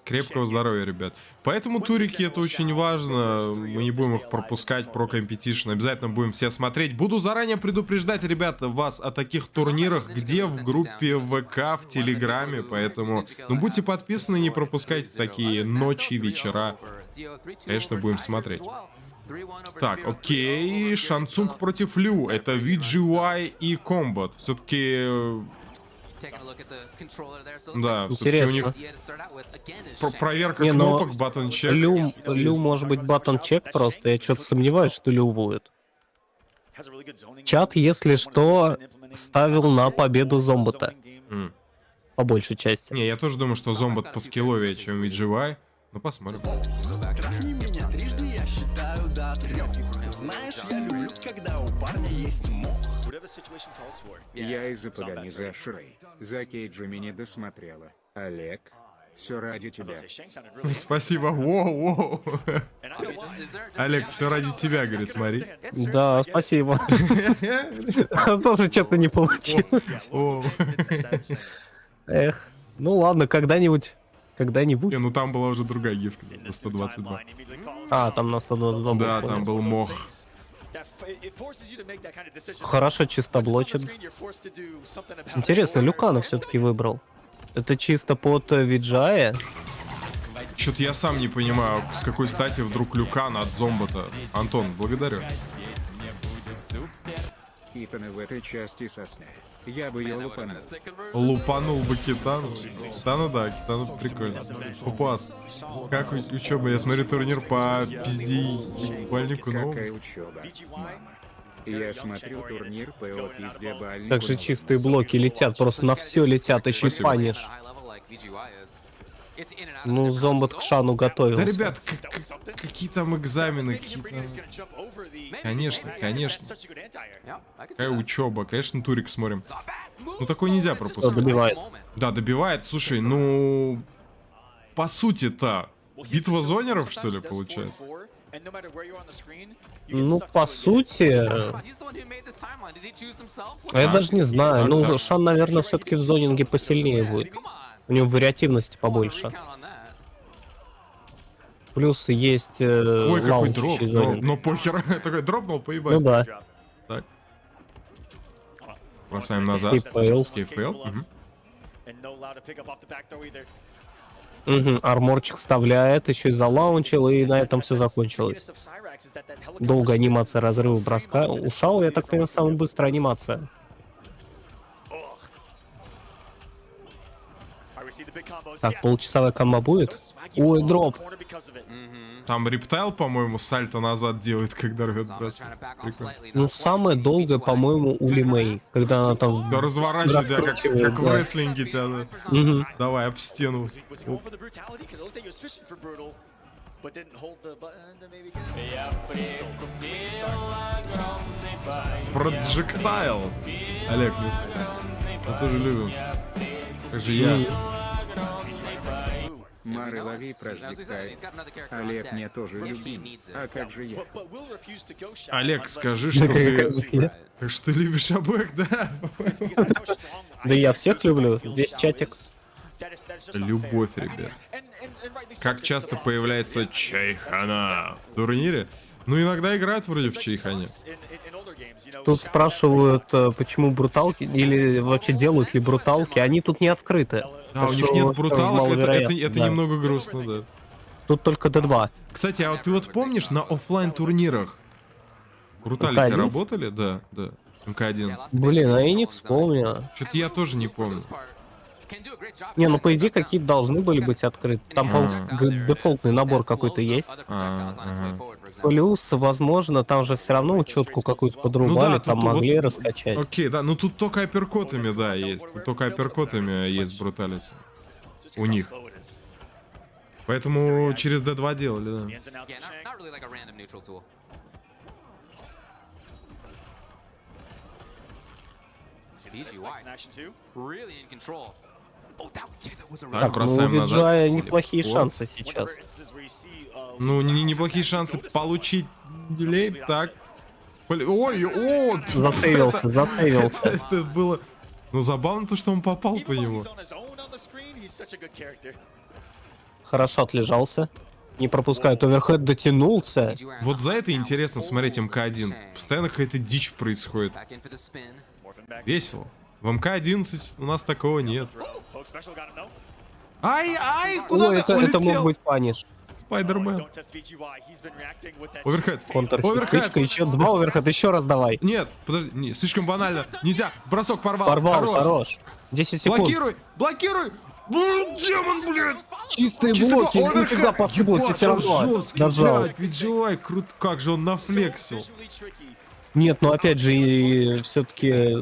Крепкого здоровья, ребят. Поэтому турики это очень важно. Мы не будем их пропускать, про компетишн. Обязательно будем все смотреть. Буду заранее предупреждать, ребята, вас о таких турнирах, где в группе ВК, в Телеграме. Поэтому, ну, будьте подписаны, не пропускайте такие ночи, вечера. Конечно, будем смотреть. Так, окей. Шансунг против Лю. Это VGY и Kombat. Все-таки... Да, интересно. У них проверка не, кнопок, батон-чек. Лю может быть батон-чек просто. Я что-то сомневаюсь, что Лю будет. Чат, если что, ставил на победу Зомбота. По большей части. Не, я тоже думаю, что Зомбот поскилловее, чем VGY. Ну, посмотрим. Знаешь, я люблю, когда у парня есть мох. Я из-за погони за Шрей. За Кейджами не досмотрела. Олег, все ради тебя. Спасибо. Воу. Олег, все ради тебя, говорит Мари. Да, спасибо. Тоже что-то не получилось. Эх, ну ладно, когда-нибудь. Когда-нибудь. Не, ну там была уже другая гифка, на 122. А, там на 122 был. Да, там был мох. Хорошо чисто блочит. Интересно, Люкана все-таки выбрал. Это чисто под Виджая? Что-то я сам не понимаю, с какой стати вдруг Люкана от зомбота. Антон, благодарю. Китаны в этой части сосны. Я бы ее лупанул. Лупанул бы Китану? Китану, да, Китану прикольно. Пупас, как учеба? Я смотрю турнир по пизди ебальнику, ну. Какая учеба, мама? Я смотрю турнир по пизде бальнику. Как же чистые блоки летят, просто на все летят, еще и панишь. Ну, зомбот к Шану готовился. Да, ребят, какие там экзамены, какие там... Конечно, конечно. Какая учеба, конечно, турик смотрим. Ну, такой нельзя пропускать. Добивает. Да, добивает. Слушай, ну... По сути-то, битва зонеров, что ли, получается? Ну, по сути... Я даже не знаю. Ну, Шан, наверное, все-таки в зонинге посильнее будет. У него вариативности побольше. Плюс есть ой, какой дроп, зонинг. но похер. Такой дропнул, поебать. Ну да. Так. Бросаем назад. Escape fail. Угу, арморчик вставляет, еще и залаунчил, и на этом все закончилось. Долгая анимация разрыва броска. У Шао, я так понимаю, самая быстрая анимация. Так, получасовая комба будет? Ой, дроп. Там рептайл, по-моему, сальто назад делает, когда рвет брос. Ну, самое долгое, по-моему, у Лимей, когда она там... Да разворачивает тебя, как в рестлинге тебя, да. Угу. Давай, об стену. Проджектайл. Олег, мы тоже любим. Как же я. Мары лови прожектайл. Олег мне тоже любим. А как же я? Олег, скажи, что ты... Что ты любишь обоих, да? Да я всех люблю, весь чатик. Любовь, ребят. Как часто появляется Чайхана в турнире? Ну, иногда играют вроде в Чайхане. Тут спрашивают, почему бруталки, или вообще делают ли бруталки, они тут не открыты. А, у них нет бруталок, это немного грустно, да. Тут только Д2. Кстати, а ты вот помнишь, на оффлайн турнирах бруталити работали? Да, да. МК1. Блин, а я не вспомню. Что-то я тоже не помню. Не, ну по идее какие-то должны были быть открыты. Там, по-моему, дефолтный набор какой-то есть. Плюс, возможно, там же все равно учетку какую-то подрубали, ну, да, там могли вот раскачать. Окей, да, ну тут только апперкотами, да, есть. Тут только апперкотами есть бруталити. У них. Поэтому через D2 делали, да. Так, бросаем ну, у Виджая неплохие шансы сейчас. Ну, неплохие шансы получить люлей, так. Ой, о! Засейвился, засейвился. Это было... Ну, забавно то, что он попал по нему. Хорошо отлежался. Не пропускает оверхед, дотянулся. Вот за это интересно смотреть МК1. Постоянно какая-то дичь происходит. Весело. В МК-11 у нас такого нет. Ай, куда ты улетел? Это мог быть паниш. Спайдермен. Оверхед. Оверхед. Еще два оверхед, еще раз давай. Нет, подожди, не, слишком банально. Нельзя. Бросок порвал. Порвал, хорош. 10 секунд. Блокируй, блокируй. Демон, блядь. Чистые блоки, нифига посыпался все равно. Нажал. Виджай, круто, как же он нафлексил. Нет, ну опять же, все-таки...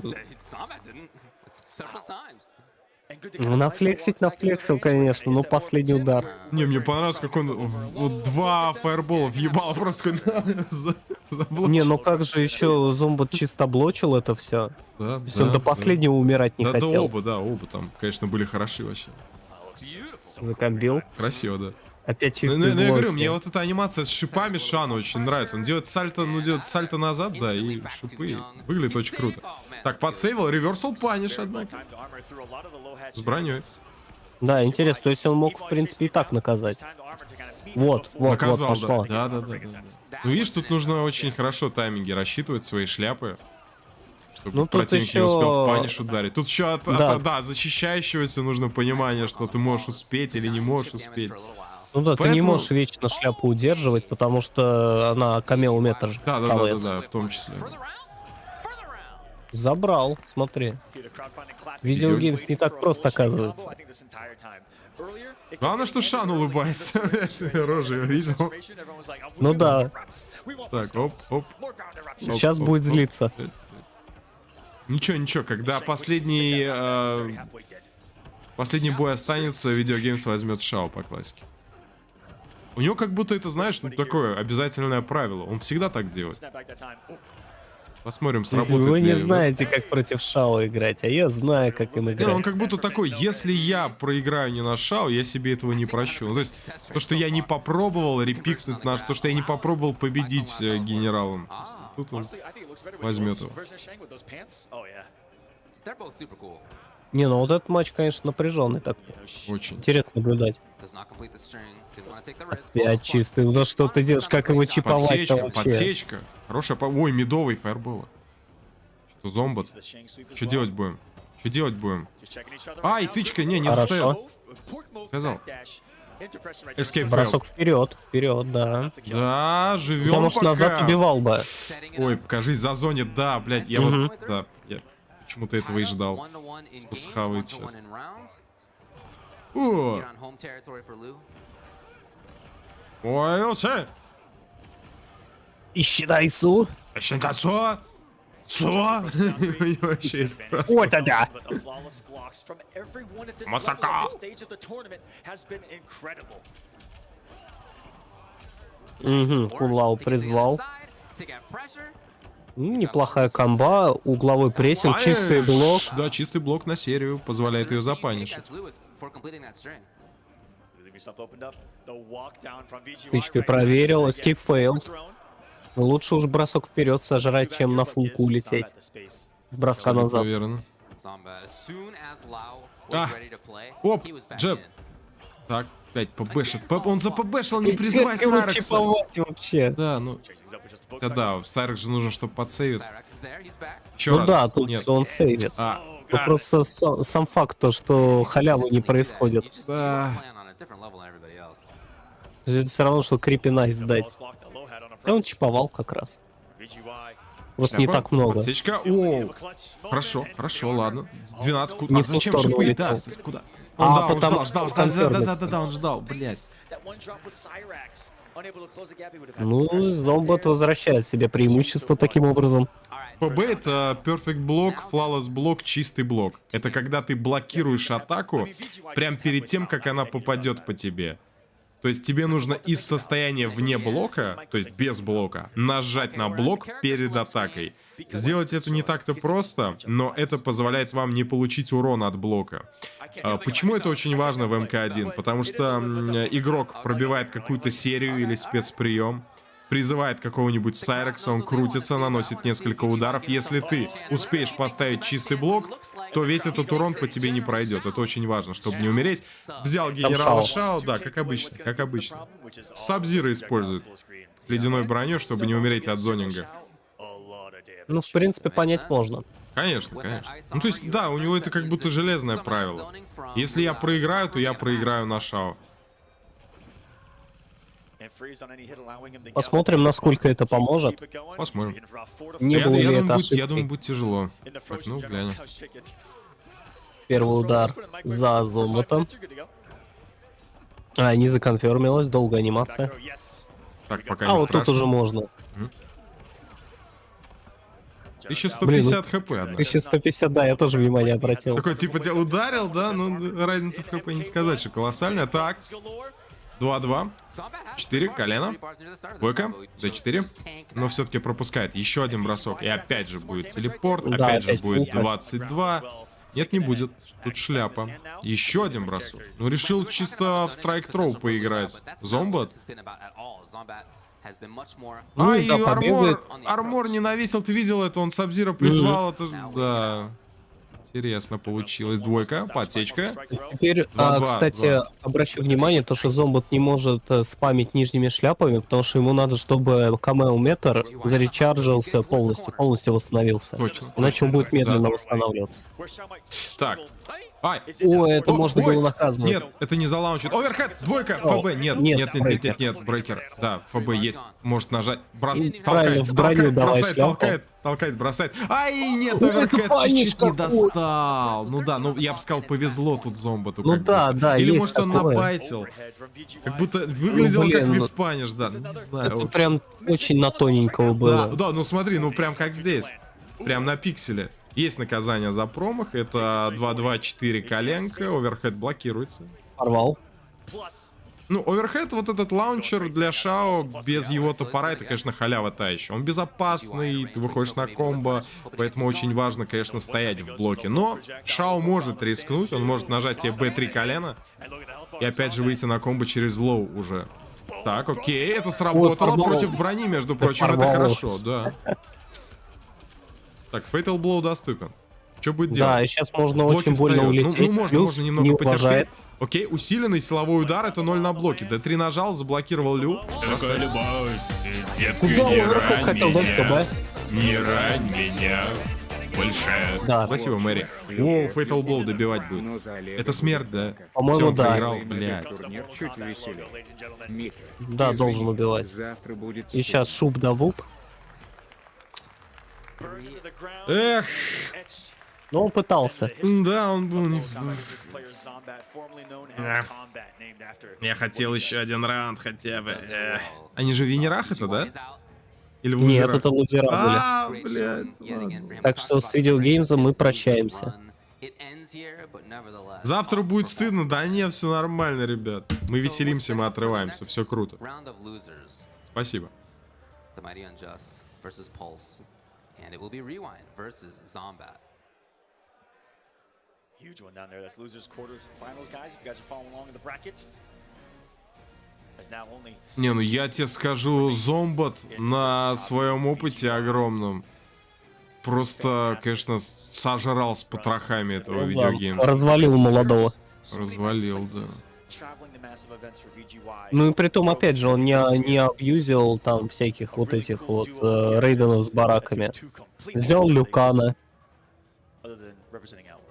Ну, нафлексил, конечно, но последний удар. Не, мне понравилось, как он вот два фаербола въебал, просто заблочил. Не, ну как же еще зомбот чисто блочил это все. Да, да, он до последнего умирать не хотел. Да, оба там, конечно, были хороши вообще. Закомбил. Красиво, да. Опять чистый Ну, я блоки. говорю, мне вот эта анимация с шипами Шану очень нравится. Он делает сальто, ну, делает сальто назад, да, и шипы. Выглядит очень круто. Так, подсейвил, реверсал паниш, однако. С броней. Да, интересно, то есть он мог, в принципе, и так наказать. Вот, Наказал, пошло. да. Ну, видишь, тут нужно очень хорошо тайминги рассчитывать, свои шляпы. Чтобы Ну, тут противник еще... не успел в паниш ударить. Тут еще Да. от защищающегося нужно понимание, что ты можешь успеть или не можешь успеть. Ну да, ты не Поэтому- можешь вечно шляпу удерживать, потому что она камел метр. Да, в том числе. Забрал, смотри. Видеогеймс не так просто, оказывается. Главное, что Шан улыбается. Рожу я видел. Ну да, Так, оп. сейчас будет злиться. Ничего, когда последний бой останется, видеогеймс возьмет Шао по классике. У него как будто это, знаешь, ну, такое обязательное правило. Он всегда так делает. Посмотрим, сработает Вы ли не его. знаете, как против Шао играть, а я знаю, как им Не, ну, играть. он как будто такой, если я проиграю не на Шао, я себе этого не прощу. Ну, то есть, то, что я не попробовал репикнуть наш, то, что я не попробовал победить генералом. Тут он возьмет его. Не, ну вот этот матч, конечно, напряженный так. Очень. Интересно наблюдать. Опять чистый. Ну что ты делаешь, как его чиповать-то вообще? Подсечка. Хорошая. Ой, медовый фаербол. Что, зомбот? Что делать будем? Ай, тычка, не доставил. Сказал. Escape Бросок вперед, да. Да, живем Потому что пока. назад убивал бы. Ой, кажись, за зоне, да, блядь, я вот, да, я почему-то этого и ждал, что схавает сейчас. О! Ой, оце! Ищидайсу. Ищидайсу! Что? Вообще есть просто. Вот это! Масака! Угу, Кунлау призвал. Неплохая комба, угловой прессинг, чистый блок. Да, чистый блок на серию позволяет ее запанишить. Тычкой проверил, эскейп фейл. Лучше уж бросок вперед сожрать, чем на фулку улететь. Броска назад. Верно. А, оп, джеб. Так, опять побэшит. Он запобэшил, не призывай Сайрекса. Вообще. Да, ну... Да, Сайрекс же нужен, чтобы подсейвиться. Еще Ну раз. да, тут Нет. он сейвит. Ну, просто сам факт то, что халявы не происходит. Да. Это все равно, что крипи найс дать. Да он чиповал как раз. Просто не так много. Подсечка. О, хорошо, ладно. 12 куда? Не А в ту зачем сторону шипы? улетел. Да, куда? Он потому ждал. Да, он ждал, блядь. Ну, Зомбот возвращает себе преимущество таким образом. ПБ это perfect блок, flawless блок, чистый блок. Это когда ты блокируешь атаку прямо перед тем, как она попадет по тебе. То есть тебе нужно из состояния вне блока, то есть без блока, нажать на блок перед атакой. Сделать это не так-то просто, но это позволяет вам не получить урон от блока. Почему это очень важно в МК1? Потому что игрок пробивает какую-то серию или спецприем, призывает какого-нибудь Сайрекса, он крутится, наносит несколько ударов. Если ты успеешь поставить чистый блок, то весь этот урон по тебе не пройдет. Это очень важно, чтобы не умереть. Взял генерала Шао, да, как обычно. Саб-Зиро использует с ледяной броней, чтобы не умереть от зонинга. Ну, в принципе, понять можно. Конечно. Ну, то есть, да, у него это как будто железное правило. Если я проиграю, то я проиграю на Шао. Посмотрим, насколько это поможет. Посмотрим. Не было ли это ошибкой. Я думаю, будет тяжело. Так, ну, глянем. Первый удар за Зомботом. Не законфермилась, долгая анимация. Так, пока не вот страшно. тут уже можно. 1150 хп, однако. 1150, да, я тоже внимание обратил. Такой, типа, тебя ударил, да? Ну, разница в хп не сказать, что колоссальная. Так. 2-2. 4, колено. Бойко. D4. Но все-таки пропускает. Еще один бросок. И опять же будет телепорт. Да, опять же опять будет телепорт. 22. Нет, не будет. Тут шляпа. Еще один бросок. Ну, решил чисто в страйк-троу поиграть. Зомбат? Ну, А, и да, армор не навесил, ты видел это? Он Саб-Зиро призвал, это... Да. Интересно получилось. Двойка, подсечка. Теперь, 2-2, кстати, обращу внимание, то, что зомбот не может спамить нижними шляпами, потому что ему надо, чтобы камеометр заречаржился полностью восстановился. Точно. Иначе он будет медленно восстанавливаться. Так. Ай. О, это можно было наказывать. Нет, это не залаунчит. Оверхед, двойка, ФБ. Нет, брейкер. Да, ФБ есть. Может нажать. Правильно, в броню давай шляпу. Толкает, бросает. Ай, нет, оверхед чуть-чуть не достал. Ну да, ну я бы сказал, повезло тут зомботу. Ну да, да, или есть может он такое. напайтил. Как будто выглядел Ну, блин, как ну, вивпаниш, да. Ну, не знаю. Это прям очень на тоненького было. Да, ну смотри, ну прям как здесь. Прям на пикселе. Есть наказание за промах. Это 2-2-4 коленка. Оверхед блокируется. Порвал. Ну, оверхед, вот этот лаунчер для Шао без его топора, это, конечно, халява та еще. Он безопасный, ты выходишь на комбо, поэтому очень важно, конечно, стоять в блоке. Но Шао может рискнуть, он может нажать тебе B3 колено и опять же выйти на комбо через лоу уже. Так, окей, это сработало против брони, между прочим, это хорошо, да. Так, Fatal Blow доступен. Что будет делать? Да, и сейчас можно Блоки очень больно встают. улететь. Ну, можно Плюс немного не потерпеть. уважает. Окей, усиленный силовой удар, это 0 на блоке. D3 нажал, заблокировал Лю. Такая любовь, детка, Куда не он рань хотел дать КБ? меня, не рань меня больше. Да. Спасибо, Мэри. О, Fatal Blow добивать будет. Это смерть, да? По-моему, Всё, он да. проиграл, блядь. Турнир чуть веселее. Мика, Да, должен убивать. завтра будет И сейчас шуб да вуп. Эх, Но он пытался. да, он был не... Я хотел еще один раунд хотя бы. Они же в винерах это, да? Или в Нет, лузерах? это лузера А, были. блядь, ладно. Так что с видеогеймзом мы прощаемся. Завтра будет стыдно, да нет, все нормально, ребят. Мы веселимся, мы отрываемся, все круто. Спасибо. And it will be Rewind versus Zombat. Huge one down there. That's losers quarterfinals, guys. If you guys are following along in the bracket. There's now only... Не, ну я тебе скажу, Зомбат на своем опыте огромном просто, конечно, сожрал с потрохами этого видеогейма. Развалил молодого. Развалил, да. Ну и при том, опять же, он не абьюзил там всяких вот этих вот рейденов с бараками. Взял Люкана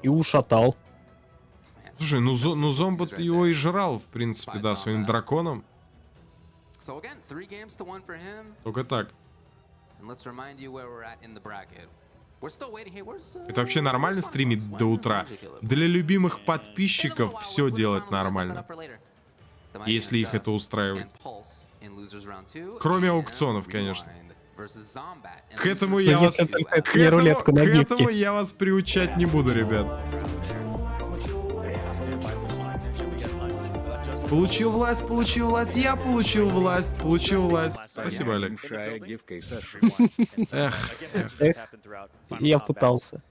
и ушатал. Слушай, ну Зомбат его и жрал, в принципе, да, своим драконом. Только так. Это вообще нормально стримить до утра? Для любимых подписчиков все делать нормально. Если их это устраивает. Кроме аукционов, конечно. К этому я вас... К этому я вас приучать не буду, ребят. Получил власть, я получил власть. Спасибо, Олег. Эх. Я пытался.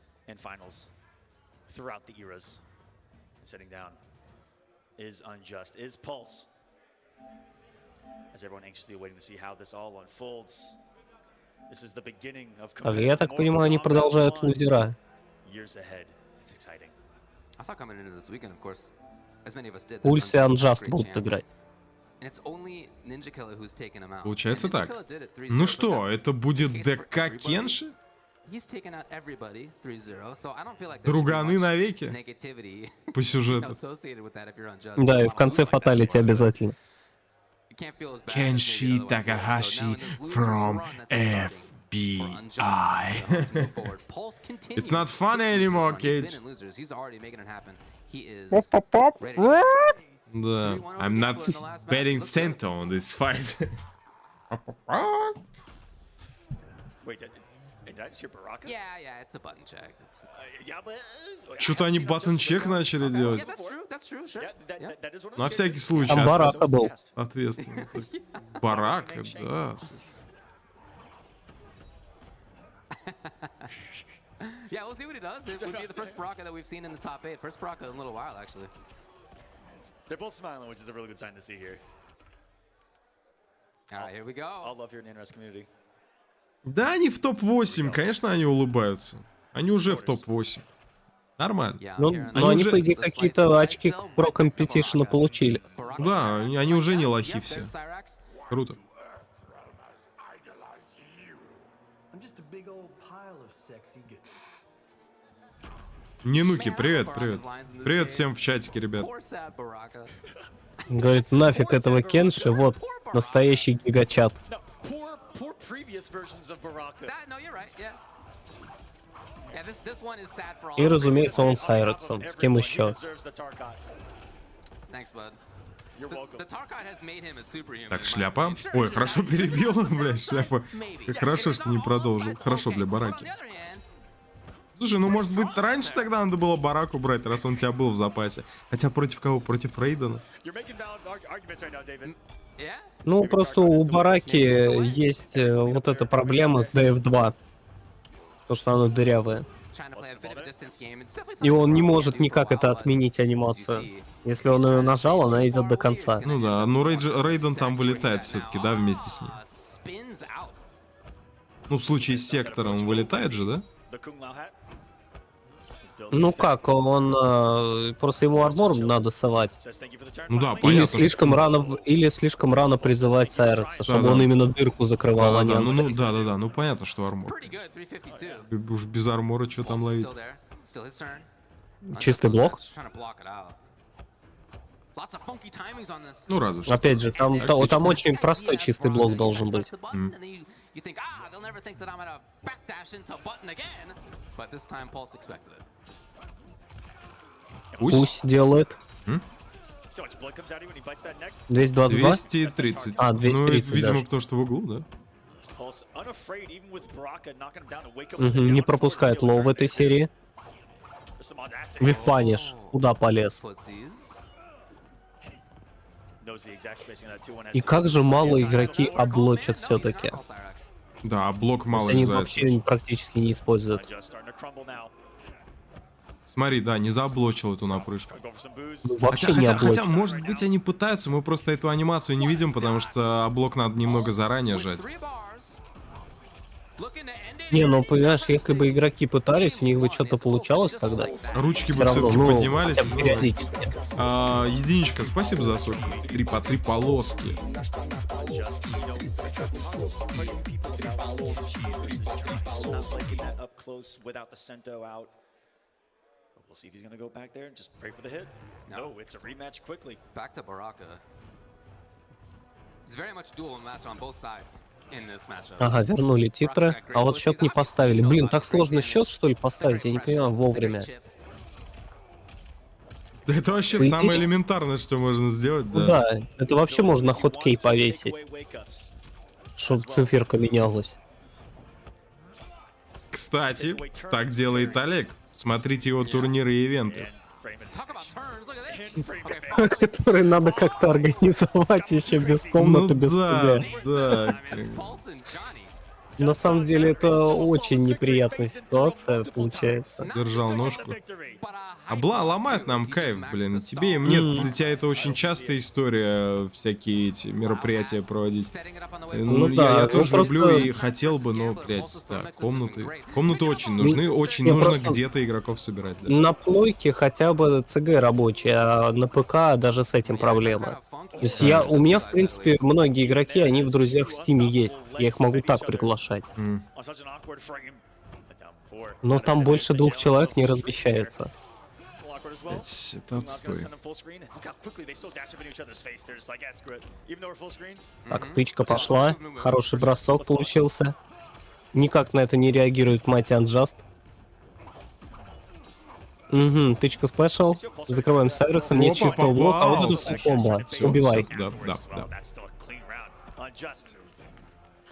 Так, я так понимаю, они продолжают лузера. Пульс и Unjust будут играть. Получается так. Ну что, это будет ДК Кенши? Друганы навеки? По сюжету. Да, и в конце фаталити обязательно. Кенши Такахаши from FBI. It's not funny anymore, Cage. Да, I'm not betting Santa on this fight. Wait, did I just hear Baraka? Yeah, it's a button check. Что-то они баттон-чек начали делать. На всякий случай. Там Барака был. Ответственно. Барака, да. Yeah, we'll see what he does. It would be the first Baraka that we've seen in the top 8. First Baraka in a little while, actually. They're both smiling, which is a really good sign to see here. All right, here we go. All love here in the NRS community. Да, они в топ-8, конечно, они улыбаются. Они уже в топ-8. Нормально. Но они, по идее, какие-то очки про компетишена получили. Да, они уже не лохи все. Круто. Нинуки, привет, привет. Привет всем в чатике, ребят. Говорит, нафиг этого Кенши, вот, настоящий гигачат. И, разумеется, он с Айрексом. С кем еще? Так, шляпа. Ой, хорошо перебил, блядь, шляпа. Как хорошо, что не продолжил. Хорошо для бараки. Слушай, ну может быть раньше тогда надо было бараку брать, раз он у тебя был в запасе. Хотя против кого? Против Рейдена? Ну, просто у бараки есть вот эта проблема с DF2. То, что она дырявая. И он не может никак это отменить анимацию. Если он ее нажал, она идет до конца. Ну да, ну Рейден там вылетает все-таки, да, вместе с ним. Ну, в случае с сектором вылетает же, да? Ну как, он просто его армор надо совать. Ну да, понятно. Или слишком рано призывать Сайрекса, чтобы он именно дырку закрывал, а не да, ну понятно, что армор. Уж без армора что там ловить? Чистый блок? Ну разве что. Опять же, там очень простой чистый блок должен быть. You think, they'll never think that I'm gonna backdash into button again, but this time Pulse expected it. Пусть делает. 222? 230. А, 230, ну, видимо, даже. потому что в углу, да? Не пропускает лоу в этой серии. Вивпаниш. Куда полез? И как же мало игроки облочат все-таки. Да, блок мало они вообще практически не используют. Смотри, да, не заблочил эту напрыжку. Хотя, может быть, они пытаются, мы просто эту анимацию не видим, потому что блок надо немного заранее жать. Не, ну понимаешь, если бы игроки пытались, у них бы что-то получалось тогда. Ручки бы все-таки поднимались. Единичка, спасибо за сок. 3 по 3 полоски. We'll see if he's going to go back there and just pray for the hit. No, it's a rematch quickly. Back to Baraka. It's very much duel match on both sides in this matchup. Ага, вернули титры, а вот счет не поставили. Блин, так сложно счет, что ли, поставить? Я не понимаю, вовремя. Да это вообще самое элементарное, что можно сделать, да. Да, это вообще можно на хоткей повесить, чтобы циферка менялась. Кстати, так делает Олег. Смотрите его турниры и ивенты. Которые надо как-то организовать еще без комнаты, без да, да. На самом деле это очень неприятная ситуация получается. Держал ножку. Ломают нам кайф, блин. Тебе и мне, для тебя это очень частая история, всякие эти мероприятия проводить. Ну, я тоже люблю и хотел бы, но, блядь, да, комнаты. Комнаты очень нужны, очень нужно где-то игроков собирать. Да. На плойке хотя бы ЦГ рабочий, а на ПК даже с этим проблема. То есть у меня, в принципе, многие игроки, они в друзьях в Стиме есть. Я их могу так приглашать. Но там больше 2 человек не размещается. Это отстой. Так, тычка пошла. Хороший бросок получился. Никак на это не реагирует мать Unjust. Угу, тычка спешл. Закрываем с Айрексом. Нет чистого блока, а вот это комбо. Убивай. Да.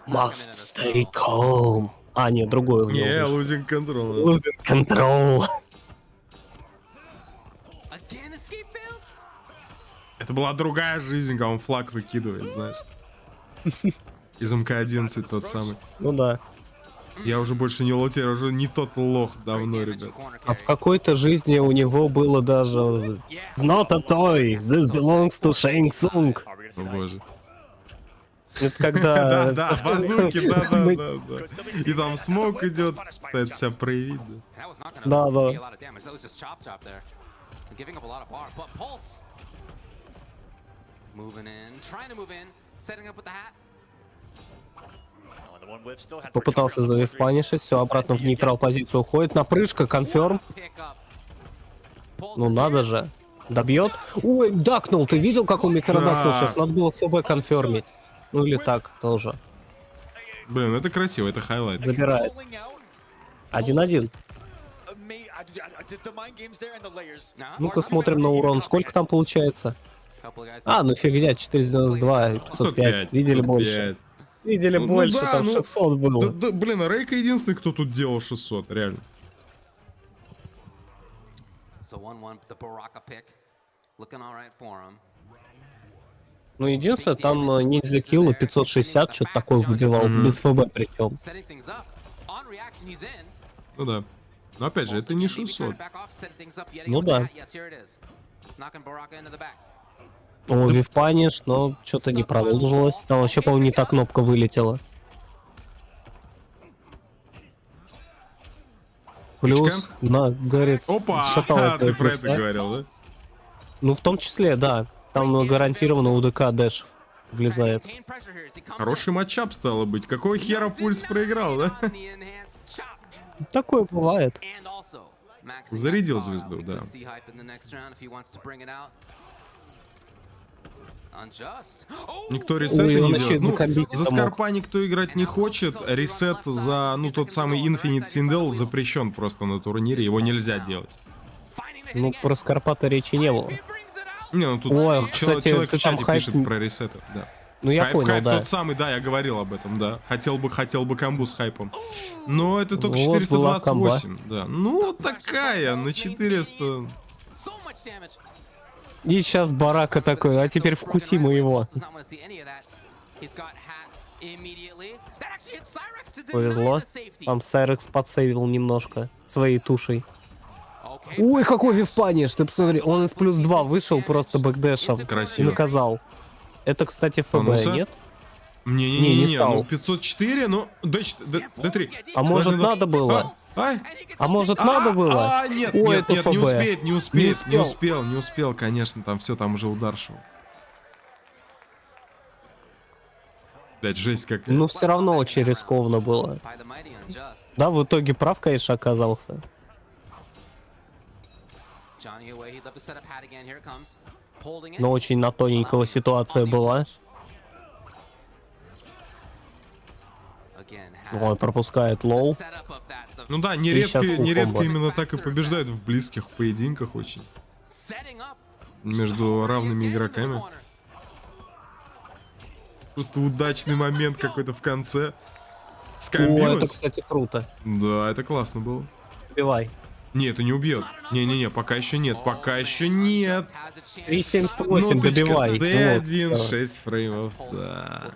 Must stay calm. А, нет, другой в него. Не, losing control. Losing control. Это была другая жизнь, когда он флаг выкидывает, знаешь. Из МК1 тот самый. Ну да. Я уже больше не лотер, уже не тот лох давно, ребят. А в какой-то жизни у него было даже Not a toy, this belongs to Shang Tsung. О боже. Это когда... Да, базуки, да. И там смог идет, пытается себя проявить, да. Да. Попытался завифпанишить, все, обратно в нейтрал позицию уходит. Напрыжка, конферм. Ну надо же. Добьет. Ой, дакнул, ты видел, как он микродакнул? Сейчас надо было ФБ конфермить. Ну или так тоже. Блин, это красиво, это хайлайт. Забирает. 1-1. Ну-ка смотрим на урон. Сколько там получается? А, ну фигня, 492, 505. Видели больше? Видели больше, да, там 600 было. Да, блин, а Рейка единственный, кто тут делал 600, реально. Ну, единственное, там ниндзя килла 560, что-то такое выбивал, без ФБ причем. Ну да. Но опять же, это не 600. Ну да. О, вивпаниш, но что-то не продолжилось. Там вообще, по-моему, не та кнопка вылетела. Плюс, говорит, опа, ты про это говорил, да? Ну, в том числе, да. Там гарантированно УДК дэш влезает. Хороший матчап стало быть. Какого хера Пульс проиграл, да? Такое бывает. Зарядил звезду, да. Никто ресеты не делает. Ну, за Скорпа никто играть не хочет. Ресет за, ну, тот самый Infinite Sindel запрещен просто на турнире. Его нельзя делать. Ну, про Скорпа-то речи не было. Не, ну тут человек в чате пишет про ресеты, да. Ну я понял, хайп да. Тот самый, да, я говорил об этом, да. Хотел бы камбу с хайпом. Но это только вот 428, да. Ну, такая, на 400. И сейчас барака такой, а теперь вкуси мы его. Повезло. Там Сайрекс подсейвил немножко своей тушей. Ой, какой вивпаниш, ты посмотри, он из плюс 2 вышел просто бэкдэшем. Красиво. И наказал. Это, кстати, ФБ, нет? Не, ну 504, ну D3. А может надо было? А может надо было? Нет, ой, нет, это нет, не успел, конечно, там все, там уже удар шел. Блять, жесть какая. Ну все равно очень рискованно было. Да, в итоге прав, конечно, оказался. Но очень на тоненького ситуация была. Ой, пропускает лоу. Ну да, нередко именно так и побеждают в близких поединках очень. Между равными игроками. Просто удачный момент какой-то в конце. О, это, кстати, круто. Да, это классно было. Убивай. Не, это не убьет. Не, пока еще нет, пока еще нет. 378, добивай. D1, 6 фреймов, да.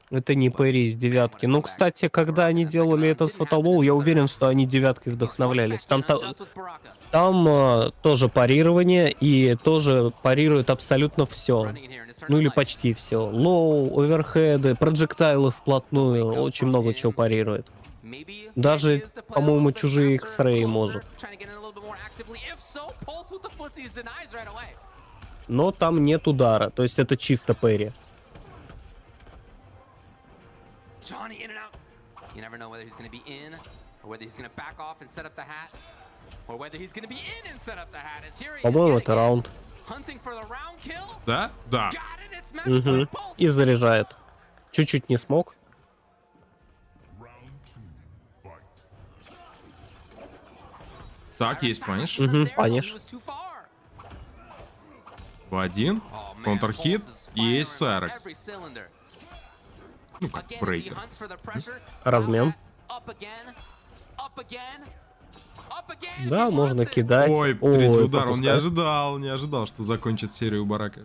Это не Перри из девятки. Ну, кстати, когда они делали этот фотолол, я уверен, что они девяткой вдохновлялись. Там тоже парирование, и тоже парирует абсолютно все. Ну или почти все. Лоу, оверхеды, проджектайлы вплотную, очень много чего парирует. Даже, по-моему, чужие X-Ray может. Но там нет удара, то есть это чисто Перри. По-моему, это раунд. Да? Да. Угу. И заряжает. Чуть-чуть не смог. Так, есть паниш. Угу, паниш. В1. Контрхит. Есть Сайрекс. Ну, как брейкер. Размен. Да, можно кидать. Ой, третий удар, он пропускает. не ожидал, что закончит серию Барака.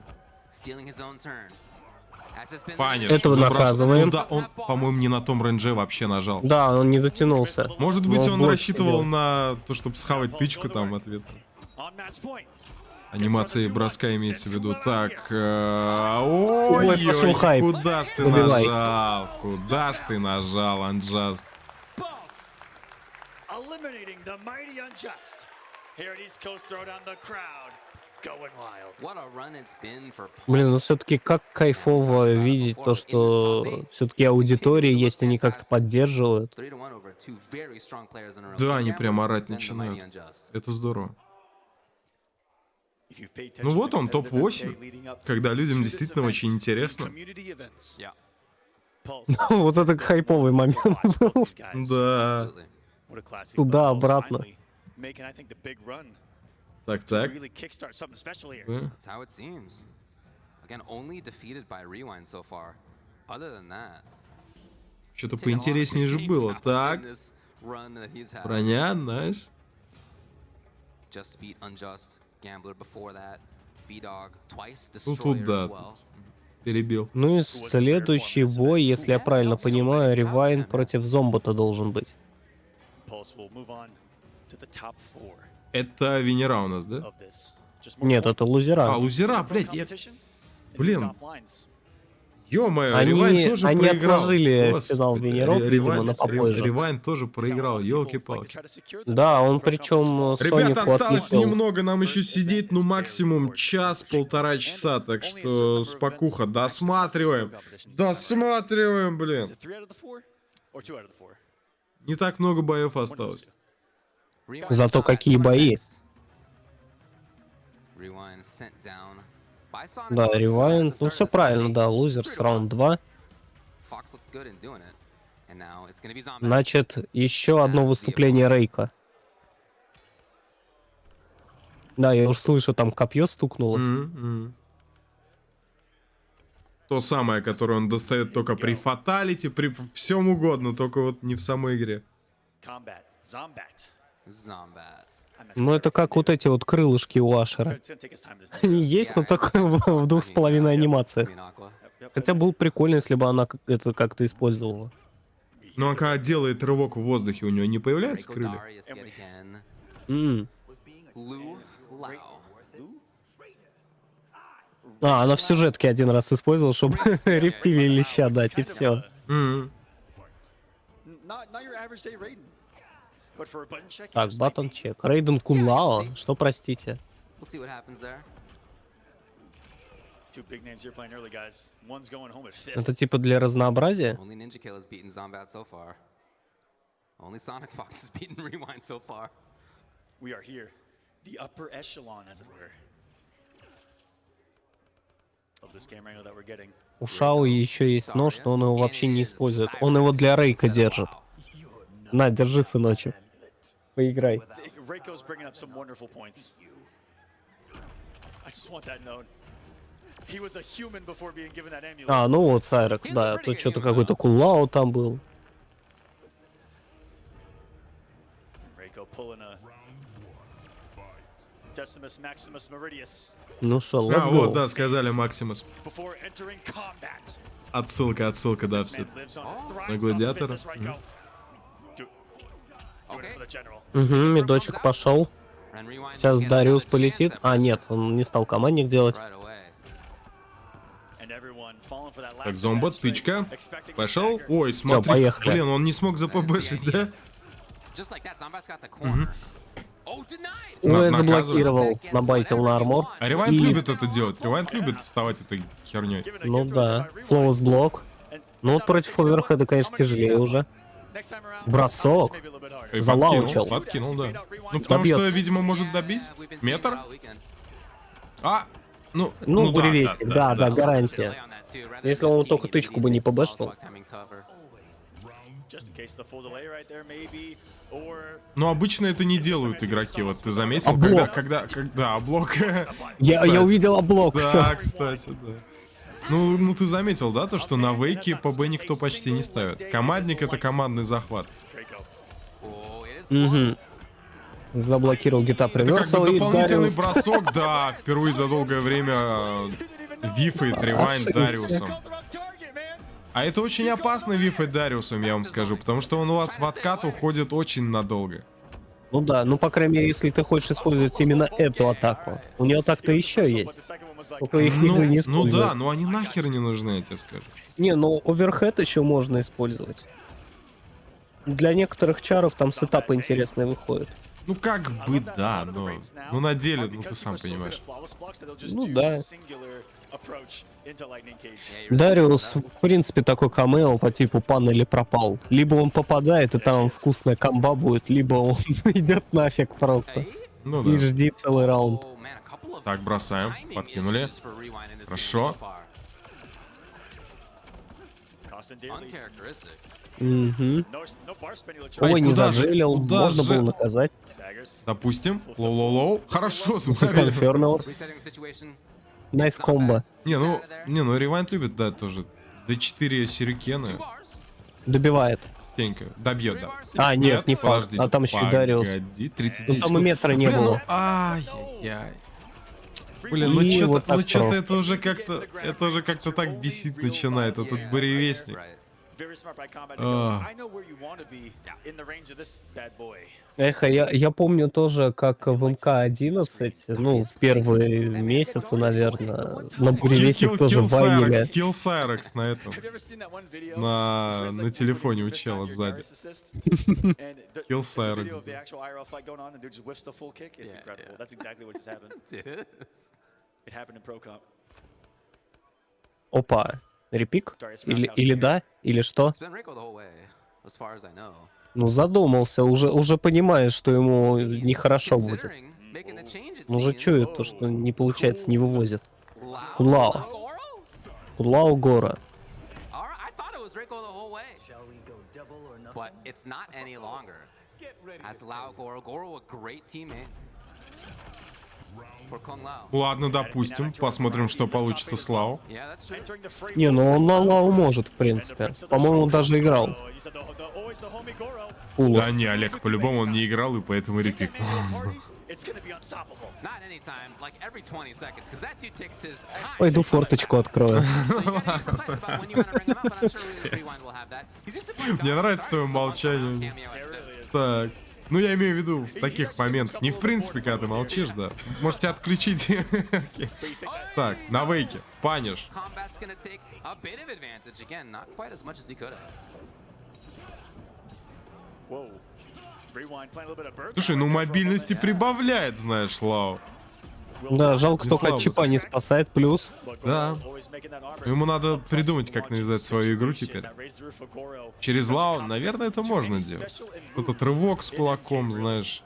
Паниш. Этого наказываем. Ну да, он, по-моему, не на том рейнже вообще нажал. Да, он не дотянулся. Может быть, Но он блок рассчитывал сидел. на то, чтобы схавать тычку там в ответ. Анимации броска имеется в виду. Так, ой, пошел хайп. куда ж ты Добивай. нажал? Куда ж ты нажал, Unjust? Eliminating the mighty unjust. Here at East Coast, throw down the crowd. Going wild. What a run it's been for Блин, ну все-таки как кайфово видеть то, что все-таки аудитория есть, они как-то поддерживают. 3-1 over two very strong players in a row. Да, они прям орать Then the mighty начинают. unjust. Это здорово. If you've paid Ну attention вот to он, competitive топ-8, day leading up когда людям to this действительно event, очень интересно. community events. Yeah. Вот это хайповый момент был. Да. What a classy Туда-обратно. finally making, I think, the big run Так, to так. really kickstart something special here. Да. That's how it seems. Again, only defeated by Rewind so far. Other than that, Что-то поинтереснее же было. Так, this run that he's had. броня, найс. Just beat Unjust, Gambler before that, B-Dog twice, Ну Destroyer тут да, as тут well. перебил. Ну и следующий бой, если я правильно понимаю, Ревайн против Зомбота должен быть. Pulse will move on to the top 4 Это Венера у нас, да? of this. Just more Нет, это points. лузера. А, лузера, Pro блядь, я... competition and Блин. these offlines. Ё-моё, Ревайн тоже Они проиграл. отложили Господи, финал Венеров, видимо, на попозже. Ревайн тоже проиграл, ёлки-палки. Да, он причем Ребята, Сонику осталось отлетел. немного, нам еще сидеть, ну максимум час-полтора часа, так что спокуха, досматриваем. Досматриваем, блин. Is it 3 out of the 4 or 2 out of the 4? Не так много боев осталось. Зато какие бои. Rewind sent down by Sonic. Да, Fox Ревайн, at the ну start все of this правильно, fight. да, лузерс, раунд 2. Fox looked good in doing it. And now it's gonna be Zombie. Значит, еще одно выступление Рейка. Да, я уж слышу, там копье стукнуло. То самое, которое он достает только при фаталити, при всем угодно, только вот не в самой игре. Combat, Zombat. Zombat. Ну это как вот эти вот крылышки у Ашера. It's gonna take us time to Они есть, но только в 2,5 анимациях. Хотя было прикольно, если бы она это как-то использовала. Ну а когда делает рывок в воздухе, у него не появляются крылья? А, она в сюжетке один раз использовала, чтобы рептилии леща дать, и все. Not your average day Raiden. But for a button check, Так, баттон чек. Рейден Кунлао, что простите? We'll see what happens there. two big names here playing early, guys. One's going home at 5th. Это типа для разнообразия? Only Ninja Kill has beaten Zombat so far. Only Sonic Fox has beaten Rewind so far. We are here. The upper echelon, as it were. Of this game right now that we're getting. У Шао еще есть нож, но он его вообще не использует. Он его для Рейка держит. На, держи, сыночек. Поиграй. Reiko's bringing up some wonderful points. I just want that known. He was a human before being given that amulet. А, ну вот Сайрекс, да. Тут что-то какой-то Кунлао там был. Reiko pulling a Decimus Maximus Meridius Ну что, А, let's вот, go. да, сказали Максимус. before entering combat. Отсылка, да, This все. man lives on, На thrives on гладиатора. fitness, Reiko. Doing it for the general. Угу, медочек пошел. Сейчас Дариус полетит. А, нет, он не стал командник делать. And everyone falling for that Так, last зомба, advance тычка. rate, expecting Пошел. the stagger. Ой, смотри. поехали. Блин, он не смог запбшить, да? Just like that, Zombat's got the corner. Oh, denied! Ой, наказывать. заблокировал, набайтил на армор. А Ревайнд И- любит это делать. Ревайнд любит вставать этой херней. Ну да, флоус блок. Ну вот против оверхеда, конечно, тяжелее уже. Бросок. И Залаучил. подкинул, да. Ну, потому Добьет. что, видимо, может добить. Метр? А, ну, Ну, да, буревестник, да, гарантия. Если он только тычку бы не побэшнул. Just in case the full delay right there, maybe, or Но обычно это не делают игроки. Вот ты заметил, Облок. когда блок. Я увидел облок, Да, всё. кстати, да. Ну ты заметил, да, то, что на вейке по Б никто почти не ставит. Командник — это командный захват. Угу. Заблокировал гитап Это как реверсал бы и дополнительный Дариус. бросок, да, впервые за долгое время вифает ревайн Дариусом. А это очень опасно вифать Дариусом, я вам скажу, потому что он у вас в откат уходит очень надолго. Ну да, ну по крайней мере, если ты хочешь использовать именно эту атаку. У него так-то еще есть. Только их никто не использует. Ну да, но они нахер не нужны, я тебе скажу. Не, ну оверхед еще можно использовать. Для некоторых чаров там сетапы интересные выходят. Ну как бы да, но ну на деле, ну ты сам понимаешь. Ну да. Дариус, в принципе, такой камео по типу пан или пропал. Либо он попадает, и там вкусная комба будет, либо он идет нафиг просто. Ну да. И жди целый раунд. Так, бросаем, подкинули. Хорошо. Угу. Ой, не заджелил, можно было наказать. Допустим. Лоу-лоу-лоу. Хорошо, Законфермил. Найс комбо. Не, ну Ревайнд любит, да, тоже. D4 сюрикены. Добивает. Тенька, добьет, да. А, нет, не факт. А там еще и Дариус. Ну там и метра не было. Ай-яй-яй. Блин, ну что-то это уже как-то так бесить начинает, этот буревестник. Эх, я помню тоже, как в МК1, ну, в первые месяцы, наверное, на буревестник тоже банили. Kill Cyrex на этом. На телефоне у чела сзади. Kill Cyrex. Опа, репик? Или да? Или что? Ну задумался, уже понимаешь, что ему нехорошо будет. Он уже чует то, что не получается, не вывозит. Кунлао. Кунлао Гора. Ладно, допустим, посмотрим, что получится с Лао. Не, ну он на Лао может, в принципе. По-моему, он даже играл. Да не, Олег, по-любому он не играл, и поэтому репикнул. Пойду форточку открою. Мне нравится твое молчание. Так. Ну, я имею в виду в таких моментах. Не в принципе, когда ты молчишь, да. Можете отключить. Так, на вейке. Паниш. Слушай, ну мобильности прибавляет, знаешь, Лао. Да, жалко, только от чипа не спасает, плюс. Да. Ему надо придумать, как навязать свою игру теперь. Через Лао, наверное, это можно делать. Этот рывок с кулаком, знаешь,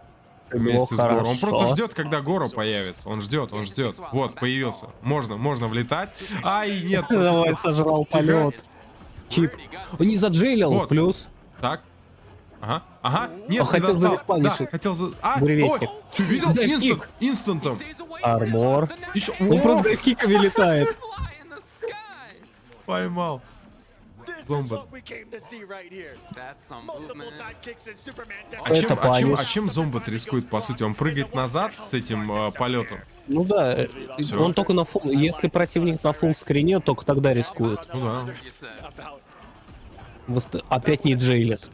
вместе с Горо. Он просто ждет, когда Горо появится. Он ждет, он ждет. Вот, появился. Можно влетать. Ай, нет. Давай, сожрал полет. Чип. Он не заджелил, вот. Плюс. Так. Ага. Нет, хотел зареспанить. Да, хотел за... Буревестник. Ой, ты видел? Инстантом. Армор. Он просто киками летает. Поймал. Зомбот. А чем Зомбот рискует, по сути? Он прыгает назад с этим полетом? Ну да, всё. Он только на фул... Если противник на фулл скрине, только тогда рискует. Ну да. Опять не джейлит.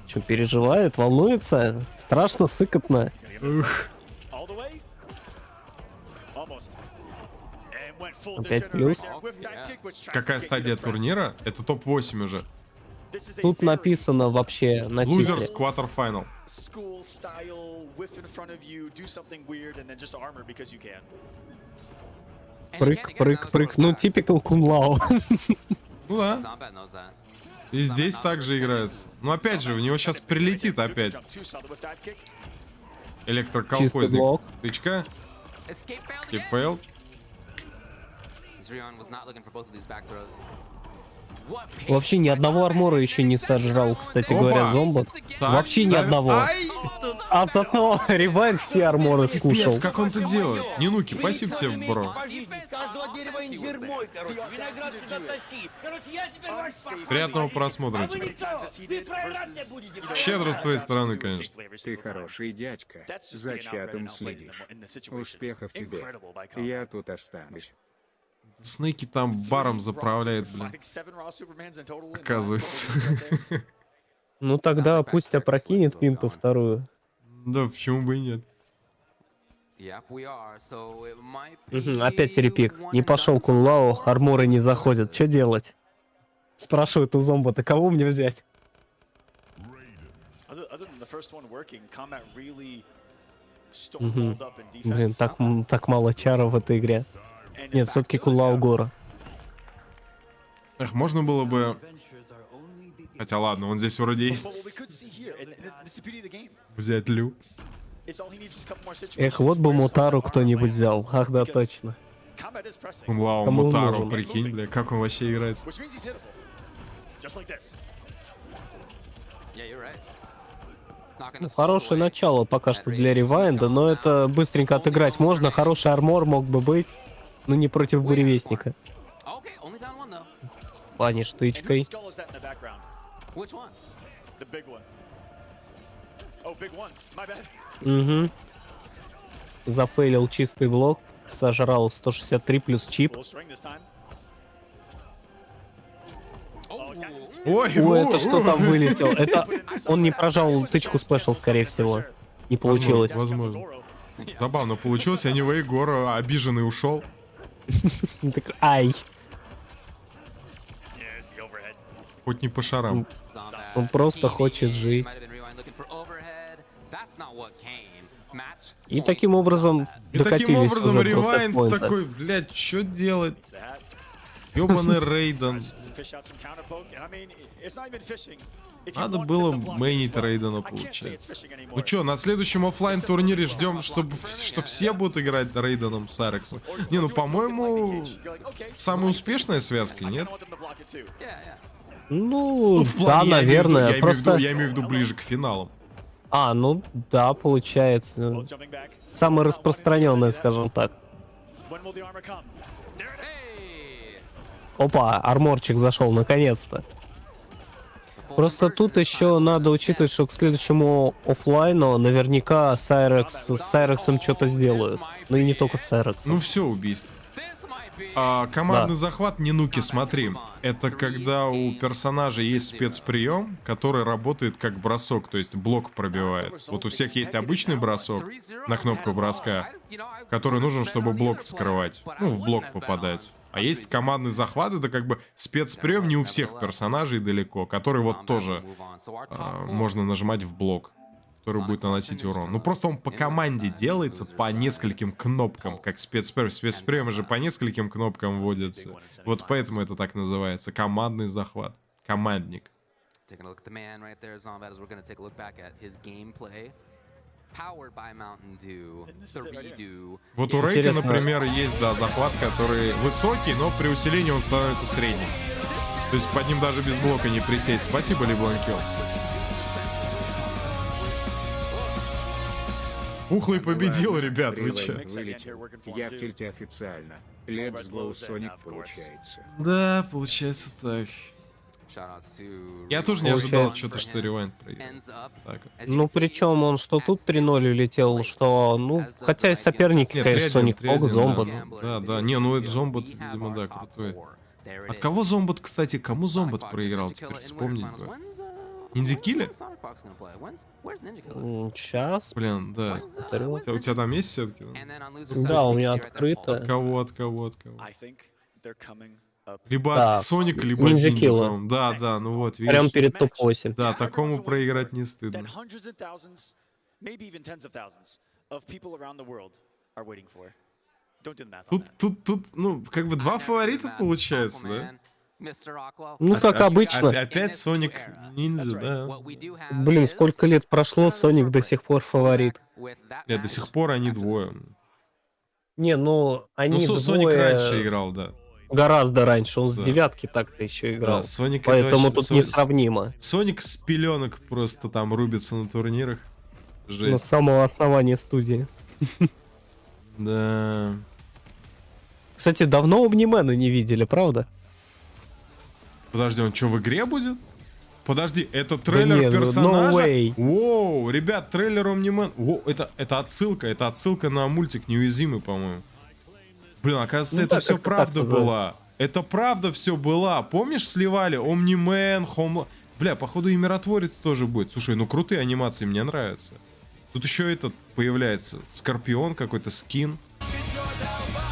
Что, переживает, волнуется? Страшно, сыкотно. Опять плюс. Какая стадия турнира? Это топ-8 уже. Тут написано вообще на тике. Losers Quarter Final. Прыг. Ну, typical Кунлао. Ну да. И здесь также играется. Но опять же, у него сейчас прилетит опять. Электроколхозник. Тычка. Кипфейл. Вообще ни одного армора еще не сожрал, кстати говоря, Зомбот. Вообще ни одного. А зато Ревайн все арморы скушал. Как он это делает? Нинуки, спасибо тебе, бро. теперь мой, короче. Виноград сюда тащи. Короче, я теперь ваш папа. Приятного просмотра А вы тебе. никто. Вы проиграть будете. Щедро с твоей стороны, конечно. Ты хороший дядька. За чатом следишь. Успехов тебе. Я тут останусь. Снейки там баром заправляет, блин. Оказывается. Ну тогда пусть опрокинет пинту вторую. Да, почему бы и нет. Опять репик. Не пошел Кунлау, арморы не заходят. Что делать? Спрашивают у зомбота, кого мне взять? Блин, так мало чаров в этой игре. Нет, все-таки Кунлау гора. Эх, можно было бы... Хотя ладно, он здесь вроде есть. Взять Лю. Эх, вот бы Мутару кто-нибудь взял. Ах, да, точно. Вау, Кому он Мутару, нужен? прикинь, бля, как он вообще играет. Ну, хорошее начало пока что для ревайнда, но это быстренько отыграть можно. Хороший армор мог бы быть, но не против буревестника. В плане штычкой. Угу. Зафейлил чистый блок, сожрал 163 плюс чип. Ой, это что там вылетел? Это он не прожал тычку спешл, скорее всего. Не получилось. Возможно. Забавно получилось, а не Вейгора обиженный ушел. Так, ай. Хоть не по шарам. Он просто хочет жить. И таким образом докатились уже до ревайн сетпоинта. такой, блядь, что делать? Ёбаный Рейден. Надо было мейнить Рейдена, получается. Ну чё, на следующем оффлайн турнире ждем, что все будут играть Рейденом с Арексом. Не, ну по-моему, самая успешная связка, нет? Ну, в да, плане, наверное. Просто... я имею в виду ближе к финалам. А, ну да, получается. Самое распространенное, скажем так. Опа, арморчик зашел, наконец-то. Просто тут еще надо учитывать, что к следующему оффлайну наверняка с Айрексом что-то сделают. Ну и не только с Айрексом. Ну все, убийство. Командный захват, не нуки, смотри. Это когда у персонажа есть спецприем, который работает как бросок, то есть блок пробивает. Вот у всех есть обычный бросок на кнопку броска, который нужен, чтобы блок вскрывать. Ну, в блок попадать. А есть командный захват, это как бы спецприем не у всех персонажей далеко, который вот тоже можно нажимать в блок, который будет наносить урон. Ну просто он по команде делается, по нескольким кнопкам, как спецприем. Спецприемы же по нескольким кнопкам вводятся. Вот поэтому это так называется. Командный захват. Командник. Вот у Рейка, например, есть захват, который высокий, но при усилении он становится средним. То есть под ним даже без блока не присесть. Спасибо, Лебланкил. Ухлый победил, ребят, вы че? Я в тильте официально. Let's go, Sonic, получается. Да, получается так. Я тоже не ожидал что-то, что ревайнд проиграет. Ну, причем он что тут 3-0 улетел, что, ну, хотя и соперники, конечно, Соник Фок, Зомбот. Да, не, ну это Зомбот, видимо, да, крутой. От кого Зомбот, кстати, кому Зомбот проиграл, теперь вспомнить бы. Индикили? Сейчас. Блин, да. У тебя там есть сетки? Да, у меня открыто. От кого? Либо Да. от Соника, либо от Ниндзя Ниндзя, Килла. по-моему. Да, ну вот, видишь. Прям перед топ-8. Да, такому проиграть не стыдно. Тут, ну, как бы два фаворита получается, да? Ну, как обычно. Опять Соник Ниндзя, да. Блин, сколько лет прошло, Соник до сих пор фаворит. Нет, до сих пор они двое. Не, ну, они Ну, Соник двое... раньше играл, да. Гораздо раньше, он с Да. девятки так-то еще играл. Да, Соник Поэтому это тут вообще- несравнимо. Соник с пеленок просто там рубится на турнирах. На Жесть. самого основания студии. Да. Кстати, давно Omni-Man не видели, правда? Подожди, он что, в игре будет? Подожди, это трейлер нет, персонажа? no way. Воу, ребят, трейлер Omni-Man. Воу, это отсылка на мультик Неуязвимый, по-моему. Блин, оказывается, Ну это да, все как-то правда так сказать. была. Это правда все была. Помнишь, сливали Omni-Man, Home... Бля, походу и Миротворец тоже будет. Слушай, ну крутые анимации, мне нравятся. Тут еще этот появляется. Скорпион, какой-то скин.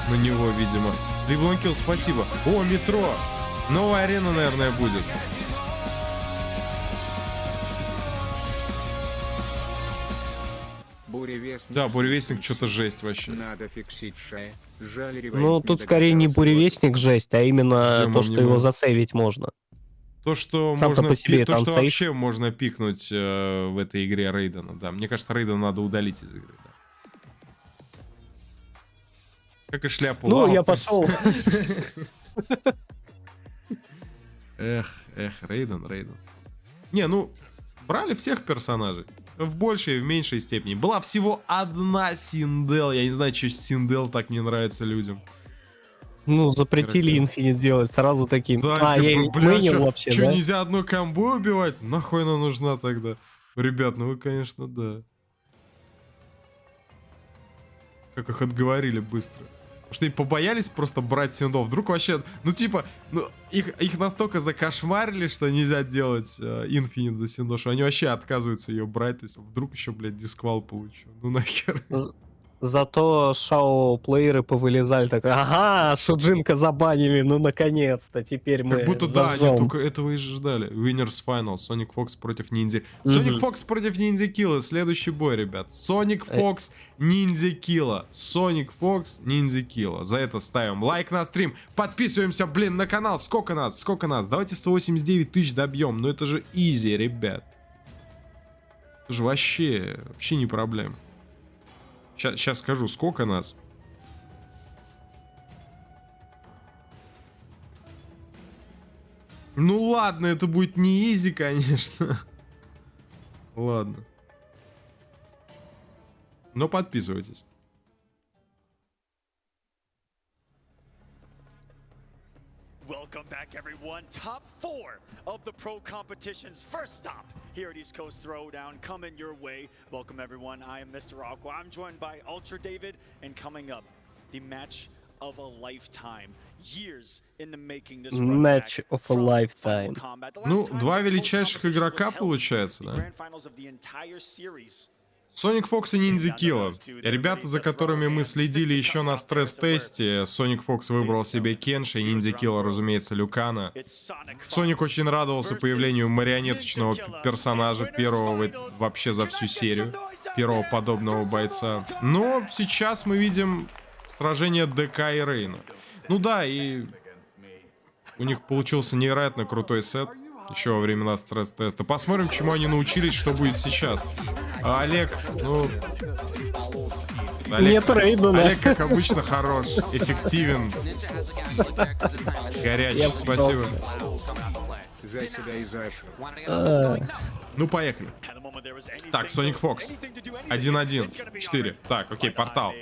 На него, видимо. Либлонкилл, спасибо. О, метро. Новая арена, наверное, будет. Буревестник. Да, буревестник что-то жесть вообще. Надо фиксить Шао. Жаль, Ну, тут скорее не буревестник жесть, а именно Ждем то, что Omni-Man. его засейвить можно. То, что Сам-то можно по себе то, что там сейф. вообще можно пикнуть в этой игре Рейдена, да. Мне кажется, Рейдена надо удалить из игры, да. Как и шляпу. Ну, Лава, я в принципе. пошел. Эх, Рейден. Не, ну, брали всех персонажей. В большей и в меньшей степени. Была всего одна Синдел. Я не знаю, что Синдел так не нравится людям. Ну, запретили Infinite делать сразу таким. Да, Я типа, не бля, понял вообще, чё, да? нельзя одной комбо убивать? Нахуй она нужна тогда? Ребят, ну вы, конечно, да. Как их отговорили быстро. Потому что они побоялись просто брать синдов. Вдруг вообще, ну типа, ну, их настолько закошмарили, что нельзя делать Infinite за синдов, что они вообще отказываются ее брать. То есть вдруг еще, блядь, дисквал получу. Ну нахер. Зато шао-плееры повылезали так, ага, Шуджинка забанили, ну наконец-то, теперь мы Как будто да, они зажжем. только этого и ждали. Winners Final, Sonic Fox против Ниндзя. Sonic Fox против Ниндзя Килла. Следующий бой, ребят. Sonic Fox, Ниндзя Килла. Sonic Fox, Ниндзя Килла. За это ставим лайк на стрим. Подписываемся, блин, на канал. Сколько нас? Давайте 189 тысяч добьем. Ну это же изи, ребят. Это же вообще не проблема. Сейчас скажу, сколько нас. Ну ладно, это будет не изи, конечно. Ладно. Но подписывайтесь. Welcome back, everyone. Top 4 of the pro competition's first stop here at East Coast Throwdown coming your way. Welcome, everyone. I am Mr. Aqua. I'm joined by Ultra David, and coming up, the match of a lifetime. Years in the making. This Match of a lifetime. Ну, два величайших игрока получается, да? Sonic Fox и Ниндзя Килла. Ребята, за которыми мы следили еще на стресс-тесте. Sonic Fox выбрал себе Кенши, Ниндзя Килла, разумеется, Люкана. Соник очень радовался появлению марионеточного персонажа, первого вообще за всю серию, первого подобного бойца. Но сейчас мы видим сражение ДК и Рейна. Ну да, и у них получился невероятно крутой сет. Еще во времена стресс-теста. Посмотрим, чему они научились, что будет сейчас. А Олег, ну... Нет Рейдена. Олег, как обычно, хорош, эффективен, горячий. Спасибо. За себя и за Ну, поехали. Так, Sonic Fox. 1-1. 4. Так, окей, портал.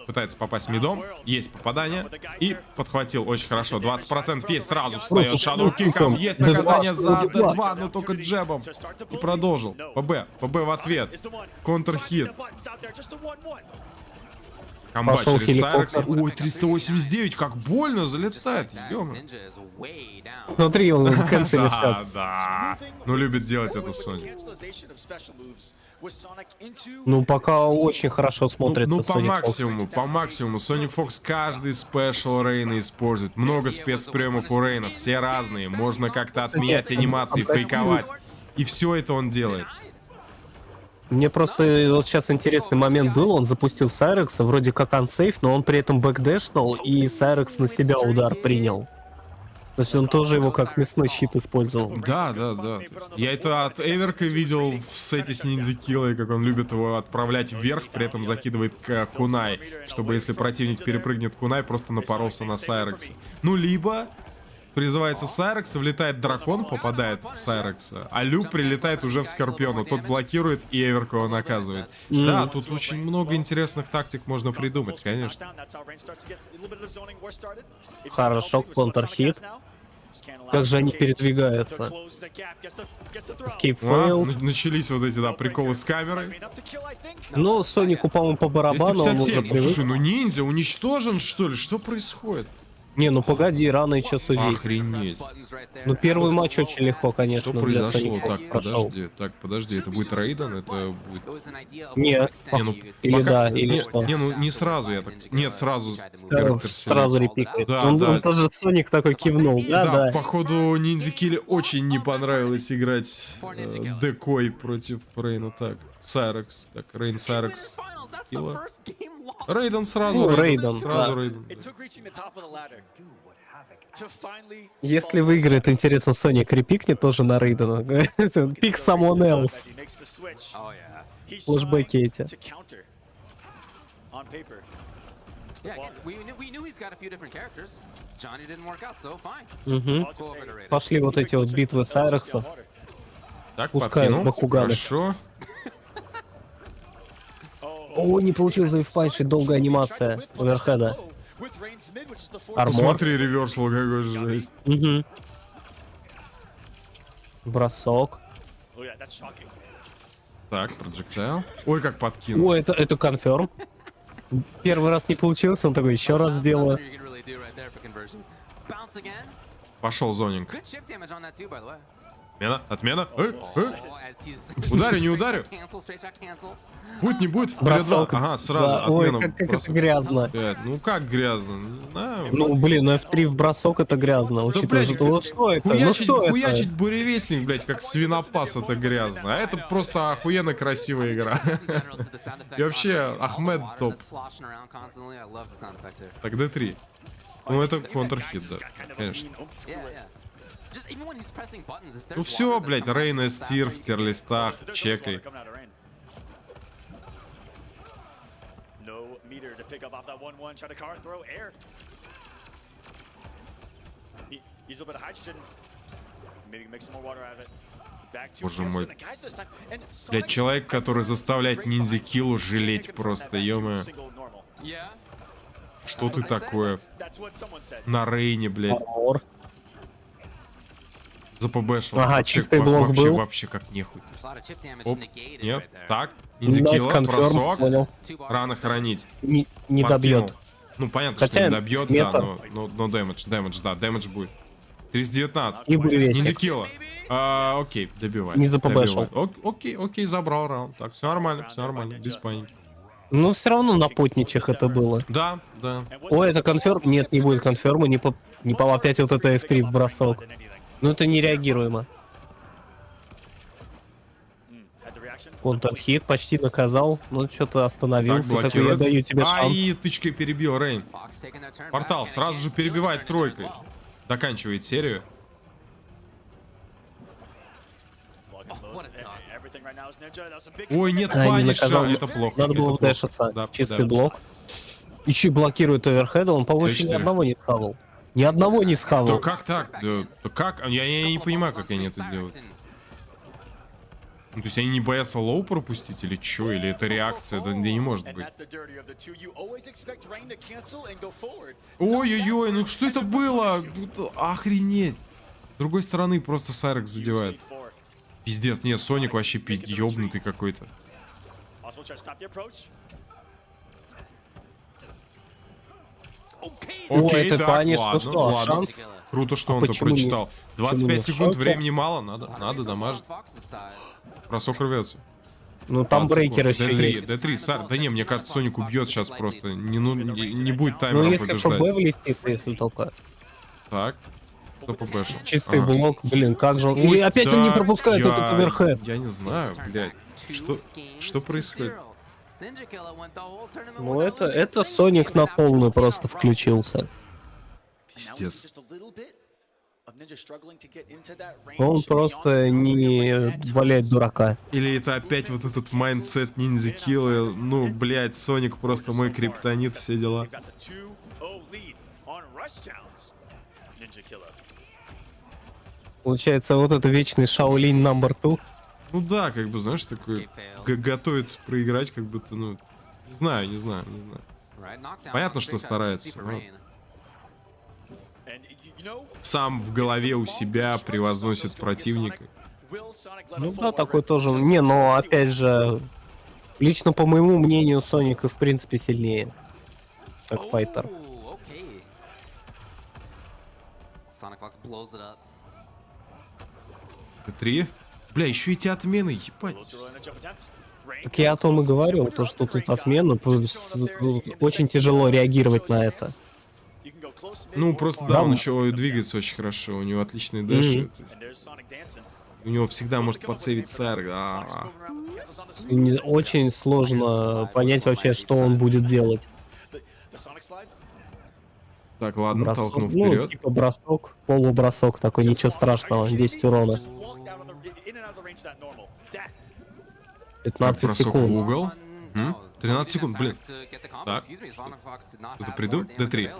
Пытается попасть мидом. Есть попадание. И подхватил очень хорошо. 20% есть. Сразу встает Shadow Kick'ом. Есть наказание за D2, но только джебом. И продолжил. ПБ. ПБ в ответ. Контрхит. Комбат через Сайрекса. Ой, 389. Как больно залетает. Ё-мо. Смотри, он канцелит. Да. Ну, любит делать это Sonic. Ну, пока очень хорошо смотрится. Ну, по Sonic Fox. максимуму. Sonic Fox каждый спешл Рейна использует. Много спецприемов у Рейна, все разные. Можно как-то отменять анимации, фейковать. И все это он делает. Мне просто вот сейчас интересный момент был, он запустил Сайрекса, вроде как ансейф, но он при этом бэкдэшнул, и Сайрекс на себя удар принял. То есть он тоже его как мясной щит использовал. Да. Я это от Эверка видел в сете с Ниндзя Киллой, как он любит его отправлять вверх, при этом закидывает кунай, чтобы если противник перепрыгнет кунай, просто напоролся на Сайрекса. Ну, либо призывается Сайрекс, влетает дракон, попадает в Сайрекса, а Люк прилетает уже в Скорпиона. Тот блокирует и Эверку его наказывает. Да, тут очень много интересных тактик можно придумать, конечно. Хорошо, контрхит. Как же они передвигаются? Escape failed. Начались вот эти, да, приколы с камерой. Ну, Сонику, по-моему, по барабану. 257. Слушай, ну ниндзя уничтожен, что ли? Что происходит? Не, ну погоди, рано еще судить. Охренеть. Ну, первый матч очень легко, конечно. Что произошло? Так, подожди, это будет Рейден? Это будет... Нет, или да, или что? Не, ну не сразу я так... Нет, сразу... Сразу репикает. Да, он тоже Соник такой кивнул. Да. Походу, Ниндзя Килле очень не понравилось играть декой против Рейна. Так, Сайрекс. Так, Рейн, Сайрекс. Рейден сразу. Рейден. Сразу Рейден. Если выиграет, интересно, Соник репикнет тоже на Рейдена. Пик someone else. Флэшбэки эти. Пошли вот эти вот битвы Сайрекса. Так, пускай Бакуганы. Хорошо. О, не получилось завифпаншить, долгая анимация оверхеда. Посмотри, реверсал какой же жесть. Бросок. Так, проджектайл. Ой, как подкинул. Ой, это конферм. Первый раз не получилось, он такой, еще раз сделаю. Пошел зонинг. Отмена. Ударю, не ударю. Будет, не будет. Бросок. Ага, сразу. Да. Ой, как это грязно. Ну как грязно? Ну, блин, ну F3 в бросок это грязно. Учитывая, что что это? Ну что это? Хуячить буревестник, блядь, как свинопас, это грязно. А это просто охуенно красивая игра. И вообще, Ахмед топ. Так, D3. Ну это контрхит, да, конечно. Ну все, блядь, Рейна стир в тир-листах, чекай. Боже мой. Блядь, человек, который заставляет ниндзя Киллу жалеть просто, ё-моё. Что ты такое? На Рейне, блядь. ЗПБшил. Ага, чистый блок был. Вообще как нехуй. Оп, нет, так. Ниндзя бросок. Рано хранить. Не добьет. Ну, понятно, что не добьет, да, но дэмэдж будет. 319. Ниндзя Килла. Окей, добивай. Не ЗПБшил. Окей, забрал раунд. Так, все нормально, без паники. Ну, все равно на потничах это было. Да. Ой, это конферм? Нет, не будет конферма, не по опять вот это F3 в бросок. Ну, это нереагируемо. Контрхит почти наказал, но что-то остановился. Так, такой, я даю тебе шанс. И тычкой перебил Рейн. Портал сразу же перебивает тройкой. Заканчивает серию. Ой, нет паниша, это плохо. Надо было вдэшиться. Да, чистый блок. Еще блокирует оверхеда, он, по-моему, ни одного не схавал. Ни одного не схавал. Да как так? Да как? Я не понимаю, как они это делают. Ну, то есть они не боятся лоу пропустить или что? Или это реакция? Да не может быть. Ой-ой-ой, ну что это было? Охренеть. С другой стороны просто Сайрекс задевает. Пиздец, нет, Соник вообще ёбнутый какой-то. Окей, это да, паниш, ладно, ну что, ладно. шанс? Круто, что он-то прочитал. 25 секунд, времени мало, надо дамажить. Бросок рвется. Ну там брейкер еще есть. D3, Сар, да не, мне кажется, Соник убьет сейчас просто. Не будет таймера побеждать. Ну если ФБ влетит, если только. Так. Чистый блок, блин, как же он... И опять он не пропускает этот оверхед. Я не знаю, блядь. Что происходит? Ну это Соник на полную просто включился. Пиздец. Он просто не валяет дурака. Или это опять вот этот майндсет ниндзя килла. Ну, блядь, Соник просто мой криптонит, все дела. Получается, вот это вечный Шаолинь номер 2. Ну да, как бы, знаешь, такой готовится проиграть, как будто, ну, не знаю. Понятно, что старается. Но сам в голове у себя превозносит противника. Ну да, такой тоже. Не, но опять же, лично по моему мнению, Соник и в принципе сильнее. Как файтер. Т3. Бля, еще эти отмены, ебать. Так я о том и говорил, то что тут отмена, очень тяжело реагировать на это. Ну, просто да, он еще двигается очень хорошо, у него отличные дэши. У него всегда может подсейвить сэр. Очень сложно понять вообще, что он будет делать. Так, ладно, бросок, толкнув ну, вперед. типа бросок, полубросок такой, ничего страшного, 10 урона. 15 бросок секунд. в угол. 13 секунд, блин. Так. Кто-то приду? Д3.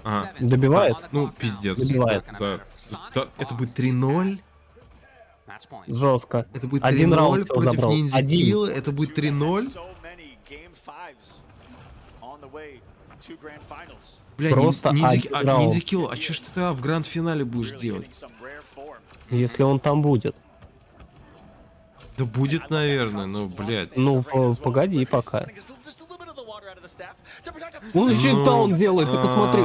Ага. Добивает? Ну, пиздец. Добивает. Да. Это будет 3-0. Жестко. Это будет один 3-0 раунд всего против забрал. Ниндзя. Это будет 3-0. Бля, Просто Ниндзя, а чё ж ты тогда в гранд-финале будешь делать? Если он там будет. Да будет, наверное, ну, блядь. Ну, погоди пока. Он еще и таун делает, ты посмотри.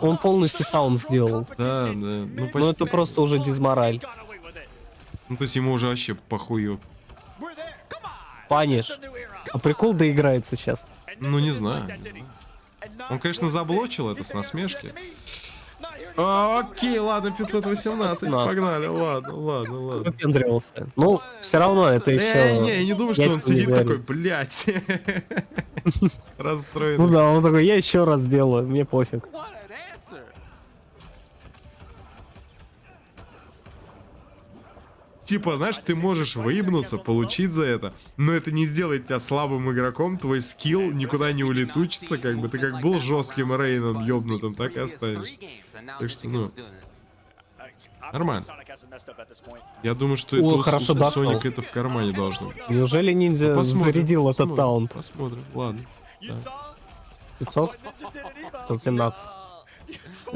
Он полностью таун сделал. Да, да. Ну это просто уже дизмораль. Ну то есть ему уже вообще похую. Паниш. А прикол доиграется сейчас. Ну не знаю. Он, конечно, заблочил это с насмешки. Окей, ладно, 518, погнали, ладно. Выпендривался. Ну, все равно это еще... Не, я не думаю, что он сидит такой, блядь. Расстроенный. Ну да, он такой, я еще раз сделаю, мне пофиг. Типа, знаешь, ты можешь выебнуться, получить за это, но это не сделает тебя слабым игроком, твой скилл никуда не улетучится, как бы ты как был жестким рейном ёбнутым, так и останешься. Так что, ну, нормально. Я думаю, что это у Соника это в кармане должно быть. Неужели ниндзя зарядил этот таунт? Посмотрим, ладно. 500? 517.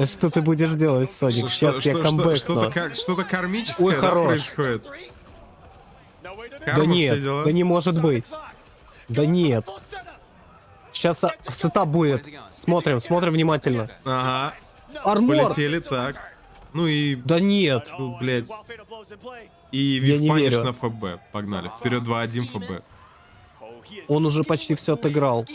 Что ты будешь делать, Соник? Сейчас я камбэкну. Что-то кармическое происходит. Да нет, да не может быть. Да нет. Сейчас сетап будет. Смотрим внимательно. Ага. Армор! Полетели так. Ну и... Да нет. Ну, блядь. И випаниш на ФБ. Погнали. Вперед 2-1 ФБ. Он уже почти все отыграл.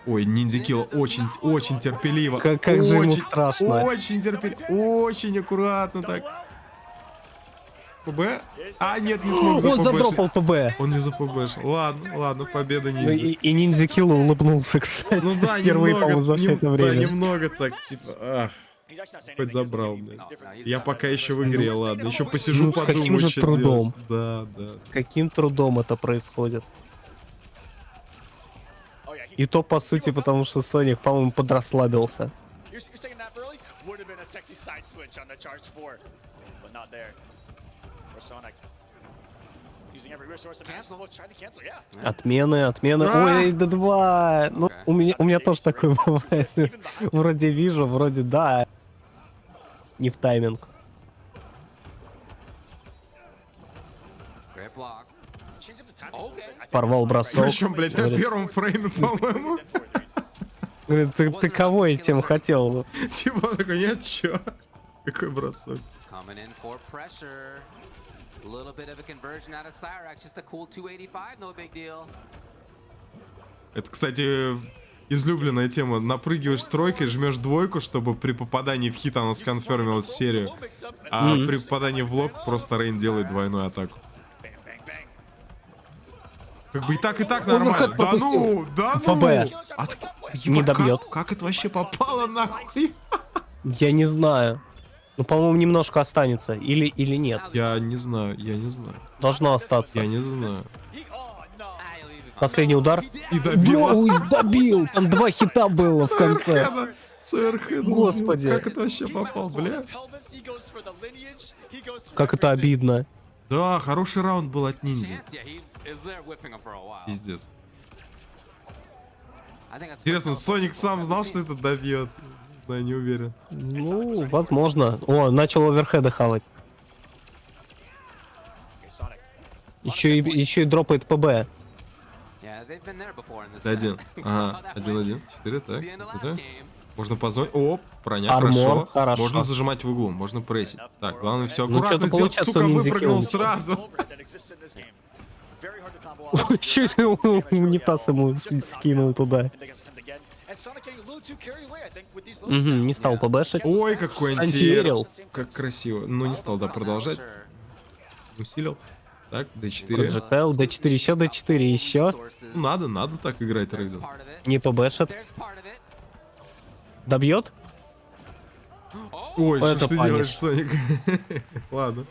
Ой, Ниндзя очень терпеливо. Как же ему страшно. Очень терпеливо. Очень аккуратно так. ПБ? А, нет, не смог за Он задропал ПБ. Он не за ПБ. Ладно, победа ниндзя. И Ниндзя Килл улыбнулся, кстати. Ну да, впервые, по-моему, за все это время. Да, немного так, типа, ах. Хоть забрал, блин. Я пока еще в игре, ладно. Еще посижу, подумаю, с каким же трудом. Да. С каким трудом это происходит. И то, по сути, потому что Соник, по-моему, подрасслабился. Отмены. Ой, D2. Ну, у меня тоже такое бывает. Вроде вижу, вроде да. Не в тайминг. Порвал бросок. Причем, блядь, на первом фрейме, по-моему. Говорит, ты кого этим хотел? Типа такой, нет, чё? Какой бросок? Это, кстати, излюбленная тема. Напрыгиваешь тройкой, жмешь двойку, чтобы при попадании в хит она сконфермилась серию. А при попадании в лог просто Рейн делает двойную атаку. Как бы и так нормально. Да ну! Не добьет. Как это вообще попало нахуй? Я не знаю. Ну, по-моему, немножко останется. Или нет. Я не знаю. Должно остаться. Я не знаю. Последний удар. И добил. Ой, добил. Там 2 хита было в конце. Господи. Как это вообще попал, бля? Как это обидно. Да, хороший раунд был от ниндзя. Пиздец. Интересно, Соник сам знал, что это добьет? Да, не уверен. Ну, возможно. О, начал оверхеда хавать. Еще и дропает ПБ. Один. Ага, 1-1. 4, так. Это. Можно позвонить. Оп, броня, Армор, хорошо. Можно зажимать в углу, можно прессить. Так, главное все Ну, аккуратно что-то сделать. получается Сука, у ниндзя выпрыгнул килл. сразу. Чуть унитаз ему скинул туда. Не стал ПБшить. Ой, какой антиверил. Как красиво. Но не стал, да, продолжать. Усилил. Так, D4. Проджектайл, D4, еще D4, еще. Надо так играть, Рейден. Не ПБшит. Добьет? Ой, что Это ж ты паниш. делаешь, Соник? Ладно.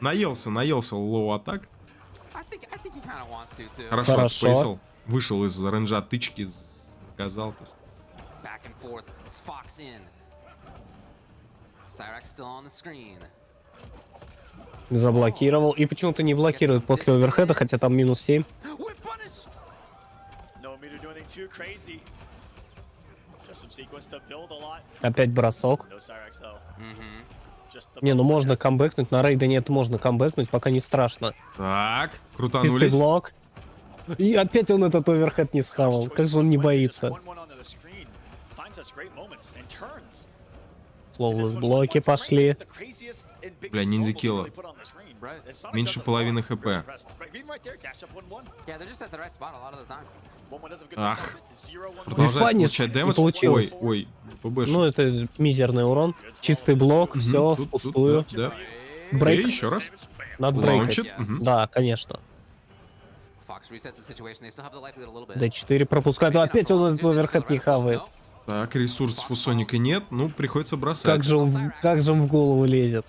Наелся лоу атак. Хорошо, отспейсил. Вышел из рейнджа тычки, сказал. Заблокировал. И почему-то не блокирует после оверхеда, хотя там минус 7. Опять бросок. Не, ну можно камбэкнуть. На рейдене это можно камбэкнуть, пока не страшно. Так, Чистый крутанулись. блок. И опять он этот оверхед не схавал. Как же он не боится. Флоулес блоки пошли. Бля, ниндзя килла. Меньше половины хп. Ах. Продолжает получать дэмэдж. Получилось. Ой, ПБш. Ну, это мизерный урон. Чистый блок, все, впустую. Да. Брейк. И еще раз. Надо Лаунчит. брейкать. Да, конечно. D4 пропускает. Но опять он этот оверхед не хавает. Так, ресурсов у Соника нет. Ну, приходится бросать. Как же он в голову лезет.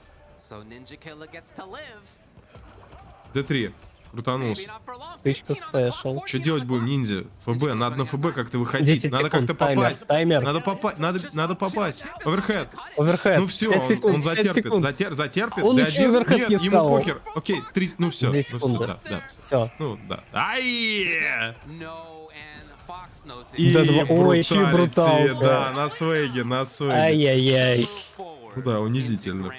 D3. Крутанулся. Тычка спешл. Что делать будем, ниндзя? ФБ, надо на ФБ как-то выходить. 10 Надо секунд, как-то таймер, попасть. таймер. Надо попасть. Надо попасть. Оверхед. Оверхед. Ну все, 5 секунд, он 5 затерпит. секунд. Затерпит. Он Да, еще оверхед нет, не ему схавал. похер. Окей, 3, ну все. 2 Ну секунды. все, да. Все. Ну да. Ай! Ой, еще и бруталка. Да, на свеге, на свеге. Ай-яй-яй. Ну да, унизительно.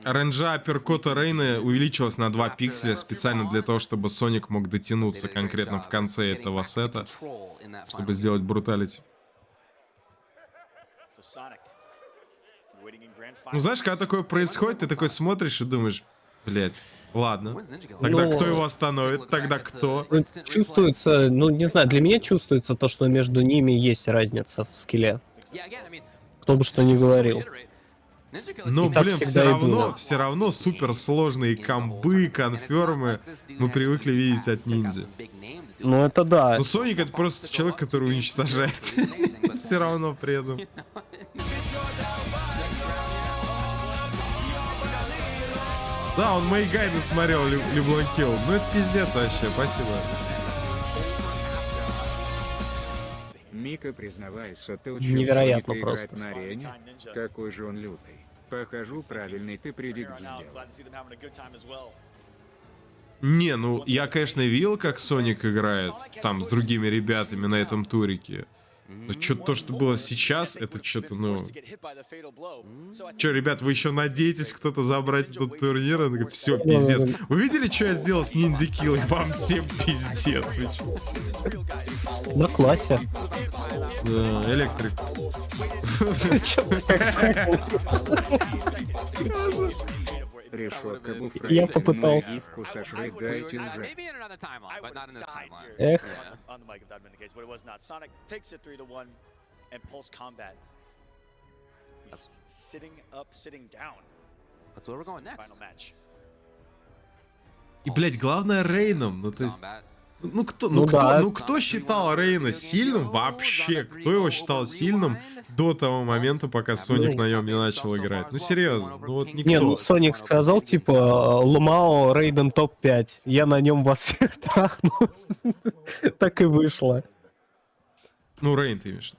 Рейнджа апперкота Рейна увеличилась на 2 пикселя специально для того, чтобы Соник мог дотянуться конкретно в конце этого сета, чтобы сделать бруталити. Ну знаешь, когда такое происходит, ты такой смотришь и думаешь, блять, ладно. Тогда кто его остановит? Тогда кто? Чувствуется, ну не знаю, для меня чувствуется то, что между ними есть разница в скилле. Кто бы что ни говорил. Ну, И так блин, всегда и было. все равно суперсложные комбы, конфермы мы привыкли видеть от ниндзя. Ну это да. Ну, Соник это просто человек, который уничтожает. Все равно при этом. Да, он мои гайды смотрел, Люблон Килл. Ну это пиздец вообще, спасибо. Мика, признавайся, ты учился Невероятно Соника просто. играть на арене? Какой же он лютый. Похожу, правильный ты предикт сделал. Не, ну я, конечно, видел, как Соник играет там с другими ребятами на этом турике. Но что-то то, что было сейчас, это что-то, ну... Че, ребят, вы еще надеетесь кто-то забрать этот турнир? Все, пиздец. Вы видели, что я сделал с ниндзя киллой? Вам всем пиздец. Вы чё? На классе. Да, электрик. Решетка буфра. Я попытался. Гифку сошли, дайте уже. Эх. On the mic if that had been the case, but it was not. Sonic takes it 3-1 and pulls Kombat. He's sitting up, sitting down. That's where we're going next. Final match. И, блядь, главное Рейном. Ну, то есть... Ну да. Кто считал Рейна сильным вообще? Кто его считал сильным до того момента, пока Соник на нем не начал играть. Ну серьезно, ну вот никто. Не, ну Соник сказал, типа, Лумао Рейден топ-5. Я на нем вас всех трахну. Так и вышло. Ну, Рейн ты имеешь.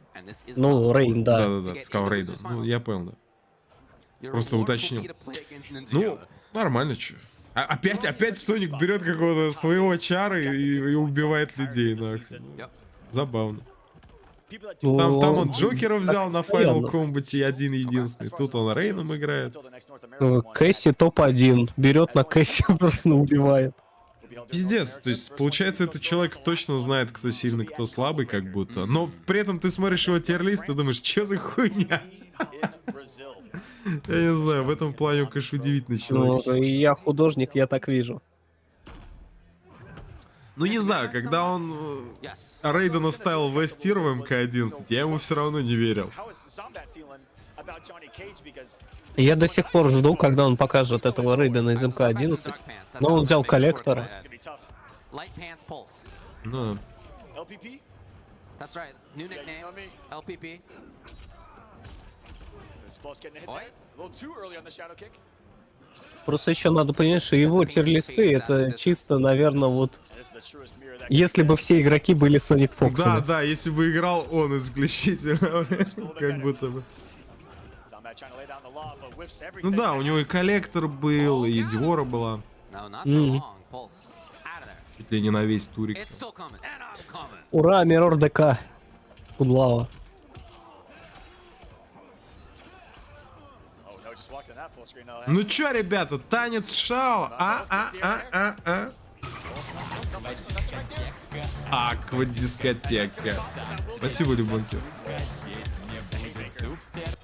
Ну, Рейн, да. Да-да-да, ты сказал Рейден. Ну, я понял, да. Просто уточнил. Ну, нормально, чё. Опять Соник берет какого-то своего чара и убивает людей, нахуй. Забавно. Там он Джокера взял на Final Kombat один-единственный. Тут он Рейном играет. Кэсси топ-1. Берет на Кэсси, просто убивает. Пиздец, то есть, получается, этот человек точно знает, кто сильный, кто слабый, как будто. Но при этом ты смотришь его тир-лист и думаешь, что за хуйня? Я не знаю, в этом плане он, конечно, удивительный человек. Ну, я художник, я так вижу. Ну, не знаю, когда он Рейдена ставил в S-тир в МК1, я ему все равно не верил. Я до сих пор жду, когда он покажет этого Рейдена из МК-11. Но он взял коллектора. Ну. Просто еще надо понять, что его тир-листы это чисто, наверное, вот... Если бы все игроки были Соник Фоксами. Да, да, если бы играл он исключительно, как будто бы. Ну да, у него и коллектор был, и Диора была. Чуть ли не на весь турик. Ура, Миррор ДК. Кудлава. Ну чё, ребята, танец Шао? Аквадискотека. Спасибо, Любонки.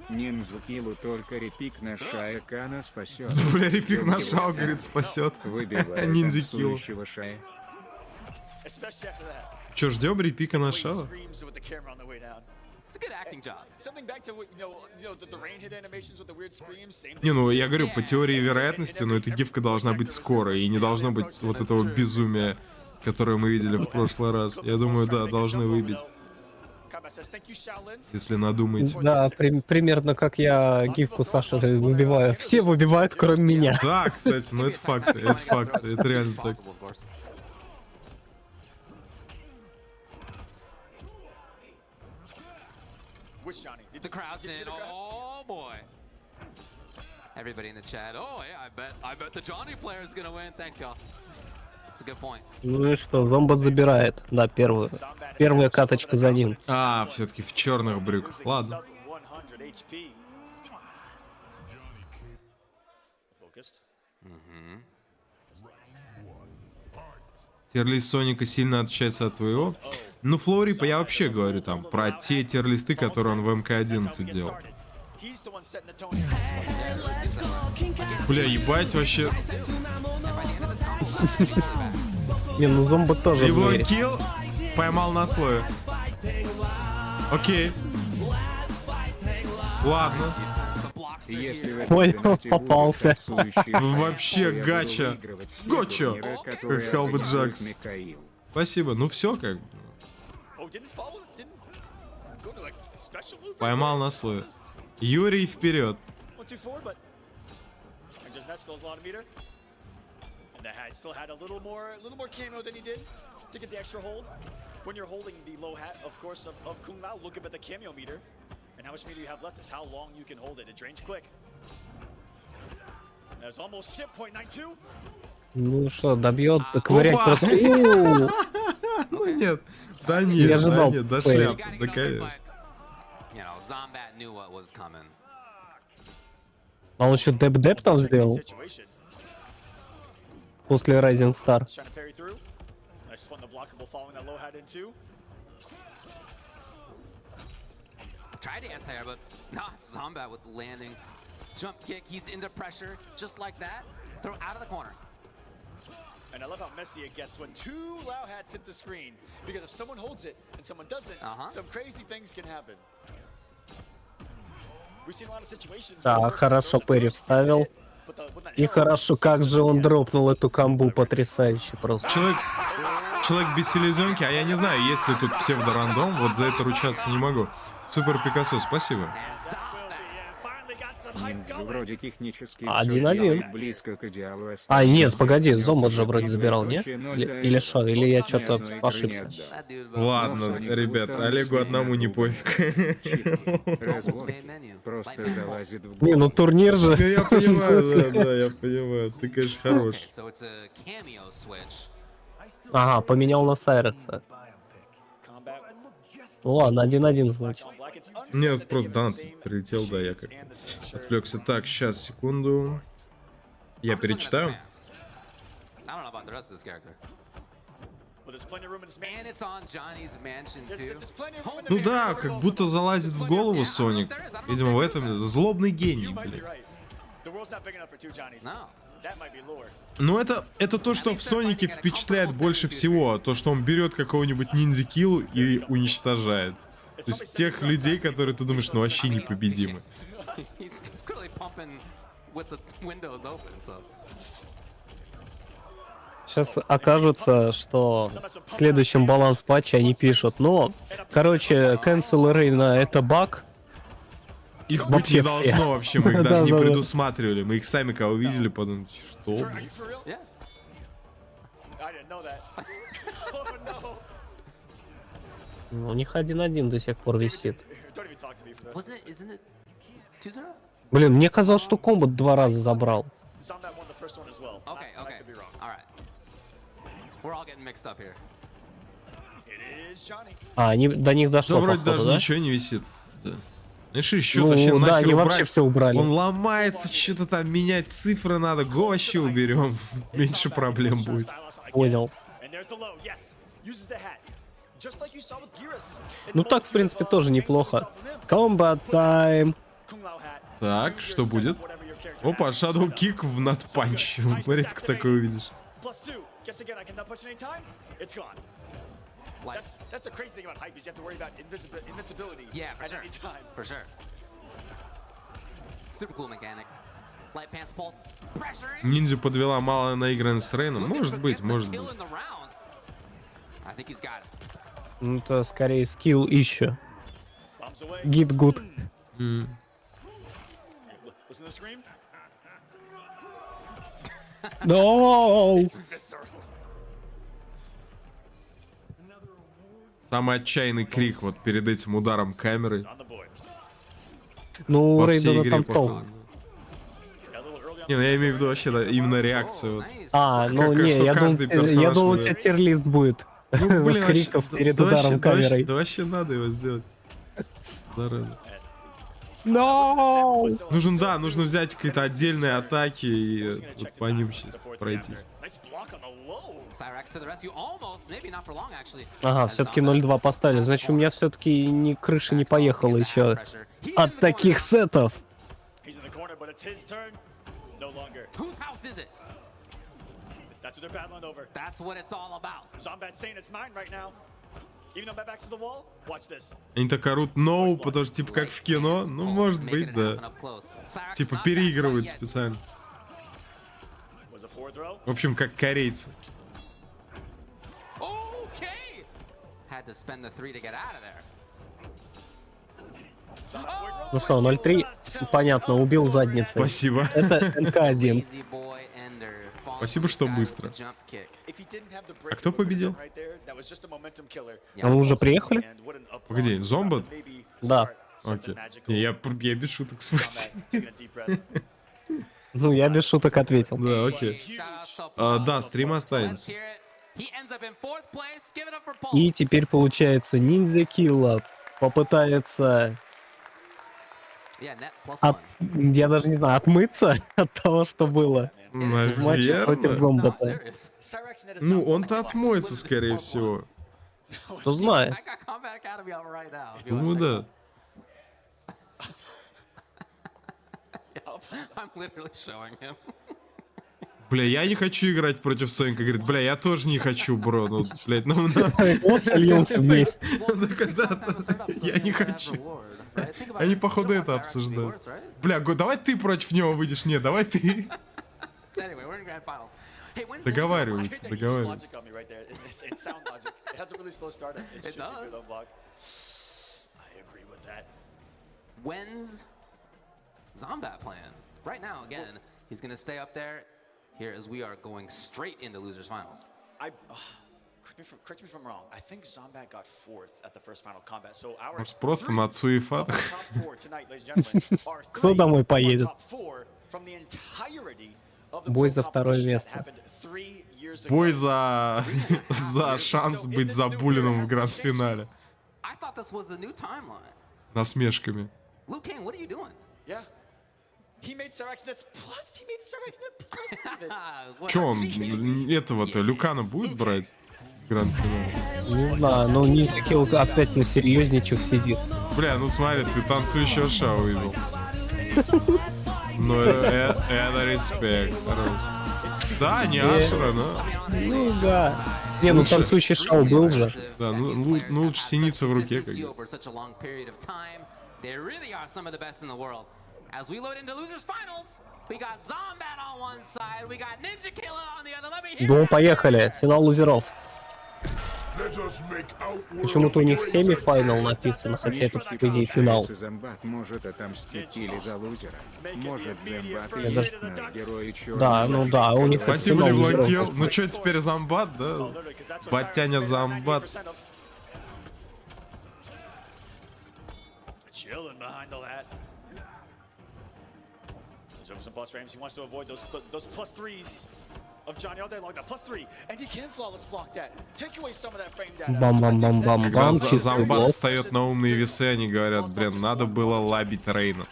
Ниндзю киллу только репик на Шао Кана спасет. Бля, репик на Шао, говорит, спасет. Ниндзя киллу. Чё, ждем репика на Шао? Не, ну я говорю, по теории вероятности, но эта гифка должна быть скоро, и не должно быть вот этого безумия, которое мы видели в прошлый раз. Я думаю, да, должны выбить. Если надумаете. Да, примерно как я гифку Саши выбиваю. Все выбивают, кроме меня. Да, кстати, ну это факт, это реально так. The crowd's in. Oh boy. Everybody in the chat. Oh yeah, I bet the Johnny player is gonna win. Thanks, y'all. That's a good point. Ну и что, Зомбот забирает. Да, первая каточка за ним. А, все-таки в черных брюках. Ладно. Тирлист Соника сильно отличается от твоего. Ну, Флорипа я вообще говорю там про те тирлисты, которые он в МК-11 делал. Бля, ебать вообще. Не, ну Зомбот тоже. Ливлон килл, поймал на слое. Окей. Ладно. Понял, попался. Вообще гача. Гочо, как сказал бы Джакс. Спасибо, ну все как бы. Поймал на слое. Юрий вперед. Ну что, добьет, ковырять просто. Ну нет, да нет, да нет, да шляп, да конечно. А он еще деп-деп там сделал? После Rising Star. Tried to anti-air, but not Zombat with landing. Jump kick, he's into pressure, just like that. Throw out of the corner. And I love how messy it gets when two Lao hats hit the screen. Because if someone holds it and someone doesn't, some crazy things can happen. Да, хорошо Перри вставил. И хорошо, как же он дропнул эту камбу, потрясающе просто. человек без селезенки, а я не знаю, есть ли тут псевдорандом, вот за это ручаться не могу. Супер Пикассо, спасибо. Ниндзя вроде технически 1-1. близко к идеалу. А, нет, погоди, Зомбот же вроде забирал, нет? Или что? Или я что-то ошибся? Ладно, ребят, Олегу одному не пофиг. Просто залазит в Не, ну турнир же. Я понимаю, да, я понимаю. Ты, конечно, хорош. Ага, поменял на Сайрекса. Ну ладно, 1-1, значит. Нет, просто донат прилетел, да, я как-то отвлекся. Так, сейчас, секунду. Я перечитаю. Ну да, как будто залазит в голову Соник. Видимо, в этом злобный гений, блин. Но это то, что в Сонике впечатляет больше всего. То, что он берет какого-нибудь ниндзя-килл и уничтожает. То есть тех людей, которые ты думаешь, ну вообще непобедимы. Сейчас окажется, что в следующем баланс патче они пишут, ну, короче, cancel arena это баг. Их быть не должно вообще, мы их даже не предусматривали. Мы их сами, кого видели, подумали, что? У них 1-1 до сих пор висит. Блин, мне казалось, что Комбат 2 раза забрал. А, они до них дошло, да, вроде походу, даже да? ничего не висит. Да. Знаешь, счет Ну, вообще да, нахер они убрать. вообще все убрали. Он ломается, что-то там менять цифры надо. Го вообще уберем. Меньше проблем будет. Понял. Ну так, в принципе, тоже неплохо. Kombat time. Так, что будет? Опа, Shadow Kick в надпанч. Редко такое увидишь. Ниндзю подвела мало наигранность с Рейном. Может быть, может быть. Ну, это скорее скилл еще. Git good. No! Самый отчаянный крик вот перед этим ударом камеры. Ну, у во всей Рейдена игре там походу. топ. Не, ну я имею в виду вообще да, именно реакцию. Вот. А, ну не, я думал, у тебя тир-лист будет. Ну, блин, криков вообще, перед да ударом вообще, камерой. Да вообще надо его сделать. Зараза. No! Нужен, да, нужно взять какие-то отдельные атаки и вот по ним сейчас пройтись. Ага, все-таки 0-2 поставили. Значит, у меня все-таки ни крыша не поехала еще от таких сетов. Они так орут «no», потому что типа как в кино. Ну, может быть, да. Типа переигрывают специально. В общем, как корейцы. Ну что, 0-3? Понятно, убил задницей. Спасибо. Это МК1. Спасибо, что быстро. А кто победил? А мы уже приехали? Погоди, Зомбот? Да. Окей. Не, я без шуток спросил. Ну, я без шуток ответил. Да, окей. Да, стрим останется. И теперь получается ниндзя килла попытается я даже не знаю, отмыться от того, что было в матче против Зомбота. Ну, он-то отмоется, скорее всего. Кто знает. Ну да. Бля, я не хочу играть против Соника. Говорит, бля, я тоже не хочу, бро. Ну, блядь, нам надо... Сольемся вместе. Я не хочу. Они, походу, это обсуждают. Бля, давай ты против него выйдешь. Нет, давай ты. Договариваются, договариваются. When's Zombat playing? Right now, again, he's going to stay up there here as we are going straight into losers finals. Correct me if I'm wrong. I think Zombat got 4th at the first final combat. So our Может, просто Мацу и Фат? Кто домой поедет? Бой за второе место. Бой за шанс быть забуленным в гранд-финале. Насмешками. Чё он этого-то Люкана будет брать? Гранд-финале? Не знаю, но Нитикил опять на серьезничек сидит. Бля, ну смотри, ты танцующего Шао видел. Ну это респект, хорош. Да, не Ашера, но... Ну да. Не, ну танцующий Шао был же. Да, ну лучше синица в руке, как говорится. Ну, поехали. Финал лузеров. Почему-то у них семифинал написано, хотя это, по идее, финал. Может отомстить или за лузера. Может Зомбат даже... герой Да, ну да, у них спасибо, Левланкел. Ну что, теперь Зомбат, да? Батяня Зомбат. Бам-бам-бам-бам-бам. Когда Зомбат встает на умные весы, они говорят, блин, надо было лабить Рейна.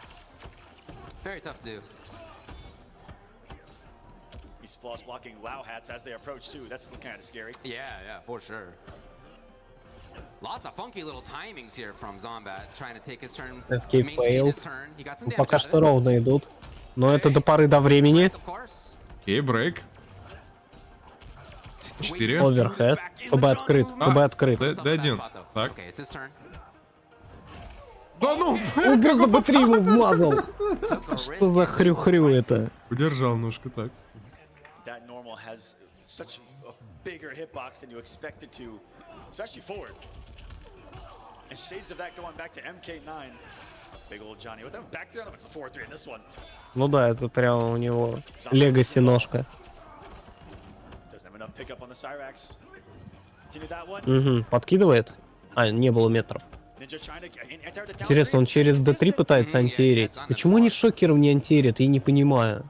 Escape failed. Ну, пока что ровно идут. Но это до поры до времени. Окей, брейк. 4. Оверхед. ФБ открыт. ФБ открыт. Д1. Так. Да ну! Он просто Б3 ему вмазал. Что за хрю-хрю это? Удержал ножку так. Ну да, это прям у него легаси ножка. Угу, подкидывает? А, не было метров. Интересно, он через D3 пытается антиэрить? Почему они шокером не антиэрят? Я не понимаю.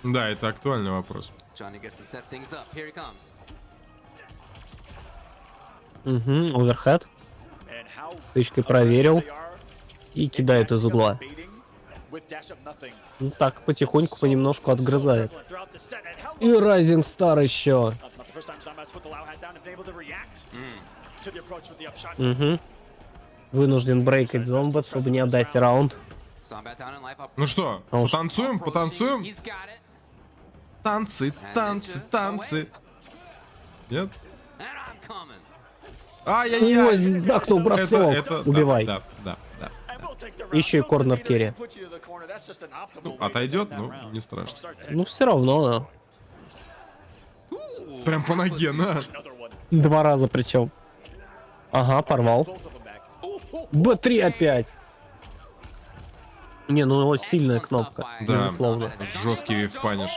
Да, это актуальный вопрос. Угу, оверхед. Тычкой проверил. И кидает из угла. Ну так, потихоньку, понемножку отгрызает. И Rising Star еще. Угу. Вынужден брейкать Зомбат, чтобы не отдать раунд. Ну что, потанцуем, потанцуем? Танцы, танцы, танцы. Нет? Ай-яй-яй! Ой, сдохнул бросок. Убивай. Да, да, да. Еще и корнер керри. Ну, отойдет, ну, не страшно. Ну, все равно. Прям по ноге, на. 2 раза причем. Ага, порвал. Б3 опять. Не, ну сильная кнопка. Да, безусловно. жесткий вейв-паниш.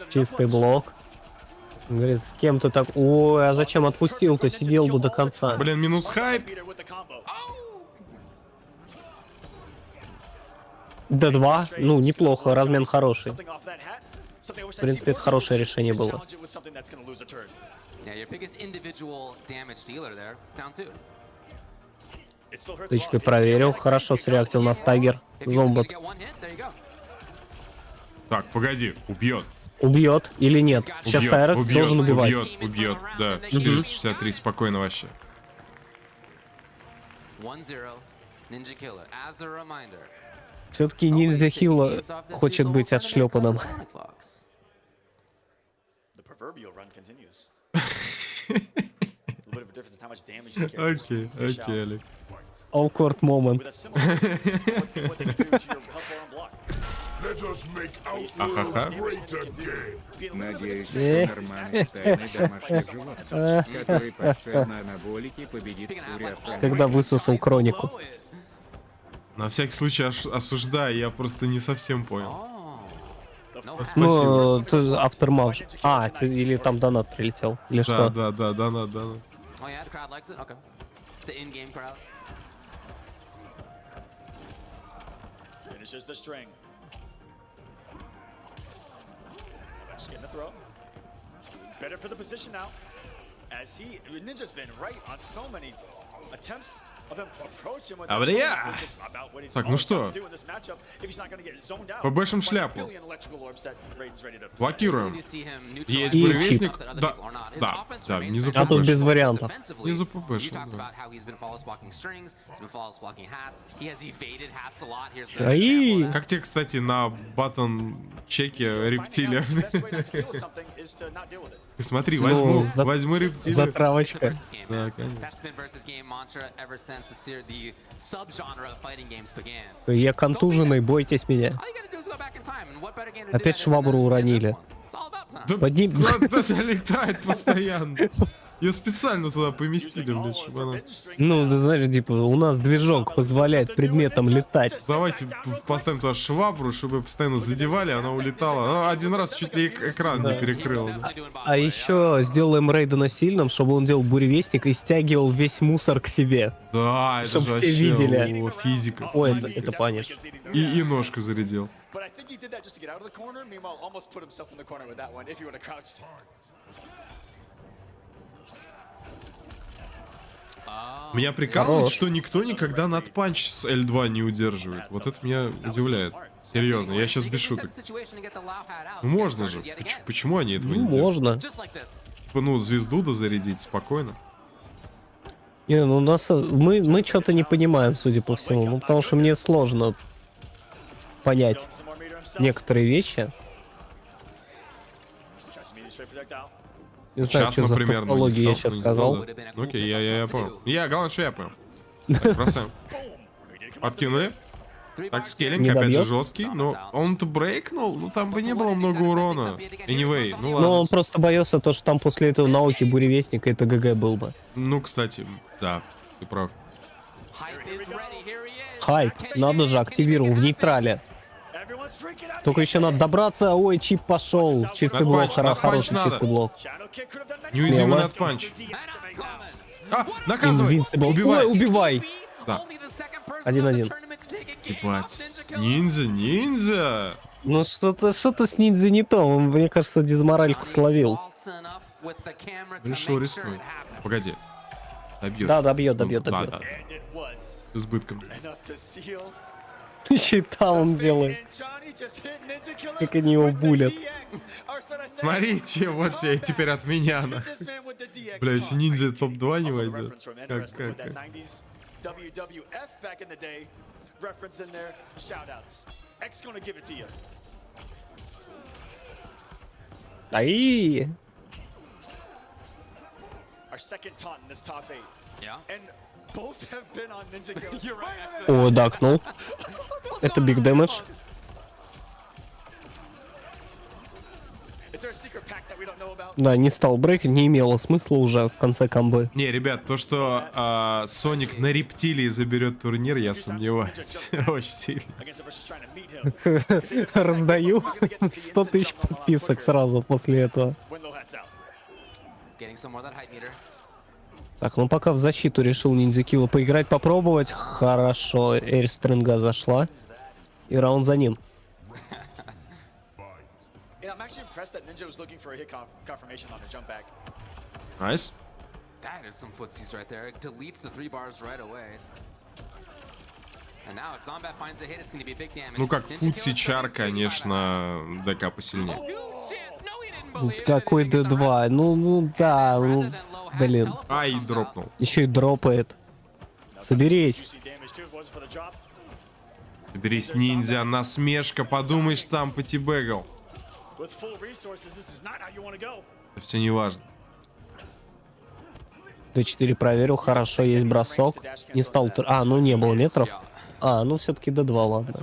Чистый блок. Говорит, с кем-то так... Ой, а зачем отпустил-то? Сидел бы до конца. Блин, минус хайп. Д2. Ну, неплохо, размен хороший. В принципе, это хорошее решение было. Тычкой проверил. Хорошо среактил на стагер. Зомбат. Так, погоди, убьет. Убьет или нет? Сейчас Сайрекс должен убивать. Убьет, да. 463, спокойно вообще. Все-таки ниндзя Хилла хочет быть отшлепанным. Окей, окей, Олег. Awkward moment. Надеюсь, что нормальный стайный домашний животных, который подсел на анаболики, победит Фурия. Когда высосал Кронику. На всякий случай осуждаю, я просто не совсем понял. Ну, ты автормав. А, ты, или там донат прилетел, или что? Да, донат. Finishes the string. Just getting the throw. Better for the position now. As Ninja's been right on so many attempts of him approaching with Так, ну что? ПБшим шляпу. Блокируем. Есть буревестник. Да, не за ПБшим. А тут без вариантов. Не за ПБшим, Ай. Как тебе, кстати, на баттон чеке рептилия? Смотри, возьму рептилию. Затравочка. Да, конечно. Я контуженный, бойтесь меня. Опять швабру уронили. Подним... Летает постоянно. Ее специально туда поместили, блядь, чтобы она... Ну, ты знаешь, типа, у нас движок позволяет предметам летать. Давайте поставим туда швабру, чтобы постоянно задевали, она улетала. Она один раз чуть ли экран не перекрыла. А еще сделаем Рейдена сильным, чтобы он делал буревестник и стягивал весь мусор к себе. Да, это чтобы же все вообще, видели. Физика. Ой, это паниш. И ножку зарядил. Меня прикалывает, что никто никогда надпанч с L2 не удерживает. Вот это меня удивляет. Серьезно, я сейчас без шуток. Можно же. Почему они этого не делают? Можно. Типа, ну, звезду дозарядить спокойно. Не, ну у нас мы что-то не понимаем, судя по всему. Ну, потому что мне сложно понять некоторые вещи. Не знаю, Сейчас, что за например, тавтологию я сейчас сказал. Окей, я понял. Главное, что я понял. Так, бросаем. Подкинули. Так, скеллинг опять же жесткий, но он-то брейкнул, ну там бы не было много урона. Anyway, ну ладно. Но он просто боялся то, что там после этого науки буревестника это ГГ был бы. Ну, кстати, да, ты прав. Хайп, надо же, активировал в нейтрале. Только еще надо добраться. Ой, чип пошел. Чистый блок, хороший чистый блок. Неуязвимый надпанч. Наказывай! Убивай! Ой, убивай! Да. 1-1. Ебать. Ниндзя! Ну что-то с ниндзя не то. Он, мне кажется, дизморальку словил. Решил рискнуть. Погоди. Добьет. Да, добьет. Да. С избытком. Щита он делает. Как они его булят. Смотрите, вот тебе теперь от меня. Бля, если ниндзя топ-2 не войдет. Как? Ай! О, дакнул. Это биг дэмэдж. Да, не стал брейкать, не имело смысла уже в конце комбы. Не, ребят, то, что Соник на рептилии заберет турнир, я сомневаюсь. Очень сильно. Раздаю 100 тысяч подписок сразу после этого. Так, ну пока в защиту решил ниндзя-килла поиграть, попробовать. Хорошо, эйрстринга зашла. И раунд за ним. Найс. Ну как футси-чар, конечно, ДК посильнее. Какой D2? Ну да, ну, блин. Ай, дропнул. Еще и дропает. Соберись. Соберись, ниндзя, насмешка, подумаешь, там потибегал. Это все не важно. Д4 проверил, хорошо, есть бросок. Не стал... А, ну не было метров. А, ну все-таки Д2, ладно.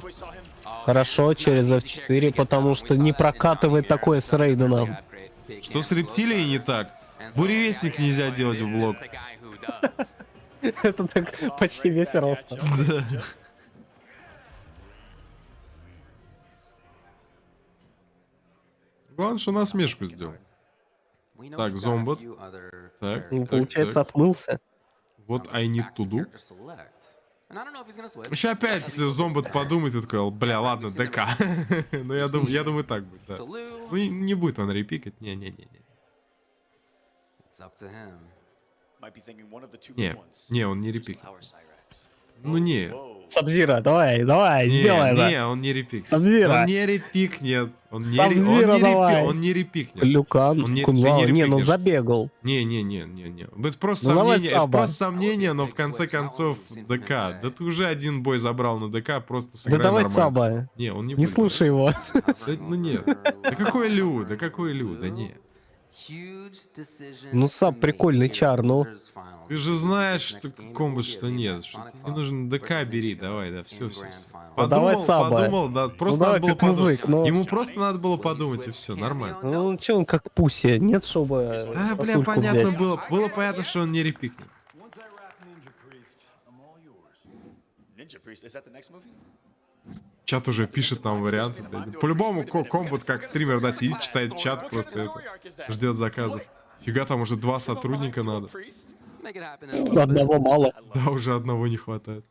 Хорошо, через F4, потому что не прокатывает такое с Рейденом. Что с рептилией не так? Буревестник нельзя делать в блок. Это так почти весь рост. Главное, что насмешку сделал. Так, зомбот. Так, Ну, получается, отмылся. Вот I need to do. Еще опять зомбот подумает и такой, бля, ладно, ДК. Ну, я думаю, так будет, да. Ну, не будет он репикать, не-не-не. Не, он не репикнет. Ну, не. Саб-Зиро, давай, сделай это. Не, он не репикнет. Саб-Зиро. Он не репикнет. Он не репикнет. Люкан, не, ну забегал. Не. Это просто сомнение, но в конце концов ДК. Да ты уже один бой забрал на ДК, просто сыграй нормально. Да давай нормально. Саба. Не, он не будет. Не слушай его. Ну нет. Да какой Лю, да не. Ну, Саб прикольный чар, ну. Ты же знаешь, что Комбат, что нет. Что тебе нужно ДК бери, давай, да, все. Подумал, да, просто надо было подумать. Ему просто надо было подумать, и все, нормально. Ну, че он как пуси, нет, чтобы... Да, бля, понятно было. Было понятно, что он не репикнет. Чат уже пишет нам варианты. По-любому Комбат как стример, да, сидит, читает чат, просто это, ждет заказов. Фига, там уже 2 сотрудника надо. Одного мало. Да, уже одного не хватает.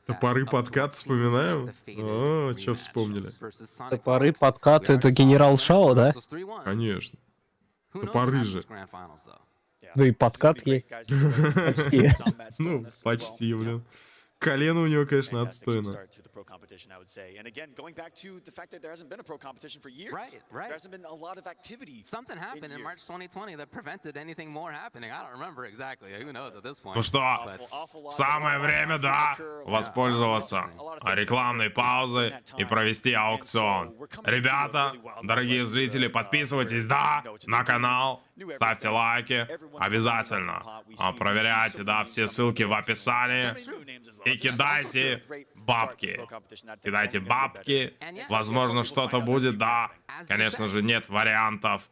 Топоры подкат вспоминаем? О, что вспомнили? Топоры подкат, это генерал Шао, да? Конечно. Топоры же. Да и подкат есть. Почти. Ну, почти, блин. Колено у него, конечно, отстойно. And again, going back to the fact that there hasn't been a pro competition for years. Right. There hasn't been a lot of activity. Something happened in March 2020 that prevented anything more happening. I don't remember exactly. Who knows at this point. Ну что, самое время, да, воспользоваться рекламной паузой и провести аукцион. Ребята, дорогие зрители, подписывайтесь, да, на канал, ставьте лайки, обязательно проверяйте, да, все ссылки в описании и кидайте бабки. Кидайте бабки, возможно, что-то будет, да. Конечно же, нет вариантов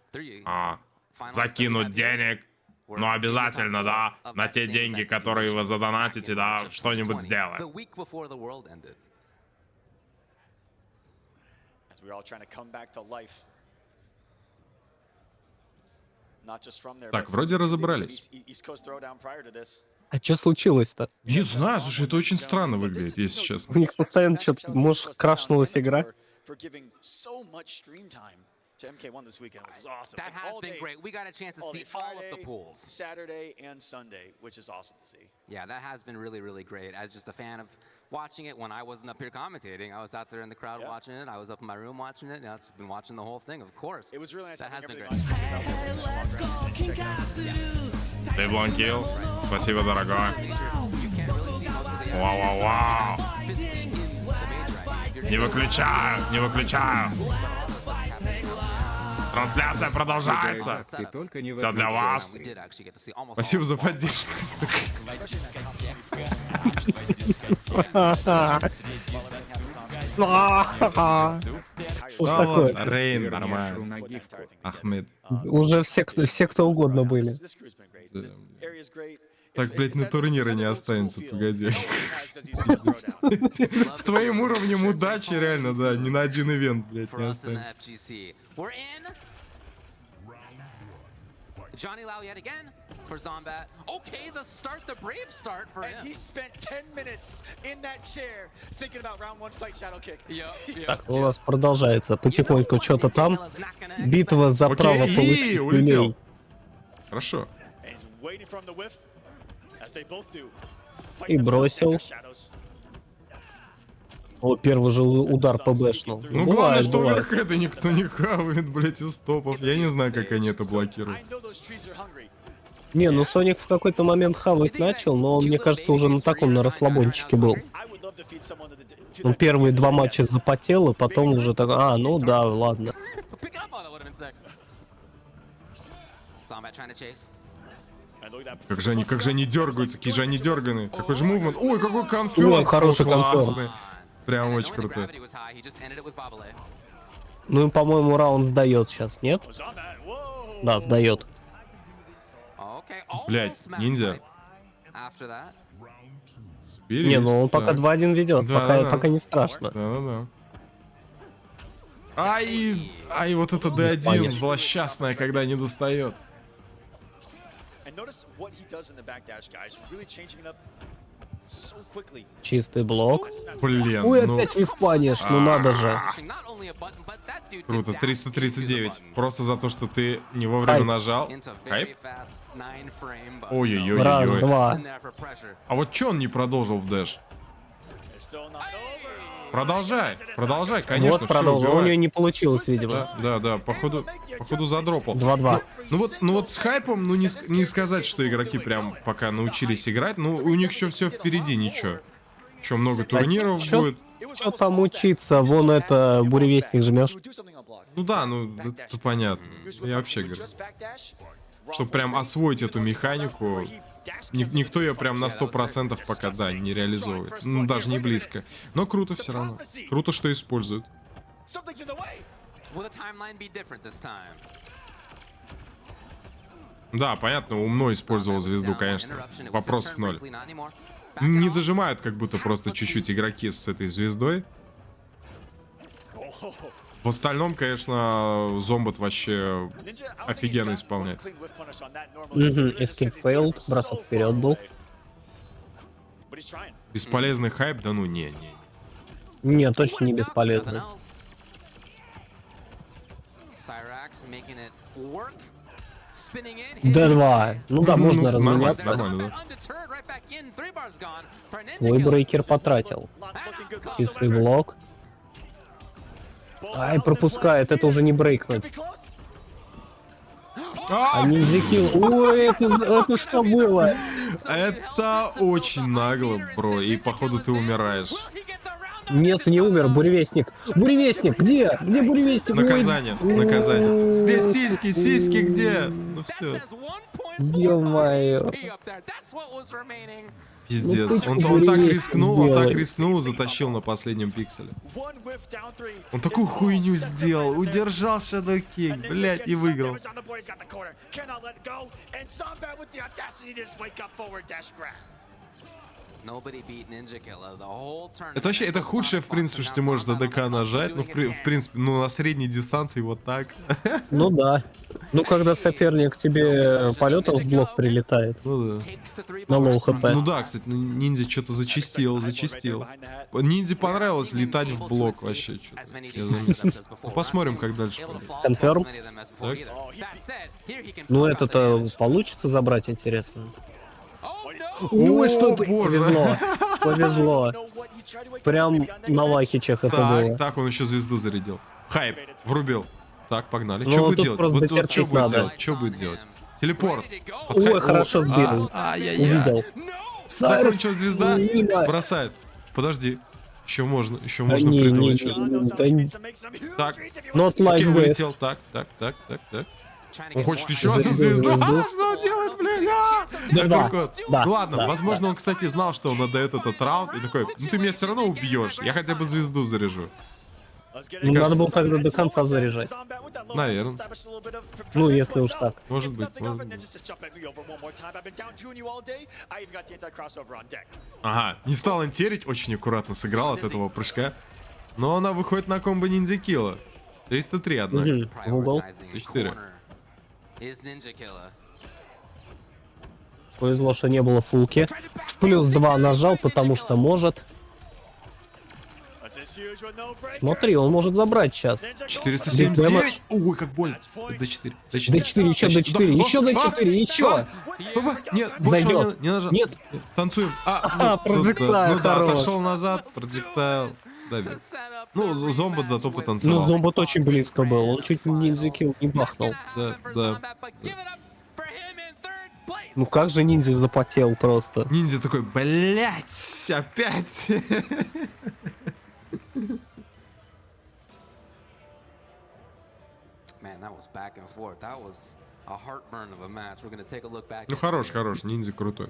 закинуть денег, но обязательно, да, на те деньги, которые вы задонатите, да, что-нибудь сделаем. Так, вроде разобрались. А что случилось-то? Не знаю, слушай, это очень странно выглядит, если честно. У них постоянно что-то, может, крашнулась игра? That has been great. We got a chance to see all of the pools. Saturday and Sunday, which is awesome to see. Yeah, that has been really, really great. As just a fan of watching it when I wasn't up here commentating, I was out there in the crowd watching it. I was up in my room watching it. I've been watching the whole thing, of course. It was really nice. That has been great. Ты блонкил? Спасибо, дорогой. Вау-вау-вау. Не выключаю, не выключаю. Трансляция продолжается. Все для вас. Спасибо за поддержку. Что ж такое? Рейн, нормально. Ахмед. Уже все, кто угодно были. Так, блядь, на турнире не останется, погоди. С твоим уровнем удачи, реально, да, ни на один ивент, блядь, не останется. Johnny Lau yet again for Zombat. Okay, the start, the brave start for him. And he spent 10 minutes in that chair thinking about round 1 fight shadow kick. Так, у нас продолжается потихоньку что-то там. Битва за право получить улетел. Хорошо. И бросил. О, первый же удар ПБшнул. Ну, главное, что вверх это никто не хавает, блядь, из топов. Я не знаю, как они это блокируют. Не, ну Соник в какой-то момент хавать начал, но он, мне кажется, уже на таком, на расслабончике был. Он первые 2 матча запотел, и потом уже так, ну да, ладно. Как же они дергаются, какие же они дерганые. Какой же мувмент. Ой, какой конферм. Ой, хороший классный. Прям очень круто. Ну и, по-моему, раунд сдает сейчас, нет? Да, сдает. Блять, ниндзя. Не, ну он пока 2-1 ведет, пока не страшно. Да-да-да. Ай, вот это D1 злосчастное, когда не достает. Чистый блок. Блин, ой, опять вифпанишь, ну надо же. Круто, 339. Просто за то, что ты не вовремя нажал. Хайп? Ой-ой-ой. Раз, два. А вот чё он не продолжил в дэш? Продолжай, конечно, вот продолжил, у нее не получилось, видимо. Да, походу задропал. 2-2. Ну вот с хайпом, ну не сказать, что игроки прям пока научились играть, ну у них еще все впереди, ничего. Еще много турниров будет. Что там учиться? Вон это, буревестник жмешь. Ну да, ну это понятно. Я вообще говорю. Чтобы прям освоить эту механику, никто ее прям на 100% пока, да, не реализовывает. Ну, даже не близко. Но круто все равно. Круто, что используют. Да, понятно, умно использовал звезду, конечно. Вопросов ноль. Не дожимают как будто просто чуть-чуть игроки с этой звездой. В остальном, конечно, Зомбот вообще офигенно исполняет. Escape failed, бросок вперед был. Бесполезный хайп, да ну не. Не, точно не бесполезный. D2. Ну да, можно разменять. Нормально, да. Свой брейкер потратил. Чистый блок. Ай, пропускает, это уже не брейкнуть. А ниндзякил. Ой, это что было? Это очень нагло, бро, и походу ты умираешь. Нет, не умер, буревестник. Буревестник, где? Где буревестник? Наказание. Где сиськи, где? Ну все. Ё-моё. Пиздец. Он так рискнул и затащил на последнем пикселе. Он такую хуйню сделал. Удержал Shadow King, блять, и выиграл. Это вообще, это худшее, в принципе, что ты можешь за ДК нажать. Ну, в принципе, ну, на средней дистанции вот так. Ну да. Ну, когда соперник тебе полетом в блок прилетает. Ну да. На лоу хп. Ну да, кстати, ниндзя что-то зачистил. Ниндзя понравилось летать в блок вообще. Ну, посмотрим, как дальше пойдет. Конферм. Ну, это-то получится забрать, интересно. Ой, что ты... Повезло. Прям на лайкичах это было. Так, он еще звезду зарядил. Хайп, врубил. Так, погнали. Ну, что будет тут делать? Что будет делать? Телепорт. Ой, хорошо сбил. Увидел. Закончила звезда. Бросает. Подожди. Еще можно придумать. Так. Окей, вылетел. Так. Он хочет еще одну звезду. Что он делает, блин? Ладно, возможно, он, кстати, знал, что он отдает этот раунд. И такой, ну ты меня все равно убьешь. Я хотя бы звезду заряжу. Ну, надо было тогда до конца заряжать. Наверное. Ну, если уж так. Может быть. Ага, не стал антерить, очень аккуратно сыграл от этого прыжка. Но она выходит на комбо ниндзякила. 303, однако. В угол. 4. Повезло, что не было фулки. В плюс 2 нажал, потому что может. Смотри, он может забрать сейчас. 479. Ой, как больно. D4. D4, еще D4, еще D4, еще. Нет, зайдет. Не нажал. Нет. Танцуем. Проджектайл. Ну да, отошел назад. Проджектайл. Ну, Зомбот зато потанцевал. Ну, Зомбот очень близко был. Он чуть ниндзякил не бахнул. Да. Ну как же ниндзя запотел просто. Ниндзя такой, блять, опять. Ну хорош, ниндзя крутой.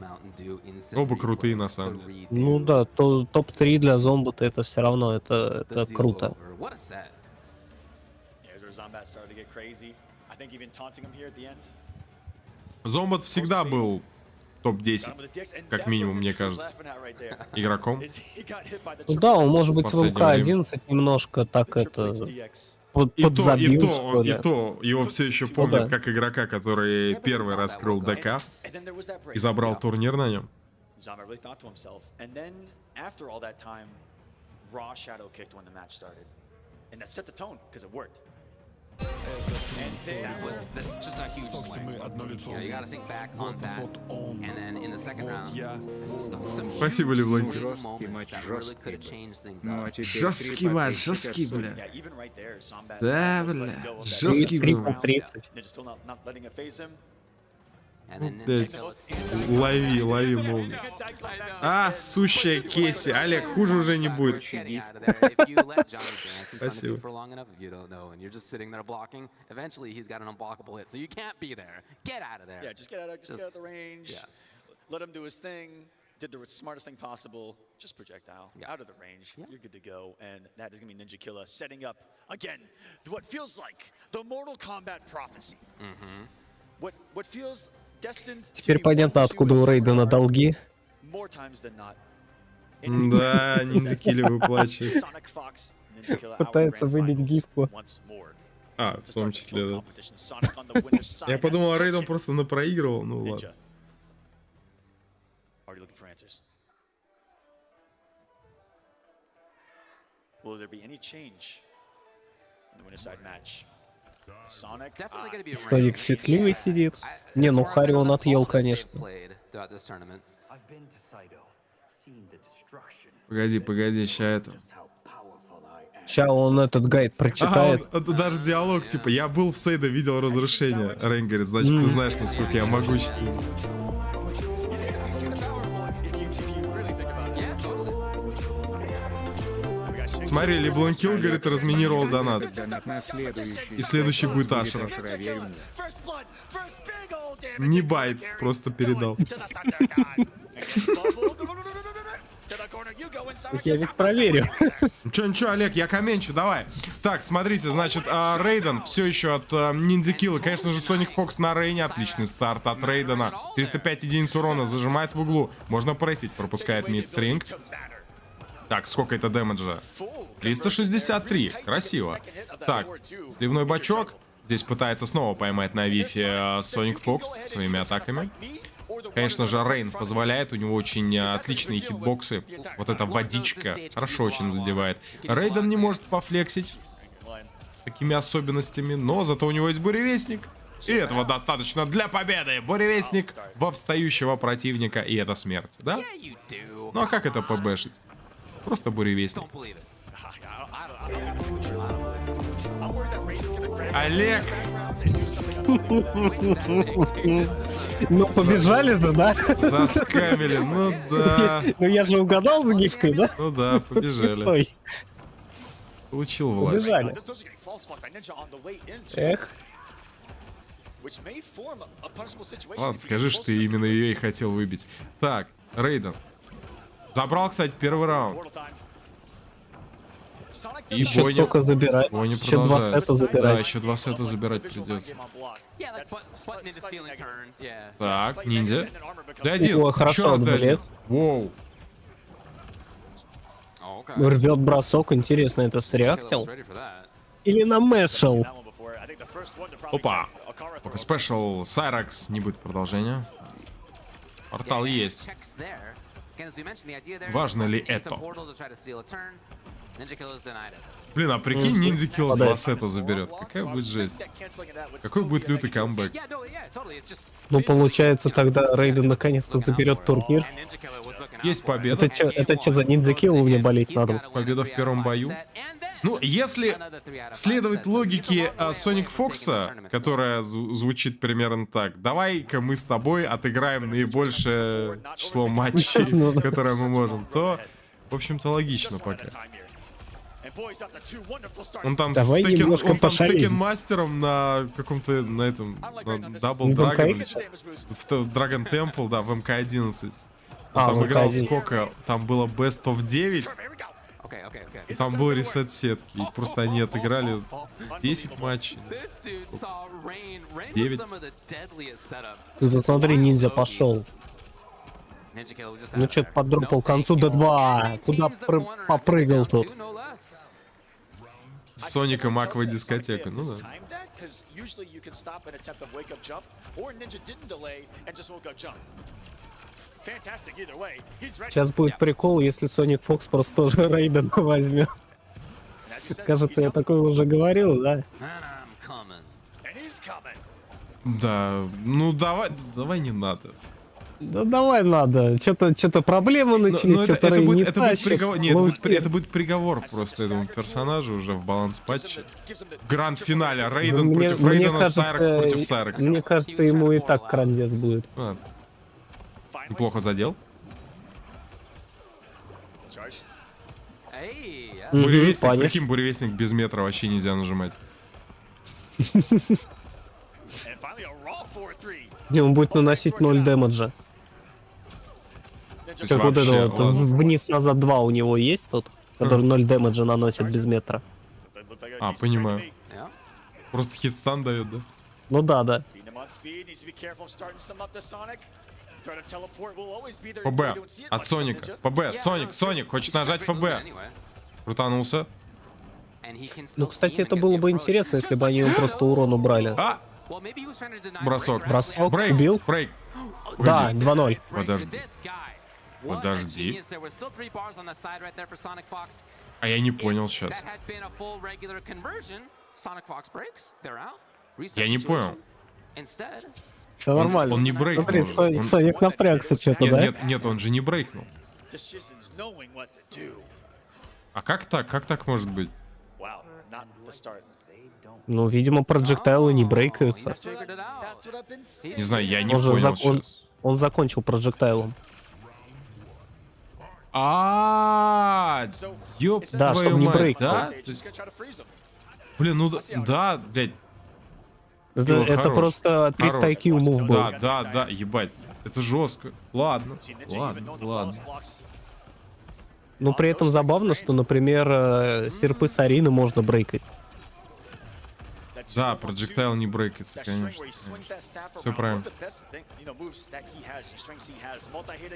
Оба крутые на самом деле. Ну да, топ-3 для зомба-то это все равно, это круто. Зомбат всегда был топ-10, как минимум, мне кажется, игроком. Ну да, он может быть в МК-11 немножко так это... подзабил, что ли. И то его все еще помнят как игрока, который первый раскрыл ДК и забрал турнир на нем. Спасибо, Лебланки. Жесткий матч, жесткий, бля. Да, бля, жесткий был. Лови, молнию. А, сущая Кесси. Олег, хуже уже не будет. Спасибо. Did the smartest thing possible, just projectile out of the range. You're good to go, and that is going to be Ninjakilla setting up again what feels like the Mortal Kombat prophecy. What feels destined. Теперь понятно, откуда у Рейдена долги. More times than not. Да, Ниндзякилли выплачивает. Пытается выбить гифку. А, в том числе, да. Я подумал, Рейден просто напроигрывал, ну ладно. Will there be any change in the winner's side match? Sonic Стоник счастливый сидит. Не, ну Хари он отъел, конечно. Погоди, ща это. Ща он этот гайд прочитает. Это даже диалог, типа, я был в Сейдо, видел разрушение. Рейн говорит, значит, ты знаешь, насколько я могущественный. Смотри, Леблон Килл, говорит, разминировал донат. И следующий будет Ашера. Не байт, просто передал. Я ведь проверю. Ничего, Олег, я комменчу, давай. Так, смотрите, значит, Рейден все еще от Ниндзякилла. Конечно же, Соник Фокс на Рейне. Отличный старт от Рейдена. 305 единиц урона, зажимает в углу. Можно прессить, пропускает мидстринг. Так, сколько это дэмэджа? 363. Красиво. Так, сливной бачок. Здесь пытается снова поймать на вифе Соник Фокс своими атаками. Конечно же, Рейн позволяет. У него очень отличные хитбоксы. Вот эта водичка хорошо очень задевает. Рейден не может пофлексить такими особенностями, но зато у него есть буревестник. И этого достаточно для победы. Буревестник во встающего противника. И это смерть, да? Ну а как это побэшить? Просто буревестник. Олег! Ну, побежали же, да? Заскамили, ну да. Ну, я же угадал с гифкой, да? Ну да, побежали. Стой. Получил власть. Побежали. Эх. Ладно, скажи, что ты именно ее и хотел выбить. Так, Рейден. Забрал, кстати, первый раунд. И еще столько забирать. Еще 2 сета забирать. Да, еще 2 сета забирать придется. Так, ниндзя. Д1. О, хорошо, влез. Воу. Рвет бросок, интересно, это среактил? Или намешал? Опа. Пока спешл Сайракс, не будет продолжения. Портал есть. Важно ли это? Блин, а прикинь, Ниндзякилл 2 сета заберет. Какая будет жесть. Какой будет лютый камбэк. Ну, получается, тогда Рейден наконец-то заберет турнир. Есть победа. Это что за Ниндзякилл у меня болеть надо? Победа в первом бою. Ну, если следовать логике Соник Фокса, которая звучит примерно так: давай-ка мы с тобой отыграем наибольшее число матчей, которое мы можем, то, в общем-то, логично пока. Он там стекен-мастером на каком-то, на этом, на Дабл Драгон, в Драгон Темпл, да, в МК-11. Там играл сколько? Там было Best of 9. И там был ресет сетки. И просто они отыграли 10 матчей. 9. Ты посмотри, ниндзя пошел. Ну что-то подропал к концу Д2. Куда попрыгал тут? С Соником аква-дискотека, ну да. Сейчас будет прикол, если Соник Фокс просто тоже Рейдена возьмет. Кажется, я такое уже говорил, да? Да, ну давай не надо. Да давай надо. Что-то проблемы начались, что-то Рей не тащит. Нет, это будет приговор просто этому персонажу уже в баланс-патче. В гранд-финале Рейден против Рейдена, Сайрекс против Сайрекса. Мне кажется, ему и так крандец будет. Неплохо задел. Буревестник, прикинь, буревестник без метра вообще нельзя нажимать. Не, он будет наносить 0 дэмэджа. Как вот это вот, вниз-назад 2 у него есть тут, который 0 дэмэджа наносит без метра. А, понимаю. Просто хитстан дает, да? Ну да, да. ФБ от Соника. ФБ, Соник, хочет нажать ФБ. Крутанулся. Ну, кстати, это было бы интересно, если бы они ему просто урон убрали. Бросок. Бросок, брейк, убил? Брейк. Да, 2-0. Подожди. Подожди. А я не понял сейчас. Я не понял. Все нормально. Он не брейкнул. Смотри, Соник напрягся что-то, да? Нет, он же не брейкнул. А как так? Как так может быть? Ну, видимо, проджектайлы не брейкаются. Не знаю, я не понял сейчас. Он закончил проджектайлом. Ёп, да, чтобы не брейкнул. Да? Блин, ну да, блядь. Это просто 300 IQ мув был. Да, ебать. Это жестко. Ладно. Но при этом забавно, что, например, серпы с арены можно брейкать. Да, проджектайл не брейкается, конечно. Все правильно.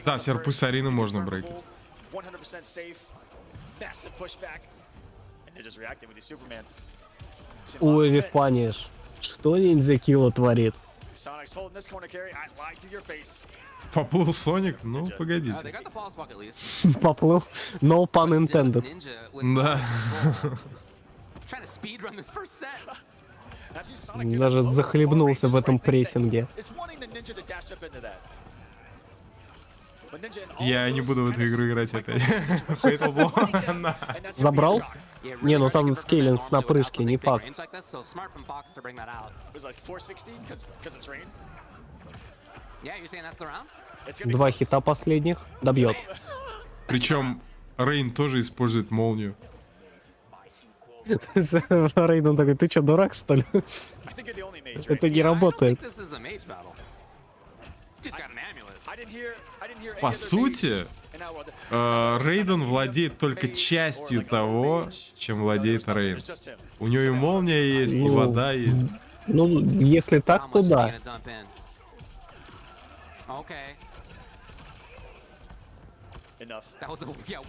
Да, серпы с арены можно брейкать. Ой, Вивпаниш. Что ниндзя Килла творит? Поплыл Соник? Ну, погодите. Поплыл. No pun intended. Да. Даже захлебнулся в этом прессинге. Я не буду в эту игру играть опять. Забрал? Не, ну там скейлинг с напрыжки, не факт. 2 хита последних. Добьет. Причем Рейн тоже использует молнию. Рейн, он такой: ты что, дурак, что ли? Это не работает. По сути, Рейден владеет только частью того, чем владеет Рейн. У него и молния есть, и вода есть. Ну, если так, то да.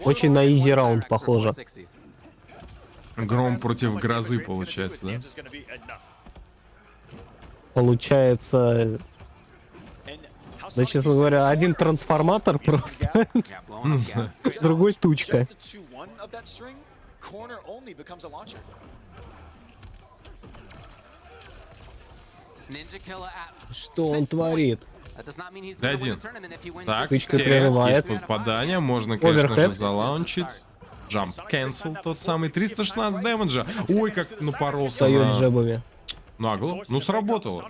Очень на изи раунд похоже. Гром против грозы получается, да? Получается... Да, честно говоря, один трансформатор просто. Другой тучка. Что он творит? Один. Так, Тычка прерывает. есть попадание, можно, конечно же, залаунчить. Jump cancel, тот самый. 316 дэмэджа. Ой, как напоролся Встает на... джебами. Нагло. Ну, сработало.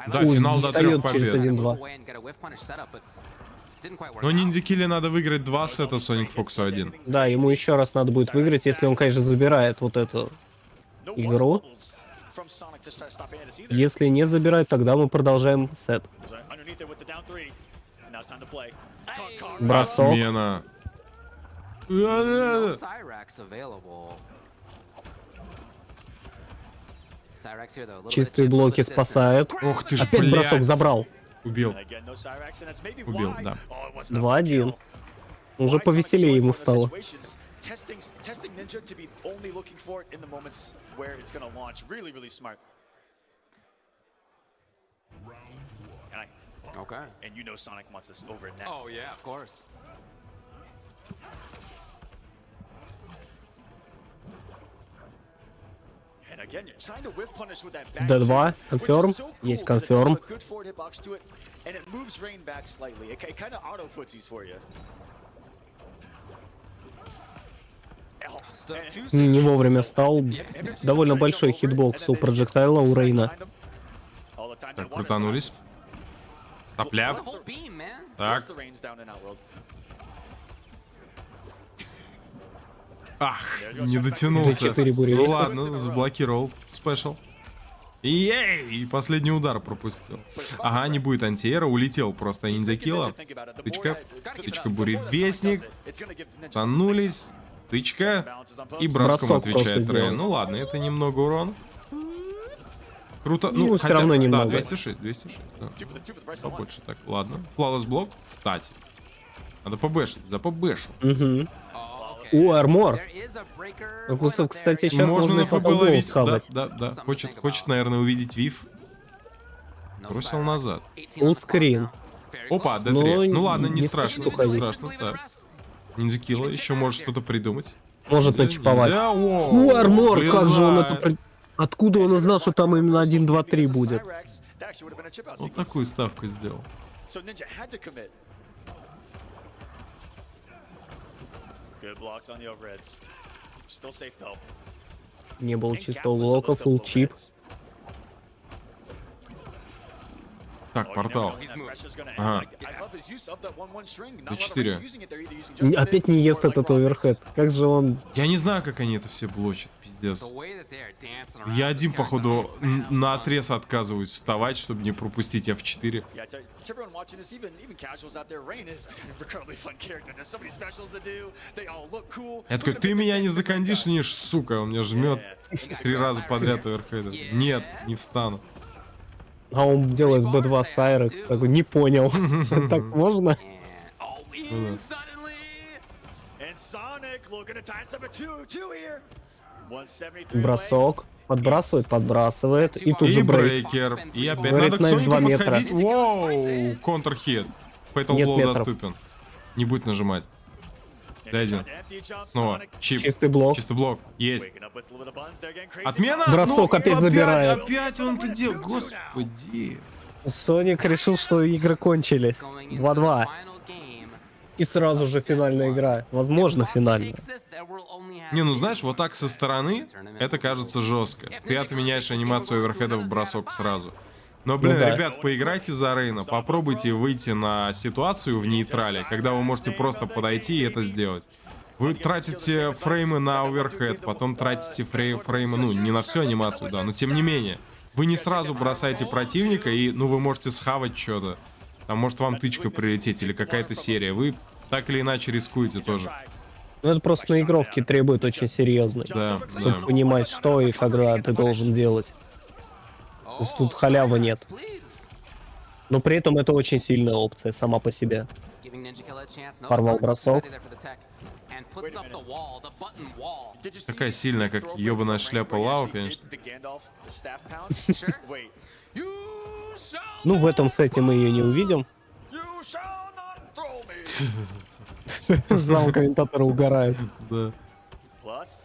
Да, финал до 3 побед. Но ниндзя-килле надо выиграть 2 сета Соник Фоксу 1. Да, ему еще раз надо будет выиграть, если он, конечно, забирает вот эту игру. Если не забирает, тогда мы продолжаем сет. Бросок. Отмена. Чистые блоки спасают. Ох ты ж, опять блядь. бросок забрал. Убил. Убил, да. 2-1. Уже повеселее ему стало. Okay. And you know Sonic wants this over and Oh yeah, of course. D2, конферм. Есть конферм. Не вовремя встал. Довольно большой хитбокс у проджектайла у Рейна. Так, крутанулись. Сопляк. Так. Ах, не дотянулся. Ну ладно, заблокировал спешл. Ей! И удар пропустил. Ага, не будет антиэра, улетел просто ниндзя-килла. Тычка. Тычка буревестник. Тонулись. Тычка. И броском отвечает Рейн. Ну ладно, это немного урона. Круто. Ну, все равно немного. Да, 206, 206. Да. Побольше так. Ладно. Флawless блок. Кстати. Надо побэшить. За побэшу. Угу. О, армор. Кстати, сейчас можно и фотогол схавать. Да. Хочет, наверное, увидеть Вив. Бросил назад. Фуллскрин. Опа, D3. Ну ладно, не страшно. Не страшно, так. Ниндзя-килла еще может что-то придумать. Может начиповать. О, армор, как же он это... Откуда он узнал, что там именно 1, 2, 3 будет? Вот такую ставку сделал. Не было чистого блока, фулл чип. Так, портал. Ага. D4. Опять не ест этот оверхед. Как же он... Я не знаю, как они это все блочат, пиздец. Я один, походу, на отрез отказываюсь вставать, чтобы не пропустить F4. Я такой, ты меня не закондишнишь, сука, он меня жмет 3 раза подряд оверхеда. Нет, не встану. А он делает B2 Сайрекс. Такой, не понял. Так можно? Бросок. Подбрасывает. И тут же брейкер. И опять надо к Сонику подходить. Воу, контрхит. Фейтал блоу доступен. Не будет нажимать. D1. Снова. Чип. Чистый блок. Чистый блок. Есть. Отмена! Бросок опять забирает. Опять он это делал. Господи. Соник решил, что игры кончились. 2-2. И сразу же финальная игра. Возможно, финальная. Не, ну знаешь, вот так со стороны это кажется жестко. Ты отменяешь анимацию оверхеда в бросок сразу. Но, блин, да. ребят, поиграйте за Рейна, попробуйте выйти на ситуацию в нейтрале, когда вы можете просто подойти и это сделать. Вы тратите фреймы на оверхед, потом тратите фреймы, ну, не на всю анимацию, да, но тем не менее. Вы не сразу бросаете противника и, ну, вы можете схавать что-то. Там может вам тычка прилететь или какая-то серия. Вы так или иначе рискуете тоже. Ну, это просто на игровке требует очень серьезно. Да, чтобы понимать, что и когда ты должен делать. То есть тут халявы нет. Но при этом это очень сильная опция сама по себе. Порвал бросок. Такая сильная, как ебаная шляпа лава, конечно. Ну, в этом сете мы ее не увидим. Зал комментатора угорает. Да.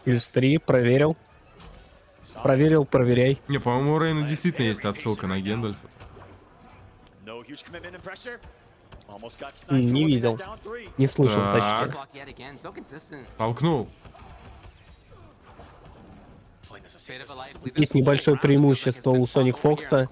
Плюс 3, проверил. Проверил, проверяй. Не, по-моему, у Рейна действительно есть отсылка на Гендальфа. Не видел. Не слышал, точнее. Толкнул. Есть небольшое преимущество у Соник Фокса.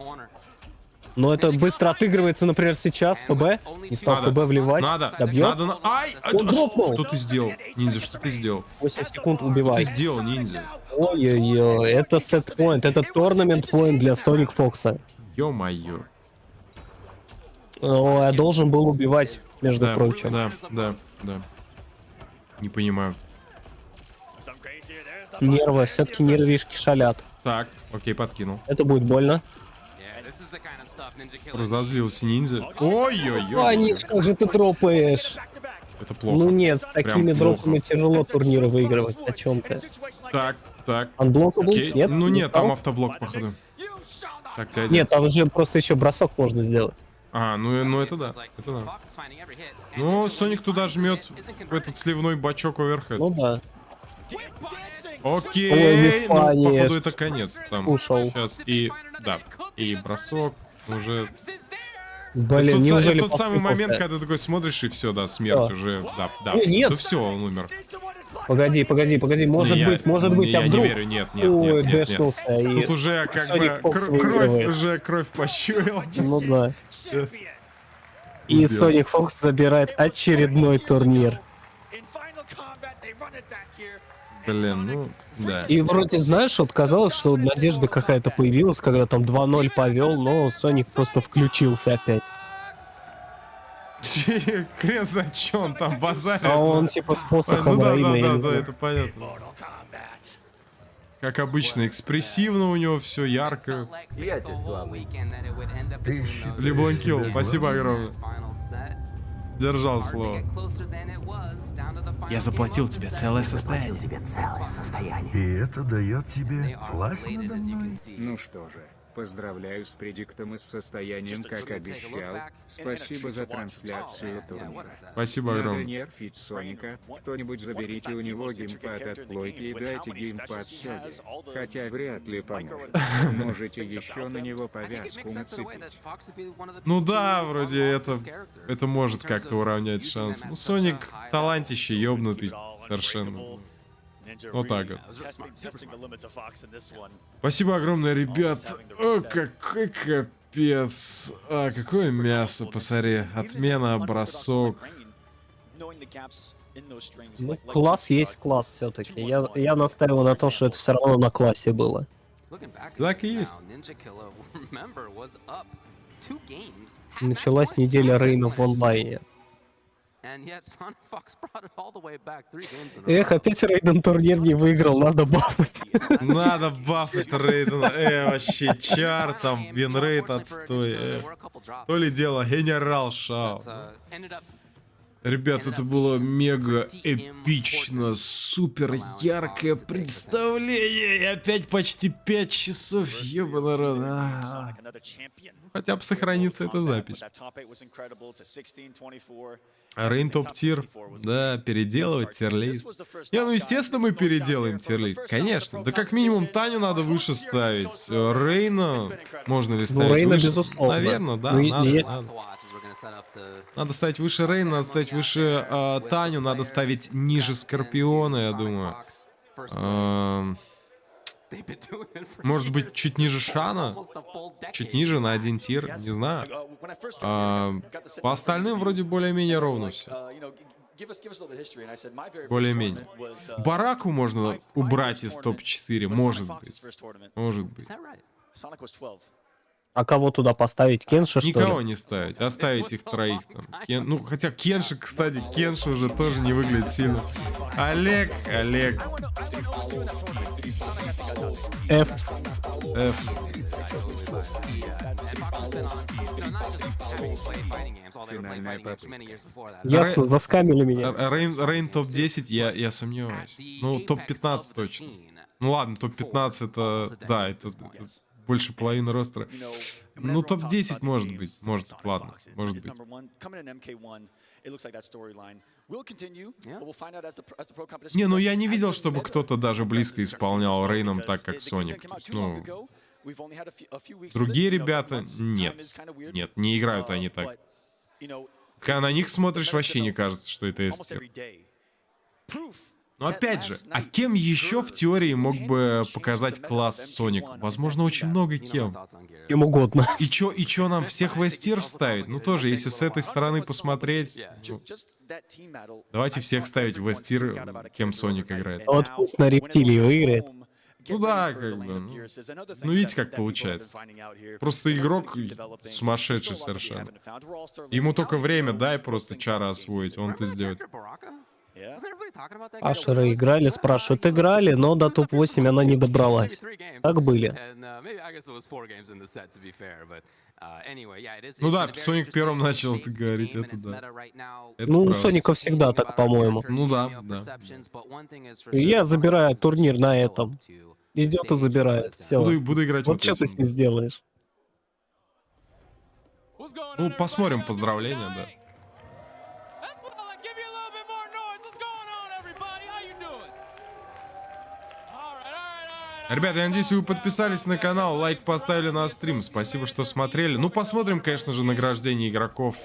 Но это быстро отыгрывается, например, сейчас. ФБ. Не стал ФБ вливать. Добьет. Ай! Что ты сделал? Ниндзя, что ты сделал? 8 секунд убивай. Что ты сделал, ниндзя? Ой-ой-ой, это сет-поинт, это торнамент-поинт для Соник Фокса. Ё-моё. Я должен был убивать, между прочим. Да. Не понимаю. Нервы, все-таки нервишки шалят. Так, окей, подкинул. Это будет больно. Разозлился ниндзя. Ой-ой-ой. Ваня, что же ты дропаешь? Это плохо. Ну нет, с такими Прям дропами тяжело турниры выигрывать. О чем ты? Так. Анблокабл? Нет? Ну Не нет, стал? там автоблок, походу. Так, Нет, там уже просто еще бросок можно сделать. Ну это да. Это да. Ну, Соник туда жмет в этот сливной бачок оверхед. Ну да. Окей, Ой, ну, походу это конец. Там Ушел. сейчас и бросок уже. Блин, неужели тот самый момент, когда ты такой смотришь и все, да, смерть уже, да. Нет. Да все, он умер. Погоди, может быть, а я вдруг? не верю, нет. Ой, дэшнулся, и тут уже как Соник бы Фокс выигрывает. кровь пощуял. Ну да. И Соник Фокс забирает очередной турнир. Блин, ну, да. И вроде, знаешь, вот казалось, что надежда какая-то появилась, когда там 2-0 повел, но Соник просто включился опять. Хрен знает, что он там базарит. А он типа с посохом да, Рейна. да, это понятно. Как обычно, экспрессивно у него все, ярко. Я здесь главный. Лебланкил, спасибо огромное. Держал слово. Я заплатил тебе целое состояние. И это дает тебе власть надо мной? Ну что же, поздравляю с предиктом и с состоянием, как обещал. Спасибо за трансляцию турнира. Спасибо Надо огромное. нерфить Соника. Кто-нибудь заберите у него геймпад от плойки и дайте геймпад Сёге. Хотя вряд ли поможет. Можете еще на него повязку нацепить. Ну да, вроде это может как-то уравнять шанс. Ну, Соник талантище, ёбнутый совершенно. Вот так вот. Спасибо огромное, ребят. О, какой капец. А, какое мясо, посмотри. Отмена, бросок. Ну, класс есть класс все-таки. Я настаиваю на том, что это все равно на классе было. Так и есть. Началась неделя Рейна в онлайне. Эх, опять Рейден турнир не выиграл, надо бафать. Надо бафать Рейдена. Вообще, чар там, винрейт отстой. То ли дело, генерал Шао. Ребят, это было мега эпично, супер яркое представление. И опять почти 5 часов, ёба народ. Хотя бы сохранится эта запись. Рейн топ-тир. Да, переделывать тирлист. Ну естественно мы переделаем тирлист. Конечно. Да как минимум Таню надо выше ставить. Рейна можно ли ставить Рейна, выше? безусловно. Наверное, да. Надо ставить выше Рейна, надо ставить выше Таню, надо ставить ниже Скорпиона, я думаю. Может быть, чуть ниже Шана? Чуть ниже, на один тир, не знаю. По остальным вроде более-менее ровно все. Более-менее. Бараку можно убрать из топ-4, может быть. Может быть. А кого туда поставить? Кенша, что ли? Никого не ставить, оставить их троих там. Ну, хотя Кенша, кстати, Кенша уже тоже не выглядит сильно. Олег. F. Ясно, заскамили меня. Рейн топ-10, я сомневаюсь. Ну, топ-15 точно. Ну ладно, топ-15 это... Да, это больше половины ростера. Ну, топ-10 может быть. Может, ладно. Может быть. Не, ну я не видел, чтобы кто-то даже близко исполнял Рейном так, как Соник. Ну, Другие ребята нет. Нет, не играют они так. Когда на них смотришь, вообще не кажется, что это СТ. Но опять же, а кем еще в теории мог бы показать класс Соник? Возможно, очень много кем. Кем угодно. И чё нам всех в стир ставить? Ну тоже, если с этой стороны посмотреть... Ну, давайте всех ставить в стир, кем Соник играет. Вот пусть на рептилии выиграет. Ну да, как бы. Ну видите, как получается. Просто игрок сумасшедший совершенно. Ему только время дай просто чара освоить, он это сделает. Ашеры играли, спрашивают, играли, но до топ-8 она не добралась. Так были. Ну да, Соник первым начал это говорить, это да. Это ну, у правда. Соника всегда так, по-моему. Ну да, да. Я забираю турнир на этом. Идет и забирает. Все. Буду играть вот что ты с ним сделаешь? Ну, посмотрим поздравления, да. Ребята, я надеюсь, вы подписались на канал, лайк поставили на стрим. Спасибо, что смотрели. Ну, посмотрим, конечно же, награждение игроков.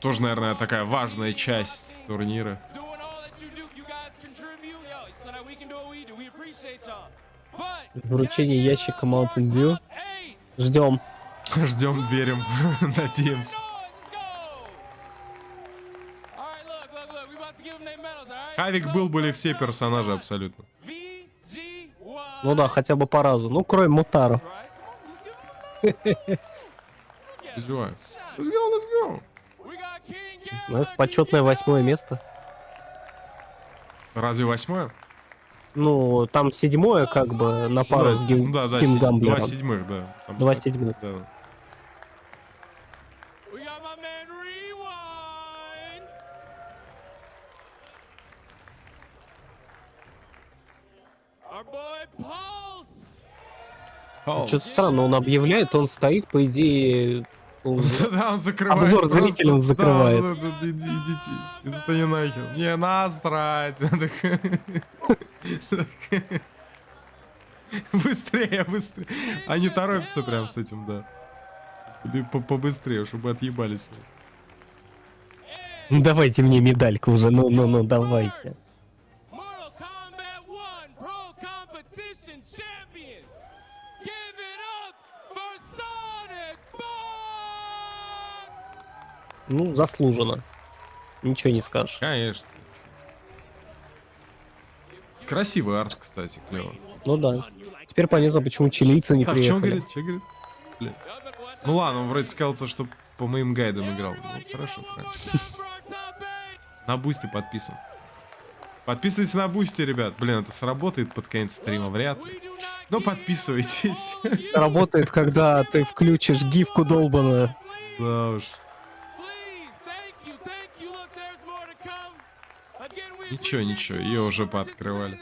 Тоже, наверное, такая важная часть турнира. Вручение ящика Mountain Dew. Ждем. Ждем, верим, надеемся. Хавик был, были все персонажи абсолютно. Ну да, хотя бы по разу. Ну, кроме Мутару. Let's go, let's go. Ну, это почетное 8-е место. Разве 8-е? Ну, там 7-е, как бы, на пару да, с Гим да, да, Гамблером. 2 7-х, да. Там 2 7-х. Да. Что-то странно, он объявляет, он стоит, по идее... Да, он закрывает. Обзор зрителям закрывает. Идите, это не нахер. Мне насрать. Быстрее, быстрее. Они торопятся прям с этим, да. Побыстрее, чтобы отъебались. Давайте мне медальку уже, ну, давайте. Ну, заслуженно. Ничего не скажешь. Конечно. Красивый арт, кстати, клево. Ну да. Теперь понятно, почему чилийцы не так, приехали. Что он говорит? Что говорит? Блин. Ну ладно, он вроде сказал то, что по моим гайдам играл. Ну, хорошо, правильно. На бусте подписан. Подписывайтесь на бусти, ребят. Блин, это сработает под конец стрима, вряд ли. Но подписывайтесь. Работает, когда ты включишь гифку долбаную. Да уж. Ничего, ничего, ее уже пооткрывали.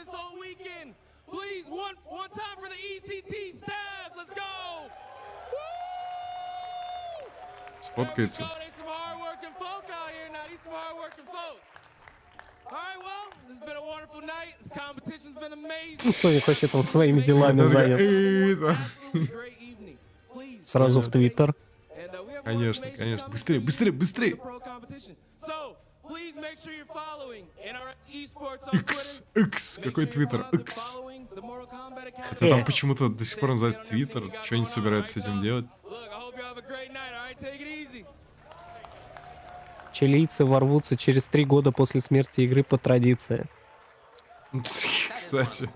Сфоткается. Соник вообще там своими делами занят. Сразу в Твиттер. Конечно, конечно. Быстрее, быстрее, быстрее. X. Какой Твиттер? X. Хотя там почему-то до сих пор называется Твиттер. Что они собираются с этим делать? Чилийцы ворвутся через 3 года после смерти игры по традиции. Кстати,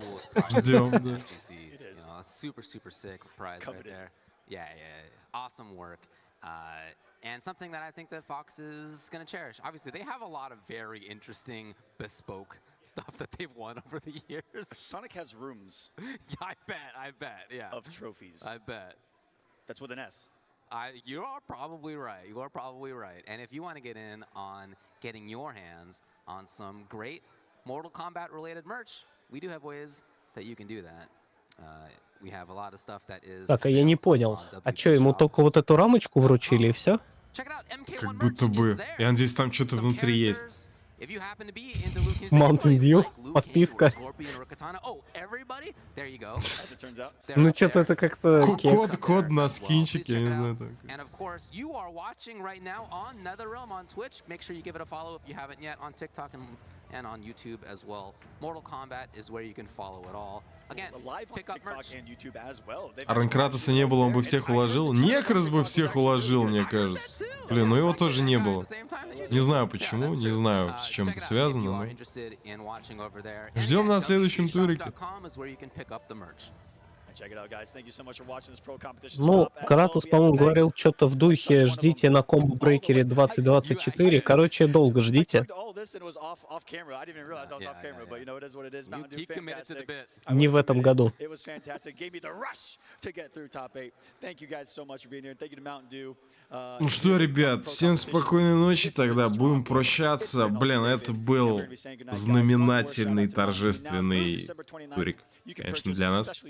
ждем, да. And something that I think that Fox is going to cherish. Obviously, they have a lot of very interesting, bespoke stuff that they've won over the years. Sonic has rooms. I bet, yeah. Of trophies. I bet. That's with an S. You are probably right. You are probably right. And if you want to get in on getting your hands on some great Mortal Kombat related merch, we do have ways that you can do that. We have a lot of stuff that is. Так, а я не понял. А что, ему только вот эту рамочку вручили и все? Как будто бы. Я надеюсь, там что-то внутри есть. Mountain Dew, подписка. Ну что-то это как-то... Код на скинчике, я не знаю. And of course, you are watching right now on NetherRealm on Twitch. Make sure you give it a follow if you haven't yet on TikTok and on YouTube as well. Mortal Kombat is where you can follow it all. Again, pick up merch. А Ранкратоса не было, он бы всех уложил. Некрас бы всех уложил, мне кажется. Блин, ну его тоже не было. Не знаю почему, не знаю, с чем это связано, но... Ждем на следующем турике. Ну, Кратос, по-моему, говорил что-то в духе «Ждите на комбо-брейкере 2024». Короче, долго ждите. Не в этом году. Ну что, ребят, всем спокойной ночи тогда. Будем прощаться. Блин, это был знаменательный, торжественный турик. Конечно, для нас.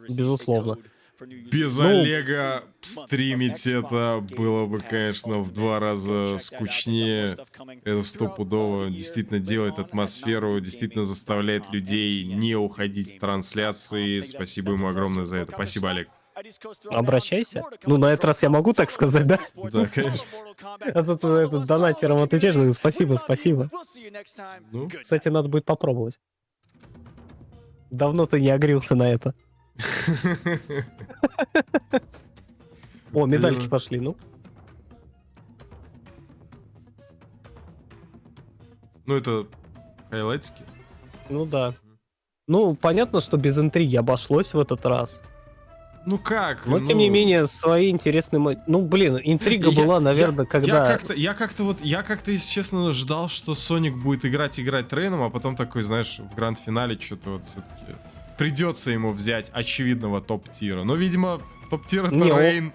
Безусловно. Без Олега стримить это было бы, конечно, в 2 раза скучнее. Это стопудово действительно делает атмосферу, действительно заставляет людей не уходить с трансляции. Спасибо ему огромное за это. Спасибо, Олег. Обращайся. Ну, на этот раз я могу так сказать, да? Да, конечно. Этот донатером отвечаешь, спасибо, спасибо. Ну? Кстати, надо будет попробовать. Давно ты не огрился на это. О, медальки пошли, ну. Ну, это хайлайтики. Ну да. Ну, понятно, что без интриги обошлось в этот раз. Ну как? Но, тем не менее, свои интересные... Ну, блин, интрига была, наверное, когда... Я как-то, если честно, ждал, что Соник будет играть Трейном, а потом такой, знаешь, в гранд-финале что-то вот все-таки придется ему взять очевидного топ-тира. Но, видимо, топ-тир это Рейн.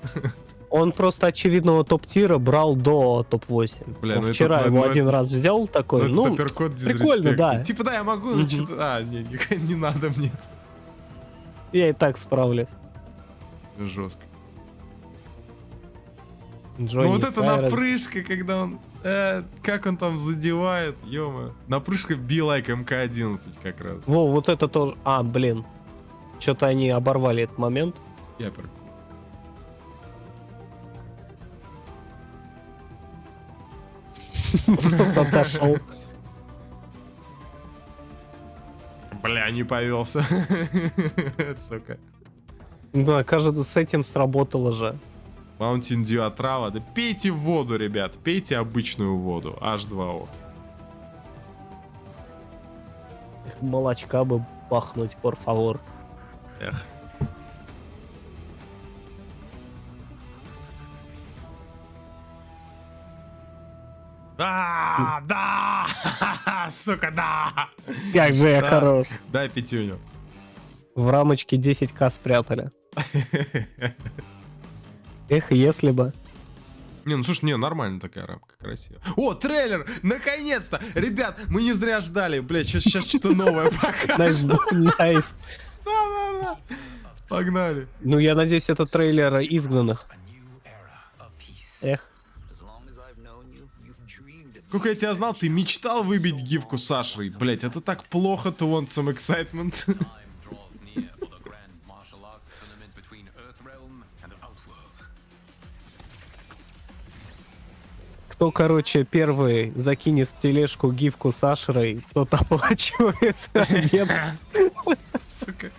Он просто очевидного топ-тира брал до топ-8. Бля, ну вчера его один раз взял такой, ну, прикольно, да. Типа, да, я могу, но что-то... А, не надо мне. Я и так справлюсь. Жестко. Джонни ну вот это Сайрес. напрыжка, когда он... как он там задевает, ё-моё. Напрыжка be like МК1 как раз. Во, вот это тоже... А, блин. Что-то они оборвали этот момент. Я прикольно. Просто отошел. Бля, не повелся. Сука. Да, кажется, с этим сработало же. Mountain Dew отрава. Да пейте воду, ребят. Пейте обычную воду. H2O. Молочка бы бахнуть, por favor. Эх. Да, да, сука, да. Как же я хорош. Дай пятюню. В рамочке 10к спрятали. Эх, если бы. Не, ну слушай, не, нормально такая рамка, красивая. О, трейлер! Наконец-то! Ребят, мы не зря ждали. Блядь, сейчас что-то новое покажем. Найс. Да. Погнали. Ну, я надеюсь, это трейлер изгнанных. Эх. Сколько я тебя знал, ты мечтал выбить гифку с Ашрой. Блять, это так плохо, to want some excitement. Кто, короче, первый закинет в тележку гифку с Ашрой, тот оплачивает обед. Сука.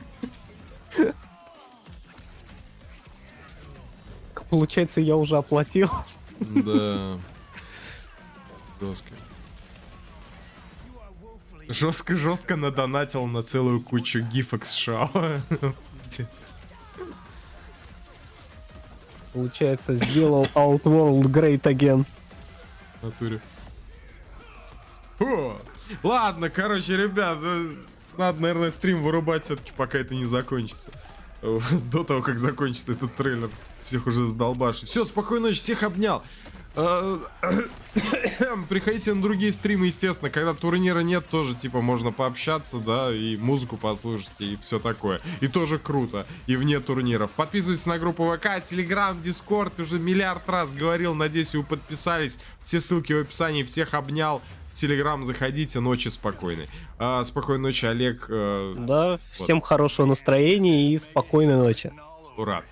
Получается, я уже оплатил. Да. Жестко надонатил на целую кучу гифок с Шао. Получается, сделал Outworld Great Again. В натуре. О, ладно, короче, ребят, надо, наверное, стрим вырубать все-таки, пока это не закончится. До того, как закончится этот трейлер, всех уже задолбашит. Все, спокойной ночи, всех обнял. Приходите на другие стримы, естественно. Когда турнира нет, тоже типа можно пообщаться, да, и музыку послушать, и все такое. И тоже круто, и вне турниров. Подписывайтесь на группу ВК, Телеграм, Дискорд. Уже миллиард раз говорил, надеюсь, вы подписались. Все ссылки в описании, всех обнял. В Телеграм заходите, ночи спокойной. Спокойной ночи, Олег. Да, всем хорошего настроения и спокойной ночи. Ура.